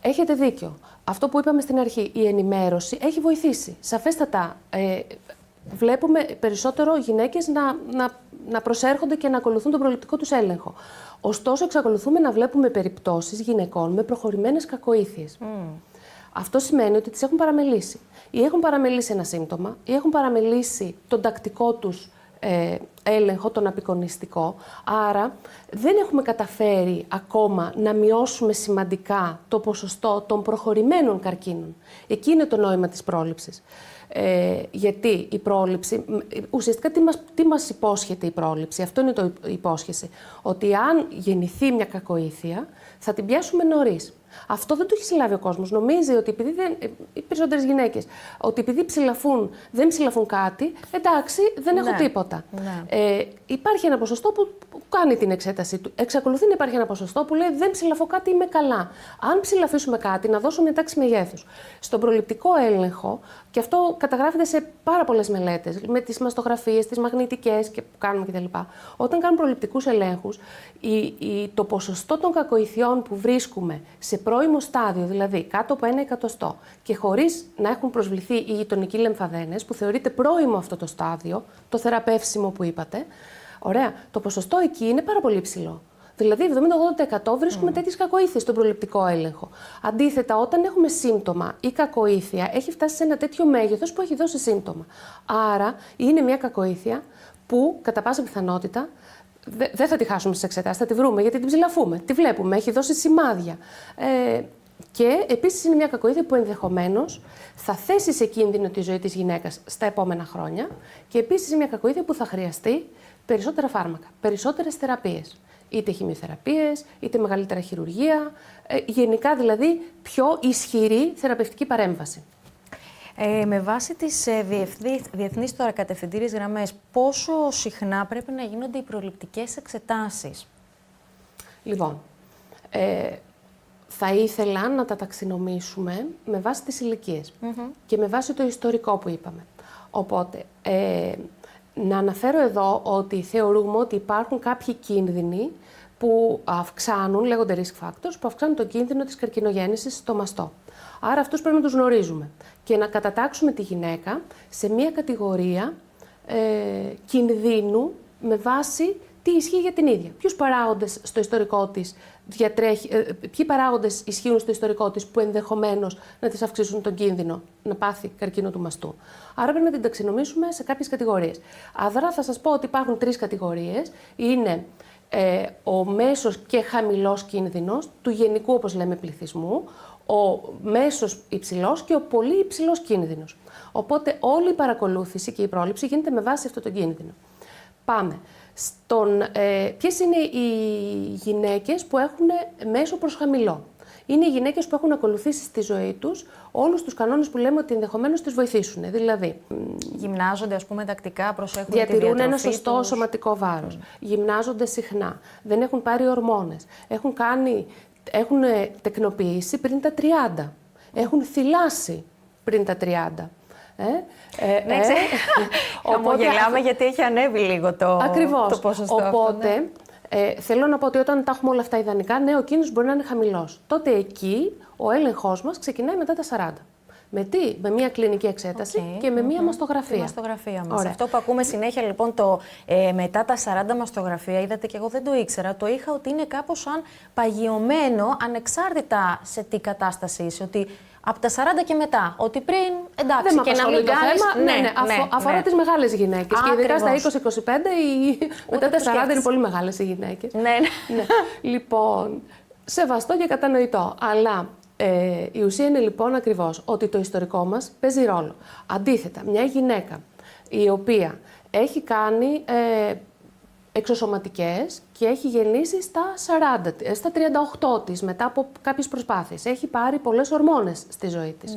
Έχετε δίκιο. Αυτό που είπαμε στην αρχή, η ενημέρωση έχει βοηθήσει. Σαφέστατα, βλέπουμε περισσότερο γυναίκες να προσέρχονται και να ακολουθούν τον προληπτικό τους έλεγχο. Ωστόσο, εξακολουθούμε να βλέπουμε περιπτώσεις γυναικών με προχωρημένες κακοήθειες. Αυτό σημαίνει ότι τις έχουν παραμελήσει. Ή έχουν παραμελήσει ένα σύμπτωμα, ή έχουν παραμελήσει τον τακτικό τους έλεγχο, τον απεικονιστικό. Άρα, δεν έχουμε καταφέρει ακόμα να μειώσουμε σημαντικά το ποσοστό των προχωρημένων καρκίνων. Εκεί είναι το νόημα της πρόληψης. Γιατί η πρόληψη, ουσιαστικά τι μας υπόσχεται η πρόληψη, αυτό είναι το υπόσχεση, ότι αν γεννηθεί μια κακοήθεια θα την πιάσουμε νωρίς. Αυτό δεν το έχει συλλάβει ο κόσμος. Νομίζει ότι επειδή οι περισσότερες γυναίκες, ότι επειδή δεν ψηλαφούν κάτι, εντάξει, δεν έχω τίποτα. Υπάρχει ένα ποσοστό που κάνει την εξέτασή του. Εξακολουθεί να υπάρχει ένα ποσοστό που λέει δεν ψηλαφώ κάτι, είμαι καλά. Αν ψηλαφίσουμε κάτι, να δώσω μια τάξη μεγέθους. Στον προληπτικό έλεγχο, και αυτό καταγράφεται σε πάρα πολλές μελέτες, με τις μαστογραφίες, τις μαγνητικές που κάνουμε κτλ. Όταν κάνουμε προληπτικούς ελέγχους, το ποσοστό των κακοηθειών που βρίσκουμε σε πρώιμο στάδιο, δηλαδή κάτω από 1/100 και χωρίς να έχουν προσβληθεί οι γειτονικοί λεμφαδένες, που θεωρείται πρώιμο αυτό το στάδιο, το θεραπεύσιμο που είπατε, ωραία, το ποσοστό εκεί είναι πάρα πολύ υψηλό. Δηλαδή, 70-80% βρίσκουμε τέτοιες κακοήθειες στον προληπτικό έλεγχο. Αντίθετα, όταν έχουμε σύμπτωμα ή κακοήθεια, έχει φτάσει σε ένα τέτοιο μέγεθος που έχει δώσει σύμπτωμα. Άρα, είναι μια κακοήθεια που, κατά πάσα πιθανότητα, δεν θα τη χάσουμε στις εξετάσεις, θα τη βρούμε γιατί την ψηλαφούμε. Τη βλέπουμε, έχει δώσει σημάδια. Και επίσης είναι μια κακοήθεια που ενδεχομένως θα θέσει σε κίνδυνο τη ζωή της γυναίκας στα επόμενα χρόνια και επίσης είναι μια κακοήθεια που θα χρειαστεί περισσότερα φάρμακα, περισσότερες θεραπείες. Είτε χημειοθεραπείες, είτε μεγαλύτερα χειρουργία, γενικά δηλαδή πιο ισχυρή θεραπευτική παρέμβαση. Με βάση τις διεθνείς τώρα κατευθυντήριες γραμμές, πόσο συχνά πρέπει να γίνονται οι προληπτικές εξετάσεις? Λοιπόν, θα ήθελα να τα ταξινομήσουμε με βάση τις ηλικίες και με βάση το ιστορικό που είπαμε. Οπότε, να αναφέρω εδώ ότι θεωρούμε ότι υπάρχουν κάποιοι κίνδυνοι που αυξάνουν, λέγονται risk factors, που αυξάνουν τον κίνδυνο της καρκινογέννησης στο μαστό. Άρα αυτούς πρέπει να τους γνωρίζουμε και να κατατάξουμε τη γυναίκα σε μία κατηγορία κινδύνου με βάση τι ισχύει για την ίδια. Ποιους παράγοντες στο ιστορικό της ποιοι παράγοντες ισχύουν στο ιστορικό της που ενδεχομένως να της αυξήσουν τον κίνδυνο να πάθει καρκίνο του μαστού. Άρα πρέπει να την ταξινομήσουμε σε κάποιες κατηγορίες. Αδρά θα σας πω ότι υπάρχουν 3 κατηγορίες. Είναι ο μέσος και χαμηλός κίνδυνος του γενικού, όπως λέμε, πληθυσμού, ο μέσος υψηλός και ο πολύ υψηλός κίνδυνος. Οπότε όλη η παρακολούθηση και η πρόληψη γίνεται με βάση αυτό τον κίνδυνο. Πάμε. Ποιες είναι οι γυναίκες που έχουν μέσο προς χαμηλό? Είναι οι γυναίκες που έχουν ακολουθήσει στη ζωή τους όλους τους κανόνες που λέμε ότι ενδεχομένως τις βοηθήσουν. Δηλαδή, γυμνάζονται, ας πούμε, τακτικά, προσέχουν τη διατροφή διατηρούν ένα σωστό σωματικό βάρος, γυμνάζονται συχνά, δεν έχουν πάρει ορμόνες, έχουν τεκνοποιήσει πριν τα 30, έχουν θυλάσει πριν τα 30. Ναι, χαμογελάμε γιατί έχει ανέβει λίγο το ποσοστό. Οπότε, θέλω να πω ότι όταν τα έχουμε όλα αυτά ιδανικά, ναι, ο κίνδυνος μπορεί να είναι χαμηλός. Τότε εκεί ο έλεγχος μας ξεκινάει μετά τα 40. Με τι? Με μία κλινική εξέταση και με μία μαστογραφία. Τη μαστογραφία μας. Αυτό που ακούμε συνέχεια λοιπόν το μετά τα 40 μαστογραφία, είδατε και εγώ δεν το ήξερα, το είχα ότι είναι κάπως σαν παγιωμένο ανεξάρτητα σε τι κατάσταση είσαι. Ότι από τα 40 και μετά, ότι πριν εντάξει δεν και να μην κάνεις... Αφορά τις μεγάλες γυναίκες και ειδικά στα 20-25 μετά τα 40 είναι πολύ μεγάλες οι γυναίκες. Ναι. Λοιπόν, σεβαστό και κατανοητό, αλλά η ουσία είναι λοιπόν ακριβώς ότι το ιστορικό μας παίζει ρόλο. Αντίθετα, μια γυναίκα η οποία έχει κάνει εξωσωματικές και έχει γεννήσει στα 38 της μετά από κάποιες προσπάθειες. Έχει πάρει πολλές ορμόνες στη ζωή της.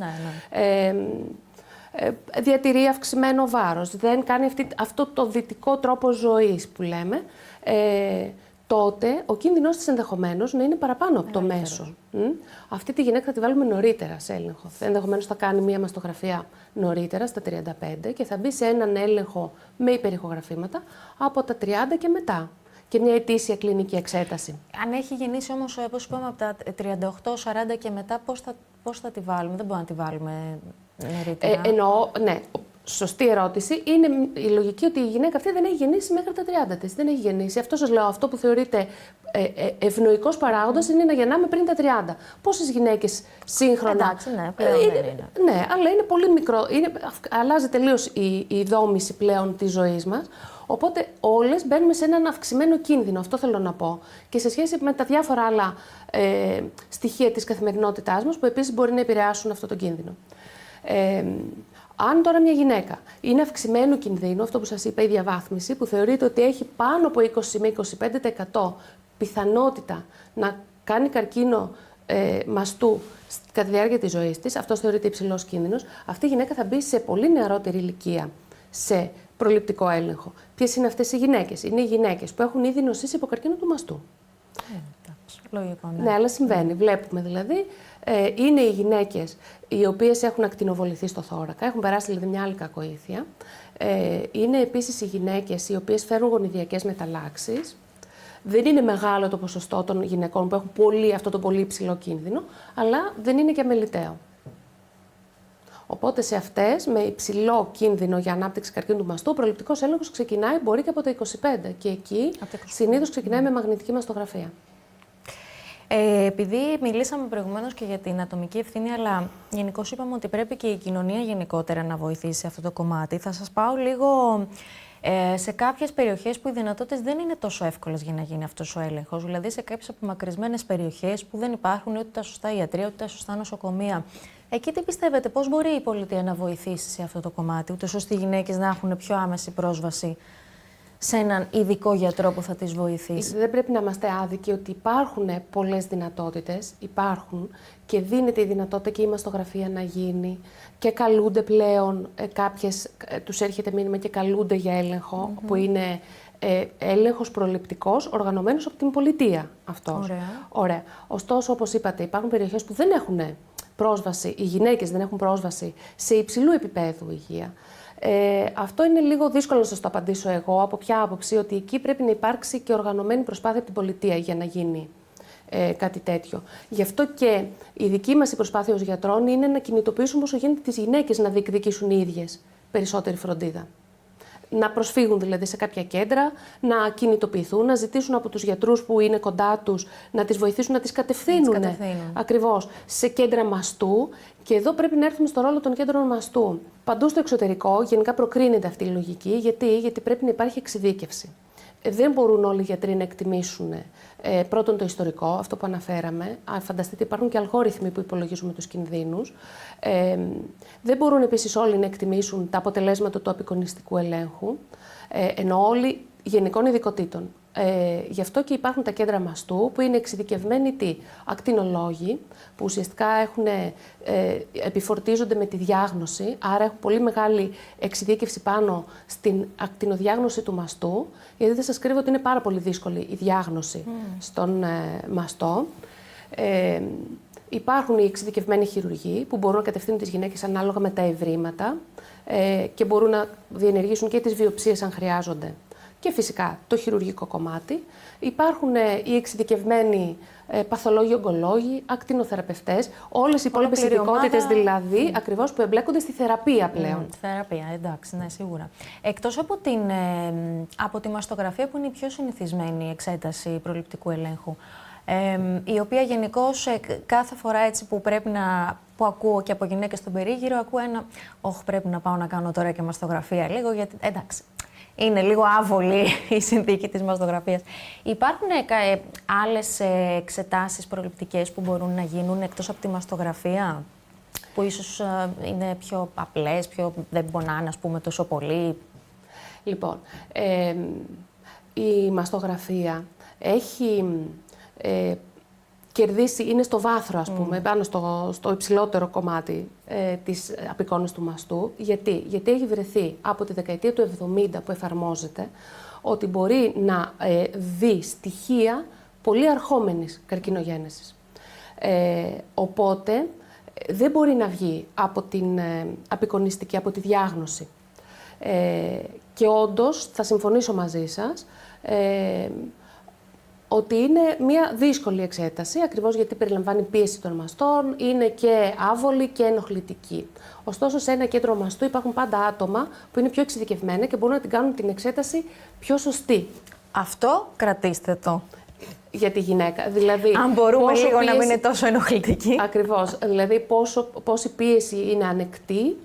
Διατηρεί αυξημένο βάρος, δεν κάνει αυτό το δυτικό τρόπο ζωής που λέμε, τότε ο κίνδυνος της ενδεχομένως να είναι παραπάνω από το μέσο. Αυτή τη γυναίκα θα τη βάλουμε νωρίτερα σε έλεγχο. Ενδεχομένως θα κάνει μία μαστογραφία νωρίτερα, στα 35, και θα μπει σε έναν έλεγχο με υπερηχογραφήματα από τα 30 και μετά. και μια ετήσια κλινική εξέταση. Αν έχει γεννήσει όμως, όπως είπαμε, από τα 38-40 και μετά, πώς θα τη βάλουμε? Δεν μπορούμε να τη βάλουμε νωρίτερα. Εννοώ, ναι. Σωστή ερώτηση. Είναι η λογική ότι η γυναίκα αυτή δεν έχει γεννήσει μέχρι τα 30 της. Δεν έχει γεννήσει. Αυτό σας λέω, αυτό που θεωρείται ευνοϊκός παράγοντας είναι να γεννάμε πριν τα 30. Πόσες γυναίκες σύγχρονα. Εντάξει, ναι, πλέον δεν είναι. Ναι, αλλά είναι πολύ μικρό. Αλλάζει τελείως η δόμηση πλέον της ζωής μας. Οπότε όλες μπαίνουμε σε έναν αυξημένο κίνδυνο. Αυτό θέλω να πω. Και σε σχέση με τα διάφορα άλλα στοιχεία της καθημερινότητάς μας που επίσης μπορεί να επηρεάσουν αυτό το κίνδυνο. Αν τώρα μια γυναίκα είναι αυξημένου κινδύνου, αυτό που σας είπα, η διαβάθμιση, που θεωρείται ότι έχει πάνω από 20 με 25% πιθανότητα να κάνει καρκίνο μαστού κατά τη διάρκεια της ζωής της, αυτός θεωρείται υψηλός κίνδυνος, αυτή η γυναίκα θα μπει σε πολύ νεαρότερη ηλικία σε προληπτικό έλεγχο. Ποιες είναι αυτές οι γυναίκες? Είναι οι γυναίκες που έχουν ήδη νοσήσει από καρκίνο του μαστού. Λογικό, ναι. Ναι, αλλά συμβαίνει. Βλέπουμε δηλαδή. Είναι οι γυναίκες οι οποίες έχουν ακτινοβοληθεί στο θώρακα, έχουν περάσει δηλαδή μια άλλη κακοήθεια. Είναι επίσης οι γυναίκες οι οποίες φέρουν γονιδιακές μεταλλάξεις. Δεν είναι μεγάλο το ποσοστό των γυναικών που έχουν αυτό το πολύ υψηλό κίνδυνο, αλλά δεν είναι και αμεληταίο. Οπότε σε αυτές με υψηλό κίνδυνο για ανάπτυξη καρκίνου του μαστού, ο προληπτικός έλεγχος ξεκινάει μπορεί και από τα 25 και εκεί συνήθως ξεκινάει με μαγνητική μαστογραφία. Επειδή μιλήσαμε προηγουμένως και για την ατομική ευθύνη, αλλά γενικώς είπαμε ότι πρέπει και η κοινωνία γενικότερα να βοηθήσει σε αυτό το κομμάτι, θα σας πάω λίγο σε κάποιες περιοχές που οι δυνατότητες δεν είναι τόσο εύκολες για να γίνει αυτός ο έλεγχος. Δηλαδή σε κάποιες απομακρυσμένες περιοχές που δεν υπάρχουν ούτε τα σωστά ιατρεία, ούτε τα σωστά νοσοκομεία. Εκεί τι πιστεύετε, πώς μπορεί η πολιτεία να βοηθήσει σε αυτό το κομμάτι, ούτως ώστε οι γυναίκες να έχουν πιο άμεση πρόσβαση σε έναν ειδικό γιατρό που θα τις βοηθήσει? Δεν πρέπει να είμαστε άδικοι ότι υπάρχουν πολλές δυνατότητες, υπάρχουν και δίνεται η δυνατότητα και η μαστογραφία να γίνει και καλούνται πλέον κάποιες, τους έρχεται μήνυμα και καλούνται για έλεγχο, που είναι έλεγχος προληπτικός, οργανωμένος από την πολιτεία αυτός. Ωραία. Ωστόσο, όπως είπατε, υπάρχουν περιοχές που δεν έχουν πρόσβαση, οι γυναίκες δεν έχουν πρόσβαση σε υψηλού επίπεδου υγεία. Αυτό είναι λίγο δύσκολο να σας το απαντήσω εγώ. Από ποια άποψη? Ότι εκεί πρέπει να υπάρξει και οργανωμένη προσπάθεια από την πολιτεία για να γίνει κάτι τέτοιο. Γι' αυτό και η δική μας η προσπάθεια ως γιατρών είναι να κινητοποιήσουμε όσο γίνεται τις γυναίκες να διεκδικήσουν οι ίδιες περισσότερη φροντίδα. Να προσφύγουν δηλαδή σε κάποια κέντρα, να κινητοποιηθούν, να ζητήσουν από τους γιατρούς που είναι κοντά τους να τις βοηθήσουν, να τις κατευθύνουν ακριβώς σε κέντρα μαστού. Και εδώ πρέπει να έρθουμε στο ρόλο των κέντρων μαστού. Παντού στο εξωτερικό γενικά προκρίνεται αυτή η λογική. Γιατί πρέπει να υπάρχει εξειδίκευση. Δεν μπορούν όλοι οι γιατροί να εκτιμήσουν πρώτον το ιστορικό, αυτό που αναφέραμε. Φανταστείτε, υπάρχουν και αλγόριθμοι που υπολογίζουμε τους κινδύνους. Δεν μπορούν επίσης όλοι να εκτιμήσουν τα αποτελέσματα του απεικονιστικού ελέγχου, ενώ όλοι γενικών ειδικοτήτων. Γι' αυτό και υπάρχουν τα κέντρα μαστού που είναι εξειδικευμένοι ακτινολόγοι, που ουσιαστικά επιφορτίζονται με τη διάγνωση, άρα έχουν πολύ μεγάλη εξειδίκευση πάνω στην ακτινοδιάγνωση του μαστού, γιατί δεν σας κρύβω ότι είναι πάρα πολύ δύσκολη η διάγνωση στον μαστό. Υπάρχουν οι εξειδικευμένοι χειρουργοί που μπορούν να κατευθύνουν τις γυναίκες ανάλογα με τα ευρήματα και μπορούν να διενεργήσουν και τις βιοψίες αν χρειάζονται. Και φυσικά το χειρουργικό κομμάτι. Υπάρχουν οι εξειδικευμένοι παθολόγοι, ογκολόγοι, ακτινοθεραπευτές, όλες οι υπόλοιπες ειδικότητες δηλαδή, ακριβώς που εμπλέκονται στη θεραπεία πλέον. Θεραπεία, εντάξει, ναι, σίγουρα. Εκτός από τη μαστογραφία που είναι η πιο συνηθισμένη εξέταση προληπτικού ελέγχου, η οποία γενικώς κάθε φορά έτσι που ακούω και από γυναίκες στον περίγυρο, ακούω πρέπει να πάω να κάνω τώρα και μαστογραφία λίγο, γιατί εντάξει. Είναι λίγο άβολη η συνθήκη της μαστογραφίας. Υπάρχουν άλλες εξετάσεις προληπτικές που μπορούν να γίνουν εκτός από τη μαστογραφία, που ίσως είναι πιο απλές, δεν πονάνε, ας πούμε, τόσο πολύ? Λοιπόν, η μαστογραφία έχει κερδίσει, είναι στο βάθρο, ας πούμε, πάνω στο υψηλότερο κομμάτι της απεικόνησης του μαστού. Γιατί έχει βρεθεί από τη δεκαετία του 70 που εφαρμόζεται ότι μπορεί να δει στοιχεία πολύ αρχόμενης καρκινογένεσης. Οπότε δεν μπορεί να βγει από την απεικονιστική, από τη διάγνωση. Και όντως θα συμφωνήσω μαζί σας ότι είναι μια δύσκολη εξέταση, ακριβώς γιατί περιλαμβάνει πίεση των μαστών, είναι και άβολη και ενοχλητική. Ωστόσο, σε ένα κέντρο μαστού υπάρχουν πάντα άτομα που είναι πιο εξειδικευμένα και μπορούν να την κάνουν την εξέταση πιο σωστή. Αυτό κρατήστε το. Για τη γυναίκα. Δηλαδή, αν μπορούμε λίγο πίεση... να μην είναι τόσο ενοχλητική. Ακριβώς. Δηλαδή, πόση πίεση είναι ανεκτή,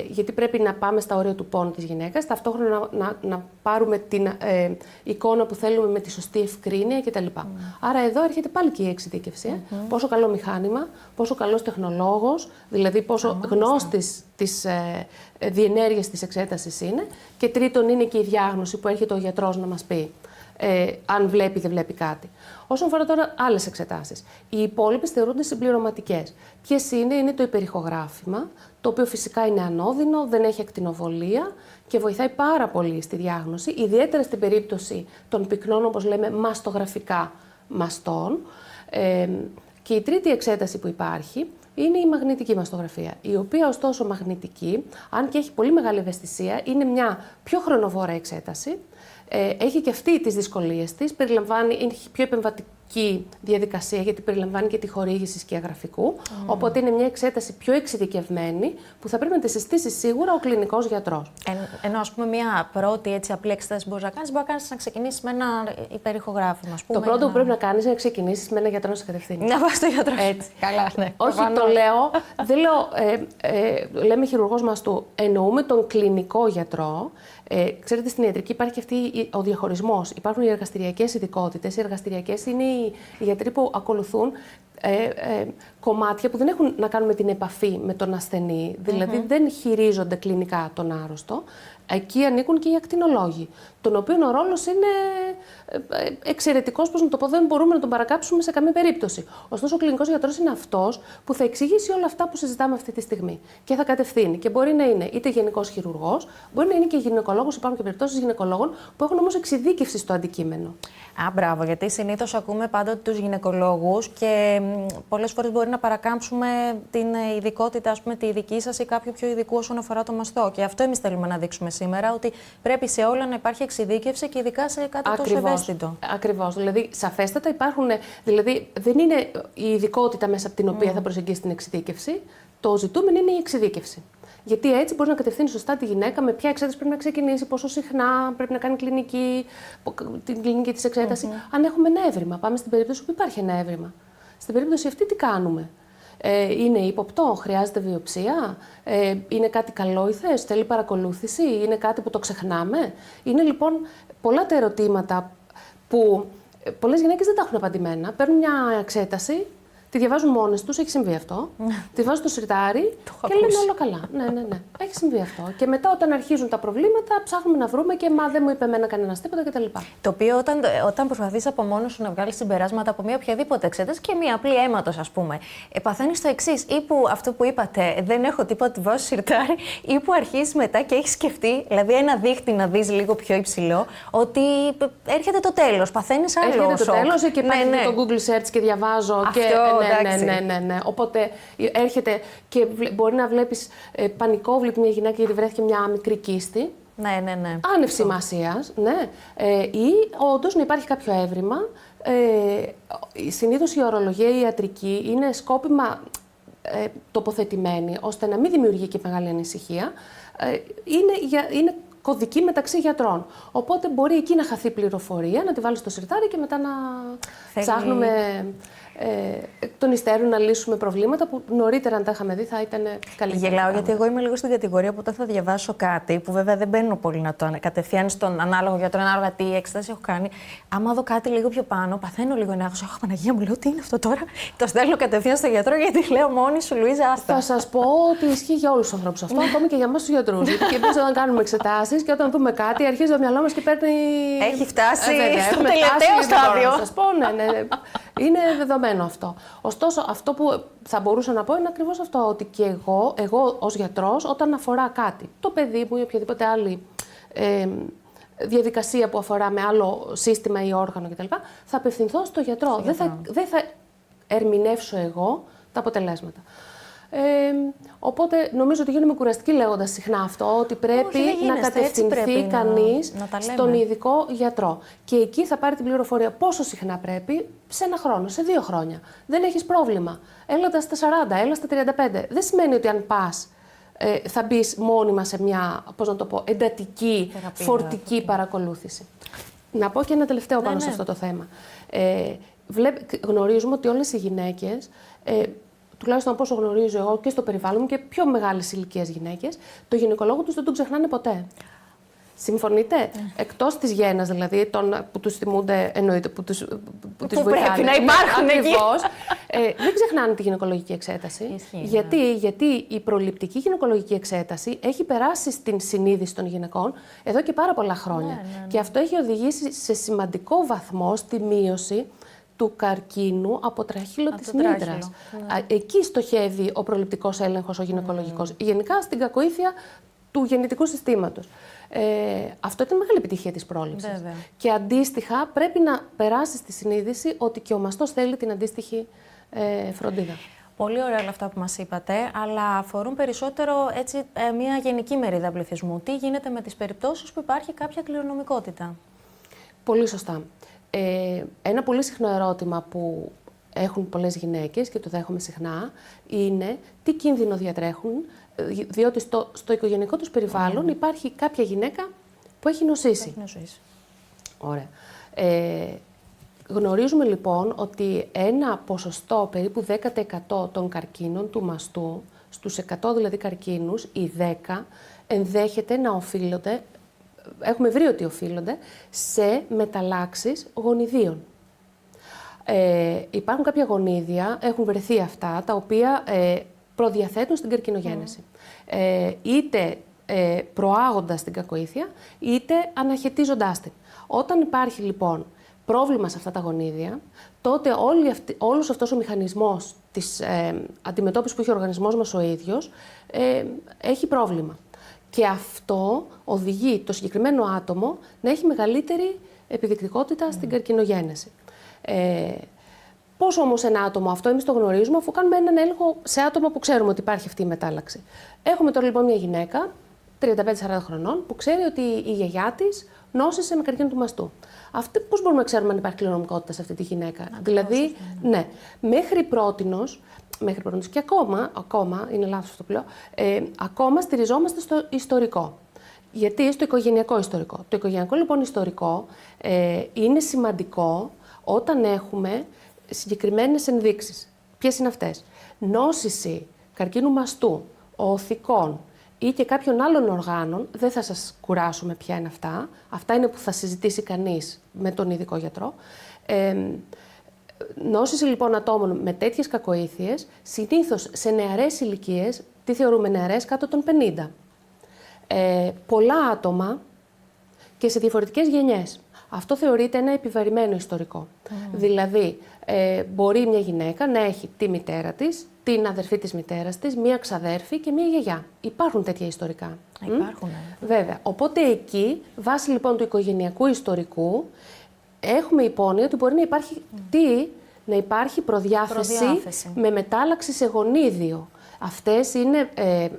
γιατί πρέπει να πάμε στα όρια του πόνου της γυναίκας, ταυτόχρονα να πάρουμε την εικόνα που θέλουμε με τη σωστή ευκρίνεια κτλ. Άρα εδώ έρχεται πάλι και η εξειδίκευση. Πόσο καλό μηχάνημα, πόσο καλός τεχνολόγος, δηλαδή πόσο γνώστης της διενέργειας της εξέτασης είναι, και τρίτον είναι και η διάγνωση που έρχεται ο γιατρός να μας πει αν βλέπει ή δεν βλέπει κάτι. Όσον αφορά τώρα άλλες εξετάσεις, οι υπόλοιπες θεωρούνται συμπληρωματικές. Ποιες είναι το υπερηχογράφημα, το οποίο φυσικά είναι ανώδυνο, δεν έχει ακτινοβολία και βοηθάει πάρα πολύ στη διάγνωση, ιδιαίτερα στην περίπτωση των πυκνών, όπως λέμε, μαστογραφικά μαστών. Και η τρίτη εξέταση που υπάρχει είναι η μαγνητική μαστογραφία, η οποία ωστόσο μαγνητική, αν και έχει πολύ μεγάλη ευαισθησία, είναι μια πιο χρονοβόρα εξέταση. Έχει και αυτή τις δυσκολίες της, είναι πιο επεμβατική διαδικασία γιατί περιλαμβάνει και τη χορήγηση σκιαγραφικού, οπότε είναι μια εξέταση πιο εξειδικευμένη που θα πρέπει να τη συστήσει σίγουρα ο κλινικός γιατρός. Ενώ ας πούμε μια πρώτη έτσι απλή εξέταση μπορείς να κάνεις, να ξεκινήσεις με ένα υπερηχογράφημα. Το πρώτο που πρέπει να κάνεις είναι να ξεκινήσεις με ένα γιατρό να σε κατευθύνει. Να πας στο γιατρό. Έτσι. Καλά, ναι. Όχι, το λέω, δεν λέω, λέμε χειρουργός μαστού, εννοούμε τον κλινικό γιατρό. Ξέρετε, στην ιατρική υπάρχει ο διαχωρισμός. Υπάρχουν οι εργαστηριακές ειδικότητες. Οι εργαστηριακές είναι οι γιατροί που ακολουθούν κομμάτια που δεν έχουν να κάνουν με την επαφή με τον ασθενή. Δηλαδή δεν χειρίζονται κλινικά τον άρρωστο. Εκεί ανήκουν και οι ακτινολόγοι, των οποίων ο ρόλος είναι εξαιρετικός, πώς να το πω, δεν μπορούμε να τον παρακάψουμε σε καμία περίπτωση. Ωστόσο, ο κλινικός γιατρός είναι αυτός που θα εξηγήσει όλα αυτά που συζητάμε αυτή τη στιγμή και θα κατευθύνει. Και μπορεί να είναι είτε γενικός χειρουργός, μπορεί να είναι και γυναικολόγος. Υπάρχουν και περιπτώσεις γυναικολόγων που έχουν όμως εξειδίκευση στο αντικείμενο. Μπράβο, γιατί συνήθως ακούμε πάντοτε τους γυναικολόγους και πολλές φορές μπορεί να παρακάμψουμε την ειδικότητα, ας πούμε, τη δική σας ή κάποιου πιο ειδικού όσον αφορά το μαστό. Και αυτό εμείς θέλουμε να δείξουμε σήμερα, ότι πρέπει σε όλα να υπάρχει εξειδίκευση και ειδικά σε κάτι τόσο ευαίσθητο. Ακριβώς. Δηλαδή, σαφέστατα υπάρχουν. Δηλαδή, δεν είναι η ειδικότητα μέσα από την οποία θα προσεγγίσει την εξειδίκευση. Το ζητούμενο είναι η εξειδίκευση. Γιατί έτσι μπορεί να κατευθύνει σωστά τη γυναίκα με ποια εξέταση πρέπει να ξεκινήσει, πόσο συχνά πρέπει να κάνει την κλινική της εξέταση. Αν έχουμε ένα έβριμα, πάμε στην περίπτωση που υπάρχει ένα έβριμα. Στην περίπτωση αυτή τι κάνουμε? Είναι ύποπτο, χρειάζεται βιοψία, είναι κάτι καλόηθες, θέλει παρακολούθηση, είναι κάτι που το ξεχνάμε? Είναι λοιπόν πολλά τα ερωτήματα που πολλές γυναίκες δεν τα έχουν απαντημένα. Παίρνουν μια εξέταση, τη διαβάζουν μόνες τους, έχει συμβεί αυτό. Τη βάζουν στο σιρτάρι και λένε όλο καλά. Ναι. Έχει συμβεί αυτό. Και μετά, όταν αρχίζουν τα προβλήματα, ψάχνουμε να βρούμε και μα δεν μου είπε εμένα κανένας τίποτα κτλ. Το οποίο όταν προσπαθείς από μόνος σου να βγάλεις συμπεράσματα από μια οποιαδήποτε εξέταση και μια απλή αίματος, ας πούμε, παθαίνεις το εξής. Ή που αυτό που είπατε, δεν έχω τίποτα, τη βάζω στο σιρτάρι, ή που αρχίζεις μετά και έχεις σκεφτεί, δηλαδή ένα δίχτυ να δεις λίγο πιο υψηλό, ότι έρχεται το τέλος. Παθαίνεις άλλο. Έρχεται το τέλος και πάει το Google Search και διαβάζω. Αυτό, ναι. Οπότε έρχεται και μπορεί να βλέπεις πανικό, βλέπει μια γυναίκα γιατί βρέθηκε μια μικρή κίστη. Ναι. Άνευ σημασίας, ναι. Ή όντως να υπάρχει κάποιο έβριμα. Συνήθως η ορολογία, η ιατρική είναι σκόπιμα τοποθετημένη ώστε να μην δημιουργεί και μεγάλη ανησυχία. Είναι κωδική μεταξύ γιατρών. Οπότε μπορεί εκεί να χαθεί πληροφορία, να τη βάλει στο σιρτάρι και μετά να ψάχνουμε εκ των υστέρων να λύσουμε προβλήματα που νωρίτερα, αν τα είχαμε δει, θα ήταν καλύτερα. Γελάω, γιατί εγώ είμαι λίγο στην κατηγορία που όταν θα διαβάσω κάτι, που βέβαια δεν μπαίνω πολύ να το κατευθείαν στον ανάλογο γιατρό, ανάλογα τι έξεταση έχω κάνει. Άμα δω κάτι λίγο πιο πάνω, παθαίνω λίγο ενάγωση. Αχ, Παναγία μου, λέω τι είναι αυτό τώρα. Το στέλνω κατευθείαν στον γιατρό, γιατί λέω μόνη σου, Λουίζα, άστα. Θα σας πω ότι ισχύει για όλους τους ανθρώπους αυτό, ακόμη και για εμάς τους γιατρούς. Γιατί και εμείς όταν κάνουμε εξετάσεις και όταν δούμε κάτι, αρχίζει το μυαλό μας και παίρνει. Έχει φτάσει στο τελευταίο στάδιο. Να σας πω, ναι. Είναι δεδομένο αυτό. Ωστόσο, αυτό που θα μπορούσα να πω είναι ακριβώς αυτό, ότι και εγώ ως γιατρός, όταν αφορά κάτι, το παιδί μου ή οποιαδήποτε άλλη διαδικασία που αφορά με άλλο σύστημα ή όργανο κτλ., θα απευθυνθώ στο γιατρό. Δεν θα ερμηνεύσω εγώ τα αποτελέσματα. Οπότε νομίζω ότι γίνομαι κουραστική λέγοντας συχνά αυτό, ότι πρέπει να κατευθυνθεί κανείς στον ειδικό γιατρό. Και εκεί θα πάρει την πληροφορία πόσο συχνά πρέπει, σε ένα χρόνο, σε 2 χρόνια. Δεν έχεις πρόβλημα. Έλα στα 40, έλα στα 35. Δεν σημαίνει ότι αν πας θα μπεις μόνιμα σε μια, πώς να το πω, εντατική, φορτική παρακολούθηση. Να πω και ένα τελευταίο πάνω σε αυτό το θέμα. Γνωρίζουμε ότι όλες οι γυναίκες, τουλάχιστον από όσο γνωρίζω εγώ και στο περιβάλλον μου και πιο μεγάλες ηλικίες γυναίκες, το γυναικολόγο τους δεν τον ξεχνάνε ποτέ. Συμφωνείτε? Εκτός της γένας, δηλαδή, που τους θυμούνται, εννοείται, που τους βοηθάνε. Πρέπει να υπάρχουν ακριβώς. Δεν ξεχνάνε τη γυναικολογική εξέταση. Γιατί η προληπτική γυναικολογική εξέταση έχει περάσει στην συνείδηση των γυναικών εδώ και πάρα πολλά χρόνια. Και αυτό έχει οδηγήσει σε σημαντικό βαθμό στη μείωση του καρκίνου από τραχύλο της μήτρας. Εκεί στοχεύει ο προληπτικός έλεγχος, ο γυναικολογικός. Γενικά στην κακοήθεια του γεννητικού συστήματος. Αυτό ήταν μεγάλη επιτυχία της πρόληψης. Βέβαια. Και αντίστοιχα πρέπει να περάσει στη συνείδηση ότι και ο μαστός θέλει την αντίστοιχη φροντίδα. Πολύ ωραία όλα αυτά που μας είπατε, αλλά αφορούν περισσότερο έτσι, μια γενική μερίδα πληθυσμού. Τι γίνεται με τις περιπτώσεις που υπάρχει κάποια κληρονομικότητα? Πολύ σωστά. Ένα πολύ συχνό ερώτημα που έχουν πολλές γυναίκες και το δέχομαι συχνά είναι τι κίνδυνο διατρέχουν, διότι στο οικογενειακό τους περιβάλλον υπάρχει κάποια γυναίκα που έχει νοσήσει. Ωραία. Γνωρίζουμε λοιπόν ότι ένα ποσοστό περίπου 10% των καρκίνων του μαστού, στους 100 δηλαδή καρκίνους, οι 10 ενδέχεται να οφείλονται, έχουμε βρει ότι οφείλονται, σε μεταλλάξεις γονιδίων. Υπάρχουν κάποια γονίδια, έχουν βρεθεί αυτά, τα οποία προδιαθέτουν στην καρκινογένεση. Είτε προάγοντας την κακοήθεια, είτε αναχαιτίζοντάς την. Όταν υπάρχει λοιπόν πρόβλημα σε αυτά τα γονίδια, τότε όλος αυτός ο μηχανισμός της αντιμετώπισης που έχει ο οργανισμός μας ο ίδιος έχει πρόβλημα. Και αυτό οδηγεί το συγκεκριμένο άτομο να έχει μεγαλύτερη επιδεικτικότητα στην καρκινογένεση. Πώς όμως ένα άτομο αυτό εμείς το γνωρίζουμε, αφού κάνουμε έναν έλεγχο σε άτομα που ξέρουμε ότι υπάρχει αυτή η μετάλλαξη. Έχουμε τώρα λοιπόν μια γυναίκα 35-40 χρονών που ξέρει ότι η γιαγιά της νόσησε με καρκίνο του μαστού. Πώς μπορούμε να ξέρουμε αν υπάρχει κληρονομικότητα σε αυτή τη γυναίκα? Δηλαδή, ναι, μέχρι πρότινος και ακόμα, είναι λάθος αυτό που λέω, ακόμα στηριζόμαστε στο ιστορικό. Γιατί στο οικογενειακό ιστορικό. Το οικογενειακό λοιπόν ιστορικό είναι σημαντικό όταν έχουμε συγκεκριμένες ενδείξεις. Ποιες είναι αυτές? Νόσηση καρκίνου μαστού, οθικών ή και κάποιων άλλων οργάνων, δεν θα σας κουράσουμε ποια είναι αυτά. Αυτά είναι που θα συζητήσει κανείς με τον ειδικό γιατρό. Νόσηση λοιπόν ατόμων με τέτοιες κακοήθειες, συνήθως σε νεαρές ηλικίες, τι θεωρούμε νεαρές, κάτω των 50. Πολλά άτομα και σε διαφορετικές γενιές. Αυτό θεωρείται ένα επιβαρημένο ιστορικό. Δηλαδή, μπορεί μια γυναίκα να έχει τη μητέρα της, την αδερφή της μητέρας της, μία ξαδέρφη και μία γιαγιά. Υπάρχουν τέτοια ιστορικά. Υπάρχουν. Βέβαια. Οπότε εκεί, βάσει λοιπόν του οικογενειακού ιστορικού, έχουμε υπόνοια ότι μπορεί να υπάρχει να υπάρχει προδιάθεση με μετάλλαξη σε γονίδιο. Αυτές είναι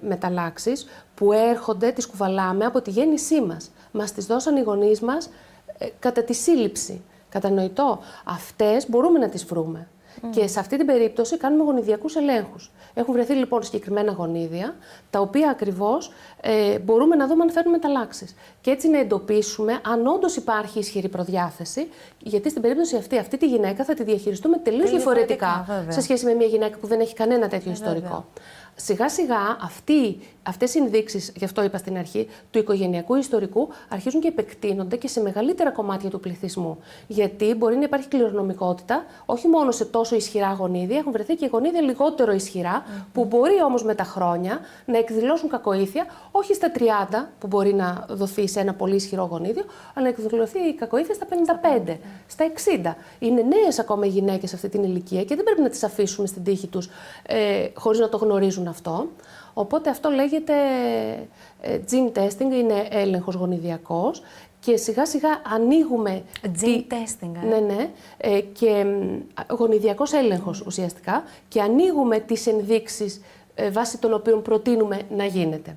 μεταλλάξεις που έρχονται, τις κουβαλάμε από τη γέννησή μας. Μας τις δώσαν οι γονείς μας κατά τη σύλληψη. Κατανοητό. Αυτές μπορούμε να τις βρούμε. Και σε αυτή την περίπτωση κάνουμε γονιδιακούς ελέγχους. Έχουν βρεθεί λοιπόν συγκεκριμένα γονίδια, τα οποία ακριβώς μπορούμε να δούμε αν φέρνουν μεταλλάξεις. Και έτσι να εντοπίσουμε αν όντως υπάρχει ισχυρή προδιάθεση, γιατί στην περίπτωση αυτή τη γυναίκα θα τη διαχειριστούμε τελείως διαφορετικά σε σχέση με μια γυναίκα που δεν έχει κανένα τέτοιο ιστορικό. Σιγά σιγά αυτές οι ενδείξεις, γι' αυτό είπα στην αρχή, του οικογενειακού ιστορικού αρχίζουν και επεκτείνονται και σε μεγαλύτερα κομμάτια του πληθυσμού. Γιατί μπορεί να υπάρχει κληρονομικότητα, όχι μόνο σε τόσο ισχυρά γονίδια, έχουν βρεθεί και γονίδια λιγότερο ισχυρά, που μπορεί όμως με τα χρόνια να εκδηλώσουν κακοήθεια, όχι στα 30, που μπορεί να δοθεί σε ένα πολύ ισχυρό γονίδιο, αλλά να εκδηλωθεί η κακοήθεια στα 55, στα 60. Είναι νέες ακόμα οι γυναίκες σε αυτή την ηλικία και δεν πρέπει να τις αφήσουμε στην τύχη τους χωρίς να το γνωρίζουν αυτό. Οπότε αυτό λέγεται gene testing, είναι έλεγχος γονιδιακός και σιγά σιγά ανοίγουμε... Gene testing, Ναι, και γονιδιακός έλεγχος ουσιαστικά και ανοίγουμε τις ενδείξεις βάσει των οποίων προτείνουμε να γίνεται.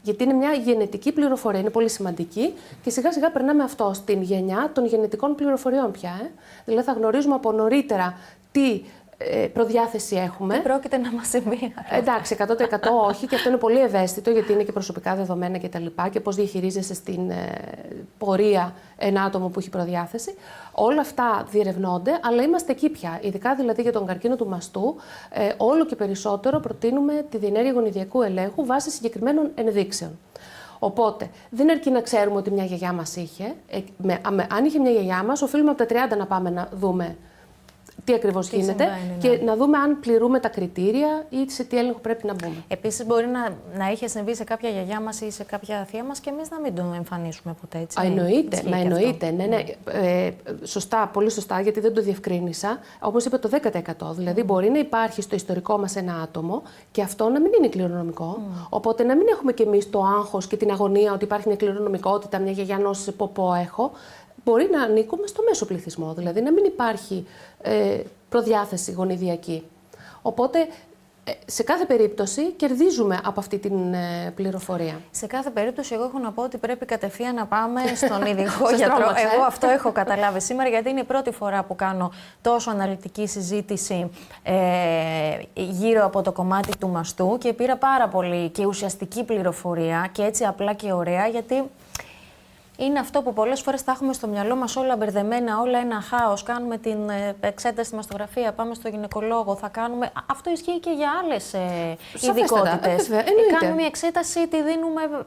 Γιατί είναι μια γενετική πληροφορία, είναι πολύ σημαντική και σιγά σιγά περνάμε αυτό στην γενιά των γενετικών πληροφοριών πια. Δηλαδή θα γνωρίζουμε από νωρίτερα τι προδιάθεση έχουμε. Τι πρόκειται να μας συμβεί. Εντάξει, 100% όχι, και αυτό είναι πολύ ευαίσθητο γιατί είναι και προσωπικά δεδομένα κτλ. Και πώς διαχειρίζεσαι στην πορεία ένα άτομο που έχει προδιάθεση. Όλα αυτά διερευνώνται, αλλά είμαστε εκεί πια. Ειδικά δηλαδή για τον καρκίνο του μαστού, όλο και περισσότερο προτείνουμε τη διενέργεια γονιδιακού ελέγχου βάσει συγκεκριμένων ενδείξεων. Οπότε, δεν αρκεί να ξέρουμε ότι μια γιαγιά μας είχε. Αν είχε μια γιαγιά μας, οφείλουμε από τα 30 να πάμε να δούμε τι ακριβώς γίνεται και να δούμε αν πληρούμε τα κριτήρια ή σε τι έλεγχο πρέπει να μπούμε. Επίσης, μπορεί να είχε συμβεί σε κάποια γιαγιά μας ή σε κάποια θεία μας και εμείς να μην τον εμφανίσουμε ποτέ, έτσι. Εννοείται. Ναι. Σωστά, πολύ σωστά, γιατί δεν το διευκρίνησα. Όπως είπε, το 10%. Δηλαδή, μπορεί να υπάρχει στο ιστορικό μας ένα άτομο και αυτό να μην είναι κληρονομικό. Οπότε, να μην έχουμε κι εμείς το άγχος και την αγωνία ότι υπάρχει μια κληρονομικότητα, μια γιαγιά νόση ποπό έχω. Μπορεί να ανήκουμε στο μέσο πληθυσμό, δηλαδή να μην υπάρχει προδιάθεση γονιδιακή. Οπότε, σε κάθε περίπτωση κερδίζουμε από αυτή την πληροφορία. Σε κάθε περίπτωση, εγώ έχω να πω ότι πρέπει κατευθείαν να πάμε στον ειδικό γιατρό. Εγώ αυτό έχω καταλάβει σήμερα, γιατί είναι η πρώτη φορά που κάνω τόσο αναλυτική συζήτηση γύρω από το κομμάτι του μαστού και πήρα πάρα πολύ και ουσιαστική πληροφορία και έτσι απλά και ωραία, γιατί είναι αυτό που πολλές φορές τα έχουμε στο μυαλό μας όλα μπερδεμένα, όλα ένα χάος. Κάνουμε την εξέταση στη μαστογραφία, πάμε στο γυναικολόγο, θα κάνουμε. Αυτό ισχύει και για άλλες ειδικότητες. Κάνουμε μια εξέταση, τη δίνουμε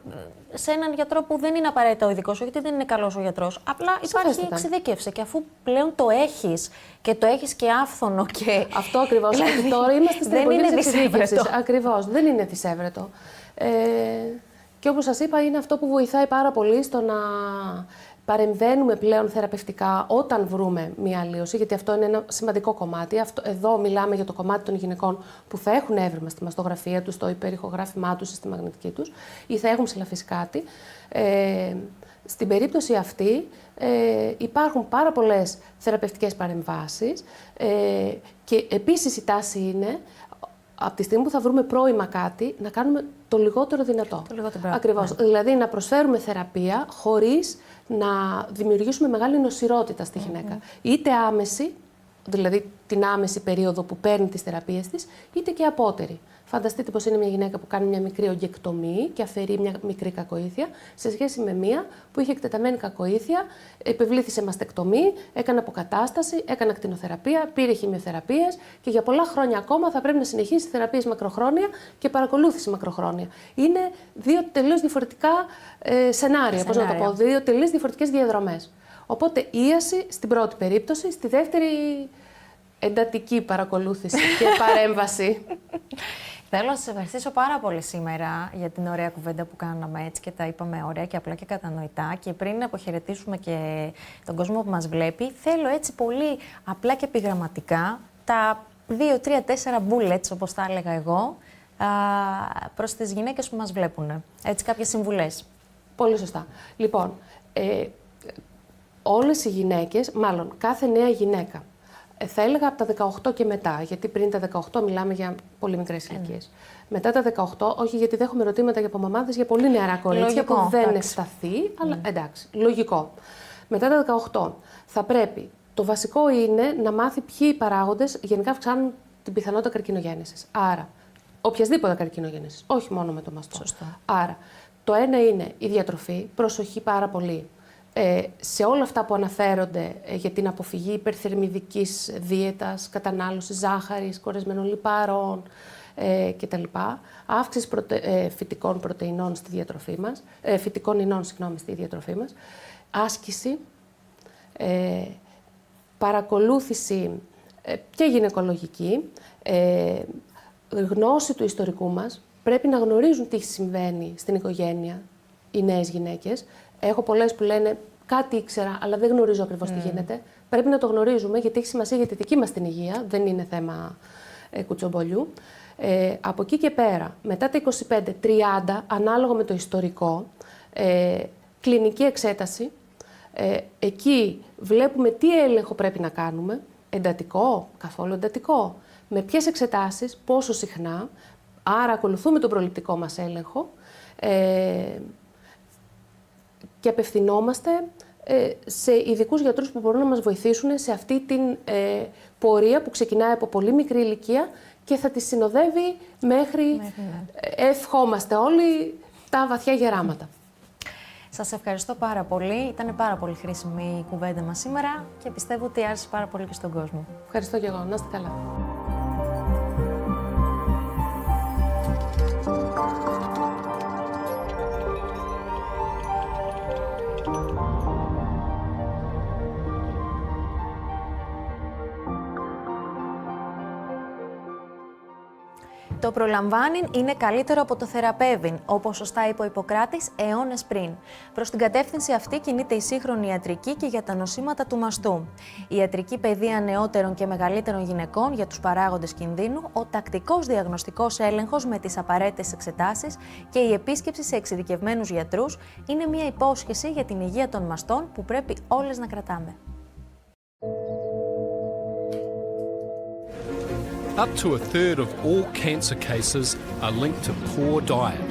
σε έναν γιατρό που δεν είναι απαραίτητα ο ειδικός, γιατί δεν είναι καλός ο γιατρός. Απλά υπάρχει εξειδίκευση. Και αφού πλέον το έχεις και το έχεις και άφθονο και. Αυτό ακριβώς. Δηλαδή, τώρα είμαστε στην εποχή της εξειδίκευσης. Ακριβώς. Δεν είναι δυσέβρετο. Και όπως σας είπα, είναι αυτό που βοηθάει πάρα πολύ στο να παρεμβαίνουμε πλέον θεραπευτικά όταν βρούμε μία αλλίωση, γιατί αυτό είναι ένα σημαντικό κομμάτι. Εδώ μιλάμε για το κομμάτι των γυναικών που θα έχουν έβριμα στη μαστογραφία τους, στο υπερηχογράφημά τους ή στη μαγνητική τους, ή θα έχουν ψηλαφίσει κάτι. Στην περίπτωση αυτή υπάρχουν πάρα πολλές θεραπευτικές παρεμβάσεις και επίσης η τάση είναι, από τη στιγμή που θα βρούμε πρόημα κάτι, να κάνουμε το λιγότερο δυνατό. Ακριβώς. Ναι. Δηλαδή να προσφέρουμε θεραπεία χωρίς να δημιουργήσουμε μεγάλη νοσηρότητα στη γυναίκα. Είτε άμεση, δηλαδή την άμεση περίοδο που παίρνει τις θεραπείες της, είτε και απότερη. Φανταστείτε πως είναι μια γυναίκα που κάνει μια μικρή ογκεκτομή και αφαιρεί μια μικρή κακοήθεια, σε σχέση με μια που είχε εκτεταμένη κακοήθεια, επιβλήθησε μαστεκτομή, έκανε αποκατάσταση, έκανε ακτινοθεραπεία, πήρε χημειοθεραπείες και για πολλά χρόνια ακόμα θα πρέπει να συνεχίσει θεραπείες μακροχρόνια και παρακολούθηση μακροχρόνια. Είναι δύο τελείως διαφορετικά σενάρια, πώς να το πω, δύο τελείως διαφορετικές διαδρομές. Οπότε ίαση στην πρώτη περίπτωση, στη δεύτερη εντατική παρακολούθηση και παρέμβαση. Θέλω να σας ευχαριστήσω πάρα πολύ σήμερα για την ωραία κουβέντα που κάναμε έτσι και τα είπαμε ωραία και απλά και κατανοητά. Και πριν αποχαιρετήσουμε και τον κόσμο που μας βλέπει, θέλω έτσι πολύ απλά και επιγραμματικά τα 2, 3, 4 bullets, όπως τα έλεγα εγώ, προς τις γυναίκες που μας βλέπουν. Έτσι, κάποιες συμβουλές. Πολύ σωστά. Λοιπόν, όλες οι γυναίκες, μάλλον κάθε νέα γυναίκα, θα έλεγα από τα 18 και μετά, γιατί πριν τα 18 μιλάμε για πολύ μικρές ηλικίες. Μετά τα 18, όχι γιατί δέχομαι ερωτήματα για από μαμάδες για πολύ νεαρά κορίτσια που δεν ευσταθεί, αλλά εντάξει, λογικό. Μετά τα 18 θα πρέπει, το βασικό είναι να μάθει ποιοι παράγοντες γενικά αυξάνουν την πιθανότητα καρκινογέννησης. Άρα, οποιασδήποτε καρκινογέννησης, όχι μόνο με το μαστό. Σωστά. Άρα, το ένα είναι η διατροφή, προσοχή πάρα πολύ. Σε όλα αυτά που αναφέρονται για την αποφυγή υπερθερμιδικής δίαιτας, κατανάλωση ζάχαρης, κορεσμένων λιπαρών κτλ. Αύξηση φυτικών πρωτεϊνών στη διατροφή μας, φυτικών ινών, στη διατροφή μας, άσκηση, παρακολούθηση και γυναικολογική, γνώση του ιστορικού μας. Πρέπει να γνωρίζουν τι συμβαίνει στην οικογένεια οι νέες γυναίκες. Έχω πολλές που λένε κάτι ήξερα, αλλά δεν γνωρίζω ακριβώς τι γίνεται. Πρέπει να το γνωρίζουμε, γιατί έχει σημασία για τη δική μας την υγεία, δεν είναι θέμα κουτσομπολιού. Από εκεί και πέρα, μετά τα 25-30, ανάλογα με το ιστορικό, κλινική εξέταση. Εκεί βλέπουμε τι έλεγχο πρέπει να κάνουμε, εντατικό, καθόλου εντατικό, με ποιες εξετάσεις, πόσο συχνά, Άρα ακολουθούμε τον προληπτικό μας έλεγχο και απευθυνόμαστε σε ειδικούς γιατρούς που μπορούν να μας βοηθήσουν σε αυτή την πορεία που ξεκινάει από πολύ μικρή ηλικία και θα τη συνοδεύει μέχρι ευχόμαστε όλοι, τα βαθιά γεράματα. Σας ευχαριστώ πάρα πολύ. Ήταν πάρα πολύ χρήσιμη η κουβέντα μας σήμερα και πιστεύω ότι άρεσε πάρα πολύ και στον κόσμο. Ευχαριστώ και εγώ. Να είστε καλά. Το προλαμβάνειν είναι καλύτερο από το θεραπεύειν, όπως σωστά είπε ο Ιπποκράτης αιώνες πριν. Προς την κατεύθυνση αυτή κινείται η σύγχρονη ιατρική και για τα νοσήματα του μαστού. Η ιατρική παιδεία νεότερων και μεγαλύτερων γυναικών για τους παράγοντες κινδύνου, ο τακτικός διαγνωστικός έλεγχος με τις απαραίτητες εξετάσεις και η επίσκεψη σε εξειδικευμένους γιατρούς είναι μια υπόσχεση για την υγεία των μαστών που πρέπει όλες να κρατάμε. Up to a third of all cancer cases are linked to poor diet.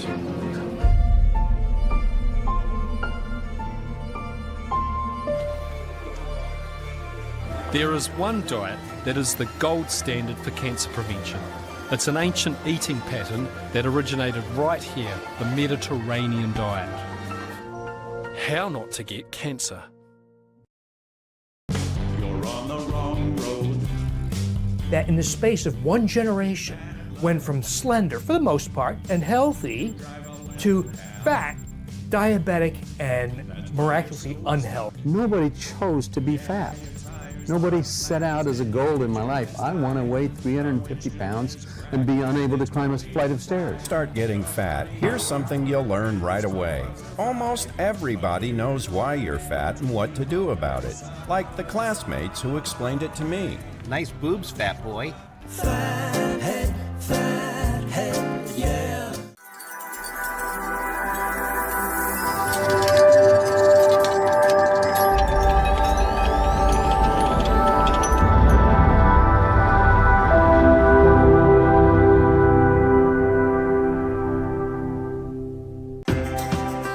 There is one diet that is the gold standard for cancer prevention. It's an ancient eating pattern that originated right here, the Mediterranean diet. How not to get cancer? You're on the wrong road. That in the space of one generation went from slender, for the most part, and healthy, to fat, diabetic, and miraculously unhealthy. Nobody chose to be fat. Nobody set out as a goal in my life. I want to weigh 350 pounds and be unable to climb a flight of stairs. Start getting fat. Here's something you'll learn right away. Almost everybody knows why you're fat and what to do about it. Like the classmates who explained it to me. Nice boobs, fat boy. Fat head, yeah.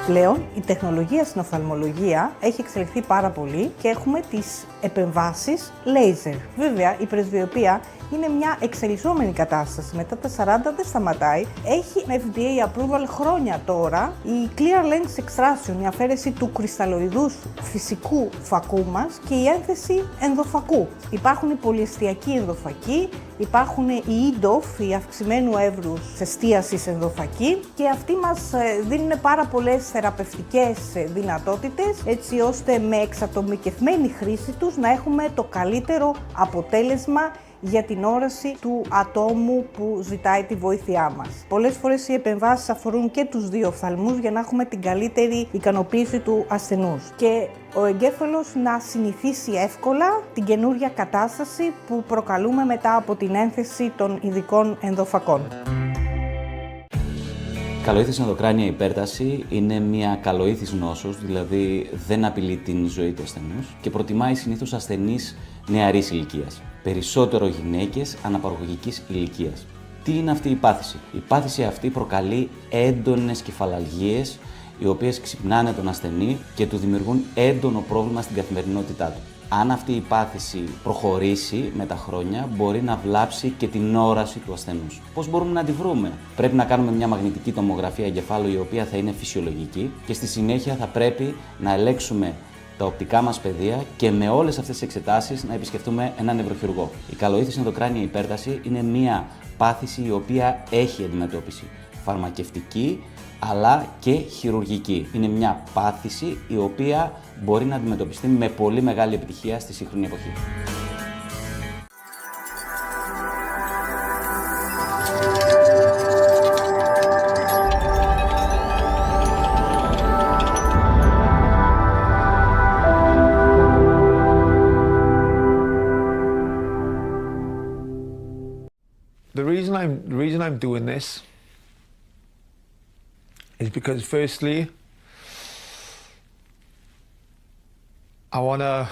Πλέον η τεχνολογία στην οφθαλμολογία έχει εξελιχθεί πάρα πολύ και έχουμε τις επεμβάσεις laser. Βέβαια, η πρεσβειοπία είναι μια εξελισσόμενη κατάσταση. Μετά τα 40 δεν σταματάει. Έχει FDA approval χρόνια τώρα η clear lens extraction, η αφαίρεση του κρυσταλλοειδούς φυσικού φακού μας και η ένθεση ενδοφακού. Υπάρχουν οι πολυεστιακοί ενδοφακοί, υπάρχουν οι EDOF, οι αυξημένου εύρους εστίασης ενδοφακοί και αυτοί μας δίνουν πάρα πολλές θεραπευτικές δυνατότητες έτσι ώστε με εξατομικευμένη χρήση τους να έχουμε το καλύτερο αποτέλεσμα για την όραση του ατόμου που ζητάει τη βοήθειά μας. Πολλές φορές οι επεμβάσεις αφορούν και τους δύο οφθαλμούς για να έχουμε την καλύτερη ικανοποίηση του ασθενούς και ο εγκέφαλος να συνηθίσει εύκολα την καινούρια κατάσταση που προκαλούμε μετά από την ένθεση των ειδικών ενδοφακών. Καλοήθης ενδοκράνια υπέρταση είναι μια καλοήθης νόσος, δηλαδή δεν απειλεί την ζωή του ασθενούς και προτιμάει συνήθως ασθενείς νεαρής ηλικίας. Περισσότερο γυναίκες αναπαραγωγικής ηλικίας. Τι είναι αυτή η πάθηση? Η πάθηση αυτή προκαλεί έντονες κεφαλαλγίες, οι οποίες ξυπνάνε τον ασθενή και του δημιουργούν έντονο πρόβλημα στην καθημερινότητά του. Αν αυτή η πάθηση προχωρήσει με τα χρόνια, μπορεί να βλάψει και την όραση του ασθενούς. Πώς μπορούμε να τη βρούμε? Πρέπει να κάνουμε μια μαγνητική τομογραφία εγκεφάλου, η οποία θα είναι φυσιολογική και στη συνέχεια θα πρέπει να ελέγξουμε τα οπτικά μας πεδία και με όλες αυτές τις εξετάσεις να επισκεφτούμε έναν νευροχειρουργό. Η καλοήθης ενδοκράνια υπέρταση είναι μια πάθηση η οποία έχει αντιμετώπιση φαρμακευτική αλλά και χειρουργική. Είναι μια πάθηση η οποία μπορεί να αντιμετωπιστεί με πολύ μεγάλη επιτυχία στη σύγχρονη εποχή. The reason I'm doing this is because firstly, I want to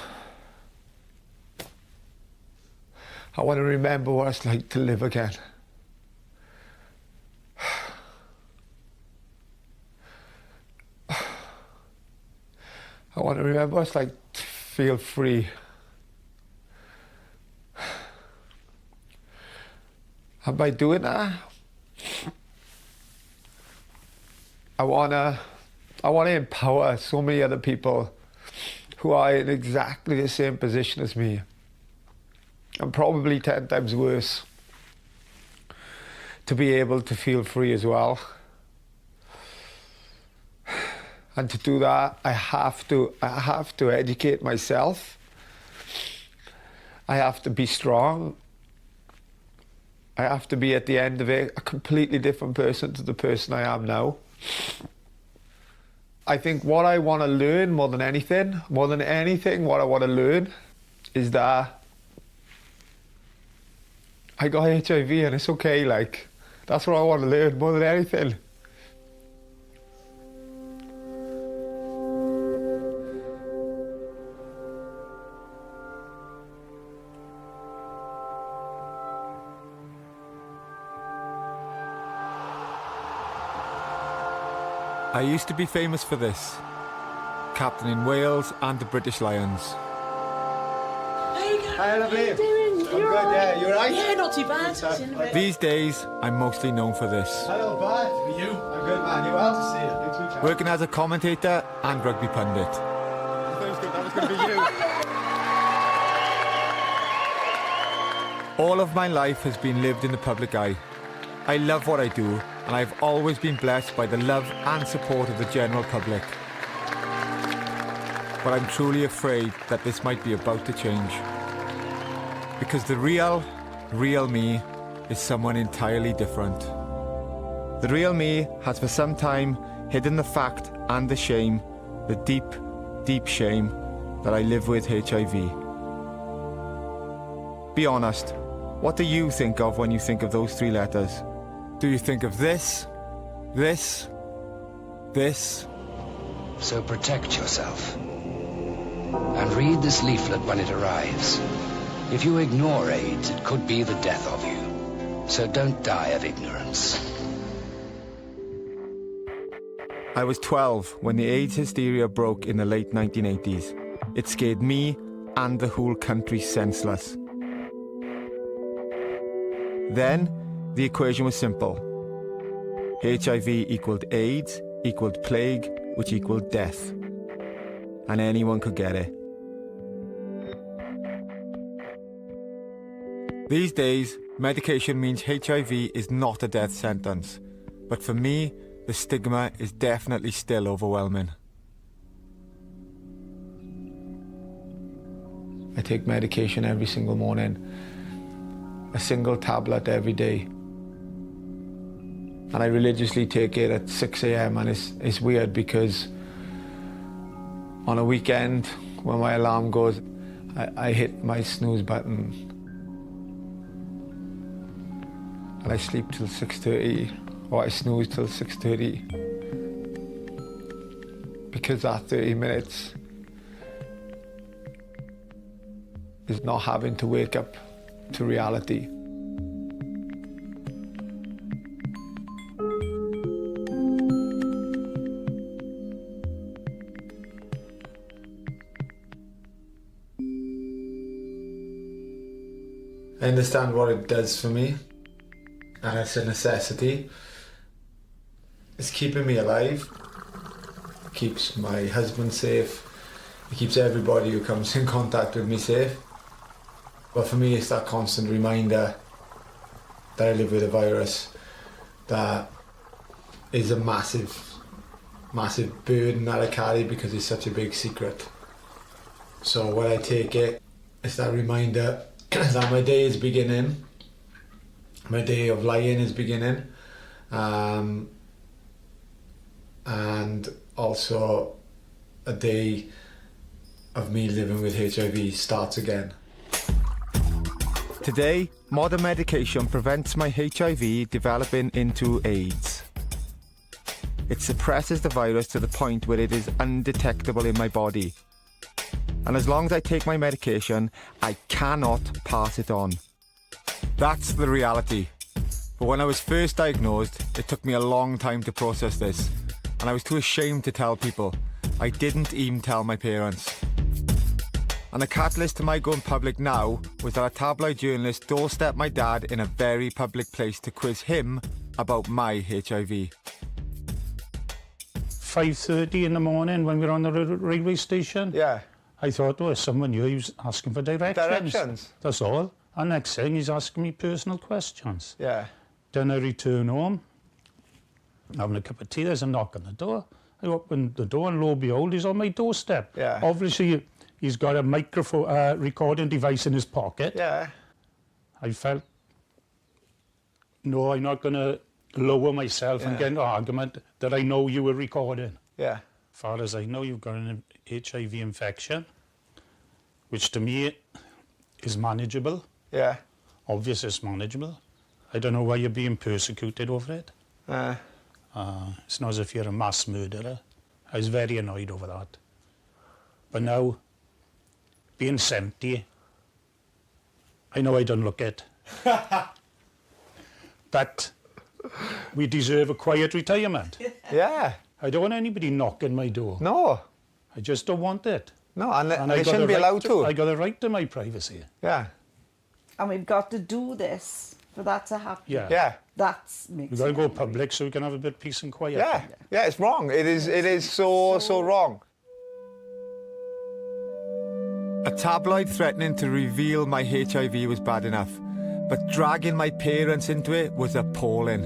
remember what it's like to live again. I want to remember it's like to feel free. And by doing that, I wanna empower so many other people who are in exactly the same position as me, and probably 10 times worse, to be able to feel free as well. And to do that, I have to educate myself. I have to be strong. I have to be, at the end of it, a completely different person to the person I am now. I think what I want to learn more than anything, what I want to learn is that I got HIV and it's okay, like, that's what I want to learn more than anything. I used to be famous for this, captaining Wales and the British Lions. Hi, lovely. How you doing? I'm good, yeah. You alright? Yeah, not too bad. These days, I'm mostly known for this. Hello, bud. How are you? I'm good, man. You well to see you? You too, Working as a commentator and rugby pundit. That was going to be you. All of my life has been lived in the public eye. I love what I do, and I've always been blessed by the love and support of the general public. But I'm truly afraid that this might be about to change. Because the real me is someone entirely different. The real me has for some time hidden the fact and the shame, the deep, deep shame that I live with HIV. Be honest, what do you think of when you think of those three letters? Do you think of this, this, this? So protect yourself. And read this leaflet when it arrives. If you ignore AIDS, it could be the death of you. So don't die of ignorance. I was 12 when the AIDS hysteria broke in the late 1980s. It scared me and the whole country senseless. Then, the equation was simple. HIV equaled AIDS, equaled plague, which equaled death. And anyone could get it. These days, medication means HIV is not a death sentence. But for me, the stigma is definitely still overwhelming. I take medication every single morning. A single tablet every day. And I religiously take it at 6 a.m. and it's weird because on a weekend when my alarm goes, I hit my snooze button and I sleep till 6:30 or I snooze till 6:30 because that 30 minutes is not having to wake up to reality. I understand what it does for me, and it's a necessity. It's keeping me alive, it keeps my husband safe, it keeps everybody who comes in contact with me safe. But for me, it's that constant reminder that I live with a virus that is a massive, massive burden that I carry because it's such a big secret. So when I take it, it's that reminder that my day is beginning, my day of lying is beginning, and also a day of me living with HIV starts again. Today, modern medication prevents my HIV developing into AIDS. It suppresses the virus to the point where it is undetectable in my body. And as long as I take my medication, I cannot pass it on. That's the reality. But when I was first diagnosed, it took me a long time to process this, and I was too ashamed to tell people. I didn't even tell my parents. And the catalyst to my going public now was that a tabloid journalist doorstepped my dad in a very public place to quiz him about my HIV. 5:30 in the morning when we were on the railway station. Yeah. I thought, oh, someone new, he was asking for directions. Directions? That's all. And next thing, he's asking me personal questions. Yeah. Then I return home, having a cup of tea, there's a knock on the door. I open the door and lo and behold, he's on my doorstep. Yeah. Obviously, he's got a microphone, recording device in his pocket. Yeah. I felt, no, I'm not going to lower myself and get an argument that I know you were recording. Yeah. As far as I know, you've got an HIV infection, which to me is manageable. Yeah. Obviously, it's manageable. I don't know why you're being persecuted over it. It's not as if you're a mass murderer. I was very annoyed over that. But now, being 70, I know I don't look it. But we deserve a quiet retirement. Yeah. I don't want anybody knocking my door. No. I just don't want it. No, and I they got shouldn't the be allowed to. I got a right to my privacy. Yeah. And we've got to do this for that to happen. Yeah. Yeah. That's makes We've got to it go public so we can have a bit of peace and quiet. Yeah. Yeah, it's wrong. It is so wrong. A tabloid threatening to reveal my HIV was bad enough, but dragging my parents into it was appalling.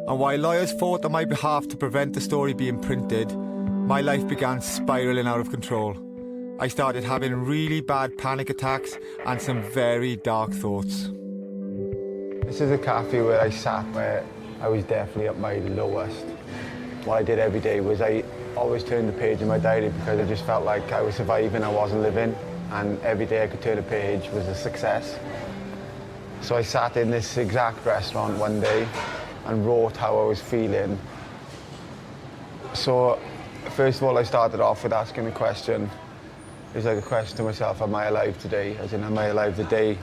And while lawyers fought on my behalf to prevent the story being printed, my life began spiralling out of control. I started having really bad panic attacks and some very dark thoughts. This is a cafe where I sat where I was definitely at my lowest. What I did every day was I always turned the page in my diary because I just felt like I was surviving, I wasn't living, and every day I could turn a page was a success. So I sat in this exact restaurant one day and wrote how I was feeling. So first of all, I started off with asking the question, it's like a question to myself, am I alive today? As in, am I alive the day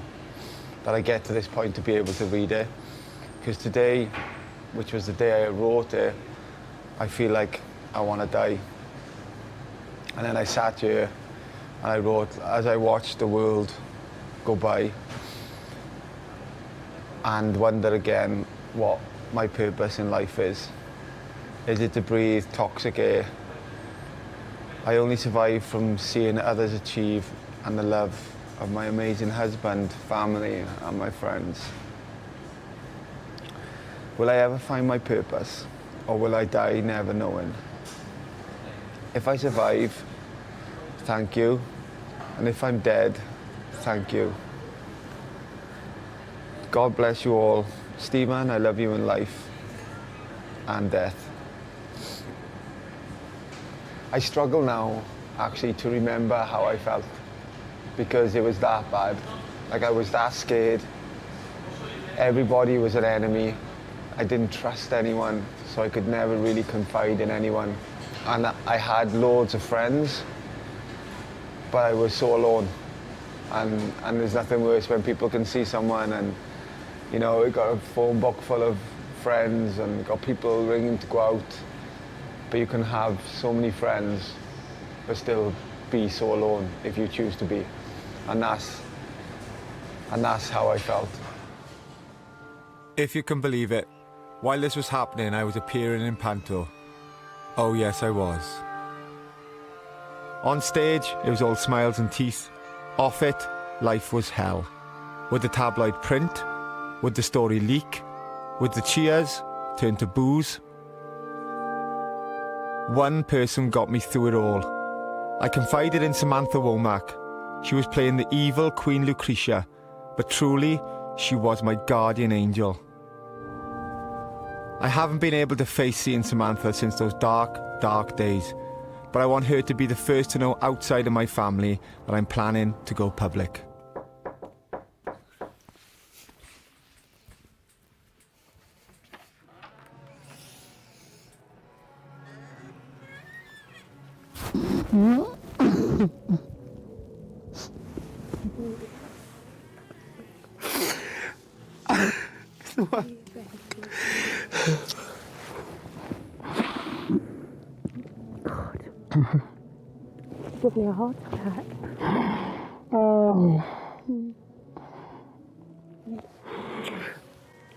that I get to this point to be able to read it? Because today, which was the day I wrote it, I feel like I want to die. And then I sat here and I wrote, as I watched the world go by, and wonder again what my purpose in life is. Is it to breathe toxic air? I only survive from seeing others achieve and the love of my amazing husband, family, and my friends. Will I ever find my purpose, or will I die never knowing? If I survive, thank you. And if I'm dead, thank you. God bless you all. Stephen, I love you in life and death. I struggle now, actually, to remember how I felt because it was that bad. Like, I was that scared. Everybody was an enemy. I didn't trust anyone, so I could never really confide in anyone. And I had loads of friends, but I was so alone. And there's nothing worse when people can see someone and, you know, you got a phone book full of friends and got people ringing to go out. But you can have so many friends, but still be so alone if you choose to be. And that's how I felt. If you can believe it, while this was happening, I was appearing in Panto. Oh yes, I was. On stage, it was all smiles and teeth. Off it, life was hell. Would the tabloid print? Would the story leak? Would the cheers turn to boos? One person got me through it all. I confided in Samantha Womack. She was playing the evil Queen Lucretia, but truly, she was my guardian angel. I haven't been able to face seeing Samantha since those dark, dark days, but I want her to be the first to know outside of my family that I'm planning to go public. Give me a heart attack.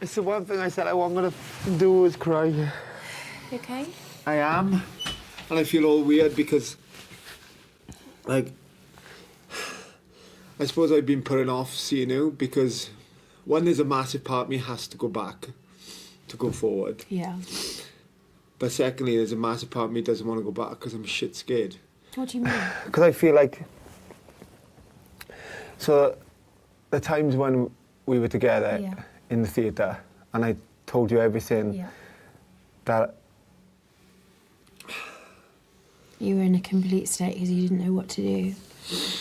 It's the one thing I said I wasn't going to do was cry. You okay? I am. And I feel all weird because, like, I suppose I've been putting off seeing you because, one, there's a massive part of me has to go back to go forward. Yeah. But secondly, there's a massive part of me doesn't want to go back because I'm shit scared. What do you mean? Because I feel like... So, the times when we were together in the theatre and I told you everything that... You were in a complete state because you didn't know what to do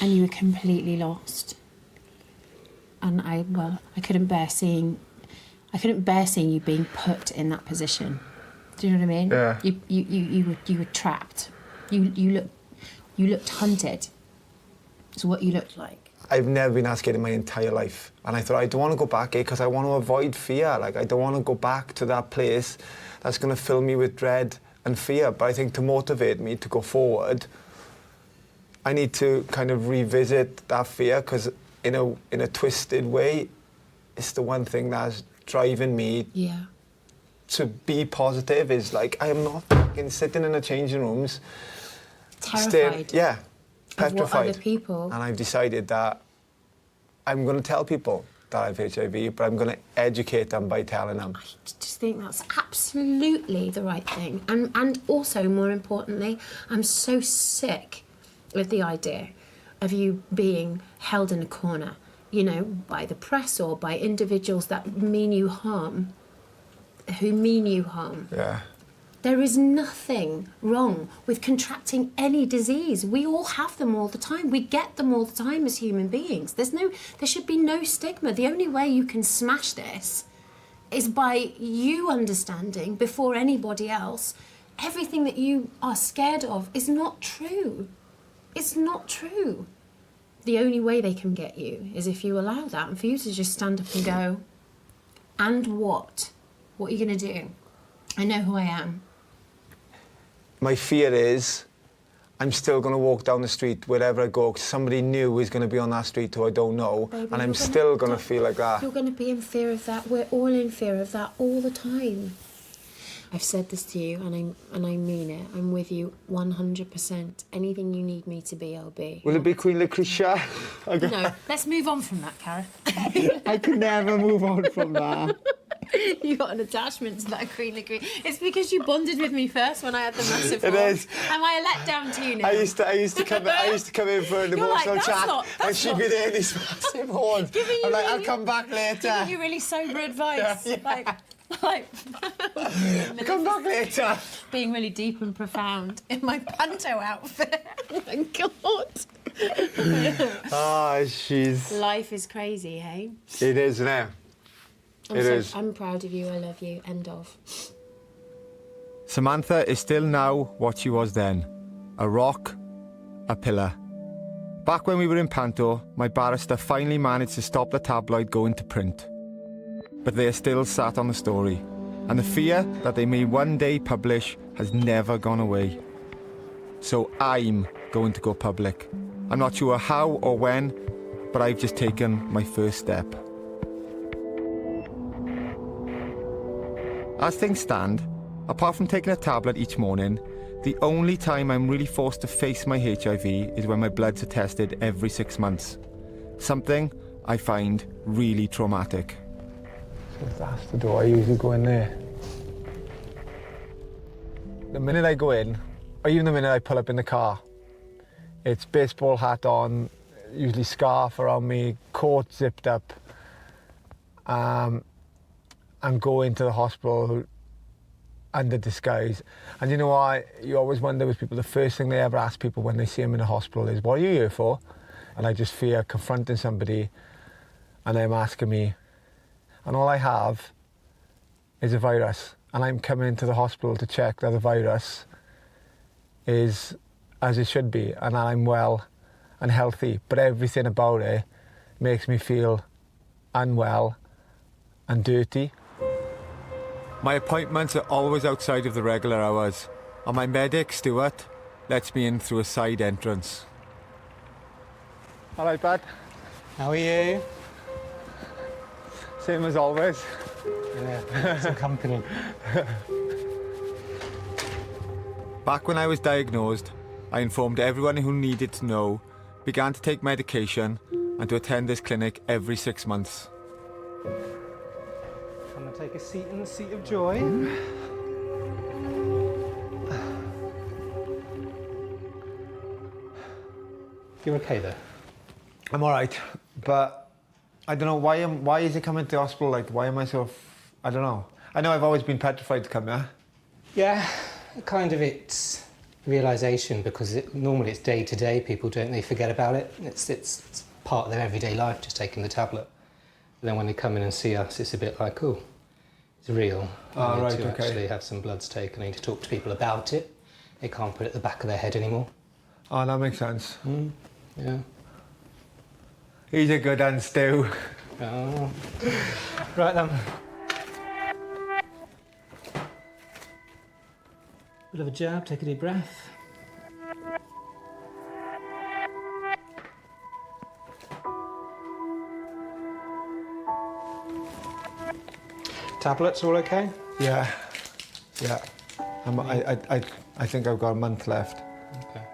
and you were completely lost. And I couldn't bear seeing you being put in that position. Do you know what I mean? Yeah. You were trapped. You looked hunted. It's what you looked like. I've never been that scared in my entire life. And I thought, I don't want to go back here because I want to avoid fear. Like, I don't want to go back to that place that's going to fill me with dread and fear. But I think to motivate me to go forward, I need to kind of revisit that fear because in a twisted way, it's the one thing that's driving me to be positive is like, I am not fucking sitting in the changing rooms. Terrified. Petrified. Of what other people. And I've decided that I'm going to tell people that I have HIV, but I'm going to educate them by telling them. I just think that's absolutely the right thing. And also, more importantly, I'm so sick of the idea of you being held in a corner, you know, by the press or by individuals that mean you harm, who mean you harm. Yeah. There is nothing wrong with contracting any disease. We all have them all the time. We get them all the time as human beings. There should be no stigma. The only way you can smash this is by you understanding before anybody else everything that you are scared of is not true. It's not true. The only way they can get you is if you allow that and for you to just stand up and go, and what? What are you going to do? I know who I am. My fear is I'm still going to walk down the street wherever I go because somebody new is going to be on that street who I don't know. Baby, and I'm still going to feel like that. You're going to be in fear of that. We're all in fear of that all the time. I've said this to you and I mean it. I'm with you 100%. Anything you need me to be, I'll be. Will it be Queen Lucretia? No, let's move on from that, Cara. I could never move on from that. You got an attachment to that Queen Lucretia. It's because you bonded with me first when I had the massive It one. is. Am I a letdown to you now? I used to come in for an emotional chat and she'd be there in this massive horn. I'm like, I'll come back later. Giving you really sober advice. Yeah. Like come back later. Being really deep and profound in my panto outfit. Oh my God. Ah, she's... Life is crazy, hey? It is now. It is. I'm proud of you, I love you, end of. Samantha is still now what she was then. A rock, a pillar. Back when we were in Panto, my barrister finally managed to stop the tabloid going to print. But they are still sat on the story, and the fear that they may one day publish has never gone away. So I'm going to go public. I'm not sure how or when, but I've just taken my first step. As things stand, apart from taking a tablet each morning, the only time I'm really forced to face my HIV is when my bloods are tested every 6 months. Something I find really traumatic. So that's the door, I usually go in there. The minute I go in, or even the minute I pull up in the car, it's baseball hat on, usually scarf around me, coat zipped up, and go into the hospital under disguise. And you know what? You always wonder with people, the first thing they ever ask people when they see them in a hospital is, what are you here for? And I just fear confronting somebody and them asking me, and all I have is a virus. And I'm coming into the hospital to check that the virus is as it should be and that I'm well and healthy. But everything about it makes me feel unwell and dirty. My appointments are always outside of the regular hours, and my medic, Stuart, lets me in through a side entrance. All right, bud. How are you? Same as always. Yeah, some company. Back when I was diagnosed, I informed everyone who needed to know, began to take medication, and to attend this clinic every 6 months. I'm going to take a seat in the seat of joy. You're okay there? I'm all right, but I don't know why is it coming to the hospital? Like, why am I so? I don't know. I know I've always been petrified to come here. Yeah, kind of it's realisation, because normally it's day to day. People they forget about it. It's part of their everyday life, just taking the tablet. But then when they come in and see us, it's a bit like, oh, it's real. I need to actually have some bloods taken. I need to talk to people about it. They can't put it at the back of their head anymore. Oh, that makes sense. Yeah. He's a good un, Stu. Oh. Right then. Bit of a jab, take a deep breath. Tablets all okay? Yeah. I think I've got a month left. Okay.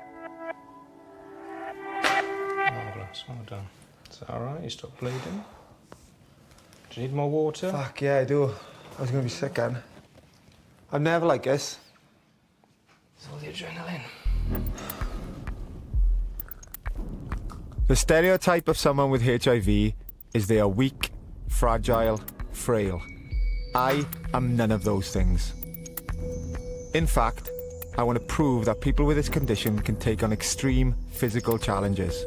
Marvellous, well done. Is that all right? You stop bleeding? Do you need more water? Fuck yeah, I do. I was going to be sick then. I'm never like this. It's all the adrenaline. The stereotype of someone with HIV is they are weak, fragile, frail. I am none of those things. In fact, I want to prove that people with this condition can take on extreme physical challenges.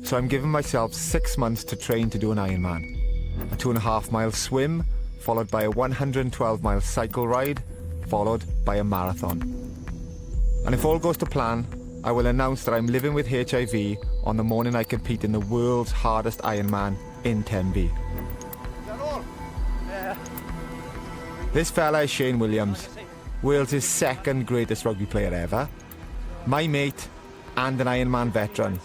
So I'm giving myself 6 months to train to do an Ironman. A 2.5-mile swim, followed by a 112-mile cycle ride, followed by a marathon. And if all goes to plan, I will announce that I'm living with HIV on the morning I compete in the world's hardest Ironman in Tenby. Is that all? Yeah. This fella is Shane Williams, Wales' second greatest rugby player ever, my mate and an Ironman veteran.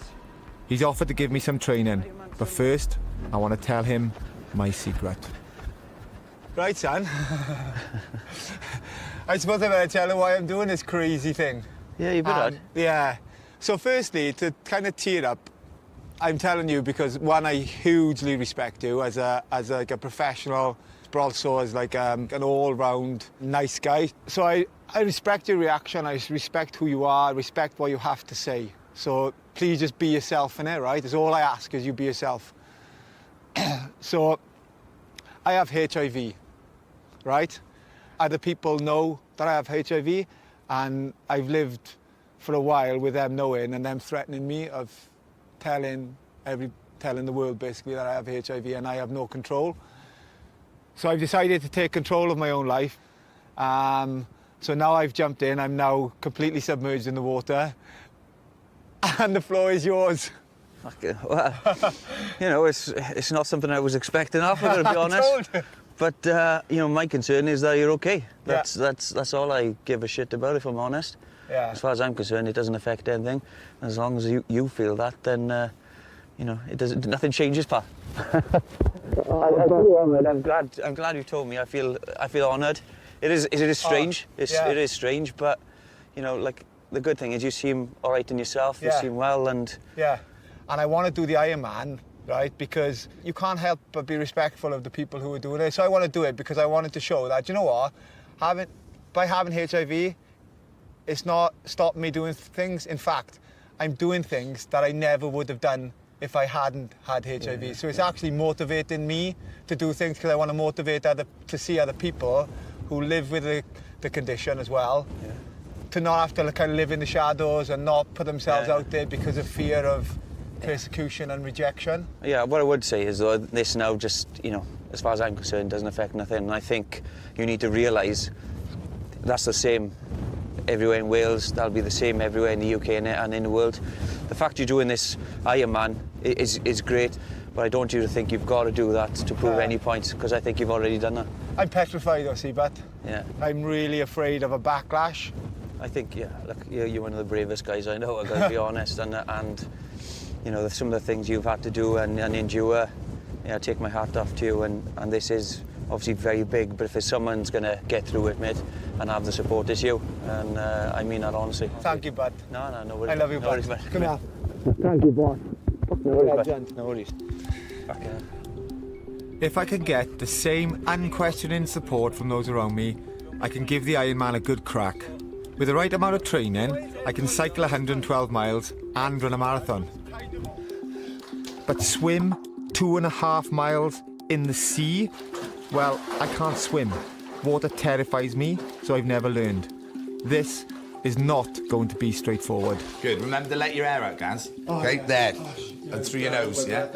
He's offered to give me some training, but first I want to tell him my secret. Right, son. I suppose I better tell him why I'm doing this crazy thing. Yeah, you better. Yeah. So firstly, to kind of tee it up, I'm telling you because, one, I hugely respect you as a professional, but also as like an all-round nice guy. So I respect your reaction, I respect who you are, I respect what you have to say. So please just be yourself in it, right? That's all I ask, is you be yourself. So I have HIV, right? Other people know that I have HIV, and I've lived for a while with them knowing and them threatening me of telling the world basically that I have HIV and I have no control. So I've decided to take control of my own life. So now I've jumped in, I'm now completely submerged in the water, and the floor is yours. Okay, well, you know, it's not something I was expecting of, to be honest. But you know, my concern is that you're okay. That's all I give a shit about, if I'm honest. Yeah. As far as I'm concerned, it doesn't affect anything. As long as you feel that, then you know, nothing changes, pal. I'm glad you told me. I feel honoured. It is strange. It is strange, but you know, like, the good thing is you seem all right in yourself. You seem well, and yeah. And I want to do the Ironman, right? Because you can't help but be respectful of the people who are doing it. So I want to do it because I wanted to show that, you know what, by having HIV, it's not stopped me doing things. In fact, I'm doing things that I never would have done if I hadn't had HIV. Yeah. So it's actually motivating me to do things because I want to motivate to see other people who live with the condition as well, to not have to kind of live in the shadows and not put themselves out there because of fear of persecution and rejection. Yeah, what I would say is, though, this now just, you know, as far as I'm concerned, doesn't affect nothing. And I think you need to realise that's the same everywhere in Wales, that'll be the same everywhere in the UK and in the world. The fact you're doing this Ironman is great, but I don't want you to think you've got to do that to prove any points, because I think you've already done that. I'm petrified, though, Seabat. Yeah. I'm really afraid of a backlash. I think, yeah, look, you're one of the bravest guys I know, I've got to be honest, and you know, some of the things you've had to do and endure, you know, take my hat off to you, and this is obviously very big, but if there's someone's going to get through it, mate, and have the support, it's you, and I mean that honestly. Thank you, bud. No worries. I love you, no bud. Worries, Come here. Thank you, boss. No worries, bud. No worries. If I can get the same unquestioning support from those around me, I can give the Ironman a good crack. With the right amount of training, I can cycle 112 miles and run a marathon. But swim 2.5 miles in the sea? Well, I can't swim. Water terrifies me, so I've never learned. This is not going to be straightforward. Good. Remember to let your hair out, Gaz. Okay, there. And through your nose, yeah?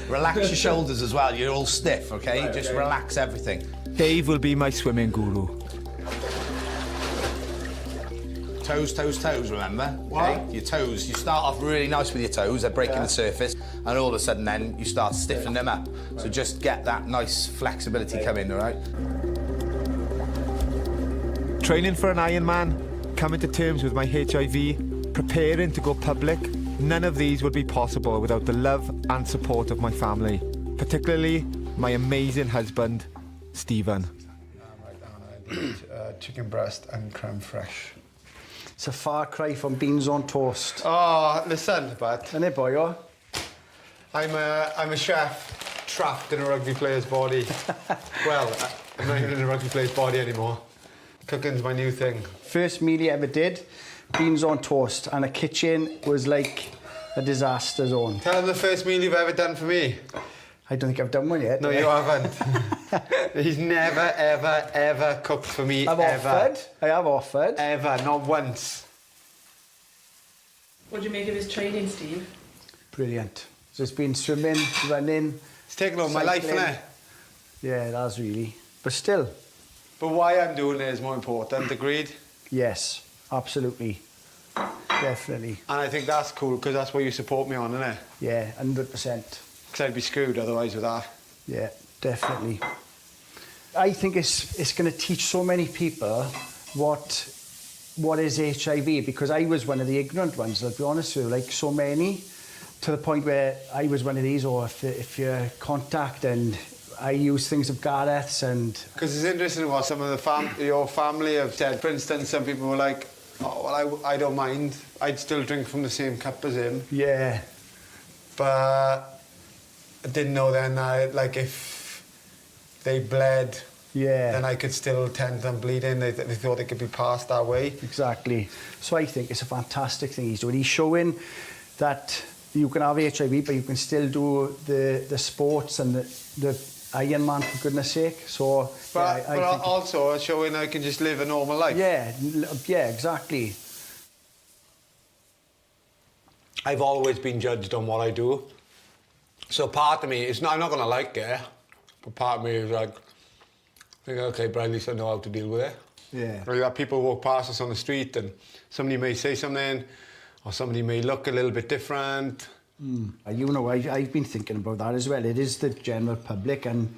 Relax your shoulders as well. You're all stiff, okay? Just relax everything. Dave will be my swimming guru. Toes, toes, toes, remember? Okay? Your toes. You start off really nice with your toes. They're breaking the surface. And all of a sudden then, you start stiffening them up. So just get that nice flexibility coming, all right? Training for an Ironman, coming to terms with my HIV, preparing to go public, none of these would be possible without the love and support of my family, particularly my amazing husband, Stephen. Chicken breast and creme fraiche. It's a far cry from beans on toast. Oh, listen, bud. Isn't it, boyo? I'm a chef trapped in a rugby player's body. Well, I'm not even in a rugby player's body anymore. Cooking's my new thing. First meal he ever did, beans on toast, and the kitchen was like a disaster zone. Tell him the first meal you've ever done for me. I don't think I've done one yet. No, you haven't. He's never, ever, ever cooked for me, I've ever. offered. I have offered. Ever, not once. What do you make of his training, Steve? Brilliant. Just been swimming, running. It's taken over my life, innit? Yeah, it has really. But still. But why I'm doing it is more important, agreed? Yes, absolutely. Definitely. And I think that's cool, because that's what you support me on, isn't it? Yeah, 100%. Because I'd be screwed otherwise with that. Yeah, definitely. I think it's going to teach so many people what is HIV, because I was one of the ignorant ones, I'll be honest with you, like so many, to the point where I was one of these, or if you're contact, and I use things of Gareth's, and... Because it's interesting what some of your family have said. For instance, some people were like, oh, well, I don't mind. I'd still drink from the same cup as him. Yeah. But I didn't know then that, like, if they bled, then I could still tend them bleeding. They thought they could be passed that way. Exactly. So I think it's a fantastic thing he's doing. He's showing that you can have HIV, but you can still do the sports and the Ironman, for goodness sake. So, but also showing I can just live a normal life. Yeah, exactly. I've always been judged on what I do. So part of me, I'm not going to like it, but part of me is like, okay, but at least I know how to deal with it. Yeah. Or that people walk past us on the street and somebody may say something, or somebody may look a little bit different. You know, I've been thinking about that as well. It is the general public, and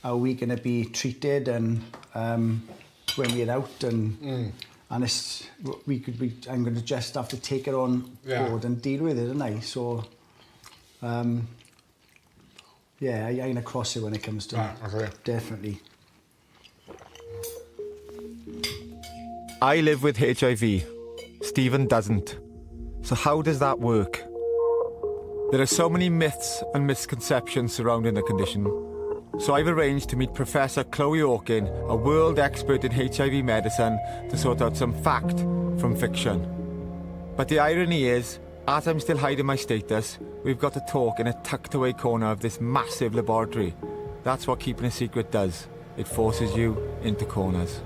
how we going to be treated, and when we're out, and it's I'm going to just have to take it on board and deal with it, and So, yeah, I'm going to cross it when it comes to it. Okay. Definitely. I live with HIV. Stephen doesn't. So how does that work? There are so many myths and misconceptions surrounding the condition. So I've arranged to meet Professor Chloe Hawkin, a world expert in HIV medicine, to sort out some fact from fiction. But the irony is, as I'm still hiding my status, we've got to talk in a tucked-away corner of this massive laboratory. That's what keeping a secret does. It forces you into corners.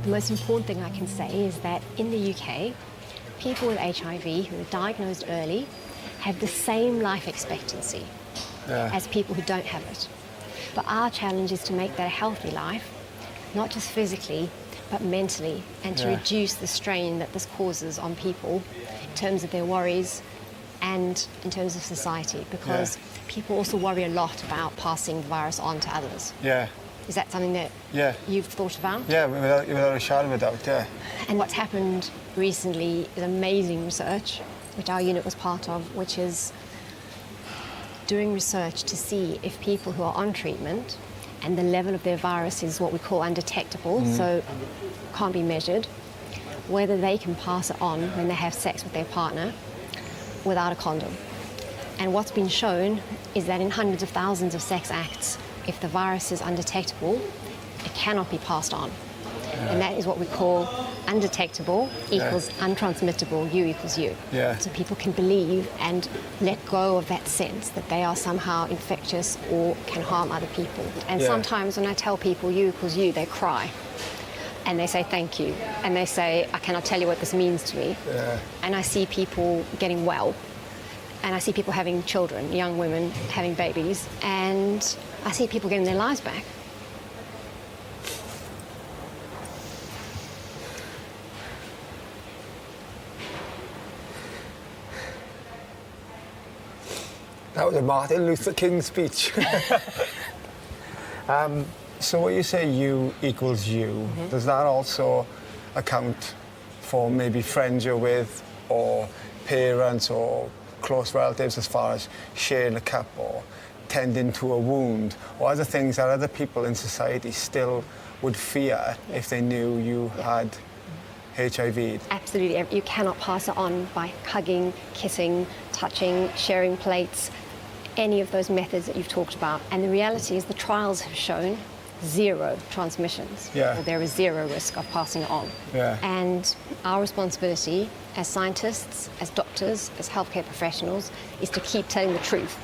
The most important thing I can say is that in the UK, people with HIV who are diagnosed early have the same life expectancy as people who don't have it. But our challenge is to make that a healthy life, not just physically, but mentally, and to reduce the strain that this causes on people in terms of their worries and in terms of society, because people also worry a lot about passing the virus on to others. Yeah. Is that something that you've thought about? Yeah, without a shadow of a doubt, yeah. And what's happened recently is amazing research, which our unit was part of, which is doing research to see if people who are on treatment and the level of their virus is what we call undetectable, so can't be measured, whether they can pass it on when they have sex with their partner without a condom. And what's been shown is that in hundreds of thousands of sex acts, if the virus is undetectable, it cannot be passed on. And that is what we call undetectable equals untransmittable, U equals U. So people can believe and let go of that sense that they are somehow infectious or can harm other people. And sometimes when I tell people U equals U, they cry. And they say thank you. And they say, I cannot tell you what this means to me. And I see people getting well. And I see people having children, young women having babies. And I see people getting their lives back. That was a Martin Luther King speech. So what you say U equals U, does that also account for maybe friends you're with or parents or close relatives as far as sharing a cup or tending to a wound, or other things that other people in society still would fear if they knew you had HIV? Absolutely. You cannot pass it on by hugging, kissing, touching, sharing plates, any of those methods that you've talked about. And the reality is the trials have shown 0 transmissions. Or there is 0 risk of passing it on. And our responsibility as scientists, as doctors, as healthcare professionals is to keep telling the truth,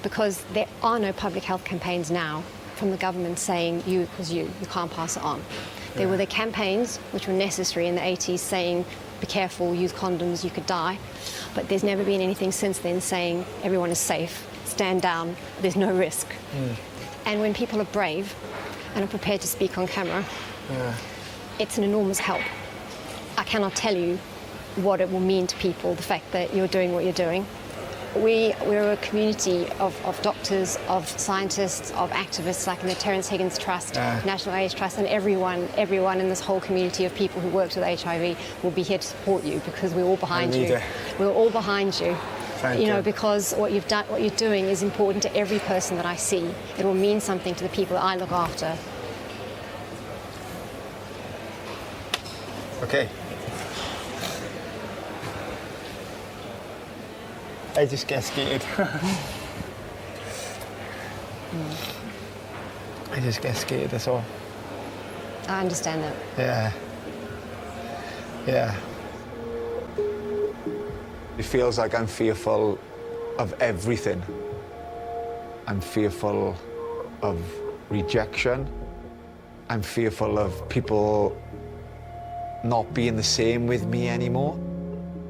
because there are no public health campaigns now from the government saying U equals U, you can't pass it on. There were the campaigns which were necessary in the 80s saying be careful, use condoms, you could die, but there's never been anything since then saying everyone is safe, stand down, there's no risk. And when people are brave and are prepared to speak on camera, it's an enormous help. I cannot tell you what it will mean to people, the fact that you're doing what you're doing. We're a community of doctors, of scientists, of activists, like in the Terence Higgins Trust, National AIDS Trust, and everyone in this whole community of people who worked with HIV will be here to support you, because we're all behind you. We're all behind you. Thank you. Because what you've done, what you're doing is important to every person that I see. It will mean something to the people that I look after. Okay. I just get scared. I just get scared, that's all. I understand that. Yeah. It feels like I'm fearful of everything. I'm fearful of rejection. I'm fearful of people not being the same with me anymore.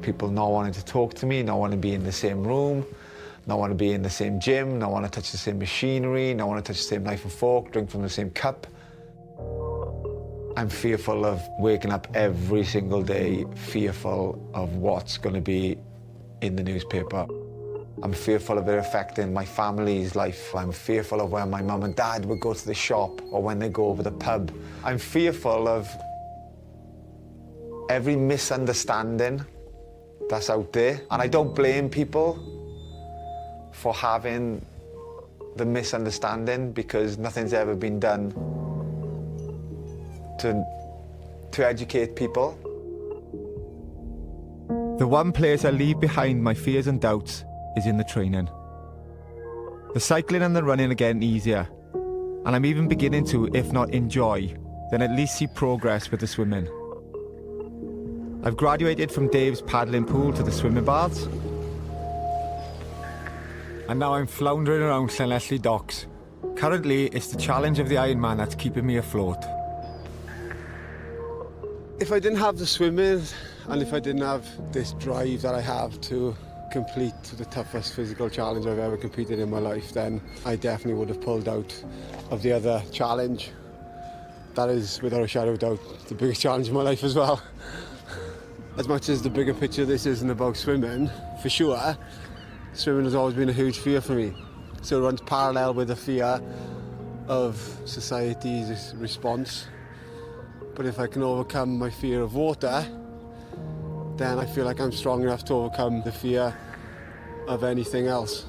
People not wanting to talk to me, not wanting to be in the same room, not want to be in the same gym, not want to touch the same machinery, not want to touch the same knife and fork, drink from the same cup. I'm fearful of waking up every single day, fearful of what's going to be in the newspaper. I'm fearful of it affecting my family's life. I'm fearful of when my mum and dad would go to the shop or when they go over the pub. I'm fearful of every misunderstanding that's out there. And I don't blame people for having the misunderstanding, because nothing's ever been done to educate people. The one place I leave behind my fears and doubts is in the training. The cycling and the running are getting easier, and I'm even beginning to, if not enjoy, then at least see progress with the swimming. I've graduated from Dave's paddling pool to the swimming baths, and now I'm floundering around Llanelli docks. Currently, it's the challenge of the Ironman that's keeping me afloat. If I didn't have the swimming, and if I didn't have this drive that I have to complete the toughest physical challenge I've ever competed in my life, then I definitely would have pulled out of the other challenge. That is, without a shadow of doubt, the biggest challenge in my life as well. As much as the bigger picture this isn't about swimming, for sure, swimming has always been a huge fear for me. So it runs parallel with the fear of society's response. But if I can overcome my fear of water, then I feel like I'm strong enough to overcome the fear of anything else.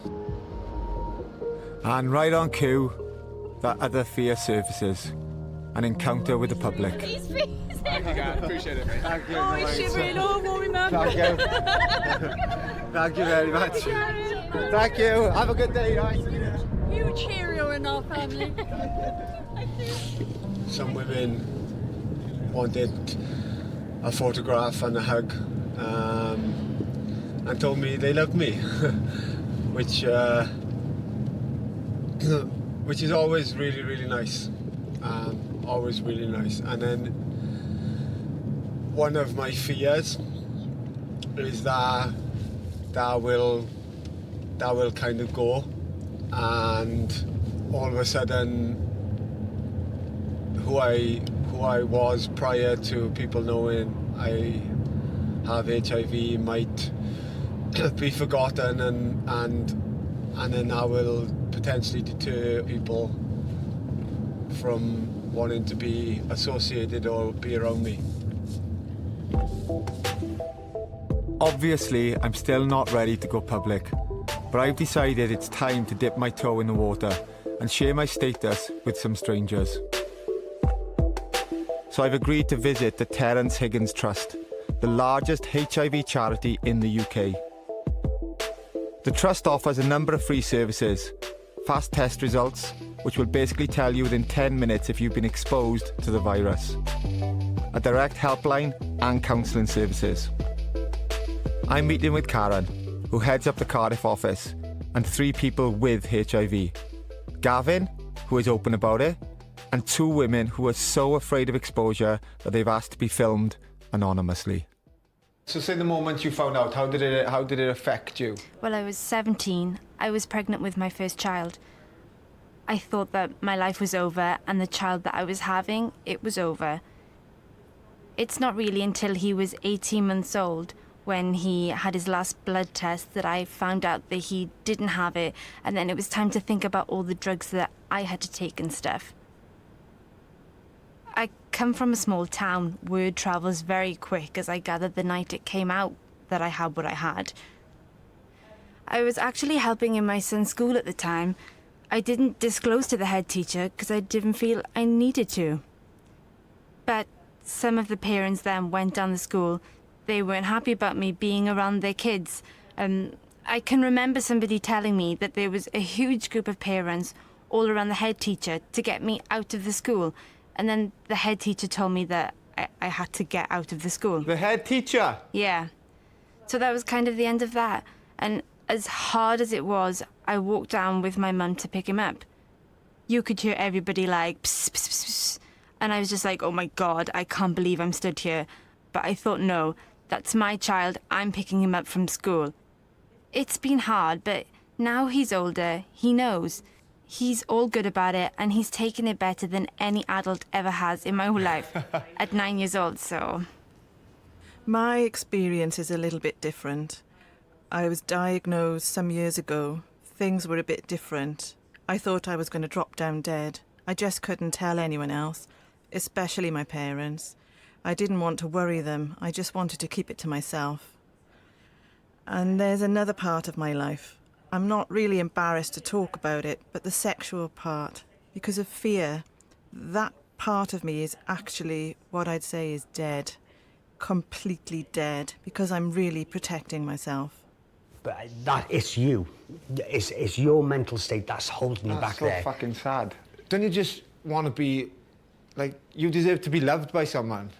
And right on cue, that other fear surfaces. An encounter with the public. Thank you, guys. Appreciate it, mate. Thank you. Oh, he's shivering all over me, man. Thank you. Thank you very much. Thank you. Have a good day, guys. Huge hero in our family. Some women wanted a photograph and a hug, and told me they loved me, which is always really, really nice. Always really nice. And then one of my fears is that will kind of go, and all of a sudden who I was prior to people knowing I have HIV might be forgotten, and then I will potentially deter people from wanting to be associated or be around me. Obviously, I'm still not ready to go public, but I've decided it's time to dip my toe in the water and share my status with some strangers. So I've agreed to visit the Terence Higgins Trust, the largest HIV charity in the UK. The Trust offers a number of free services, fast test results, which will basically tell you within 10 minutes if you've been exposed to the virus, a direct helpline and counselling services. I'm meeting with Karen, who heads up the Cardiff office, and 3 people with HIV. Gavin, who is open about it, and 2 women who are so afraid of exposure that they've asked to be filmed anonymously. So say the moment you found out, how did it affect you? Well, I was 17. I was pregnant with my first child. I thought that my life was over, and the child that I was having, it was over. It's not really until he was 18 months old, when he had his last blood test, that I found out that he didn't have it, and then it was time to think about all the drugs that I had to take and stuff. I come from a small town. Word travels very quick, as I gathered the night it came out that I had what I had. I was actually helping in my son's school at the time. I didn't disclose to the head teacher because I didn't feel I needed to. But some of the parents then went down the school. They weren't happy about me being around their kids. I can remember somebody telling me that there was a huge group of parents all around the head teacher to get me out of the school. And then the head teacher told me that I had to get out of the school. The head teacher? Yeah. So that was kind of the end of that. And as hard as it was, I walked down with my mum to pick him up. You could hear everybody like, psst, psst, psst, psst. And I was just like, oh my God, I can't believe I'm stood here. But I thought, no, that's my child. I'm picking him up from school. It's been hard, but now he's older. He knows. He's all good about it, and he's taken it better than any adult ever has in my whole life at 9 years old, so. My experience is a little bit different. I was diagnosed some years ago. Things were a bit different. I thought I was going to drop down dead. I just couldn't tell anyone else, especially my parents. I didn't want to worry them. I just wanted to keep it to myself. And there's another part of my life. I'm not really embarrassed to talk about it, but the sexual part, because of fear, that part of me is actually what I'd say is dead. Completely dead, because I'm really protecting myself. But that is you. It's your mental state that's holding you back there. That's so fucking sad. Don't you just want to be, like, you deserve to be loved by someone.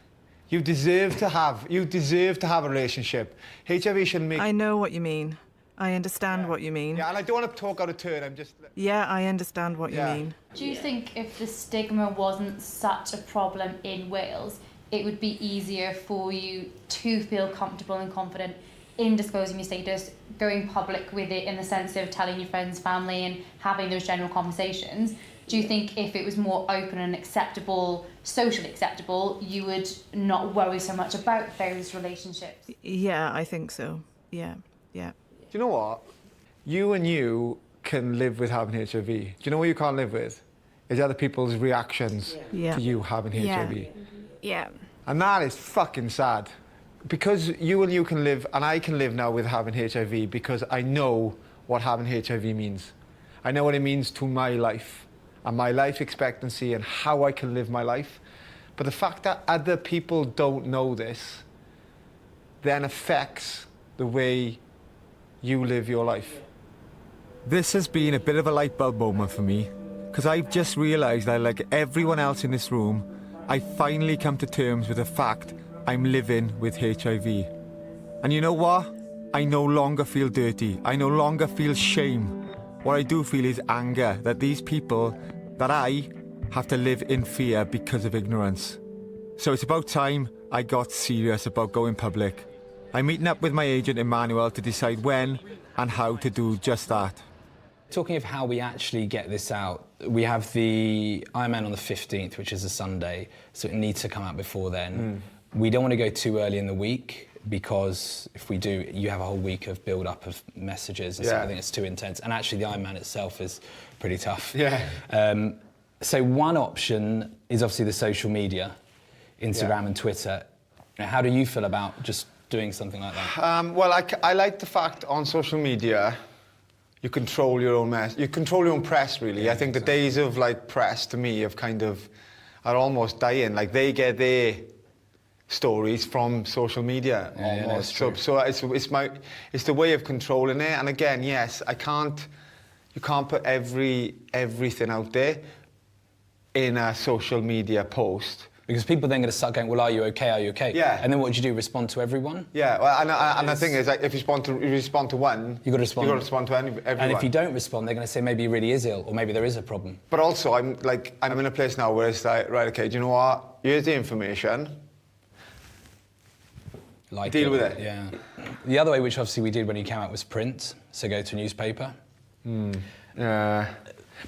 You deserve to have a relationship. HIV shouldn't make... I know what you mean. I understand what you mean. Yeah, and I don't want to talk out of turn, I'm just... Yeah, I understand what you mean. Do you think if the stigma wasn't such a problem in Wales, it would be easier for you to feel comfortable and confident in disclosing your status, going public with it in the sense of telling your friends, family, and having those general conversations? Do you think if it was more open and acceptable, socially acceptable, you would not worry so much about those relationships? Yeah, I think so. Yeah. Do you know what? You can live with having HIV. Do you know what you can't live with? is other people's reactions Yeah. to you having HIV. Yeah. And that is fucking sad. Because you can live, and I can live now with having HIV because I know what having HIV means. I know what it means to my life and my life expectancy and how I can live my life. But the fact that other people don't know this then affects the way you live your life. This has been a bit of a light bulb moment for me, because I've just realised that, like everyone else in this room, I finally come to terms with the fact I'm living with HIV. And you know what? I no longer feel dirty. I no longer feel shame. What I do feel is anger that these people, that I, have to live in fear because of ignorance. So it's about time I got serious about going public. I'm meeting up with my agent Emmanuel to decide when and how to do just that. Talking of how we actually get this out, we have the Ironman on the 15th, which is a Sunday, so it needs to come out before then. We don't want to go too early in the week, because if we do, you have a whole week of build-up of messages and stuff. I think it's too intense. And actually the Ironman itself is pretty tough. So one option is obviously the social media, Instagram and Twitter. How do you feel about just doing something like that? Well, I like the fact on social media you control your own you control your own press, really. I think the days of like press to me are almost dying. Like they get their stories from social media almost. So it's the way of controlling it. And again, yes, you can't put everything out there in a social media post. Because people then going to start going, well, are you okay? Are you okay? Yeah. And then what do you do? Respond to everyone? Yeah. Well, and the thing is, like, if you respond to one, you've got to respond. You've got to respond to everyone. And if you don't respond, they're going to say maybe he really is ill, or maybe there is a problem. But also, I'm in a place now where it's like, right, okay, do you know what? Here's the information. Deal with it. Yeah. The other way, which obviously we did when he came out, was print. So go to a newspaper. Yeah.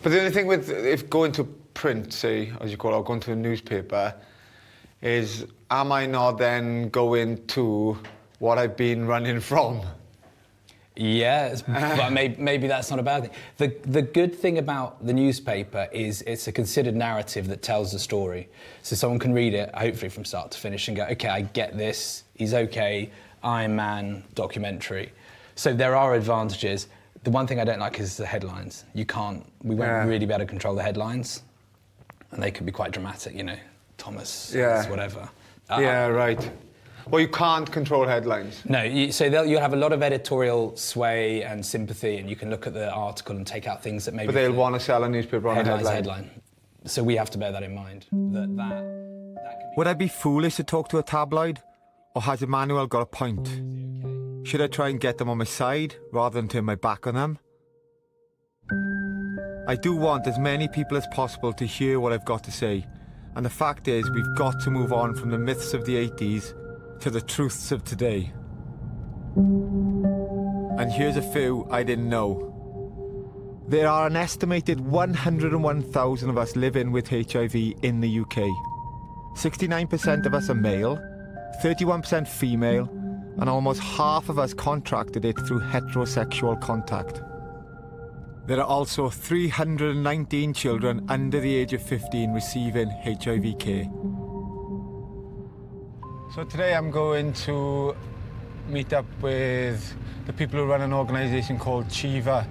But the only thing with if going to print, say, as you call it, or going to a newspaper, is am I not then going to what I've been running from? Yeah, but maybe that's not a bad thing. The good thing about the newspaper is it's a considered narrative that tells the story. So someone can read it, hopefully from start to finish, and go, okay, I get this, he's okay, Iron Man documentary. So there are advantages. The one thing I don't like is the headlines. We won't really be able to control the headlines. And they could be quite dramatic, you know, Thomas, whatever. Right. Well, you can't control headlines. No, you'll have a lot of editorial sway and sympathy, and you can look at the article and take out things that maybe... But they'll want to sell a newspaper on a headline. So we have to bear that in mind. Would I be foolish to talk to a tabloid? Or has Emmanuel got a point? Should I try and get them on my side rather than turn my back on them? I do want as many people as possible to hear what I've got to say. And the fact is, we've got to move on from the myths of the 80s to the truths of today. And here's a few I didn't know. There are an estimated 101,000 of us living with HIV in the UK. 69% of us are male, 31% female, and almost half of us contracted it through heterosexual contact. There are also 319 children under the age of 15 receiving HIV care. So today I'm going to meet up with the people who run an organisation called CHIVA,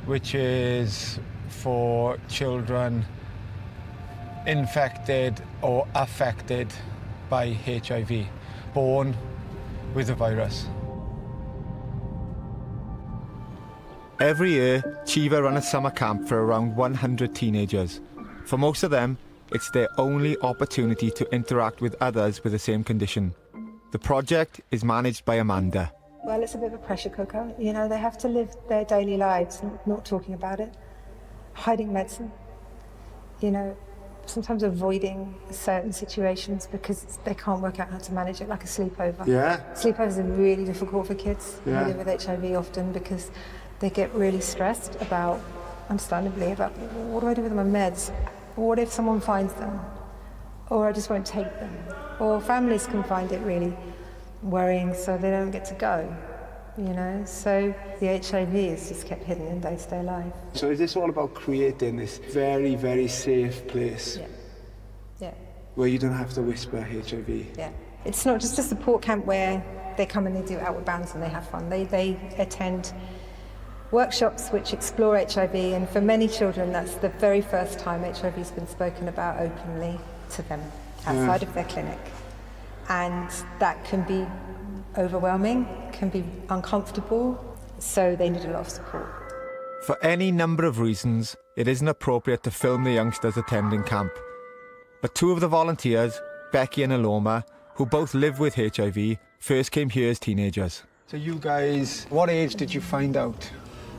which is for children infected or affected by HIV, born with the virus. Every year, CHIVA run a summer camp for around 100 teenagers. For most of them, it's their only opportunity to interact with others with the same condition. The project is managed by Amanda. Well, it's a bit of a pressure cooker. You know, they have to live their daily lives, not talking about it, hiding medicine, you know, sometimes avoiding certain situations because they can't work out how to manage it, like a sleepover. Yeah. Sleepovers are really difficult for kids who Yeah. live with HIV often because they get really stressed about, understandably, about what do I do with my meds? What if someone finds them? Or I just won't take them. Or families can find it really worrying, so they don't get to go. you know, so the HIV is just kept hidden in day-to-day life. So is this all about creating this very, very safe place? Yeah. Yeah. Where you don't have to whisper HIV? Yeah. It's not just a support camp where they come and they do outward bands and they have fun. They attend workshops which explore HIV, and for many children that's the very first time HIV has been spoken about openly to them outside of their clinic. And that can be overwhelming, can be uncomfortable, so they need a lot of support. For any number of reasons, it isn't appropriate to film the youngsters attending camp. But two of the volunteers, Becky and Aloma, who both live with HIV, first came here as teenagers. So you guys, what age did you find out?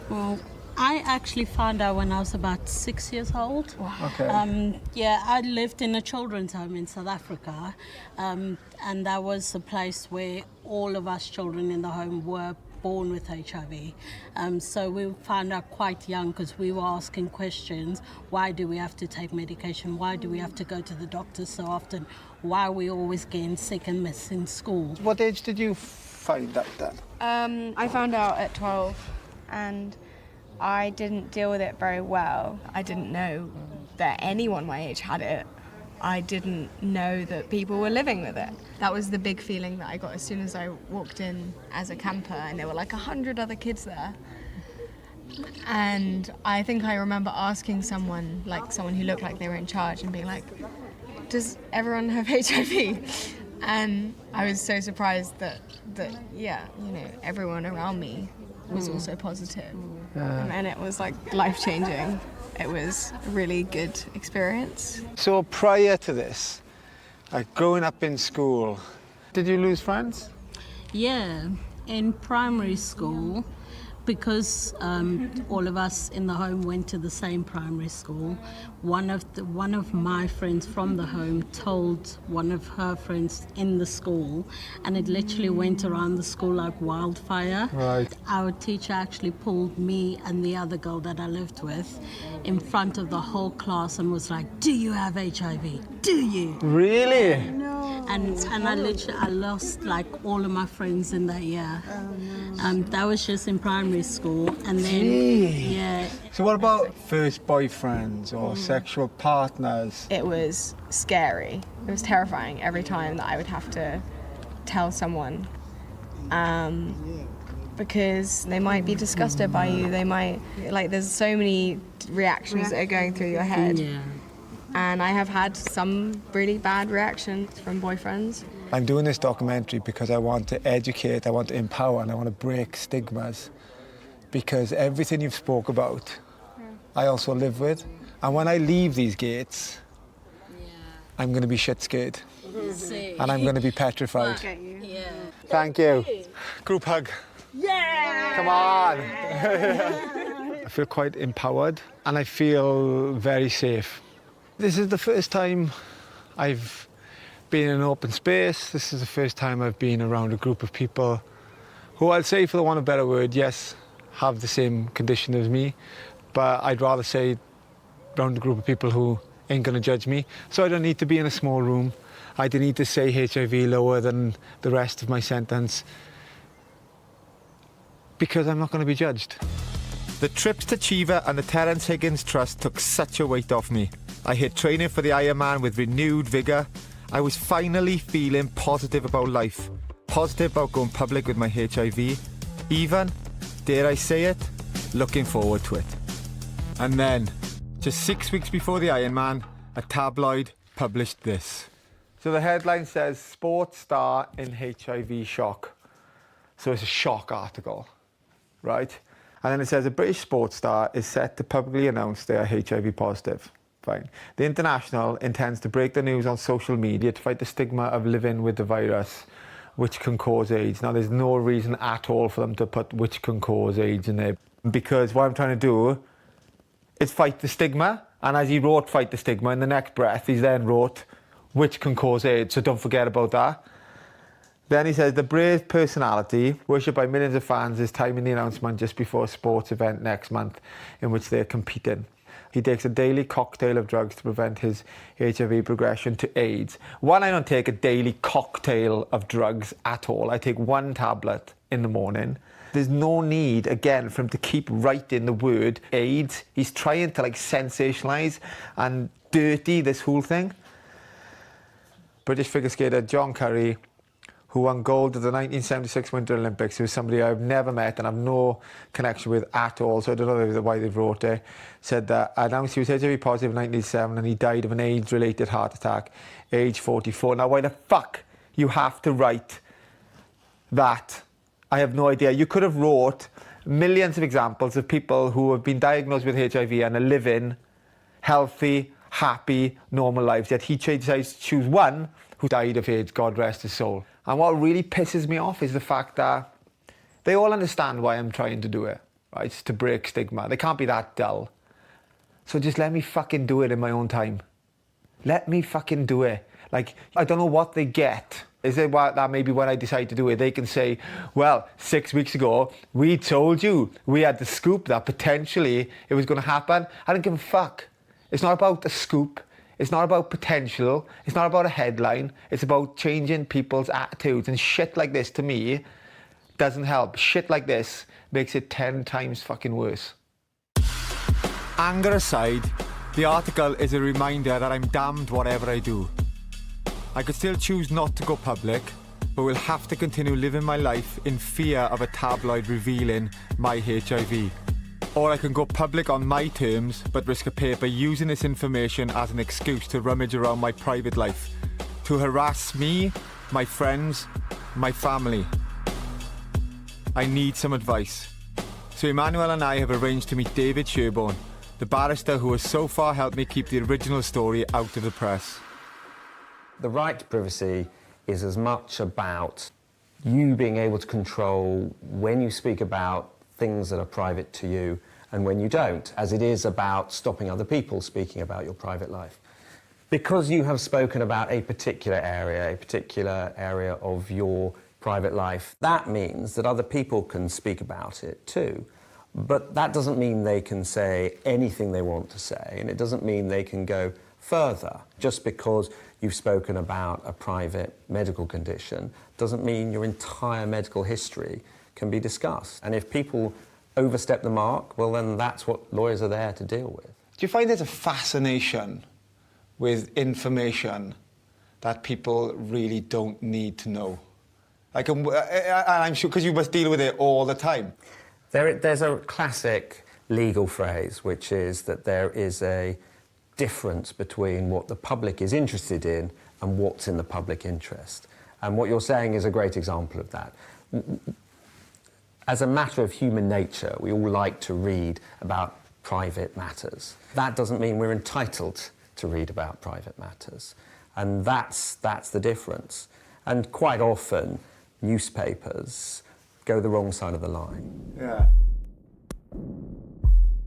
Well, I actually found out when I was about 6 years old. Okay. Yeah, I lived in a children's home in South Africa, and that was a place where all of us children in the home were born with HIV. So we found out quite young because we were asking questions. Why do we have to take medication? Why do we have to go to the doctor so often? Why are we always getting sick and missing school? What age did you find out then? I found out at 12, and I didn't deal with it very well. I didn't know that anyone my age had it. I didn't know that people were living with it. That was the big feeling that I got as soon as I walked in as a camper, and there were like 100 other kids there. And I think I remember asking someone who looked like they were in charge, and being like, does everyone have HIV? And I was so surprised that yeah, you know, everyone around me was also positive. And it was like life-changing. It was a really good experience. So prior to this, like growing up in school, did you lose friends? Yeah, in primary school, because all of us in the home went to the same primary school, one of my friends from the home told one of her friends in the school, and it literally went around the school like wildfire. Right. Our teacher actually pulled me and the other girl that I lived with in front of the whole class and was like, "Do you have HIV? Do you?" Really? No. And I lost like all of my friends in that year. That was just in primary school, and then yeah. So what about first boyfriends or sexual partners? It was scary. It was terrifying every time that I would have to tell someone, because they might be disgusted by you. They might, like, there's so many reactions that are going through your head. Yeah. And I have had some really bad reactions from boyfriends. I'm doing this documentary because I want to educate, I want to empower, and I want to break stigmas. Because everything you've spoke about, I also live with. And when I leave these gates, I'm going to be shit scared. And I'm going to be petrified. Yeah. Thank you. Group hug. Yeah! Come on. I feel quite empowered and I feel very safe. This is the first time I've been in an open space. This is the first time I've been around a group of people who, I'd say, for the want of a better word, yes, have the same condition as me, but I'd rather say around a group of people who ain't gonna judge me. So I don't need to be in a small room. I don't need to say HIV lower than the rest of my sentence, because I'm not gonna be judged. The trips to Chiva and the Terence Higgins Trust took such a weight off me. I hit training for the Ironman with renewed vigour. I was finally feeling positive about life, positive about going public with my HIV, even, dare I say it, looking forward to it. And then, just 6 weeks before the Ironman, a tabloid published this. So the headline says, sports star in HIV shock. So it's a shock article, right? And then it says, a British sports star is set to publicly announce they are HIV positive. Fine. The International intends to break the news on social media to fight the stigma of living with the virus, which can cause AIDS. Now, there's no reason at all for them to put which can cause AIDS in there, because what I'm trying to do is fight the stigma. And as he wrote fight the stigma, in the next breath, he then wrote which can cause AIDS. So don't forget about that. Then he says, the brave personality, worshipped by millions of fans, is timing the announcement just before a sports event next month in which they're competing. he takes a daily cocktail of drugs to prevent his HIV progression to AIDS. One, I don't take a daily cocktail of drugs at all. I take one tablet in the morning. There's no need, again, for him to keep writing the word AIDS. He's trying to, like, sensationalise and dirty this whole thing. British figure skater John Curry, who won gold at the 1976 Winter Olympics, who was somebody I've never met and have no connection with at all, so I don't know why they wrote it, said that announced he was HIV positive in 1987 and he died of an AIDS-related heart attack, age 44. Now, why the fuck you have to write that? I have no idea. You could have wrote millions of examples of people who have been diagnosed with HIV and are living healthy, happy, normal lives, yet he decides to choose one who died of AIDS, God rest his soul. And what really pisses me off is the fact that they all understand why I'm trying to do it, right? It's to break stigma. They can't be that dull. So just let me fucking do it in my own time. Let me fucking do it. Like, I don't know what they get. Is it that maybe when I decide to do it, they can say, well, 6 weeks ago, we told you, we had the scoop that potentially it was going to happen. I don't give a fuck. It's not about the scoop. It's not about potential. It's not about a headline. It's about changing people's attitudes. And shit like this, to me, doesn't help. Shit like this makes it 10 times fucking worse. Anger aside, the article is a reminder that I'm damned whatever I do. I could still choose not to go public, but will have to continue living my life in fear of a tabloid revealing my HIV. Or I can go public on my terms, but risk a paper using this information as an excuse to rummage around my private life, to harass me, my friends, my family. I need some advice. So Emmanuel and I have arranged to meet David Sherborne, the barrister who has so far helped me keep the original story out of the press. The right to privacy is as much about you being able to control when you speak about things that are private to you and when you don't, as it is about stopping other people speaking about your private life. Because you have spoken about a particular area of your private life, that means that other people can speak about it too. But that doesn't mean they can say anything they want to say, and it doesn't mean they can go further. Just because you've spoken about a private medical condition doesn't mean your entire medical history can be discussed. And if people overstep the mark, well, then that's what lawyers are there to deal with. Do you find there's a fascination with information that people really don't need to know? Like, I'm sure, because you must deal with it all the time. There's a classic legal phrase, which is that there is a difference between what the public is interested in and what's in the public interest. And what you're saying is a great example of that. As a matter of human nature, we all like to read about private matters. That doesn't mean we're entitled to read about private matters. And that's the difference. And quite often, newspapers go the wrong side of the line. Yeah.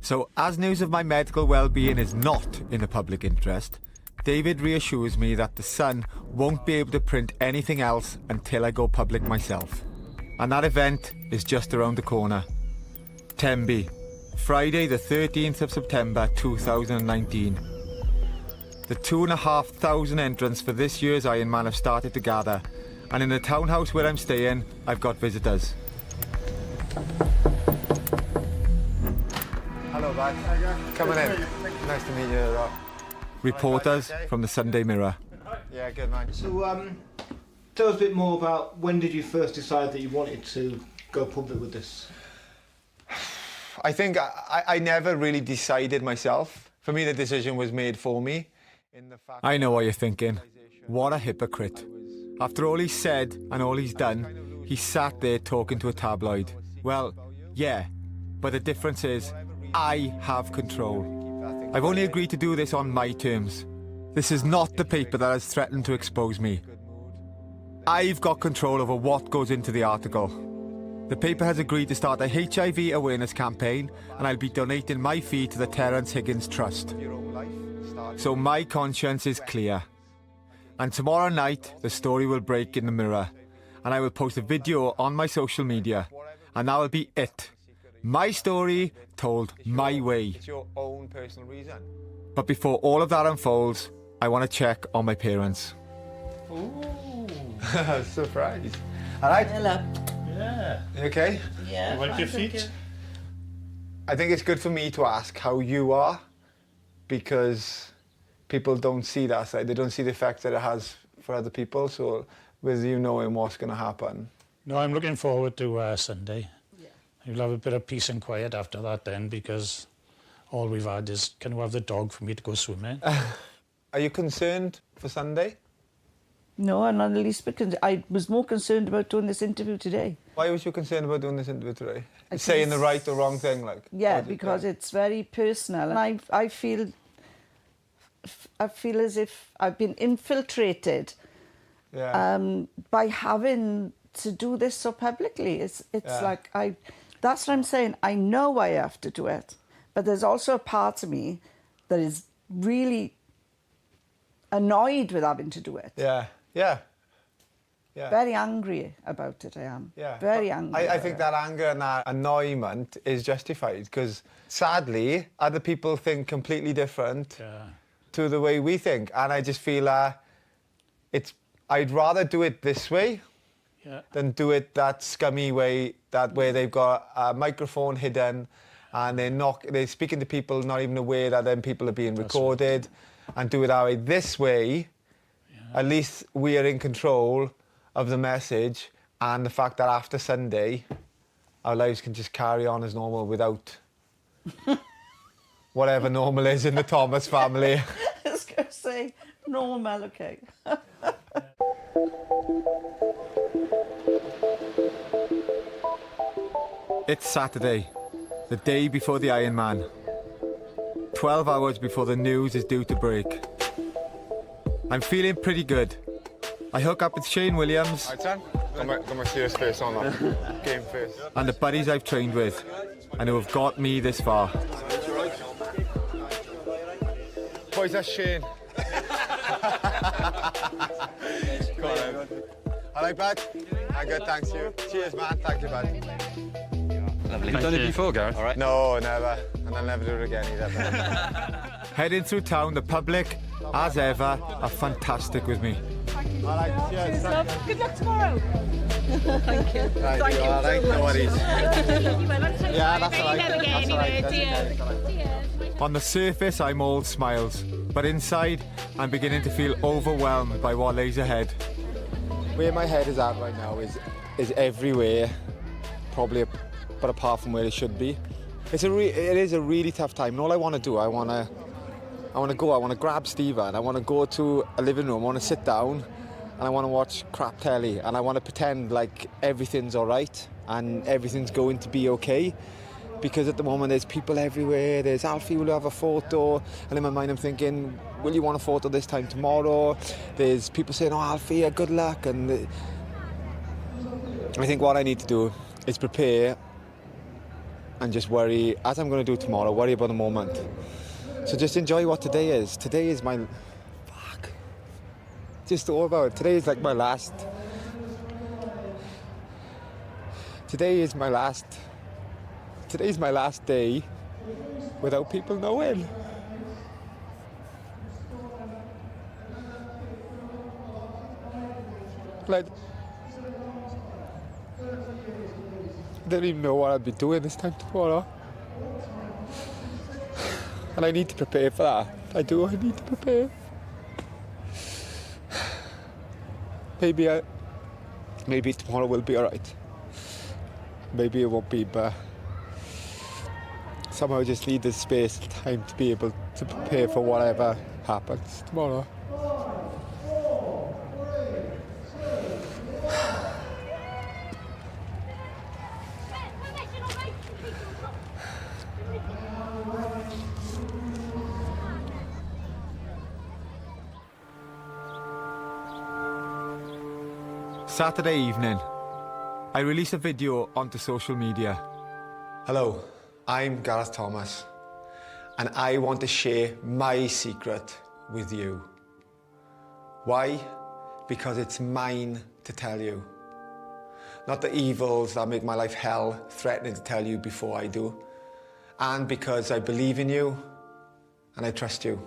So, as news of my medical well-being is not in the public interest, David reassures me that the Sun won't be able to print anything else until I go public myself. And that event is just around the corner. Tenby, Friday the 13th of September 2019. The 2,500 entrants for this year's Ironman have started to gather, and in the townhouse where I'm staying, I've got visitors. Hello, bud. Coming in. Nice to meet you. Reporters from the Sunday Mirror. Yeah, good, man. So, tell us a bit more about when did you first decide that you wanted to go public with this? I think I never really decided myself. For me, the decision was made for me. I know what you're thinking. What a hypocrite. After all he's said and all he's done, he sat there talking to a tabloid. Well, yeah, but the difference is I have control. I've only agreed to do this on my terms. This is not the paper that has threatened to expose me. I've got control over what goes into the article. The paper has agreed to start a HIV awareness campaign, and I'll be donating my fee to the Terence Higgins Trust. So my conscience is clear. And tomorrow night, the story will break in the Mirror, and I will post a video on my social media, and that will be it. My story told my way. It's your own personal reason. But before all of that unfolds, I want to check on my parents. Ooh. Surprise. All right. Hello. Yeah. You okay? Yeah. You like your fine, thank feet? you. I think it's good for me to ask how you are, because people don't see that side. They don't see the effect that it has for other people. So with you knowing what's going to happen. No, I'm looking forward to Sunday. Yeah. You'll have a bit of peace and quiet after that then, because all we've had is, can you have the dog for me to go swimming? Are you concerned for Sunday? No, I'm not the least bit concerned. I was more concerned about doing this interview today. Why was you concerned about doing this interview today? Because- Saying the right or wrong thing, like? Yeah, because it's very personal, and I feel as if I've been infiltrated by having to do this so publicly. It's like that's what I'm saying. I know I have to do it, but there's also a part of me that is really annoyed with having to do it. Yeah. Very angry about it, I am. Yeah. Very angry. I think that anger and that annoyment is justified, because sadly, other people think completely different to the way we think. And I just feel I'd rather do it this way than do it that scummy way, that where they've got a microphone hidden and they're speaking to people not even aware that then people are being recorded, and do it that way. This way, at least we are in control of the message, and the fact that after Sunday, our lives can just carry on as normal without whatever normal is in the Thomas family. I was going to say normal, okay. It's Saturday, the day before the Ironman. 12 hours before the news is due to break. I'm feeling pretty good. I hook up with Shane Williams. Right, son. Got my serious face on that. Game face. And the buddies I've trained with and who have got me this far. Boys, that's Shane. Go on, all right, bud? I'm good, thanks you. Cheers, man. Thank you, bud. Lovely. You've done it before, Gareth? All right. No, never. And I'll never do it again either. Heading through town, the public, as ever, are fantastic with me. All right, cheers. Good luck tomorrow. Thank you. Right, Thank you. all right, no worries. Yeah, that's all right. That's all right. On the surface, I'm all smiles, but inside, I'm beginning to feel overwhelmed by what lays ahead. Where my head is at right now is everywhere, probably, but apart from where it should be. It is a really tough time. And all I want to do, I want to grab Stephen, I want to go to a living room, I want to sit down, and I want to watch crap telly, and I want to pretend like everything's all right and everything's going to be okay. Because at the moment there's people everywhere, there's Alfie will have a photo, and in my mind I'm thinking, will you want a photo this time tomorrow? There's people saying, oh Alfie, good luck, and I think what I need to do is prepare and just worry, as I'm going to do tomorrow, worry about the moment. So just enjoy what today is. Today is my... Fuck. Just all about it. Today is like my last... Today's my last day without people knowing. Like, I don't even know what I'll be doing this time tomorrow. And I need to prepare for that. I need to prepare. Maybe tomorrow will be alright. Maybe it won't be, but somehow just need the space and time to be able to prepare for whatever happens tomorrow. Saturday evening, I release a video onto social media. Hello, I'm Gareth Thomas, and I want to share my secret with you. Why? Because it's mine to tell you. not the evils that make my life hell, threatening to tell you before I do. And because I believe in you and I trust you.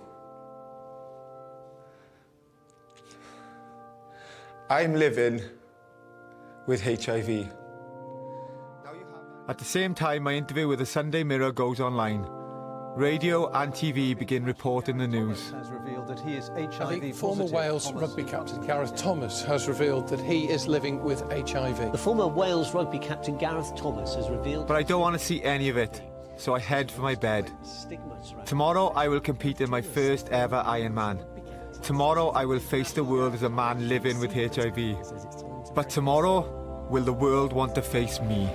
I'm living with HIV. At the same time, my interview with the Sunday Mirror goes online. Radio and TV begin reporting the news. Has revealed that he is HIV I think former positive. Wales rugby captain Gareth Thomas has revealed that he is living with HIV. The former Wales rugby captain Gareth Thomas has revealed... But I don't want to see any of it, so I head for my bed. Tomorrow I will compete in my first ever Ironman. Tomorrow I will face the world as a man living with HIV. But tomorrow, will the world want to face me?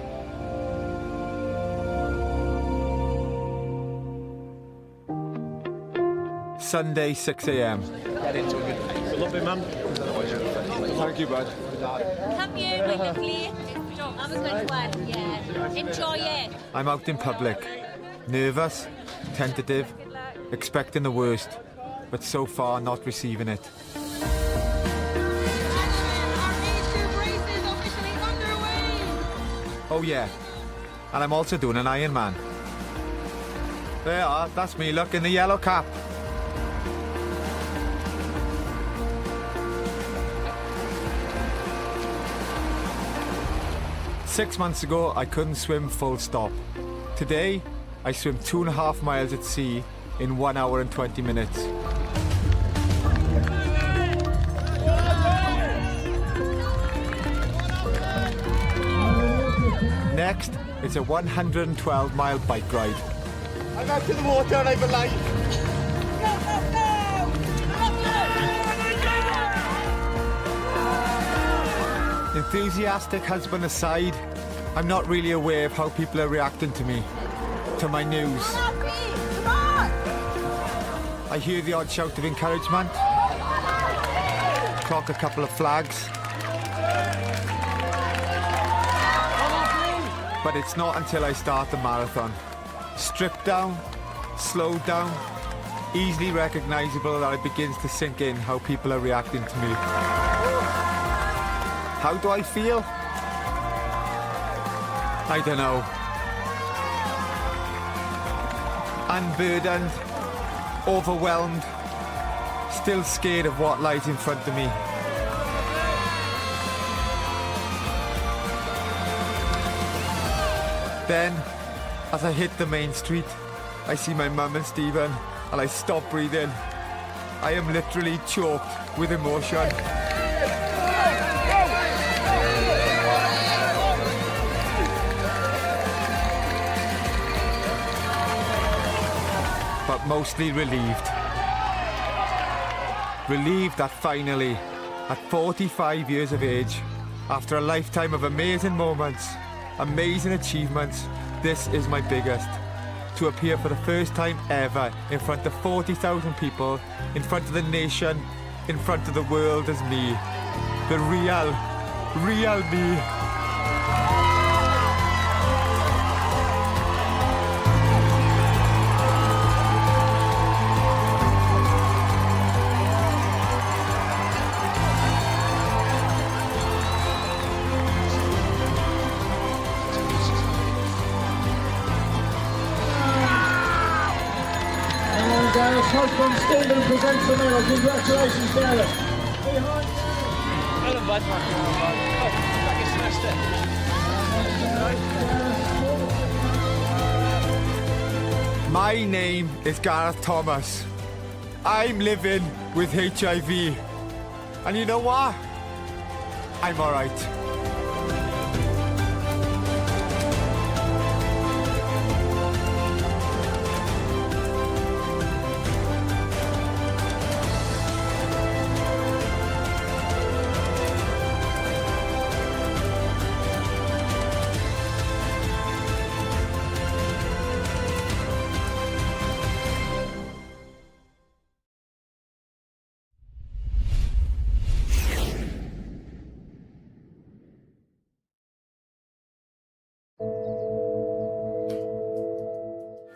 Sunday, 6 a.m. Get into a good pace. Love it, man. Thank you, bud. Come here, my lovely. Have a good one, yeah. Enjoy it. I'm out in public. Nervous, tentative, expecting the worst, but so far not receiving it. Oh yeah, and I'm also doing an Ironman. There are, that's me, look, in the yellow cap. Six months ago, I couldn't swim full stop. Today, I swim 2.5 miles at sea in 1 hour and 20 minutes. Next, it's a 112-mile bike ride. I'm out in the water and I'm alive. Enthusiastic husband aside, I'm not really aware of how people are reacting to me, to my news. I hear the odd shout of encouragement, clock a couple of flags. But it's not until I start the marathon. Stripped down, slowed down, easily recognisable that it begins to sink in how people are reacting to me. How do I feel? I don't know. Unburdened, overwhelmed, still scared of what lies in front of me. Then, as I hit the main street, I see my mum and Stephen, and I stop breathing. I am literally choked with emotion. But mostly relieved. Relieved that finally, at 45 years of age, after a lifetime of amazing moments, amazing achievements, this is my biggest. To appear for the first time ever in front of 40,000 people, in front of the nation, in front of the world as me. The real me. Husband Stephen presents the medal. Congratulations, Gareth. Well, bud. My name is Gareth Thomas. I'm living with HIV. And you know what? I'm alright.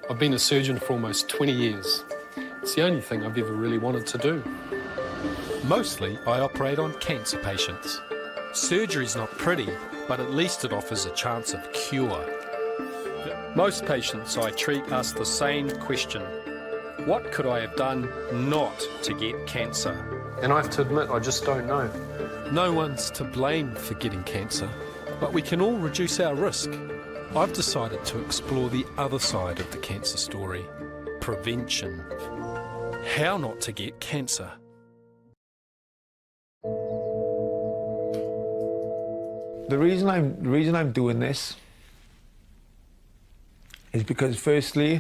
I've been a surgeon for almost 20 years. It's the only thing I've ever really wanted to do. Mostly, I operate on cancer patients. Surgery's not pretty, but at least it offers a chance of cure. Most patients I treat ask the same question. What could I have done not to get cancer? And I have to admit, I just don't know. No one's to blame for getting cancer, but we can all reduce our risk. I've decided to explore the other side of the cancer story. Prevention. How not to get cancer. The reason I'm doing this is because firstly,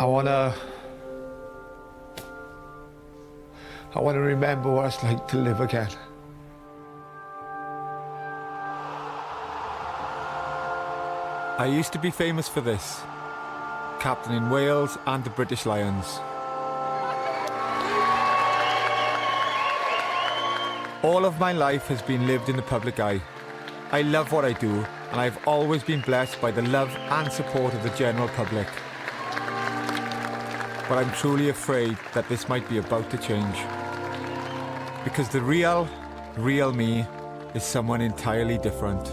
I wanna remember what it's like to live again. I used to be famous for this, captaining Wales and the British Lions. All of my life has been lived in the public eye. I love what I do, and I've always been blessed by the love and support of the general public. But I'm truly afraid that this might be about to change. Because the real me is someone entirely different.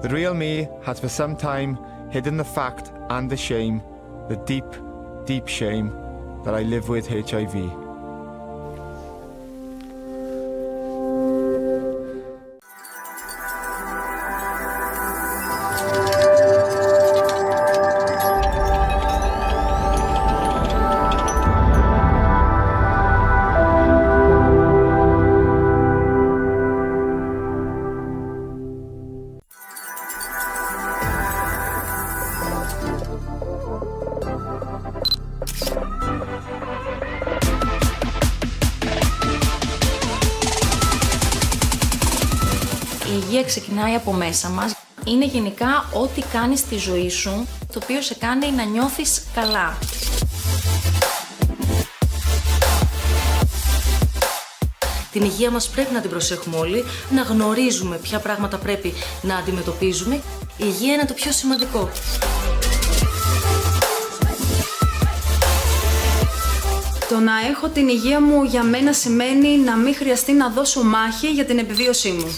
The real me has for some time hidden the fact and the shame, the deep, deep shame that I live with HIV. Η υγεία ξεκινάει από μέσα μας. Είναι γενικά ό,τι κάνεις στη ζωή σου, το οποίο σε κάνει να νιώθεις καλά. Την υγεία μας πρέπει να την προσέχουμε όλοι, να γνωρίζουμε ποια πράγματα πρέπει να αντιμετωπίζουμε. Η υγεία είναι το πιο σημαντικό. Το να έχω την υγεία μου για μένα σημαίνει να μην χρειαστεί να δώσω μάχη για την επιβίωσή μου.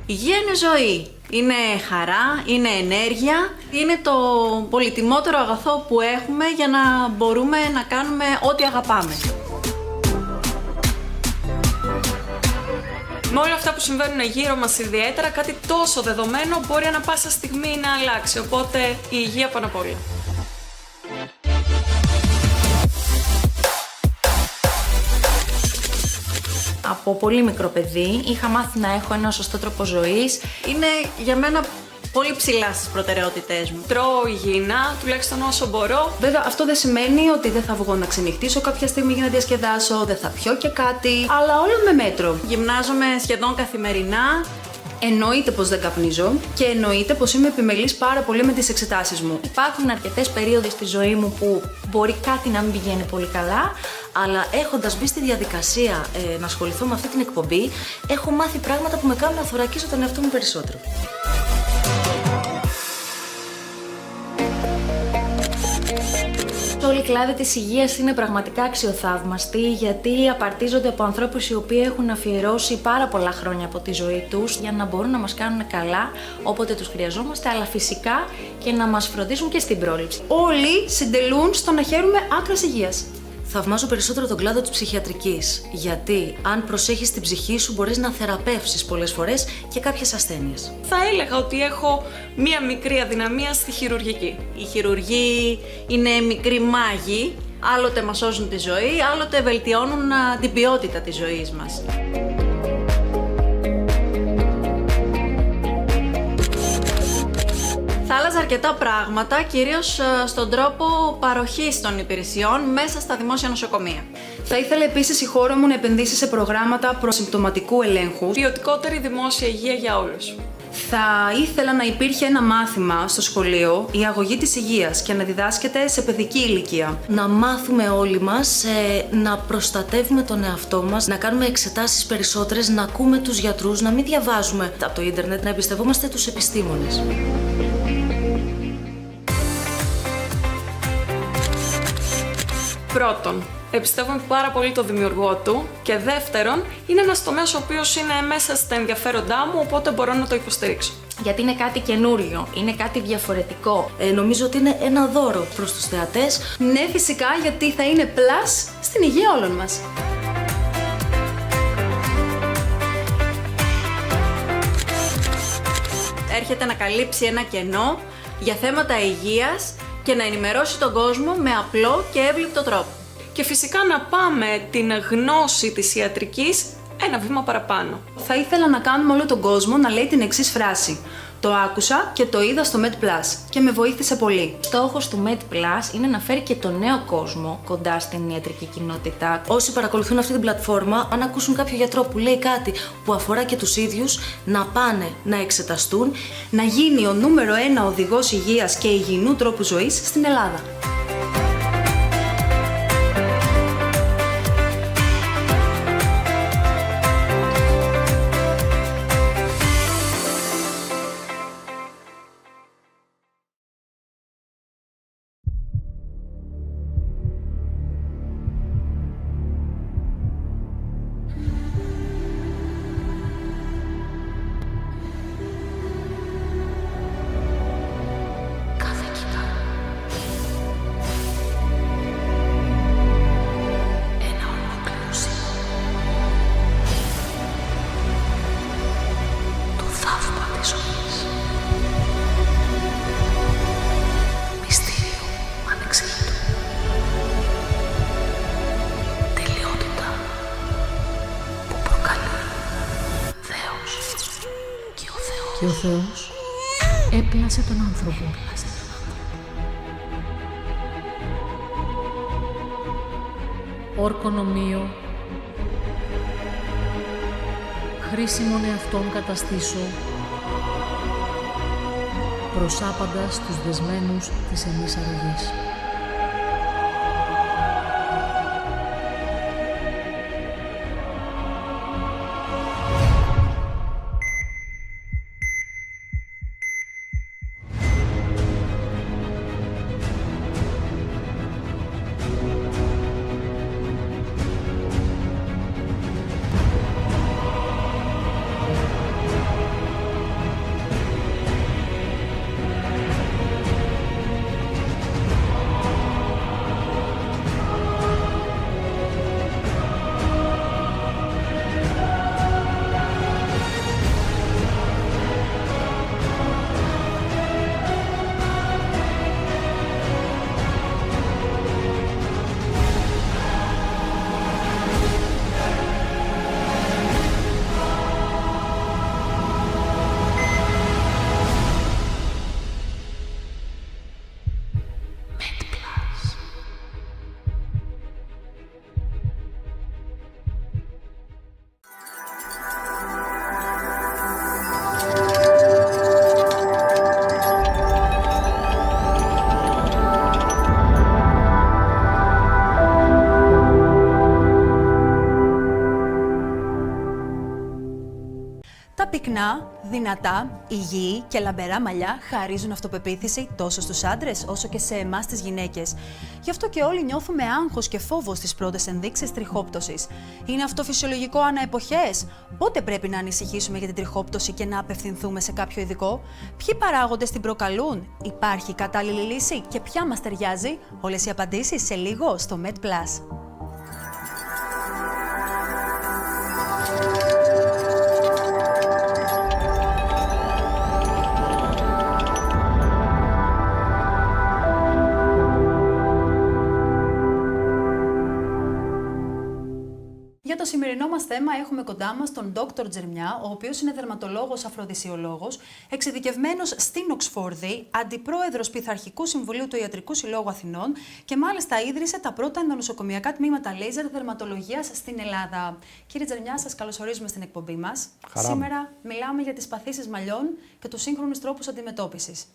Υγεία είναι ζωή. Είναι χαρά, είναι ενέργεια. Είναι το πολυτιμότερο αγαθό που έχουμε για να μπορούμε να κάνουμε ό,τι αγαπάμε. Με όλα αυτά που συμβαίνουν γύρω μας ιδιαίτερα, κάτι τόσο δεδομένο μπορεί ανα πάσα στιγμή να αλλάξει. Οπότε η υγεία πάνω απ' όλα. Από πολύ μικρό παιδί είχα μάθει να έχω ένα σωστό τρόπο ζωής. Είναι για μένα πολύ ψηλά στις προτεραιότητές μου. Τρώω υγιεινά, τουλάχιστον όσο μπορώ. Βέβαια, αυτό δεν σημαίνει ότι δεν θα βγω να ξενυχτήσω κάποια στιγμή για να διασκεδάσω, δεν θα πιω και κάτι, αλλά όλα με μέτρο. Γυμνάζομαι σχεδόν καθημερινά. Εννοείται πως δεν καπνίζω και εννοείται πως είμαι επιμελής πάρα πολύ με τις εξετάσεις μου. Υπάρχουν αρκετές περίοδοι στη ζωή μου που μπορεί κάτι να μην πηγαίνει πολύ καλά, αλλά έχοντας μπει στη διαδικασία να ασχοληθώ με αυτή την εκπομπή, έχω μάθει πράγματα που με κάνουν να θωρακίσω τον εαυτό μου περισσότερο. Όλη η κλάδη της υγείας είναι πραγματικά αξιοθαύμαστη, γιατί απαρτίζονται από ανθρώπους οι οποίοι έχουν αφιερώσει πάρα πολλά χρόνια από τη ζωή τους για να μπορούν να μας κάνουν καλά όποτε τους χρειαζόμαστε, αλλά φυσικά και να μας φροντίζουν και στην πρόληψη. Όλοι συντελούν στο να χαίρουμε άκρας υγείας. Θαυμάζω περισσότερο τον κλάδο της ψυχιατρικής, γιατί αν προσέχεις την ψυχή σου μπορείς να θεραπεύσεις πολλές φορές και κάποιες ασθένειες. Θα έλεγα ότι έχω μία μικρή αδυναμία στη χειρουργική. Οι χειρουργοί είναι μικροί μάγοι, άλλοτε μας σώζουν τη ζωή, άλλοτε βελτιώνουν την ποιότητα της ζωής μας. Θα άλλαζα αρκετά πράγματα, κυρίως στον τρόπο παροχής των υπηρεσιών μέσα στα δημόσια νοσοκομεία. Θα ήθελα επίσης η χώρα μου να επενδύσει σε προγράμματα προσυμπτωματικού ελέγχου, ποιοτικότερη δημόσια υγεία για όλους. Θα ήθελα να υπήρχε ένα μάθημα στο σχολείο, η αγωγή της υγείας, και να διδάσκεται σε παιδική ηλικία. Να μάθουμε όλοι μας να προστατεύουμε τον εαυτό μας, να κάνουμε εξετάσεις περισσότερες, να ακούμε τους γιατρούς, να μην διαβάζουμε από το ίντερνετ, να εμπιστευόμαστε τους επιστήμονες. Πρώτον, Εμπιστεύομαι πάρα πολύ το δημιουργό του και δεύτερον, είναι ένας τομέας ο οποίος είναι μέσα στα ενδιαφέροντά μου, οπότε μπορώ να το υποστηρίξω. Γιατί είναι κάτι καινούριο, είναι κάτι διαφορετικό. Νομίζω ότι είναι ένα δώρο προς τους θεατές. Ναι, φυσικά, γιατί θα είναι πλάς στην υγεία όλων μας. Έρχεται να καλύψει ένα κενό για θέματα υγείας και να ενημερώσει τον κόσμο με απλό και εύληπτο τρόπο. Και φυσικά να πάμε την γνώση της ιατρικής ένα βήμα παραπάνω. Θα ήθελα να κάνουμε όλο τον κόσμο να λέει την εξής φράση. Το άκουσα και το είδα στο Med Plus και με βοήθησε πολύ. Στόχος του Med Plus είναι να φέρει και τον νέο κόσμο κοντά στην ιατρική κοινότητα. Όσοι παρακολουθούν αυτή την πλατφόρμα, αν ακούσουν κάποιο γιατρό που λέει κάτι που αφορά και τους ίδιους, να πάνε να εξεταστούν, να γίνει ο νούμερο 1 οδηγός υγείας και υγιεινού τρόπου ζωής στην Ελλάδα. Και ο Θεός έπλασε τον άνθρωπο. Όρκον ομοίο, χρήσιμον εαυτόν καταστήσω, προσάπαντας τους δεσμένους της εμείς αρρωγής. Πυκνά, δυνατά, υγιή και λαμπερά μαλλιά χαρίζουν αυτοπεποίθηση τόσο στους άντρες όσο και σε εμάς τις γυναίκες. Γι' αυτό και όλοι νιώθουμε άγχος και φόβο στις πρώτες ενδείξεις τριχόπτωσης. Είναι αυτό φυσιολογικό ανά εποχές? Πότε πρέπει να ανησυχήσουμε για την τριχόπτωση και να απευθυνθούμε σε κάποιο ειδικό? Ποιοι παράγοντες την προκαλούν? Υπάρχει κατάλληλη λύση και ποια μας ταιριάζει? Όλες οι απαντήσεις σε λίγο στο Med Plus. Για το σημερινό μας θέμα έχουμε κοντά μας τον Dr. Τζερμιά, ο οποίος είναι δερματολόγος αφροδισιολόγος, εξειδικευμένος στην Οξφόρδη, αντιπρόεδρος Πειθαρχικού Συμβουλίου του Ιατρικού Συλλόγου Αθηνών και μάλιστα ίδρυσε τα πρώτα ενδονοσοκομιακά τμήματα λέιζερ δερματολογίας στην Ελλάδα. Κύριε Τζερμιά, σας καλωσορίζουμε στην εκπομπή μας. Χαρά. Σήμερα μιλάμε για τις παθήσεις μαλλιών και τους σύγχρονους τρόπους αντιμετώπισης.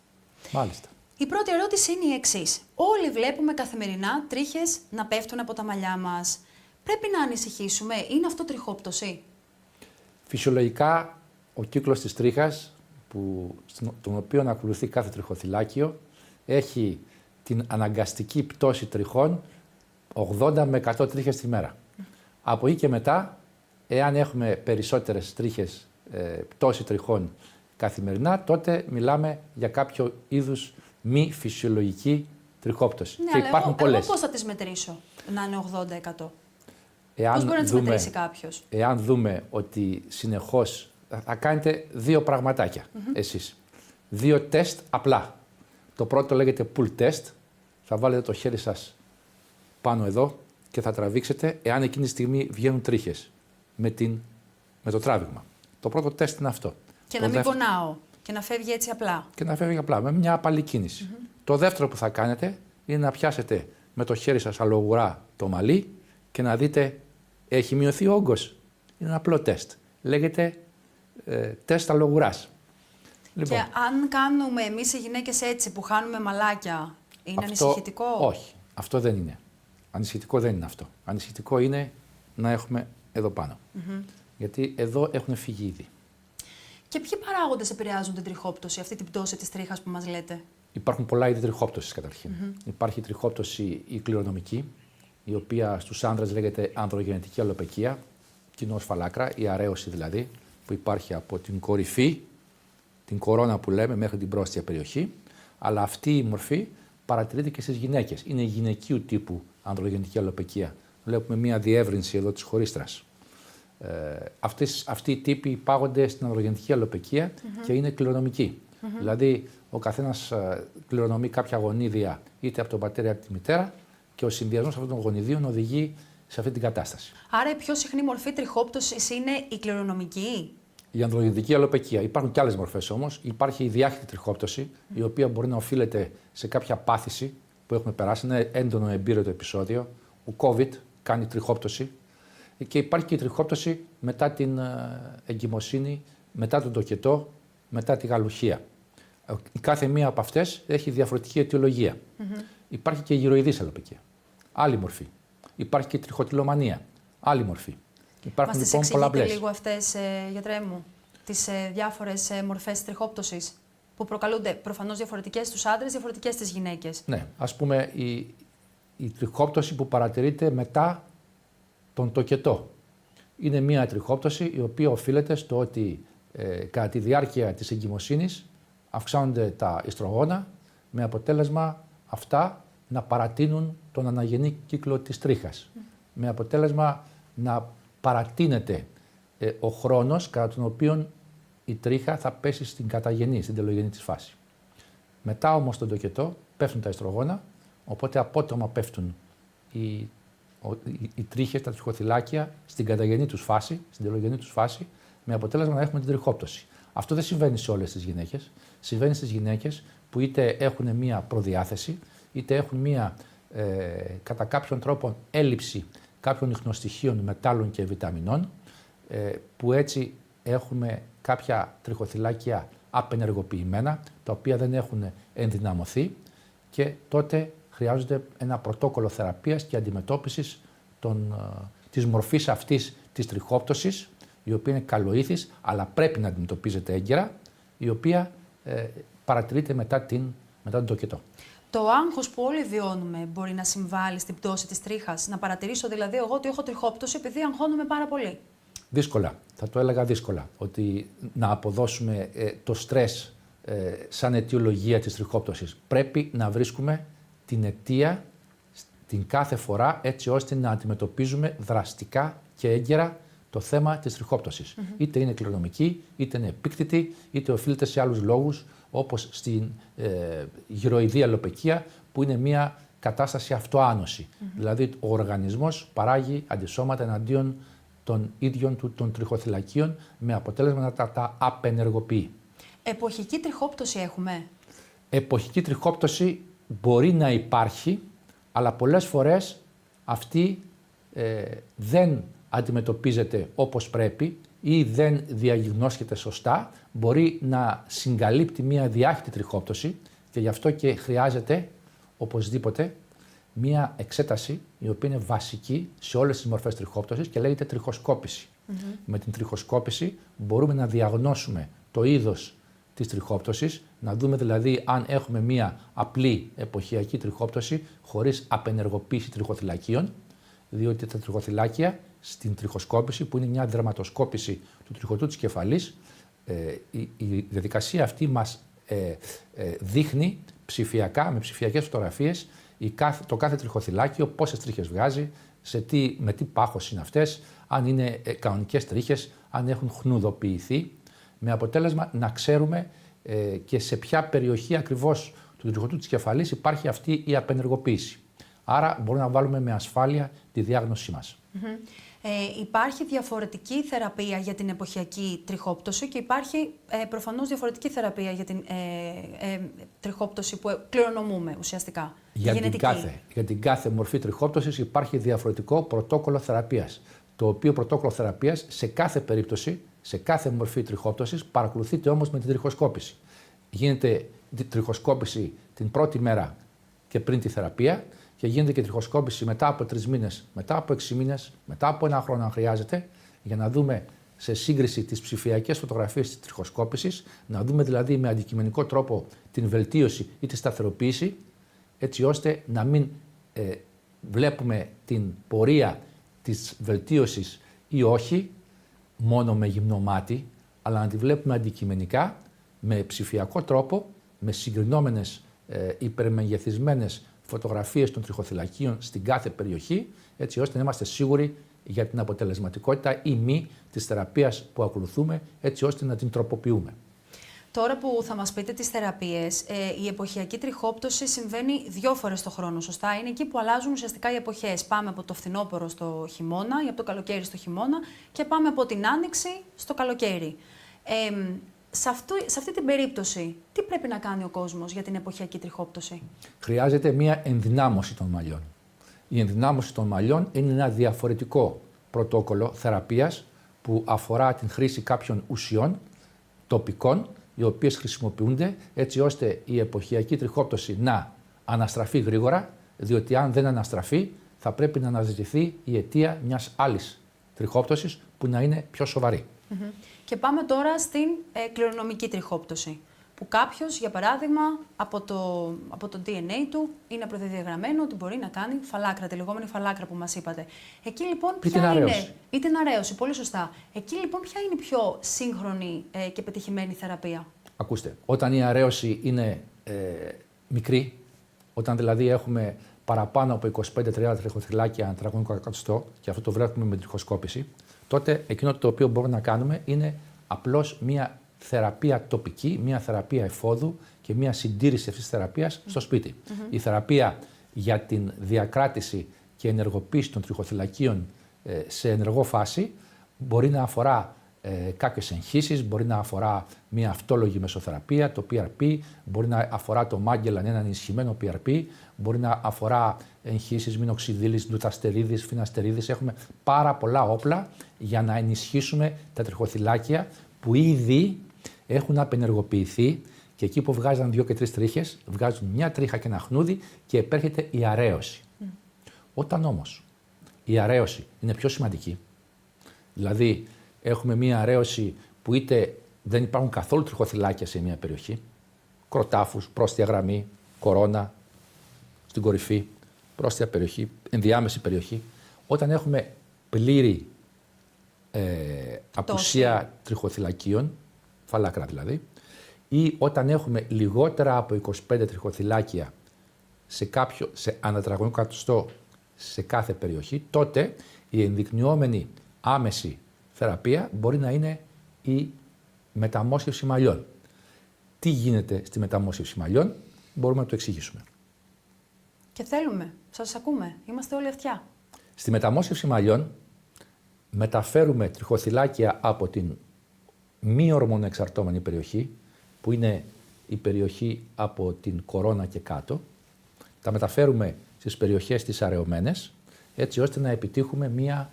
Μάλιστα. Η πρώτη ερώτηση είναι η εξής. Όλοι βλέπουμε καθημερινά τρίχες να πέφτουν από τα μαλλιά μας. Πρέπει να ανησυχήσουμε, είναι αυτό τριχόπτωση? Φυσιολογικά, ο κύκλος της τρίχας, τον οποίο ακολουθεί κάθε τριχοθυλάκιο, έχει την αναγκαστική πτώση τριχών 80 με 100 τρίχες τη μέρα. Από εκεί και μετά, εάν έχουμε περισσότερες τρίχες, πτώση τριχών καθημερινά, τότε μιλάμε για κάποιο είδους μη φυσιολογική τριχόπτωση. Ναι, και υπάρχουν πολλές. Εγώ πώς θα τις μετρήσω να είναι 80%? Εάν Πώς μπορεί να τις δούμε, μετρήσει κάποιος? Εάν δούμε ότι συνεχώς θα κάνετε δύο πραγματάκια εσείς. Δύο τεστ απλά. Το πρώτο λέγεται pull test. Θα βάλετε το χέρι σας πάνω εδώ και θα τραβήξετε εάν εκείνη τη στιγμή βγαίνουν τρίχες με το τράβηγμα. Το πρώτο τεστ είναι αυτό. Και να μην πονάω και να φεύγει έτσι απλά. Και να φεύγει απλά, με μια απαλή κίνηση. Το δεύτερο που θα κάνετε είναι να πιάσετε με το χέρι σας αλογουρά το μαλλί και να δείτε έχει μειωθεί ο όγκος. Είναι ένα απλό τεστ. Λέγεται τεστ αλογουράς. Λοιπόν, και αν κάνουμε εμείς οι γυναίκες έτσι που χάνουμε μαλάκια, είναι ανησυχητικό? Όχι, αυτό δεν είναι. Ανησυχητικό δεν είναι αυτό. Ανησυχητικό είναι να έχουμε εδώ πάνω. Γιατί εδώ έχουν φύγει ήδη. Και ποιοι παράγοντες επηρεάζουν την τριχόπτωση, αυτή την πτώση της τρίχας που μας λέτε? Υπάρχουν πολλά είδη τριχόπτωσης καταρχήν. Υπάρχει η τριχόπτωση η κληρονομική, η οποία στους άνδρες λέγεται ανδρογενετική αλλοπαικία, κοινώς φαλάκρα, η αρέωση δηλαδή, που υπάρχει από την κορυφή, την κορώνα που λέμε, μέχρι την πρόστια περιοχή, αλλά αυτή η μορφή παρατηρείται και στις γυναίκες. Είναι γυναικείου τύπου ανδρογενετική αλλοπαικία. Βλέπουμε μια διεύρυνση εδώ της χωρίστρας. Αυτοί οι τύποι υπάγονται στην ανδρογενετική αλλοπαικία και είναι κληρονομικοί. Δηλαδή, ο καθένας κληρονομεί κάποια γονίδια είτε από τον πατέρα είτε από τη μητέρα και ο συνδυασμός αυτών των γονιδίων οδηγεί σε αυτή την κατάσταση. Άρα η πιο συχνή μορφή τριχόπτωσης είναι η κληρονομική? Η ανδρογενετική αλλοπαικία. Υπάρχουν και άλλες μορφές όμως. Υπάρχει η διάχυτη τριχόπτωση, η οποία μπορεί να οφείλεται σε κάποια πάθηση που έχουμε περάσει. Είναι έντονο εμπείρετο επεισόδιο. Ο COVID κάνει τριχόπτωση. Και υπάρχει και η τριχόπτωση μετά την εγκυμοσύνη, μετά τον τοκετό, μετά τη γαλουχία. Η κάθε μία από αυτές έχει διαφορετική αιτιολογία. Υπάρχει και η γυροειδής αλλοπαικία. Άλλη μορφή. Υπάρχει και η τριχοτυλομανία. Άλλη μορφή. Υπάρχουν μας λοιπόν πολλαπλές. εξηγείτε λίγο αυτές, γιατρέ μου, τις διάφορες μορφές τριχόπτωσης που προκαλούνται προφανώς διαφορετικές στους άντρες, διαφορετικές στις γυναίκες? Ναι, ας πούμε η τριχόπτωση που παρατηρείται μετά τον τοκετό. Είναι μια τριχόπτωση η οποία οφείλεται στο ότι κατά τη διάρκεια της εγκυμοσύνης αυξάνονται τα ιστρογόνα με αποτέλεσμα αυτά να παρατείνουν τον αναγενή κύκλο της τρίχας. Με αποτέλεσμα να παρατείνεται ο χρόνος κατά τον οποίο η τρίχα θα πέσει στην καταγενή, στην τελογενή της φάση. Μετά όμως τον τοκετό πέφτουν τα ιστρογόνα, οπότε απότομα πέφτουν οι τρίχες, τα τριχοθυλάκια στην καταγενή τους φάση, στην τελογενή τους φάση, με αποτέλεσμα να έχουμε την τριχόπτωση. Αυτό δεν συμβαίνει σε όλες τις γυναίκες. Συμβαίνει στις γυναίκες που είτε έχουν μία προδιάθεση, είτε έχουν μία κατά κάποιον τρόπο έλλειψη κάποιων ιχνοστοιχείων, μετάλλων και βιταμινών, που έτσι έχουμε κάποια τριχοθυλάκια απενεργοποιημένα, τα οποία δεν έχουν ενδυναμωθεί και τότε χρειάζονται ένα πρωτόκολλο θεραπείας και αντιμετώπισης της μορφής αυτής της τριχόπτωσης, η οποία είναι καλοήθης, αλλά πρέπει να αντιμετωπίζεται έγκαιρα, η οποία παρατηρείται μετά τον τοκετό. Το άγχος που όλοι βιώνουμε μπορεί να συμβάλλει στην πτώση της τρίχας, να παρατηρήσω δηλαδή εγώ ότι έχω τριχόπτωση επειδή αγχώνομαι πάρα πολύ? Δύσκολα, θα το έλεγα δύσκολα, ότι να αποδώσουμε το στρες σαν αιτιολογία της τριχόπτωσης. Πρέπει να βρίσκουμε την αιτία την κάθε φορά έτσι ώστε να αντιμετωπίζουμε δραστικά και έγκαιρα το θέμα της τριχόπτωσης. Είτε είναι κληρονομική, είτε είναι επίκτητη, είτε οφείλεται σε άλλους λόγους, όπως στην γυροειδή αλλοπαικία, που είναι μια κατάσταση αυτοάνωση. Δηλαδή, ο οργανισμός παράγει αντισώματα εναντίον των ίδιων του των τριχοθυλακίων, με αποτέλεσμα να τα απενεργοποιεί. Εποχική τριχόπτωση έχουμε? Εποχική τριχόπτωση μπορεί να υπάρχει, αλλά πολλές φορές αυτή δεν αντιμετωπίζεται όπως πρέπει ή δεν διαγνώσκεται σωστά, μπορεί να συγκαλύπτει μια διάχυτη τριχόπτωση και γι' αυτό και χρειάζεται οπωσδήποτε μια εξέταση η οποία είναι βασική σε όλες τις μορφές τριχόπτωσης και λέγεται τριχοσκόπηση. Με την τριχοσκόπηση μπορούμε να διαγνώσουμε το είδος της τριχόπτωσης, να δούμε δηλαδή αν έχουμε μία απλή εποχιακή τριχόπτωση χωρίς απενεργοποίηση τριχοθυλακίων, διότι τα τριχοθυλάκια στην τριχοσκόπηση, που είναι μια δερματοσκόπηση του τριχωτού της κεφαλής, η διαδικασία αυτή μας δείχνει ψηφιακά, με ψηφιακές φωτογραφίες, το κάθε τριχοθυλάκιο, πόσες τρίχες βγάζει, με τι πάχος είναι αυτές, αν είναι κανονικές τρίχες, αν έχουν χνουδοποιηθεί, με αποτέλεσμα να ξέρουμε και σε ποια περιοχή ακριβώς του τριχωτού της κεφαλής υπάρχει αυτή η απενεργοποίηση. Άρα μπορούμε να βάλουμε με ασφάλεια τη διάγνωσή μας. Υπάρχει διαφορετική θεραπεία για την εποχιακή τριχόπτωση και υπάρχει προφανώς διαφορετική θεραπεία για την τριχόπτωση που κληρονομούμε ουσιαστικά. Για την κάθε μορφή τριχόπτωσης υπάρχει διαφορετικό πρωτόκολλο θεραπείας, το οποίο πρωτόκολλο θεραπείας σε κάθε περίπτωση, σε κάθε μορφή τριχόπτωσης, παρακολουθείται όμως με την τριχοσκόπηση. Γίνεται η τριχοσκόπηση την πρώτη μέρα και πριν τη θεραπεία και γίνεται και τριχοσκόπηση μετά από 3 μήνες, μετά από 6 μήνες, μετά από 1 χρόνο αν χρειάζεται, για να δούμε σε σύγκριση τις ψηφιακές φωτογραφίες της τριχοσκόπησης, να δούμε δηλαδή με αντικειμενικό τρόπο την βελτίωση ή τη σταθεροποίηση, έτσι ώστε να μην βλέπουμε την πορεία της βελτίωσης ή όχι μόνο με γυμνό μάτι, αλλά να τη βλέπουμε αντικειμενικά, με ψηφιακό τρόπο, με συγκρινόμενες υπερμεγεθισμένες φωτογραφίες των τριχοθυλακίων στην κάθε περιοχή, έτσι ώστε να είμαστε σίγουροι για την αποτελεσματικότητα ή μη της θεραπείας που ακολουθούμε, έτσι ώστε να την τροποποιούμε. Τώρα που θα μας πείτε τις θεραπείες, η εποχιακή τριχόπτωση συμβαίνει 2 φορές το χρόνο, σωστά? Είναι εκεί που αλλάζουν ουσιαστικά οι εποχές. Πάμε από το φθινόπωρο στο χειμώνα ή από το καλοκαίρι στο χειμώνα και πάμε από την άνοιξη στο καλοκαίρι. Σε αυτή την περίπτωση, τι πρέπει να κάνει ο κόσμος για την εποχιακή τριχόπτωση? Χρειάζεται μία ενδυνάμωση των μαλλιών. Η ενδυνάμωση των μαλλιών είναι ένα διαφορετικό πρωτόκολλο θεραπείας που αφορά την χρήση κάποιων ουσιών τοπικών, οι οποίες χρησιμοποιούνται έτσι ώστε η εποχιακή τριχόπτωση να αναστραφεί γρήγορα, διότι αν δεν αναστραφεί θα πρέπει να αναζητηθεί η αιτία μιας άλλης τριχόπτωσης που να είναι πιο σοβαρή. Και πάμε τώρα στην κληρονομική τριχόπτωση, που κάποιος, για παράδειγμα, από το DNA του είναι προδιαγραμμένο ότι μπορεί να κάνει φαλάκρα, τη λεγόμενη φαλάκρα που μας είπατε. Εκεί λοιπόν ποια είναι... Ή την αρέωση, πολύ σωστά. Εκεί λοιπόν ποια είναι η πιο σύγχρονη και πετυχημένη θεραπεία? Ακούστε, όταν η αρέωση είναι μικρή, όταν δηλαδή έχουμε παραπάνω από 25-30 τριχοθυλάκια ανά τετραγωνικό εκατοστό, και αυτό το βλέπουμε με τριχοσκόπηση, τότε εκείνο το οποίο μπορούμε να κάνουμε είναι απλώς μία θεραπεία τοπική, μία θεραπεία εφόδου και μία συντήρηση αυτής της θεραπείας στο σπίτι. Η θεραπεία για την διακράτηση και ενεργοποίηση των τριχοθυλακίων σε ενεργό φάση μπορεί να αφορά κάποιες εγχύσεις, μπορεί να αφορά μια αυτόλογη μεσοθεραπεία, το PRP, μπορεί να αφορά το Magellan, ένα ενισχυμένο PRP, μπορεί να αφορά εγχύσεις μινοξιδίλης, ντουταστερίδης, φιναστερίδης. Έχουμε πάρα πολλά όπλα για να ενισχύσουμε τα τριχοθυλάκια που ήδη έχουν απενεργοποιηθεί και εκεί που βγάζαν 2 και 3 τρίχες, βγάζουν μια τρίχα και ένα χνούδι και επέρχεται η αρέωση. Όταν όμως η αρέωση είναι πιο σημαντική, δηλαδή έχουμε μία αρέωση που είτε δεν υπάρχουν καθόλου τριχοθυλάκια σε μία περιοχή, κροτάφους, πρόστια γραμμή, κορώνα, στην κορυφή, πρόστια περιοχή, ενδιάμεση περιοχή, όταν έχουμε πλήρη απουσία τριχοθυλακίων, φαλάκρα δηλαδή, ή όταν έχουμε λιγότερα από 25 τριχοθυλάκια σε ανατετραγωνικό εκατοστό σε κάθε περιοχή, τότε η ενδεικνυόμενη άμεση θεραπεία μπορεί να είναι η μεταμόσχευση μαλλιών. Τι γίνεται στη μεταμόσχευση μαλλιών, μπορούμε να το εξηγήσουμε. Και θέλουμε, σας ακούμε, είμαστε όλοι αυτιά. Στη μεταμόσχευση μαλλιών μεταφέρουμε τριχοθυλάκια από την μη ορμονοεξαρτώμενη περιοχή, που είναι η περιοχή από την κορώνα και κάτω, τα μεταφέρουμε στις περιοχές τις αραιωμένες, έτσι ώστε να επιτύχουμε μία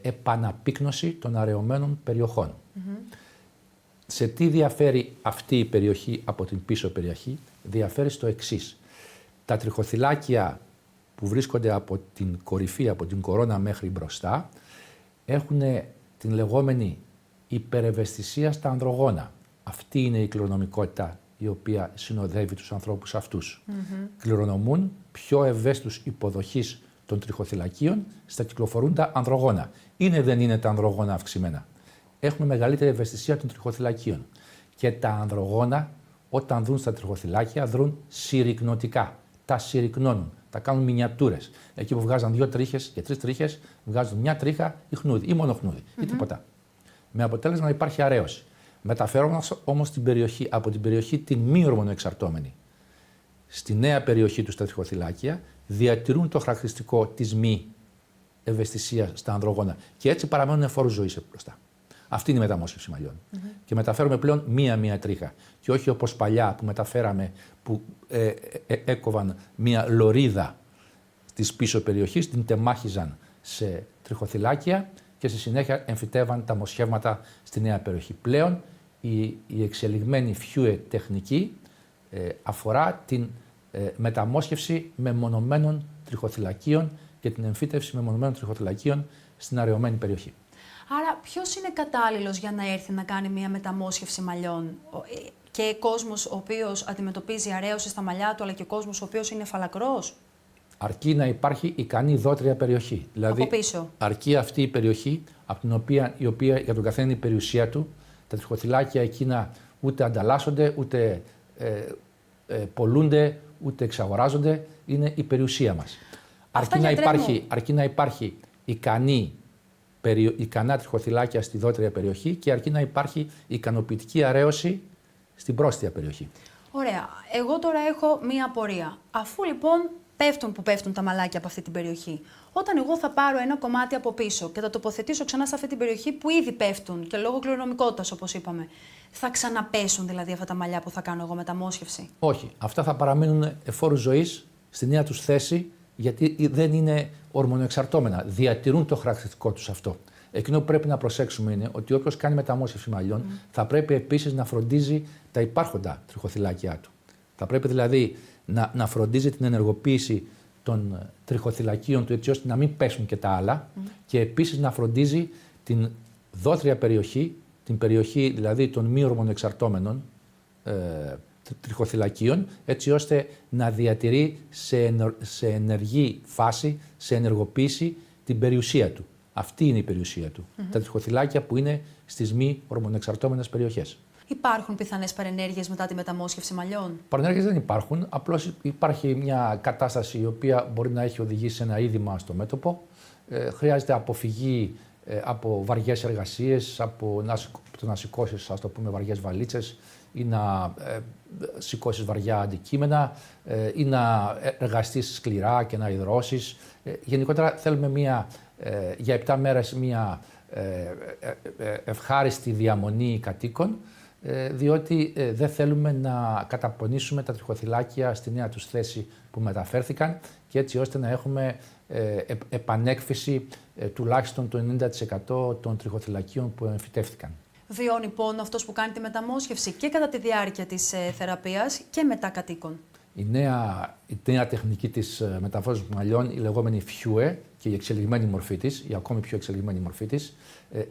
επαναπύκνωση των αραιωμένων περιοχών. Σε τι διαφέρει αυτή η περιοχή από την πίσω περιοχή? Διαφέρει στο εξής. Τα τριχοθυλάκια που βρίσκονται από την κορυφή, από την κορώνα μέχρι μπροστά, έχουν την λεγόμενη υπερευαισθησία στα ανδρογόνα. Αυτή είναι η κληρονομικότητα η οποία συνοδεύει τους ανθρώπους αυτούς. Κληρονομούν πιο ευαίσθητους υποδοχής των τριχοθυλακίων στα κυκλοφορούντα ανδρογόνα. Είναι δεν είναι τα ανδρογόνα αυξημένα. Έχουμε μεγαλύτερη ευαισθησία των τριχοθυλακίων. Και τα ανδρογόνα, όταν δρουν στα τριχοθυλάκια, δρουν συρρικνωτικά. Τα συρρικνώνουν, τα κάνουν μινιατούρες. Εκεί που βγάζαν 2 τρίχες και 3 τρίχες, βγάζουν μια τρίχα ή χνούδι, ή μόνο χνούδι, ή τίποτα. Με αποτέλεσμα να υπάρχει αρέωση. Μεταφέροντας όμως την περιοχή, από την περιοχή την μη ορμονοεξαρτώμενη στη νέα περιοχή του στα τριχοθυλάκια, διατηρούν το χαρακτηριστικό της μη ευαισθησίας στα ανδρογόνα και έτσι παραμένουν εφόρους ζωής μπροστά. Αυτή είναι η μεταμόσχευση μαλλιών. Και μεταφέρουμε πλέον μία-μία τρίχα. Και όχι όπως παλιά που μεταφέραμε, που έκοβαν μία λωρίδα της πίσω περιοχής, την τεμάχιζαν σε τριχοθυλάκια και στη συνέχεια εμφυτεύαν τα μοσχεύματα στη νέα περιοχή. Πλέον η εξελιγμένη φιούε τεχνική αφορά την μεταμόσχευση μεμονωμένων τριχοθυλακίων και την εμφύτευση μεμονωμένων τριχοθυλακίων στην αραιωμένη περιοχή. Άρα ποιος είναι κατάλληλος για να έρθει να κάνει μια μεταμόσχευση μαλλιών? Και κόσμος ο οποίος αντιμετωπίζει αρέωση στα μαλλιά του, αλλά και κόσμος ο οποίος είναι φαλακρός? Αρκεί να υπάρχει ικανή δότρια περιοχή. Δηλαδή, από πίσω. Αρκεί αυτή η περιοχή, από την η οποία για τον καθένα είναι η περιουσία του, τα τριχοθυλάκια εκείνα ούτε ανταλλάσσονται, ούτε πολλούνται, ούτε εξαγοράζονται, είναι η περιουσία μας. Αρκεί να υπάρχει ικανά τριχοθυλάκια στη δότρια περιοχή και αρκεί να υπάρχει ικανοποιητική αρέωση στην πρόστια περιοχή. Ωραία. Εγώ τώρα έχω μία απορία. Αφού λοιπόν πέφτουν τα μαλάκια από αυτή την περιοχή, όταν εγώ θα πάρω ένα κομμάτι από πίσω και θα τοποθετήσω ξανά σε αυτή την περιοχή που ήδη πέφτουν και λόγω κληρονομικότητας, όπως είπαμε, θα ξαναπέσουν δηλαδή αυτά τα μαλλιά που θα κάνω εγώ μεταμόσχευση? Όχι. Αυτά θα παραμείνουν εφόρους ζωής στη νέα τους θέση, γιατί δεν είναι ορμονοεξαρτώμενα. Διατηρούν το χαρακτηριστικό τους αυτό. Εκείνο που πρέπει να προσέξουμε είναι ότι όποιος κάνει μεταμόσχευση μαλλιών θα πρέπει επίσης να φροντίζει τα υπάρχοντα τριχοθυλάκια του. Θα πρέπει δηλαδή να φροντίζει την ενεργοποίηση των τριχοθυλακίων του έτσι ώστε να μην πέσουν και τα άλλα και επίσης να φροντίζει την δότρια περιοχή, την περιοχή δηλαδή των μη ορμονοεξαρτώμενων τριχοθυλακίων, έτσι ώστε να διατηρεί σε ενεργή φάση, σε ενεργοποίηση την περιουσία του. Αυτή είναι η περιουσία του. Τα τριχοθυλάκια που είναι στις μη ορμονοεξαρτώμενες περιοχές. Υπάρχουν πιθανές παρενέργειες μετά τη μεταμόσχευση μαλλιών? Παρενέργειες δεν υπάρχουν. Απλώς υπάρχει μια κατάσταση η οποία μπορεί να έχει οδηγήσει σε ένα είδημα στο μέτωπο. Χρειάζεται αποφυγή από βαριές εργασίες, από το να σηκώσεις, ας το πούμε, βαριές βαλίτσες ή να σηκώσεις βαριά αντικείμενα ή να εργαστείς σκληρά και να υδρώσεις. Γενικότερα θέλουμε για 7 μέρες μια ευχάριστη διαμονή κατοίκων, διότι δεν θέλουμε να καταπονήσουμε τα τριχοθυλάκια στη νέα τους θέση που μεταφέρθηκαν και έτσι ώστε να έχουμε επανέκφυση τουλάχιστον το 90% των τριχοθυλακίων που εμφυτεύτηκαν. Βιώνει πόνο αυτός που κάνει τη μεταμόσχευση και κατά τη διάρκεια της θεραπείας και μετά κατοίκων? Η νέα τεχνική της μεταμόσχευσης μαλλιών, η λεγόμενη FUE και η εξελιγμένη μορφή της, η ακόμη πιο εξελιγμένη μορφή της,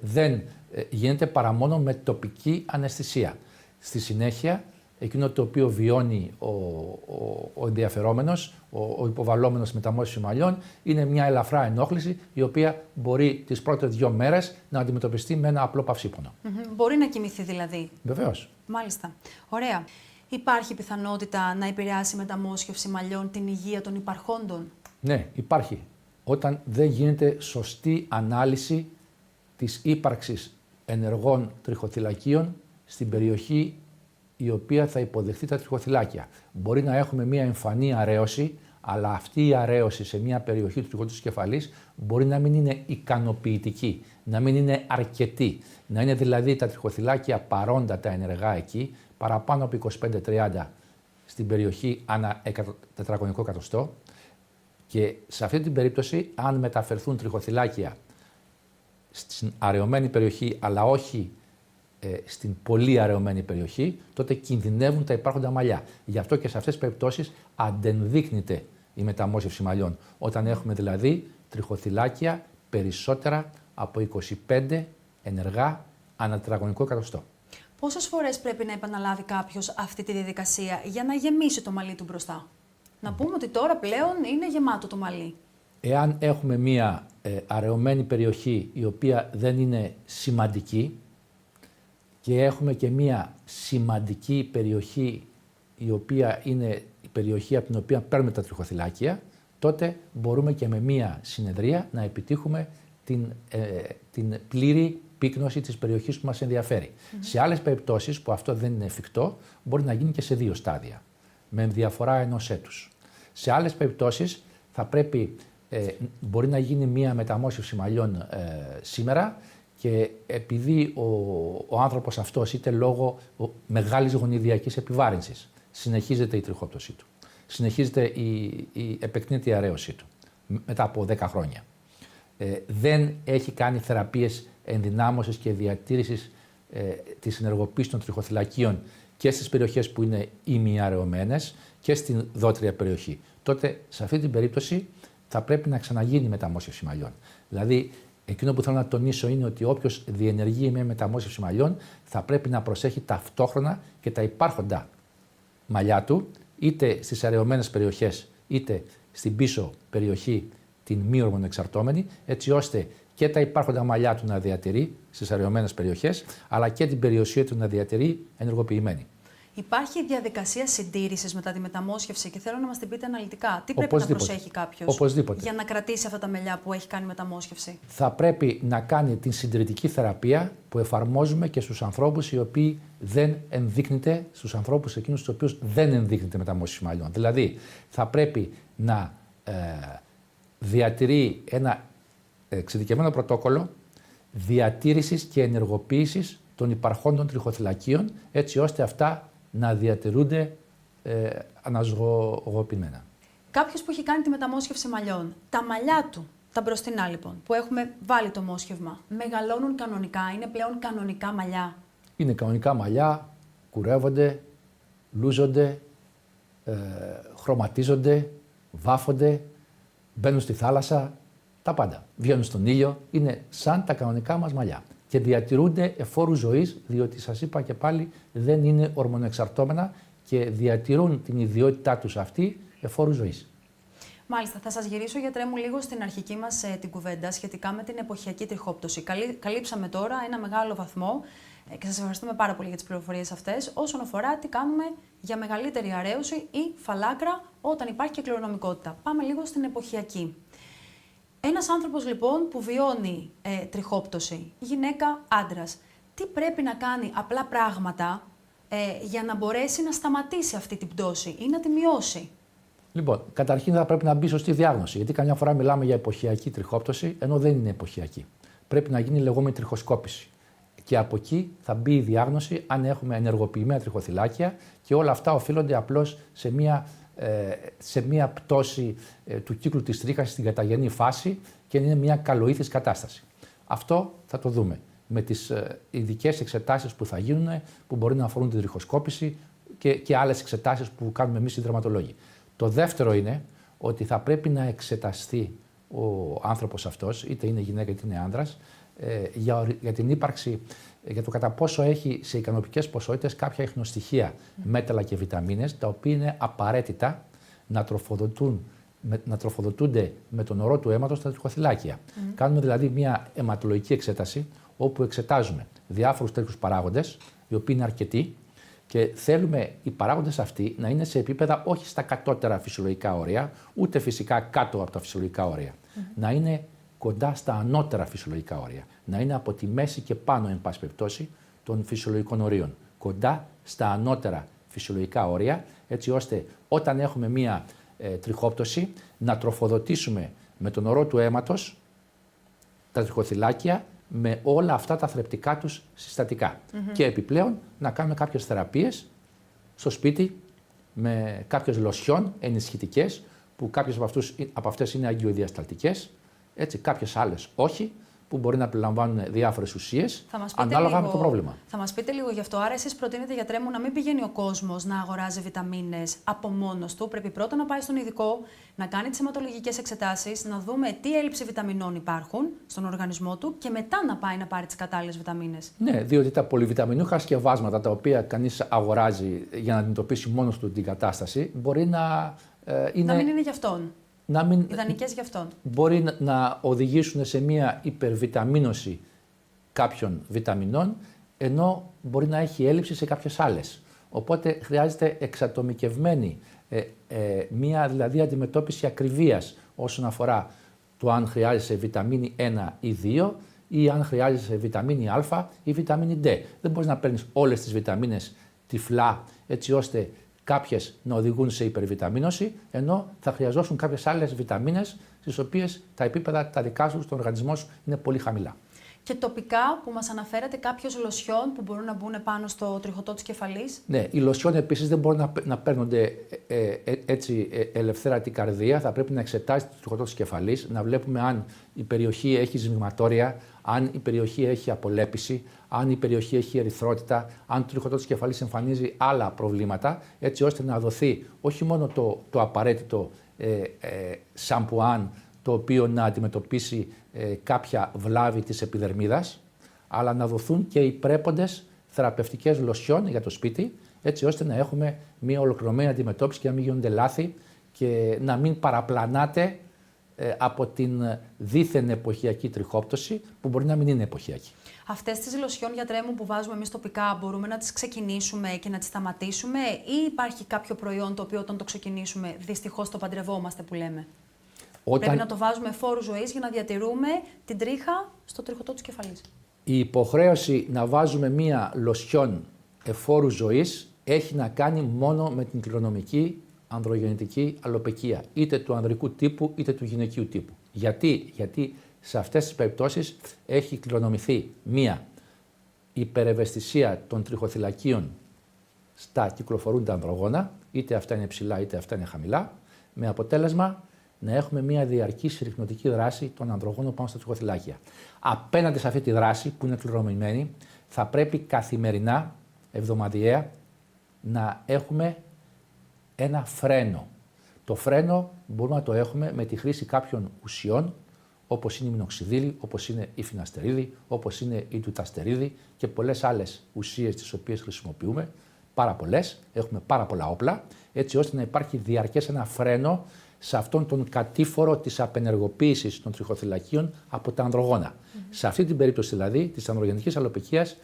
δεν γίνεται παρά μόνο με τοπική αναισθησία. Στη συνέχεια, εκείνο το οποίο βιώνει ο ενδιαφερόμενος, ο υποβαλλόμενος μεταμόσχευση μαλλιών, είναι μια ελαφρά ενόχληση, η οποία μπορεί τις πρώτες 2 μέρες να αντιμετωπιστεί με ένα απλό παυσίπονο. Μπορεί να κοιμηθεί δηλαδή? Βεβαίως. Μάλιστα. Ωραία. Υπάρχει πιθανότητα να επηρεάσει η μεταμόσχευση μαλλιών την υγεία των υπαρχόντων? Ναι, υπάρχει. Όταν δεν γίνεται σωστή ανάλυση της ύπαρξης ενεργών τριχοθυλακίων στην περιοχή η οποία θα υποδεχθεί τα τριχοθυλάκια. Μπορεί να έχουμε μια εμφανή αρέωση, αλλά αυτή η αρέωση σε μια περιοχή του τριχωτού της κεφαλής μπορεί να μην είναι ικανοποιητική, να μην είναι αρκετή. Να είναι δηλαδή τα τριχοθυλάκια παρόντα τα ενεργά εκεί, παραπάνω από 25-30 στην περιοχή ανά τετραγωνικό εκατοστό. Και σε αυτή την περίπτωση, αν μεταφερθούν τριχοθυλάκια στην αραιωμένη περιοχή, αλλά όχι στην πολύ αραιωμένη περιοχή, τότε κινδυνεύουν τα υπάρχοντα μαλλιά. Γι' αυτό και σε αυτές τις περιπτώσεις αντενδείκνυται η μεταμόσχευση μαλλιών. Όταν έχουμε δηλαδή τριχοθυλάκια περισσότερα από 25 ενεργά ανά τετραγωνικό εκατοστό. Πόσες φορές πρέπει να επαναλάβει κάποιος αυτή τη διαδικασία για να γεμίσει το μαλλί του μπροστά? Να πούμε ότι τώρα πλέον είναι γεμάτο το μαλλί. Εάν έχουμε μία αραιωμένη περιοχή η οποία δεν είναι σημαντική και έχουμε και μία σημαντική περιοχή η οποία είναι η περιοχή από την οποία παίρνουμε τα τριχοθυλάκια, τότε μπορούμε και με μία συνεδρία να επιτύχουμε την πλήρη πύκνωση της περιοχής που μας ενδιαφέρει. Σε άλλες περιπτώσεις που αυτό δεν είναι εφικτό, μπορεί να γίνει και σε 2 στάδια, με διαφορά ενός έτους. Σε άλλες περιπτώσεις θα πρέπει, μπορεί να γίνει μία μεταμόσχευση μαλλιών σήμερα και επειδή ο άνθρωπος αυτός, είτε λόγω μεγάλης γονιδιακής επιβάρυνσης, συνεχίζεται η τριχόπτωσή του, συνεχίζεται επεκτείνεται η αραίωσή του μετά από 10 χρόνια. Δεν έχει κάνει θεραπείες ενδυνάμωσης και διατήρησης της ενεργοποίησης των τριχοθυλακίων και στις περιοχές που είναι ημιαραιωμένες και στην δότρια περιοχή. Τότε, σε αυτή την περίπτωση, θα πρέπει να ξαναγίνει η μεταμόσχευση μαλλιών. Δηλαδή, εκείνο που θέλω να τονίσω είναι ότι όποιος διενεργεί μια μεταμόσχευση μαλλιών θα πρέπει να προσέχει ταυτόχρονα και τα υπάρχοντα μαλλιά του, είτε στις αραιωμένες περιοχές, είτε στην πίσω περιοχή, την μη ορμονοεξαρτώμενη, έτσι ώστε και τα υπάρχοντα μαλλιά του να διατηρεί στις αραιωμένες περιοχές, αλλά και την περιουσία του να διατηρεί ενεργοποιημένη. Υπάρχει διαδικασία συντήρησης μετά τη μεταμόσχευση και θέλω να μας την πείτε αναλυτικά. Τι πρέπει να προσέχει κάποιος για να κρατήσει αυτά τα μαλλιά που έχει κάνει μεταμόσχευση? Θα πρέπει να κάνει την συντηρητική θεραπεία που εφαρμόζουμε και στους ανθρώπους οι οποίοι δεν ενδείκνυται, στους ανθρώπους εκείνους στους οποίους δεν ενδείκνυται μεταμόσχευση μαλλιών. Δηλαδή, θα πρέπει να διατηρεί ένα εξειδικευμένο πρωτόκολλο διατήρησης και ενεργοποίησης των υπαρχόντων τριχοθυλακίων, έτσι ώστε αυτά να διατηρούνται αναζωογοποιημένα. Κάποιος που έχει κάνει τη μεταμόσχευση μαλλιών, τα μαλλιά του, τα μπροστινά λοιπόν, που έχουμε βάλει το μόσχευμα, μεγαλώνουν κανονικά, είναι πλέον κανονικά μαλλιά? Είναι κανονικά μαλλιά, κουρεύονται, λούζονται, χρωματίζονται, βάφονται, μπαίνουν στη θάλασσα, τα πάντα. Βγαίνουν στον ήλιο, είναι σαν τα κανονικά μας μαλλιά. Και διατηρούνται εφόρου ζωής, διότι σας είπα και πάλι δεν είναι ορμονοεξαρτώμενα και διατηρούν την ιδιότητά τους αυτή εφόρου ζωής. Μάλιστα, θα σας γυρίσω, γιατρέ μου, λίγο στην αρχική μας την κουβέντα σχετικά με την εποχιακή τριχόπτωση. Καλύψαμε τώρα ένα μεγάλο βαθμό και σας ευχαριστούμε πάρα πολύ για τις πληροφορίες αυτές όσον αφορά τι κάνουμε για μεγαλύτερη αραίωση ή φαλάκρα όταν υπάρχει και κληρονομικότητα. Πάμε λίγο στην εποχιακή. Ένας άνθρωπος λοιπόν που βιώνει τριχόπτωση, γυναίκα, άντρας, τι πρέπει να κάνει απλά πράγματα για να μπορέσει να σταματήσει αυτή την πτώση ή να τη μειώσει? Λοιπόν, καταρχήν θα πρέπει να μπει σωστή διάγνωση, γιατί καμιά φορά μιλάμε για εποχιακή τριχόπτωση, ενώ δεν είναι εποχιακή. Πρέπει να γίνει η λεγόμενη τριχοσκόπηση. Και από εκεί θα μπει η διάγνωση αν έχουμε ενεργοποιημένα τριχοθυλάκια και όλα αυτά οφείλονται απλώς σε μια πτώση του κύκλου της τρίχας στην καταγενή φάση και είναι μια καλοήθης κατάσταση. Αυτό θα το δούμε με τις ειδικές εξετάσεις που θα γίνουν, που μπορεί να αφορούν την τριχοσκόπηση και άλλες εξετάσεις που κάνουμε εμείς οι δερματολόγοι. Το δεύτερο είναι ότι θα πρέπει να εξεταστεί ο άνθρωπος αυτός, είτε είναι γυναίκα είτε είναι άνδρας, για την ύπαρξη, για το κατά πόσο έχει σε ικανοποιητικές ποσότητες κάποια ιχνοστοιχεία, μέταλλα και βιταμίνες, τα οποία είναι απαραίτητα να τροφοδοτούνται με τον ορό του αίματος στα τριχοθυλάκια. Κάνουμε δηλαδή μια αιματολογική εξέταση, όπου εξετάζουμε διάφορους τέτοιους παράγοντες, οι οποίοι είναι αρκετοί, και θέλουμε οι παράγοντες αυτοί να είναι σε επίπεδα όχι στα κατώτερα φυσιολογικά όρια, ούτε φυσικά κάτω από τα φυσιολογικά όρια. Να είναι κοντά στα ανώτερα φυσιολογικά όρια. Να είναι από τη μέση και πάνω, εν πάση περιπτώσει, των φυσιολογικών ορίων. Κοντά στα ανώτερα φυσιολογικά όρια, έτσι ώστε όταν έχουμε μία τριχόπτωση να τροφοδοτήσουμε με τον ορό του αίματος τα τριχοθυλάκια με όλα αυτά τα θρεπτικά τους συστατικά. Και επιπλέον να κάνουμε κάποιες θεραπείες στο σπίτι με κάποιες λοσιόν ενισχυτικές, που κάποιες από αυτές είναι αγκιοδιασταλτικές, έτσι, κάποιες άλλες όχι, που μπορεί να περιλαμβάνουν διάφορες ουσίες, ανάλογα με το πρόβλημα. Θα μας πείτε λίγο γι' αυτό. Άρα, εσείς προτείνετε, γιατρέ μου, να μην πηγαίνει ο κόσμος να αγοράζει βιταμίνες από μόνος του. Πρέπει πρώτα να πάει στον ειδικό, να κάνει τις αιματολογικές εξετάσεις, να δούμε τι έλλειψη βιταμινών υπάρχουν στον οργανισμό του και μετά να πάει να πάρει τις κατάλληλες βιταμίνες. Ναι, διότι τα πολυβιταμινούχα σκευάσματα τα οποία κανείς αγοράζει για να αντιμετωπίσει μόνος του την κατάσταση μπορεί να να μην είναι για αυτόν. Ιδανικές για αυτόν. Μπορεί να οδηγήσουν σε μια υπερβιταμίνωση κάποιων βιταμινών, ενώ μπορεί να έχει έλλειψη σε κάποιες άλλες. Οπότε χρειάζεται εξατομικευμένη, μια δηλαδή αντιμετώπιση ακριβίας όσον αφορά το αν χρειάζεσαι βιταμίνη 1 ή 2 ή αν χρειάζεσαι βιταμίνη Α ή βιταμίνη D. Δεν μπορείς να παίρνεις όλες τις βιταμίνες τυφλά έτσι ώστε κάποιες να οδηγούν σε υπερβιταμίνωση, ενώ θα χρειαζόσουν κάποιες άλλες βιταμίνες, στις οποίες τα επίπεδα τα δικά σου στον οργανισμό σου είναι πολύ χαμηλά. Και τοπικά που μας αναφέρατε, κάποιος λοσιόν που μπορούν να μπουν πάνω στο τριχωτό της κεφαλής. Ναι, οι λοσιόν επίσης δεν μπορούν να παίρνονται έτσι ελευθέρα την καρδία. Θα πρέπει να εξετάσει το τριχωτό της κεφαλής, να βλέπουμε αν η περιοχή έχει ζυμιγματόρια, αν η περιοχή έχει απολέπιση, αν η περιοχή έχει ερυθρότητα, αν το τριχωτό της κεφαλής εμφανίζει άλλα προβλήματα, έτσι ώστε να δοθεί όχι μόνο το απαραίτητο σαμπουάν, το οποίο να αντιμετωπίσει κάποια βλάβη της επιδερμίδας, αλλά να δοθούν και οι πρέποντες θεραπευτικές λοσιόν για το σπίτι, έτσι ώστε να έχουμε μια ολοκληρωμένη αντιμετώπιση και να μην γίνονται λάθη και να μην παραπλανάτε από την δίθεν εποχιακή τριχόπτωση που μπορεί να μην είναι εποχιακή. Αυτές τις λοσιόν, γιατρέ μου, που βάζουμε εμείς τοπικά, μπορούμε να τις ξεκινήσουμε και να τις σταματήσουμε ή υπάρχει κάποιο προϊόν το οποίο όταν το ξεκινήσουμε δυστυχώς το παντρευόμαστε που λέμε? Πρέπει να το βάζουμε φόρου ζωής για να διατηρούμε την τρίχα στο τριχωτό της κεφαλής. Η υποχρέωση να βάζουμε μία λοσιόν εφόρου ζωής έχει να κάνει μόνο με την κληρονομική ανδρογεννητική αλοπαικία, είτε του ανδρικού τύπου είτε του γυναικείου τύπου. Γιατί σε αυτές τις περιπτώσεις έχει κληρονομηθεί μία υπερευαισθησία των τριχοθυλακίων στα κυκλοφορούντα ανδρογόνα, είτε αυτά είναι ψηλά είτε αυτά είναι χαμηλά, με αποτέλεσμα να έχουμε μια διαρκή συρρυκνωτική δράση των ανδρογόνων πάνω στα τριχοθυλάκια. Απέναντι σε αυτή τη δράση που είναι κληρονομημένη, θα πρέπει καθημερινά, εβδομαδιαία, να έχουμε ένα φρένο. Το φρένο μπορούμε να το έχουμε με τη χρήση κάποιων ουσιών, όπως είναι η μινοξιδίλη, όπως είναι η φιναστερίδη, όπως είναι η τουταστερίδη και πολλές άλλες ουσίες τις οποίες χρησιμοποιούμε, πάρα πολλές, έχουμε πάρα πολλά όπλα, έτσι ώστε να υπάρχει διαρκές ένα φρένο σε αυτόν τον κατήφορο της απενεργοποίησης των τριχοθυλακίων από τα ανδρογόνα. Σε αυτή την περίπτωση δηλαδή της ανδρογεννητικής αλοπαικίας,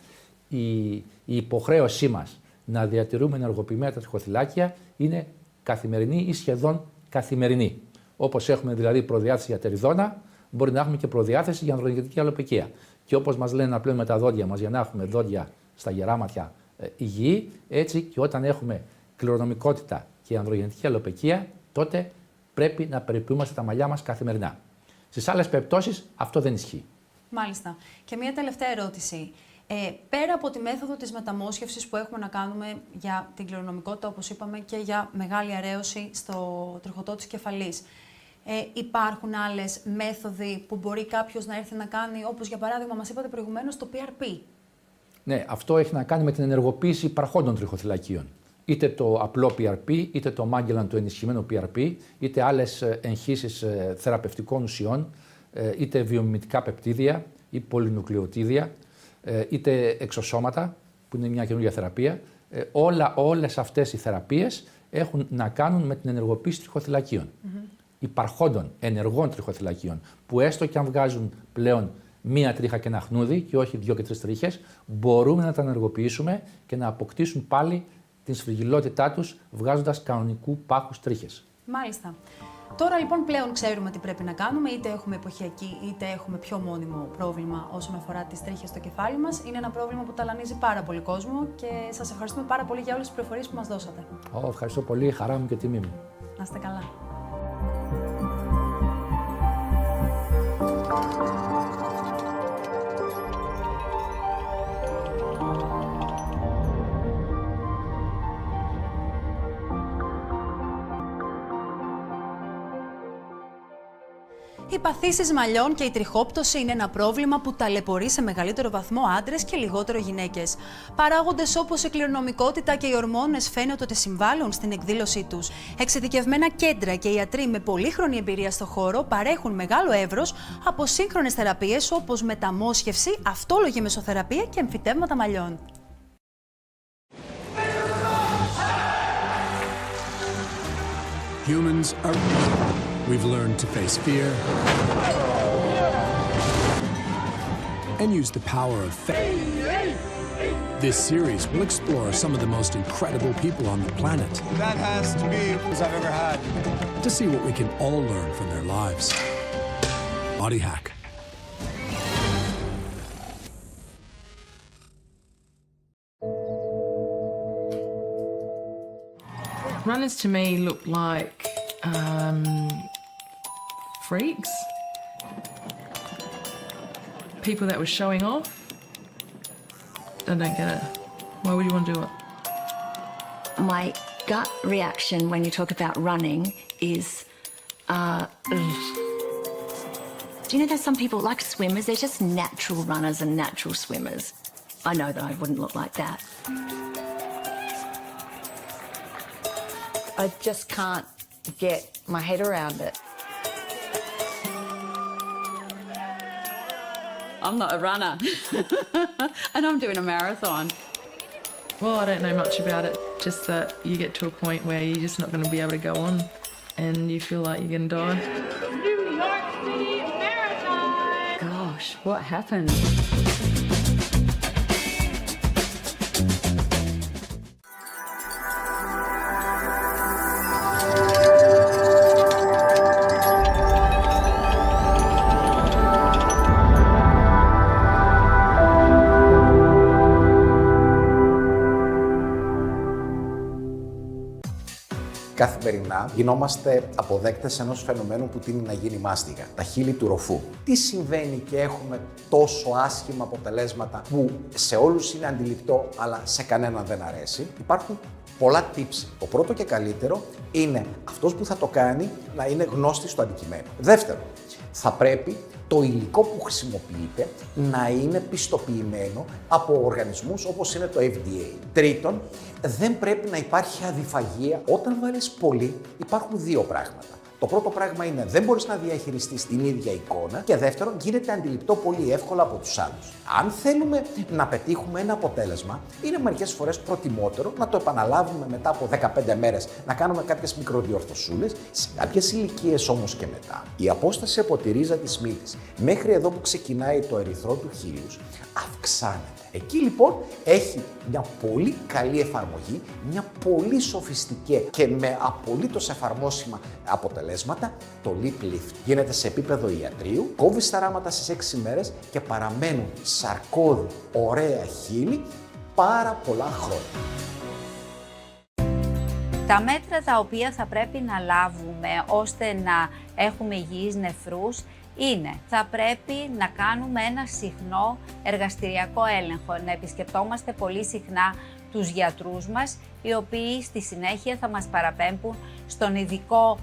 η υποχρέωσή μας να διατηρούμε ενεργοποιημένα τα τριχοθυλάκια είναι καθημερινή ή σχεδόν καθημερινή. Όπως έχουμε δηλαδή προδιάθεση για τεριδόνα, μπορεί να έχουμε και προδιάθεση για ανδρογεννητική αλοπαικία. Και όπως μας λένε να πλένουμε τα δόντια μας για να έχουμε δόντια στα γεράματια υγιή, έτσι και όταν έχουμε κληρονομικότητα και ανδρογεννητική αλοπαικία, τότε πρέπει να περιποιούμαστε τα μαλλιά μας καθημερινά. Στις άλλες περιπτώσεις αυτό δεν ισχύει. Μάλιστα. Και μια τελευταία ερώτηση. Πέρα από τη μέθοδο της μεταμόσχευσης που έχουμε να κάνουμε για την κληρονομικότητα, όπως είπαμε, και για μεγάλη αρέωση στο τριχωτό της κεφαλής, υπάρχουν άλλες μέθοδοι που μπορεί κάποιος να έρθει να κάνει, όπως για παράδειγμα μας είπατε προηγουμένως, το PRP? Ναι, αυτό έχει να κάνει με την ενεργοποίηση υπαρχόντων τριχοθυλακίων. Είτε το απλό PRP, είτε το Magellan το ενισχυμένο PRP, είτε άλλες εγχύσεις θεραπευτικών ουσιών, είτε βιομιμητικά πεπτίδια ή πολυνουκλεοτίδια, είτε εξωσώματα, που είναι μια καινούργια θεραπεία. Όλες αυτές οι θεραπείες έχουν να κάνουν με την ενεργοποίηση τριχοθυλακίων. Υπαρχόντων ενεργών τριχοθυλακίων, που έστω και αν βγάζουν πλέον μία τρίχα και ένα χνούδι και όχι 2 και 3 τρίχες, μπορούμε να τα ενεργοποιήσουμε και να αποκτήσουν πάλι την σφριγγυλότητά τους, βγάζοντας κανονικού πάχους τρίχες. Μάλιστα. Τώρα λοιπόν πλέον ξέρουμε τι πρέπει να κάνουμε, είτε έχουμε εποχιακή είτε έχουμε πιο μόνιμο πρόβλημα όσον αφορά τις τρίχες στο κεφάλι μας. Είναι ένα πρόβλημα που ταλανίζει πάρα πολύ κόσμο και σας ευχαριστούμε πάρα πολύ για όλες τις πληροφορίες που μας δώσατε. Ευχαριστώ πολύ, χαρά μου και τιμή μου. Να είστε καλά. Οι παθήσεις μαλλιών και η τριχόπτωση είναι ένα πρόβλημα που ταλαιπωρεί σε μεγαλύτερο βαθμό άντρες και λιγότερο γυναίκες. Παράγοντες όπως η κληρονομικότητα και οι ορμόνες φαίνεται ότι συμβάλλουν στην εκδήλωσή τους. Εξειδικευμένα κέντρα και ιατροί με πολύχρονη εμπειρία στο χώρο παρέχουν μεγάλο εύρος από σύγχρονες θεραπείες όπως μεταμόσχευση, αυτόλογη μεσοθεραπεία και εμφυτεύματα μαλλιών. Humans are weak. We've learned to face fear and use the power of faith. This series will explore some of the most incredible people on the planet. That has to be as I've ever had. To see what we can all learn from their lives. Body Hack. Runners to me look like freaks. People that were showing off. I don't get it. Why would you want to do it? My gut reaction when you talk about running is, do you know there's some people like swimmers, they're just natural runners and natural swimmers. I know that I wouldn't look like that. I just can't get my head around it. I'm not a runner, and I'm doing a marathon. Well, I don't know much about it, just that you get to a point where you're just not going to be able to go on and you feel like you're going to die. New York City Marathon! Gosh, what happened? Καθημερινά γινόμαστε αποδέκτες ενός φαινομένου που τείνει να γίνει μάστιγα, τα χείλη του ροφού. Τι συμβαίνει και έχουμε τόσο άσχημα αποτελέσματα που σε όλους είναι αντιληπτό, αλλά σε κανέναν δεν αρέσει? Υπάρχουν πολλά tips. Το πρώτο και καλύτερο είναι αυτός που θα το κάνει να είναι γνώστης του αντικειμένου. Δεύτερον, θα πρέπει το υλικό που χρησιμοποιείται να είναι πιστοποιημένο από οργανισμούς όπως είναι το FDA. Τρίτον, δεν πρέπει να υπάρχει αδιφαγία. Όταν βάλεις πολύ, υπάρχουν δύο πράγματα. Το πρώτο πράγμα είναι δεν μπορείς να διαχειριστείς την ίδια εικόνα και δεύτερον γίνεται αντιληπτό πολύ εύκολα από τους άλλους. Αν θέλουμε να πετύχουμε ένα αποτέλεσμα, είναι μερικές φορές προτιμότερο να το επαναλάβουμε μετά από 15 μέρες, να κάνουμε κάποιες μικροδιορθωσούλες, σε κάποιες ηλικίες όμως και μετά. Η απόσταση από τη ρίζα της μύτης μέχρι εδώ που ξεκινάει το ερυθρό του χείλους αυξάνεται. Εκεί λοιπόν έχει μια πολύ καλή εφαρμογή, μια πολύ σοφιστική και με απολύτως εφαρμόσιμα αποτελέσματα το lip lift. Γίνεται σε επίπεδο ιατρείου, κόβεις τα ράματα στις 6 μέρες και παραμένουν σαρκώδη, ωραία χείλη πάρα πολλά χρόνια. Τα μέτρα τα οποία θα πρέπει να λάβουμε ώστε να έχουμε υγιείς νεφρούς είναι, θα πρέπει να κάνουμε ένα συχνό εργαστηριακό έλεγχο, να επισκεπτόμαστε πολύ συχνά τους γιατρούς μας, οι οποίοι στη συνέχεια θα μας παραπέμπουν στον ειδικό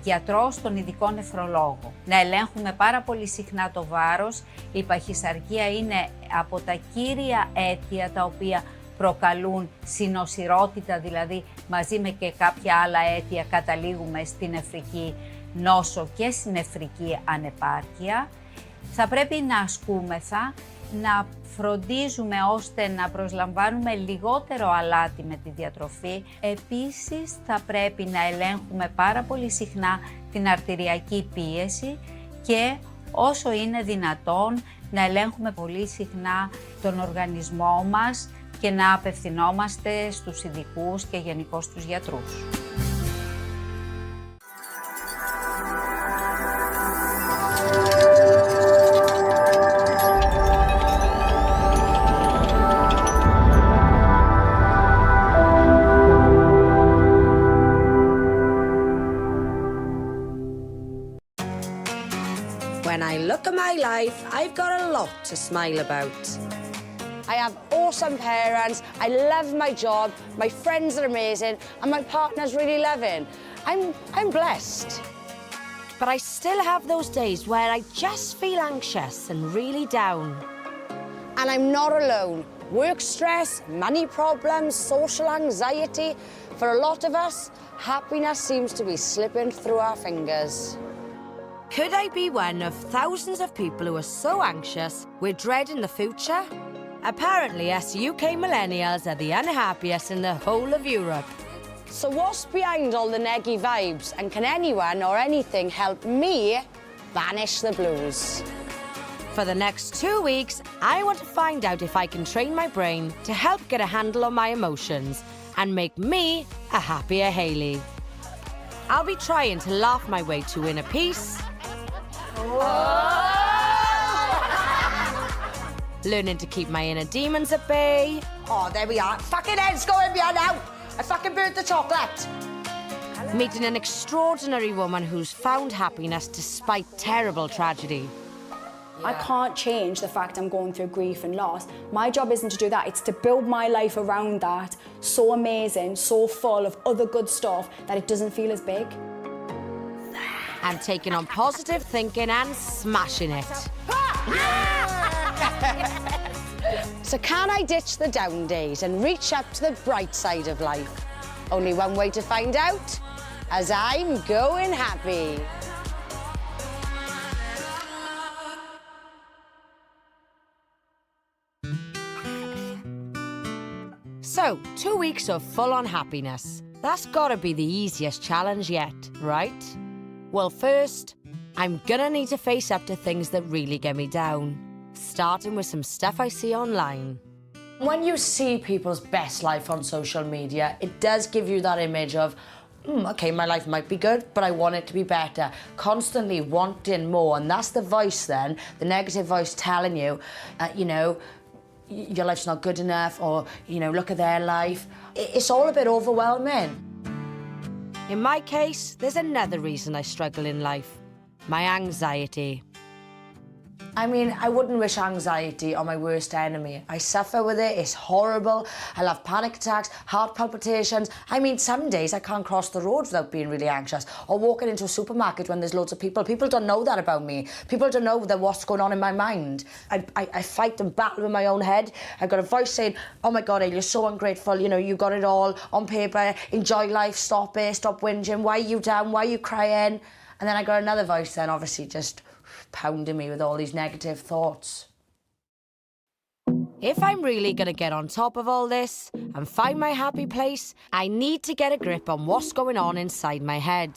γιατρό, στον ειδικό νεφρολόγο. Να ελέγχουμε πάρα πολύ συχνά το βάρος. Η παχυσαρκία είναι από τα κύρια αίτια τα οποία προκαλούν συνοσυρότητα, δηλαδή μαζί με και κάποια άλλα αίτια καταλήγουμε στην νεφρική νόσο και στην νεφρική ανεπάρκεια. Θα πρέπει να ασκούμεθα, να φροντίζουμε ώστε να προσλαμβάνουμε λιγότερο αλάτι με τη διατροφή. Επίσης θα πρέπει να ελέγχουμε πάρα πολύ συχνά την αρτηριακή πίεση και όσο είναι δυνατόν να ελέγχουμε πολύ συχνά τον οργανισμό μας και να απευθυνόμαστε στους ειδικούς και γενικώς στους γιατρούς. When I look at my life, I've got a lot to smile about. I have awesome parents, I love my job, my friends are amazing, and my partner's really loving. I'm blessed. but I still have those days where I just feel anxious and really down. And I'm not alone. Work stress, money problems, social anxiety. For a lot of us, happiness seems to be slipping through our fingers. Could I be one of thousands of people who are so anxious we're dreading the future? Apparently, us UK millennials are the unhappiest in the whole of Europe. So what's behind all the neggy vibes? And can anyone or anything help me banish the blues? For the next 2 weeks, I want to find out if I can train my brain to help get a handle on my emotions and make me a happier Hayley. I'll be trying to laugh my way to inner peace. Learning to keep my inner demons at bay. Oh, there we are. Fucking head's going behind now. I fucking burnt the chocolate. Meeting an extraordinary woman who's found happiness despite terrible tragedy. I can't change the fact I'm going through grief and loss. My job isn't to do that, it's to build my life around that, so amazing, so full of other good stuff that it doesn't feel as big. I'm taking on positive thinking and smashing it. So can I ditch the down days and reach up to the bright side of life? Only one way to find out, as I'm going happy. So, 2 weeks of full-on happiness. That's gotta be the easiest challenge yet, right? Well, first, I'm gonna need to face up to things that really get me down, starting with some stuff I see online. When you see people's best life on social media, it does give you that image of, okay, my life might be good, but I want it to be better. Constantly wanting more, and that's the voice then, the negative voice telling you, your life's not good enough, or, look at their life. It's all a bit overwhelming. In my case, there's another reason I struggle in life. My anxiety. I mean, I wouldn't wish anxiety on my worst enemy. I suffer with it, it's horrible. I'll have panic attacks, heart palpitations. I mean, some days I can't cross the road without being really anxious, or walking into a supermarket when there's loads of people. People don't know that about me. People don't know that what's going on in my mind. I fight and battle with my own head. I've got a voice saying, oh my God, you're so ungrateful, you got it all on paper, enjoy life, stop it, stop whinging, why are you down, why are you crying? And then I got another voice then, obviously, just pounding me with all these negative thoughts. If I'm really going to get on top of all this and find my happy place, I need to get a grip on what's going on inside my head.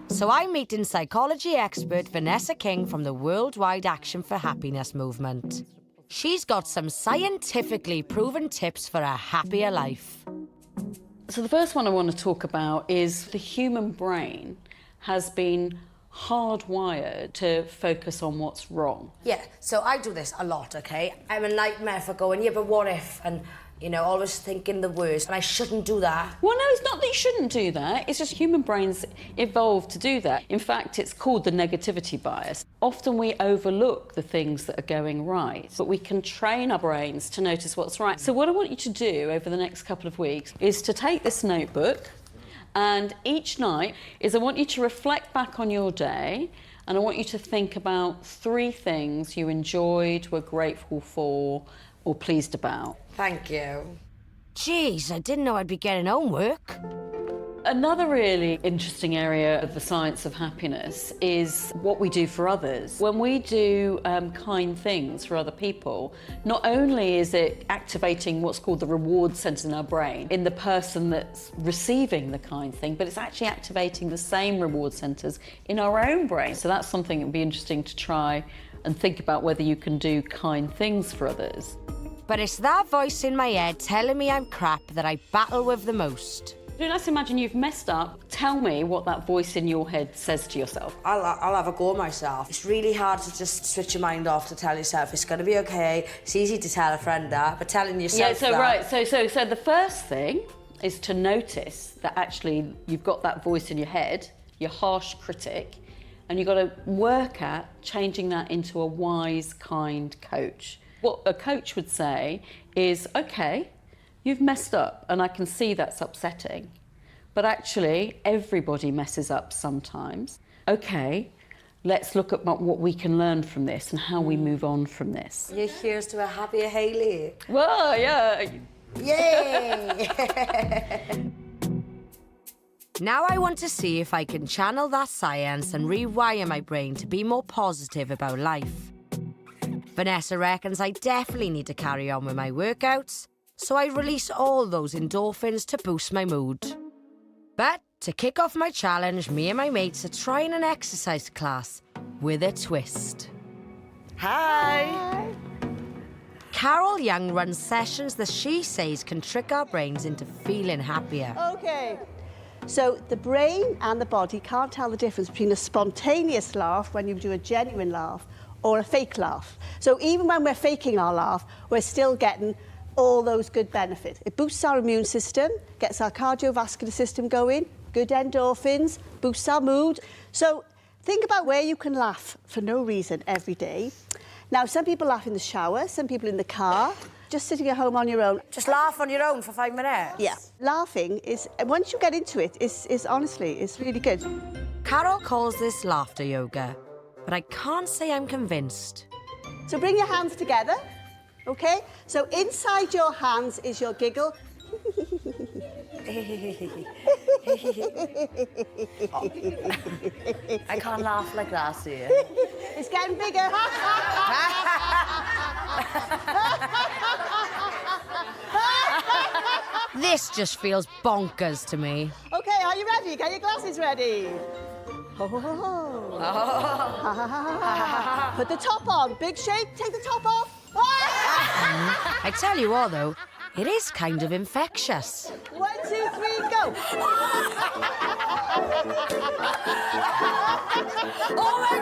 So I'm meeting psychology expert Vanessa King from the Worldwide Action for Happiness movement. She's got some scientifically proven tips for a happier life. So the first one I want to talk about is the human brain has been hardwired to focus on what's wrong. Yeah, so I do this a lot, okay? I'm a nightmare for going, yeah, but what if? And, always thinking the worst. And I shouldn't do that. Well, no, it's not that you shouldn't do that. It's just human brains evolved to do that. In fact, it's called the negativity bias. Often we overlook the things that are going right, but we can train our brains to notice what's right. So what I want you to do over the next couple of weeks is to take this notebook, and each night I want you to reflect back on your day, and I want you to think about 3 things you enjoyed, were grateful for, or pleased about. Thank you. Jeez, I didn't know I'd be getting homework. Another really interesting area of the science of happiness is what we do for others. When we do kind things for other people, not only is it activating what's called the reward centre in our brain in the person that's receiving the kind thing, but it's actually activating the same reward centres in our own brain. So that's something that would be interesting to try and think about, whether you can do kind things for others. But it's that voice in my head telling me I'm crap that I battle with the most. Let's imagine you've messed up. Tell me what that voice in your head says to yourself. I'll have a go myself. It's really hard to just switch your mind off to tell yourself it's going to be okay. It's easy to tell a friend that, but telling yourself So the first thing is to notice that actually you've got that voice in your head, your harsh critic, and you've got to work at changing that into a wise, kind coach. What a coach would say is, okay, you've messed up, and I can see that's upsetting. But actually, everybody messes up sometimes. okay, let's look at what we can learn from this and how we move on from this. Yeah, here's to a happier Hayley. Well, yeah. Yay! Now I want to see if I can channel that science and rewire my brain to be more positive about life. Vanessa reckons I definitely need to carry on with my workouts, so I release all those endorphins to boost my mood. But to kick off my challenge, me and my mates are trying an exercise class with a twist. Hi! Carol Young runs sessions that she says can trick our brains into feeling happier. Okay, so the brain and the body can't tell the difference between a spontaneous laugh when you do a genuine laugh or a fake laugh. So even when we're faking our laugh, we're still getting all those good benefits. It boosts our immune system, gets our cardiovascular system going, good endorphins, boosts our mood. So think about where you can laugh for no reason every day. Now, some people laugh in the shower, some people in the car, just sitting at home on your own. Just laugh on your own for 5 minutes? Yeah. Laughing is, once you get into it, is honestly, it's really good. Carol calls this laughter yoga, but I can't say I'm convinced. So bring your hands together, okay? So inside your hands is your giggle. I can't laugh like that, see you. It's getting bigger. This just feels bonkers to me. Okay, are you ready? Get your glasses ready. Put the top on. Big shake. Take the top off. I tell you what, though, it is kind of infectious. 1, 2, 3, go. Oh my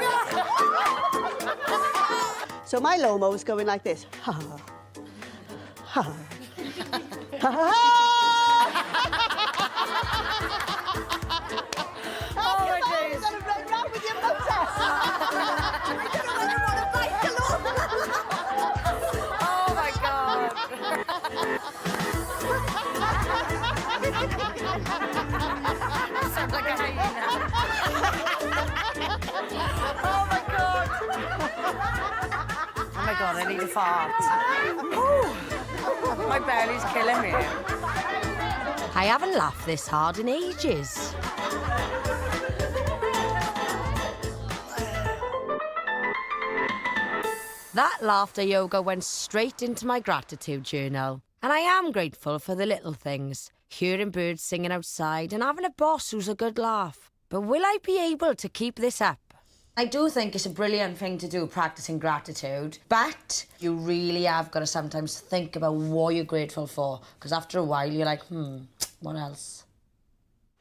God! So my Lomo is going like this. Ha ha ha ha ha. Oh my days! You're gonna run round with your motor. Oh my God! Sounds like a hyena. Oh my God! Oh my God, I need a fart. My belly's killing me. I haven't laughed this hard in ages. That laughter yoga went straight into my gratitude journal. And I am grateful for the little things. Hearing birds singing outside and having a boss who's a good laugh. But will I be able to keep this up? I do think it's a brilliant thing to do, practicing gratitude. But you really have got to sometimes think about what you're grateful for. Because after a while, you're like, what else?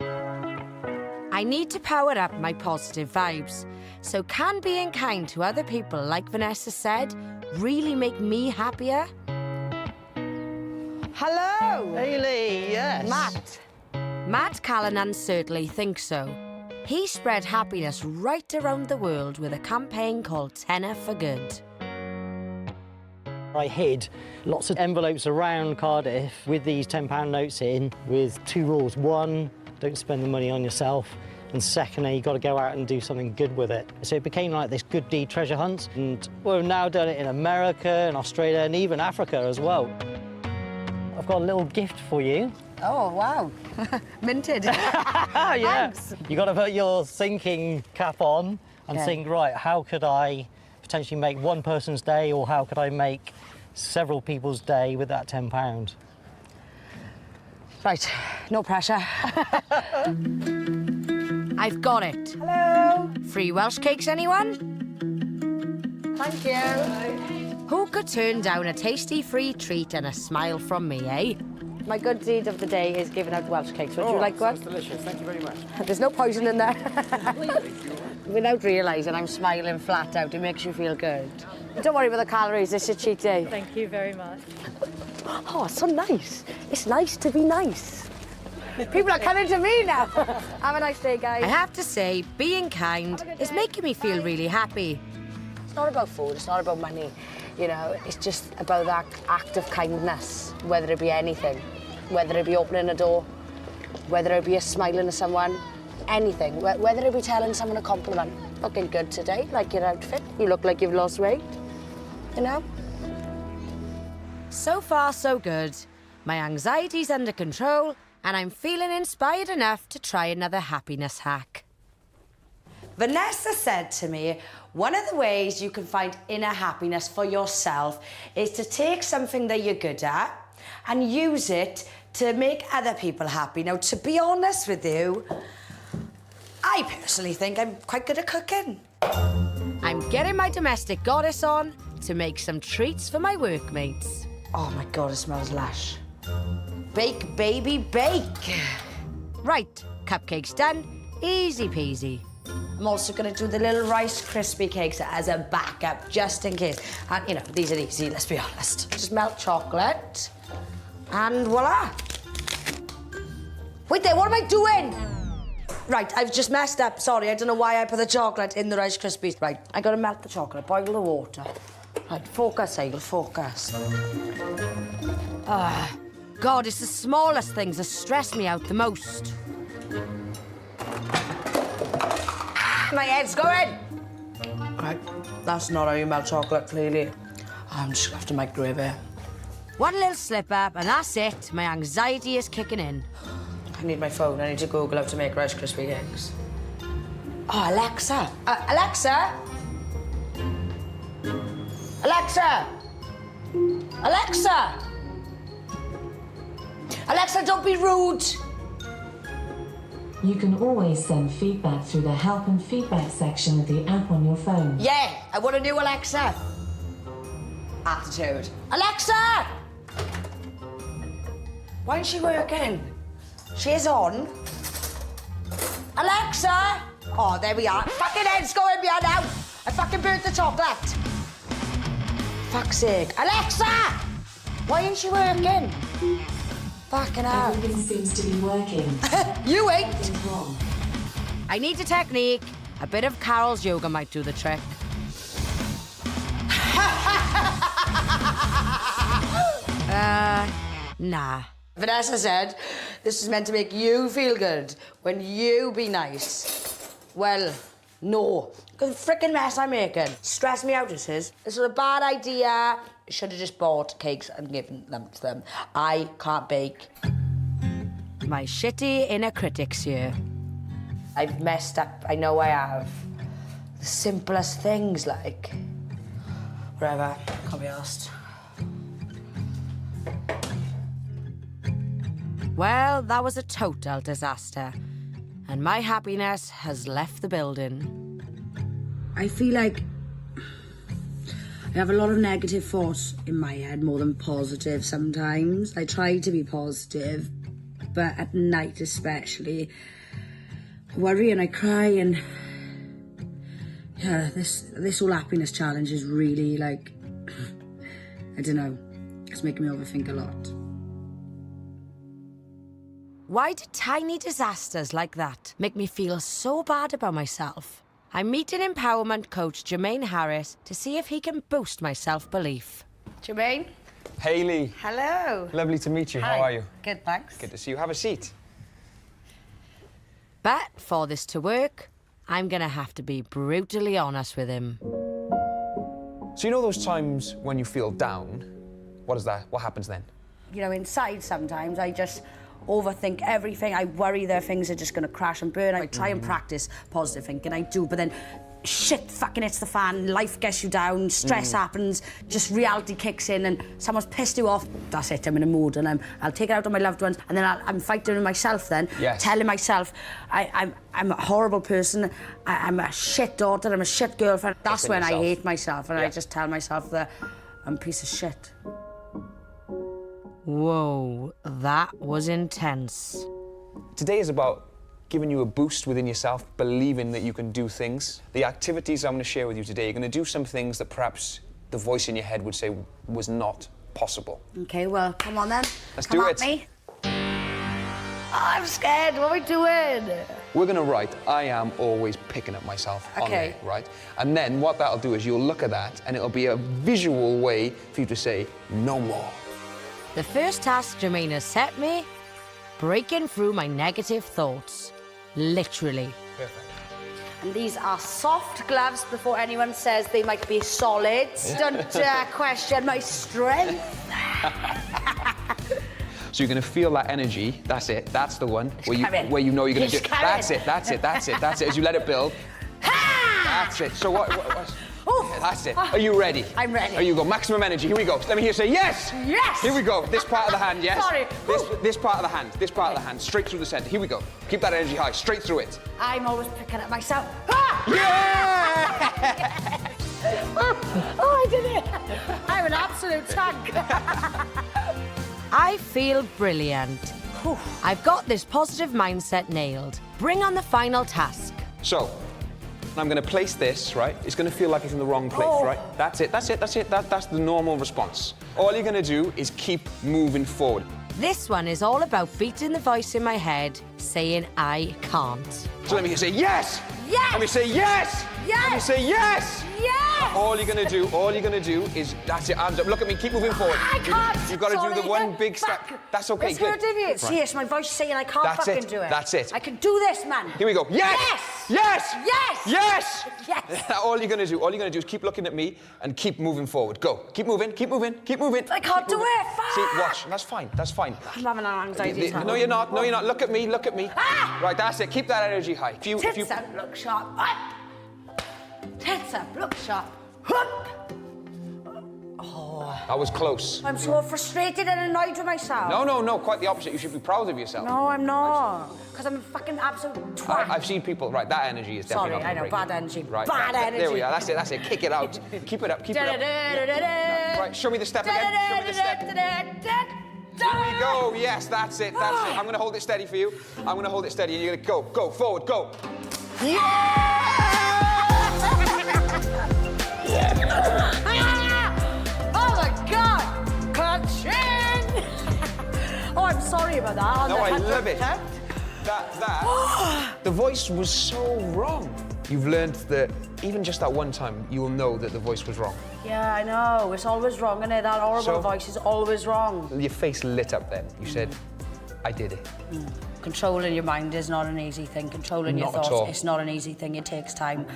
I need to power up my positive vibes. So can being kind to other people, like Vanessa said, really make me happier? Hello! Hayley, yes. Matt Callanan certainly thinks so. He spread happiness right around the world with a campaign called Tenner for Good. I hid lots of envelopes around Cardiff with these £10 notes in with 2 rules. 1, don't spend the money on yourself. And secondly, you've got to go out and do something good with it. So it became like this good deed treasure hunt. And we've now done it in America and Australia and even Africa as well. I've got a little gift for you. Oh, wow. Minted. Yeah. Thanks. You've got to put your thinking cap on and think, right, how could I potentially make one person's day, or how could I make several people's day with that £10? Right, no pressure. I've got it. Hello. Free Welsh cakes, anyone? Thank you. Who could turn down a tasty free treat and a smile from me, eh? My good deed of the day is giving out Welsh cakes. Would you like one? That's delicious. Thank you very much. There's no poison in there. Without realising I'm smiling flat out, it makes you feel good. Don't worry about the calories, it's your cheat day. Thank you very much. Oh, it's so nice. It's nice to be nice. People are coming to me now. Have a nice day, guys. I have to say, being kind is making me feel really happy. It's not about food, it's not about money. You know, it's just about that act of kindness, whether it be anything, whether it be opening a door, whether it be a smiling at someone, anything, whether it be telling someone a compliment. Looking good today, like your outfit. You look like you've lost weight, you know? So far, so good. My anxiety's under control, and I'm feeling inspired enough to try another happiness hack. Vanessa said to me, one of the ways you can find inner happiness for yourself is to take something that you're good at and use it to make other people happy. Now, to be honest with you, I personally think I'm quite good at cooking. I'm getting my domestic goddess on to make some treats for my workmates. Oh my God, it smells lush. Bake, baby, bake. Right, cupcakes done, easy peasy. I'm also gonna do the little Rice Krispie cakes as a backup, just in case. And you know, these are easy, let's be honest. Just melt chocolate, and voila. Wait there, what am I doing? Right, I've just messed up, sorry, I don't know why I put the chocolate in the Rice Krispies. Right, I gotta melt the chocolate, boil the water. Right, focus, Ail, focus. God, it's the smallest things that stress me out the most. My head's going! Right, that's not how you melt chocolate, clearly. I'm just gonna have to microwave it. One little slip up, and that's it. My anxiety is kicking in. I need my phone. I need to Google how to make Rice Krispie cakes. Oh, Alexa. Alexa? Alexa! Alexa! Alexa, don't be rude! You can always send feedback through the help and feedback section of the app on your phone. Yeah, I want a new Alexa. Attitude. Alexa! Why isn't she working? She is on. Alexa! Oh, there we are. Fucking head's going behind now. I fucking burnt the chocolate. Fuck's sake. Alexa! Why isn't she working? Fucking hell. Everything seems to be working. You ain't. I need a technique. A bit of Carol's yoga might do the trick. Nah. Vanessa said this is meant to make you feel good when you be nice. Well, no. Because the frickin' mess I'm making. Stress me out, it is. This was a bad idea. Should have just bought cakes and given them to them. I can't bake. My shitty inner critics here. I've messed up, I know I have. The simplest things, like... Whatever, can't be asked. Well, that was a total disaster. And my happiness has left the building. I feel like I have a lot of negative thoughts in my head, more than positive sometimes. I try to be positive, but at night especially, I worry and I cry, and yeah, this whole happiness challenge is really like, I don't know, it's making me overthink a lot. Why do tiny disasters like that make me feel so bad about myself? I'm meeting empowerment coach Jermaine Harris to see if he can boost my self-belief. Jermaine? Hayley. Hello. Lovely to meet you. Hi. How are you? Good, thanks. Good to see you. Have a seat. But for this to work, I'm gonna have to be brutally honest with him. So you know those times when you feel down? What is that? What happens then? You know, inside sometimes I just overthink everything. I worry that things are just gonna crash and burn. I try and practice positive thinking, I do, but then shit fucking hits the fan, life gets you down, stress happens, just reality kicks in and someone's pissed you off. That's it, I'm in a mood and I'll take it out on my loved ones, and then I'm fighting with myself then, telling myself I'm a horrible person, I'm a shit daughter, I'm a shit girlfriend. That's when I hate myself and I just tell myself that I'm a piece of shit. Whoa, that was intense. Today is about giving you a boost within yourself, believing that you can do things. The activities I'm going to share with you today, you're going to do some things that perhaps the voice in your head would say was not possible. Okay, well, come on then. Let's come do at it. Me. Oh, I'm scared. What are we doing? We're going to write, I am always picking up myself on Okay. there, right? And then what that'll do is you'll look at that and it'll be a visual way for you to say, no more. The first task Jermaine has set me, breaking through my negative thoughts. literally. Perfect. And these are soft gloves before anyone says they might be solid. Don't question my strength. So you're going to feel that energy. That's it. That's the one where you know you're going to do. That's it. That's it. That's it. That's it. As you let it build. That's it. So what that's it. Are you ready? I'm ready. Here you go. Maximum energy. Here we go. Let me hear you say yes. Yes. Here we go. This part of the hand. Yes. Sorry. This part of the hand. This part of the hand. Straight through the center. Here we go. Keep that energy high. Straight through it. I'm always picking at myself. Yeah! Oh, I did it. I'm an absolute tank. I feel brilliant. I've got this positive mindset nailed. Bring on the final task. So, I'm going to place this, right? It's going to feel like it's in the wrong place, right? That's it, that's it, that's it. That's the normal response. All you're going to do is keep moving forward. This one is all about beating the voice in my head, saying I can't. So let me say yes! Yes! Let me say yes! Yes! Let me say yes! Yes! All you're going to do is, that's it, arms up. Look at me, keep moving forward. I can't! You've got to do the one big step. That's okay, It's good. hurting me. It's yes, my voice saying I can't That's fucking it. do it. That's it. I can do this, man. Here we go. Yes! Yes! Yes! Yes! Yes! Yes! All you're going to do is keep looking at me and keep moving forward. Go. Keep moving, keep moving, keep moving. I can't do it. See, watch. That's fine, that's fine. I'm having an anxiety attack. No, you're not. No, you're not. Look at me, look at me. Ah! Right, that's it. Keep that energy high. Tits up, look sharp. Up. Tits up, look sharp. Hup. Oh. That was close. I'm so frustrated and annoyed with myself. No, quite the opposite. You should be proud of yourself. No, I'm not. Because I'm a fucking absolute twat. I've seen people, right, that energy is definitely Sorry, not I know, break. bad energy. Right, Bad energy. There we are, that's it. Kick it out. Keep it up, keep it up. Right, show me the step again. Show me the step. Here we go. Yes, that's it. I'm going to hold it steady for you. I'm going to hold it steady, and you're going to go forward, go. Oh my God! Ka-ching! Oh, I'm sorry about that. No, I love it. The voice was so wrong. You've learned that even just that one time, you will know that the voice was wrong. Yeah, I know. It's always wrong, isn't it? That horrible voice is always wrong. Your face lit up then. You said, I did it. Controlling your mind is not an easy thing. Controlling your Not at thoughts, all. it's not an easy thing. It takes time.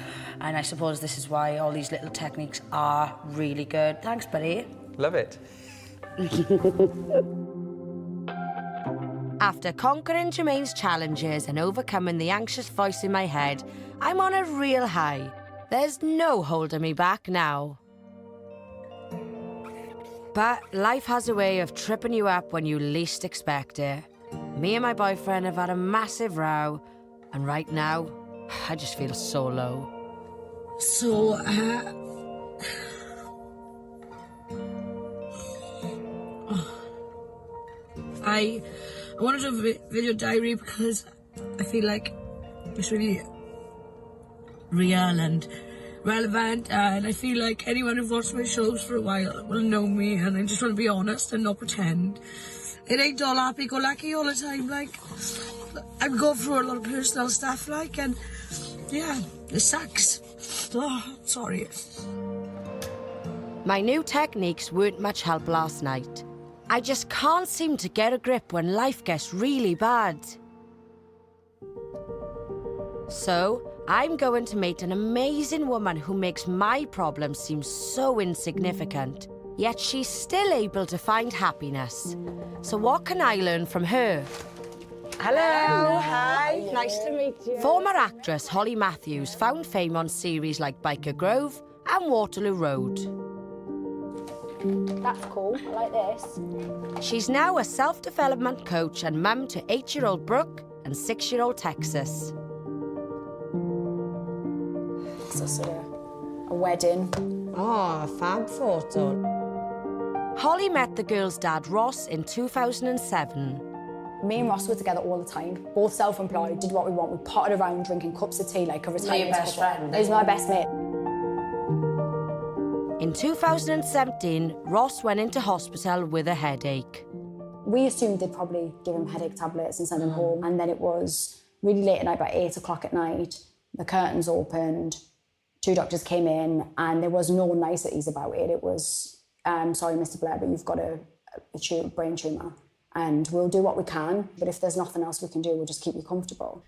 And I suppose this is why all these little techniques are really good. Thanks, buddy. Love it. After conquering Jermaine's challenges and overcoming the anxious voice in my head, I'm on a real high. There's no holding me back now. But life has a way of tripping you up when you least expect it. Me and my boyfriend have had a massive row, and right now, I just feel so low. So, I wanted to do a video diary because I feel like it's really real and relevant, and I feel like anyone who's watched my shows for a while will know me, and I just want to be honest and not pretend. It ain't all happy-go-lucky all the time, like, I'm going through a lot of personal stuff, like, and yeah, it sucks. Oh, sorry. My new techniques weren't much help last night. I just can't seem to get a grip when life gets really bad. So, I'm going to meet an amazing woman who makes my problems seem so insignificant, yet she's still able to find happiness. So what can I learn from her? Hello. Hi. Nice to meet you. Former actress Holly Matthews found fame on series like Biker Grove and Waterloo Road. That's cool. I like this. She's now a self-development coach and mum to 8-year-old Brooke and 6-year-old Texas. It's just a wedding. Oh, a fab photo. Holly met the girl's dad, Ross, in 2007. Me and Ross were together all the time, both self-employed, did what we want. We potted around drinking cups of tea like a retired your best friend? He was my best mate. In 2017, Ross went into hospital with a headache. We assumed they'd probably give him headache tablets and send him home. And then it was really late at night, about 8 o'clock at night. The curtains opened, 2 doctors came in, and there was no niceties about it. It was, sorry, Mr. Blair, but you've got a brain tumour. And we'll do what we can, but if there's nothing else we can do, we'll just keep you comfortable.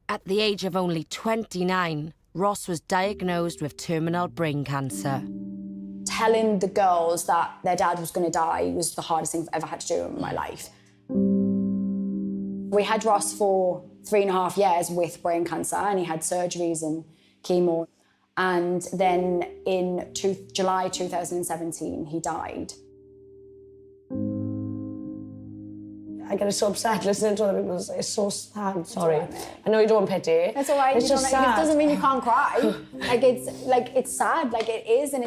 At the age of only 29, Ross was diagnosed with terminal brain cancer. Telling the girls that their dad was going to die was the hardest thing I've ever had to do in my life. We had Ross for 3.5 years with brain cancer, and he had surgeries and chemo. And then in July 2017, he died. I get so upset listening to other people. It's so sad. Sorry. I know you don't want pity. It's all right. It's just sad. It doesn't mean you can't cry. It's sad. Like, it is, and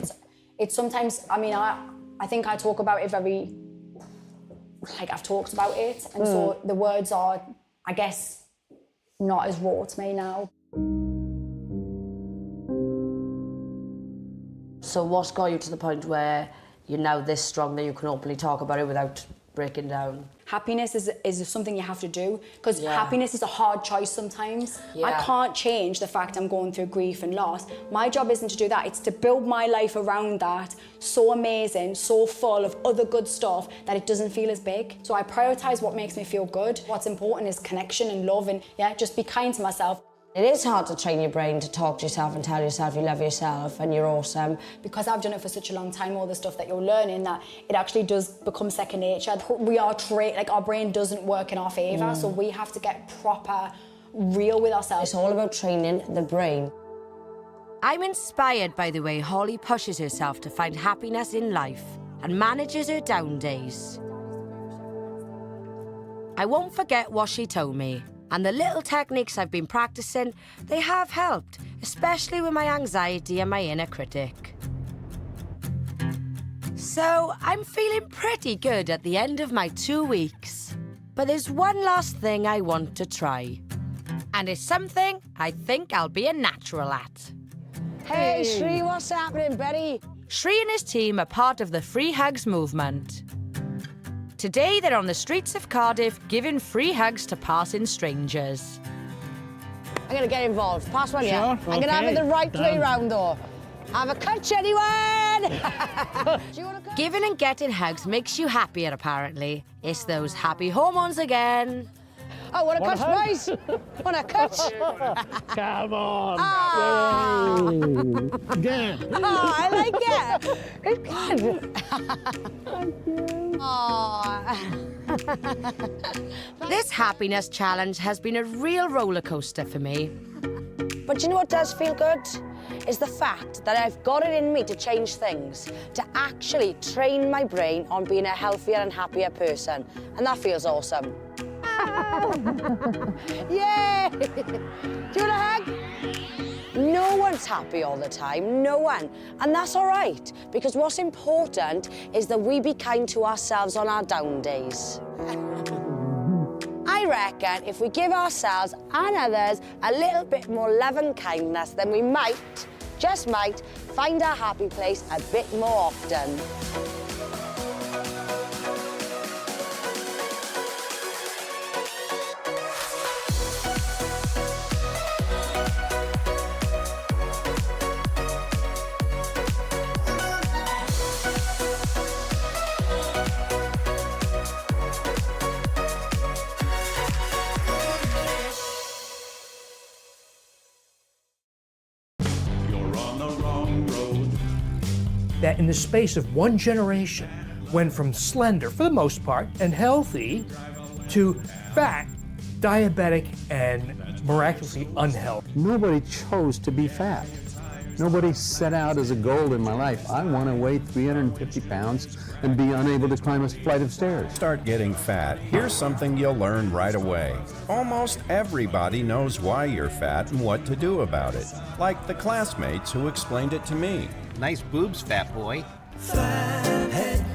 it's sometimes. I mean, I think I talk about it very. Like, I've talked about it, and so the words are, I guess, not as raw to me now. So what's got you to the point where you're now this strong that you can openly talk about it without breaking down? Happiness is something you have to do, because happiness is a hard choice sometimes. I can't change the fact I'm going through grief and loss. My job isn't to do that. It's to build my life around that, so amazing, so full of other good stuff that it doesn't feel as big. So I prioritise what makes me feel good. What's important is connection and love, and just be kind to myself. It is hard to train your brain to talk to yourself and tell yourself you love yourself and you're awesome. Because I've done it for such a long time, all the stuff that you're learning, that it actually does become second nature. We are like, our brain doesn't work in our favour, so we have to get proper real with ourselves. It's all about training the brain. I'm inspired by the way Holly pushes herself to find happiness in life and manages her down days. I won't forget what she told me. And the little techniques I've been practicing, they have helped, especially with my anxiety and my inner critic. So I'm feeling pretty good at the end of my 2 weeks. But there's one last thing I want to try. And it's something I think I'll be a natural at. Hey, Shri, what's happening, Betty? Shri and his team are part of the Free Hugs movement. Today, they're on the streets of Cardiff giving free hugs to passing strangers. I'm going to get involved. Pass one, yeah? I'm going to have it the right way round, though. Have a catch, anyone? Do you want to Giving and getting hugs makes you happier, apparently. It's those happy hormones again. Oh, want to catch, boys? Want to catch? Come on. Again. Oh, I like it. It's good. Thank you. Oh. This happiness challenge has been a real roller coaster for me. But you know what does feel good? Is the fact that I've got it in me to change things, to actually train my brain on being a healthier and happier person. And that feels awesome. Yay! Do you want a hug? No one's happy all the time, no one. And that's all right, because what's important is that we be kind to ourselves on our down days. I reckon if we give ourselves and others a little bit more love and kindness, then we might, just might, find our happy place a bit more often. That in the space of one generation went from slender, for the most part, and healthy, to fat, diabetic, and miraculously unhealthy. Nobody chose to be fat. Nobody set out as a goal in my life. I want to weigh 350 pounds and be unable to climb a flight of stairs. Start getting fat. Here's something you'll learn right away. Almost everybody knows why you're fat and what to do about it. Like the classmates who explained it to me. Nice boobs, fat boy. Fat head,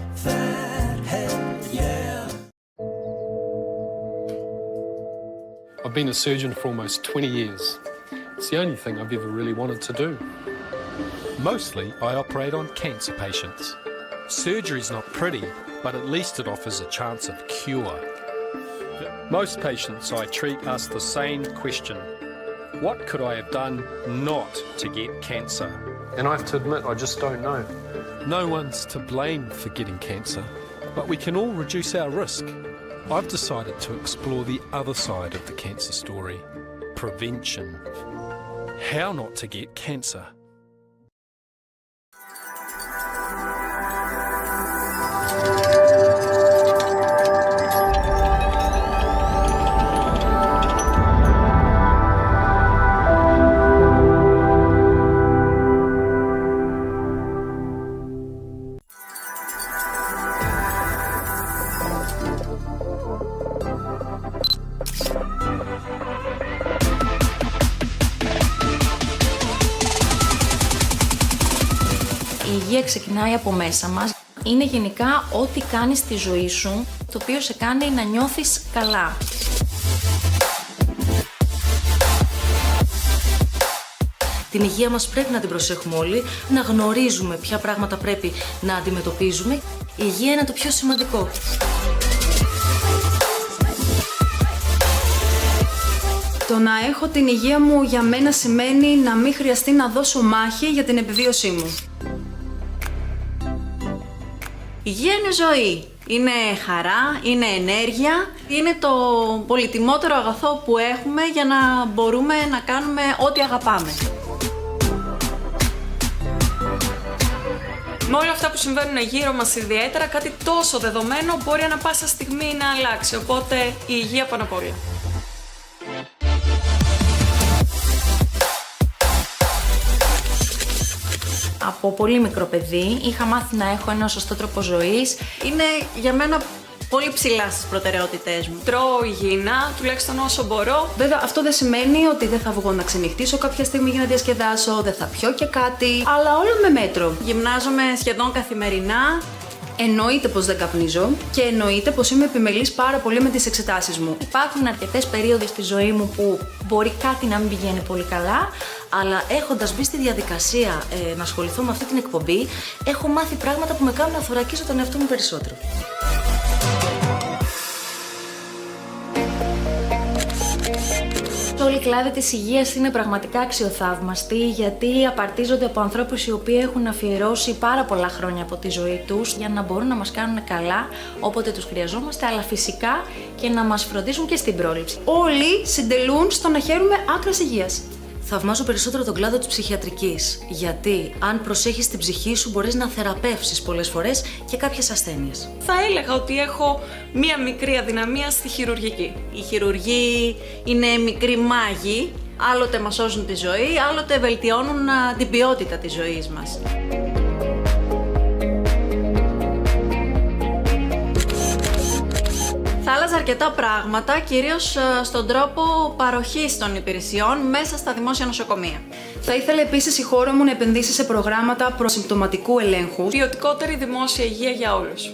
yeah. I've been a surgeon for almost 20 years. It's the only thing I've ever really wanted to do. Mostly, I operate on cancer patients. Surgery's not pretty, but at least it offers a chance of cure. Most patients I treat ask the same question. What could I have done not to get cancer? And I have to admit, I just don't know. No one's to blame for getting cancer, but we can all reduce our risk. I've decided to explore the other side of the cancer story. prevention. How not to get cancer. Η υγεία ξεκινάει από μέσα μας. Είναι γενικά ό,τι κάνεις στη ζωή σου, το οποίο σε κάνει να νιώθεις καλά. Την υγεία μας πρέπει να την προσέχουμε όλοι, να γνωρίζουμε ποια πράγματα πρέπει να αντιμετωπίζουμε. Η υγεία είναι το πιο σημαντικό. Το να έχω την υγεία μου για μένα σημαίνει να μην χρειαστεί να δώσω μάχη για την επιβίωσή μου. Υγεία είναι ζωή. Είναι χαρά, είναι ενέργεια, είναι το πολυτιμότερο αγαθό που έχουμε για να μπορούμε να κάνουμε ό,τι αγαπάμε. Με όλα αυτά που συμβαίνουν γύρω μας ιδιαίτερα, κάτι τόσο δεδομένο μπορεί ανα πάσα στιγμή να αλλάξει, οπότε η υγεία πάνω απ' όλα. Από πολύ μικρό παιδί είχα μάθει να έχω ένα σωστό τρόπο ζωής. Είναι για μένα πολύ ψηλά στις προτεραιότητές μου. Τρώω υγιεινά, τουλάχιστον όσο μπορώ. Βέβαια, αυτό δεν σημαίνει ότι δεν θα βγω να ξενυχτήσω κάποια στιγμή για να διασκεδάσω, δεν θα πιω και κάτι, αλλά όλο με μέτρο. Γυμνάζομαι σχεδόν καθημερινά. Εννοείται πως δεν καπνίζω και εννοείται πως είμαι επιμελής πάρα πολύ με τις εξετάσεις μου. Υπάρχουν αρκετές περίοδοι στη ζωή μου που μπορεί κάτι να μην πηγαίνει πολύ καλά, αλλά έχοντας μπει στη διαδικασία να ασχοληθώ με αυτή την εκπομπή, έχω μάθει πράγματα που με κάνουν να θωρακίσω τον εαυτό μου περισσότερο. Όλη η κλάδη της υγείας είναι πραγματικά αξιοθαύμαστη, γιατί απαρτίζονται από ανθρώπους οι οποίοι έχουν αφιερώσει πάρα πολλά χρόνια από τη ζωή τους για να μπορούν να μας κάνουν καλά όποτε τους χρειαζόμαστε, αλλά φυσικά και να μας φροντίζουν και στην πρόληψη. Όλοι συντελούν στο να χαίρουμε άκρας υγείας. Θαυμάζω περισσότερο τον κλάδο της ψυχιατρικής, γιατί αν προσέχεις την ψυχή σου μπορείς να θεραπεύσεις πολλές φορές και κάποιες ασθένειες. Θα έλεγα ότι έχω μία μικρή αδυναμία στη χειρουργική. Οι χειρουργοί είναι μικροί μάγοι, άλλοτε μας σώζουν τη ζωή, άλλοτε βελτιώνουν την ποιότητα της ζωής μας. Θα άλλαζα αρκετά πράγματα, κυρίως στον τρόπο παροχής των υπηρεσιών μέσα στα δημόσια νοσοκομεία. Θα ήθελα επίσης η χώρα μου να επενδύσει σε προγράμματα προσυμπτωματικού ελέγχου, ποιοτικότερη δημόσια υγεία για όλους.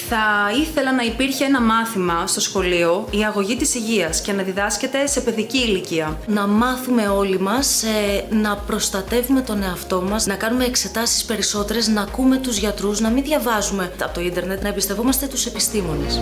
Θα ήθελα να υπήρχε ένα μάθημα στο σχολείο, η αγωγή της υγείας, και να διδάσκεται σε παιδική ηλικία. Να μάθουμε όλοι μας να προστατεύουμε τον εαυτό μας, να κάνουμε εξετάσεις περισσότερες, να ακούμε τους γιατρούς, να μην διαβάζουμε από το ίντερνετ, να εμπιστευόμαστε τους επιστήμονες.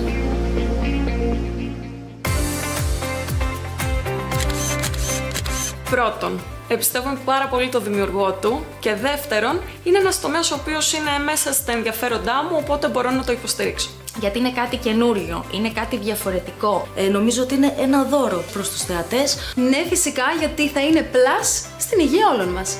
Πρώτον, εμπιστεύομαι πάρα πολύ το δημιουργό του, και δεύτερον, είναι ένας τομέας ο οποίος είναι μέσα στα ενδιαφέροντά μου, οπότε μπορώ να το υποστηρίξω. Γιατί είναι κάτι καινούριο, είναι κάτι διαφορετικό. Νομίζω ότι είναι ένα δώρο προς τους θεατές. Ναι, φυσικά, γιατί θα είναι πλάς στην υγεία όλων μας.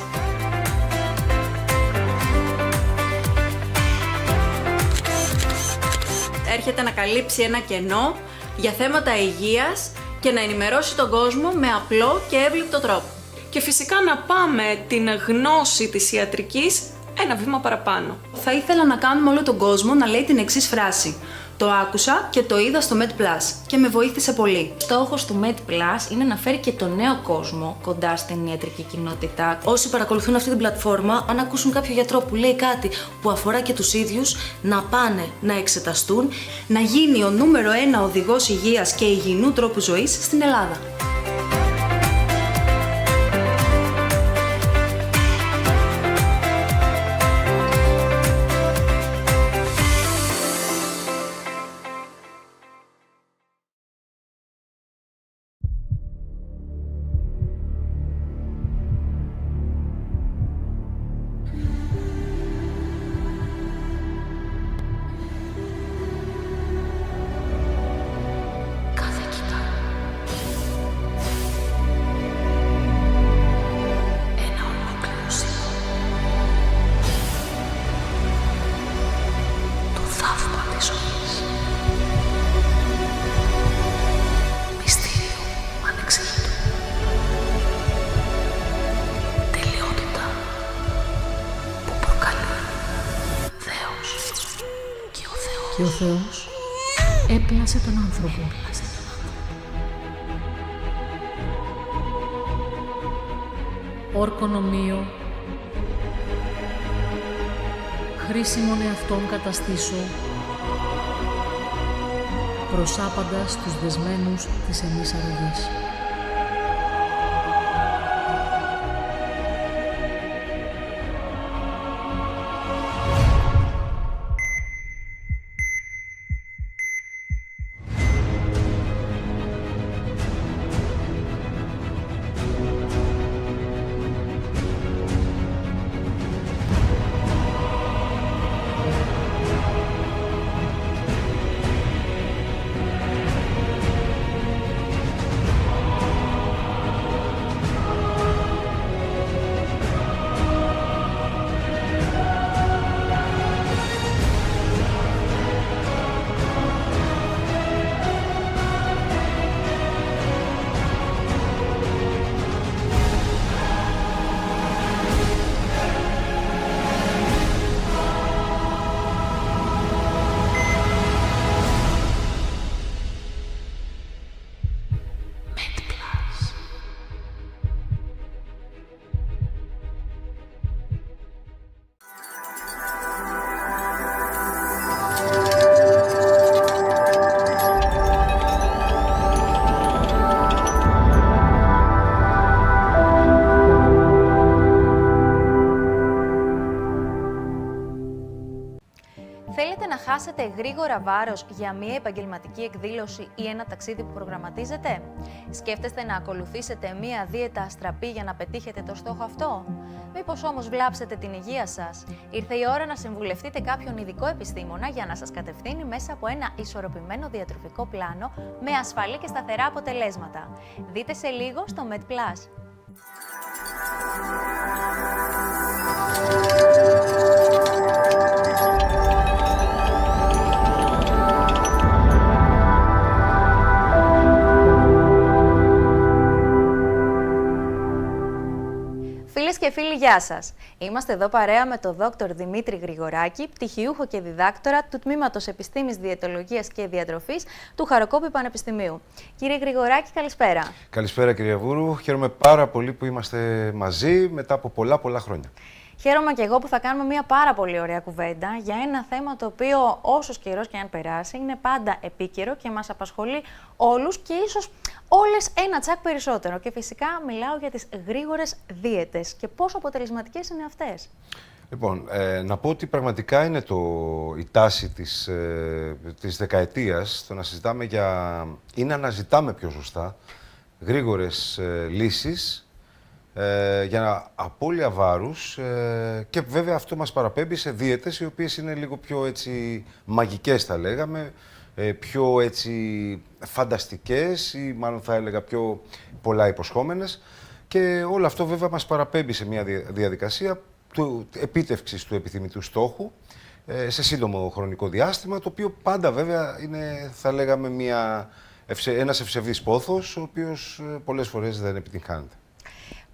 Έρχεται να καλύψει ένα κενό για θέματα υγείας και να ενημερώσει τον κόσμο με απλό και εύληπτο τρόπο. Και φυσικά να πάμε την γνώση της ιατρικής ένα βήμα παραπάνω. Θα ήθελα να κάνουμε όλο τον κόσμο να λέει την εξής φράση. Το άκουσα και το είδα στο MedPlus και με βοήθησε πολύ. Στόχος του MedPlus είναι να φέρει και τον νέο κόσμο κοντά στην ιατρική κοινότητα. Όσοι παρακολουθούν αυτή την πλατφόρμα, αν ακούσουν κάποιο γιατρό που λέει κάτι που αφορά και τους ίδιους, να πάνε να εξεταστούν, να γίνει ο νούμερο 1 οδηγός υγείας και υγιεινού τρόπου ζωής στην Ελλάδα. Και ο Θεός έπλασε τον άνθρωπο. Όρκον ομοίο, χρήσιμον εαυτόν καταστήσω, προσάπαντας τους δεσμένους της εμείς αρρωγής. Θέλετε να χάσετε γρήγορα βάρος για μια επαγγελματική εκδήλωση ή ένα ταξίδι που προγραμματίζετε? Σκέφτεστε να ακολουθήσετε μια δίαιτα αστραπή για να πετύχετε το στόχο αυτό? Μήπως όμως βλάψετε την υγεία σας? Ήρθε η ώρα να συμβουλευτείτε κάποιον ειδικό επιστήμονα για να σας κατευθύνει μέσα από ένα ισορροπημένο διατροφικό πλάνο με ασφαλή και σταθερά αποτελέσματα. Δείτε σε λίγο στο MedPlus. Φίλες και φίλοι, γεια σας! Είμαστε εδώ παρέα με τον Δόκτωρ Δημήτρη Γρηγοράκη, πτυχιούχο και διδάκτορα του Τμήματος Επιστήμης Διαιτολογίας και Διατροφής του Χαροκόπη Πανεπιστημίου. Κύριε Γρηγοράκη, καλησπέρα. Καλησπέρα, κυρία Βούρου. Χαίρομαι πάρα πολύ που είμαστε μαζί μετά από πολλά χρόνια. Χαίρομαι και εγώ που θα κάνουμε μια πάρα πολύ ωραία κουβέντα για ένα θέμα το οποίο όσος καιρός και αν περάσει είναι πάντα επίκαιρο και μας απασχολεί όλους και ίσως όλες ένα τσακ περισσότερο. Και φυσικά μιλάω για τις γρήγορες δίαιτες και πόσο αποτελεσματικές είναι αυτές. Λοιπόν, να πω ότι πραγματικά είναι η τάση της δεκαετίας το να συζητάμε ή να αναζητάμε πιο σωστά γρήγορες λύσεις για απώλεια βάρους και βέβαια αυτό μας παραπέμπει σε δίαιτες οι οποίες είναι λίγο πιο έτσι μαγικές θα λέγαμε, πιο έτσι φανταστικές ή μάλλον θα έλεγα πιο πολλά υποσχόμενες και όλο αυτό βέβαια μας παραπέμπει σε μια διαδικασία επίτευξης του επιθυμητού στόχου σε σύντομο χρονικό διάστημα, το οποίο πάντα βέβαια είναι θα λέγαμε ένας ευσεβής πόθος ο οποίος πολλές φορές δεν επιτυγχάνεται.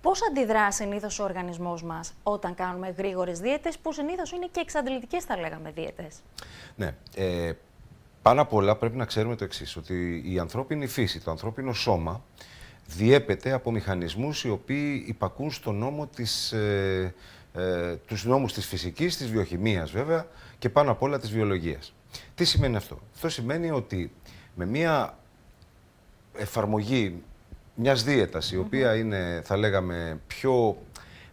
Πώς αντιδρά συνήθως ο οργανισμός μας όταν κάνουμε γρήγορες δίαιτες, που συνήθως είναι και εξαντλητικές, θα λέγαμε, δίαιτες? Ναι. Πάνω απ' όλα πρέπει να ξέρουμε το εξής, ότι η ανθρώπινη φύση, το ανθρώπινο σώμα, διέπεται από μηχανισμούς οι οποίοι υπακούν στο νόμο τους νόμους της φυσικής, της βιοχημίας βέβαια και πάνω απ' όλα της βιολογίας. Τι σημαίνει αυτό? Αυτό σημαίνει ότι με μια εφαρμογή μιας δίαιτας, η οποία είναι, θα λέγαμε,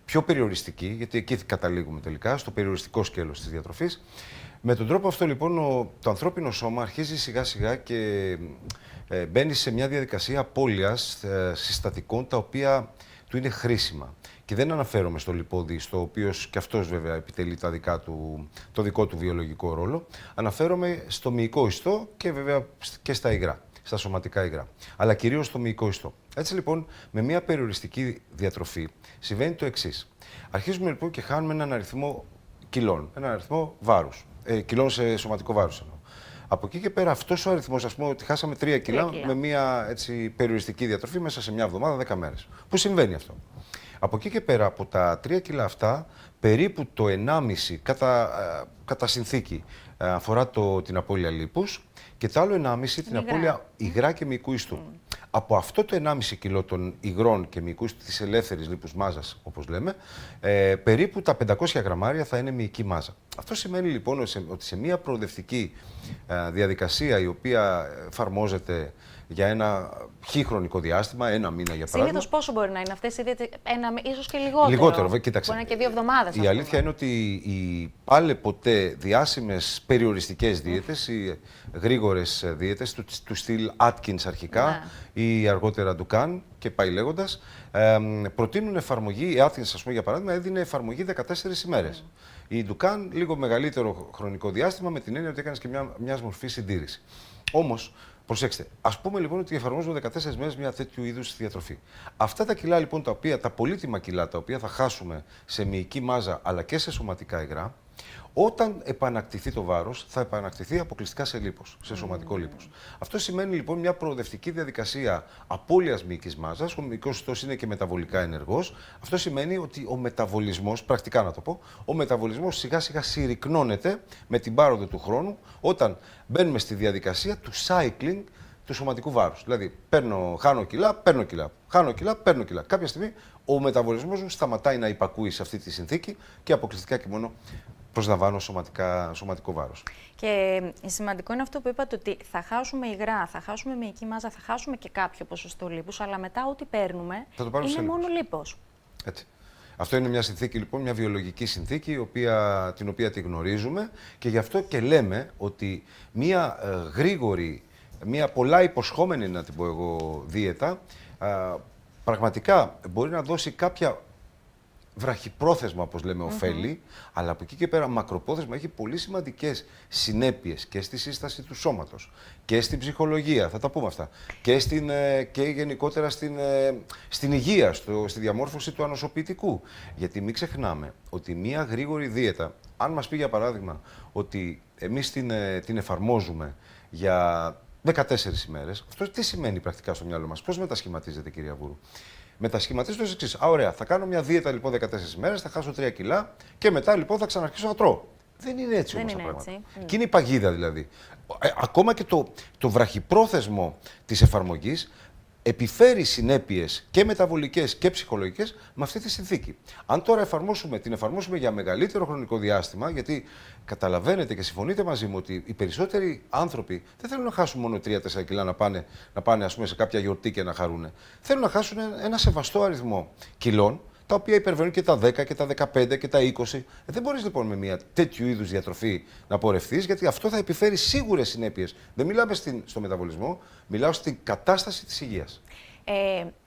πιο περιοριστική, γιατί εκεί καταλήγουμε τελικά, στο περιοριστικό σκέλος της διατροφής. Με τον τρόπο αυτό, λοιπόν, το ανθρώπινο σώμα αρχίζει σιγά-σιγά και μπαίνει σε μια διαδικασία απώλειας συστατικών, τα οποία του είναι χρήσιμα. Και δεν αναφέρομαι στο λιπόδι, στο οποίο και αυτός βέβαια επιτελεί το δικό του βιολογικό ρόλο. Αναφέρομαι στο μυϊκό ιστό και βέβαια και στα υγρά, στα σωματικά υγρά, αλλά κυρίως στο μυϊκό ιστό. Έτσι λοιπόν, με μια περιοριστική διατροφή συμβαίνει το εξής. Αρχίζουμε λοιπόν και χάνουμε έναν αριθμό κιλών, έναν αριθμό βάρους, κιλών σε σωματικό βάρος εννοώ. Από εκεί και πέρα αυτός ο αριθμός, ας πούμε ότι χάσαμε 3 κιλά με μια έτσι, περιοριστική διατροφή μέσα σε μια εβδομάδα, 10 μέρες. Πού συμβαίνει αυτό? Από εκεί και πέρα, από τα 3 κιλά αυτά, περίπου το 1,5 κατά συνθήκη αφορά την απώλεια λίπους και το άλλο 1,5 την απώλεια υγρά και μυϊκού ιστού. Από αυτό το 1,5 κιλό των υγρών και μυϊκού της ελεύθερης λίπους μάζας, όπως λέμε, περίπου τα 500 γραμμάρια θα είναι μυϊκή μάζα. Αυτό σημαίνει λοιπόν ότι σε μια προοδευτική διαδικασία η οποία εφαρμόζεται για ένα χρονικό διάστημα, 1 μήνα για παράδειγμα. Συνήθως πόσο μπορεί να είναι αυτές οι δίαιτες, ίσως και λιγότερο. Λιγότερο, κοίταξε. Μπορεί να είναι και 2 εβδομάδες. Η αλήθεια είναι ότι οι πάλε ποτέ διάσημες περιοριστικές δίαιτες, οι γρήγορες δίαιτες του στυλ Atkins αρχικά ή αργότερα του Khan και πάει λέγοντας, προτείνουν εφαρμογή. Η Atkins, ας πούμε, για παράδειγμα, έδινε εφαρμογή 14 ημέρες. Η Ντουκάν λίγο μεγαλύτερο χρονικό διάστημα με την έννοια ότι έκανε και μια μορφή συντήρηση. Όμως, προσέξτε, ας πούμε λοιπόν ότι εφαρμόζουμε 14 μέρες μια τέτοιου είδους διατροφή. Αυτά τα κιλά λοιπόν, τα πολύτιμα κιλά τα οποία θα χάσουμε σε μυϊκή μάζα αλλά και σε σωματικά υγρά, όταν επανακτηθεί το βάρος, θα επανακτηθεί αποκλειστικά σε λίπος, σε σωματικό λίπος. Αυτό σημαίνει λοιπόν μια προοδευτική διαδικασία απώλειας μυϊκής μάζας. Ο μυϊκός ιστός είναι και μεταβολικά ενεργός. Αυτό σημαίνει ότι ο μεταβολισμός, πρακτικά να το πω, ο μεταβολισμός σιγά σιγά συρρυκνώνεται με την πάροδο του χρόνου όταν μπαίνουμε στη διαδικασία του cycling του σωματικού βάρους. Δηλαδή, χάνω κιλά, παίρνω κιλά. Χάνω κιλά, παίρνω κιλά. Κάποια στιγμή ο μεταβολισμός μου σταματάει να υπακούει σε αυτή τη συνθήκη και αποκλειστικά και μόνο προσλαμβάνω σωματικό βάρος. Και σημαντικό είναι αυτό που είπατε, ότι θα χάσουμε υγρά, θα χάσουμε μυϊκή μάζα, θα χάσουμε και κάποιο ποσοστό λίπους, αλλά μετά ό,τι παίρνουμε είναι μόνο λίπος. Έτσι. Αυτό είναι μια συνθήκη, λοιπόν, μια βιολογική συνθήκη, την οποία τη γνωρίζουμε και γι' αυτό και λέμε ότι μια γρήγορη, μια πολλά υποσχόμενη, να την πω εγώ, δίαιτα, πραγματικά μπορεί να δώσει κάποια βραχυπρόθεσμα, όπως λέμε, ωφέλη, αλλά από εκεί και πέρα μακροπρόθεσμα έχει πολύ σημαντικές συνέπειες και στη σύσταση του σώματος και στην ψυχολογία, θα τα πούμε αυτά, και γενικότερα στην υγεία, στη διαμόρφωση του ανοσοποιητικού. Γιατί μην ξεχνάμε ότι μια γρήγορη δίαιτα, αν μας πει για παράδειγμα ότι εμείς την εφαρμόζουμε για 14 ημέρες, αυτό τι σημαίνει πρακτικά στο μυαλό μας, πώς μετασχηματίζεται, κυρία Βούρου? Μετασχηματίζω το εξής. Ωραία, θα κάνω μια δίαιτα λοιπόν 14 ημέρες, θα χάσω 3 κιλά και μετά λοιπόν θα ξαναρχίσω να τρώω. Δεν είναι έτσι όμως τα πράγματα. Και είναι η παγίδα δηλαδή. Ακόμα και το βραχυπρόθεσμο της εφαρμογής επιφέρει συνέπειες και μεταβολικές και ψυχολογικές με αυτή τη συνθήκη. Αν τώρα την εφαρμόσουμε για μεγαλύτερο χρονικό διάστημα, γιατί καταλαβαίνετε και συμφωνείτε μαζί μου ότι οι περισσότεροι άνθρωποι δεν θέλουν να χάσουν μόνο 3-4 κιλά να πάνε ας πούμε, σε κάποια γιορτή και να χαρούν. Θέλουν να χάσουν ένα σεβαστό αριθμό κιλών, τα οποία υπερβαίνουν και τα 10 και τα 15 και τα 20. Δεν μπορείς λοιπόν με μια τέτοιου είδους διατροφή να πορευθείς, γιατί αυτό θα επιφέρει σίγουρες συνέπειες. Δεν μιλάμε στο μεταβολισμό, μιλάω στην κατάσταση της υγείας.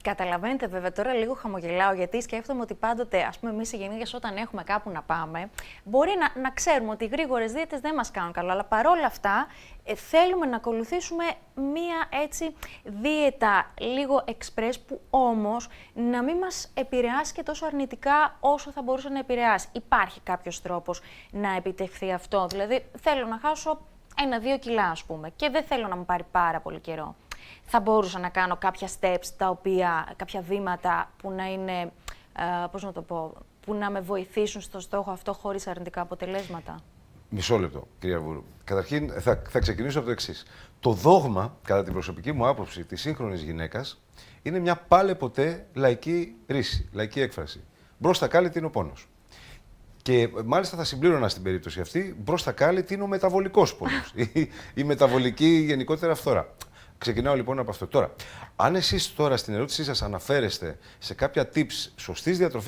Καταλαβαίνετε, βέβαια, τώρα λίγο χαμογελάω, γιατί σκέφτομαι ότι πάντοτε, ας πούμε, εμείς οι γυναίκες, όταν έχουμε κάπου να πάμε, μπορεί να ξέρουμε ότι οι γρήγορες δίαιτες δεν μας κάνουν καλό, αλλά παρόλα αυτά θέλουμε να ακολουθήσουμε μία έτσι δίαιτα λίγο express, που όμως να μην μας επηρεάσει και τόσο αρνητικά όσο θα μπορούσε να επηρεάσει. Υπάρχει κάποιος τρόπος να επιτευχθεί αυτό? Δηλαδή, θέλω να χάσω 1-2 κιλά, ας πούμε, και δεν θέλω να μου πάρει πάρα πολύ καιρό. Θα μπορούσα να κάνω κάποια steps, κάποια βήματα που να είναι, πώς να το πω, που να με βοηθήσουν στο στόχο αυτό χωρίς αρνητικά αποτελέσματα? Μισό λεπτό, κυρία Βούρου. Καταρχήν, θα ξεκινήσω από το εξής. Το δόγμα, κατά την προσωπική μου άποψη, της σύγχρονης γυναίκας, είναι μια πάλε ποτέ λαϊκή ρίση, λαϊκή έκφραση. Μπρος τα κάλλη τι είναι ο πόνος. Και μάλιστα θα συμπλήρωνα στην περίπτωση αυτή, μπρος τα κάλλη τι είναι ο μεταβολικός πόνος, η μεταβολική γενικότερα φθορά. Ξεκινάω λοιπόν από αυτό. Τώρα, αν εσείς τώρα στην ερώτησή σας αναφέρεστε σε κάποια tips σωστής διατροφής